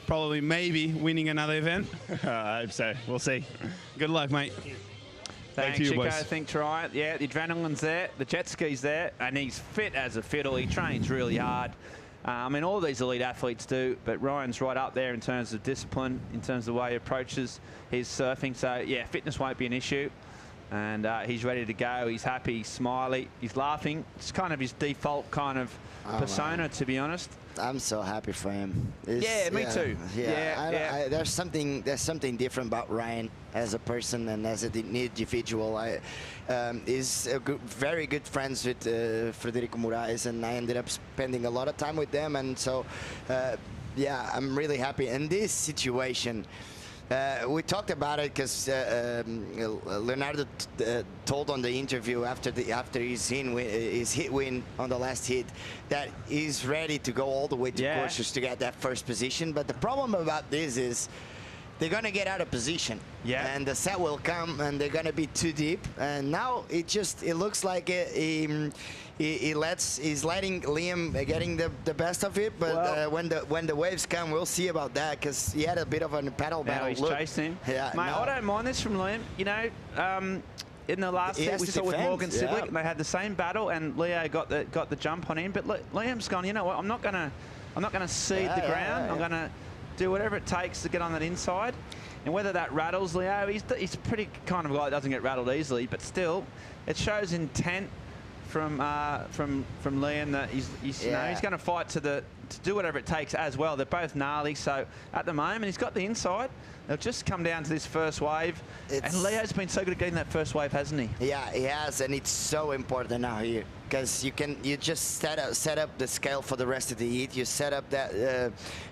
probably maybe winning another event. I hope so. We'll see. Good luck, mate. Thanks, to you, Chico. boys. I think try it. Yeah, the adrenaline's there, the jet ski's there, and he's fit as a fiddle. He trains really hard. I mean, all these elite athletes do, but Ryan's right up there in terms of discipline, in terms of the way he approaches his surfing. So, yeah, fitness won't be an issue. And he's ready to go. He's happy, he's smiley, he's laughing. It's kind of his default kind of persona, to be honest. I'm so happy for him. Me too. Yeah, there's something different about Ryan as a person and as an individual. He's very good friends with Frederico Moraes, and I ended up spending a lot of time with them. And so, yeah, I'm really happy. In this situation, we talked about it because Leonardo told on the interview after his hit win on the last hit that he's ready to go all the way to courses to get that first position. But the problem about this is they're going to get out of position. Yeah. And the set will come, and they're going to be too deep. And now it looks like he's letting Liam getting the best of it. But when the waves come, we'll see about that, because he had a bit of a paddle battle. He's chasing him. Yeah, mate, I don't mind this from Liam. You know, in the last set we saw with Morgan Siblick, and they had the same battle, and Leo got the jump on him. But Liam's gone, you know what? I'm not gonna cede the ground. I'm gonna do whatever it takes to get on that inside. And whether that rattles Leo, he's pretty kind of guy that doesn't get rattled easily, but still, it shows intent from Liam that he's you know, he's going to fight to do whatever it takes as well. They're both gnarly, so at the moment he's got the inside. They'll just come down to this first wave, and Leo's been so good at getting that first wave, hasn't he? Yeah, he has, and it's so important now here, because you just set up the scale for the rest of the heat. You set up that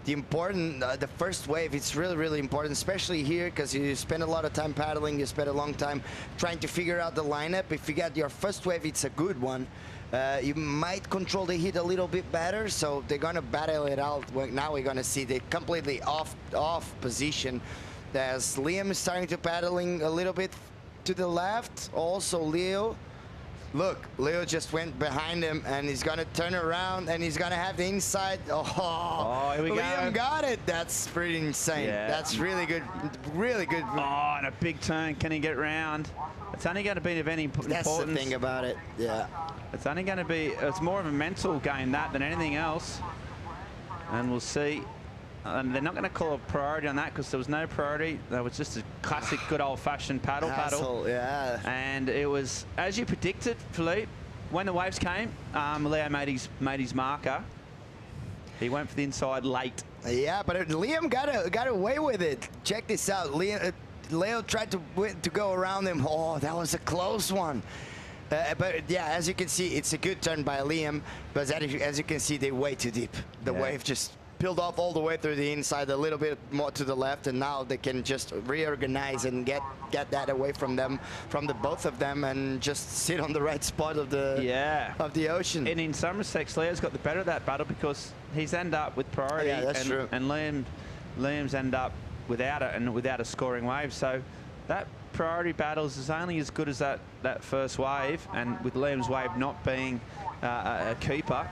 the first wave. It's really, really important, especially here, because you spend a lot of time paddling. You spend a long time trying to figure out the lineup. If you get your first wave, it's a good one. You might control the heat a little bit better, so they're gonna battle it out. Now we're gonna see the completely off position. As Liam is starting to paddling a little bit to the left. Also Leo. Look, Leo just went behind him, and he's gonna turn around, and he's gonna have the inside. Oh, here we go. Liam got it. That's pretty insane. Yeah. That's really good. Really good. Oh, and a big turn. Can he get round? It's only going to be of any importance. That's the thing about it. Yeah. It's only going to be. It's more of a mental game than anything else. And we'll see. And they're not going to call a priority on that, because there was no priority. That was just a classic, good old-fashioned paddle. Yeah. And it was, as you predicted, Philippe, when the waves came, Leo made his marker. He went for the inside late. Yeah, but Liam got away with it. Check this out. Leo tried to go around him. Oh, that was a close one. But yeah, as you can see, it's a good turn by Liam, but as you can see, they're way too deep. The wave just peeled off all the way through the inside, a little bit more to the left, and now they can just reorganize and get that away from them, from the both of them, and just sit on the right spot of the ocean. And in some respects, Leo's got the better of that battle because he's end up with priority, and Liam's end up without it and without a scoring wave. So that priority battles is only as good as that first wave, and with Liam's wave not being a keeper,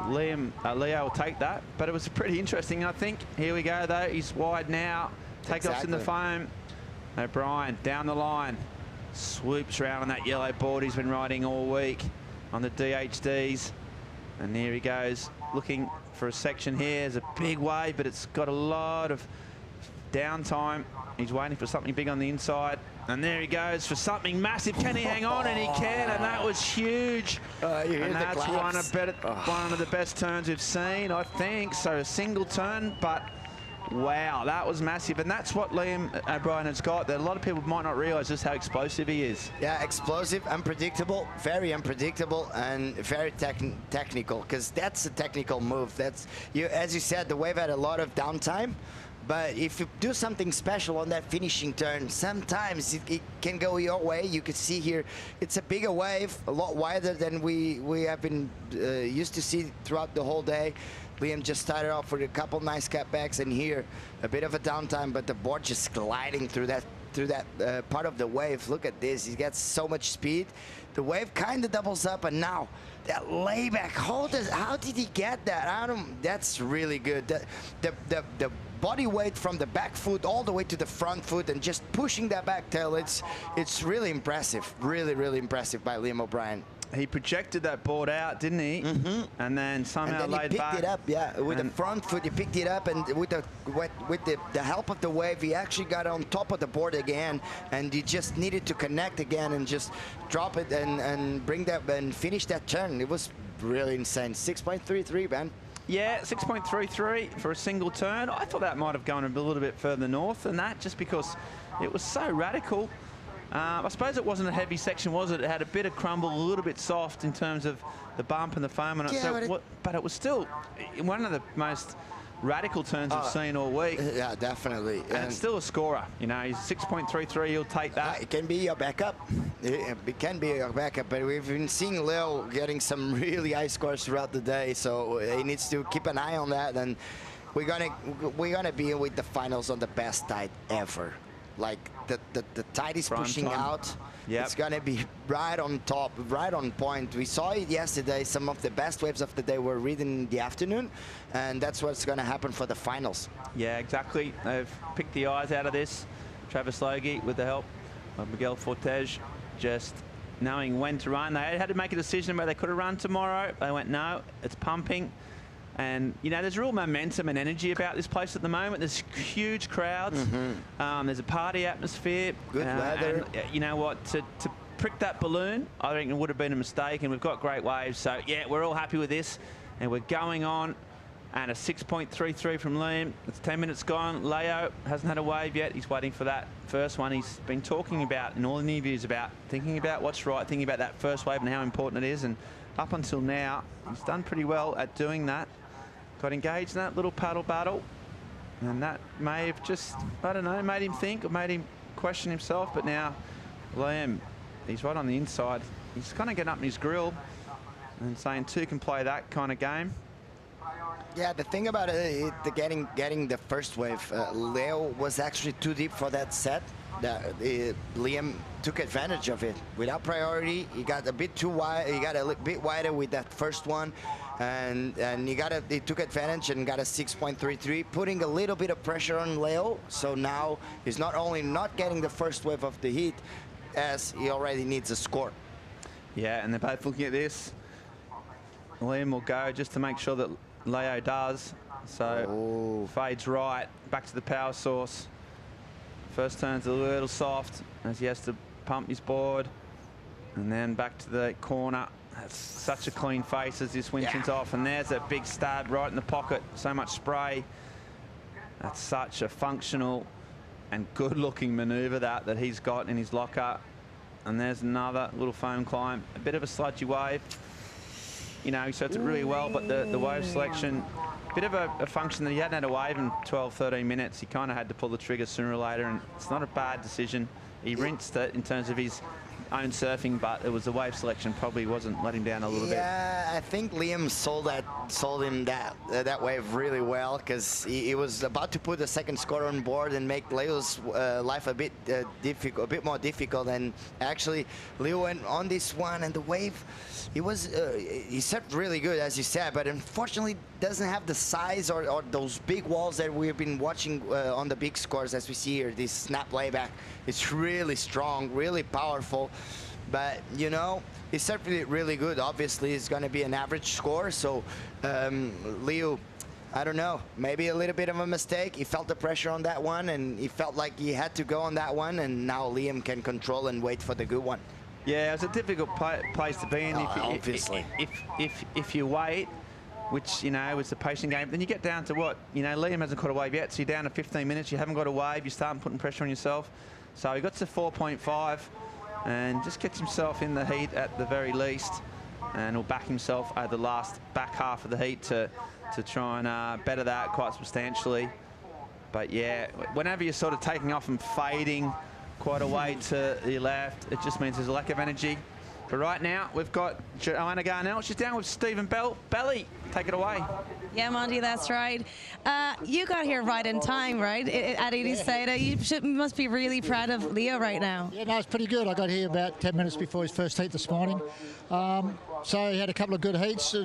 Leo will take that. But it was pretty interesting, I think. Here we go, though. He's wide now. Takeoff's in the foam. O'Brien down the line. Swoops around on that yellow board he's been riding all week on the DHDs. And there he goes, looking for a section here. There's a big wave, but it's got a lot of downtime. He's waiting for something big on the inside. And there he goes for something massive. Can he hang on? And he can, and that was huge. And that's one of the best turns we've seen, I think. So a single turn, but wow, that was massive. And that's what Liam O'Brien has got, that a lot of people might not realise just how explosive he is. Yeah, explosive, unpredictable, very unpredictable, and very technical, because that's a technical move. That's, as you said, the wave had a lot of downtime. But if you do something special on that finishing turn, sometimes it can go your way. You can see here, it's a bigger wave, a lot wider than we have been used to see throughout the whole day. Liam just started off with a couple nice cutbacks, and here a bit of a downtime, but the board just gliding through that part of the wave. Look at this, he gets so much speed. The wave kind of doubles up, and now that layback. How did he get that? That's really good. The body weight from the back foot all the way to the front foot and just pushing that back tail, it's really impressive. Really impressive by Liam O'Brien. He projected that board out, didn't he? And then somehow laid he back. picked it up, yeah. With the front foot, he picked it up, and with the help of the wave, he actually got on top of the board again, and he just needed to connect again and just drop it and bring that and finish that turn. It was really insane. 6.33, man. Yeah, 6.33 for a single turn. I thought that might have gone a little bit further north than that, just because it was so radical. I suppose it wasn't a heavy section, was it? It had a bit of crumble, a little bit soft in terms of the bump and the foam on it. Yeah, but it was still one of the most radical turns I've seen all week. Yeah, definitely. And it's still a scorer. You know, he's 6.33. He'll take that. It can be your backup. It can be your backup, but we've been seeing Leo getting some really high scores throughout the day, so he needs to keep an eye on that. And we're gonna be with the finals on the best tide ever. Like the tide is pushing out. Yep. It's gonna be right on top, right on point. We saw it yesterday. Some of the best waves of the day were ridden in the afternoon, and that's what's gonna happen for the finals. Yeah, exactly. They've picked the eyes out of this. Travis Logie with the help of Miguel Fortes, just knowing when to run. They had to make a decision where they could have run tomorrow. They went, no, it's pumping. And, you know, there's real momentum and energy about this place at the moment. There's huge crowds. There's a party atmosphere. Good weather. And, you know what, to prick that balloon, I think it would have been a mistake, and we've got great waves. So, yeah, we're all happy with this. And we're going on. And a 6.33 from Liam. It's 10 minutes gone. Leo hasn't had a wave yet. He's waiting for that first one. He's been talking about, in all the interviews, about thinking about what's right, thinking about that first wave and how important it is. And up until now, he's done pretty well at doing that. Got engaged in that little paddle battle, and that may have just, I don't know, made him think, or made him question himself. But now Liam, he's right on the inside. He's kind of getting up in his grill and saying two can play that kind of game. Yeah, the thing about it, getting the first wave, Leo was actually too deep for that set. Liam took advantage of it. Without priority, he got a bit too wide. He got a bit wider with that first one, and he took advantage and got a 6.33, putting a little bit of pressure on Leo. So now he's not only not getting the first wave of the heat, as he already needs a score. Yeah, and they're both looking at this. Liam will go just to make sure that Leo does. So fades right, back to the power source. First turn's a little soft as he has to pump his board, and then back to the corner. That's such a clean face as this Winston's off, and there's a big stab right in the pocket. So much spray. That's such a functional and good-looking manoeuvre that he's got in his locker. And there's another little foam climb. A bit of a sludgy wave. You know, he surfed it really well, but the wave selection, bit of a function that he hadn't had a wave in 12, 13 minutes. He kind of had to pull the trigger sooner or later, and it's not a bad decision. He rinsed it in terms of his own surfing, but it was the wave selection probably wasn't let him down a little bit. Yeah, I think Liam sold him that wave really well, because he was about to put the second score on board and make Leo's life a bit more difficult. And actually, Leo went on this one, and the wave, he surfed really good, as you said, but unfortunately doesn't have the size or those big walls that we've been watching on the big scores, as we see here. This snap layback, it's really strong, really powerful. But, you know, he surfed it really good. Obviously, it's going to be an average score. So, Leo, I don't know, maybe a little bit of a mistake. He felt the pressure on that one, and he felt like he had to go on that one. And now Liam can control and wait for the good one. Yeah, it's a difficult place to be in. Obviously. If you wait, which, you know, it's a patient game, then you get down to what? You know, Liam hasn't caught a wave yet, so you're down to 15 minutes. You haven't got a wave. You start putting pressure on yourself. So he got to 4.5 and just gets himself in the heat at the very least, and will back himself at the last back half of the heat to try and better that quite substantially. But yeah, whenever you're sort of taking off and fading quite a way to the left, it just means there's a lack of energy. But right now, we've got Joanna Garnell. She's down with Stephen Belly. Take it away. Yeah, Monty, that's right. You got here right in time, right? At Ericeira. You must be really proud of Leo right now. Yeah, no, it's pretty good. I got here about 10 minutes before his first heat this morning. So he had a couple of good heats.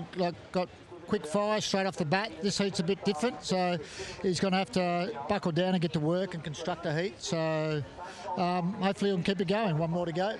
Got quick fire straight off the bat. This heat's a bit different, so he's going to have to buckle down and get to work and construct a heat. So hopefully he'll keep it going. One more to go.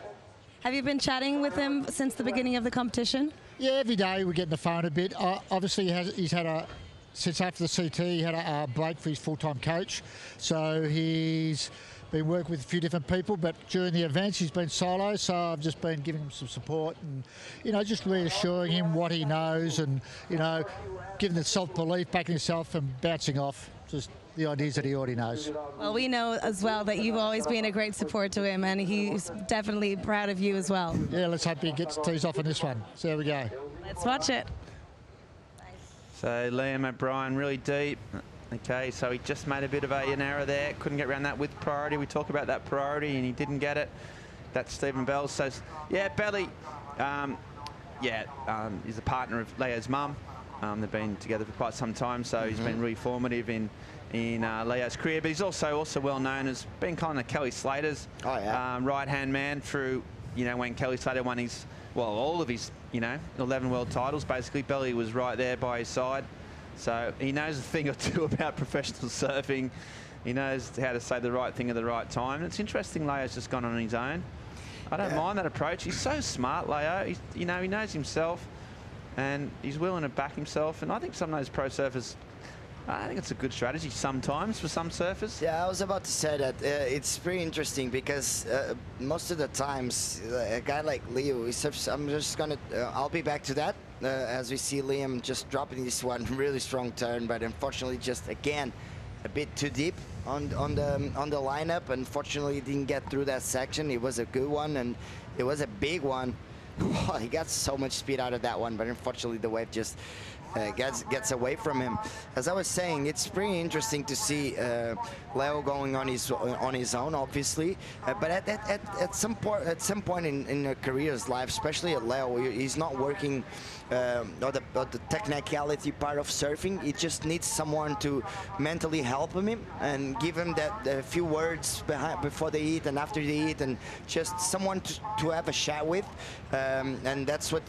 Have you been chatting with him since the beginning of the competition? Yeah, every day we get on the phone a bit. Obviously, he's had since after the CT, he had a break for his full-time coach. So he's been working with a few different people, but during the events he's been solo, so I've just been giving him some support and, you know, just reassuring him what he knows and, you know, giving the self-belief, backing himself and bouncing off just the ideas that he already knows. Well, we know as well that you've always been a great support to him, and he's definitely proud of you as well. Yeah, let's hope he gets tees off on this one. So there we go. Let's watch it. So Liam O'Brien really deep. Okay, so he just made a bit of an error there. Couldn't get around that with priority. We talk about that priority, and he didn't get it. That's Stephen Bell. So, yeah, Belly, he's a partner of Leo's mum. They've been together for quite some time, so he's been really formative in Leo's career. But he's also well known as being kind of Kelly Slater's right-hand man through, you know, when Kelly Slater won all of his, 11 world titles, basically. Belly was right there by his side. So he knows a thing or two about professional surfing. He knows how to say the right thing at the right time. And it's interesting Leo's just gone on his own. I don't mind that approach. He's so smart, Leo. He knows himself, and he's willing to back himself. And I think some of those pro surfers, I think it's a good strategy sometimes for some surfers. Yeah, I was about to say that it's pretty interesting because most of the times a guy like Leo, he surfs. I'll be back to that as we see Liam just dropping this one really strong turn, but unfortunately just again a bit too deep on the lineup. Unfortunately, he didn't get through that section. It was a good one and it was a big one. He got so much speed out of that one, but unfortunately the wave just gets away from him. As I was saying, it's pretty interesting to see Leo going on his own, obviously. But at some point in a career's life, especially at Leo, he's not working on the technicality part of surfing. He just needs someone to mentally help him and give him that few words before they eat and after they eat, and just someone to have a chat with. And that's what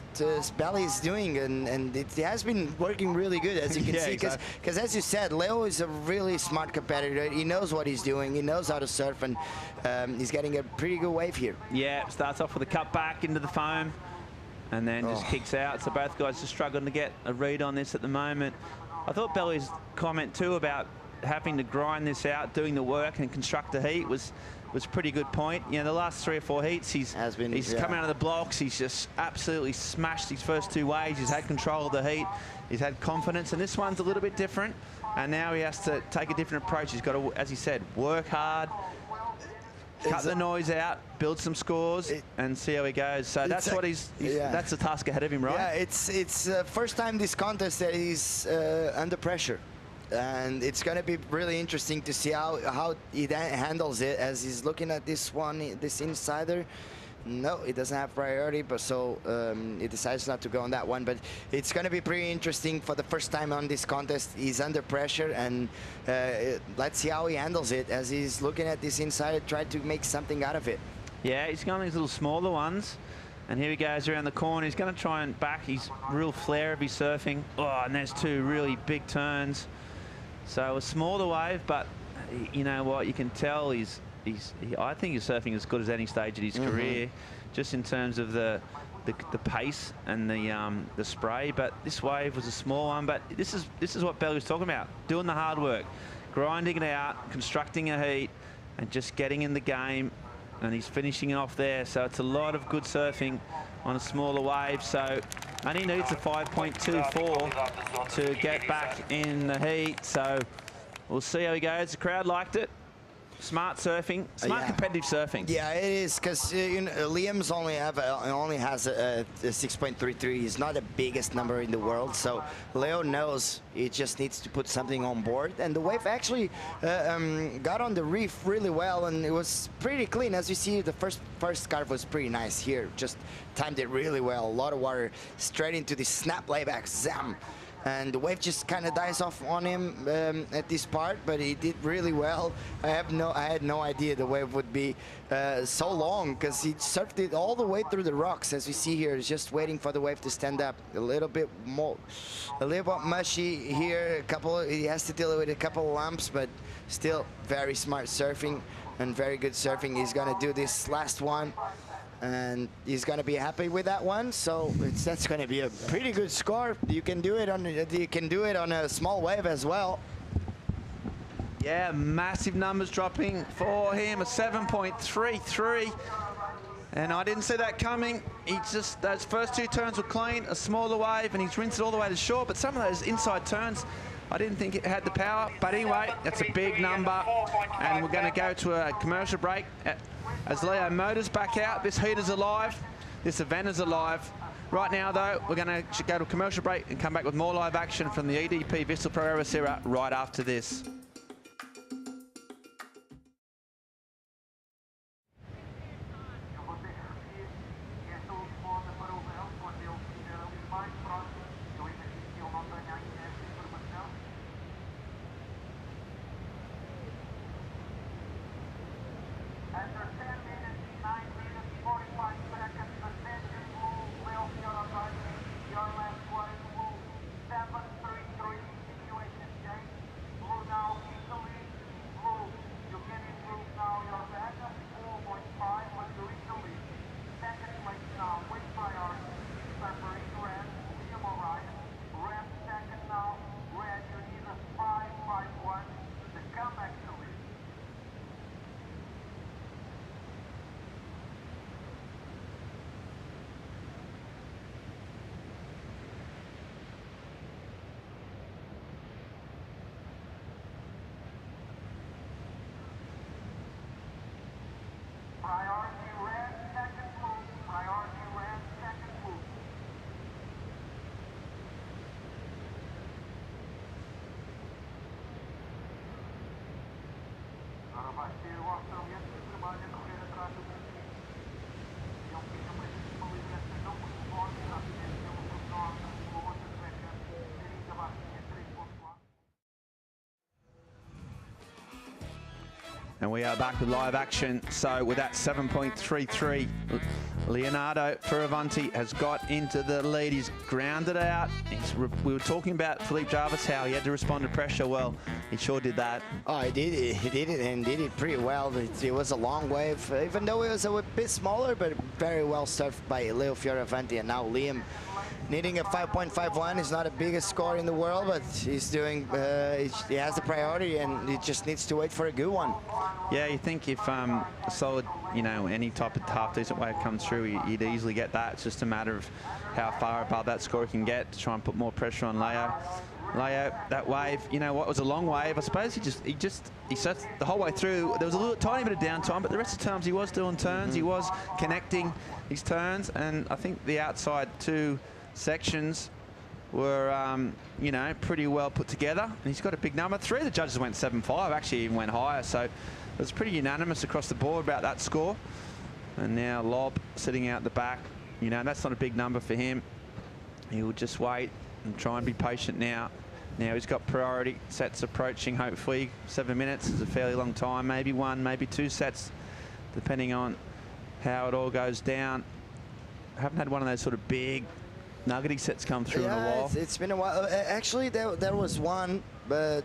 Belly is doing, and it has been working really good, as you can see, because as you said, Leo is a really smart competitor. He knows what he's doing, he knows how to surf, and he's getting a pretty good wave here. Yeah, starts off with a cut back into the foam and then just kicks out. So both guys are struggling to get a read on this at the moment. I thought Belly's comment too about having to grind this out, doing the work and construct the heat was pretty good point. You know, the last 3 or 4 heats, he's come out of the blocks. He's just absolutely smashed his first 2 waves. He's had control of the heat. He's had confidence, and this one's a little bit different. And now he has to take a different approach. He's got to, as he said, work hard, cut the noise out, build some scores, and see how he goes. So that's what that's the task ahead of him, right? Yeah, it's first time this contest that he's under pressure. And it's going to be really interesting to see how he handles it as he's looking at this one, this insider. No, it doesn't have priority, but so he decides not to go on that one. But it's going to be pretty interesting for the first time on this contest. He's under pressure, and let's see how he handles it as he's looking at this insider, try to make something out of it. Yeah, he's got these little smaller ones. And here he goes around the corner. He's going to try and back his real flair of his surfing. Oh, and there's two really big turns. So a smaller wave, but you know what? You can tell I think he's surfing as good as any stage of his career, just in terms of the pace and the spray. But this wave was a small one. But this is what Bell was talking about: doing the hard work, grinding it out, constructing a heat, and just getting in the game. And he's finishing it off there. So it's a lot of good surfing on a smaller wave. So only needs a 5.24 to get back in the heat. So we'll see how he goes. The crowd liked it. Smart surfing, smart competitive surfing. Yeah, it is, because you know, Liam's only has a 6.33. He's not the biggest number in the world, so Leo knows he just needs to put something on board. And the wave actually got on the reef really well, and it was pretty clean. As you see, the first carve was pretty nice here. Just timed it really well. A lot of water straight into the snap layback, zam. And the wave just kind of dies off on him at this part, but he did really well. I had no idea the wave would be so long, because he surfed it all the way through the rocks. As we see here, he's just waiting for the wave to stand up. A little bit mushy here. He has to deal with a couple of lumps, but still very smart surfing and very good surfing. He's gonna do this last one, and he's going to be happy with that one. So that's going to be a pretty good score. You can do it on a small wave as well. Yeah, massive numbers dropping for him, a 7.33. And I didn't see that coming. Those first two turns were clean, a smaller wave, and he's rinsed it all the way to shore. But some of those inside turns, I didn't think it had the power. But anyway, that's a big number. And we're going to go to a commercial break. As Leo motors back out, this heat is alive, this event is alive. Right now, though, we're going to go to a commercial break and come back with more live action from the EDP Vissla Pro Ericeira right after this. And we are back with live action. So with that 7.33, Leonardo Fioravanti has got into the lead. He's grounded out. We were talking about Philippe Jarvis, how he had to respond to pressure. Well, he sure did that. Oh, he did it. He did it, and did it pretty well. It was a long wave, even though it was a bit smaller, but very well surfed by Leo Fioravanti. And now Liam needing a 5.51 is not the biggest score in the world, but he's doing, he has the priority, and he just needs to wait for a good one. Yeah, you think if a solid, you know, any type of half-decent wave comes through, you'd easily get that. It's just a matter of how far above that score he can get to try and put more pressure on Leo. Leo, that wave, you know what, was a long wave. I suppose he surfed the whole way through. There was a little tiny bit of downtime, but the rest of the times he was doing turns. He was connecting his turns, and I think the outside two sections were, you know, pretty well put together. And he's got a big number. 3 of the judges went 7.5, actually even went higher. So it was pretty unanimous across the board about that score. And now Lob sitting out the back. You know, that's not a big number for him. He will just wait and try and be patient now. Now he's got priority sets approaching, hopefully. 7 minutes is a fairly long time. Maybe 1, maybe 2 sets, depending on how it all goes down. I haven't had one of those sort of big nuggety sets come through in a while. It's been a while. Actually, there was one, but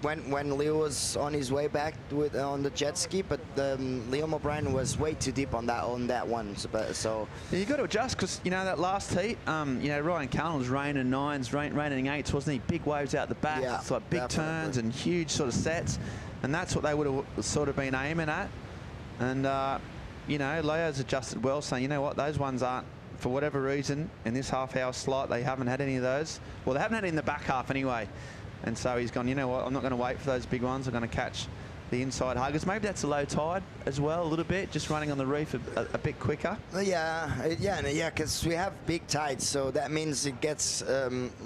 when Leo was on his way back on the jet ski, but Liam O'Brien was way too deep on that one. So yeah, you got to adjust, because you know that last heat, you know, Ryan Cullen was raining 9s, raining 8s, wasn't he? Big waves out the back. Yeah, it's like big turns and huge sort of sets, and that's what they would have sort of been aiming at. And you know, Leo's adjusted well, saying, you know what, those ones aren't, for whatever reason, in this half-hour slot, they haven't had any of those. Well, they haven't had it in the back half anyway. And so he's gone, you know what, I'm not going to wait for those big ones. I'm going to catch the inside huggers. Maybe that's a low tide as well, a little bit, just running on the reef a bit quicker. Yeah, because we have big tides, so that means it gets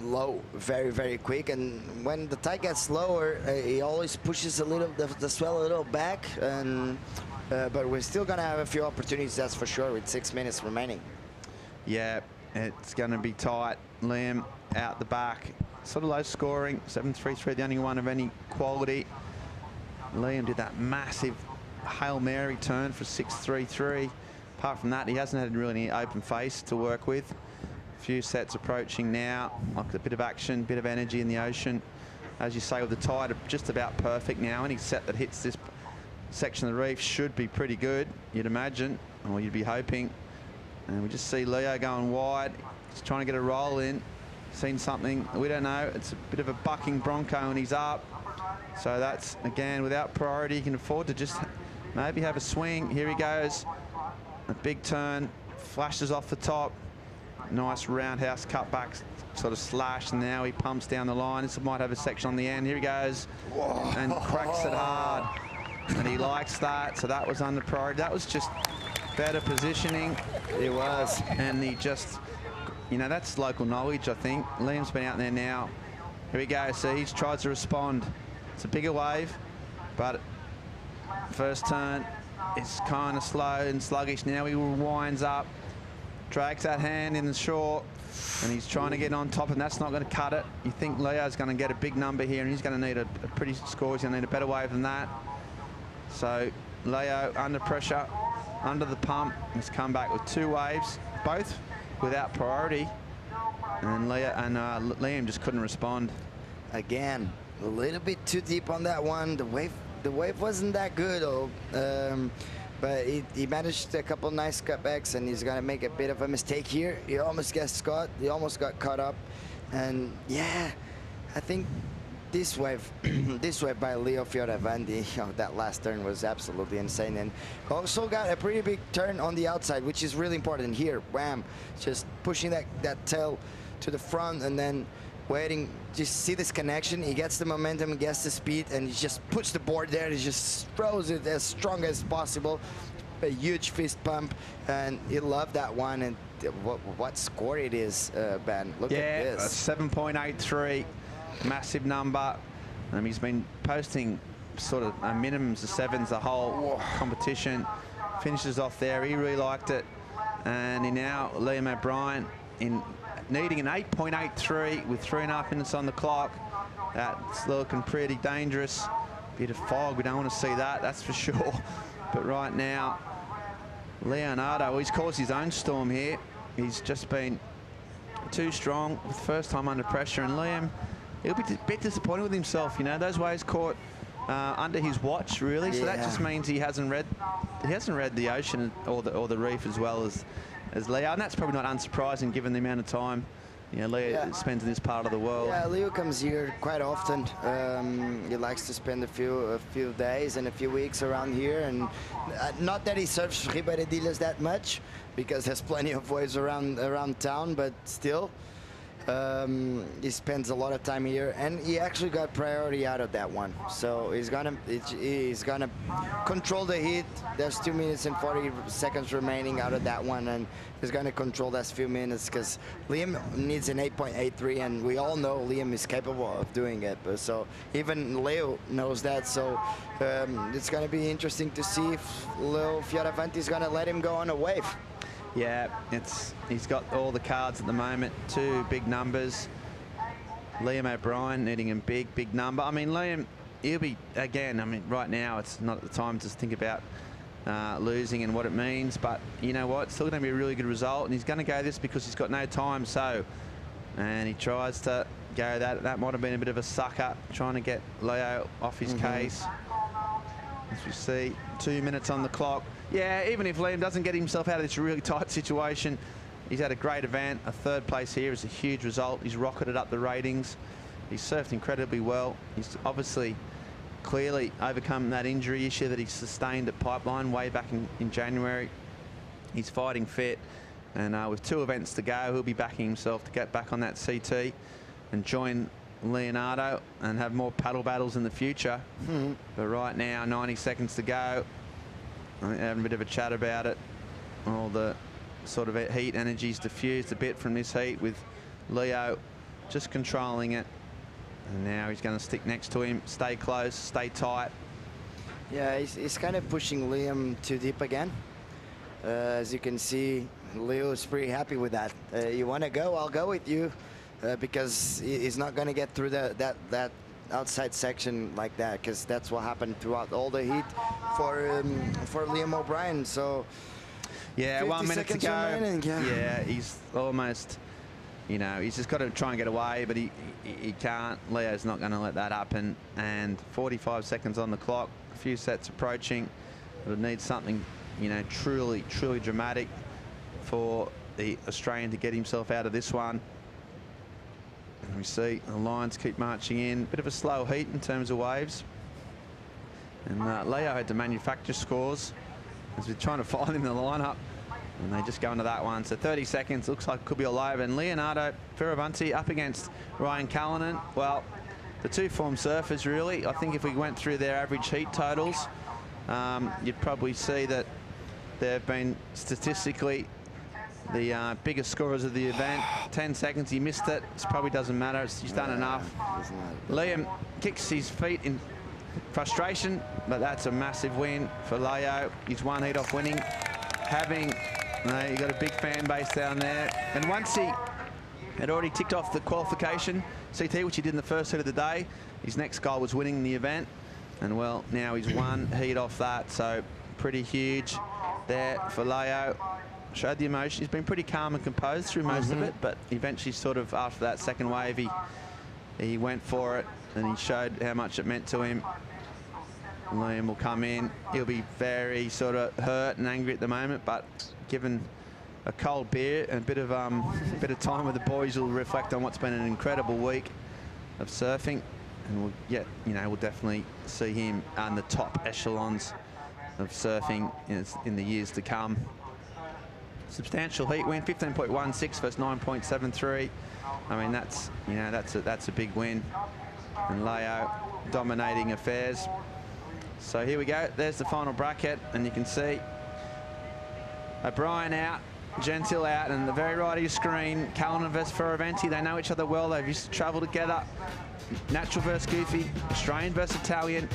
low very, very quick. And when the tide gets lower, it always pushes a little, the swell a little back. And but we're still going to have a few opportunities, that's for sure, with 6 minutes remaining. Yeah, it's going to be tight. Liam out the back. Sort of low scoring, 7.33, the only one of any quality. Liam did that massive Hail Mary turn for 6.33. Apart from that, he hasn't had really any open face to work with. A few sets approaching now, like a bit of action, bit of energy in the ocean. As you say, with the tide just about perfect now. Any set that hits this section of the reef should be pretty good, you'd imagine, or you'd be hoping. And we just see Leo going wide. He's trying to get a roll in. Seen something, we don't know. It's a bit of a bucking bronco and he's up. So that's, again, without priority, he can afford to just maybe have a swing. Here he goes. A big turn, flashes off the top. Nice roundhouse cutback, sort of slash, and now he pumps down the line. This might have a section on the end. Here he goes. Whoa. And cracks it hard. And he likes that, so that was under priority. That was just better positioning. It was. And he just, you know, that's local knowledge, I think. Liam's been out there now. Here we go. So he tries to respond. It's a bigger wave, but first turn is kind of slow and sluggish. Now he winds up, drags that hand in the shore, and he's trying to get on top, and that's not going to cut it. You think Leo's going to get a big number here, and he's going to need a pretty score. He's going to need a better wave than that. So Leo under pressure, under the pump, has come back with 2 waves, both without priority, and Liam just couldn't respond. Again, a little bit too deep on that one. The wave wasn't that good, but he managed a couple nice cutbacks, and he's gonna make a bit of a mistake here. He almost gets caught. He almost got caught up, and yeah, I think this wave, this wave by Leo Fioravanti, that last turn was absolutely insane, and also got a pretty big turn on the outside, which is really important here. Wham! Just pushing that tail to the front, and then waiting. Just see this connection. He gets the momentum, he gets the speed, and he just puts the board there. He just throws it as strong as possible. A huge fist pump, and he loved that one. And what score it is, Ben? Look at this. Yeah, 7.83. Massive number. He's been posting sort of minimums of 7s the whole competition. Finishes off there. He really liked it. And he now, Liam O'Brien, needing an 8.83 with 3.5 minutes on the clock. That's looking pretty dangerous. Bit of fog. We don't want to see that, that's for sure. But right now, Leonardo, he's caused his own storm here. He's just been too strong with the first time under pressure. And Liam, he'll be a bit disappointed with himself, you know. Those waves caught under his watch, really. So that just means he hasn't read the ocean or the reef as well as Leo, and that's probably not unsurprising given the amount of time, you know, Leo spends in this part of the world. Yeah, Leo comes here quite often. He likes to spend a few days and a few weeks around here, and not that he surfs Ribeiradilhas that much, because there's plenty of waves around town, but still. He spends a lot of time here, and he actually got priority out of that one. So he's gonna control the heat. There's 2 minutes and 40 seconds remaining out of that one, and he's gonna control that few minutes because Liam needs an 8.83, and we all know Liam is capable of doing it. But so even Leo knows that. So it's gonna be interesting to see if Leo Fioravanti is gonna let him go on a wave. Yeah, he's got all the cards at the moment. 2 big numbers. Liam O'Brien needing a big number. I mean, Liam, he'll be, again, I mean, right now it's not the time to think about losing and what it means, but you know what? It's still going to be a really good result, and he's going to go this because he's got no time, so. And he tries to go that. That might have been a bit of a sucker, trying to get Leo off his case. As we see, 2 minutes on the clock. Yeah, even if Liam doesn't get himself out of this really tight situation, he's had a great event. A 3rd place here is a huge result. He's rocketed up the ratings. He's surfed incredibly well. He's obviously clearly overcome that injury issue that he sustained at Pipeline way back in January. He's fighting fit, and with 2 events to go, he'll be backing himself to get back on that CT and join Leonardo and have more paddle battles in the future. But right now, 90 seconds to go. Having a bit of a chat about it. All the sort of heat energy's diffused a bit from this heat, with Leo just controlling it. And now he's going to stick next to him, stay close, stay tight. Yeah, he's kind of pushing Liam too deep again. As you can see, Leo's pretty happy with that. You want to go? I'll go with you. Because he's not going to get through that outside section like that, because that's what happened throughout all the heat for Liam O'Brien. So yeah, 1 minute to go. Remaining, yeah, he's almost, you know, he's just got to try and get away, but he can't. Leo's not going to let that happen. And 45 seconds on the clock, a few sets approaching. It'll need something, you know, truly dramatic for the Australian to get himself out of this one. And we see the Lions keep marching in. Bit of a slow heat in terms of waves. And Leo had to manufacture scores as we're trying to find him in the lineup. And they just go into that one. So 30 seconds, looks like it could be all over. And Leonardo Fioravanti up against Ryan Callanan. Well, the 2 form surfers, really. I think if we went through their average heat totals, you'd probably see that they've been statistically the biggest scorers of the event. 10 seconds, he missed it. It probably doesn't matter. He's done enough. Liam kicks his feet in frustration, but that's a massive win for Leo. He's 1 heat off winning. He got a big fan base down there. And once he had already ticked off the qualification CT, which he did in the 1st heat of the day, his next goal was winning the event. And well, now he's 1 heat off that, so pretty huge there for Leo. Showed the emotion. He's been pretty calm and composed through most of it, but eventually, sort of after that 2nd wave, he went for it, and he showed how much it meant to him. Liam will come in. He'll be very sort of hurt and angry at the moment, but given a cold beer and a bit of time with the boys, will reflect on what's been an incredible week of surfing, and we'll definitely see him on the top echelons of surfing in the years to come. Substantial heat win, 15.16 versus 9.73. I mean, that's a big win. And Leo dominating affairs. So here we go. There's the final bracket, and you can see O'Brien out, Gentile out, and the very right of your screen, Callanan versus Fioravanti. They know each other well. They've used to travel together. Natural versus Goofy, Australian versus Italian,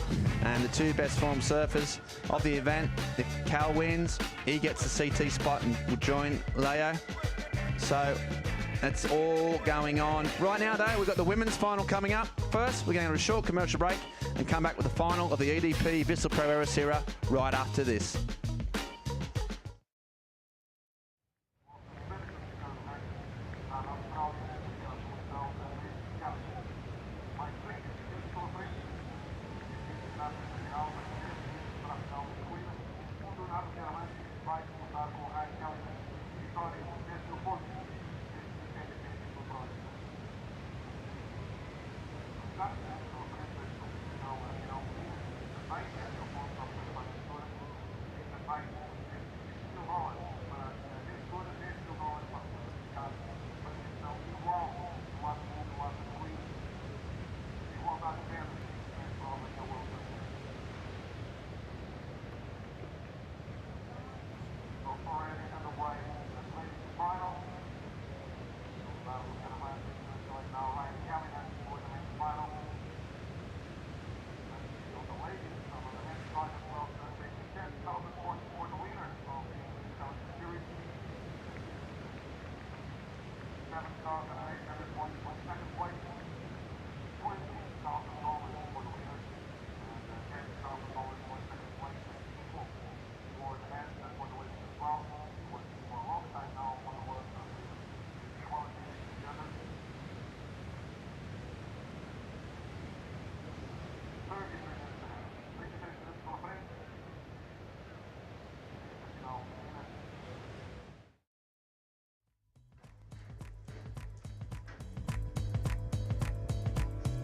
and the 2 best form surfers of the event. If Cal wins, he gets the CT spot and will join Leo. So that's all going on. Right now, though, we've got the women's final coming up. First, we're going to have a short commercial break and come back with the final of the EDP Vissla Pro Ericeira right after this.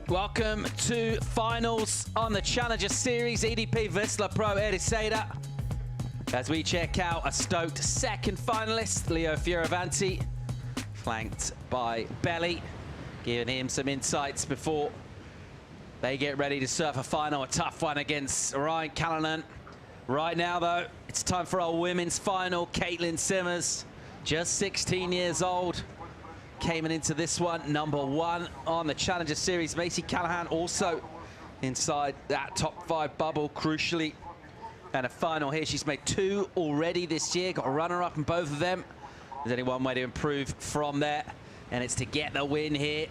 Welcome to finals on the Challenger Series, EDP Vissla Pro Ericeira. As we check out a stoked second finalist, Leo Fioravanti, flanked by Belly, giving him some insights before they get ready to surf a final, a tough one against Ryan Callanan. Right now, though, it's time for our women's final. Caity Simmers, just 16 years old. Came into this one, #1 on the Challenger Series. Macy Callahan also inside that top 5 bubble, crucially. And a final here. She's made 2 already this year, got a runner-up in both of them. There's only one way to improve from there, and it's to get the win here.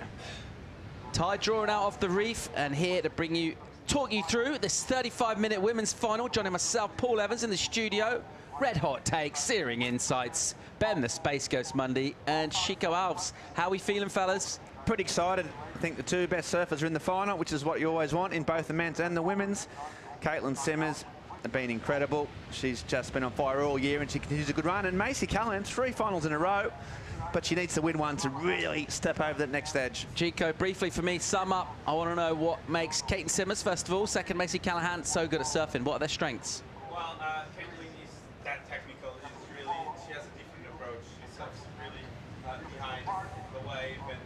Tide drawing out off the reef, and here to talk you through this 35-minute women's final. Joining myself, Paul Evans, in the studio. Red hot takes, searing insights. Ben, the Space Ghost Monday, and Chico Alves. How are we feeling, fellas? Pretty excited. I think the 2 best surfers are in the final, which is what you always want in both the men's and the women's. Caity Simmers have been incredible. She's just been on fire all year, and she continues a good run. And Macy Callahan, 3 finals in a row, but she needs to win one to really step over that next edge. Chico, briefly for me, sum up. I want to know what makes Caity Simmers, first of all. Second, Macy Callahan, so good at surfing. What are their strengths? Well, Caity is that technical. She has a different approach. She surfs really behind the wave, and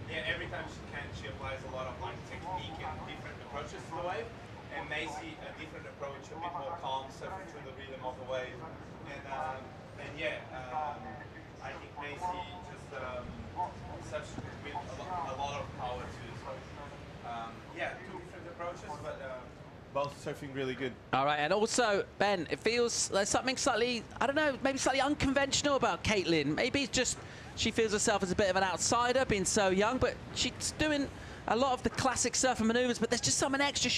yeah, every time she can, she applies a lot of technique and different approaches to the wave. And Macy, a different approach, a bit more calm, surfing through the rhythm of the wave. And yeah, I think Macy just surfs with a lot of power too. So yeah, 2 different approaches, but both surfing really good. All right, and also, Ben, it feels there's something slightly, I don't know, maybe slightly unconventional about Caity. Maybe it's just she feels herself as a bit of an outsider, being so young, but she's doing a lot of the classic surfer maneuvers, but there's just something extra.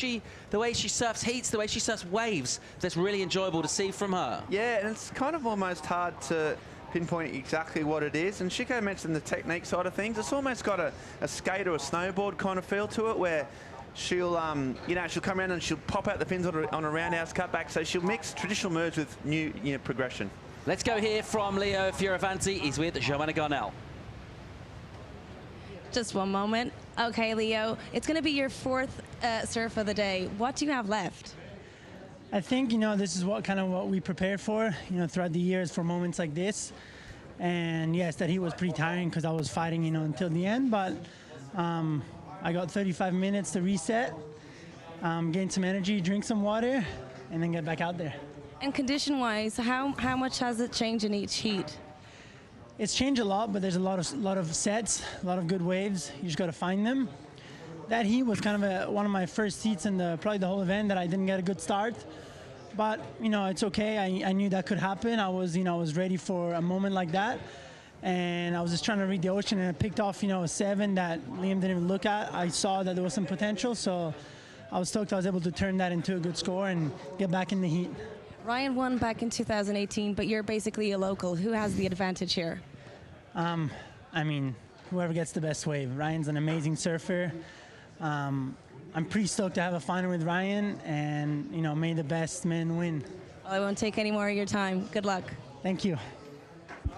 The way she surfs heats, the way she surfs waves, that's really enjoyable to see from her. Yeah, and it's kind of almost hard to pinpoint exactly what it is. And Chico mentioned the technique side of things. It's almost got a skate or a snowboard kind of feel to it, where she'll, she'll come around and she'll pop out the fins on a roundhouse cutback. So she'll mix traditional moves with new, progression. Let's go hear from Leo Fioravanti. He's with Joanna Garnell. Just one moment. Okay, Leo, it's going to be your 4th surf of the day. What do you have left? I think, this is what we prepare for, throughout the years for moments like this. And yes, that heat was pretty tiring because I was fighting, until the end. But I got 35 minutes to reset, gain some energy, drink some water, and then get back out there. And condition-wise, how much has it changed in each heat? It's changed a lot, but there's a lot of sets, a lot of good waves. You just got to find them. That heat was kind of one of my first heats in probably the whole event that I didn't get a good start. But it's okay. I knew that could happen. I was ready for a moment like that, and I was just trying to read the ocean, and I picked off a 7 that Liam didn't even look at. I saw that there was some potential, so I was stoked I was able to turn that into a good score and get back in the heat. Ryan won back in 2018, but you're basically a local. Who has the advantage here? I mean, whoever gets the best wave. Ryan's an amazing surfer. I'm pretty stoked to have a final with Ryan, and may the best man win. Well, I won't take any more of your time. Good luck. Thank you.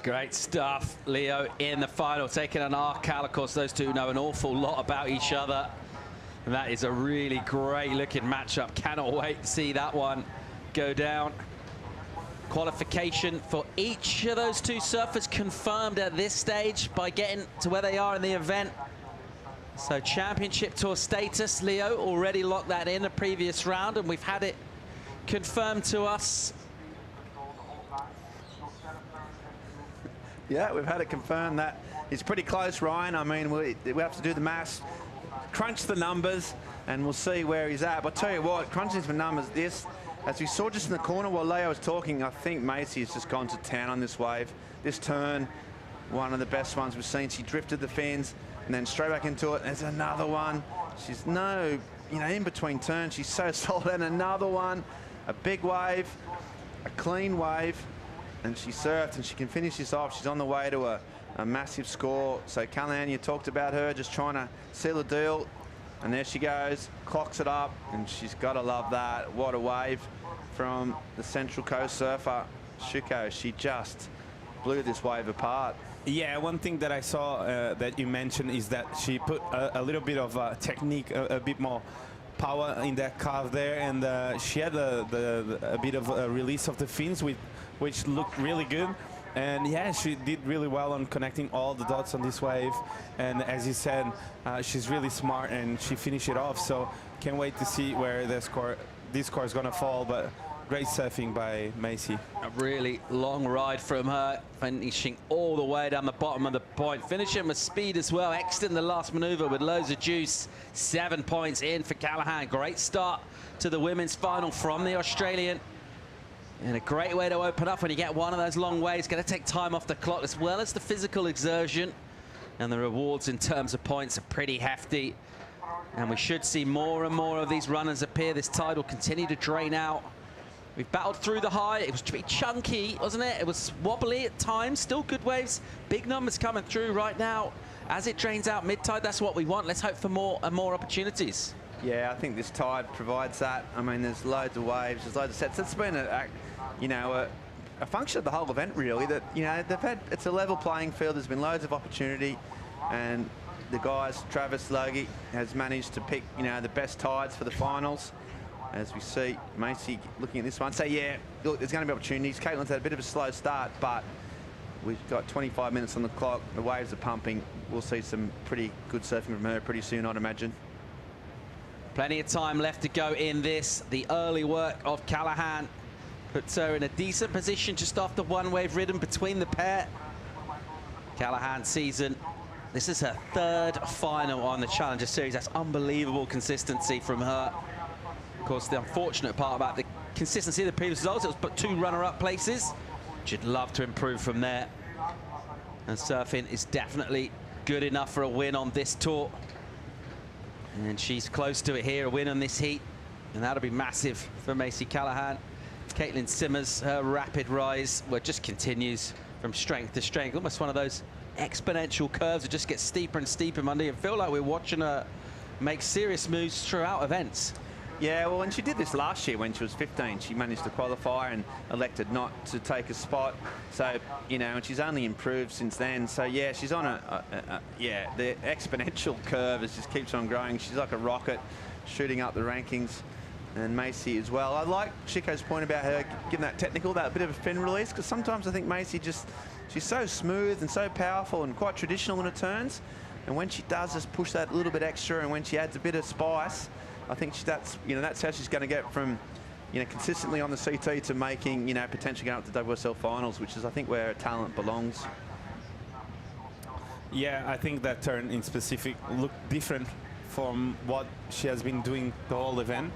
Great stuff, Leo, in the final, taking an arc out. Of course, those two know an awful lot about each other. And that is a really great-looking matchup. Cannot wait to see that one go down. Qualification for each of those 2 surfers confirmed at this stage by getting to where they are in the event. So championship tour status, Leo already locked that in a previous round, and we've had it confirmed to us. Yeah, we've had it confirmed that it's pretty close, Ryan. I mean, we have to do the maths, crunch the numbers, and we'll see where he's at. But I'll tell you what, crunching the numbers, as we saw just in the corner while Leo was talking, I think Macy has just gone to town on this wave. This turn, one of the best ones we've seen. She drifted the fins and then straight back into it. There's another one. She's in between turns. She's so solid. And another one, a big wave, a clean wave, and she surfed and she can finish this off. She's on the way to a massive score. So Callahan, you talked about her just trying to seal the deal. And there she goes, clocks it up, and she's got to love that. What a wave from the Central Coast surfer, Shuko. She just blew this wave apart. Yeah, one thing that I saw that you mentioned is that she put a little bit of technique, a bit more power in that carve there, and she had a bit of a release of the fins, which looked really good. And yeah, she did really well on connecting all the dots on this wave. And as you said, she's really smart and she finished it off. So can't wait to see where this score is going to fall. But great surfing by Macy. A really long ride from her, finishing all the way down the bottom of the point. Finishing with speed as well. Exiting the last maneuver with loads of juice. 7 points in for Callahan. Great start to the women's final from the Australian. And a great way to open up when you get one of those long waves. Going to take time off the clock as well as the physical exertion. And the rewards in terms of points are pretty hefty. And we should see more and more of these runners appear. This tide will continue to drain out. We've battled through the high. It was pretty chunky, wasn't it? It was wobbly at times. Still good waves. Big numbers coming through right now. As it drains out mid-tide, that's what we want. Let's hope for more and more opportunities. Yeah, I think this tide provides that. I mean, there's loads of waves, there's loads of sets. It's been a function of the whole event, really, that, it's a level playing field. There's been loads of opportunity, and the guys, Travis Logie, has managed to pick, the best tides for the finals. As we see Macy looking at this one. So, yeah, look, there's going to be opportunities. Caitlin's had a bit of a slow start, but we've got 25 minutes on the clock. The waves are pumping. We'll see some pretty good surfing from her pretty soon, I'd imagine. Plenty of time left to go in this. The early work of Callahan puts her in a decent position just after one wave ridden between the pair. Callahan season. This is her 3rd final on the Challenger Series. That's unbelievable consistency from her. Of course, the unfortunate part about the consistency of the previous results, it was but 2 runner-up places. She'd love to improve from there. And surfing is definitely good enough for a win on this tour. And she's close to it here, a win on this heat. And that'll be massive for Macy Callahan. Caity Simmers, her rapid rise, just continues from strength to strength. Almost one of those exponential curves that just gets steeper and steeper, Monday. And feel like we're watching her make serious moves throughout events. Yeah, well, and she did this last year when she was 15. She managed to qualify and elected not to take a spot. So, and she's only improved since then. So, yeah, she's on the exponential curve just keeps on growing. She's like a rocket shooting up the rankings. And Macy as well. I like Chico's point about her giving that technical, that bit of a fin release, because sometimes I think Macy she's so smooth and so powerful and quite traditional in her turns. And when she does just push that little bit extra and when she adds a bit of spice, I think that's how she's going to get from, consistently on the CT to making, potentially going up to WSL finals, which is, I think, where her talent belongs. Yeah, I think that turn in specific looked different from what she has been doing the whole event.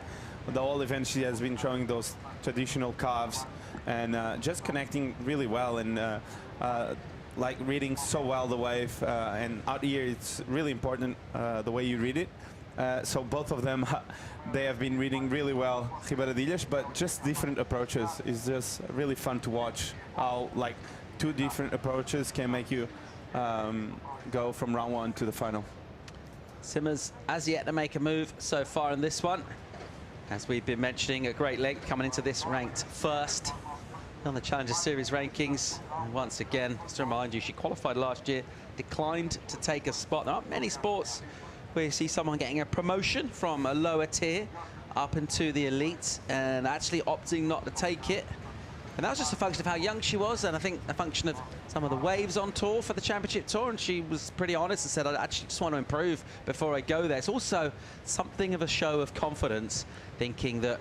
The whole event she has been showing those traditional carves and just connecting really well and like reading so well the wave. And out here, it's really important the way you read it. So both of them, they have been reading really well Ribeiradilhas, but just different approaches. It's just really fun to watch how 2 different approaches can make you go from round 1 to the final. Simmers has yet to make a move so far in this one. As we've been mentioning at great length, coming into this ranked 1st on the Challenger Series rankings. And once again, just to remind you, she qualified last year, declined to take a spot. There aren't many sports where you see someone getting a promotion from a lower tier up into the elites and actually opting not to take it. And that was just a function of how young she was, and I think a function of some of the waves on tour for the championship tour, and she was pretty honest and said, I actually just want to improve before I go there. It's also something of a show of confidence, thinking that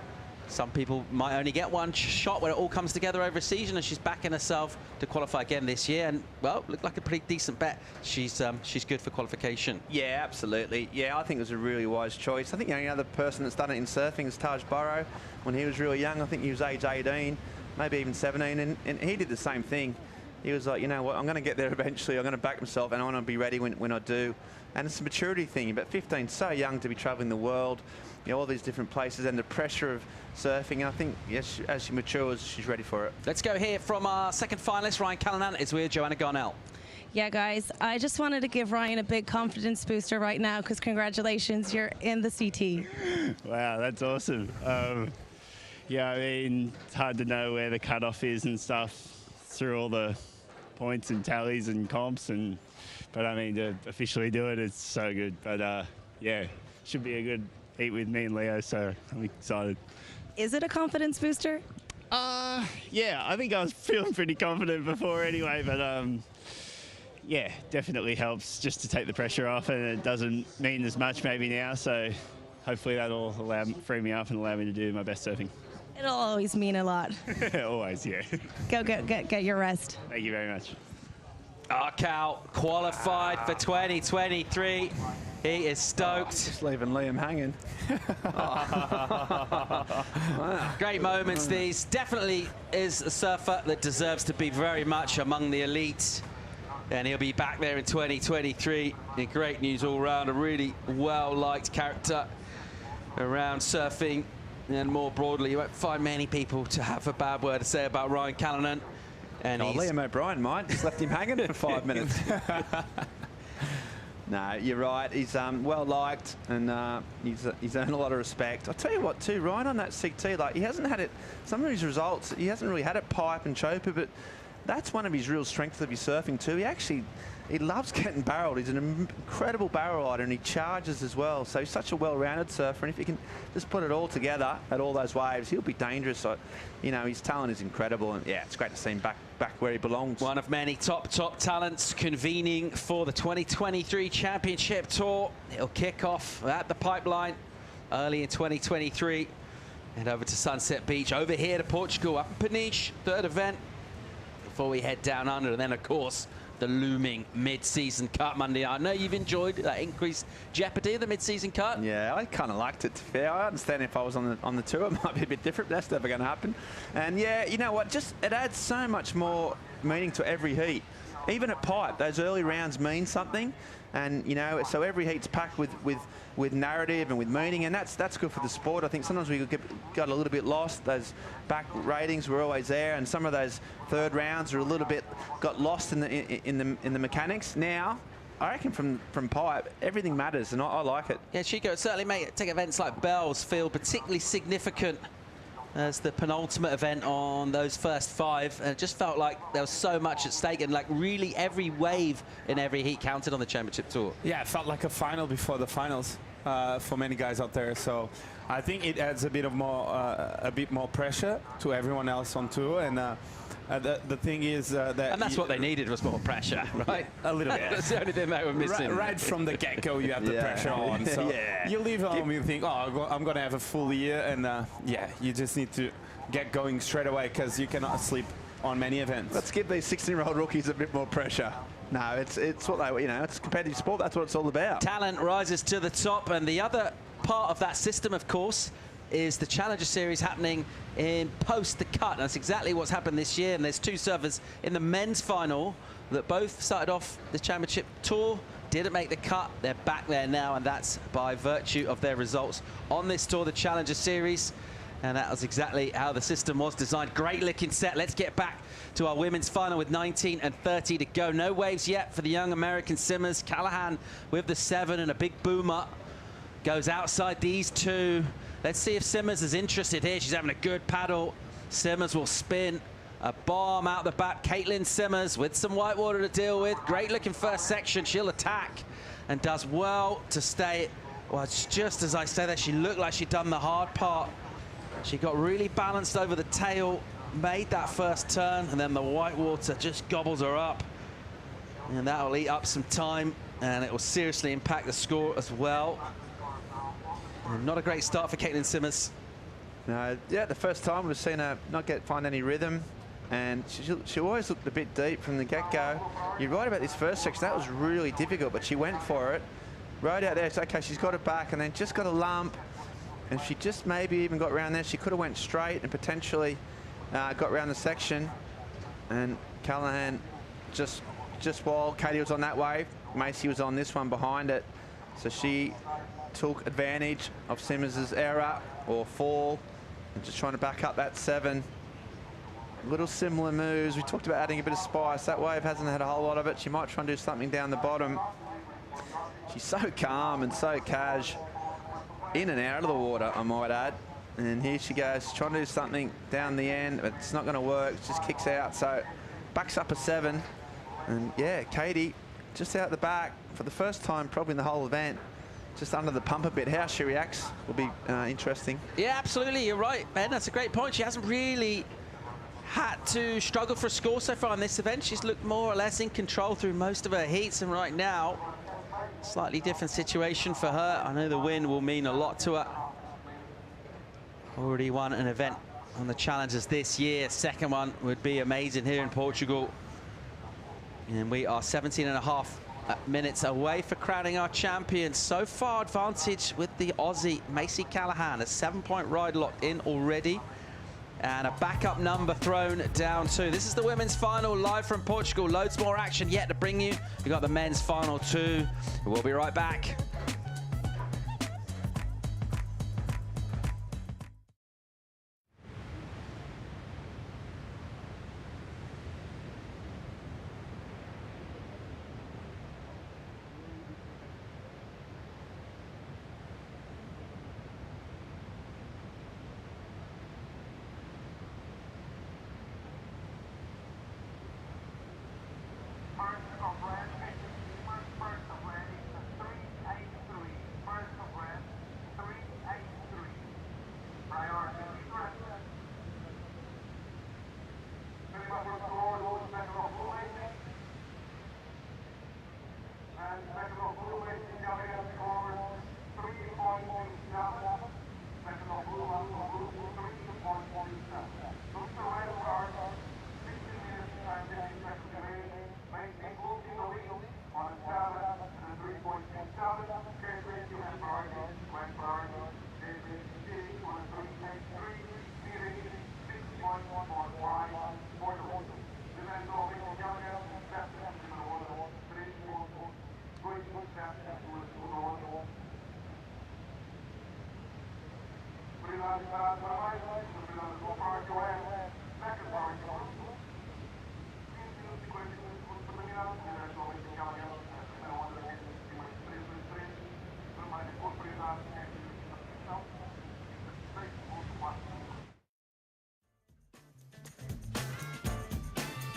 some people might only get one shot when it all comes together over a season, and she's backing herself to qualify again this year. And, well, looked like a pretty decent bet. She's good for qualification. Yeah, absolutely. Yeah, I think it was a really wise choice. I think the only other person that's done it in surfing is Taj Burrow. When he was really young, I think he was age 18, maybe even 17, and he did the same thing. he was like, you know what, I'm going to get there eventually. I'm going to back myself, and I want to be ready when I do. And it's a maturity thing. But 15, so young to be traveling the world, you know, all these different places, and the pressure of surfing. And I think, yes, as she matures, she's ready for it. Let's go here from our second finalist. Ryan Callanan is with Joanna Garnell. Yeah, guys, I just wanted to give Ryan a big confidence booster right now because congratulations, you're in the CT. Wow, that's awesome. Yeah, I mean, it's hard to know where the cutoff is and stuff through all the points and tallies and comps, but I mean, to officially do it, it's so good. But yeah, should be a good heat with me and Leo, so I'm excited. Is it a confidence booster? Yeah, I think I was feeling pretty confident before anyway, but yeah, definitely helps just to take the pressure off, and it doesn't mean as much maybe now, so hopefully that'll free me up and allow me to do my best surfing. It'll always mean a lot. Always, yeah. Go get your rest. Thank you very much. Cal qualified for 2023. He is stoked. Just leaving Liam hanging. Great moments these. Definitely is a surfer that deserves to be very much among the elites. And he'll be back there in 2023. Great news all round. A really well-liked character around surfing. And more broadly, you won't find many people to have a bad word to say about Ryan Callanan. And Liam O'Brien might. Just left him hanging for 5 minutes. No, you're right. He's well-liked, and he's earned a lot of respect. I'll tell you what, too, Ryan, on that CT, like, he hasn't had it, some of his results, he hasn't really had it pipe and choper, but that's one of his real strengths of his surfing too. He loves getting barreled. He's an incredible barrel rider, and he charges as well. So he's such a well-rounded surfer, and if he can just put it all together at all those waves, he'll be dangerous. So, you know, his talent is incredible, and yeah, it's great to see him back where he belongs. One of many top talents convening for the 2023 Championship Tour. It'll kick off at the Pipeline early in 2023. And over to Sunset Beach, over here to Portugal, up in Peniche, third event, before we head down under. And then, of course, the looming mid-season cut Monday. I know you've enjoyed that increased jeopardy of the mid-season cut. Yeah, I kind of liked it, to be fair. I understand if I was on the tour, it might be a bit different, but that's never going to happen. And yeah, you know what, just it adds so much more meaning to every heat. Even at Pipe, those early rounds mean something. And, you know, so every heat's packed with narrative and with meaning, and that's good for the sport. I think sometimes we got a little bit lost. Those back ratings were always there, and some of those third rounds are a little bit got lost in the mechanics. Now, I reckon from Pipe, everything matters, and I like it. Yeah, Chico, it certainly make events like Bells feel particularly significant as the penultimate event on those first five. And it just felt like there was so much at stake, and like really every wave in every heat counted on the Championship Tour. Yeah, it felt like a final before the finals for many guys out there. So I think it adds a bit more pressure to everyone else on tour. And the thing is that... And that's what they needed, was more pressure, right? A little bit. That's the only thing they were missing. Right from the get-go, you have the pressure on. So you leave home, you think, oh, I'm going to have a full year. And yeah, you just need to get going straight away, because you cannot sleep on many events. Let's give these 16-year-old rookies a bit more pressure. No, it's what they, you know, it's competitive sport. That's what it's all about. Talent rises to the top, and the other part of that system, of course, is the Challenger Series happening in post the cut. And that's exactly what's happened this year. And there's two surfers in the men's final that both started off the Championship Tour, didn't make the cut. They're back there now, and that's by virtue of their results on this tour, the Challenger Series. And that was exactly how the system was designed. Great looking set. Let's get back to our women's final with 19 and 30 to go. No waves yet for the young American Simmers. Callahan with the 7 and a big boomer. Goes outside these two. Let's see if Simmers is interested here. She's having a good paddle. Simmers will spin. A bomb out the back. Caitlin Simmers with some white water to deal with. Great looking first section. She'll attack and does well to stay. Well, it's just as I say that, she looked like she'd done the hard part. She got really balanced over the tail, made that first turn, and then the white water just gobbles her up. And that'll eat up some time, and it will seriously impact the score as well. And not a great start for Caitlin Simmers. No, yeah, the first time we've seen her not find any rhythm, and she always looked a bit deep from the get-go. You're right about this first section. That was really difficult, but she went for it. Rode out there, it's okay, she's got it back, and then just got a lump. And if she just maybe even got around there, she could have went straight and potentially got around the section. And Callahan just while Caity was on that wave, Macy was on this one behind it. So she took advantage of Simmers' error or fall and just trying to back up that 7. Little similar moves. We talked about adding a bit of spice. That wave hasn't had a whole lot of it. She might try and do something down the bottom. She's so calm and so cash. In and out of the water, I might add. And here she goes, trying to do something down the end, but it's not going to work. It just kicks out. So backs up a 7. And yeah, Caity just out the back for the first time probably in the whole event. Just under the pump a bit. How she reacts will be interesting. Yeah, absolutely. You're right, Ben. That's a great point. She hasn't really had to struggle for a score so far in this event. She's looked more or less in control through most of her heats, and right now, slightly different situation for her. I know the win will mean a lot to her. Already won an event on the Challengers this year. Second one would be amazing here in Portugal. And we are 17.5 minutes away for crowning our champion. So far advantage with the Aussie Macy Callahan. A 7-point ride locked in already. And a backup number thrown down too. This is the women's final live from Portugal. Loads more action yet to bring you. We've got the men's final too. We'll be right back.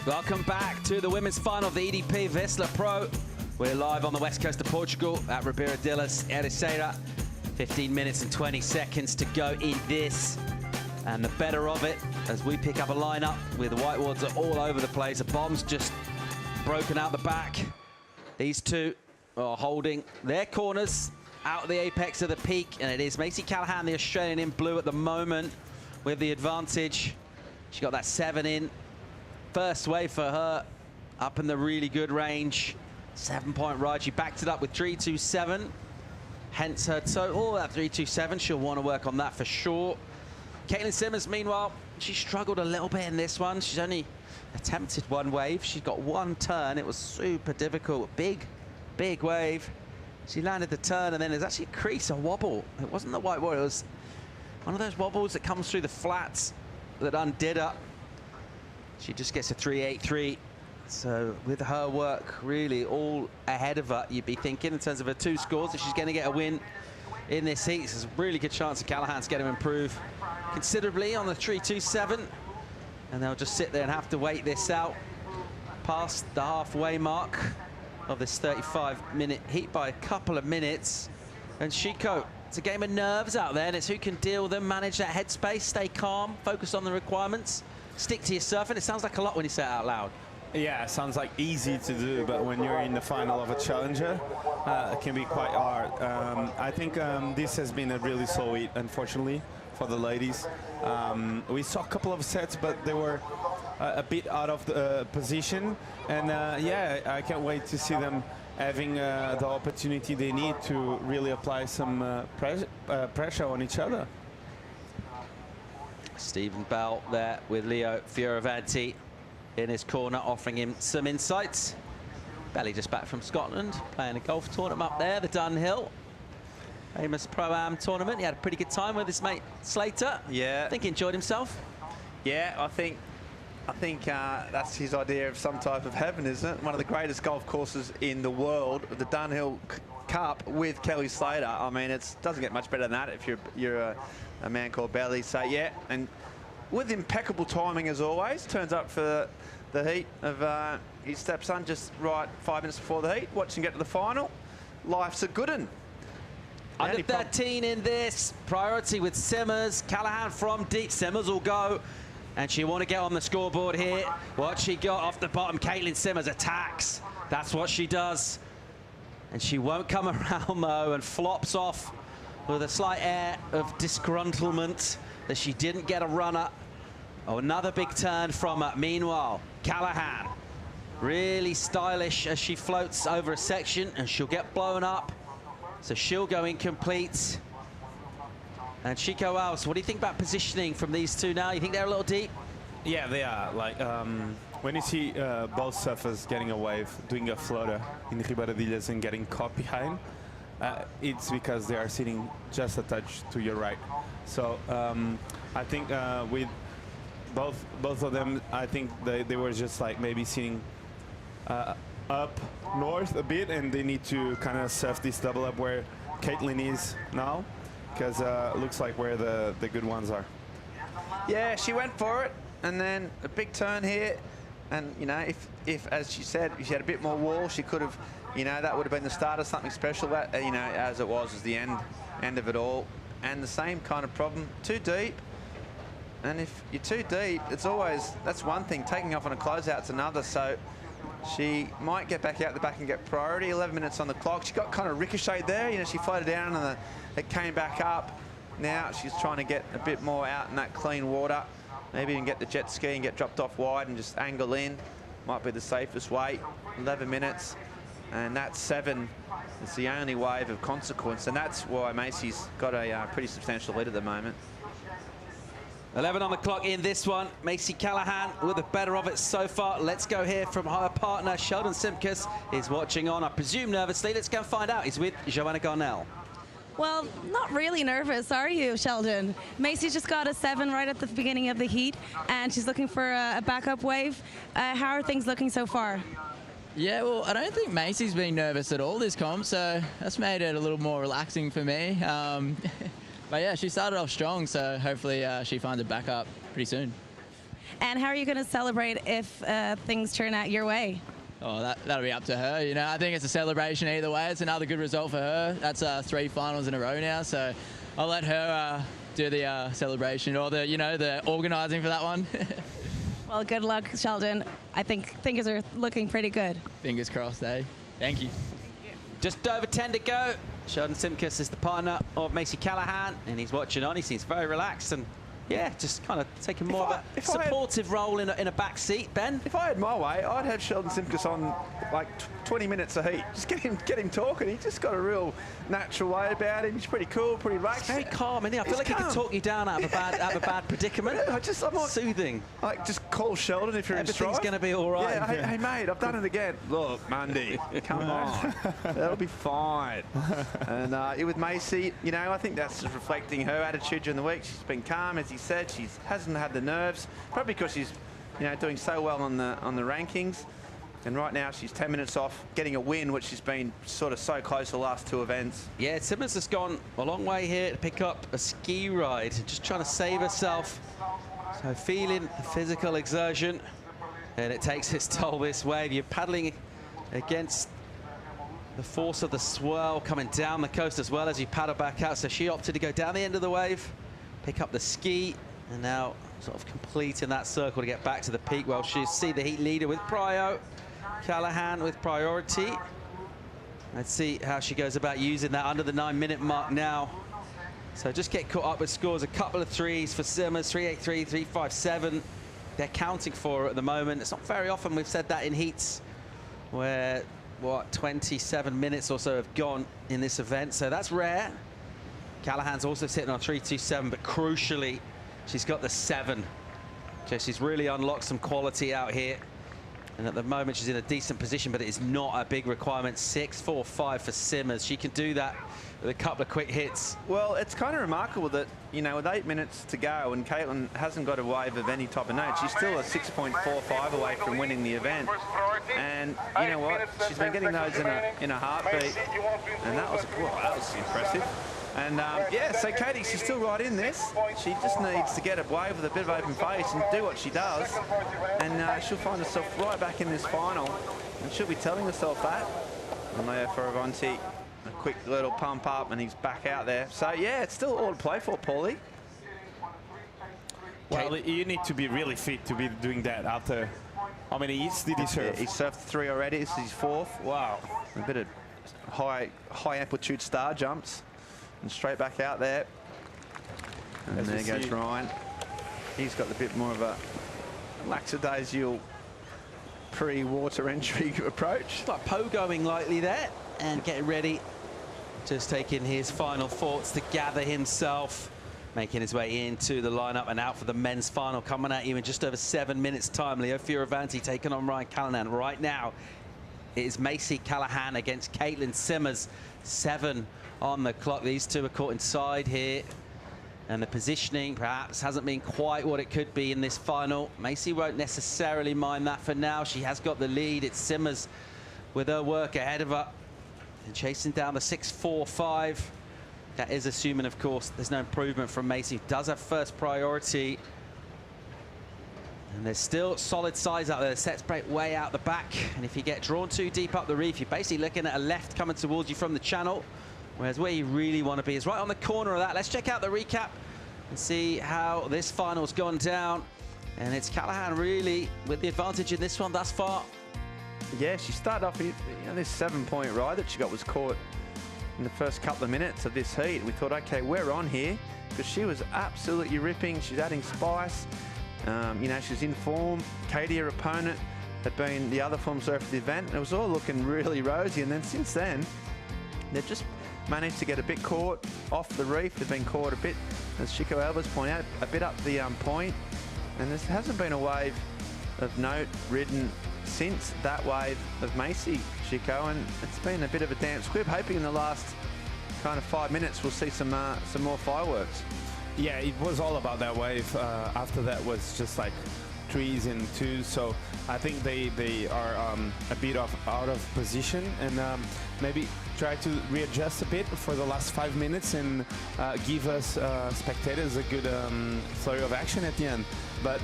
Welcome back to the women's final of the EDP Vissla Pro. We're live on the west coast of Portugal at Rio Ericeira. 15 minutes and 20 seconds to go in this. And the better of it as we pick up a lineup with whitewads are all over the place. The bomb's just broken out the back. These two are holding their corners out of the apex of the peak. And it is Macy Callahan, the Australian, in blue at the moment with the advantage. She got that 7 in. First wave for her, up in the really good range. 7-point ride. She backed it up with 3.27. Hence her total at 3.27. She'll want to work on that for sure. Caity Simmers, meanwhile, she struggled a little bit in this one. She's only attempted one wave. She's got one turn. It was super difficult. Big wave. She landed the turn, and then there's actually a crease, a wobble. It wasn't the white water. It was one of those wobbles that comes through the flats that undid her. She just gets a 3.83. So with her work really all ahead of her, you'd be thinking in terms of her 2 scores, if she's going to get a win in this heat, there's a really good chance of Callahan to get him improve considerably on the 3.27. And they'll just sit there and have to wait this out past the halfway mark of this 35-minute heat by a couple of minutes. And Chico, it's a game of nerves out there, and it's who can deal with them, manage that headspace, stay calm, focus on the requirements. Stick to your surfing. It sounds like a lot when you say it out loud. Yeah, it sounds like easy to do, but when you're in the final of a challenger, it can be quite hard. I think this has been a really slow heat, unfortunately, for the ladies. We saw a couple of sets, but they were a bit out of the position. And yeah, I can't wait to see them having the opportunity they need to really apply some pressure on each other. Stephen Bell there with Leo Fioravanti in his corner, offering him some insights. Belly just back from Scotland, playing a golf tournament up there, the Dunhill. Famous Pro-Am tournament. He had a pretty good time with his mate Slater. Yeah. I think he enjoyed himself. Yeah, I think that's his idea of some type of heaven, isn't it? One of the greatest golf courses in the world, the Dunhill Cup with Kelly Slater. I mean, it doesn't get much better than that if you're a man called Belly. So yeah, and with impeccable timing as always, turns up for the heat of his stepson just right 5 minutes before the heat. Watch him get to the final. Life's a good one. Under 13 in this. Priority with Simmers. Callahan from deep. Simmers will go. And she want to get on the scoreboard here. What she got off the bottom, Caitlin Simmers attacks. That's what she does. And she won't come around, though, and flops off with a slight air of disgruntlement that she didn't get a runner. Oh, another big turn from her. Meanwhile, Callahan, really stylish as she floats over a section, and she'll get blown up. So she'll go incomplete. And Chico Alves, what do you think about positioning from these two now? You think they're a little deep? Yeah, they are. Like, when you see both surfers getting a wave, doing a floater in Ribeiradilhas and getting caught behind, it's because they are sitting just a touch to your right. So I think with both of them, I think they were just like maybe sitting up north a bit, and they need to kind of surf this double up where Caitlin is now, because it looks like where the good ones are. Yeah, she went for it, and then a big turn here, and you know, if as she said, if she had a bit more wall, she could have, you know, that would have been the start of something special. That, you know, as it was the end of it all, and the same kind of problem, too deep. And if you're too deep, it's always, that's one thing. Taking off on a closeout's another. So she might get back out the back and get priority. 11 minutes on the clock. She got kind of ricocheted there. You know, she floated down and it came back up. Now she's trying to get a bit more out in that clean water. Maybe even get the jet ski and get dropped off wide and just angle in. Might be the safest way. 11 minutes. And that's 7. It's the only wave of consequence. And that's why Macy's got a pretty substantial lead at the moment. 11 on the clock in this one. Macy Callahan with the better of it so far. Let's go hear from her partner. Sheldon Simkus is watching on, I presume nervously. Let's go and find out. He's with Joanna Garnell. Well, not really nervous, are you, Sheldon? Macy's just got a 7 right at the beginning of the heat, and she's looking for a backup wave. How are things looking so far? Yeah, well, I don't think Macy's been nervous at all this comp, so that's made it a little more relaxing for me. But yeah, she started off strong, so hopefully she finds a backup pretty soon. And how are you going to celebrate if things turn out your way? Oh, that'll be up to her. You know, I think it's a celebration either way. It's another good result for her. That's 3 finals in a row now, so I'll let her do the celebration or the, you know, the organising for that one. Well, good luck, Sheldon. I think things are looking pretty good. Fingers crossed, eh? Thank you. Just over 10 to go. Sheldon Simkus is the partner of Macy Callahan, and he's watching on. He seems very relaxed and, yeah, just kind of taking more of a supportive role in a back seat. Ben? If I had my way, I'd have Sheldon Simkus on like 20 minutes a heat. Just get him talking. He's just got a real natural way about him. He's pretty cool, pretty relaxed. He's very calm, isn't he? I feel like he can talk you down out of a bad predicament. I'm not soothing. Like, just call Sheldon if you're in strife. Everything's going to be all right. Yeah, hey, mate, I've done it again. Look, Mundy, come on. That'll be fine. And with Macy, you know, I think that's just reflecting her attitude during the week. She's been calm, as he said. She hasn't had the nerves, probably because she's, you know, doing so well on the rankings. And right now she's 10 minutes off getting a win, which has been sort of so close the last 2 events. Yeah, Simmons has gone a long way here to pick up a ski ride, just trying to save herself. So feeling the physical exertion, and it takes its toll this wave. You're paddling against the force of the swirl coming down the coast as well as you paddle back out. So she opted to go down the end of the wave, pick up the ski, and now sort of completing that circle to get back to the peak. Well, she'll see the heat leader with Prio. Callahan with priority. Let's see how she goes about using that under the 9-minute mark now. So just get caught up with scores. A couple of 3s for Simmers, 383, 357. They're counting for her at the moment. It's not very often we've said that in heats where, what, 27 minutes or so have gone in this event. So that's rare. Callahan's also sitting on 327, but crucially, she's got the 7. So she's really unlocked some quality out here. And at the moment, she's in a decent position, but it is not a big requirement. 6.45 for Simmers. She can do that with a couple of quick hits. Well, it's kind of remarkable that, you know, with 8 minutes to go and Caitlin hasn't got a wave of any type of note, she's still a 6.45 away from winning the event. And you know what? She's been getting those in a heartbeat, and that was impressive. And yeah, so Caity, she's still right in this. She just needs to get a wave with a bit of open face and do what she does, and she'll find herself right back in this final. And she'll be telling herself that. And Leonardo Fioravanti, a quick little pump up, and he's back out there. So yeah, it's still all to play for, Paulie. Well, you need to be really fit to be doing that after. How many hits did he serve? He served 3 already. This is his 4th. Wow. A bit of high amplitude star jumps. And straight back out there. And there goes Ryan. He's got a bit more of a lackadaisical pre-water entry approach. Like pogoing lightly there and getting ready. Just taking his final thoughts to gather himself. Making his way into the lineup and out for the men's final. Coming at you in just over 7 minutes time. Leonardo Fioravanti taking on Ryan Callahan. Right now, it is Macy Callahan against Caity Simmers. 7 on the clock. These two are caught inside here. And the positioning perhaps hasn't been quite what it could be in this final. Macy won't necessarily mind that for now. She has got the lead. It's Simmers with her work ahead of her. And chasing down the 6.45. That is assuming, of course, there's no improvement from Macy, who does have first priority. And there's still solid size out there. The sets break way out the back. And if you get drawn too deep up the reef, you're basically looking at a left coming towards you from the channel. Whereas where you really want to be is right on the corner of that. Let's check out the recap and see how this final's gone down. And it's Callahan really with the advantage in this one thus far. Yeah, she started off, you know, this 7-point ride that she got was caught in the first couple of minutes of this heat. We thought, okay, we're on here, because she was absolutely ripping. She's adding spice. You know, she's in form. Caity, her opponent, had been the other form surfer of the event. And it was all looking really rosy. And then since then, they've just managed to get a bit caught off the reef. They've been caught a bit, as Chico Alvarez pointed out, a bit up the point. And there hasn't been a wave of note ridden since that wave of Macy, Chico, and it's been a bit of a damp squib. Hoping in the last kind of 5 minutes we'll see some more fireworks. Yeah, it was all about that wave. After that was just like 3s and 2s, so I think they are a bit out of position, and maybe try to readjust a bit for the last 5 minutes and give us spectators a good flurry of action at the end. But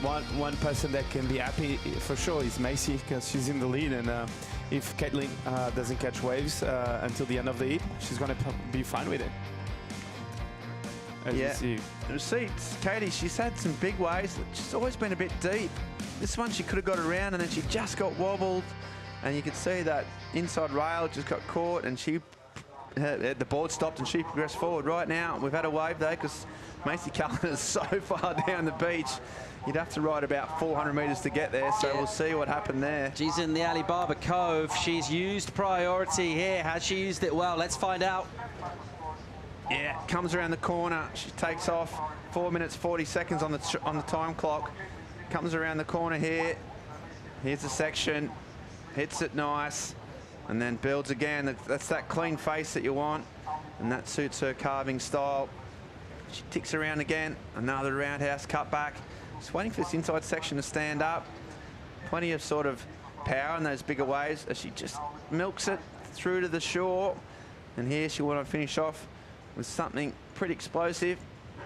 one person that can be happy for sure is Macy, because she's in the lead, and if Caity doesn't catch waves until the end of the heat, she's going to be fine with it. As you see, Caity, she's had some big waves. She's always been a bit deep. This one she could have got around, and then she just got wobbled, and you could see that inside rail just got caught, and the board stopped and she progressed forward. Right now, we've had a wave though, because Macy Callahan is so far down the beach. You'd have to ride about 400 metres to get there, so we'll see what happened there. She's in the Alibaba Cove. She's used priority here. Has she used it well? Let's find out. Yeah, comes around the corner. She takes off. 4 minutes 40 seconds on the time clock. Comes around the corner here. Here's the section. Hits it nice, and then builds again. That's that clean face that you want, and that suits her carving style. She ticks around again. Another roundhouse cut back. Just waiting for this inside section to stand up. Plenty of sort of power in those bigger waves as she just milks it through to the shore. And here she want to finish off with something pretty explosive.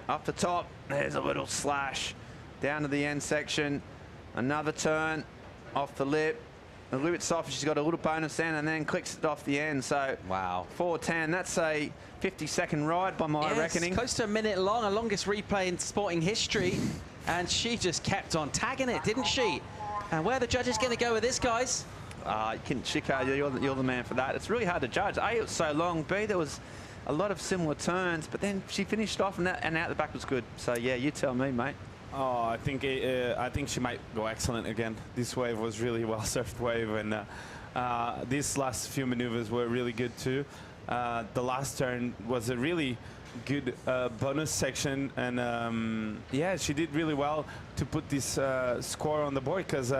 Up the top, there's a little slash. Down to the end section. Another turn off the lip. A little bit soft. She's got a little bonus end and then clicks it off the end. So wow, 4:10. That's a 50-second ride by my reckoning. Close to a minute long, our longest replay in sporting history. And she just kept on tagging it, didn't she? And where are the judges going to go with this, guys? Chico, you're the man for that. It's really hard to judge. A, it was so long. B, there was a lot of similar turns, but then she finished off and out the back was good. So yeah, you tell me, mate. Oh, I think she might go excellent again. This wave was really well surfed wave, and these last few maneuvers were really good too. The last turn was a really good bonus section, and yeah, she did really well to put this score on the board because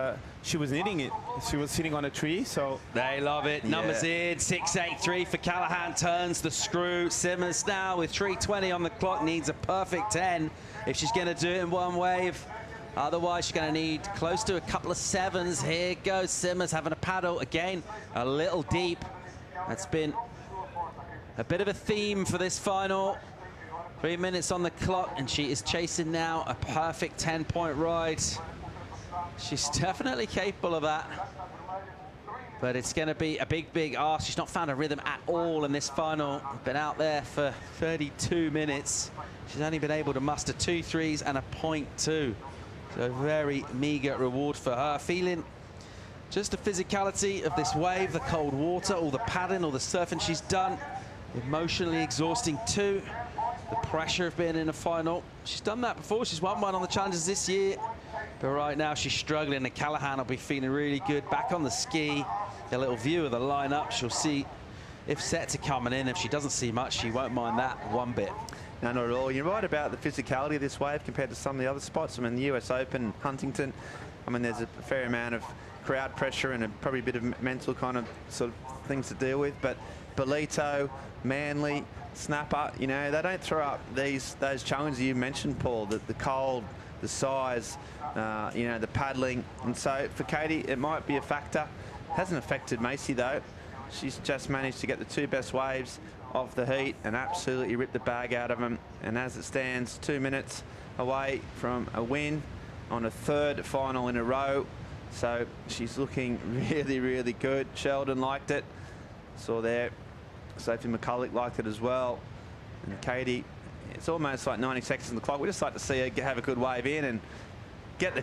she was needing it. She was sitting on a tree, so they love it. Yeah. Numbers in 6.83 for Callahan. Turns the screw. Simmers now with 3:20 on the clock, needs a perfect 10 if she's going to do it in one wave. Otherwise, she's going to need close to a couple of 7s. Here goes Simmers having a paddle again, a little deep. That's been a bit of a theme for this final. 3 minutes on the clock, and she is chasing now a perfect 10-point ride. She's definitely capable of that. But it's going to be a big ask. She's not found a rhythm at all in this final. Been out there for 32 minutes. She's only been able to muster 2 3s and a .2. So very meager reward for her. Feeling just the physicality of this wave, the cold water, all the paddling, all the surfing she's done. Emotionally exhausting too. The pressure of being in a final. She's done that before. She's won one on the challenges this year. But right now she's struggling, and Callahan will be feeling really good. Back on the ski, a little view of the lineup. She'll see if sets are coming in. If she doesn't see much, she won't mind that one bit. No, not at all. You're right about the physicality of this wave compared to some of the other spots. I mean, the US Open, Huntington, I mean, there's a fair amount of crowd pressure and probably a bit of mental kind of sort of things to deal with. But Bolito, Manly, Snapper, you know, they don't throw up those challenges you mentioned, Paul, the cold, the size, you know, the paddling. And so for Caity, it might be a factor. Hasn't affected Macy, though. She's just managed to get the 2 best waves of the heat and absolutely rip the bag out of them. And as it stands, 2 minutes away from a win on a 3rd final in a row. So she's looking really good. Sheldon liked it. Saw there. Sophie McCulloch liked it as well. And Caity, it's almost like 90 seconds on the clock. We just like to see her have a good wave in and get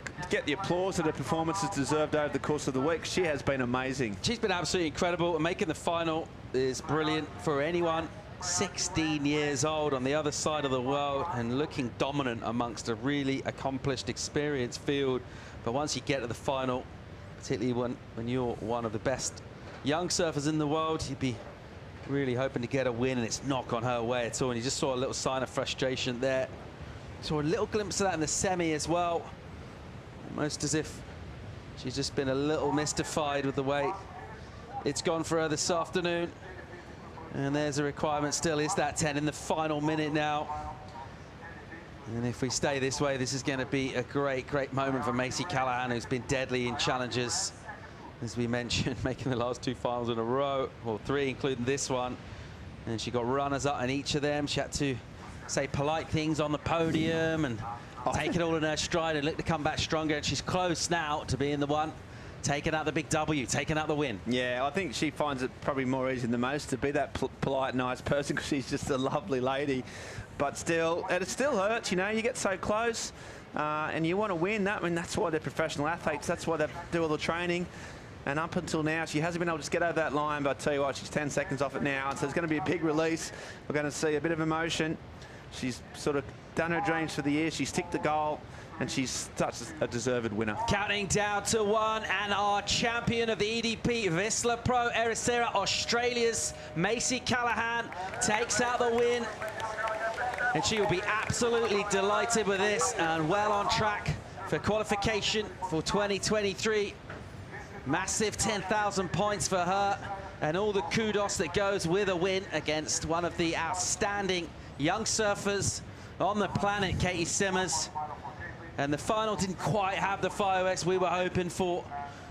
the applause that her performance has deserved over the course of the week. She has been amazing. She's been absolutely incredible, and making the final is brilliant for anyone 16 years old on the other side of the world and looking dominant amongst a really accomplished, experienced field. But once you get to the final, particularly when you're one of the best young surfers in the world, you'd be really hoping to get a win, and it's not gone her way at all. And you just saw a little sign of frustration there. Saw a little glimpse of that in the semi as well. Almost as if she's just been a little mystified with the way it's gone for her this afternoon. And there's a requirement still, is that 10 in the final minute now. And if we stay this way, this is going to be a great moment for Macy Callahan, who's been deadly in challenges, as we mentioned, making the last 2 finals in a row, or 3, including this one. And she got runners up in each of them. She had to say polite things on the podium and take it all in her stride and look to come back stronger. And she's close now to being the one taking out the big W, taking out the win. Yeah, I think she finds it probably more easy than most to be that polite, nice person, because she's just a lovely lady. But still, and it still hurts, you know, you get so close and you want to win. I mean, that's why they're professional athletes. That's why they do all the training. And up until now, she hasn't been able to just get over that line. But I tell you what, she's 10 seconds off it now. So it's going to be a big release. We're going to see a bit of emotion. She's sort of done her dreams for the year. She's ticked the goal, and she's such a deserved winner. Counting down to 1, and our champion of the EDP Vissla Pro Ericeira, Australia's Macy Callahan, takes out the win. And she will be absolutely delighted with this and well on track for qualification for 2023. Massive 10,000 points for her, and all the kudos that goes with a win against one of the outstanding young surfers on the planet, Caity Simmers. And the final didn't quite have the fireworks we were hoping for.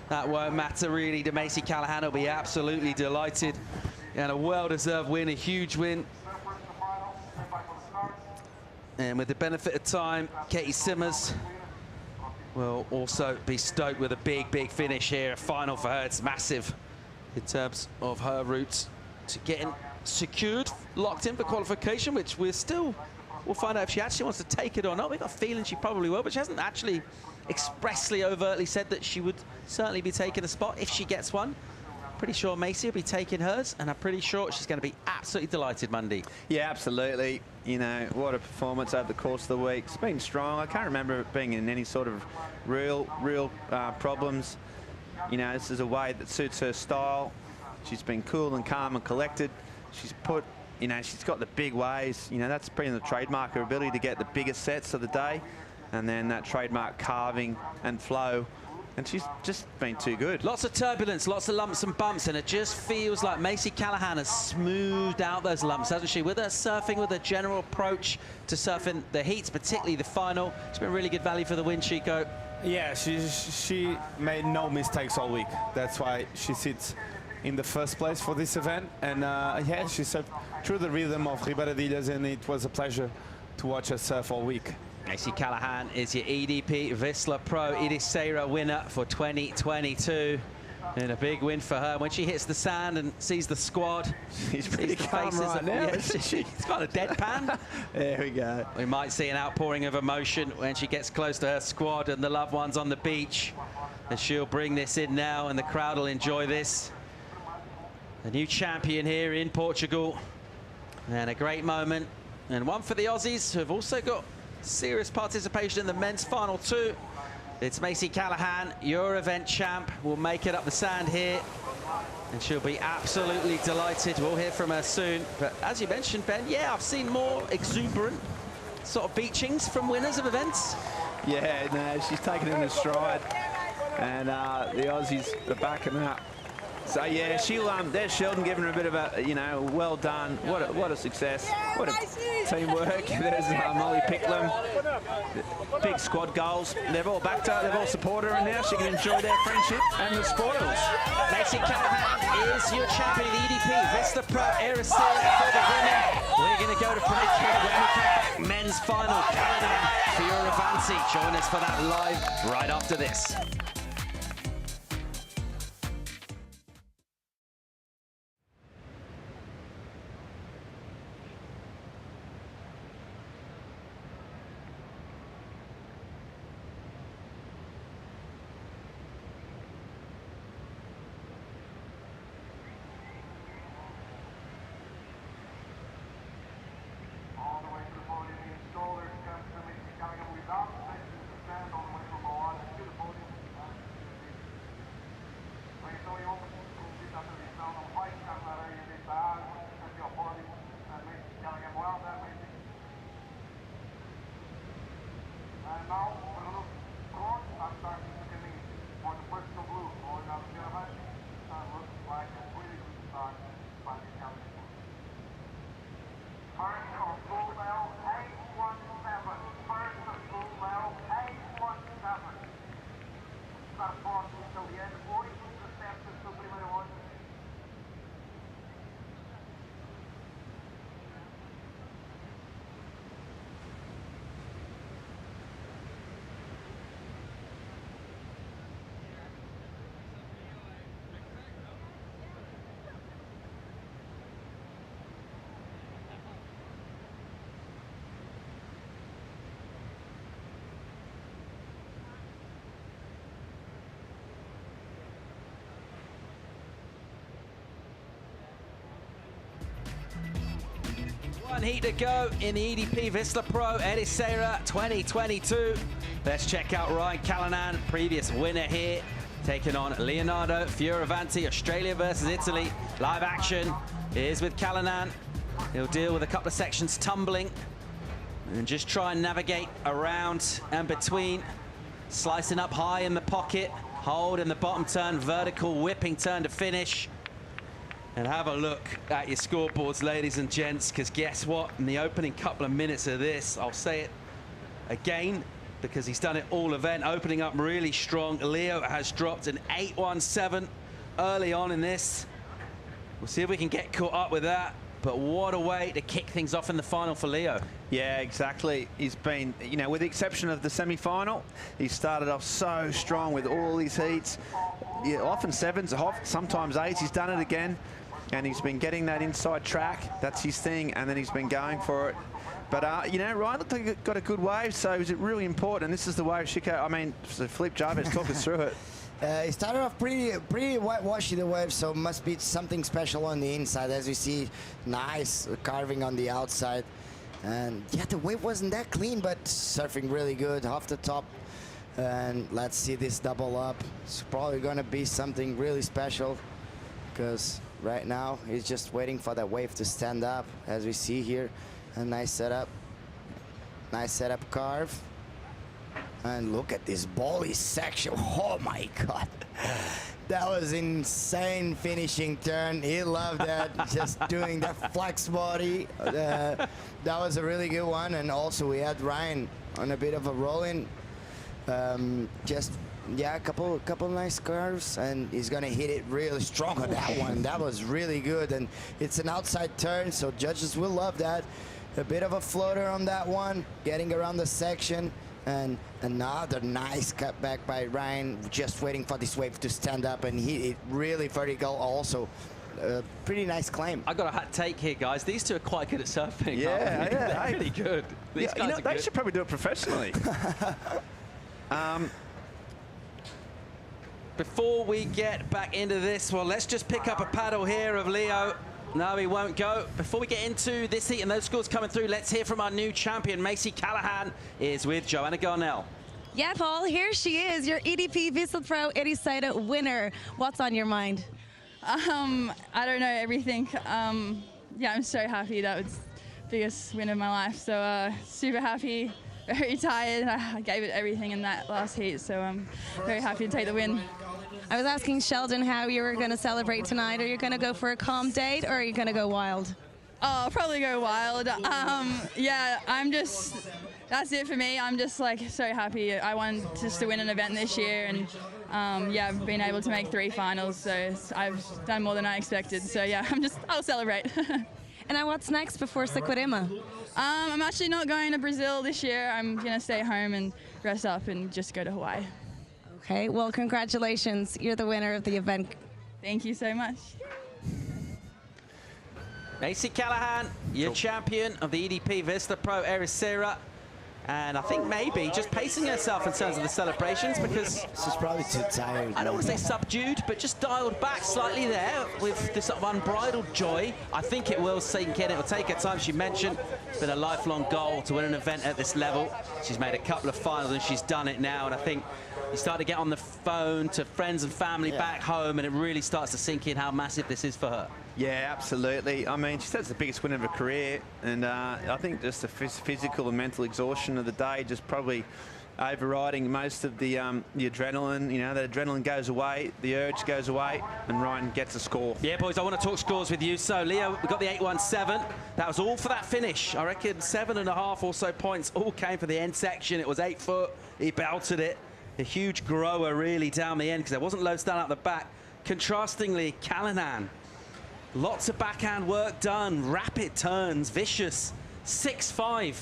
That won't matter really to Macy Callahan. Will be absolutely delighted. And a well-deserved win, a huge win. And with the benefit of time, Caity Simmers will also be stoked with a big finish here. A final for her. It's massive in terms of her route to getting secured, locked in for qualification, which we'll find out if she actually wants to take it or not. We've got a feeling she probably will, but she hasn't actually expressly, overtly said that she would certainly be taking a spot if she gets one. Pretty sure Macy will be taking hers, and I'm pretty sure she's going to be absolutely delighted Monday. Yeah, absolutely. You know, what a performance over the course of the week. It's been strong. I can't remember it being in any sort of real problems. You know, this is a way that suits her style. She's been cool and calm and collected. She's put you know, she's got the big waves. You know, that's been the trademark, her ability to get the biggest sets of the day, and then that trademark carving and flow. And she's just been too good. Lots of turbulence, lots of lumps and bumps, and it just feels like Macy Callahan has smoothed out those lumps, hasn't she? With her surfing, with her general approach to surfing the heats, particularly the final. It's been really good value for the win, Chico. Yeah, she made no mistakes all week. That's why she sits in the first place for this event. And yeah, she surfed through the rhythm of Ribeiradilhas, and it was a pleasure to watch her surf all week. Macy Callahan is your EDP Vissla Pro Ericeira winner for 2022. And a big win for her. When she hits the sand and sees the squad, she's pretty calm right now. Yeah, she's got a deadpan. There we go. We might see an outpouring of emotion when she gets close to her squad and the loved ones on the beach. And she'll bring this in now, and the crowd will enjoy this. The new champion here in Portugal. And a great moment. And one for the Aussies, who have also got serious participation in the men's final too. It's Macy Callahan, your event champ, will make it up the sand here, and she'll be absolutely delighted. We'll hear from her soon. But as you mentioned, Ben, yeah, I've seen more exuberant sort of beachings from winners of events. Yeah, no, she's taken it in stride, and the Aussies are backing up. So yeah, there's Sheldon giving her a bit of a, you know, well done. What a success. What a teamwork. There's Molly Picklum. Big squad goals. They've all backed her, they've all supported her, and now she can enjoy their friendship and the spoils. Macy Callahan is your champion of the EDP Vissla Pro Ericeira for the winner. We're going to go to break here when we come back. Men's final, Leonardo Fioravanti. Join us for that live right after this. One heat to go in the EDP Vissla Pro Ericeira 2022. Let's check out Ryan Callanan, previous winner here, taking on Leonardo Fioravanti, Australia versus Italy. Live action is with Callanan. He'll deal with a couple of sections tumbling and just try and navigate around and between. Slicing up high in the pocket, hold in the bottom turn, vertical whipping turn to finish. And have a look at your scoreboards, ladies and gents, because guess what? In the opening couple of minutes of this, I'll say it again, because he's done it all event, opening up really strong. Leo has dropped an 8.17 early on in this. We'll see if we can get caught up with that. But what a way to kick things off in the final for Leo. Yeah, exactly. He's been, you know, with the exception of the semi-final, he started off so strong with all his heats. Yeah, often sevens, sometimes eights. He's done it again. And he's been getting that inside track. That's his thing. And then he's been going for it. But, you know, Ryan looked like he got a good wave. So is it really important? And this is the wave, Chico. I mean, so Flip Jarvis, talk us through it. It started off pretty whitewashy, the wave, so must be something special on the inside. As you see, nice carving on the outside. And yeah, the wave wasn't that clean, but surfing really good off the top. And let's see this double up. It's probably going to be something really special because right now. He's just waiting for that wave to stand up, as we see here. A nice setup carve. And look at this volley section. Oh my God. That was insane finishing turn. He loved that, just doing that flex body. That was a really good one. And also we had Ryan on a bit of a roll-in. Yeah, a couple nice curves, and he's gonna hit it really strong on that one. That was really good, and it's an outside turn, so judges will love that. A bit of a floater on that one, getting around the section, and another nice cutback by Ryan, just waiting for this wave to stand up and hit it really vertical also. Pretty nice claim. I got a hot take here, guys. These two are quite good at surfing. Yeah, They're pretty good. These guys are they good. should probably do it professionally. Before we get back into this, well, let's just pick up a paddle here of Leo. No, he won't go. Before we get into this heat and those scores coming through, let's hear from our new champion. Macy Callahan is with Joanna Garnell. Yeah, Paul, here she is, your EDP Vissla Pro Ericeira winner. What's on your mind? I don't know, everything. Yeah, I'm so happy. That was the biggest win of my life. So super happy, very tired. I gave it everything in that last heat, so I'm very happy to take the win. I was asking Sheldon how you were going to celebrate tonight. Are you going to go for a calm date, or are you going to go wild? Oh, I'll probably go wild. Yeah, that's it for me. I'm just like so happy. I wanted just to win an event this year, and yeah, I've been able to make 3 finals, so I've done more than I expected. So yeah, I'll celebrate. And now what's next before Saquarema? I'm actually not going to Brazil this year. I'm going to stay home and rest up and just go to Hawaii. Okay, well, congratulations. You're the winner of the event. Thank you so much. Macy Callahan, your champion of the EDP Vissla Pro Ericeira. And I think maybe just pacing herself in terms of the celebrations, because she's probably too tired. I don't want to say subdued, but just dialed back slightly there with this sort of unbridled joy. I think it will sink in. It will take her time. She mentioned it's been a lifelong goal to win an event at this level. She's made a couple of finals and she's done it now. And I think you start to get on the phone to friends and family back home, and it really starts to sink in how massive this is for her. Yeah, absolutely. I mean, she said it's the biggest win of her career, and I think just the physical and mental exhaustion of the day just probably overriding most of the adrenaline. You know, the adrenaline goes away, the urge goes away, and Ryan gets a score. Yeah, boys, I want to talk scores with you. So, Leo, we got the 817. That was all for that finish. I reckon 7.5 or so points all came for the end section. It was 8 foot. He belted it. A huge grower really down the end because there wasn't loads down at the back. Contrastingly, Callahan. Lots of backhand work done, rapid turns, vicious, 6.5.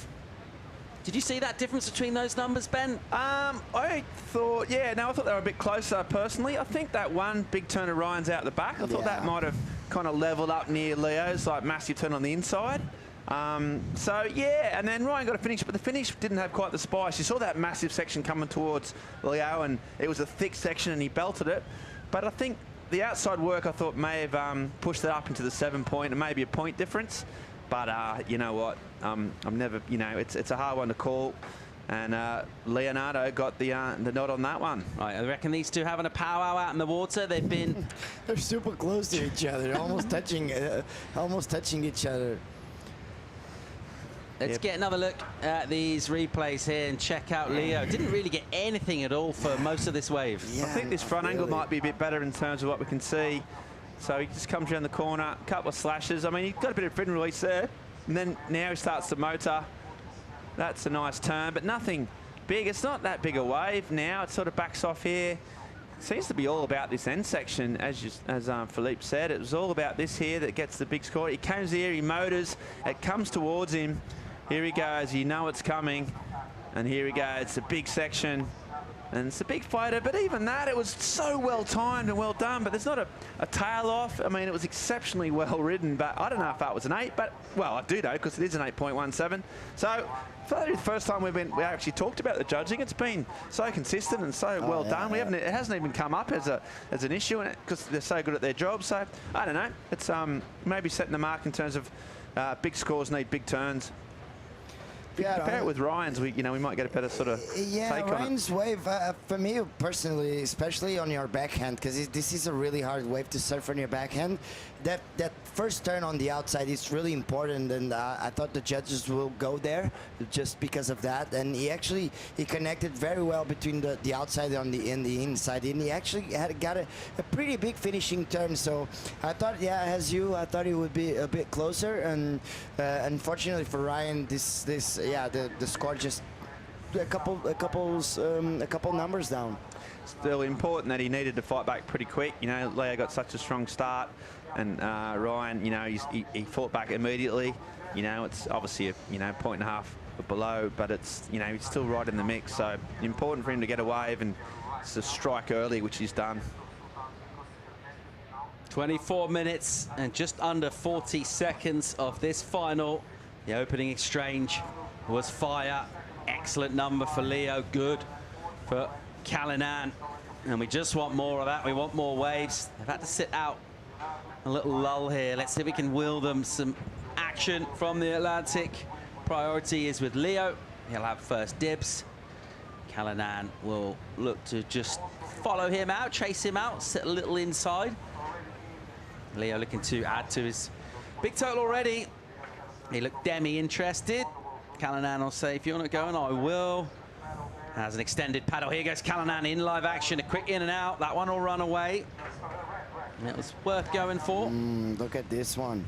Did you see that difference between those numbers, Ben? I thought they were a bit closer personally. I think that one big turn of Ryan's out the back, I thought that might have kind of leveled up near Leo's, like massive turn on the inside. So yeah, and then Ryan got a finish, but the finish didn't have quite the spice. You saw that massive section coming towards Leo, and it was a thick section and he belted it. But I think the outside work, I thought, may have pushed it up into the 7 point and maybe a point difference. But you know what? I'm never, you know, it's a hard one to call. And Leonardo got the nod on that one. Right, I reckon these two having a powwow out in the water. They've been... They're super close to each other, almost touching each other. Let's get another look at these replays here and check out Leo. Didn't really get anything at all for most of this wave. I think this front angle might be a bit better in terms of what we can see. So he just comes around the corner, a couple of slashes. I mean, he's got a bit of fin release there. And then now he starts the motor. That's a nice turn, but nothing big. It's not that big a wave now. It sort of backs off here. Seems to be all about this end section, as Philippe said. It was all about this here that gets the big score. He comes here, he motors, it comes towards him. Here he goes, you know it's coming. And here he goes, it's a big section. And it's a big fighter, but even that, it was so well timed and well done, but there's not a tail off. I mean, it was exceptionally well ridden, but I don't know if that was an 8, but, well, I do know, because it is an 8.17. So, for the first time we actually talked about the judging, it's been so consistent and so well done. It hasn't even come up as an issue, because they're so good at their job. So, I don't know, it's maybe setting the mark in terms of big scores need big turns. compare it with Ryan's, we might get a better sort of take on it. Ryan's wave, for me personally, especially on your backhand, because this is a really hard wave to surf on your backhand. That first turn on the outside is really important, and I thought the judges will go there just because of that. And he connected very well between the outside and the inside, and he actually got a pretty big finishing turn. So I thought, I thought it would be a bit closer, and unfortunately for Ryan, the score just a couple numbers down. Still important that he needed to fight back pretty quick. Leo got such a strong start, and Ryan, he fought back immediately. It's obviously a point and a half below, but it's he's still right in the mix. So important for him to get a wave and to strike early, which he's done. 24 minutes and just under 40 seconds of this final. The opening exchange was fire. Excellent number for Leo, good for Callanan. And we just want more of that. We want more waves. They've had to sit out a little lull here. Let's see if we can will them some action from the Atlantic. Priority is with Leo. He'll have first dibs. Callanan will look to just follow him out, chase him out, sit a little inside. Leo looking to add to his big total already. He looked demi-interested. Callanan will say, if you want to go, and I will. Has an extended paddle. Here goes Callanan in live action. A quick in and out. That one will run away. And it was worth going for. Look at this one.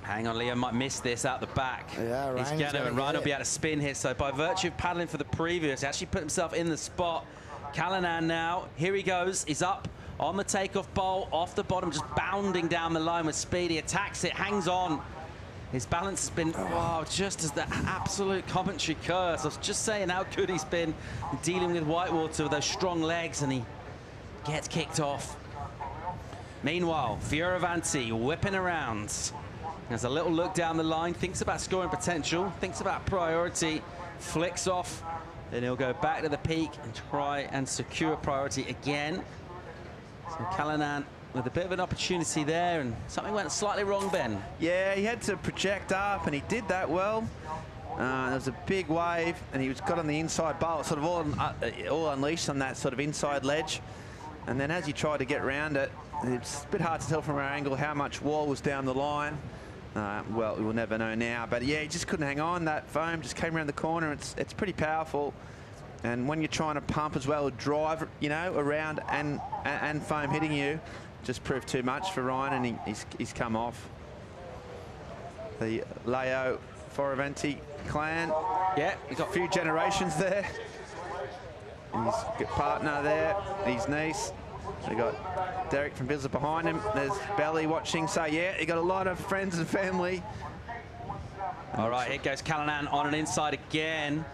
Hang on, Leo might miss this out the back. Yeah, Ryan's He's gonna, and Ryan will be able to spin here. So by virtue of paddling for the previous, he actually put himself in the spot. Callanan now, here he goes. He's up on the takeoff bowl, off the bottom, just bounding down the line with speed. He attacks it, hangs on. His balance has been, just as the absolute commentary curse. I was just saying how good he's been dealing with whitewater with those strong legs, and he gets kicked off. Meanwhile, Fioravanti whipping around. Has a little look down the line, thinks about scoring potential, thinks about priority, flicks off, then he'll go back to the peak and try and secure priority again. So Callanan with a bit of an opportunity there, and something went slightly wrong, Ben. Yeah, he had to project up, and he did that well. There was a big wave, and he got on the inside bowl, sort of all unleashed on that sort of inside ledge. And then as he tried to get around it, it's a bit hard to tell from our angle how much wall was down the line. Well, we'll never know now. But yeah, he just couldn't hang on. That foam just came around the corner. It's pretty powerful. And when you're trying to pump as well, drive, around and foam hitting you, just proved too much for Ryan, and he's come off. The Leo Fioravanti clan. Yeah, he's got a few generations there. His partner there, his niece. We got Derek from Vissla behind him. There's Belly watching. So yeah, he got a lot of friends and family. All right, here goes Callanan on an inside again.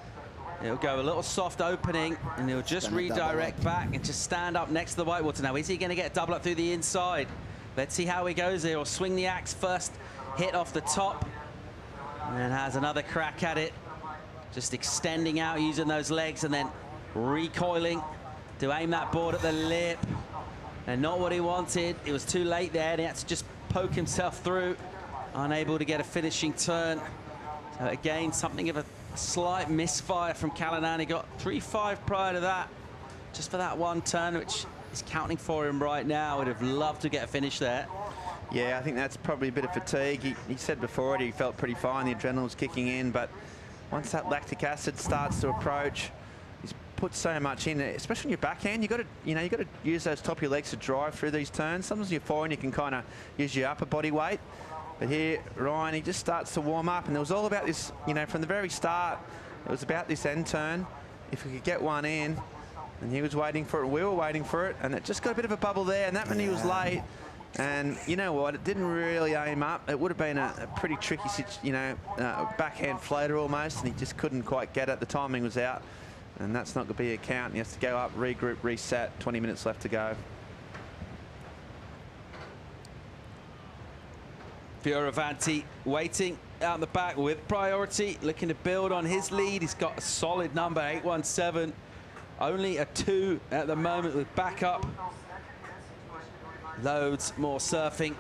He'll go a little soft opening, and he'll just redirect back and just stand up next to the whitewater. Now, is he going to get a double up through the inside? Let's see how he goes here. He'll swing the axe first, hit off the top, and has another crack at it. Just extending out, using those legs, and then recoiling to aim that board at the lip. And not what he wanted. It was too late there, and he had to just poke himself through, unable to get a finishing turn. So again, something of a slight misfire from Callanan. He got 3-5 prior to that, just for that one turn, which is counting for him right now. Would have loved to get a finish there. Yeah, I think that's probably a bit of fatigue. He said before it, he felt pretty fine. The adrenaline was kicking in, but once that lactic acid starts to approach, he's put so much in it, especially on your backhand. You got to use those top of your legs to drive through these turns. Sometimes you're forehand, you can kind of use your upper body weight. But here, Ryan, he just starts to warm up, and it was all about this, from the very start, it was about this end turn. If we could get one in, and he was waiting for it, we were waiting for it, and it just got a bit of a bubble there, and that meant he was late. And you know what, it didn't really aim up. It would have been a pretty tricky, backhand floater almost, and he just couldn't quite get it. The timing was out, and that's not going to be a count. He has to go up, regroup, reset, 20 minutes left to go. Fioravanti waiting out the back with priority, looking to build on his lead. He's got a solid number, 817. Only a 2 at the moment with backup. Loads more surfing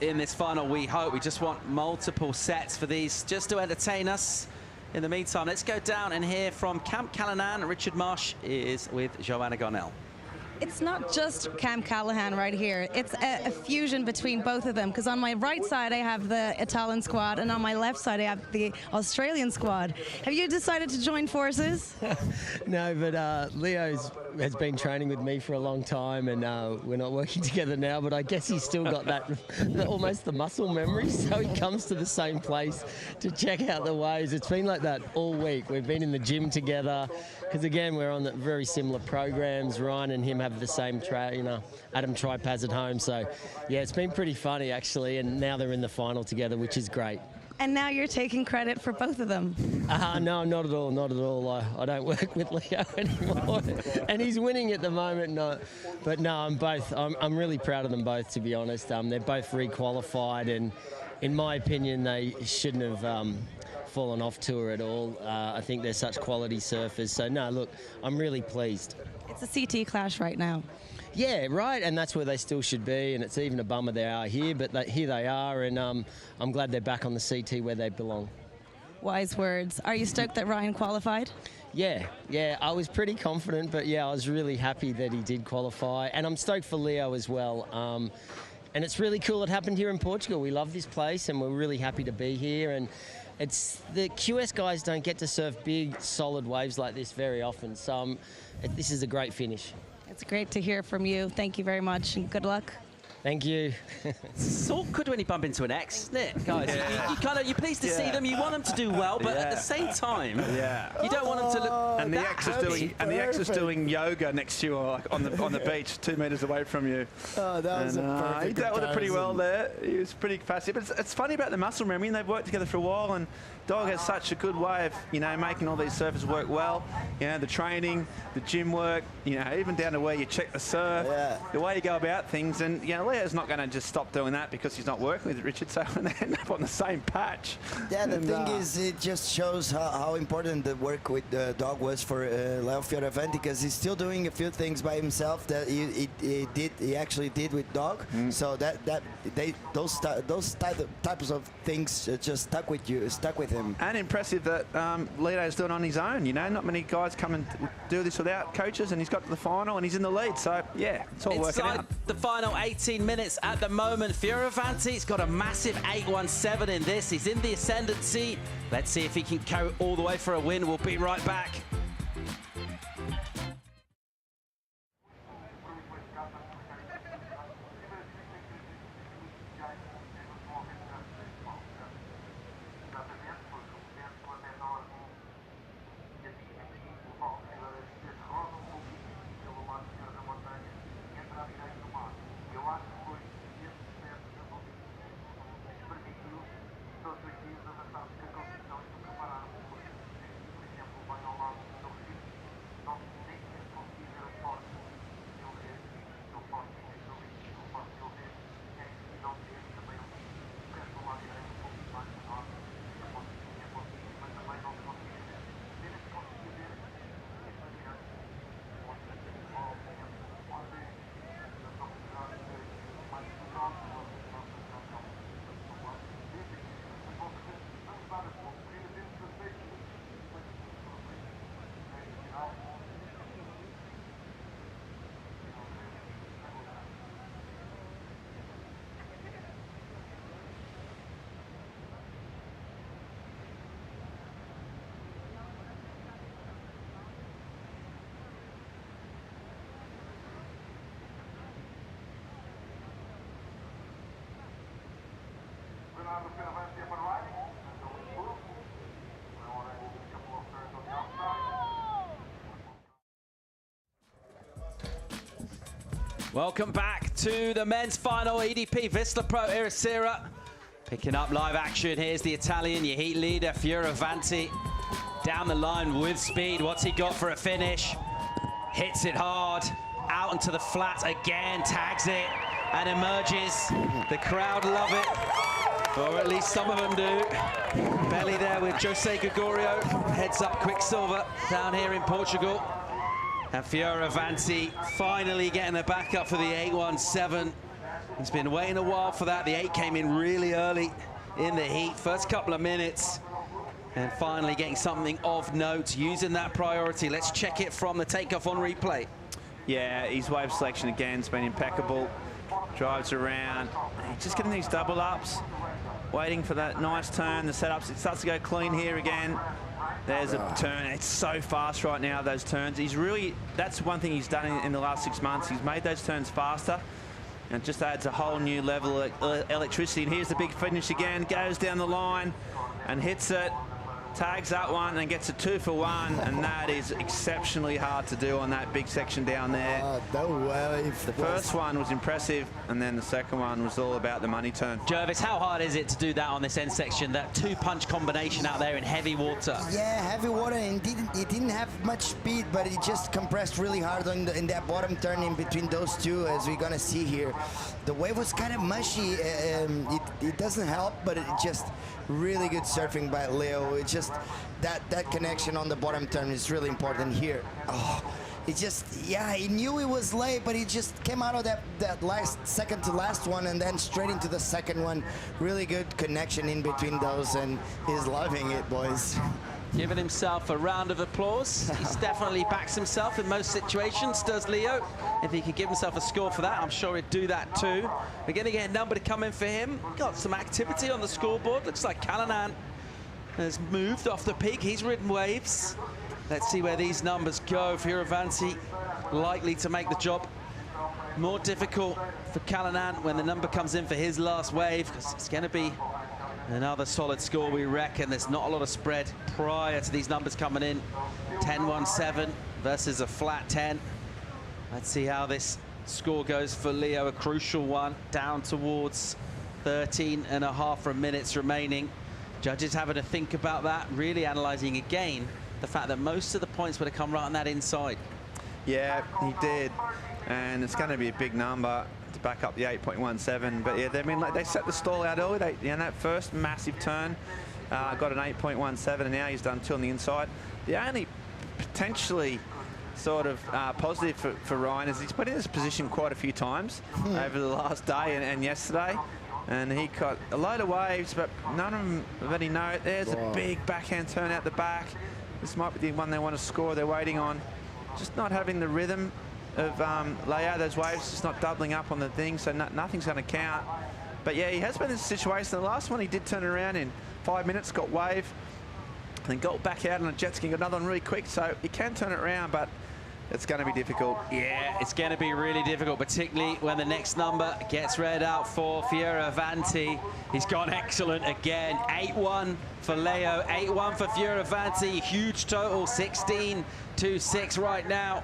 in this final, we hope. We just want multiple sets for these just to entertain us. In the meantime, let's go down and hear from Camp Callanan. Richard Marsh is with Joanna Garnell. It's not just Camp Callahan right here. It's a fusion between both of them, because on my right side I have the Italian squad, and on my left side I have the Australian squad. Have you decided to join forces? No, but Leo has been training with me for a long time, and we're not working together now, but I guess he's still got that almost the muscle memory, so he comes to the same place to check out the waves. It's been like that all week. We've been in the gym together, because again, we're on very similar programs. Ryan and him have the same trainer, Adam Tripe has at home. So yeah, it's been pretty funny actually, and now they're in the final together, which is great. And now you're taking credit for both of them. No, not at all, not at all. I don't work with Leo anymore, and he's winning at the moment. But no, I'm really proud of them both, to be honest. They're both re-qualified, and in my opinion, they shouldn't have fallen off tour at all. I think they're such quality surfers. So no, look, I'm really pleased. It's a CT clash right now. Yeah, right, and that's where they still should be, and it's even a bummer they are here, but here they are, and I'm glad they're back on the CT where they belong. Wise words. Are you stoked that Ryan qualified? Yeah, I was pretty confident, but yeah, I was really happy that he did qualify, and I'm stoked for Leo as well. And it's really cool it happened here in Portugal. We love this place, and we're really happy to be here, and it's the QS guys don't get to surf big, solid waves like this very often, so this is a great finish. It's great to hear from you. Thank you very much, and good luck. Thank you. It's awkward when you bump into an ex, isn't it, guys? Yeah. You're pleased to see them. You want them to do well, but at the same time, you don't want them to look. And the ex is doing yoga next to you, or like on the beach, 2 meters away from you. Oh, that was a perfect he dealt with it pretty well comparison. there. He was pretty fast. But it's funny about the muscle memory, and they've worked together for a while, and Dog has such a good way of, making all these surfers work well. The training, the gym work, even down to where you check the surf, the way you go about things. And, Leo's not going to just stop doing that because he's not working with Richard, so they end up on the same patch. Yeah, the thing is, it just shows how important the work with the Dog was for Leo Fioravanti, because he's still doing a few things by himself that he actually did with Dog. So those types of things just stuck with him. And impressive that Leo's doing on his own. Not many guys come and do this without coaches, and he's got to the final and he's in the lead. So yeah, it's all working out. The final 18 minutes at the moment. Fioravanti's got a massive 817 in this. He's in the ascendancy. Let's see if he can go all the way for a win. We'll be right back. Leonardo Fioravanti up and riding. Welcome back to the men's final. EDP Vissla Pro Ericeira picking up live action. Here's the Italian, your heat leader, Fioravanti. Down the line with speed. What's he got for a finish? Hits it hard. Out into the flat again. Tags it and emerges. The crowd love it. Or at least some of them do. Belly there with Jose Gregorio. Heads up Quicksilver down here in Portugal. And Fioravanti finally getting the backup for the 817. He's been waiting a while for that. The 8 came in really early in the heat. First couple of minutes. And finally getting something of note, using that priority. Let's check it from the takeoff on replay. Yeah, his wave selection again has been impeccable. Drives around. He's just getting these double ups. Waiting for that nice turn. The setups, it starts to go clean here again. There's a turn. It's so fast right now, those turns. He's really, that's one thing he's done in the last 6 months. He's made those turns faster. And it just adds a whole new level of electricity. And here's the big finish again. Goes down the line and hits it. Tags that one and gets a 2 for 1, and that is exceptionally hard to do on that big section down there. The first one was impressive, and then the second one was all about the money turn. Jervis, how hard is it to do that on this end section, that 2-punch combination out there in heavy water? Yeah, heavy water, and it didn't have much speed, but it just compressed really hard in that bottom turn in between those two, as we're gonna see here. The wave was kind of mushy. It doesn't help, but it just really good surfing by Leo. It's just that connection on the bottom turn is really important here. Oh, it just, yeah, he knew he was late, but he just came out of that last second to last one and then straight into the second one. Really good connection in between those, and he's loving it, boys. Giving himself a round of applause. He's definitely backs himself in most situations, does Leo. If he could give himself a score for that, I'm sure he'd do that too. We're going to get a number to come in for him. Got some activity on the scoreboard. Looks like Callanan has moved off the peak. He's ridden waves. Let's see where these numbers go. Fioravanti likely to make the job more difficult for Callanan when the number comes in for his last wave, because it's going to be another solid score, we reckon. There's not a lot of spread prior to these numbers coming in. 10-1-7 versus a flat 10. Let's see how this score goes for Leo, a crucial one, down towards 13.5 minutes remaining. Judges having to think about that, really analysing again the fact that most of the points would have come right on that inside. Yeah, he did, and it's going to be a big number to back up the 8.17. But yeah, they set the stall out early. That first massive turn got an 8.17, and now he's done 2 on the inside. The only potentially sort of positive for Ryan is he's been in this position quite a few times over the last day and yesterday, and he caught a load of waves, but none of them of any note. There's a big backhand turn out the back. This might be the one they want to score. They're waiting on. Just not having the rhythm of lay out those waves, just not doubling up on the thing, so nothing's going to count. But yeah, he has been in this situation. The last one he did turn around in 5 minutes, got wave, and then got back out on a jet ski, got another one really quick, so he can turn it around, but it's going to be difficult. Yeah, it's going to be really difficult, particularly when the next number gets read out for Fioravanti. He's gone excellent again. 8-1 for Leo, 8-1 for Fioravanti. Huge total, 16-6 right now.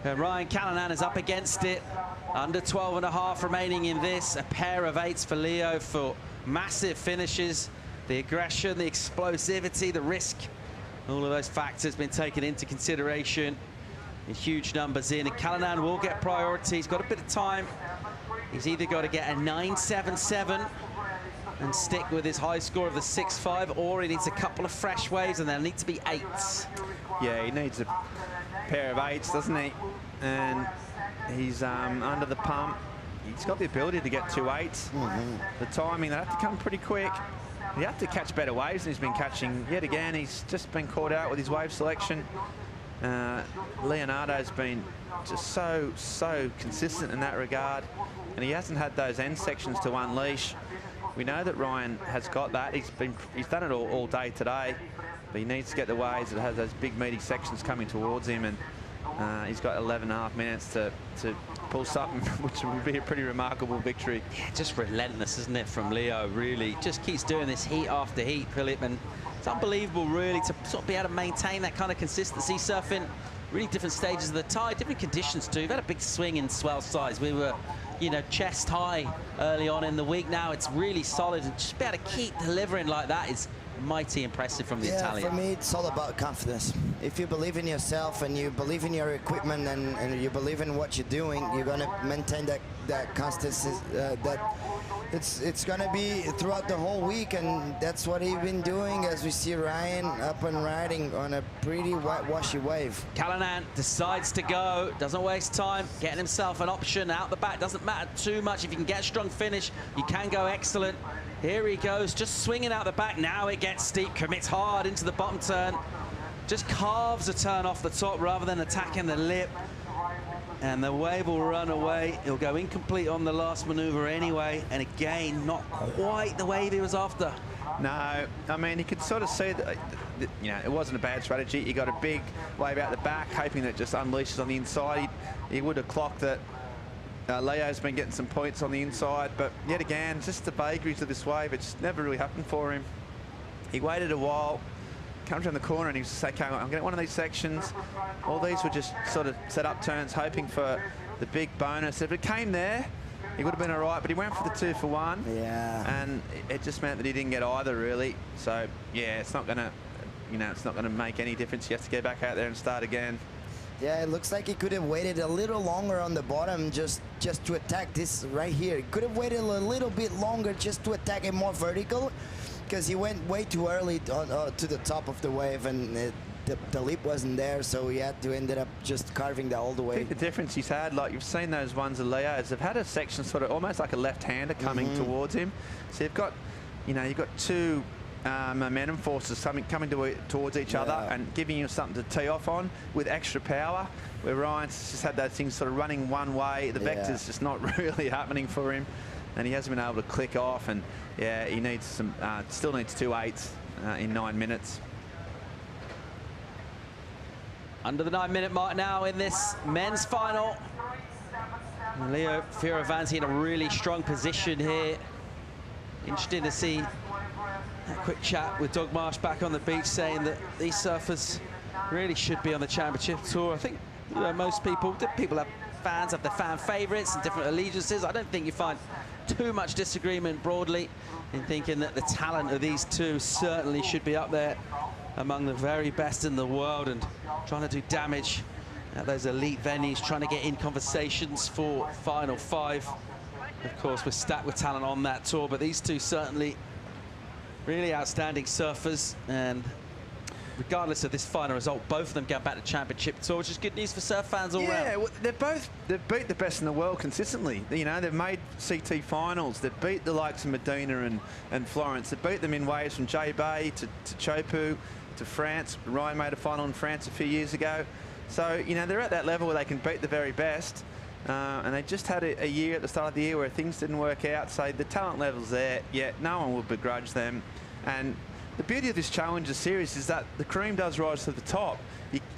And Ryan Callanan is up against it. Under 12.5 remaining in this. A pair of 8s for Leo for massive finishes. The aggression, the explosivity, the risk. All of those factors been taken into consideration. In huge numbers in, and Callanan will get priority. He's got a bit of time. He's either got to get a 9.77 and stick with his high score of the 6.5, or he needs a couple of fresh waves, and they'll need to be 8s. Yeah, he needs a pair of 8s, doesn't he? And he's under the pump. He's got the ability to get 2 8s. The timing, they have to come pretty quick. You have to catch better waves than he's been catching yet again. He's just been caught out with his wave selection. Leonardo's been just so consistent in that regard, and he hasn't had those end sections to unleash. We know that Ryan has got that. He's done it all day today, but he needs to get the waves that has those big meaty sections coming towards him, and he's got 11.5 minutes to pull something, which would be a pretty remarkable victory. Yeah, just relentless, isn't it, from Leo, really. Just keeps doing this heat after heat, Philip, and it's unbelievable, really, to sort of be able to maintain that kind of consistency surfing. Really different stages of the tide, different conditions too. We've had a big swing in swell size. We were, you know, chest high early on in the week. Now it's really solid, and just be able to keep delivering like that is mighty impressive from the Italian. For me, it's all about confidence. If you believe in yourself and you believe in your equipment and you believe in what you're doing, you're going to maintain that constancy. It's going to be throughout the whole week, and that's what he's been doing, as we see Ryan up and riding on a pretty whitewashy wave. Callanan decides to go, doesn't waste time, getting himself an option out the back. Doesn't matter too much. If you can get a strong finish, you can go excellent. Here he goes, just swinging out the back. Now it gets steep, commits hard into the bottom turn. Just carves a turn off the top rather than attacking the lip. And the wave will run away. He'll go incomplete on the last maneuver anyway. And again, not quite the wave he was after. No, I mean, you could sort of see that, you know, it wasn't a bad strategy. He got a big wave out the back, hoping that it just unleashes on the inside. He would have clocked that. Leo's been getting some points on the inside, but yet again, just the vagaries of this wave, it's never really happened for him. He waited a while, comes around the corner, and he was just like, okay, I'm getting one of these sections. All these were just sort of set up turns, hoping for the big bonus. If it came there, he would have been all right, but he went for the 2 for 1. Yeah. And it just meant that he didn't get either, really. So, yeah, it's not going to, you know, it's not going to make any difference. He has to go back out there and start again. Yeah, it looks like he could have waited a little longer on the bottom just to attack this right here. He could have waited a little bit longer just to attack it more vertical, because he went way too early to the top of the wave, and the lip wasn't there, so he had to end up just carving that all the way. I think the difference he's had, like you've seen those ones of Leo's, they've had a section sort of almost like a left-hander coming towards him. So you've got, you know, you've got two momentum forces coming towards each other and giving you something to tee off on with extra power, where Ryan's just had those things sort of running one way. The vector's just not really happening for him, and he hasn't been able to click off, and yeah, he needs some, still needs 2 8s in 9 minutes. Under the 9-minute mark now in this men's final. Leo Fioravanti in a really strong position here. Interesting to see a quick chat with Doug Marsh back on the beach, saying that these surfers really should be on the championship tour. I think, you know, most people have fans, have their fan favourites and different allegiances. I don't think you find too much disagreement broadly in thinking that the talent of these two certainly should be up there among the very best in the world and trying to do damage at those elite venues, trying to get in conversations for Final 5. Of course, we're stacked with talent on that tour, but these two certainly really outstanding surfers, and regardless of this final result, both of them go back to championship tour, which is good news for surf fans all round. Yeah, well, they've beat the best in the world consistently. You know, they've made CT finals. They've beat the likes of Medina and Florence. They've beat them in waves from J Bay to Chopu to France. Ryan made a final in France a few years ago. So, you know, they're at that level where they can beat the very best. And they just had a year at the start of the year where things didn't work out. So the talent level's there. Yeah, no one will begrudge them. And the beauty of this Challenger Series is that the cream does rise to the top.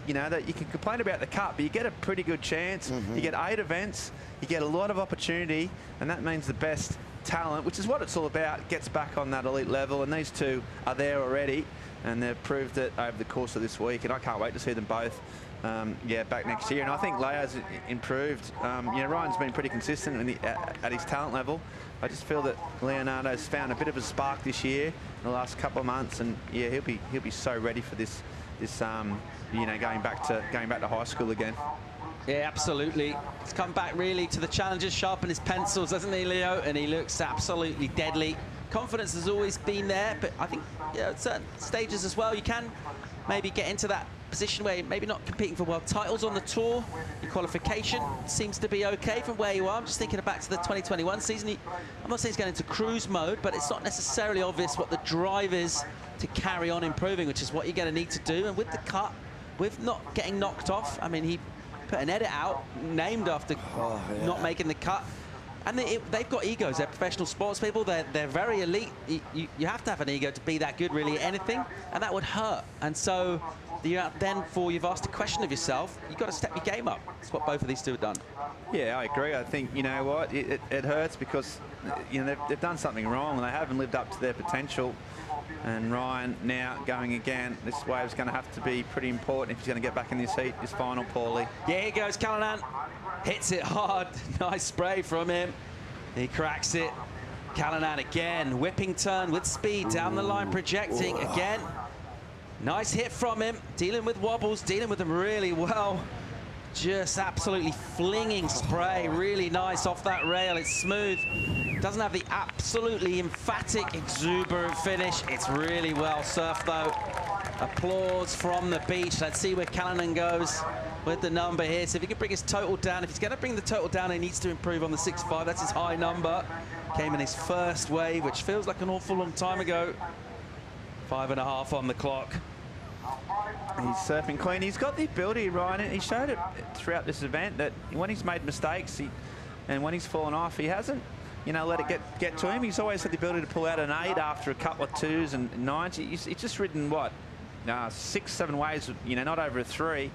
You know, that you can complain about the cup, but you get a pretty good chance. You get 8 events, you get a lot of opportunity, and that means the best talent, which is what it's all about, gets back on that elite level. And these two are there already, and they've proved it over the course of this week. And I can't wait to see them both. Back next year, and I think Leo's improved. You know, Ryan's been pretty consistent at his talent level. I just feel that Leonardo's found a bit of a spark this year in the last couple of months, and yeah, he'll be so ready for this you know, going back to high school again. Yeah, absolutely. He's come back really to the challenges, sharpened his pencils, hasn't he, Leo? And he looks absolutely deadly. Confidence has always been there, but I think, you know, at certain stages as well, you can maybe get into that position where you're maybe not competing for world titles on the tour. Your qualification seems to be okay from where you are. I'm just thinking back to the 2021 season. I'm not saying he's going into cruise mode, but it's not necessarily obvious what the drive is to carry on improving, which is what you're going to need to do. And with the cut, with not getting knocked off, I mean, he put an edit out named after not making the cut. And they've got egos. They're professional sports people. They're very elite. You have to have an ego to be that good, really, at anything, and that would hurt. And so you've asked a question of yourself, you've got to step your game up. That's what both of these two have done. Yeah, I agree. I think, you know what, it hurts because, you know, they've done something wrong and they haven't lived up to their potential. And Ryan now going again. This wave's going to have to be pretty important if he's going to get back in this heat, this final, Paulie. Yeah, here goes Callanan. Hits it hard. Nice spray from him. He cracks it. Callanan again. Whipping turn with speed down the line, projecting again. Nice hit from him. Dealing with wobbles, dealing with them really well. Just absolutely flinging spray. Really nice off that rail. It's smooth. Doesn't have the absolutely emphatic, exuberant finish. It's really well surfed, though. Applause from the beach. Let's see where Callanan goes with the number here. So if he can bring his total down, if he's going to bring the total down, he needs to improve on the 6.5. That's his high number. Came in his first wave, which feels like an awful long time ago. 5.5 on the clock. He's surfing clean. He's got the ability, Ryan, and he showed it throughout this event that when he's made mistakes and when he's fallen off, he hasn't, you know, let it get to him. He's always had the ability to pull out an 8 after a couple of 2s and 9s. He's just ridden, what, 6, 7 waves, you know, not over a 3.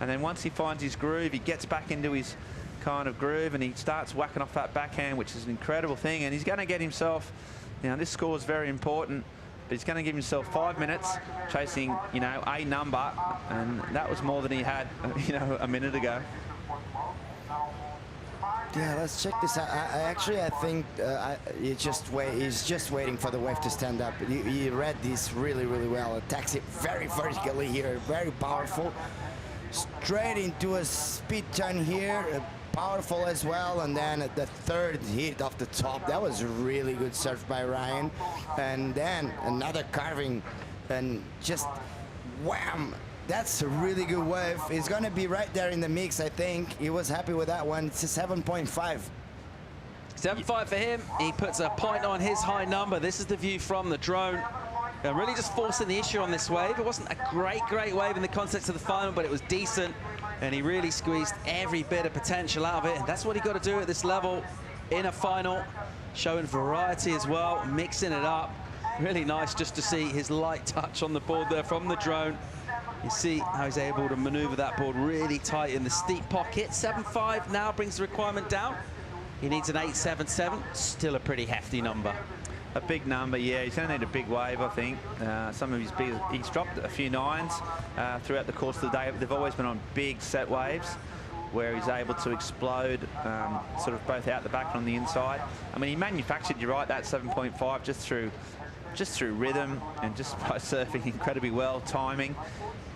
And then once he finds his groove, he gets back into his kind of groove and he starts whacking off that backhand, which is an incredible thing. And he's going to get himself, you know, this score is very important, but he's going to give himself 5 minutes chasing, you know, a number, and that was more than he had, you know, a minute ago. Yeah, let's check this out. I think he's just waiting for the wave to stand up. He read this really, really well. Attacks it very vertically here, very powerful. Straight into a speed turn here, powerful as well. And then the third hit off the top, that was really good surf by Ryan. And then another carving and just wham. That's a really good wave. He's going to be right there in the mix, I think. He was happy with that one. It's a 7.5. 7.5 for him. He puts a point on his high number. This is the view from the drone. Really just forcing the issue on this wave. It wasn't a great wave in the context of the final, but it was decent. And he really squeezed every bit of potential out of it. And that's what he got to do at this level in a final. Showing variety as well, mixing it up. Really nice just to see his light touch on the board there from the drone. You see how he's able to maneuver that board really tight in the steep pocket. 7.5 now brings the requirement down. He needs an 8.77, still a pretty hefty number. A big number, yeah. He's going to need a big wave, I think. Some of his big, he's dropped a few 9s throughout the course of the day. They've always been on big set waves where he's able to explode sort of both out the back and on the inside. I mean, he manufactured, you're right, that 7.5 just through rhythm and just by surfing incredibly well, timing.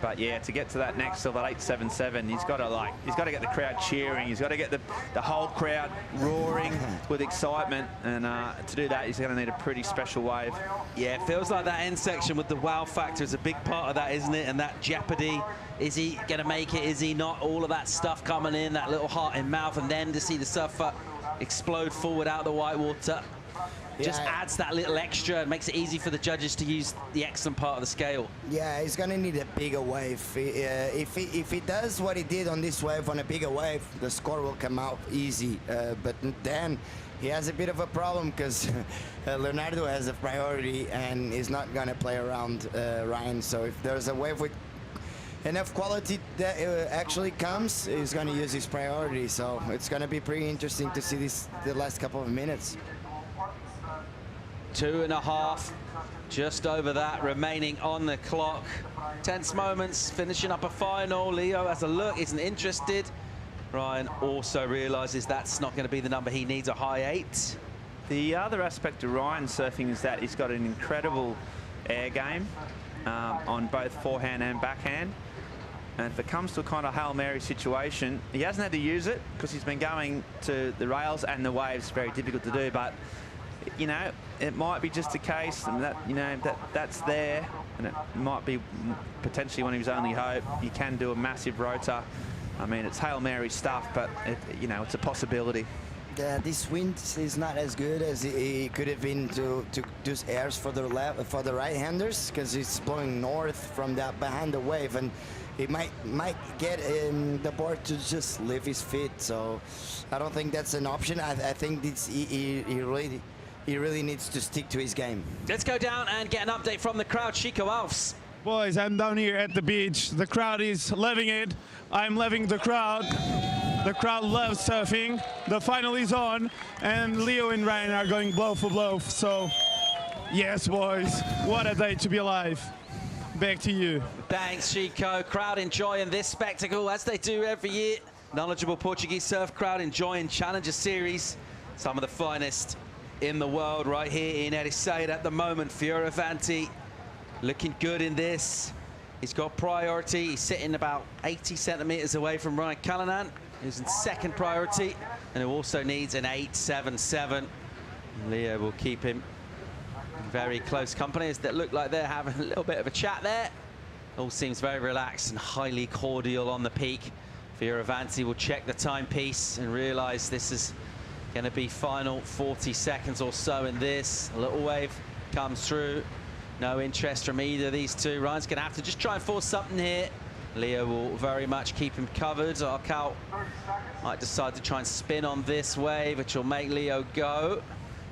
But yeah, to get to that next level, 8.77, he's got to get the crowd cheering. He's got to get the whole crowd roaring with excitement. And to do that, he's going to need a pretty special wave. Yeah, it feels like that end section with the wow factor is a big part of that, isn't it? And that jeopardy. Is he going to make it? Is he not? All of that stuff coming in, that little heart in mouth, and then to see the surfer explode forward out of the white water. Just adds that little extra and makes it easy for the judges to use the excellent part of the scale. Yeah, he's going to need a bigger wave. If he does what he did on this wave, on a bigger wave, the score will come out easy. But then he has a bit of a problem because Leonardo has a priority and he's not going to play around Ryan. So if there's a wave with enough quality that actually comes, he's going to use his priority. So it's going to be pretty interesting to see the last couple of minutes. 2.5, just over that remaining on the clock. Tense moments, finishing up a final. Leo has a look, isn't interested. Ryan also realizes that's not going to be the number he needs, a high 8. The other aspect of Ryan surfing is that he's got an incredible air game on both forehand and backhand. And if it comes to a kind of Hail Mary situation, he hasn't had to use it because he's been going to the rails and the waves, very difficult to do. But you know, it might be just a case that, you know, that's there, and it might be potentially one of his only hope. You can do a massive rotor. I mean, it's Hail Mary stuff, but you know, it's a possibility. This wind is not as good as it could have been to do airs for the right-handers, because it's blowing north from that behind the wave, and it might get the board to just lift his feet. So I don't think that's an option. I think he really needs to stick to his game. Let's go down and get an update from the crowd. Chico Alves. Boys, I'm down here at the beach. The crowd is loving it. I'm loving the crowd. The crowd loves surfing. The final is on, and Leo and Ryan are going blow for blow. So, yes, boys, what a day to be alive. Back to you. Thanks, Chico. Crowd enjoying this spectacle, as they do every year. Knowledgeable Portuguese surf crowd enjoying Challenger Series. Some of the finest in the world right here in Ericeira at the moment. Fioravanti looking good in this. He's got priority. He's sitting about 80 centimeters away from Ryan Callanan, who's in second priority, and who also needs an 8.77. Leo will keep him in very close company, as they look like they're having a little bit of a chat there. All seems very relaxed and highly cordial on the peak. Fioravanti will check the timepiece and realize this is Going to be final 40 seconds or so in this. A little wave comes through. No interest from either of these two. Ryan's going to have to just try and force something here. Leo will very much keep him covered. Arkal might decide to try and spin on this wave, which will make Leo go.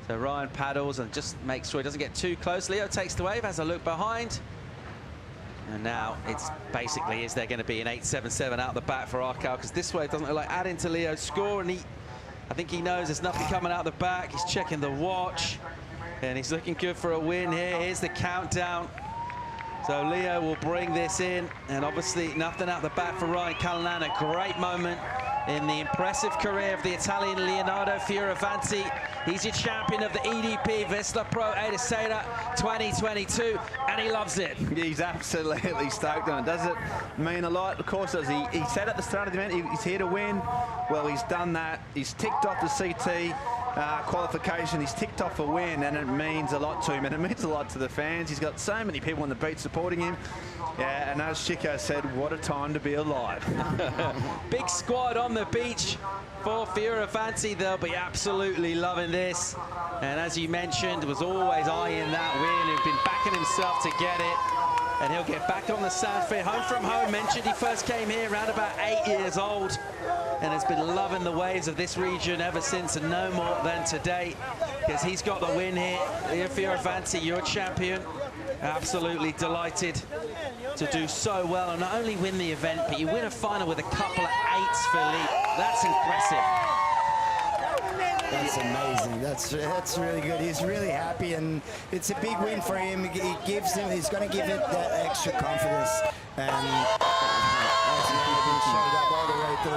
So Ryan paddles and just makes sure he doesn't get too close. Leo takes the wave, has a look behind. And now it's basically, is there going to be an 877 out the back for Arkal? Because this wave doesn't look like adding to Leo's score. And I think he knows there's nothing coming out the back. He's checking the watch. And he's looking good for a win here. Here's the countdown. So Leo will bring this in. And obviously nothing out the back for Ryan Callanan. A great moment in the impressive career of the Italian Leonardo Fioravanti. He's your champion of the EDP Vissla Pro Ericeira 2022, and he loves it. He's absolutely stoked on it. Does it mean a lot? Of course, as he said at the start of the event, he's here to win. Well, he's done that. He's ticked off the CT qualification. He's ticked off a win, and it means a lot to him, and it means a lot to the fans. He's got so many people on the beach supporting him. Yeah, and as Chico said, what a time to be alive. Big squad on the beach for Fioravanti. They'll be absolutely loving this. And as you mentioned, was always eyeing that win. He'd been backing himself to get it. And he'll get back on the sand fit. Home from home, mentioned he first came here around about 8 years old and has been loving the waves of this region ever since, and no more than today, because he's got the win here. Leo Fioravanti, your champion. Absolutely delighted to do so well and not only win the event, but you win a final with a couple of 8s for Lee. That's impressive. That's amazing. That's really good. He's really happy, and it's a big win for him. It gives him. He's going to give it that extra confidence, and been showed up all the way to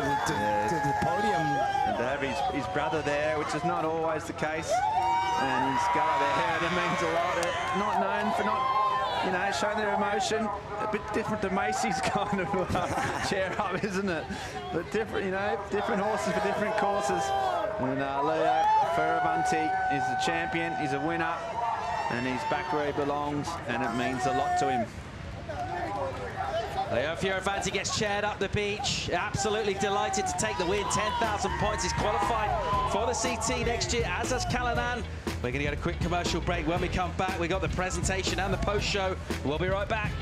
the podium. And to have his brother there, which is not always the case, and he's got there, and it means a lot. Not known for not, showing their emotion. A bit different to Macy's kind of chair up, isn't it? But different, different horses for different courses. And Leo Fioravanti is the champion. He's a winner, and he's back where he belongs, and it means a lot to him. Leo Fioravanti gets chaired up the beach. Absolutely delighted to take the win. 10,000 points. He's qualified for the CT next year, as does Callanan. We're going to get a quick commercial break. When we come back, we got the presentation and the post show. We'll be right back.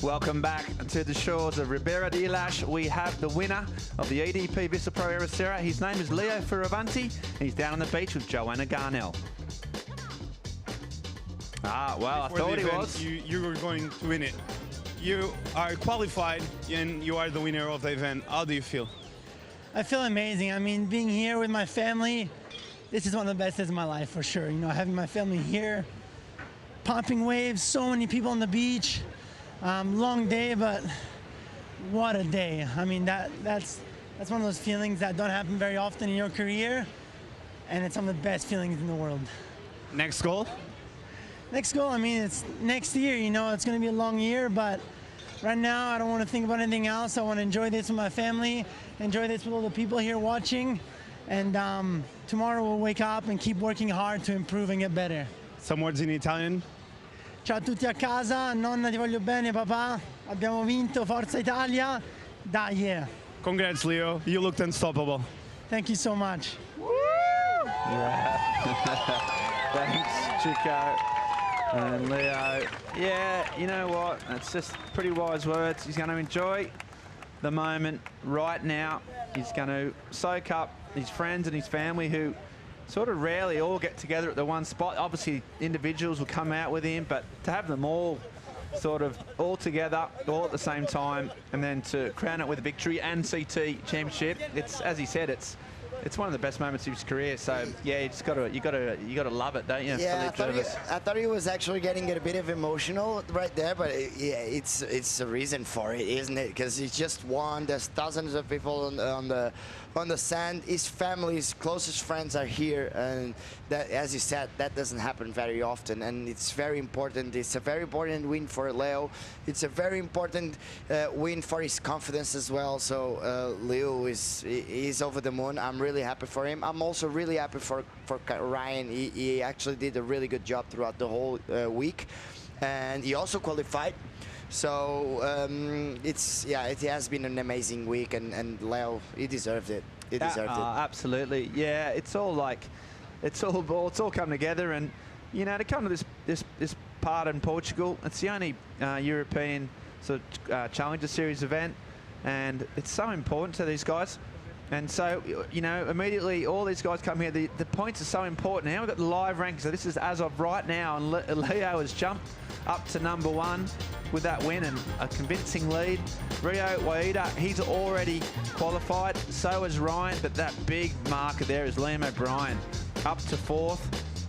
Welcome back to the shores of Ribeira de Ilash. We have the winner of the EDP Vissla Pro Ericeira. His name is Leo Fioravanti. He's down on the beach with Joanna Garnell. Ah, well, Before I thought the he event, was. You were going to win it. You are qualified and you are the winner of the event. How do you feel? I feel amazing. I mean, being here with my family, this is one of the best days of my life for sure. You know, having my family here, pumping waves, so many people on the beach. Long day, but what a day. I mean, that's one of those feelings that don't happen very often in your career, and it's some of the best feelings in the world. Next goal? Next goal, I mean, it's next year, you know, it's going to be a long year, but right now I don't want to think about anything else. I want to enjoy this with my family, enjoy this with all the people here watching, and tomorrow we'll wake up and keep working hard to improve and get better. Some words in Italian? Ciao a tutti a casa, nonna ti voglio bene papà, abbiamo vinto, Forza Italia, dai yeah. Congrats, Leo. You looked unstoppable. Thank you so much. Yeah. Thanks, Chico. And Leo, yeah, you know what? It's just pretty wise words. He's going to enjoy the moment right now. He's going to soak up his friends and his family who sort of rarely all get together at the one spot. Obviously, individuals will come out with him, but to have them all sort of all together, all at the same time, and then to crown it with a victory and CT championship, it's, as he said, it's one of the best moments of his career. So yeah, you gotta love it, don't you? Yeah, I thought he was actually getting a bit of emotional right there, but yeah, it's a reason for it, isn't it? Because he just won. There's thousands of people on the sand. His family, his closest friends are here, and that, as you said, that doesn't happen very often, and it's very important. It's a very important win for Leo. It's a very important win for his confidence as well. So Leo is over the moon. I'm really happy for him. I'm also really happy for Ryan. He actually did a really good job throughout the whole week, and he also qualified. So it has been an amazing week, and Leo, he deserved it. He deserved it. Absolutely, yeah. It's all come together, and you know, to come to this part in Portugal, it's the only European sort of Challenger Series event, and it's so important to these guys. And so, you know, immediately all these guys come here. The points are so important. Now we've got the live rankings. So this is as of right now, and Leo has jumped up to #1 with that win and a convincing lead. Rio Waida, he's already qualified. So is Ryan, but that big marker there is Liam O'Brien, up to 4th.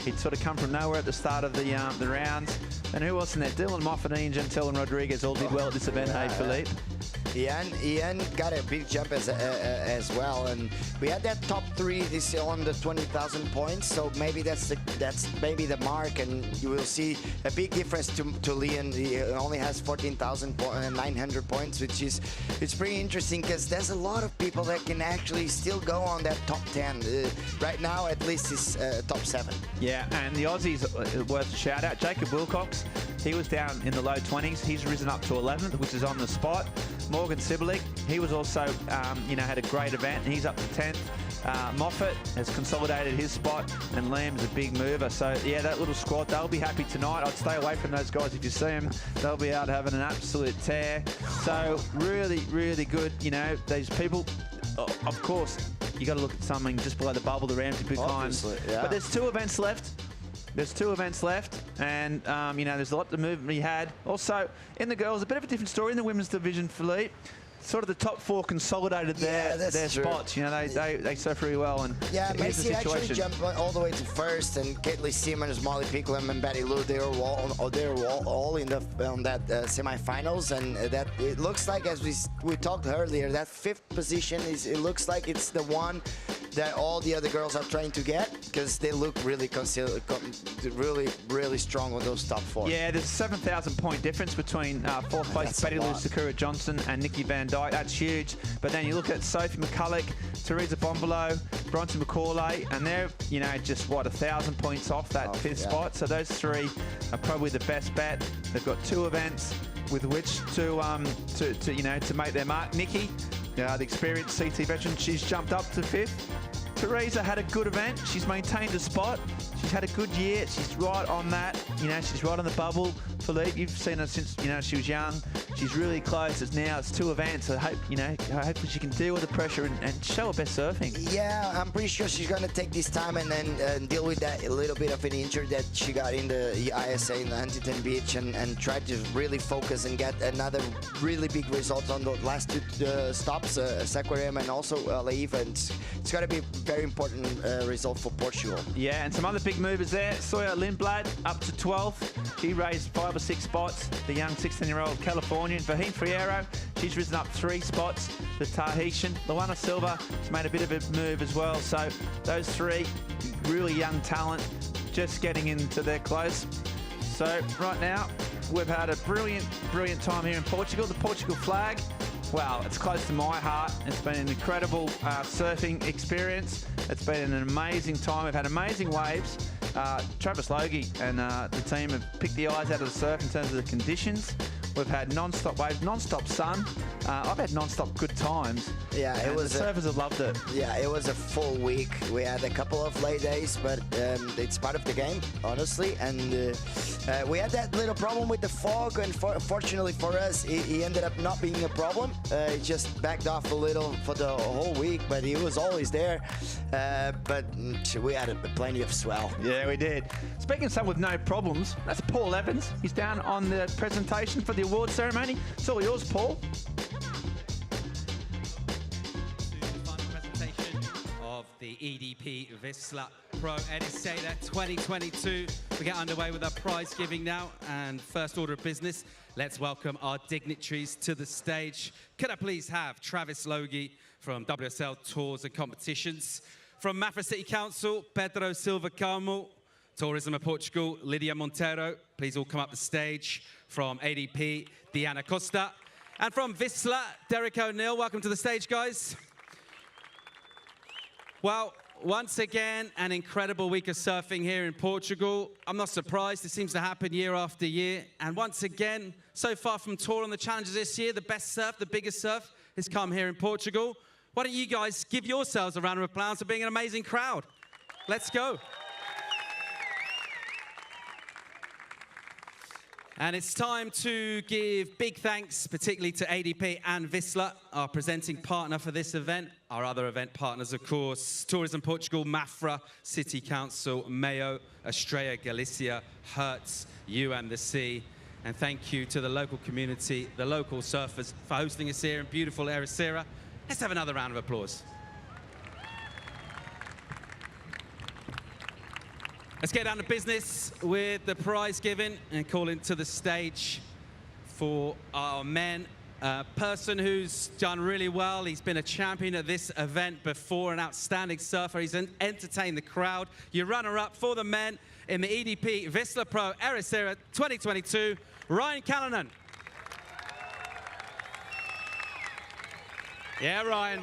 He'd sort of come from nowhere at the start of the rounds. And who else in there? Dylan Moffat, Ian Gentile, and Rodriguez all did well at this event, hey, Philippe? Ian got a big jump as well, and we had that top 3 this year on the 20,000 points. So maybe that's maybe the mark, and you will see a big difference to Leon. He only has 14,900 points, which is pretty interesting because there's a lot of people that can actually still go on that top 10. Right now, at least it's top 7. Yeah, and the Aussies worth a shout out. Jacob Wilcox, he was down in the low 20s. He's risen up to 11th, which is on the spot. Morgan Siblick, he was also, you know, had a great event. He's up to 10th. Moffat has consolidated his spot, and Liam's a big mover. So, yeah, that little squad, they'll be happy tonight. I'd stay away from those guys if you see them. They'll be out having an absolute tear. So, really, really good. You know, these people, of course, you got to look at something just below the bubble, the Ramsey Big Times. Yeah. But there's 2 events left. There's 2 events left, and you know, there's a lot of movement we had. Also, in the girls, a bit of a different story in the women's division, Philippe. Sort of the top 4 consolidated their spots. You know, they surf really well, and yeah, here's the Macy actually situation. jumped all the way to 1st, and Caity Simmers, Molly Picklum, and Betty Lou, they were all in on that semifinals, and that it looks like, as we talked earlier, that 5th position it looks like it's the one that all the other girls are trying to get, because they look really strong on those top 4. Yeah, there's a 7,000 point difference between 4th place Betty Lou Sakura Johnson and Nikki Van Dyke. That's huge. But then you look at Sophie McCulloch, Teresa Bombolo, Bronson McCauley, and they're, you know, just what, 1,000 points off that 5th spot. So those 3 are probably the best bet. They've got 2 events with which to you know, to make their mark. Nikki, the experienced CT veteran, she's jumped up to 5th. Teresa had a good event. She's maintained a spot. She's had a good year. She's right on that. You know, she's right on the bubble. Philippe, you've seen her since, you know, she was young. She's really close. It's 2 events. I hope, you know, hopefully she can deal with the pressure and show her best surfing. Yeah, I'm pretty sure she's going to take this time and then deal with that a little bit of an injury that she got in the ISA in the Huntington Beach and try to really focus and get another really big result on the last 2 stops, Sequoia and also Leiva. It's got to be a very important result for Portugal. Yeah, and some other big movers there. Sawyer Lindblad up to 12th. She raised 5 or 6 spots. The young 16-year-old Californian. Fahim Friero, she's risen up 3 spots. The Tahitian. Luana Silva has made a bit of a move as well. So those 3 really young talent just getting into their close. So right now, we've had a brilliant, brilliant time here in Portugal. The Portugal flag, wow, it's close to my heart. It's been an incredible surfing experience. It's been an amazing time. We've had amazing waves. Travis Logie and the team have picked the eyes out of the surf in terms of the conditions. We've had non-stop waves, non-stop sun. I've had non-stop good times. Yeah, it was. The surfers have loved it. Yeah, it was a full week. We had a couple of late days, but it's part of the game, honestly. And we had that little problem with the fog, and fortunately for us, it ended up not being a problem. It just backed off a little for the whole week, but he was always there. But we had plenty of swell. Yeah, we did. Speaking of someone with no problems, that's Paul Evans. He's down on the presentation for the award ceremony. It's all yours, Paul. Of the EDP Vissla Pro Ericeira 2022. We get underway with our prize giving now, and first order of business, let's welcome our dignitaries to the stage. Could I please have Travis Logie from WSL Tours and Competitions, from Mafra City Council, Pedro Silva Carmo, Tourism of Portugal, Lydia Monteiro, please all come up the stage. From ADP, Diana Costa, and from Vissla, Derek O'Neill. Welcome to the stage, guys. Well, once again, an incredible week of surfing here in Portugal. I'm not surprised. It seems to happen year after year. And once again, so far from Tour on the Challenges this year, the best surf, the biggest surf has come here in Portugal. Why don't you guys give yourselves a round of applause for being an amazing crowd? Let's go. And it's time to give big thanks, particularly to ADP and Vissla, our presenting partner for this event. Our other event partners, of course, Tourism Portugal, Mafra, City Council, Mayo, Estrella, Galicia, Hertz, You and the Sea. And thank you to the local community, the local surfers, for hosting us here in beautiful Ericeira. Let's have another round of applause. Let's get down to business with the prize giving and call into the stage for our men. A person who's done really well. He's been a champion at this event before, an outstanding surfer. He's entertained the crowd. Your runner-up for the men in the EDP Vissla Pro Ericeira 2022, Ryan Callanan. Yeah, Ryan.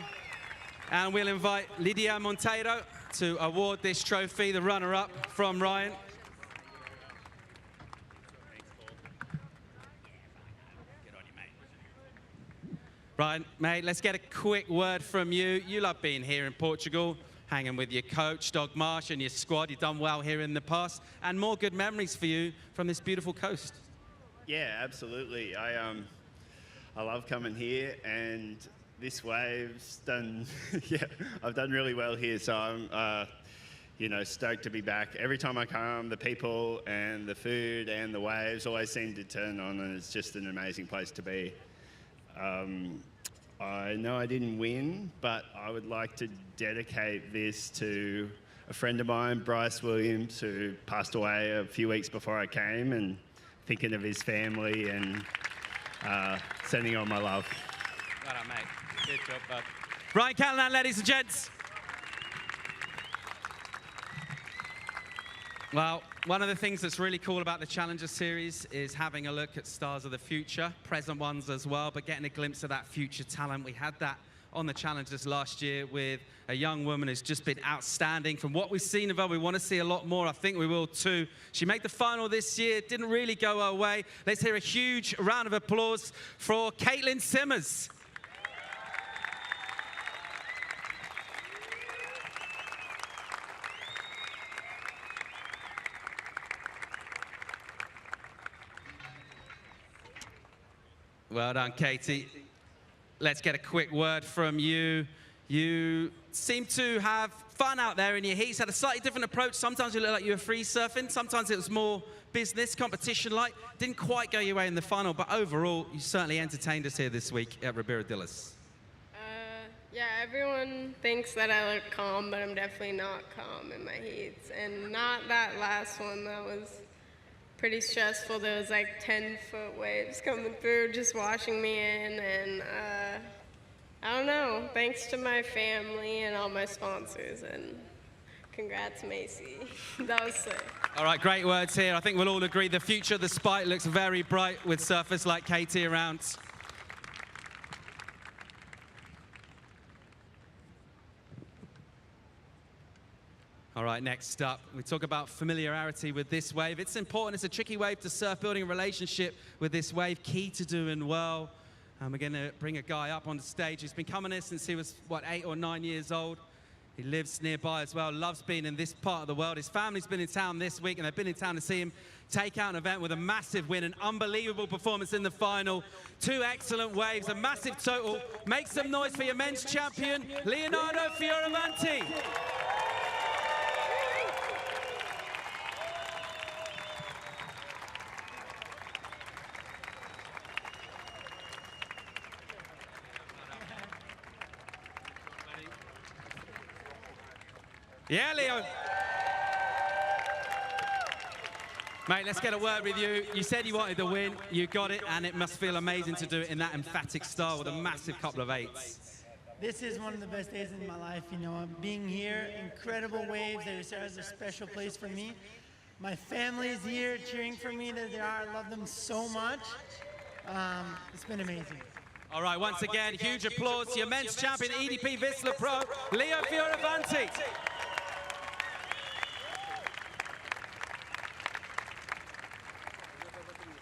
And we'll invite Lydia Monteiro to award this trophy, the runner-up from Ryan. Ryan, mate, let's get a quick word from you. You love being here in Portugal, hanging with your coach, Dog Marsh, and your squad. You've done well here in the past, and more good memories for you from this beautiful coast. Yeah, absolutely. I love coming here, and this wave's done, yeah, I've done really well here, so I'm, you know, stoked to be back. Every time I come, the people and the food and the waves always seem to turn on, and it's just an amazing place to be. I know I didn't win, but I would like to dedicate this to a friend of mine, Bryce Williams, who passed away a few weeks before I came, and thinking of his family and sending on my love. Well done, mate. Good job, bud. Ryan Callanan, ladies and gents. Well, one of the things that's really cool about the Challenger Series is having a look at stars of the future, present ones as well, but getting a glimpse of that future talent. We had that on the Challengers last year with a young woman who's just been outstanding. From what we've seen of her, we want to see a lot more. I think we will too. She made the final this year, didn't really go her way. Let's hear a huge round of applause for Caity Simmers. Well done, Caity. Let's get a quick word from you. You seem to have fun out there in your heats. Had a slightly different approach. Sometimes you look like you were free surfing. Sometimes it was more business, competition-like. Didn't quite go your way in the final, but overall, you certainly entertained us here this week at Ribeira Dillas. Yeah, everyone thinks that I look calm, but I'm definitely not calm in my heats. And not that last one, that was pretty stressful. There was like 10-foot waves coming through, just washing me in. And I don't know, thanks to my family and all my sponsors. And congrats, Macy. That was sick. All right, great words here. I think we'll all agree the future of the Spike looks very bright with surfers like Caity around. All right, next up, we talk about familiarity with this wave. It's important, it's a tricky wave to surf, building a relationship with this wave, key to doing well. And we're gonna bring a guy up on the stage who's been coming here since he was, what, 8 or 9 years old. He lives nearby as well, loves being in this part of the world. His family's been in town this week and they've been in town to see him take out an event with a massive win, an unbelievable performance in the final. 2 excellent waves, a massive total. Make some noise for your men's champion, Leonardo Fioravanti. Yeah, Leo. Mate, let's get a word with you. You said you wanted to win, you got it, and it must feel amazing to do it in that emphatic style with a massive couple of 8s. This is one of the best days in my life, you know, being here, incredible waves. Ericeira is a special place for me. My family is here cheering for me. There they are, I love them so much. It's been amazing. All right, once again, huge applause to your men's champion, EDP Vissla Pro, Leo Fioravanti.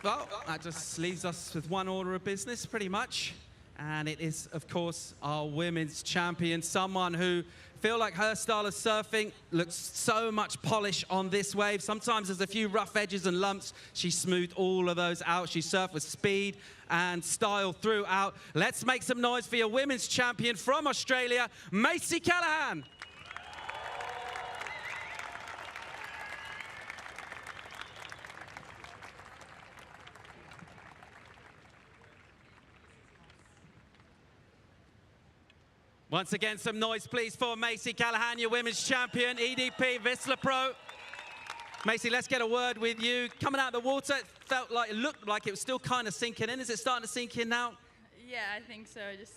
Well, that just leaves us with one order of business, pretty much. And it is, of course, our women's champion, someone who feel like her style of surfing looks so much polish on this wave. Sometimes there's a few rough edges and lumps. She smoothed all of those out. She surfed with speed and style throughout. Let's make some noise for your women's champion from Australia, Macy Callahan. Once again, some noise, please, for Macy Callahan, your women's champion, EDP Vissla Pro. Macy, let's get a word with you. Coming out of the water, it looked like it was still kind of sinking in. Is it starting to sink in now? Yeah, I think so, just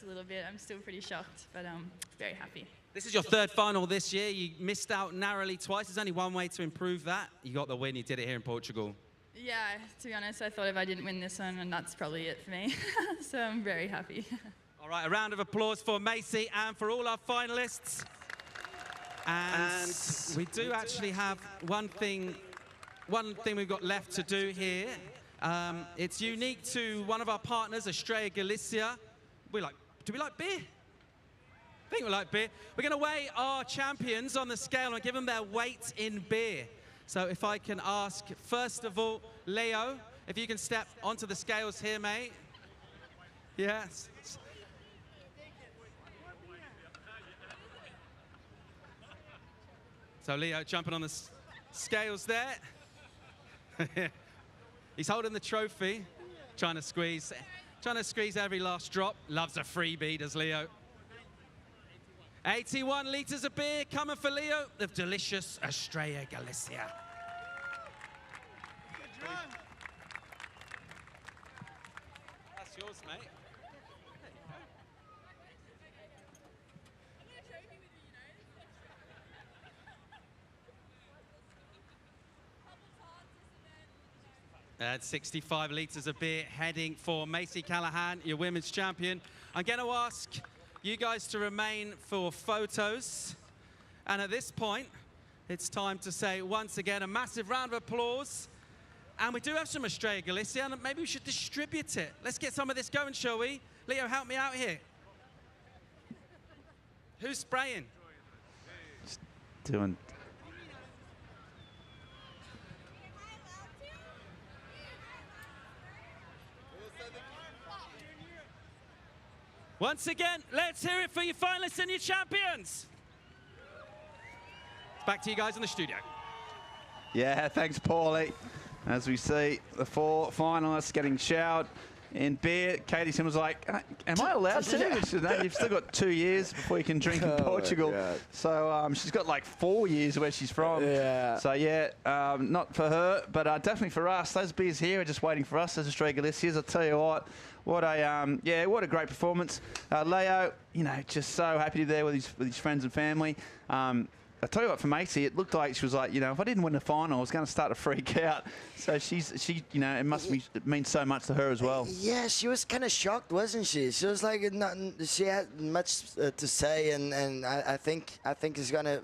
a little bit. I'm still pretty shocked, but very happy. This is your 3rd final this year. You missed out narrowly twice. There's only one way to improve that. You got the win. You did it here in Portugal. Yeah, to be honest, I thought if I didn't win this one, and that's probably it for me. So I'm very happy. All right, a round of applause for Macy and for all our finalists. And we do actually have one thing we've got left to do here. It's unique to one of our partners, Estrella Galicia. Do we like beer? I think we like beer. We're going to weigh our champions on the scale and give them their weight in beer. So if I can ask, first of all, Leo, if you can step onto the scales here, mate. Yes. So Leo jumping on the scales there. He's holding the trophy, trying to squeeze every last drop. Loves a freebie, does Leo. 81 litres of beer coming for Leo, the delicious Estrella Galicia. That's yours, mate. That's 65 litres of beer heading for Macy Callahan, your women's champion. I'm going to ask you guys to remain for photos. And at this point, it's time to say once again a massive round of applause. And we do have some Estrella Galicia, and maybe we should distribute it. Let's get some of this going, shall we? Leo, help me out here. Who's spraying? Just doing. Once again, let's hear it for your finalists and your champions. Back to you guys in the studio. Yeah, thanks, Paulie. As we see the 4 finalists getting showered in beer. Caity Simmers was like, am I allowed to? She said, you've still got 2 years before you can drink in Portugal. So she's got like 4 years where she's from. So yeah, not for her, but definitely for us. Those beers here are just waiting for us as Australia Galicias. I'll tell you what a great performance. Leo, you know, just so happy to be there with his friends and family. I tell you what, for Macy, it looked like she was like, you know, if I didn't win the final, I was going to start to freak out. So she, you know, it means so much to her as well. Yeah, she was kind of shocked, wasn't she? She was like, she had much to say, and I think it's gonna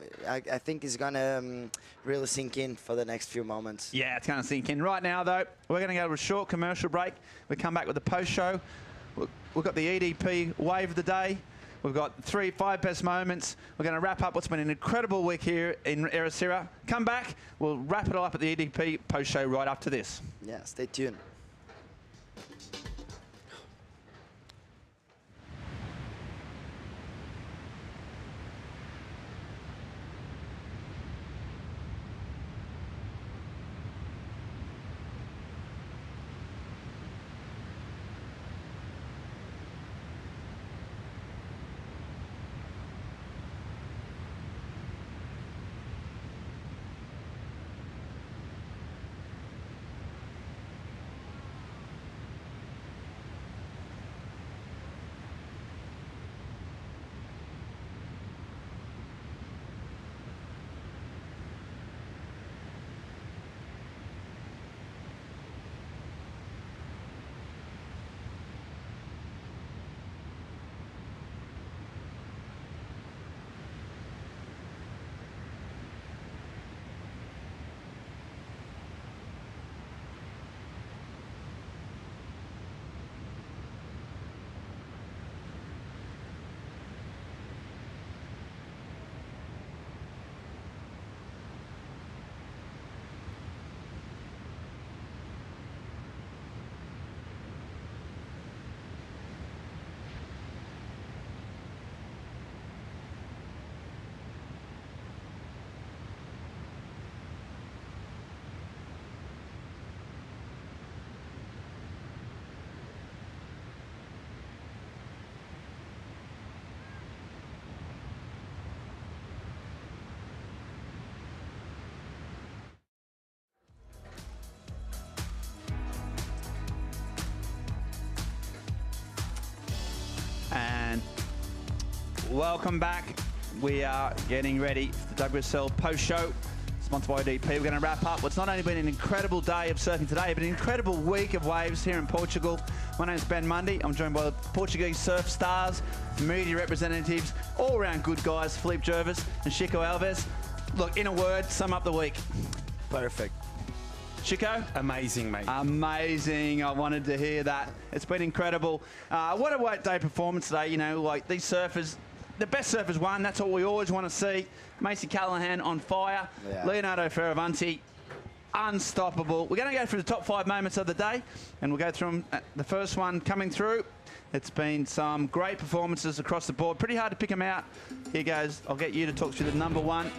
really sink in for the next few moments. Yeah, it's going to sink in. Right now, though, we're going to go to a short commercial break. We come back with the post show. We've got the EDP wave of the day. We've got 5 best moments. We're going to wrap up what's been an incredible week here in Ericeira. Come back. We'll wrap it all up at the EDP post show right after this. Yeah, stay tuned. And welcome back. We are getting ready for the WSL post show, sponsored by EDP. We're going to wrap up what's not only been an incredible day of surfing today, but an incredible week of waves here in Portugal. My name is Ben Mundy. I'm joined by the Portuguese surf stars, media representatives, all around good guys, Felipe Jervis and Chico Alves. Look, in a word, sum up the week. Perfect. Chico? Amazing, mate. Amazing. I wanted to hear that. It's been incredible. What a weight day performance today. You know, like these surfers, the best surfers won. That's what we always want to see. Macy Callahan on fire. Yeah. Leonardo Fioravanti, unstoppable. We're going to go through the top 5 moments of the day, and we'll go through them. The first one coming through. It's been some great performances across the board. Pretty hard to pick them out. Here goes. I'll get you to talk through the number 1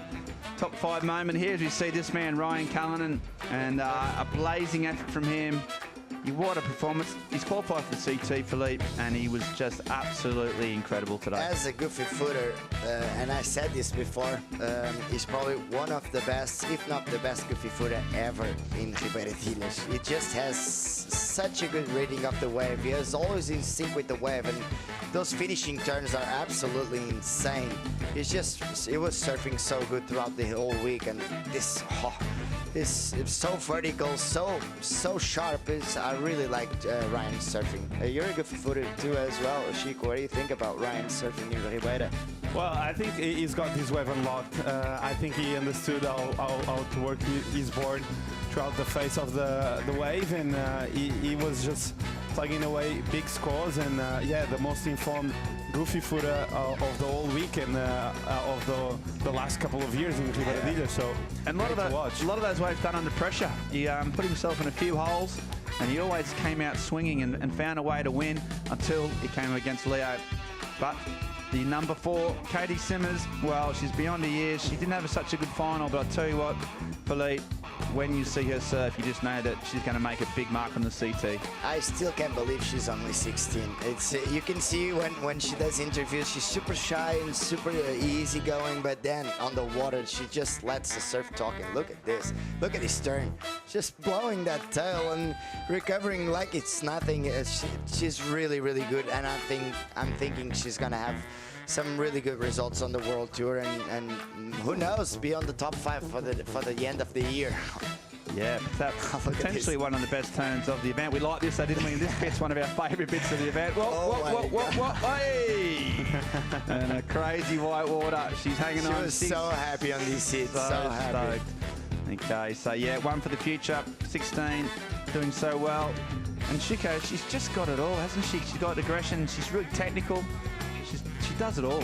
top 5 moment here as we see this man, Ryan Callanan, and a blazing effort from him. What a performance. He's qualified for the CT, Philippe, and he was just absolutely incredible today. As a goofy footer, and I said this before, he's probably one of the best, if not the best goofy footer ever in Rio Waida. He just has such a good reading of the wave. He is always in sync with the wave, and those finishing turns are absolutely insane. He was surfing so good throughout the whole week, and this, it's so vertical, so sharp. I really liked Ryan's surfing. You're a good footer too as well, Chico. What do you think about Ryan surfing in Rio Waida? Well, I think he's got his wave unlocked. I think he understood how to work his board throughout the face of the wave, and he was just plugging away big scores, and yeah, the most informed goofy footer of the whole week and of the last couple of years in Rio Waida. So, and a lot of those waves done under pressure. He put himself in a few holes, and he always came out swinging and found a way to win until he came against Leo. But the number 4, Caity Simmers, well, she's beyond her years. She didn't have such a good final, but I'll tell you what, Philippe, when you see her surf, you just know that she's going to make a big mark on the CT. I still can't believe she's only 16. It's you can see when she does interviews, she's super shy and super easygoing, but then on the water, she just lets the surf talk. And look at this. Look at his turn. Just blowing that tail and recovering like it's nothing. She's really, really good, and I'm thinking she's going to have some really good results on the World Tour, and who knows, be on the top 5 for the end of the year. Yeah, that's potentially one of the best turns of the event. We like this, though, didn't we? This bit's one of our favourite bits of the event. What? Hey! And a crazy white water. She's hanging on. She was so happy on these seats. So happy. Stoked. Okay, so yeah, one for the future. 16, doing so well. And Chico, she's just got it all, hasn't she? She's got aggression. She's really technical. She does it all.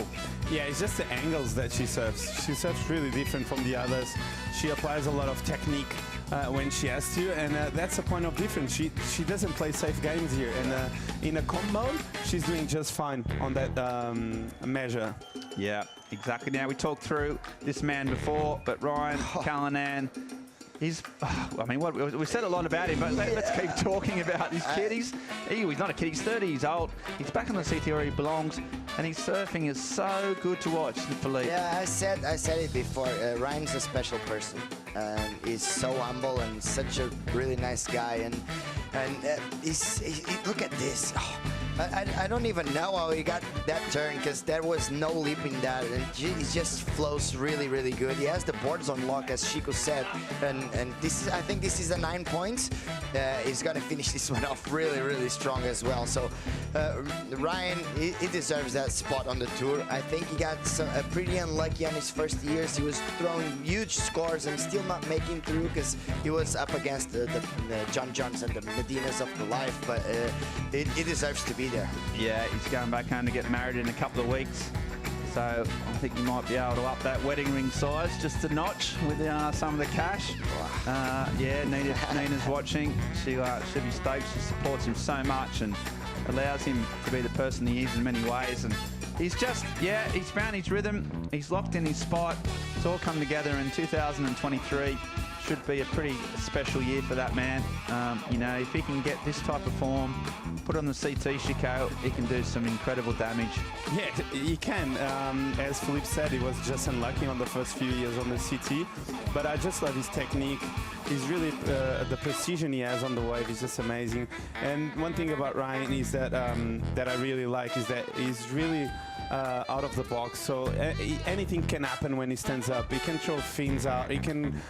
Yeah, it's just the angles that she serves. She serves really different from the others. She applies a lot of technique when she has to, and that's a point of difference. She doesn't play safe games here, and in a comp mode, she's doing just fine on that measure. Yeah, exactly. Now, we talked through this man before, but Ryan Callanan, he's, I mean, we said a lot about him, but let's keep talking about this kid. He's not a kid, he's 30 years old. He's back on the CT where he belongs, and his surfing is so good to watch, Philippe. Yeah, I said it before. Ryan's a special person. He's so humble and such a really nice guy, and look at this. Oh, I don't even know how he got that turn, because there was no leaping that, and he just flows really, really good. He has the boards on lock, as Chico said, and this is, I think this is a 9 points. He's gonna finish this one off really, really strong as well. So Ryan, he deserves that spot on the tour. I think he got pretty unlucky on his first years. He was throwing huge scores and still not making through, because he was up against the John Johns and the Medinas of the life, but he deserves to be there. Yeah, he's going back home to get married in a couple of weeks. So I think you might be able to up that wedding ring size just a notch with some of the cash. Yeah, Nina's watching. She'll be stoked. She supports him so much and allows him to be the person he is in many ways. And he's just, yeah, he's found his rhythm. He's locked in his spot. It's all come together in 2023. Should be a pretty special year for that man. You know, if he can get this type of form, put on the CT, Chico, he can do some incredible damage. Yeah, he can. As Philippe said, he was just unlucky on the first few years on the CT, but I just love his technique. He's really, the precision he has on the wave is just amazing. And one thing about Ryan is that that I really like is that he's really out of the box, so anything can happen when he stands up. He can throw fins out, he can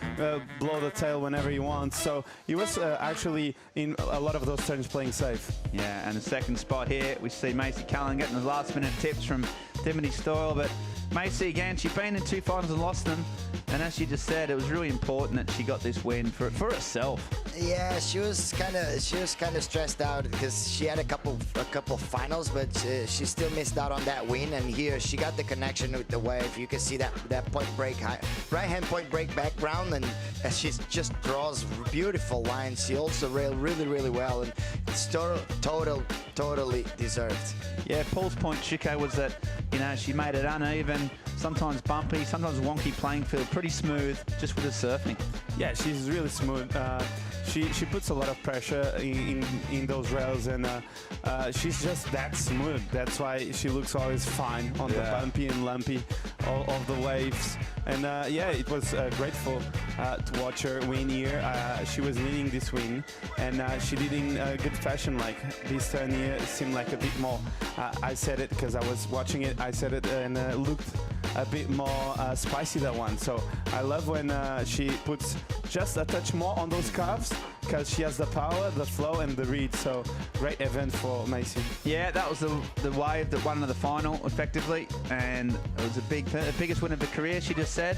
blow the tail whenever he wants, so he was actually in a lot of those turns playing safe. Yeah, and the second spot here, we see Macy Cullen getting the last minute tips from Timothy Stoyle, but Macy, again, she's been in 2 finals and lost them, and as she just said, it was really important that she got this win for herself. Yeah, she was kind of stressed out because she had a couple finals, but she still missed out on that win. And here she got the connection with the wave. You can see that point break, right hand point break background, and she just draws beautiful lines. She also railed really, really well, and it's totally deserved. Yeah, Paul's point, Chico, was that, you know, she made it uneven, sometimes bumpy, sometimes wonky playing field, pretty smooth just with her surfing. Yeah, she's really smooth. She puts a lot of pressure in those rails, and she's just that smooth. That's why she looks always fine on the bumpy and lumpy of the waves. And yeah, it was grateful to watch her win here. She was leading this win, and she did in good fashion. Like this turn here seemed like a bit more. I said it because I was watching it. I said it, and looked a bit more spicy, that one. So I love when she puts just a touch more on those curves, because she has the power, the flow, and the read. So great event for Macy. Yeah, that was the wave that won the final effectively, and it was the biggest win of her career, she just said.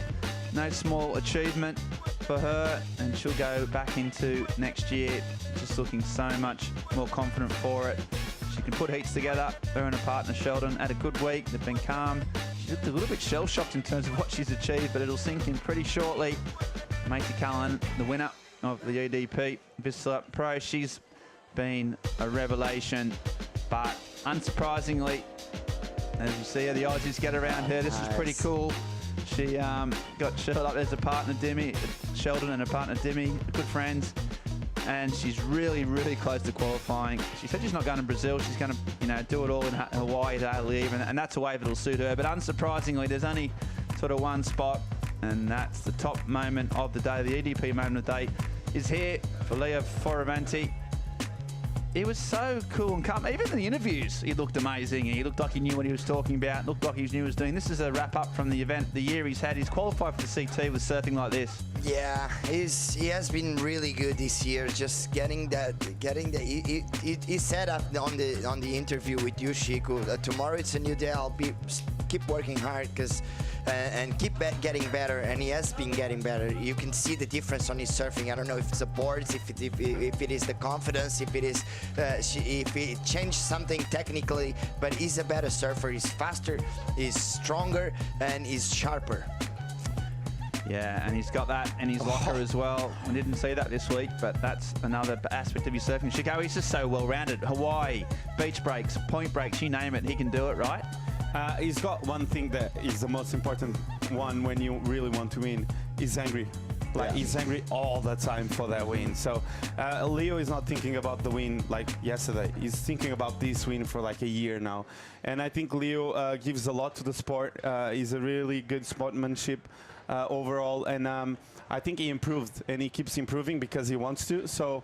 No small achievement for her, and she'll go back into next year just looking so much more confident for it. She can put heats together. Her and her partner Sheldon had a good week. They've been calmed. She looked a little bit shell-shocked in terms of what she's achieved, but it'll sink in pretty shortly. Macy Cullen, the winner of the EDP Vissla Pro. She's been a revelation, but unsurprisingly, As you see her, the Aussies get around her. This was pretty cool. She got shelled up. There's a partner, Demi, Sheldon, and her partner, Demi, good friends. And she's really, really close to qualifying. She said she's not going to Brazil. She's going to, do it all in Hawaii to leave, and that's a wave that'll suit her. But unsurprisingly, there's only sort of one spot, and that's the top moment of the day. The EDP moment of the day is here for Leonardo Fioravanti. He was so cool and calm. Even in the interviews, he looked amazing. He looked like he knew what he was talking about. Looked like he knew what he was doing. This is a wrap-up from the event, the year he's had. He's qualified for the CT with surfing like this. Yeah, he has been really good this year. Just getting that. He said on the interview with you, Chico, tomorrow it's a new day. I'll keep working hard and keep getting better, and he has been getting better. You can see the difference on his surfing. I don't know if it's the boards, if it is the confidence, if it is if it changed something technically, but he's a better surfer. He's faster, he's stronger, and he's sharper. Yeah, and he's got that in his locker as well. We didn't see that this week, but that's another aspect of his surfing. Chico, he's just so well-rounded. Hawaii, beach breaks, point breaks, you name it, he can do it, right? He's got one thing that is the most important one when you really want to win. He's angry. He's angry all the time for that win. So Leo is not thinking about the win like yesterday. He's thinking about this win for like a year now. And I think Leo gives a lot to the sport. He's a really good sportsmanship overall. And I think he improved, and he keeps improving because he wants to. So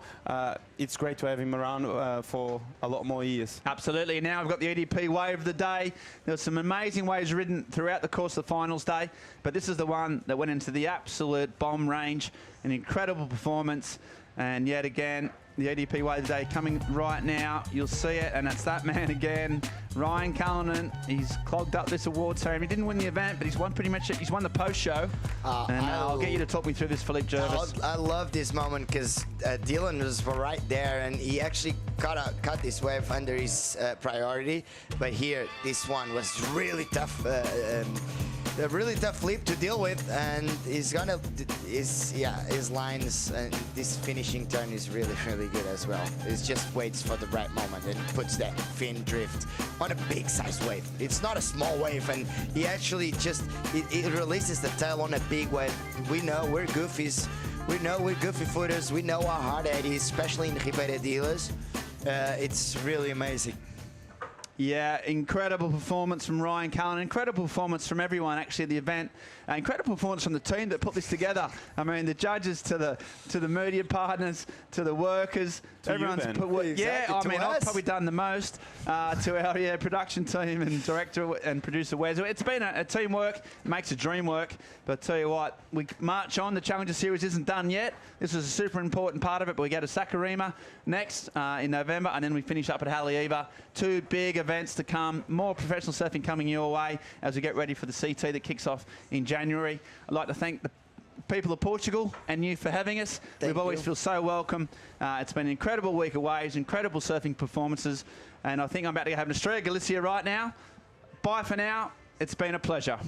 it's great to have him around for a lot more years. Absolutely. Now we've got the EDP wave of the day. There were some amazing waves ridden throughout the course of the finals day, but this is the one that went into the absolute bomb range. An incredible performance, and yet again, the EDP wave of the day coming right now. You'll see it, and it's that man again, Ryan Cullinan. He's clogged up this award ceremony. He didn't win the event, but he's won pretty much it. He's won the post show. And I'll get you to talk me through this, Philippe Jervis. I love this moment because Dylan was right there, and he actually cut this wave under his priority. But here, this one was really tough. A really tough flip to deal with, and his lines and this finishing turn is really, really good as well. It just waits for the right moment and puts that fin drift on a big size wave. It's not a small wave, and he actually it releases the tail on a big wave. We know we're goofies. We know we're goofy footers. We know how hard it is, especially in Ribeira Dealers. It's really amazing. Yeah, incredible performance from Ryan Cullen. Incredible performance from everyone actually at the event. Incredible performance from the team that put this together. I mean, the judges to the media partners, to the workers. Everyone's put work. Yeah, I mean, I've probably done the most to our production team and director and producer Wes. It's been a teamwork. It makes a dream work. But I tell you what, we march on. The Challenger Series isn't done yet. This is a super important part of it. But we go to Saquarema next in November, and then we finish up at Haleiwa. Two big events to come. More professional surfing coming your way as we get ready for the CT that kicks off in January. I'd like to thank the people of Portugal and you for having us. We've always feel so welcome. It's been an incredible week of waves, incredible surfing performances, and I think I'm about to have an Estrella Galicia right now. Bye for now. It's been a pleasure.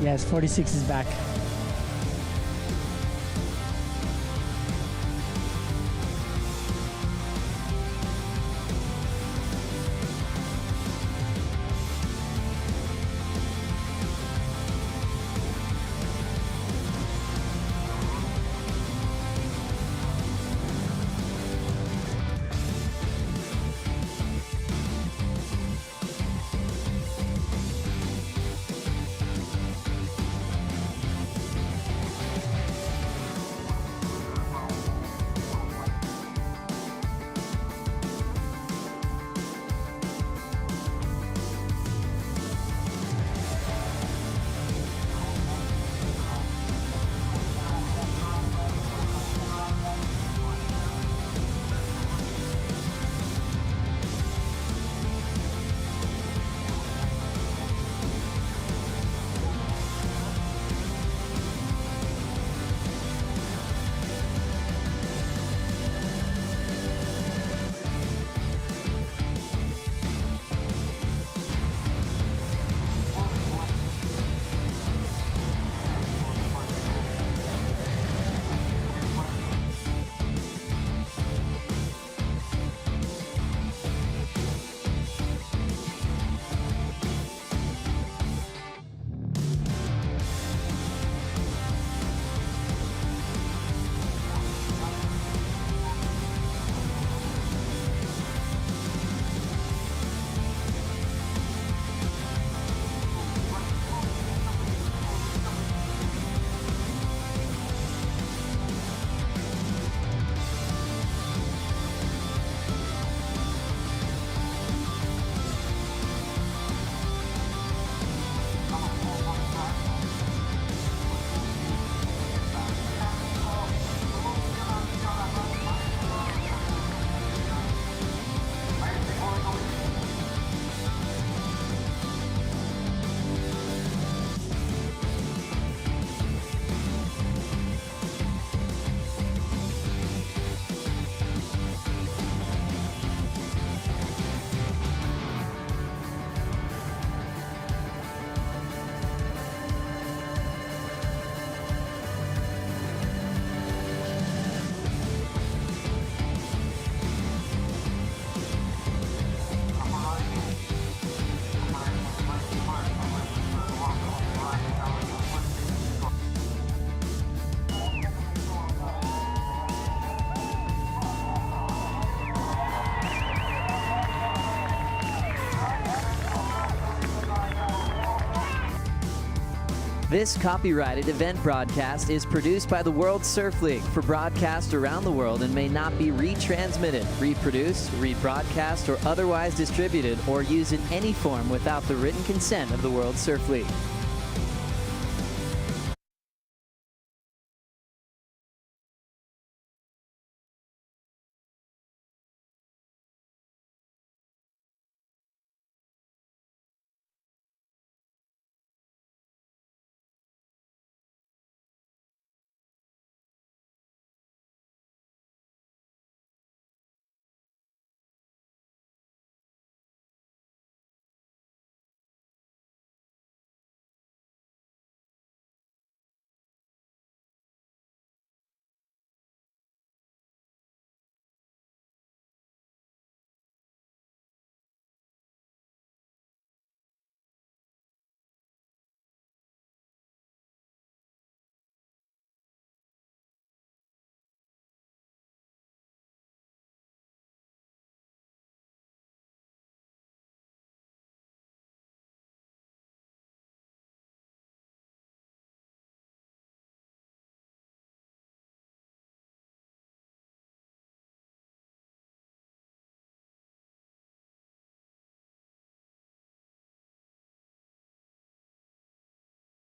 Yes, 46 is back. This copyrighted event broadcast is produced by the World Surf League for broadcast around the world and may not be retransmitted, reproduced, rebroadcast, or otherwise distributed or used in any form without the written consent of the World Surf League.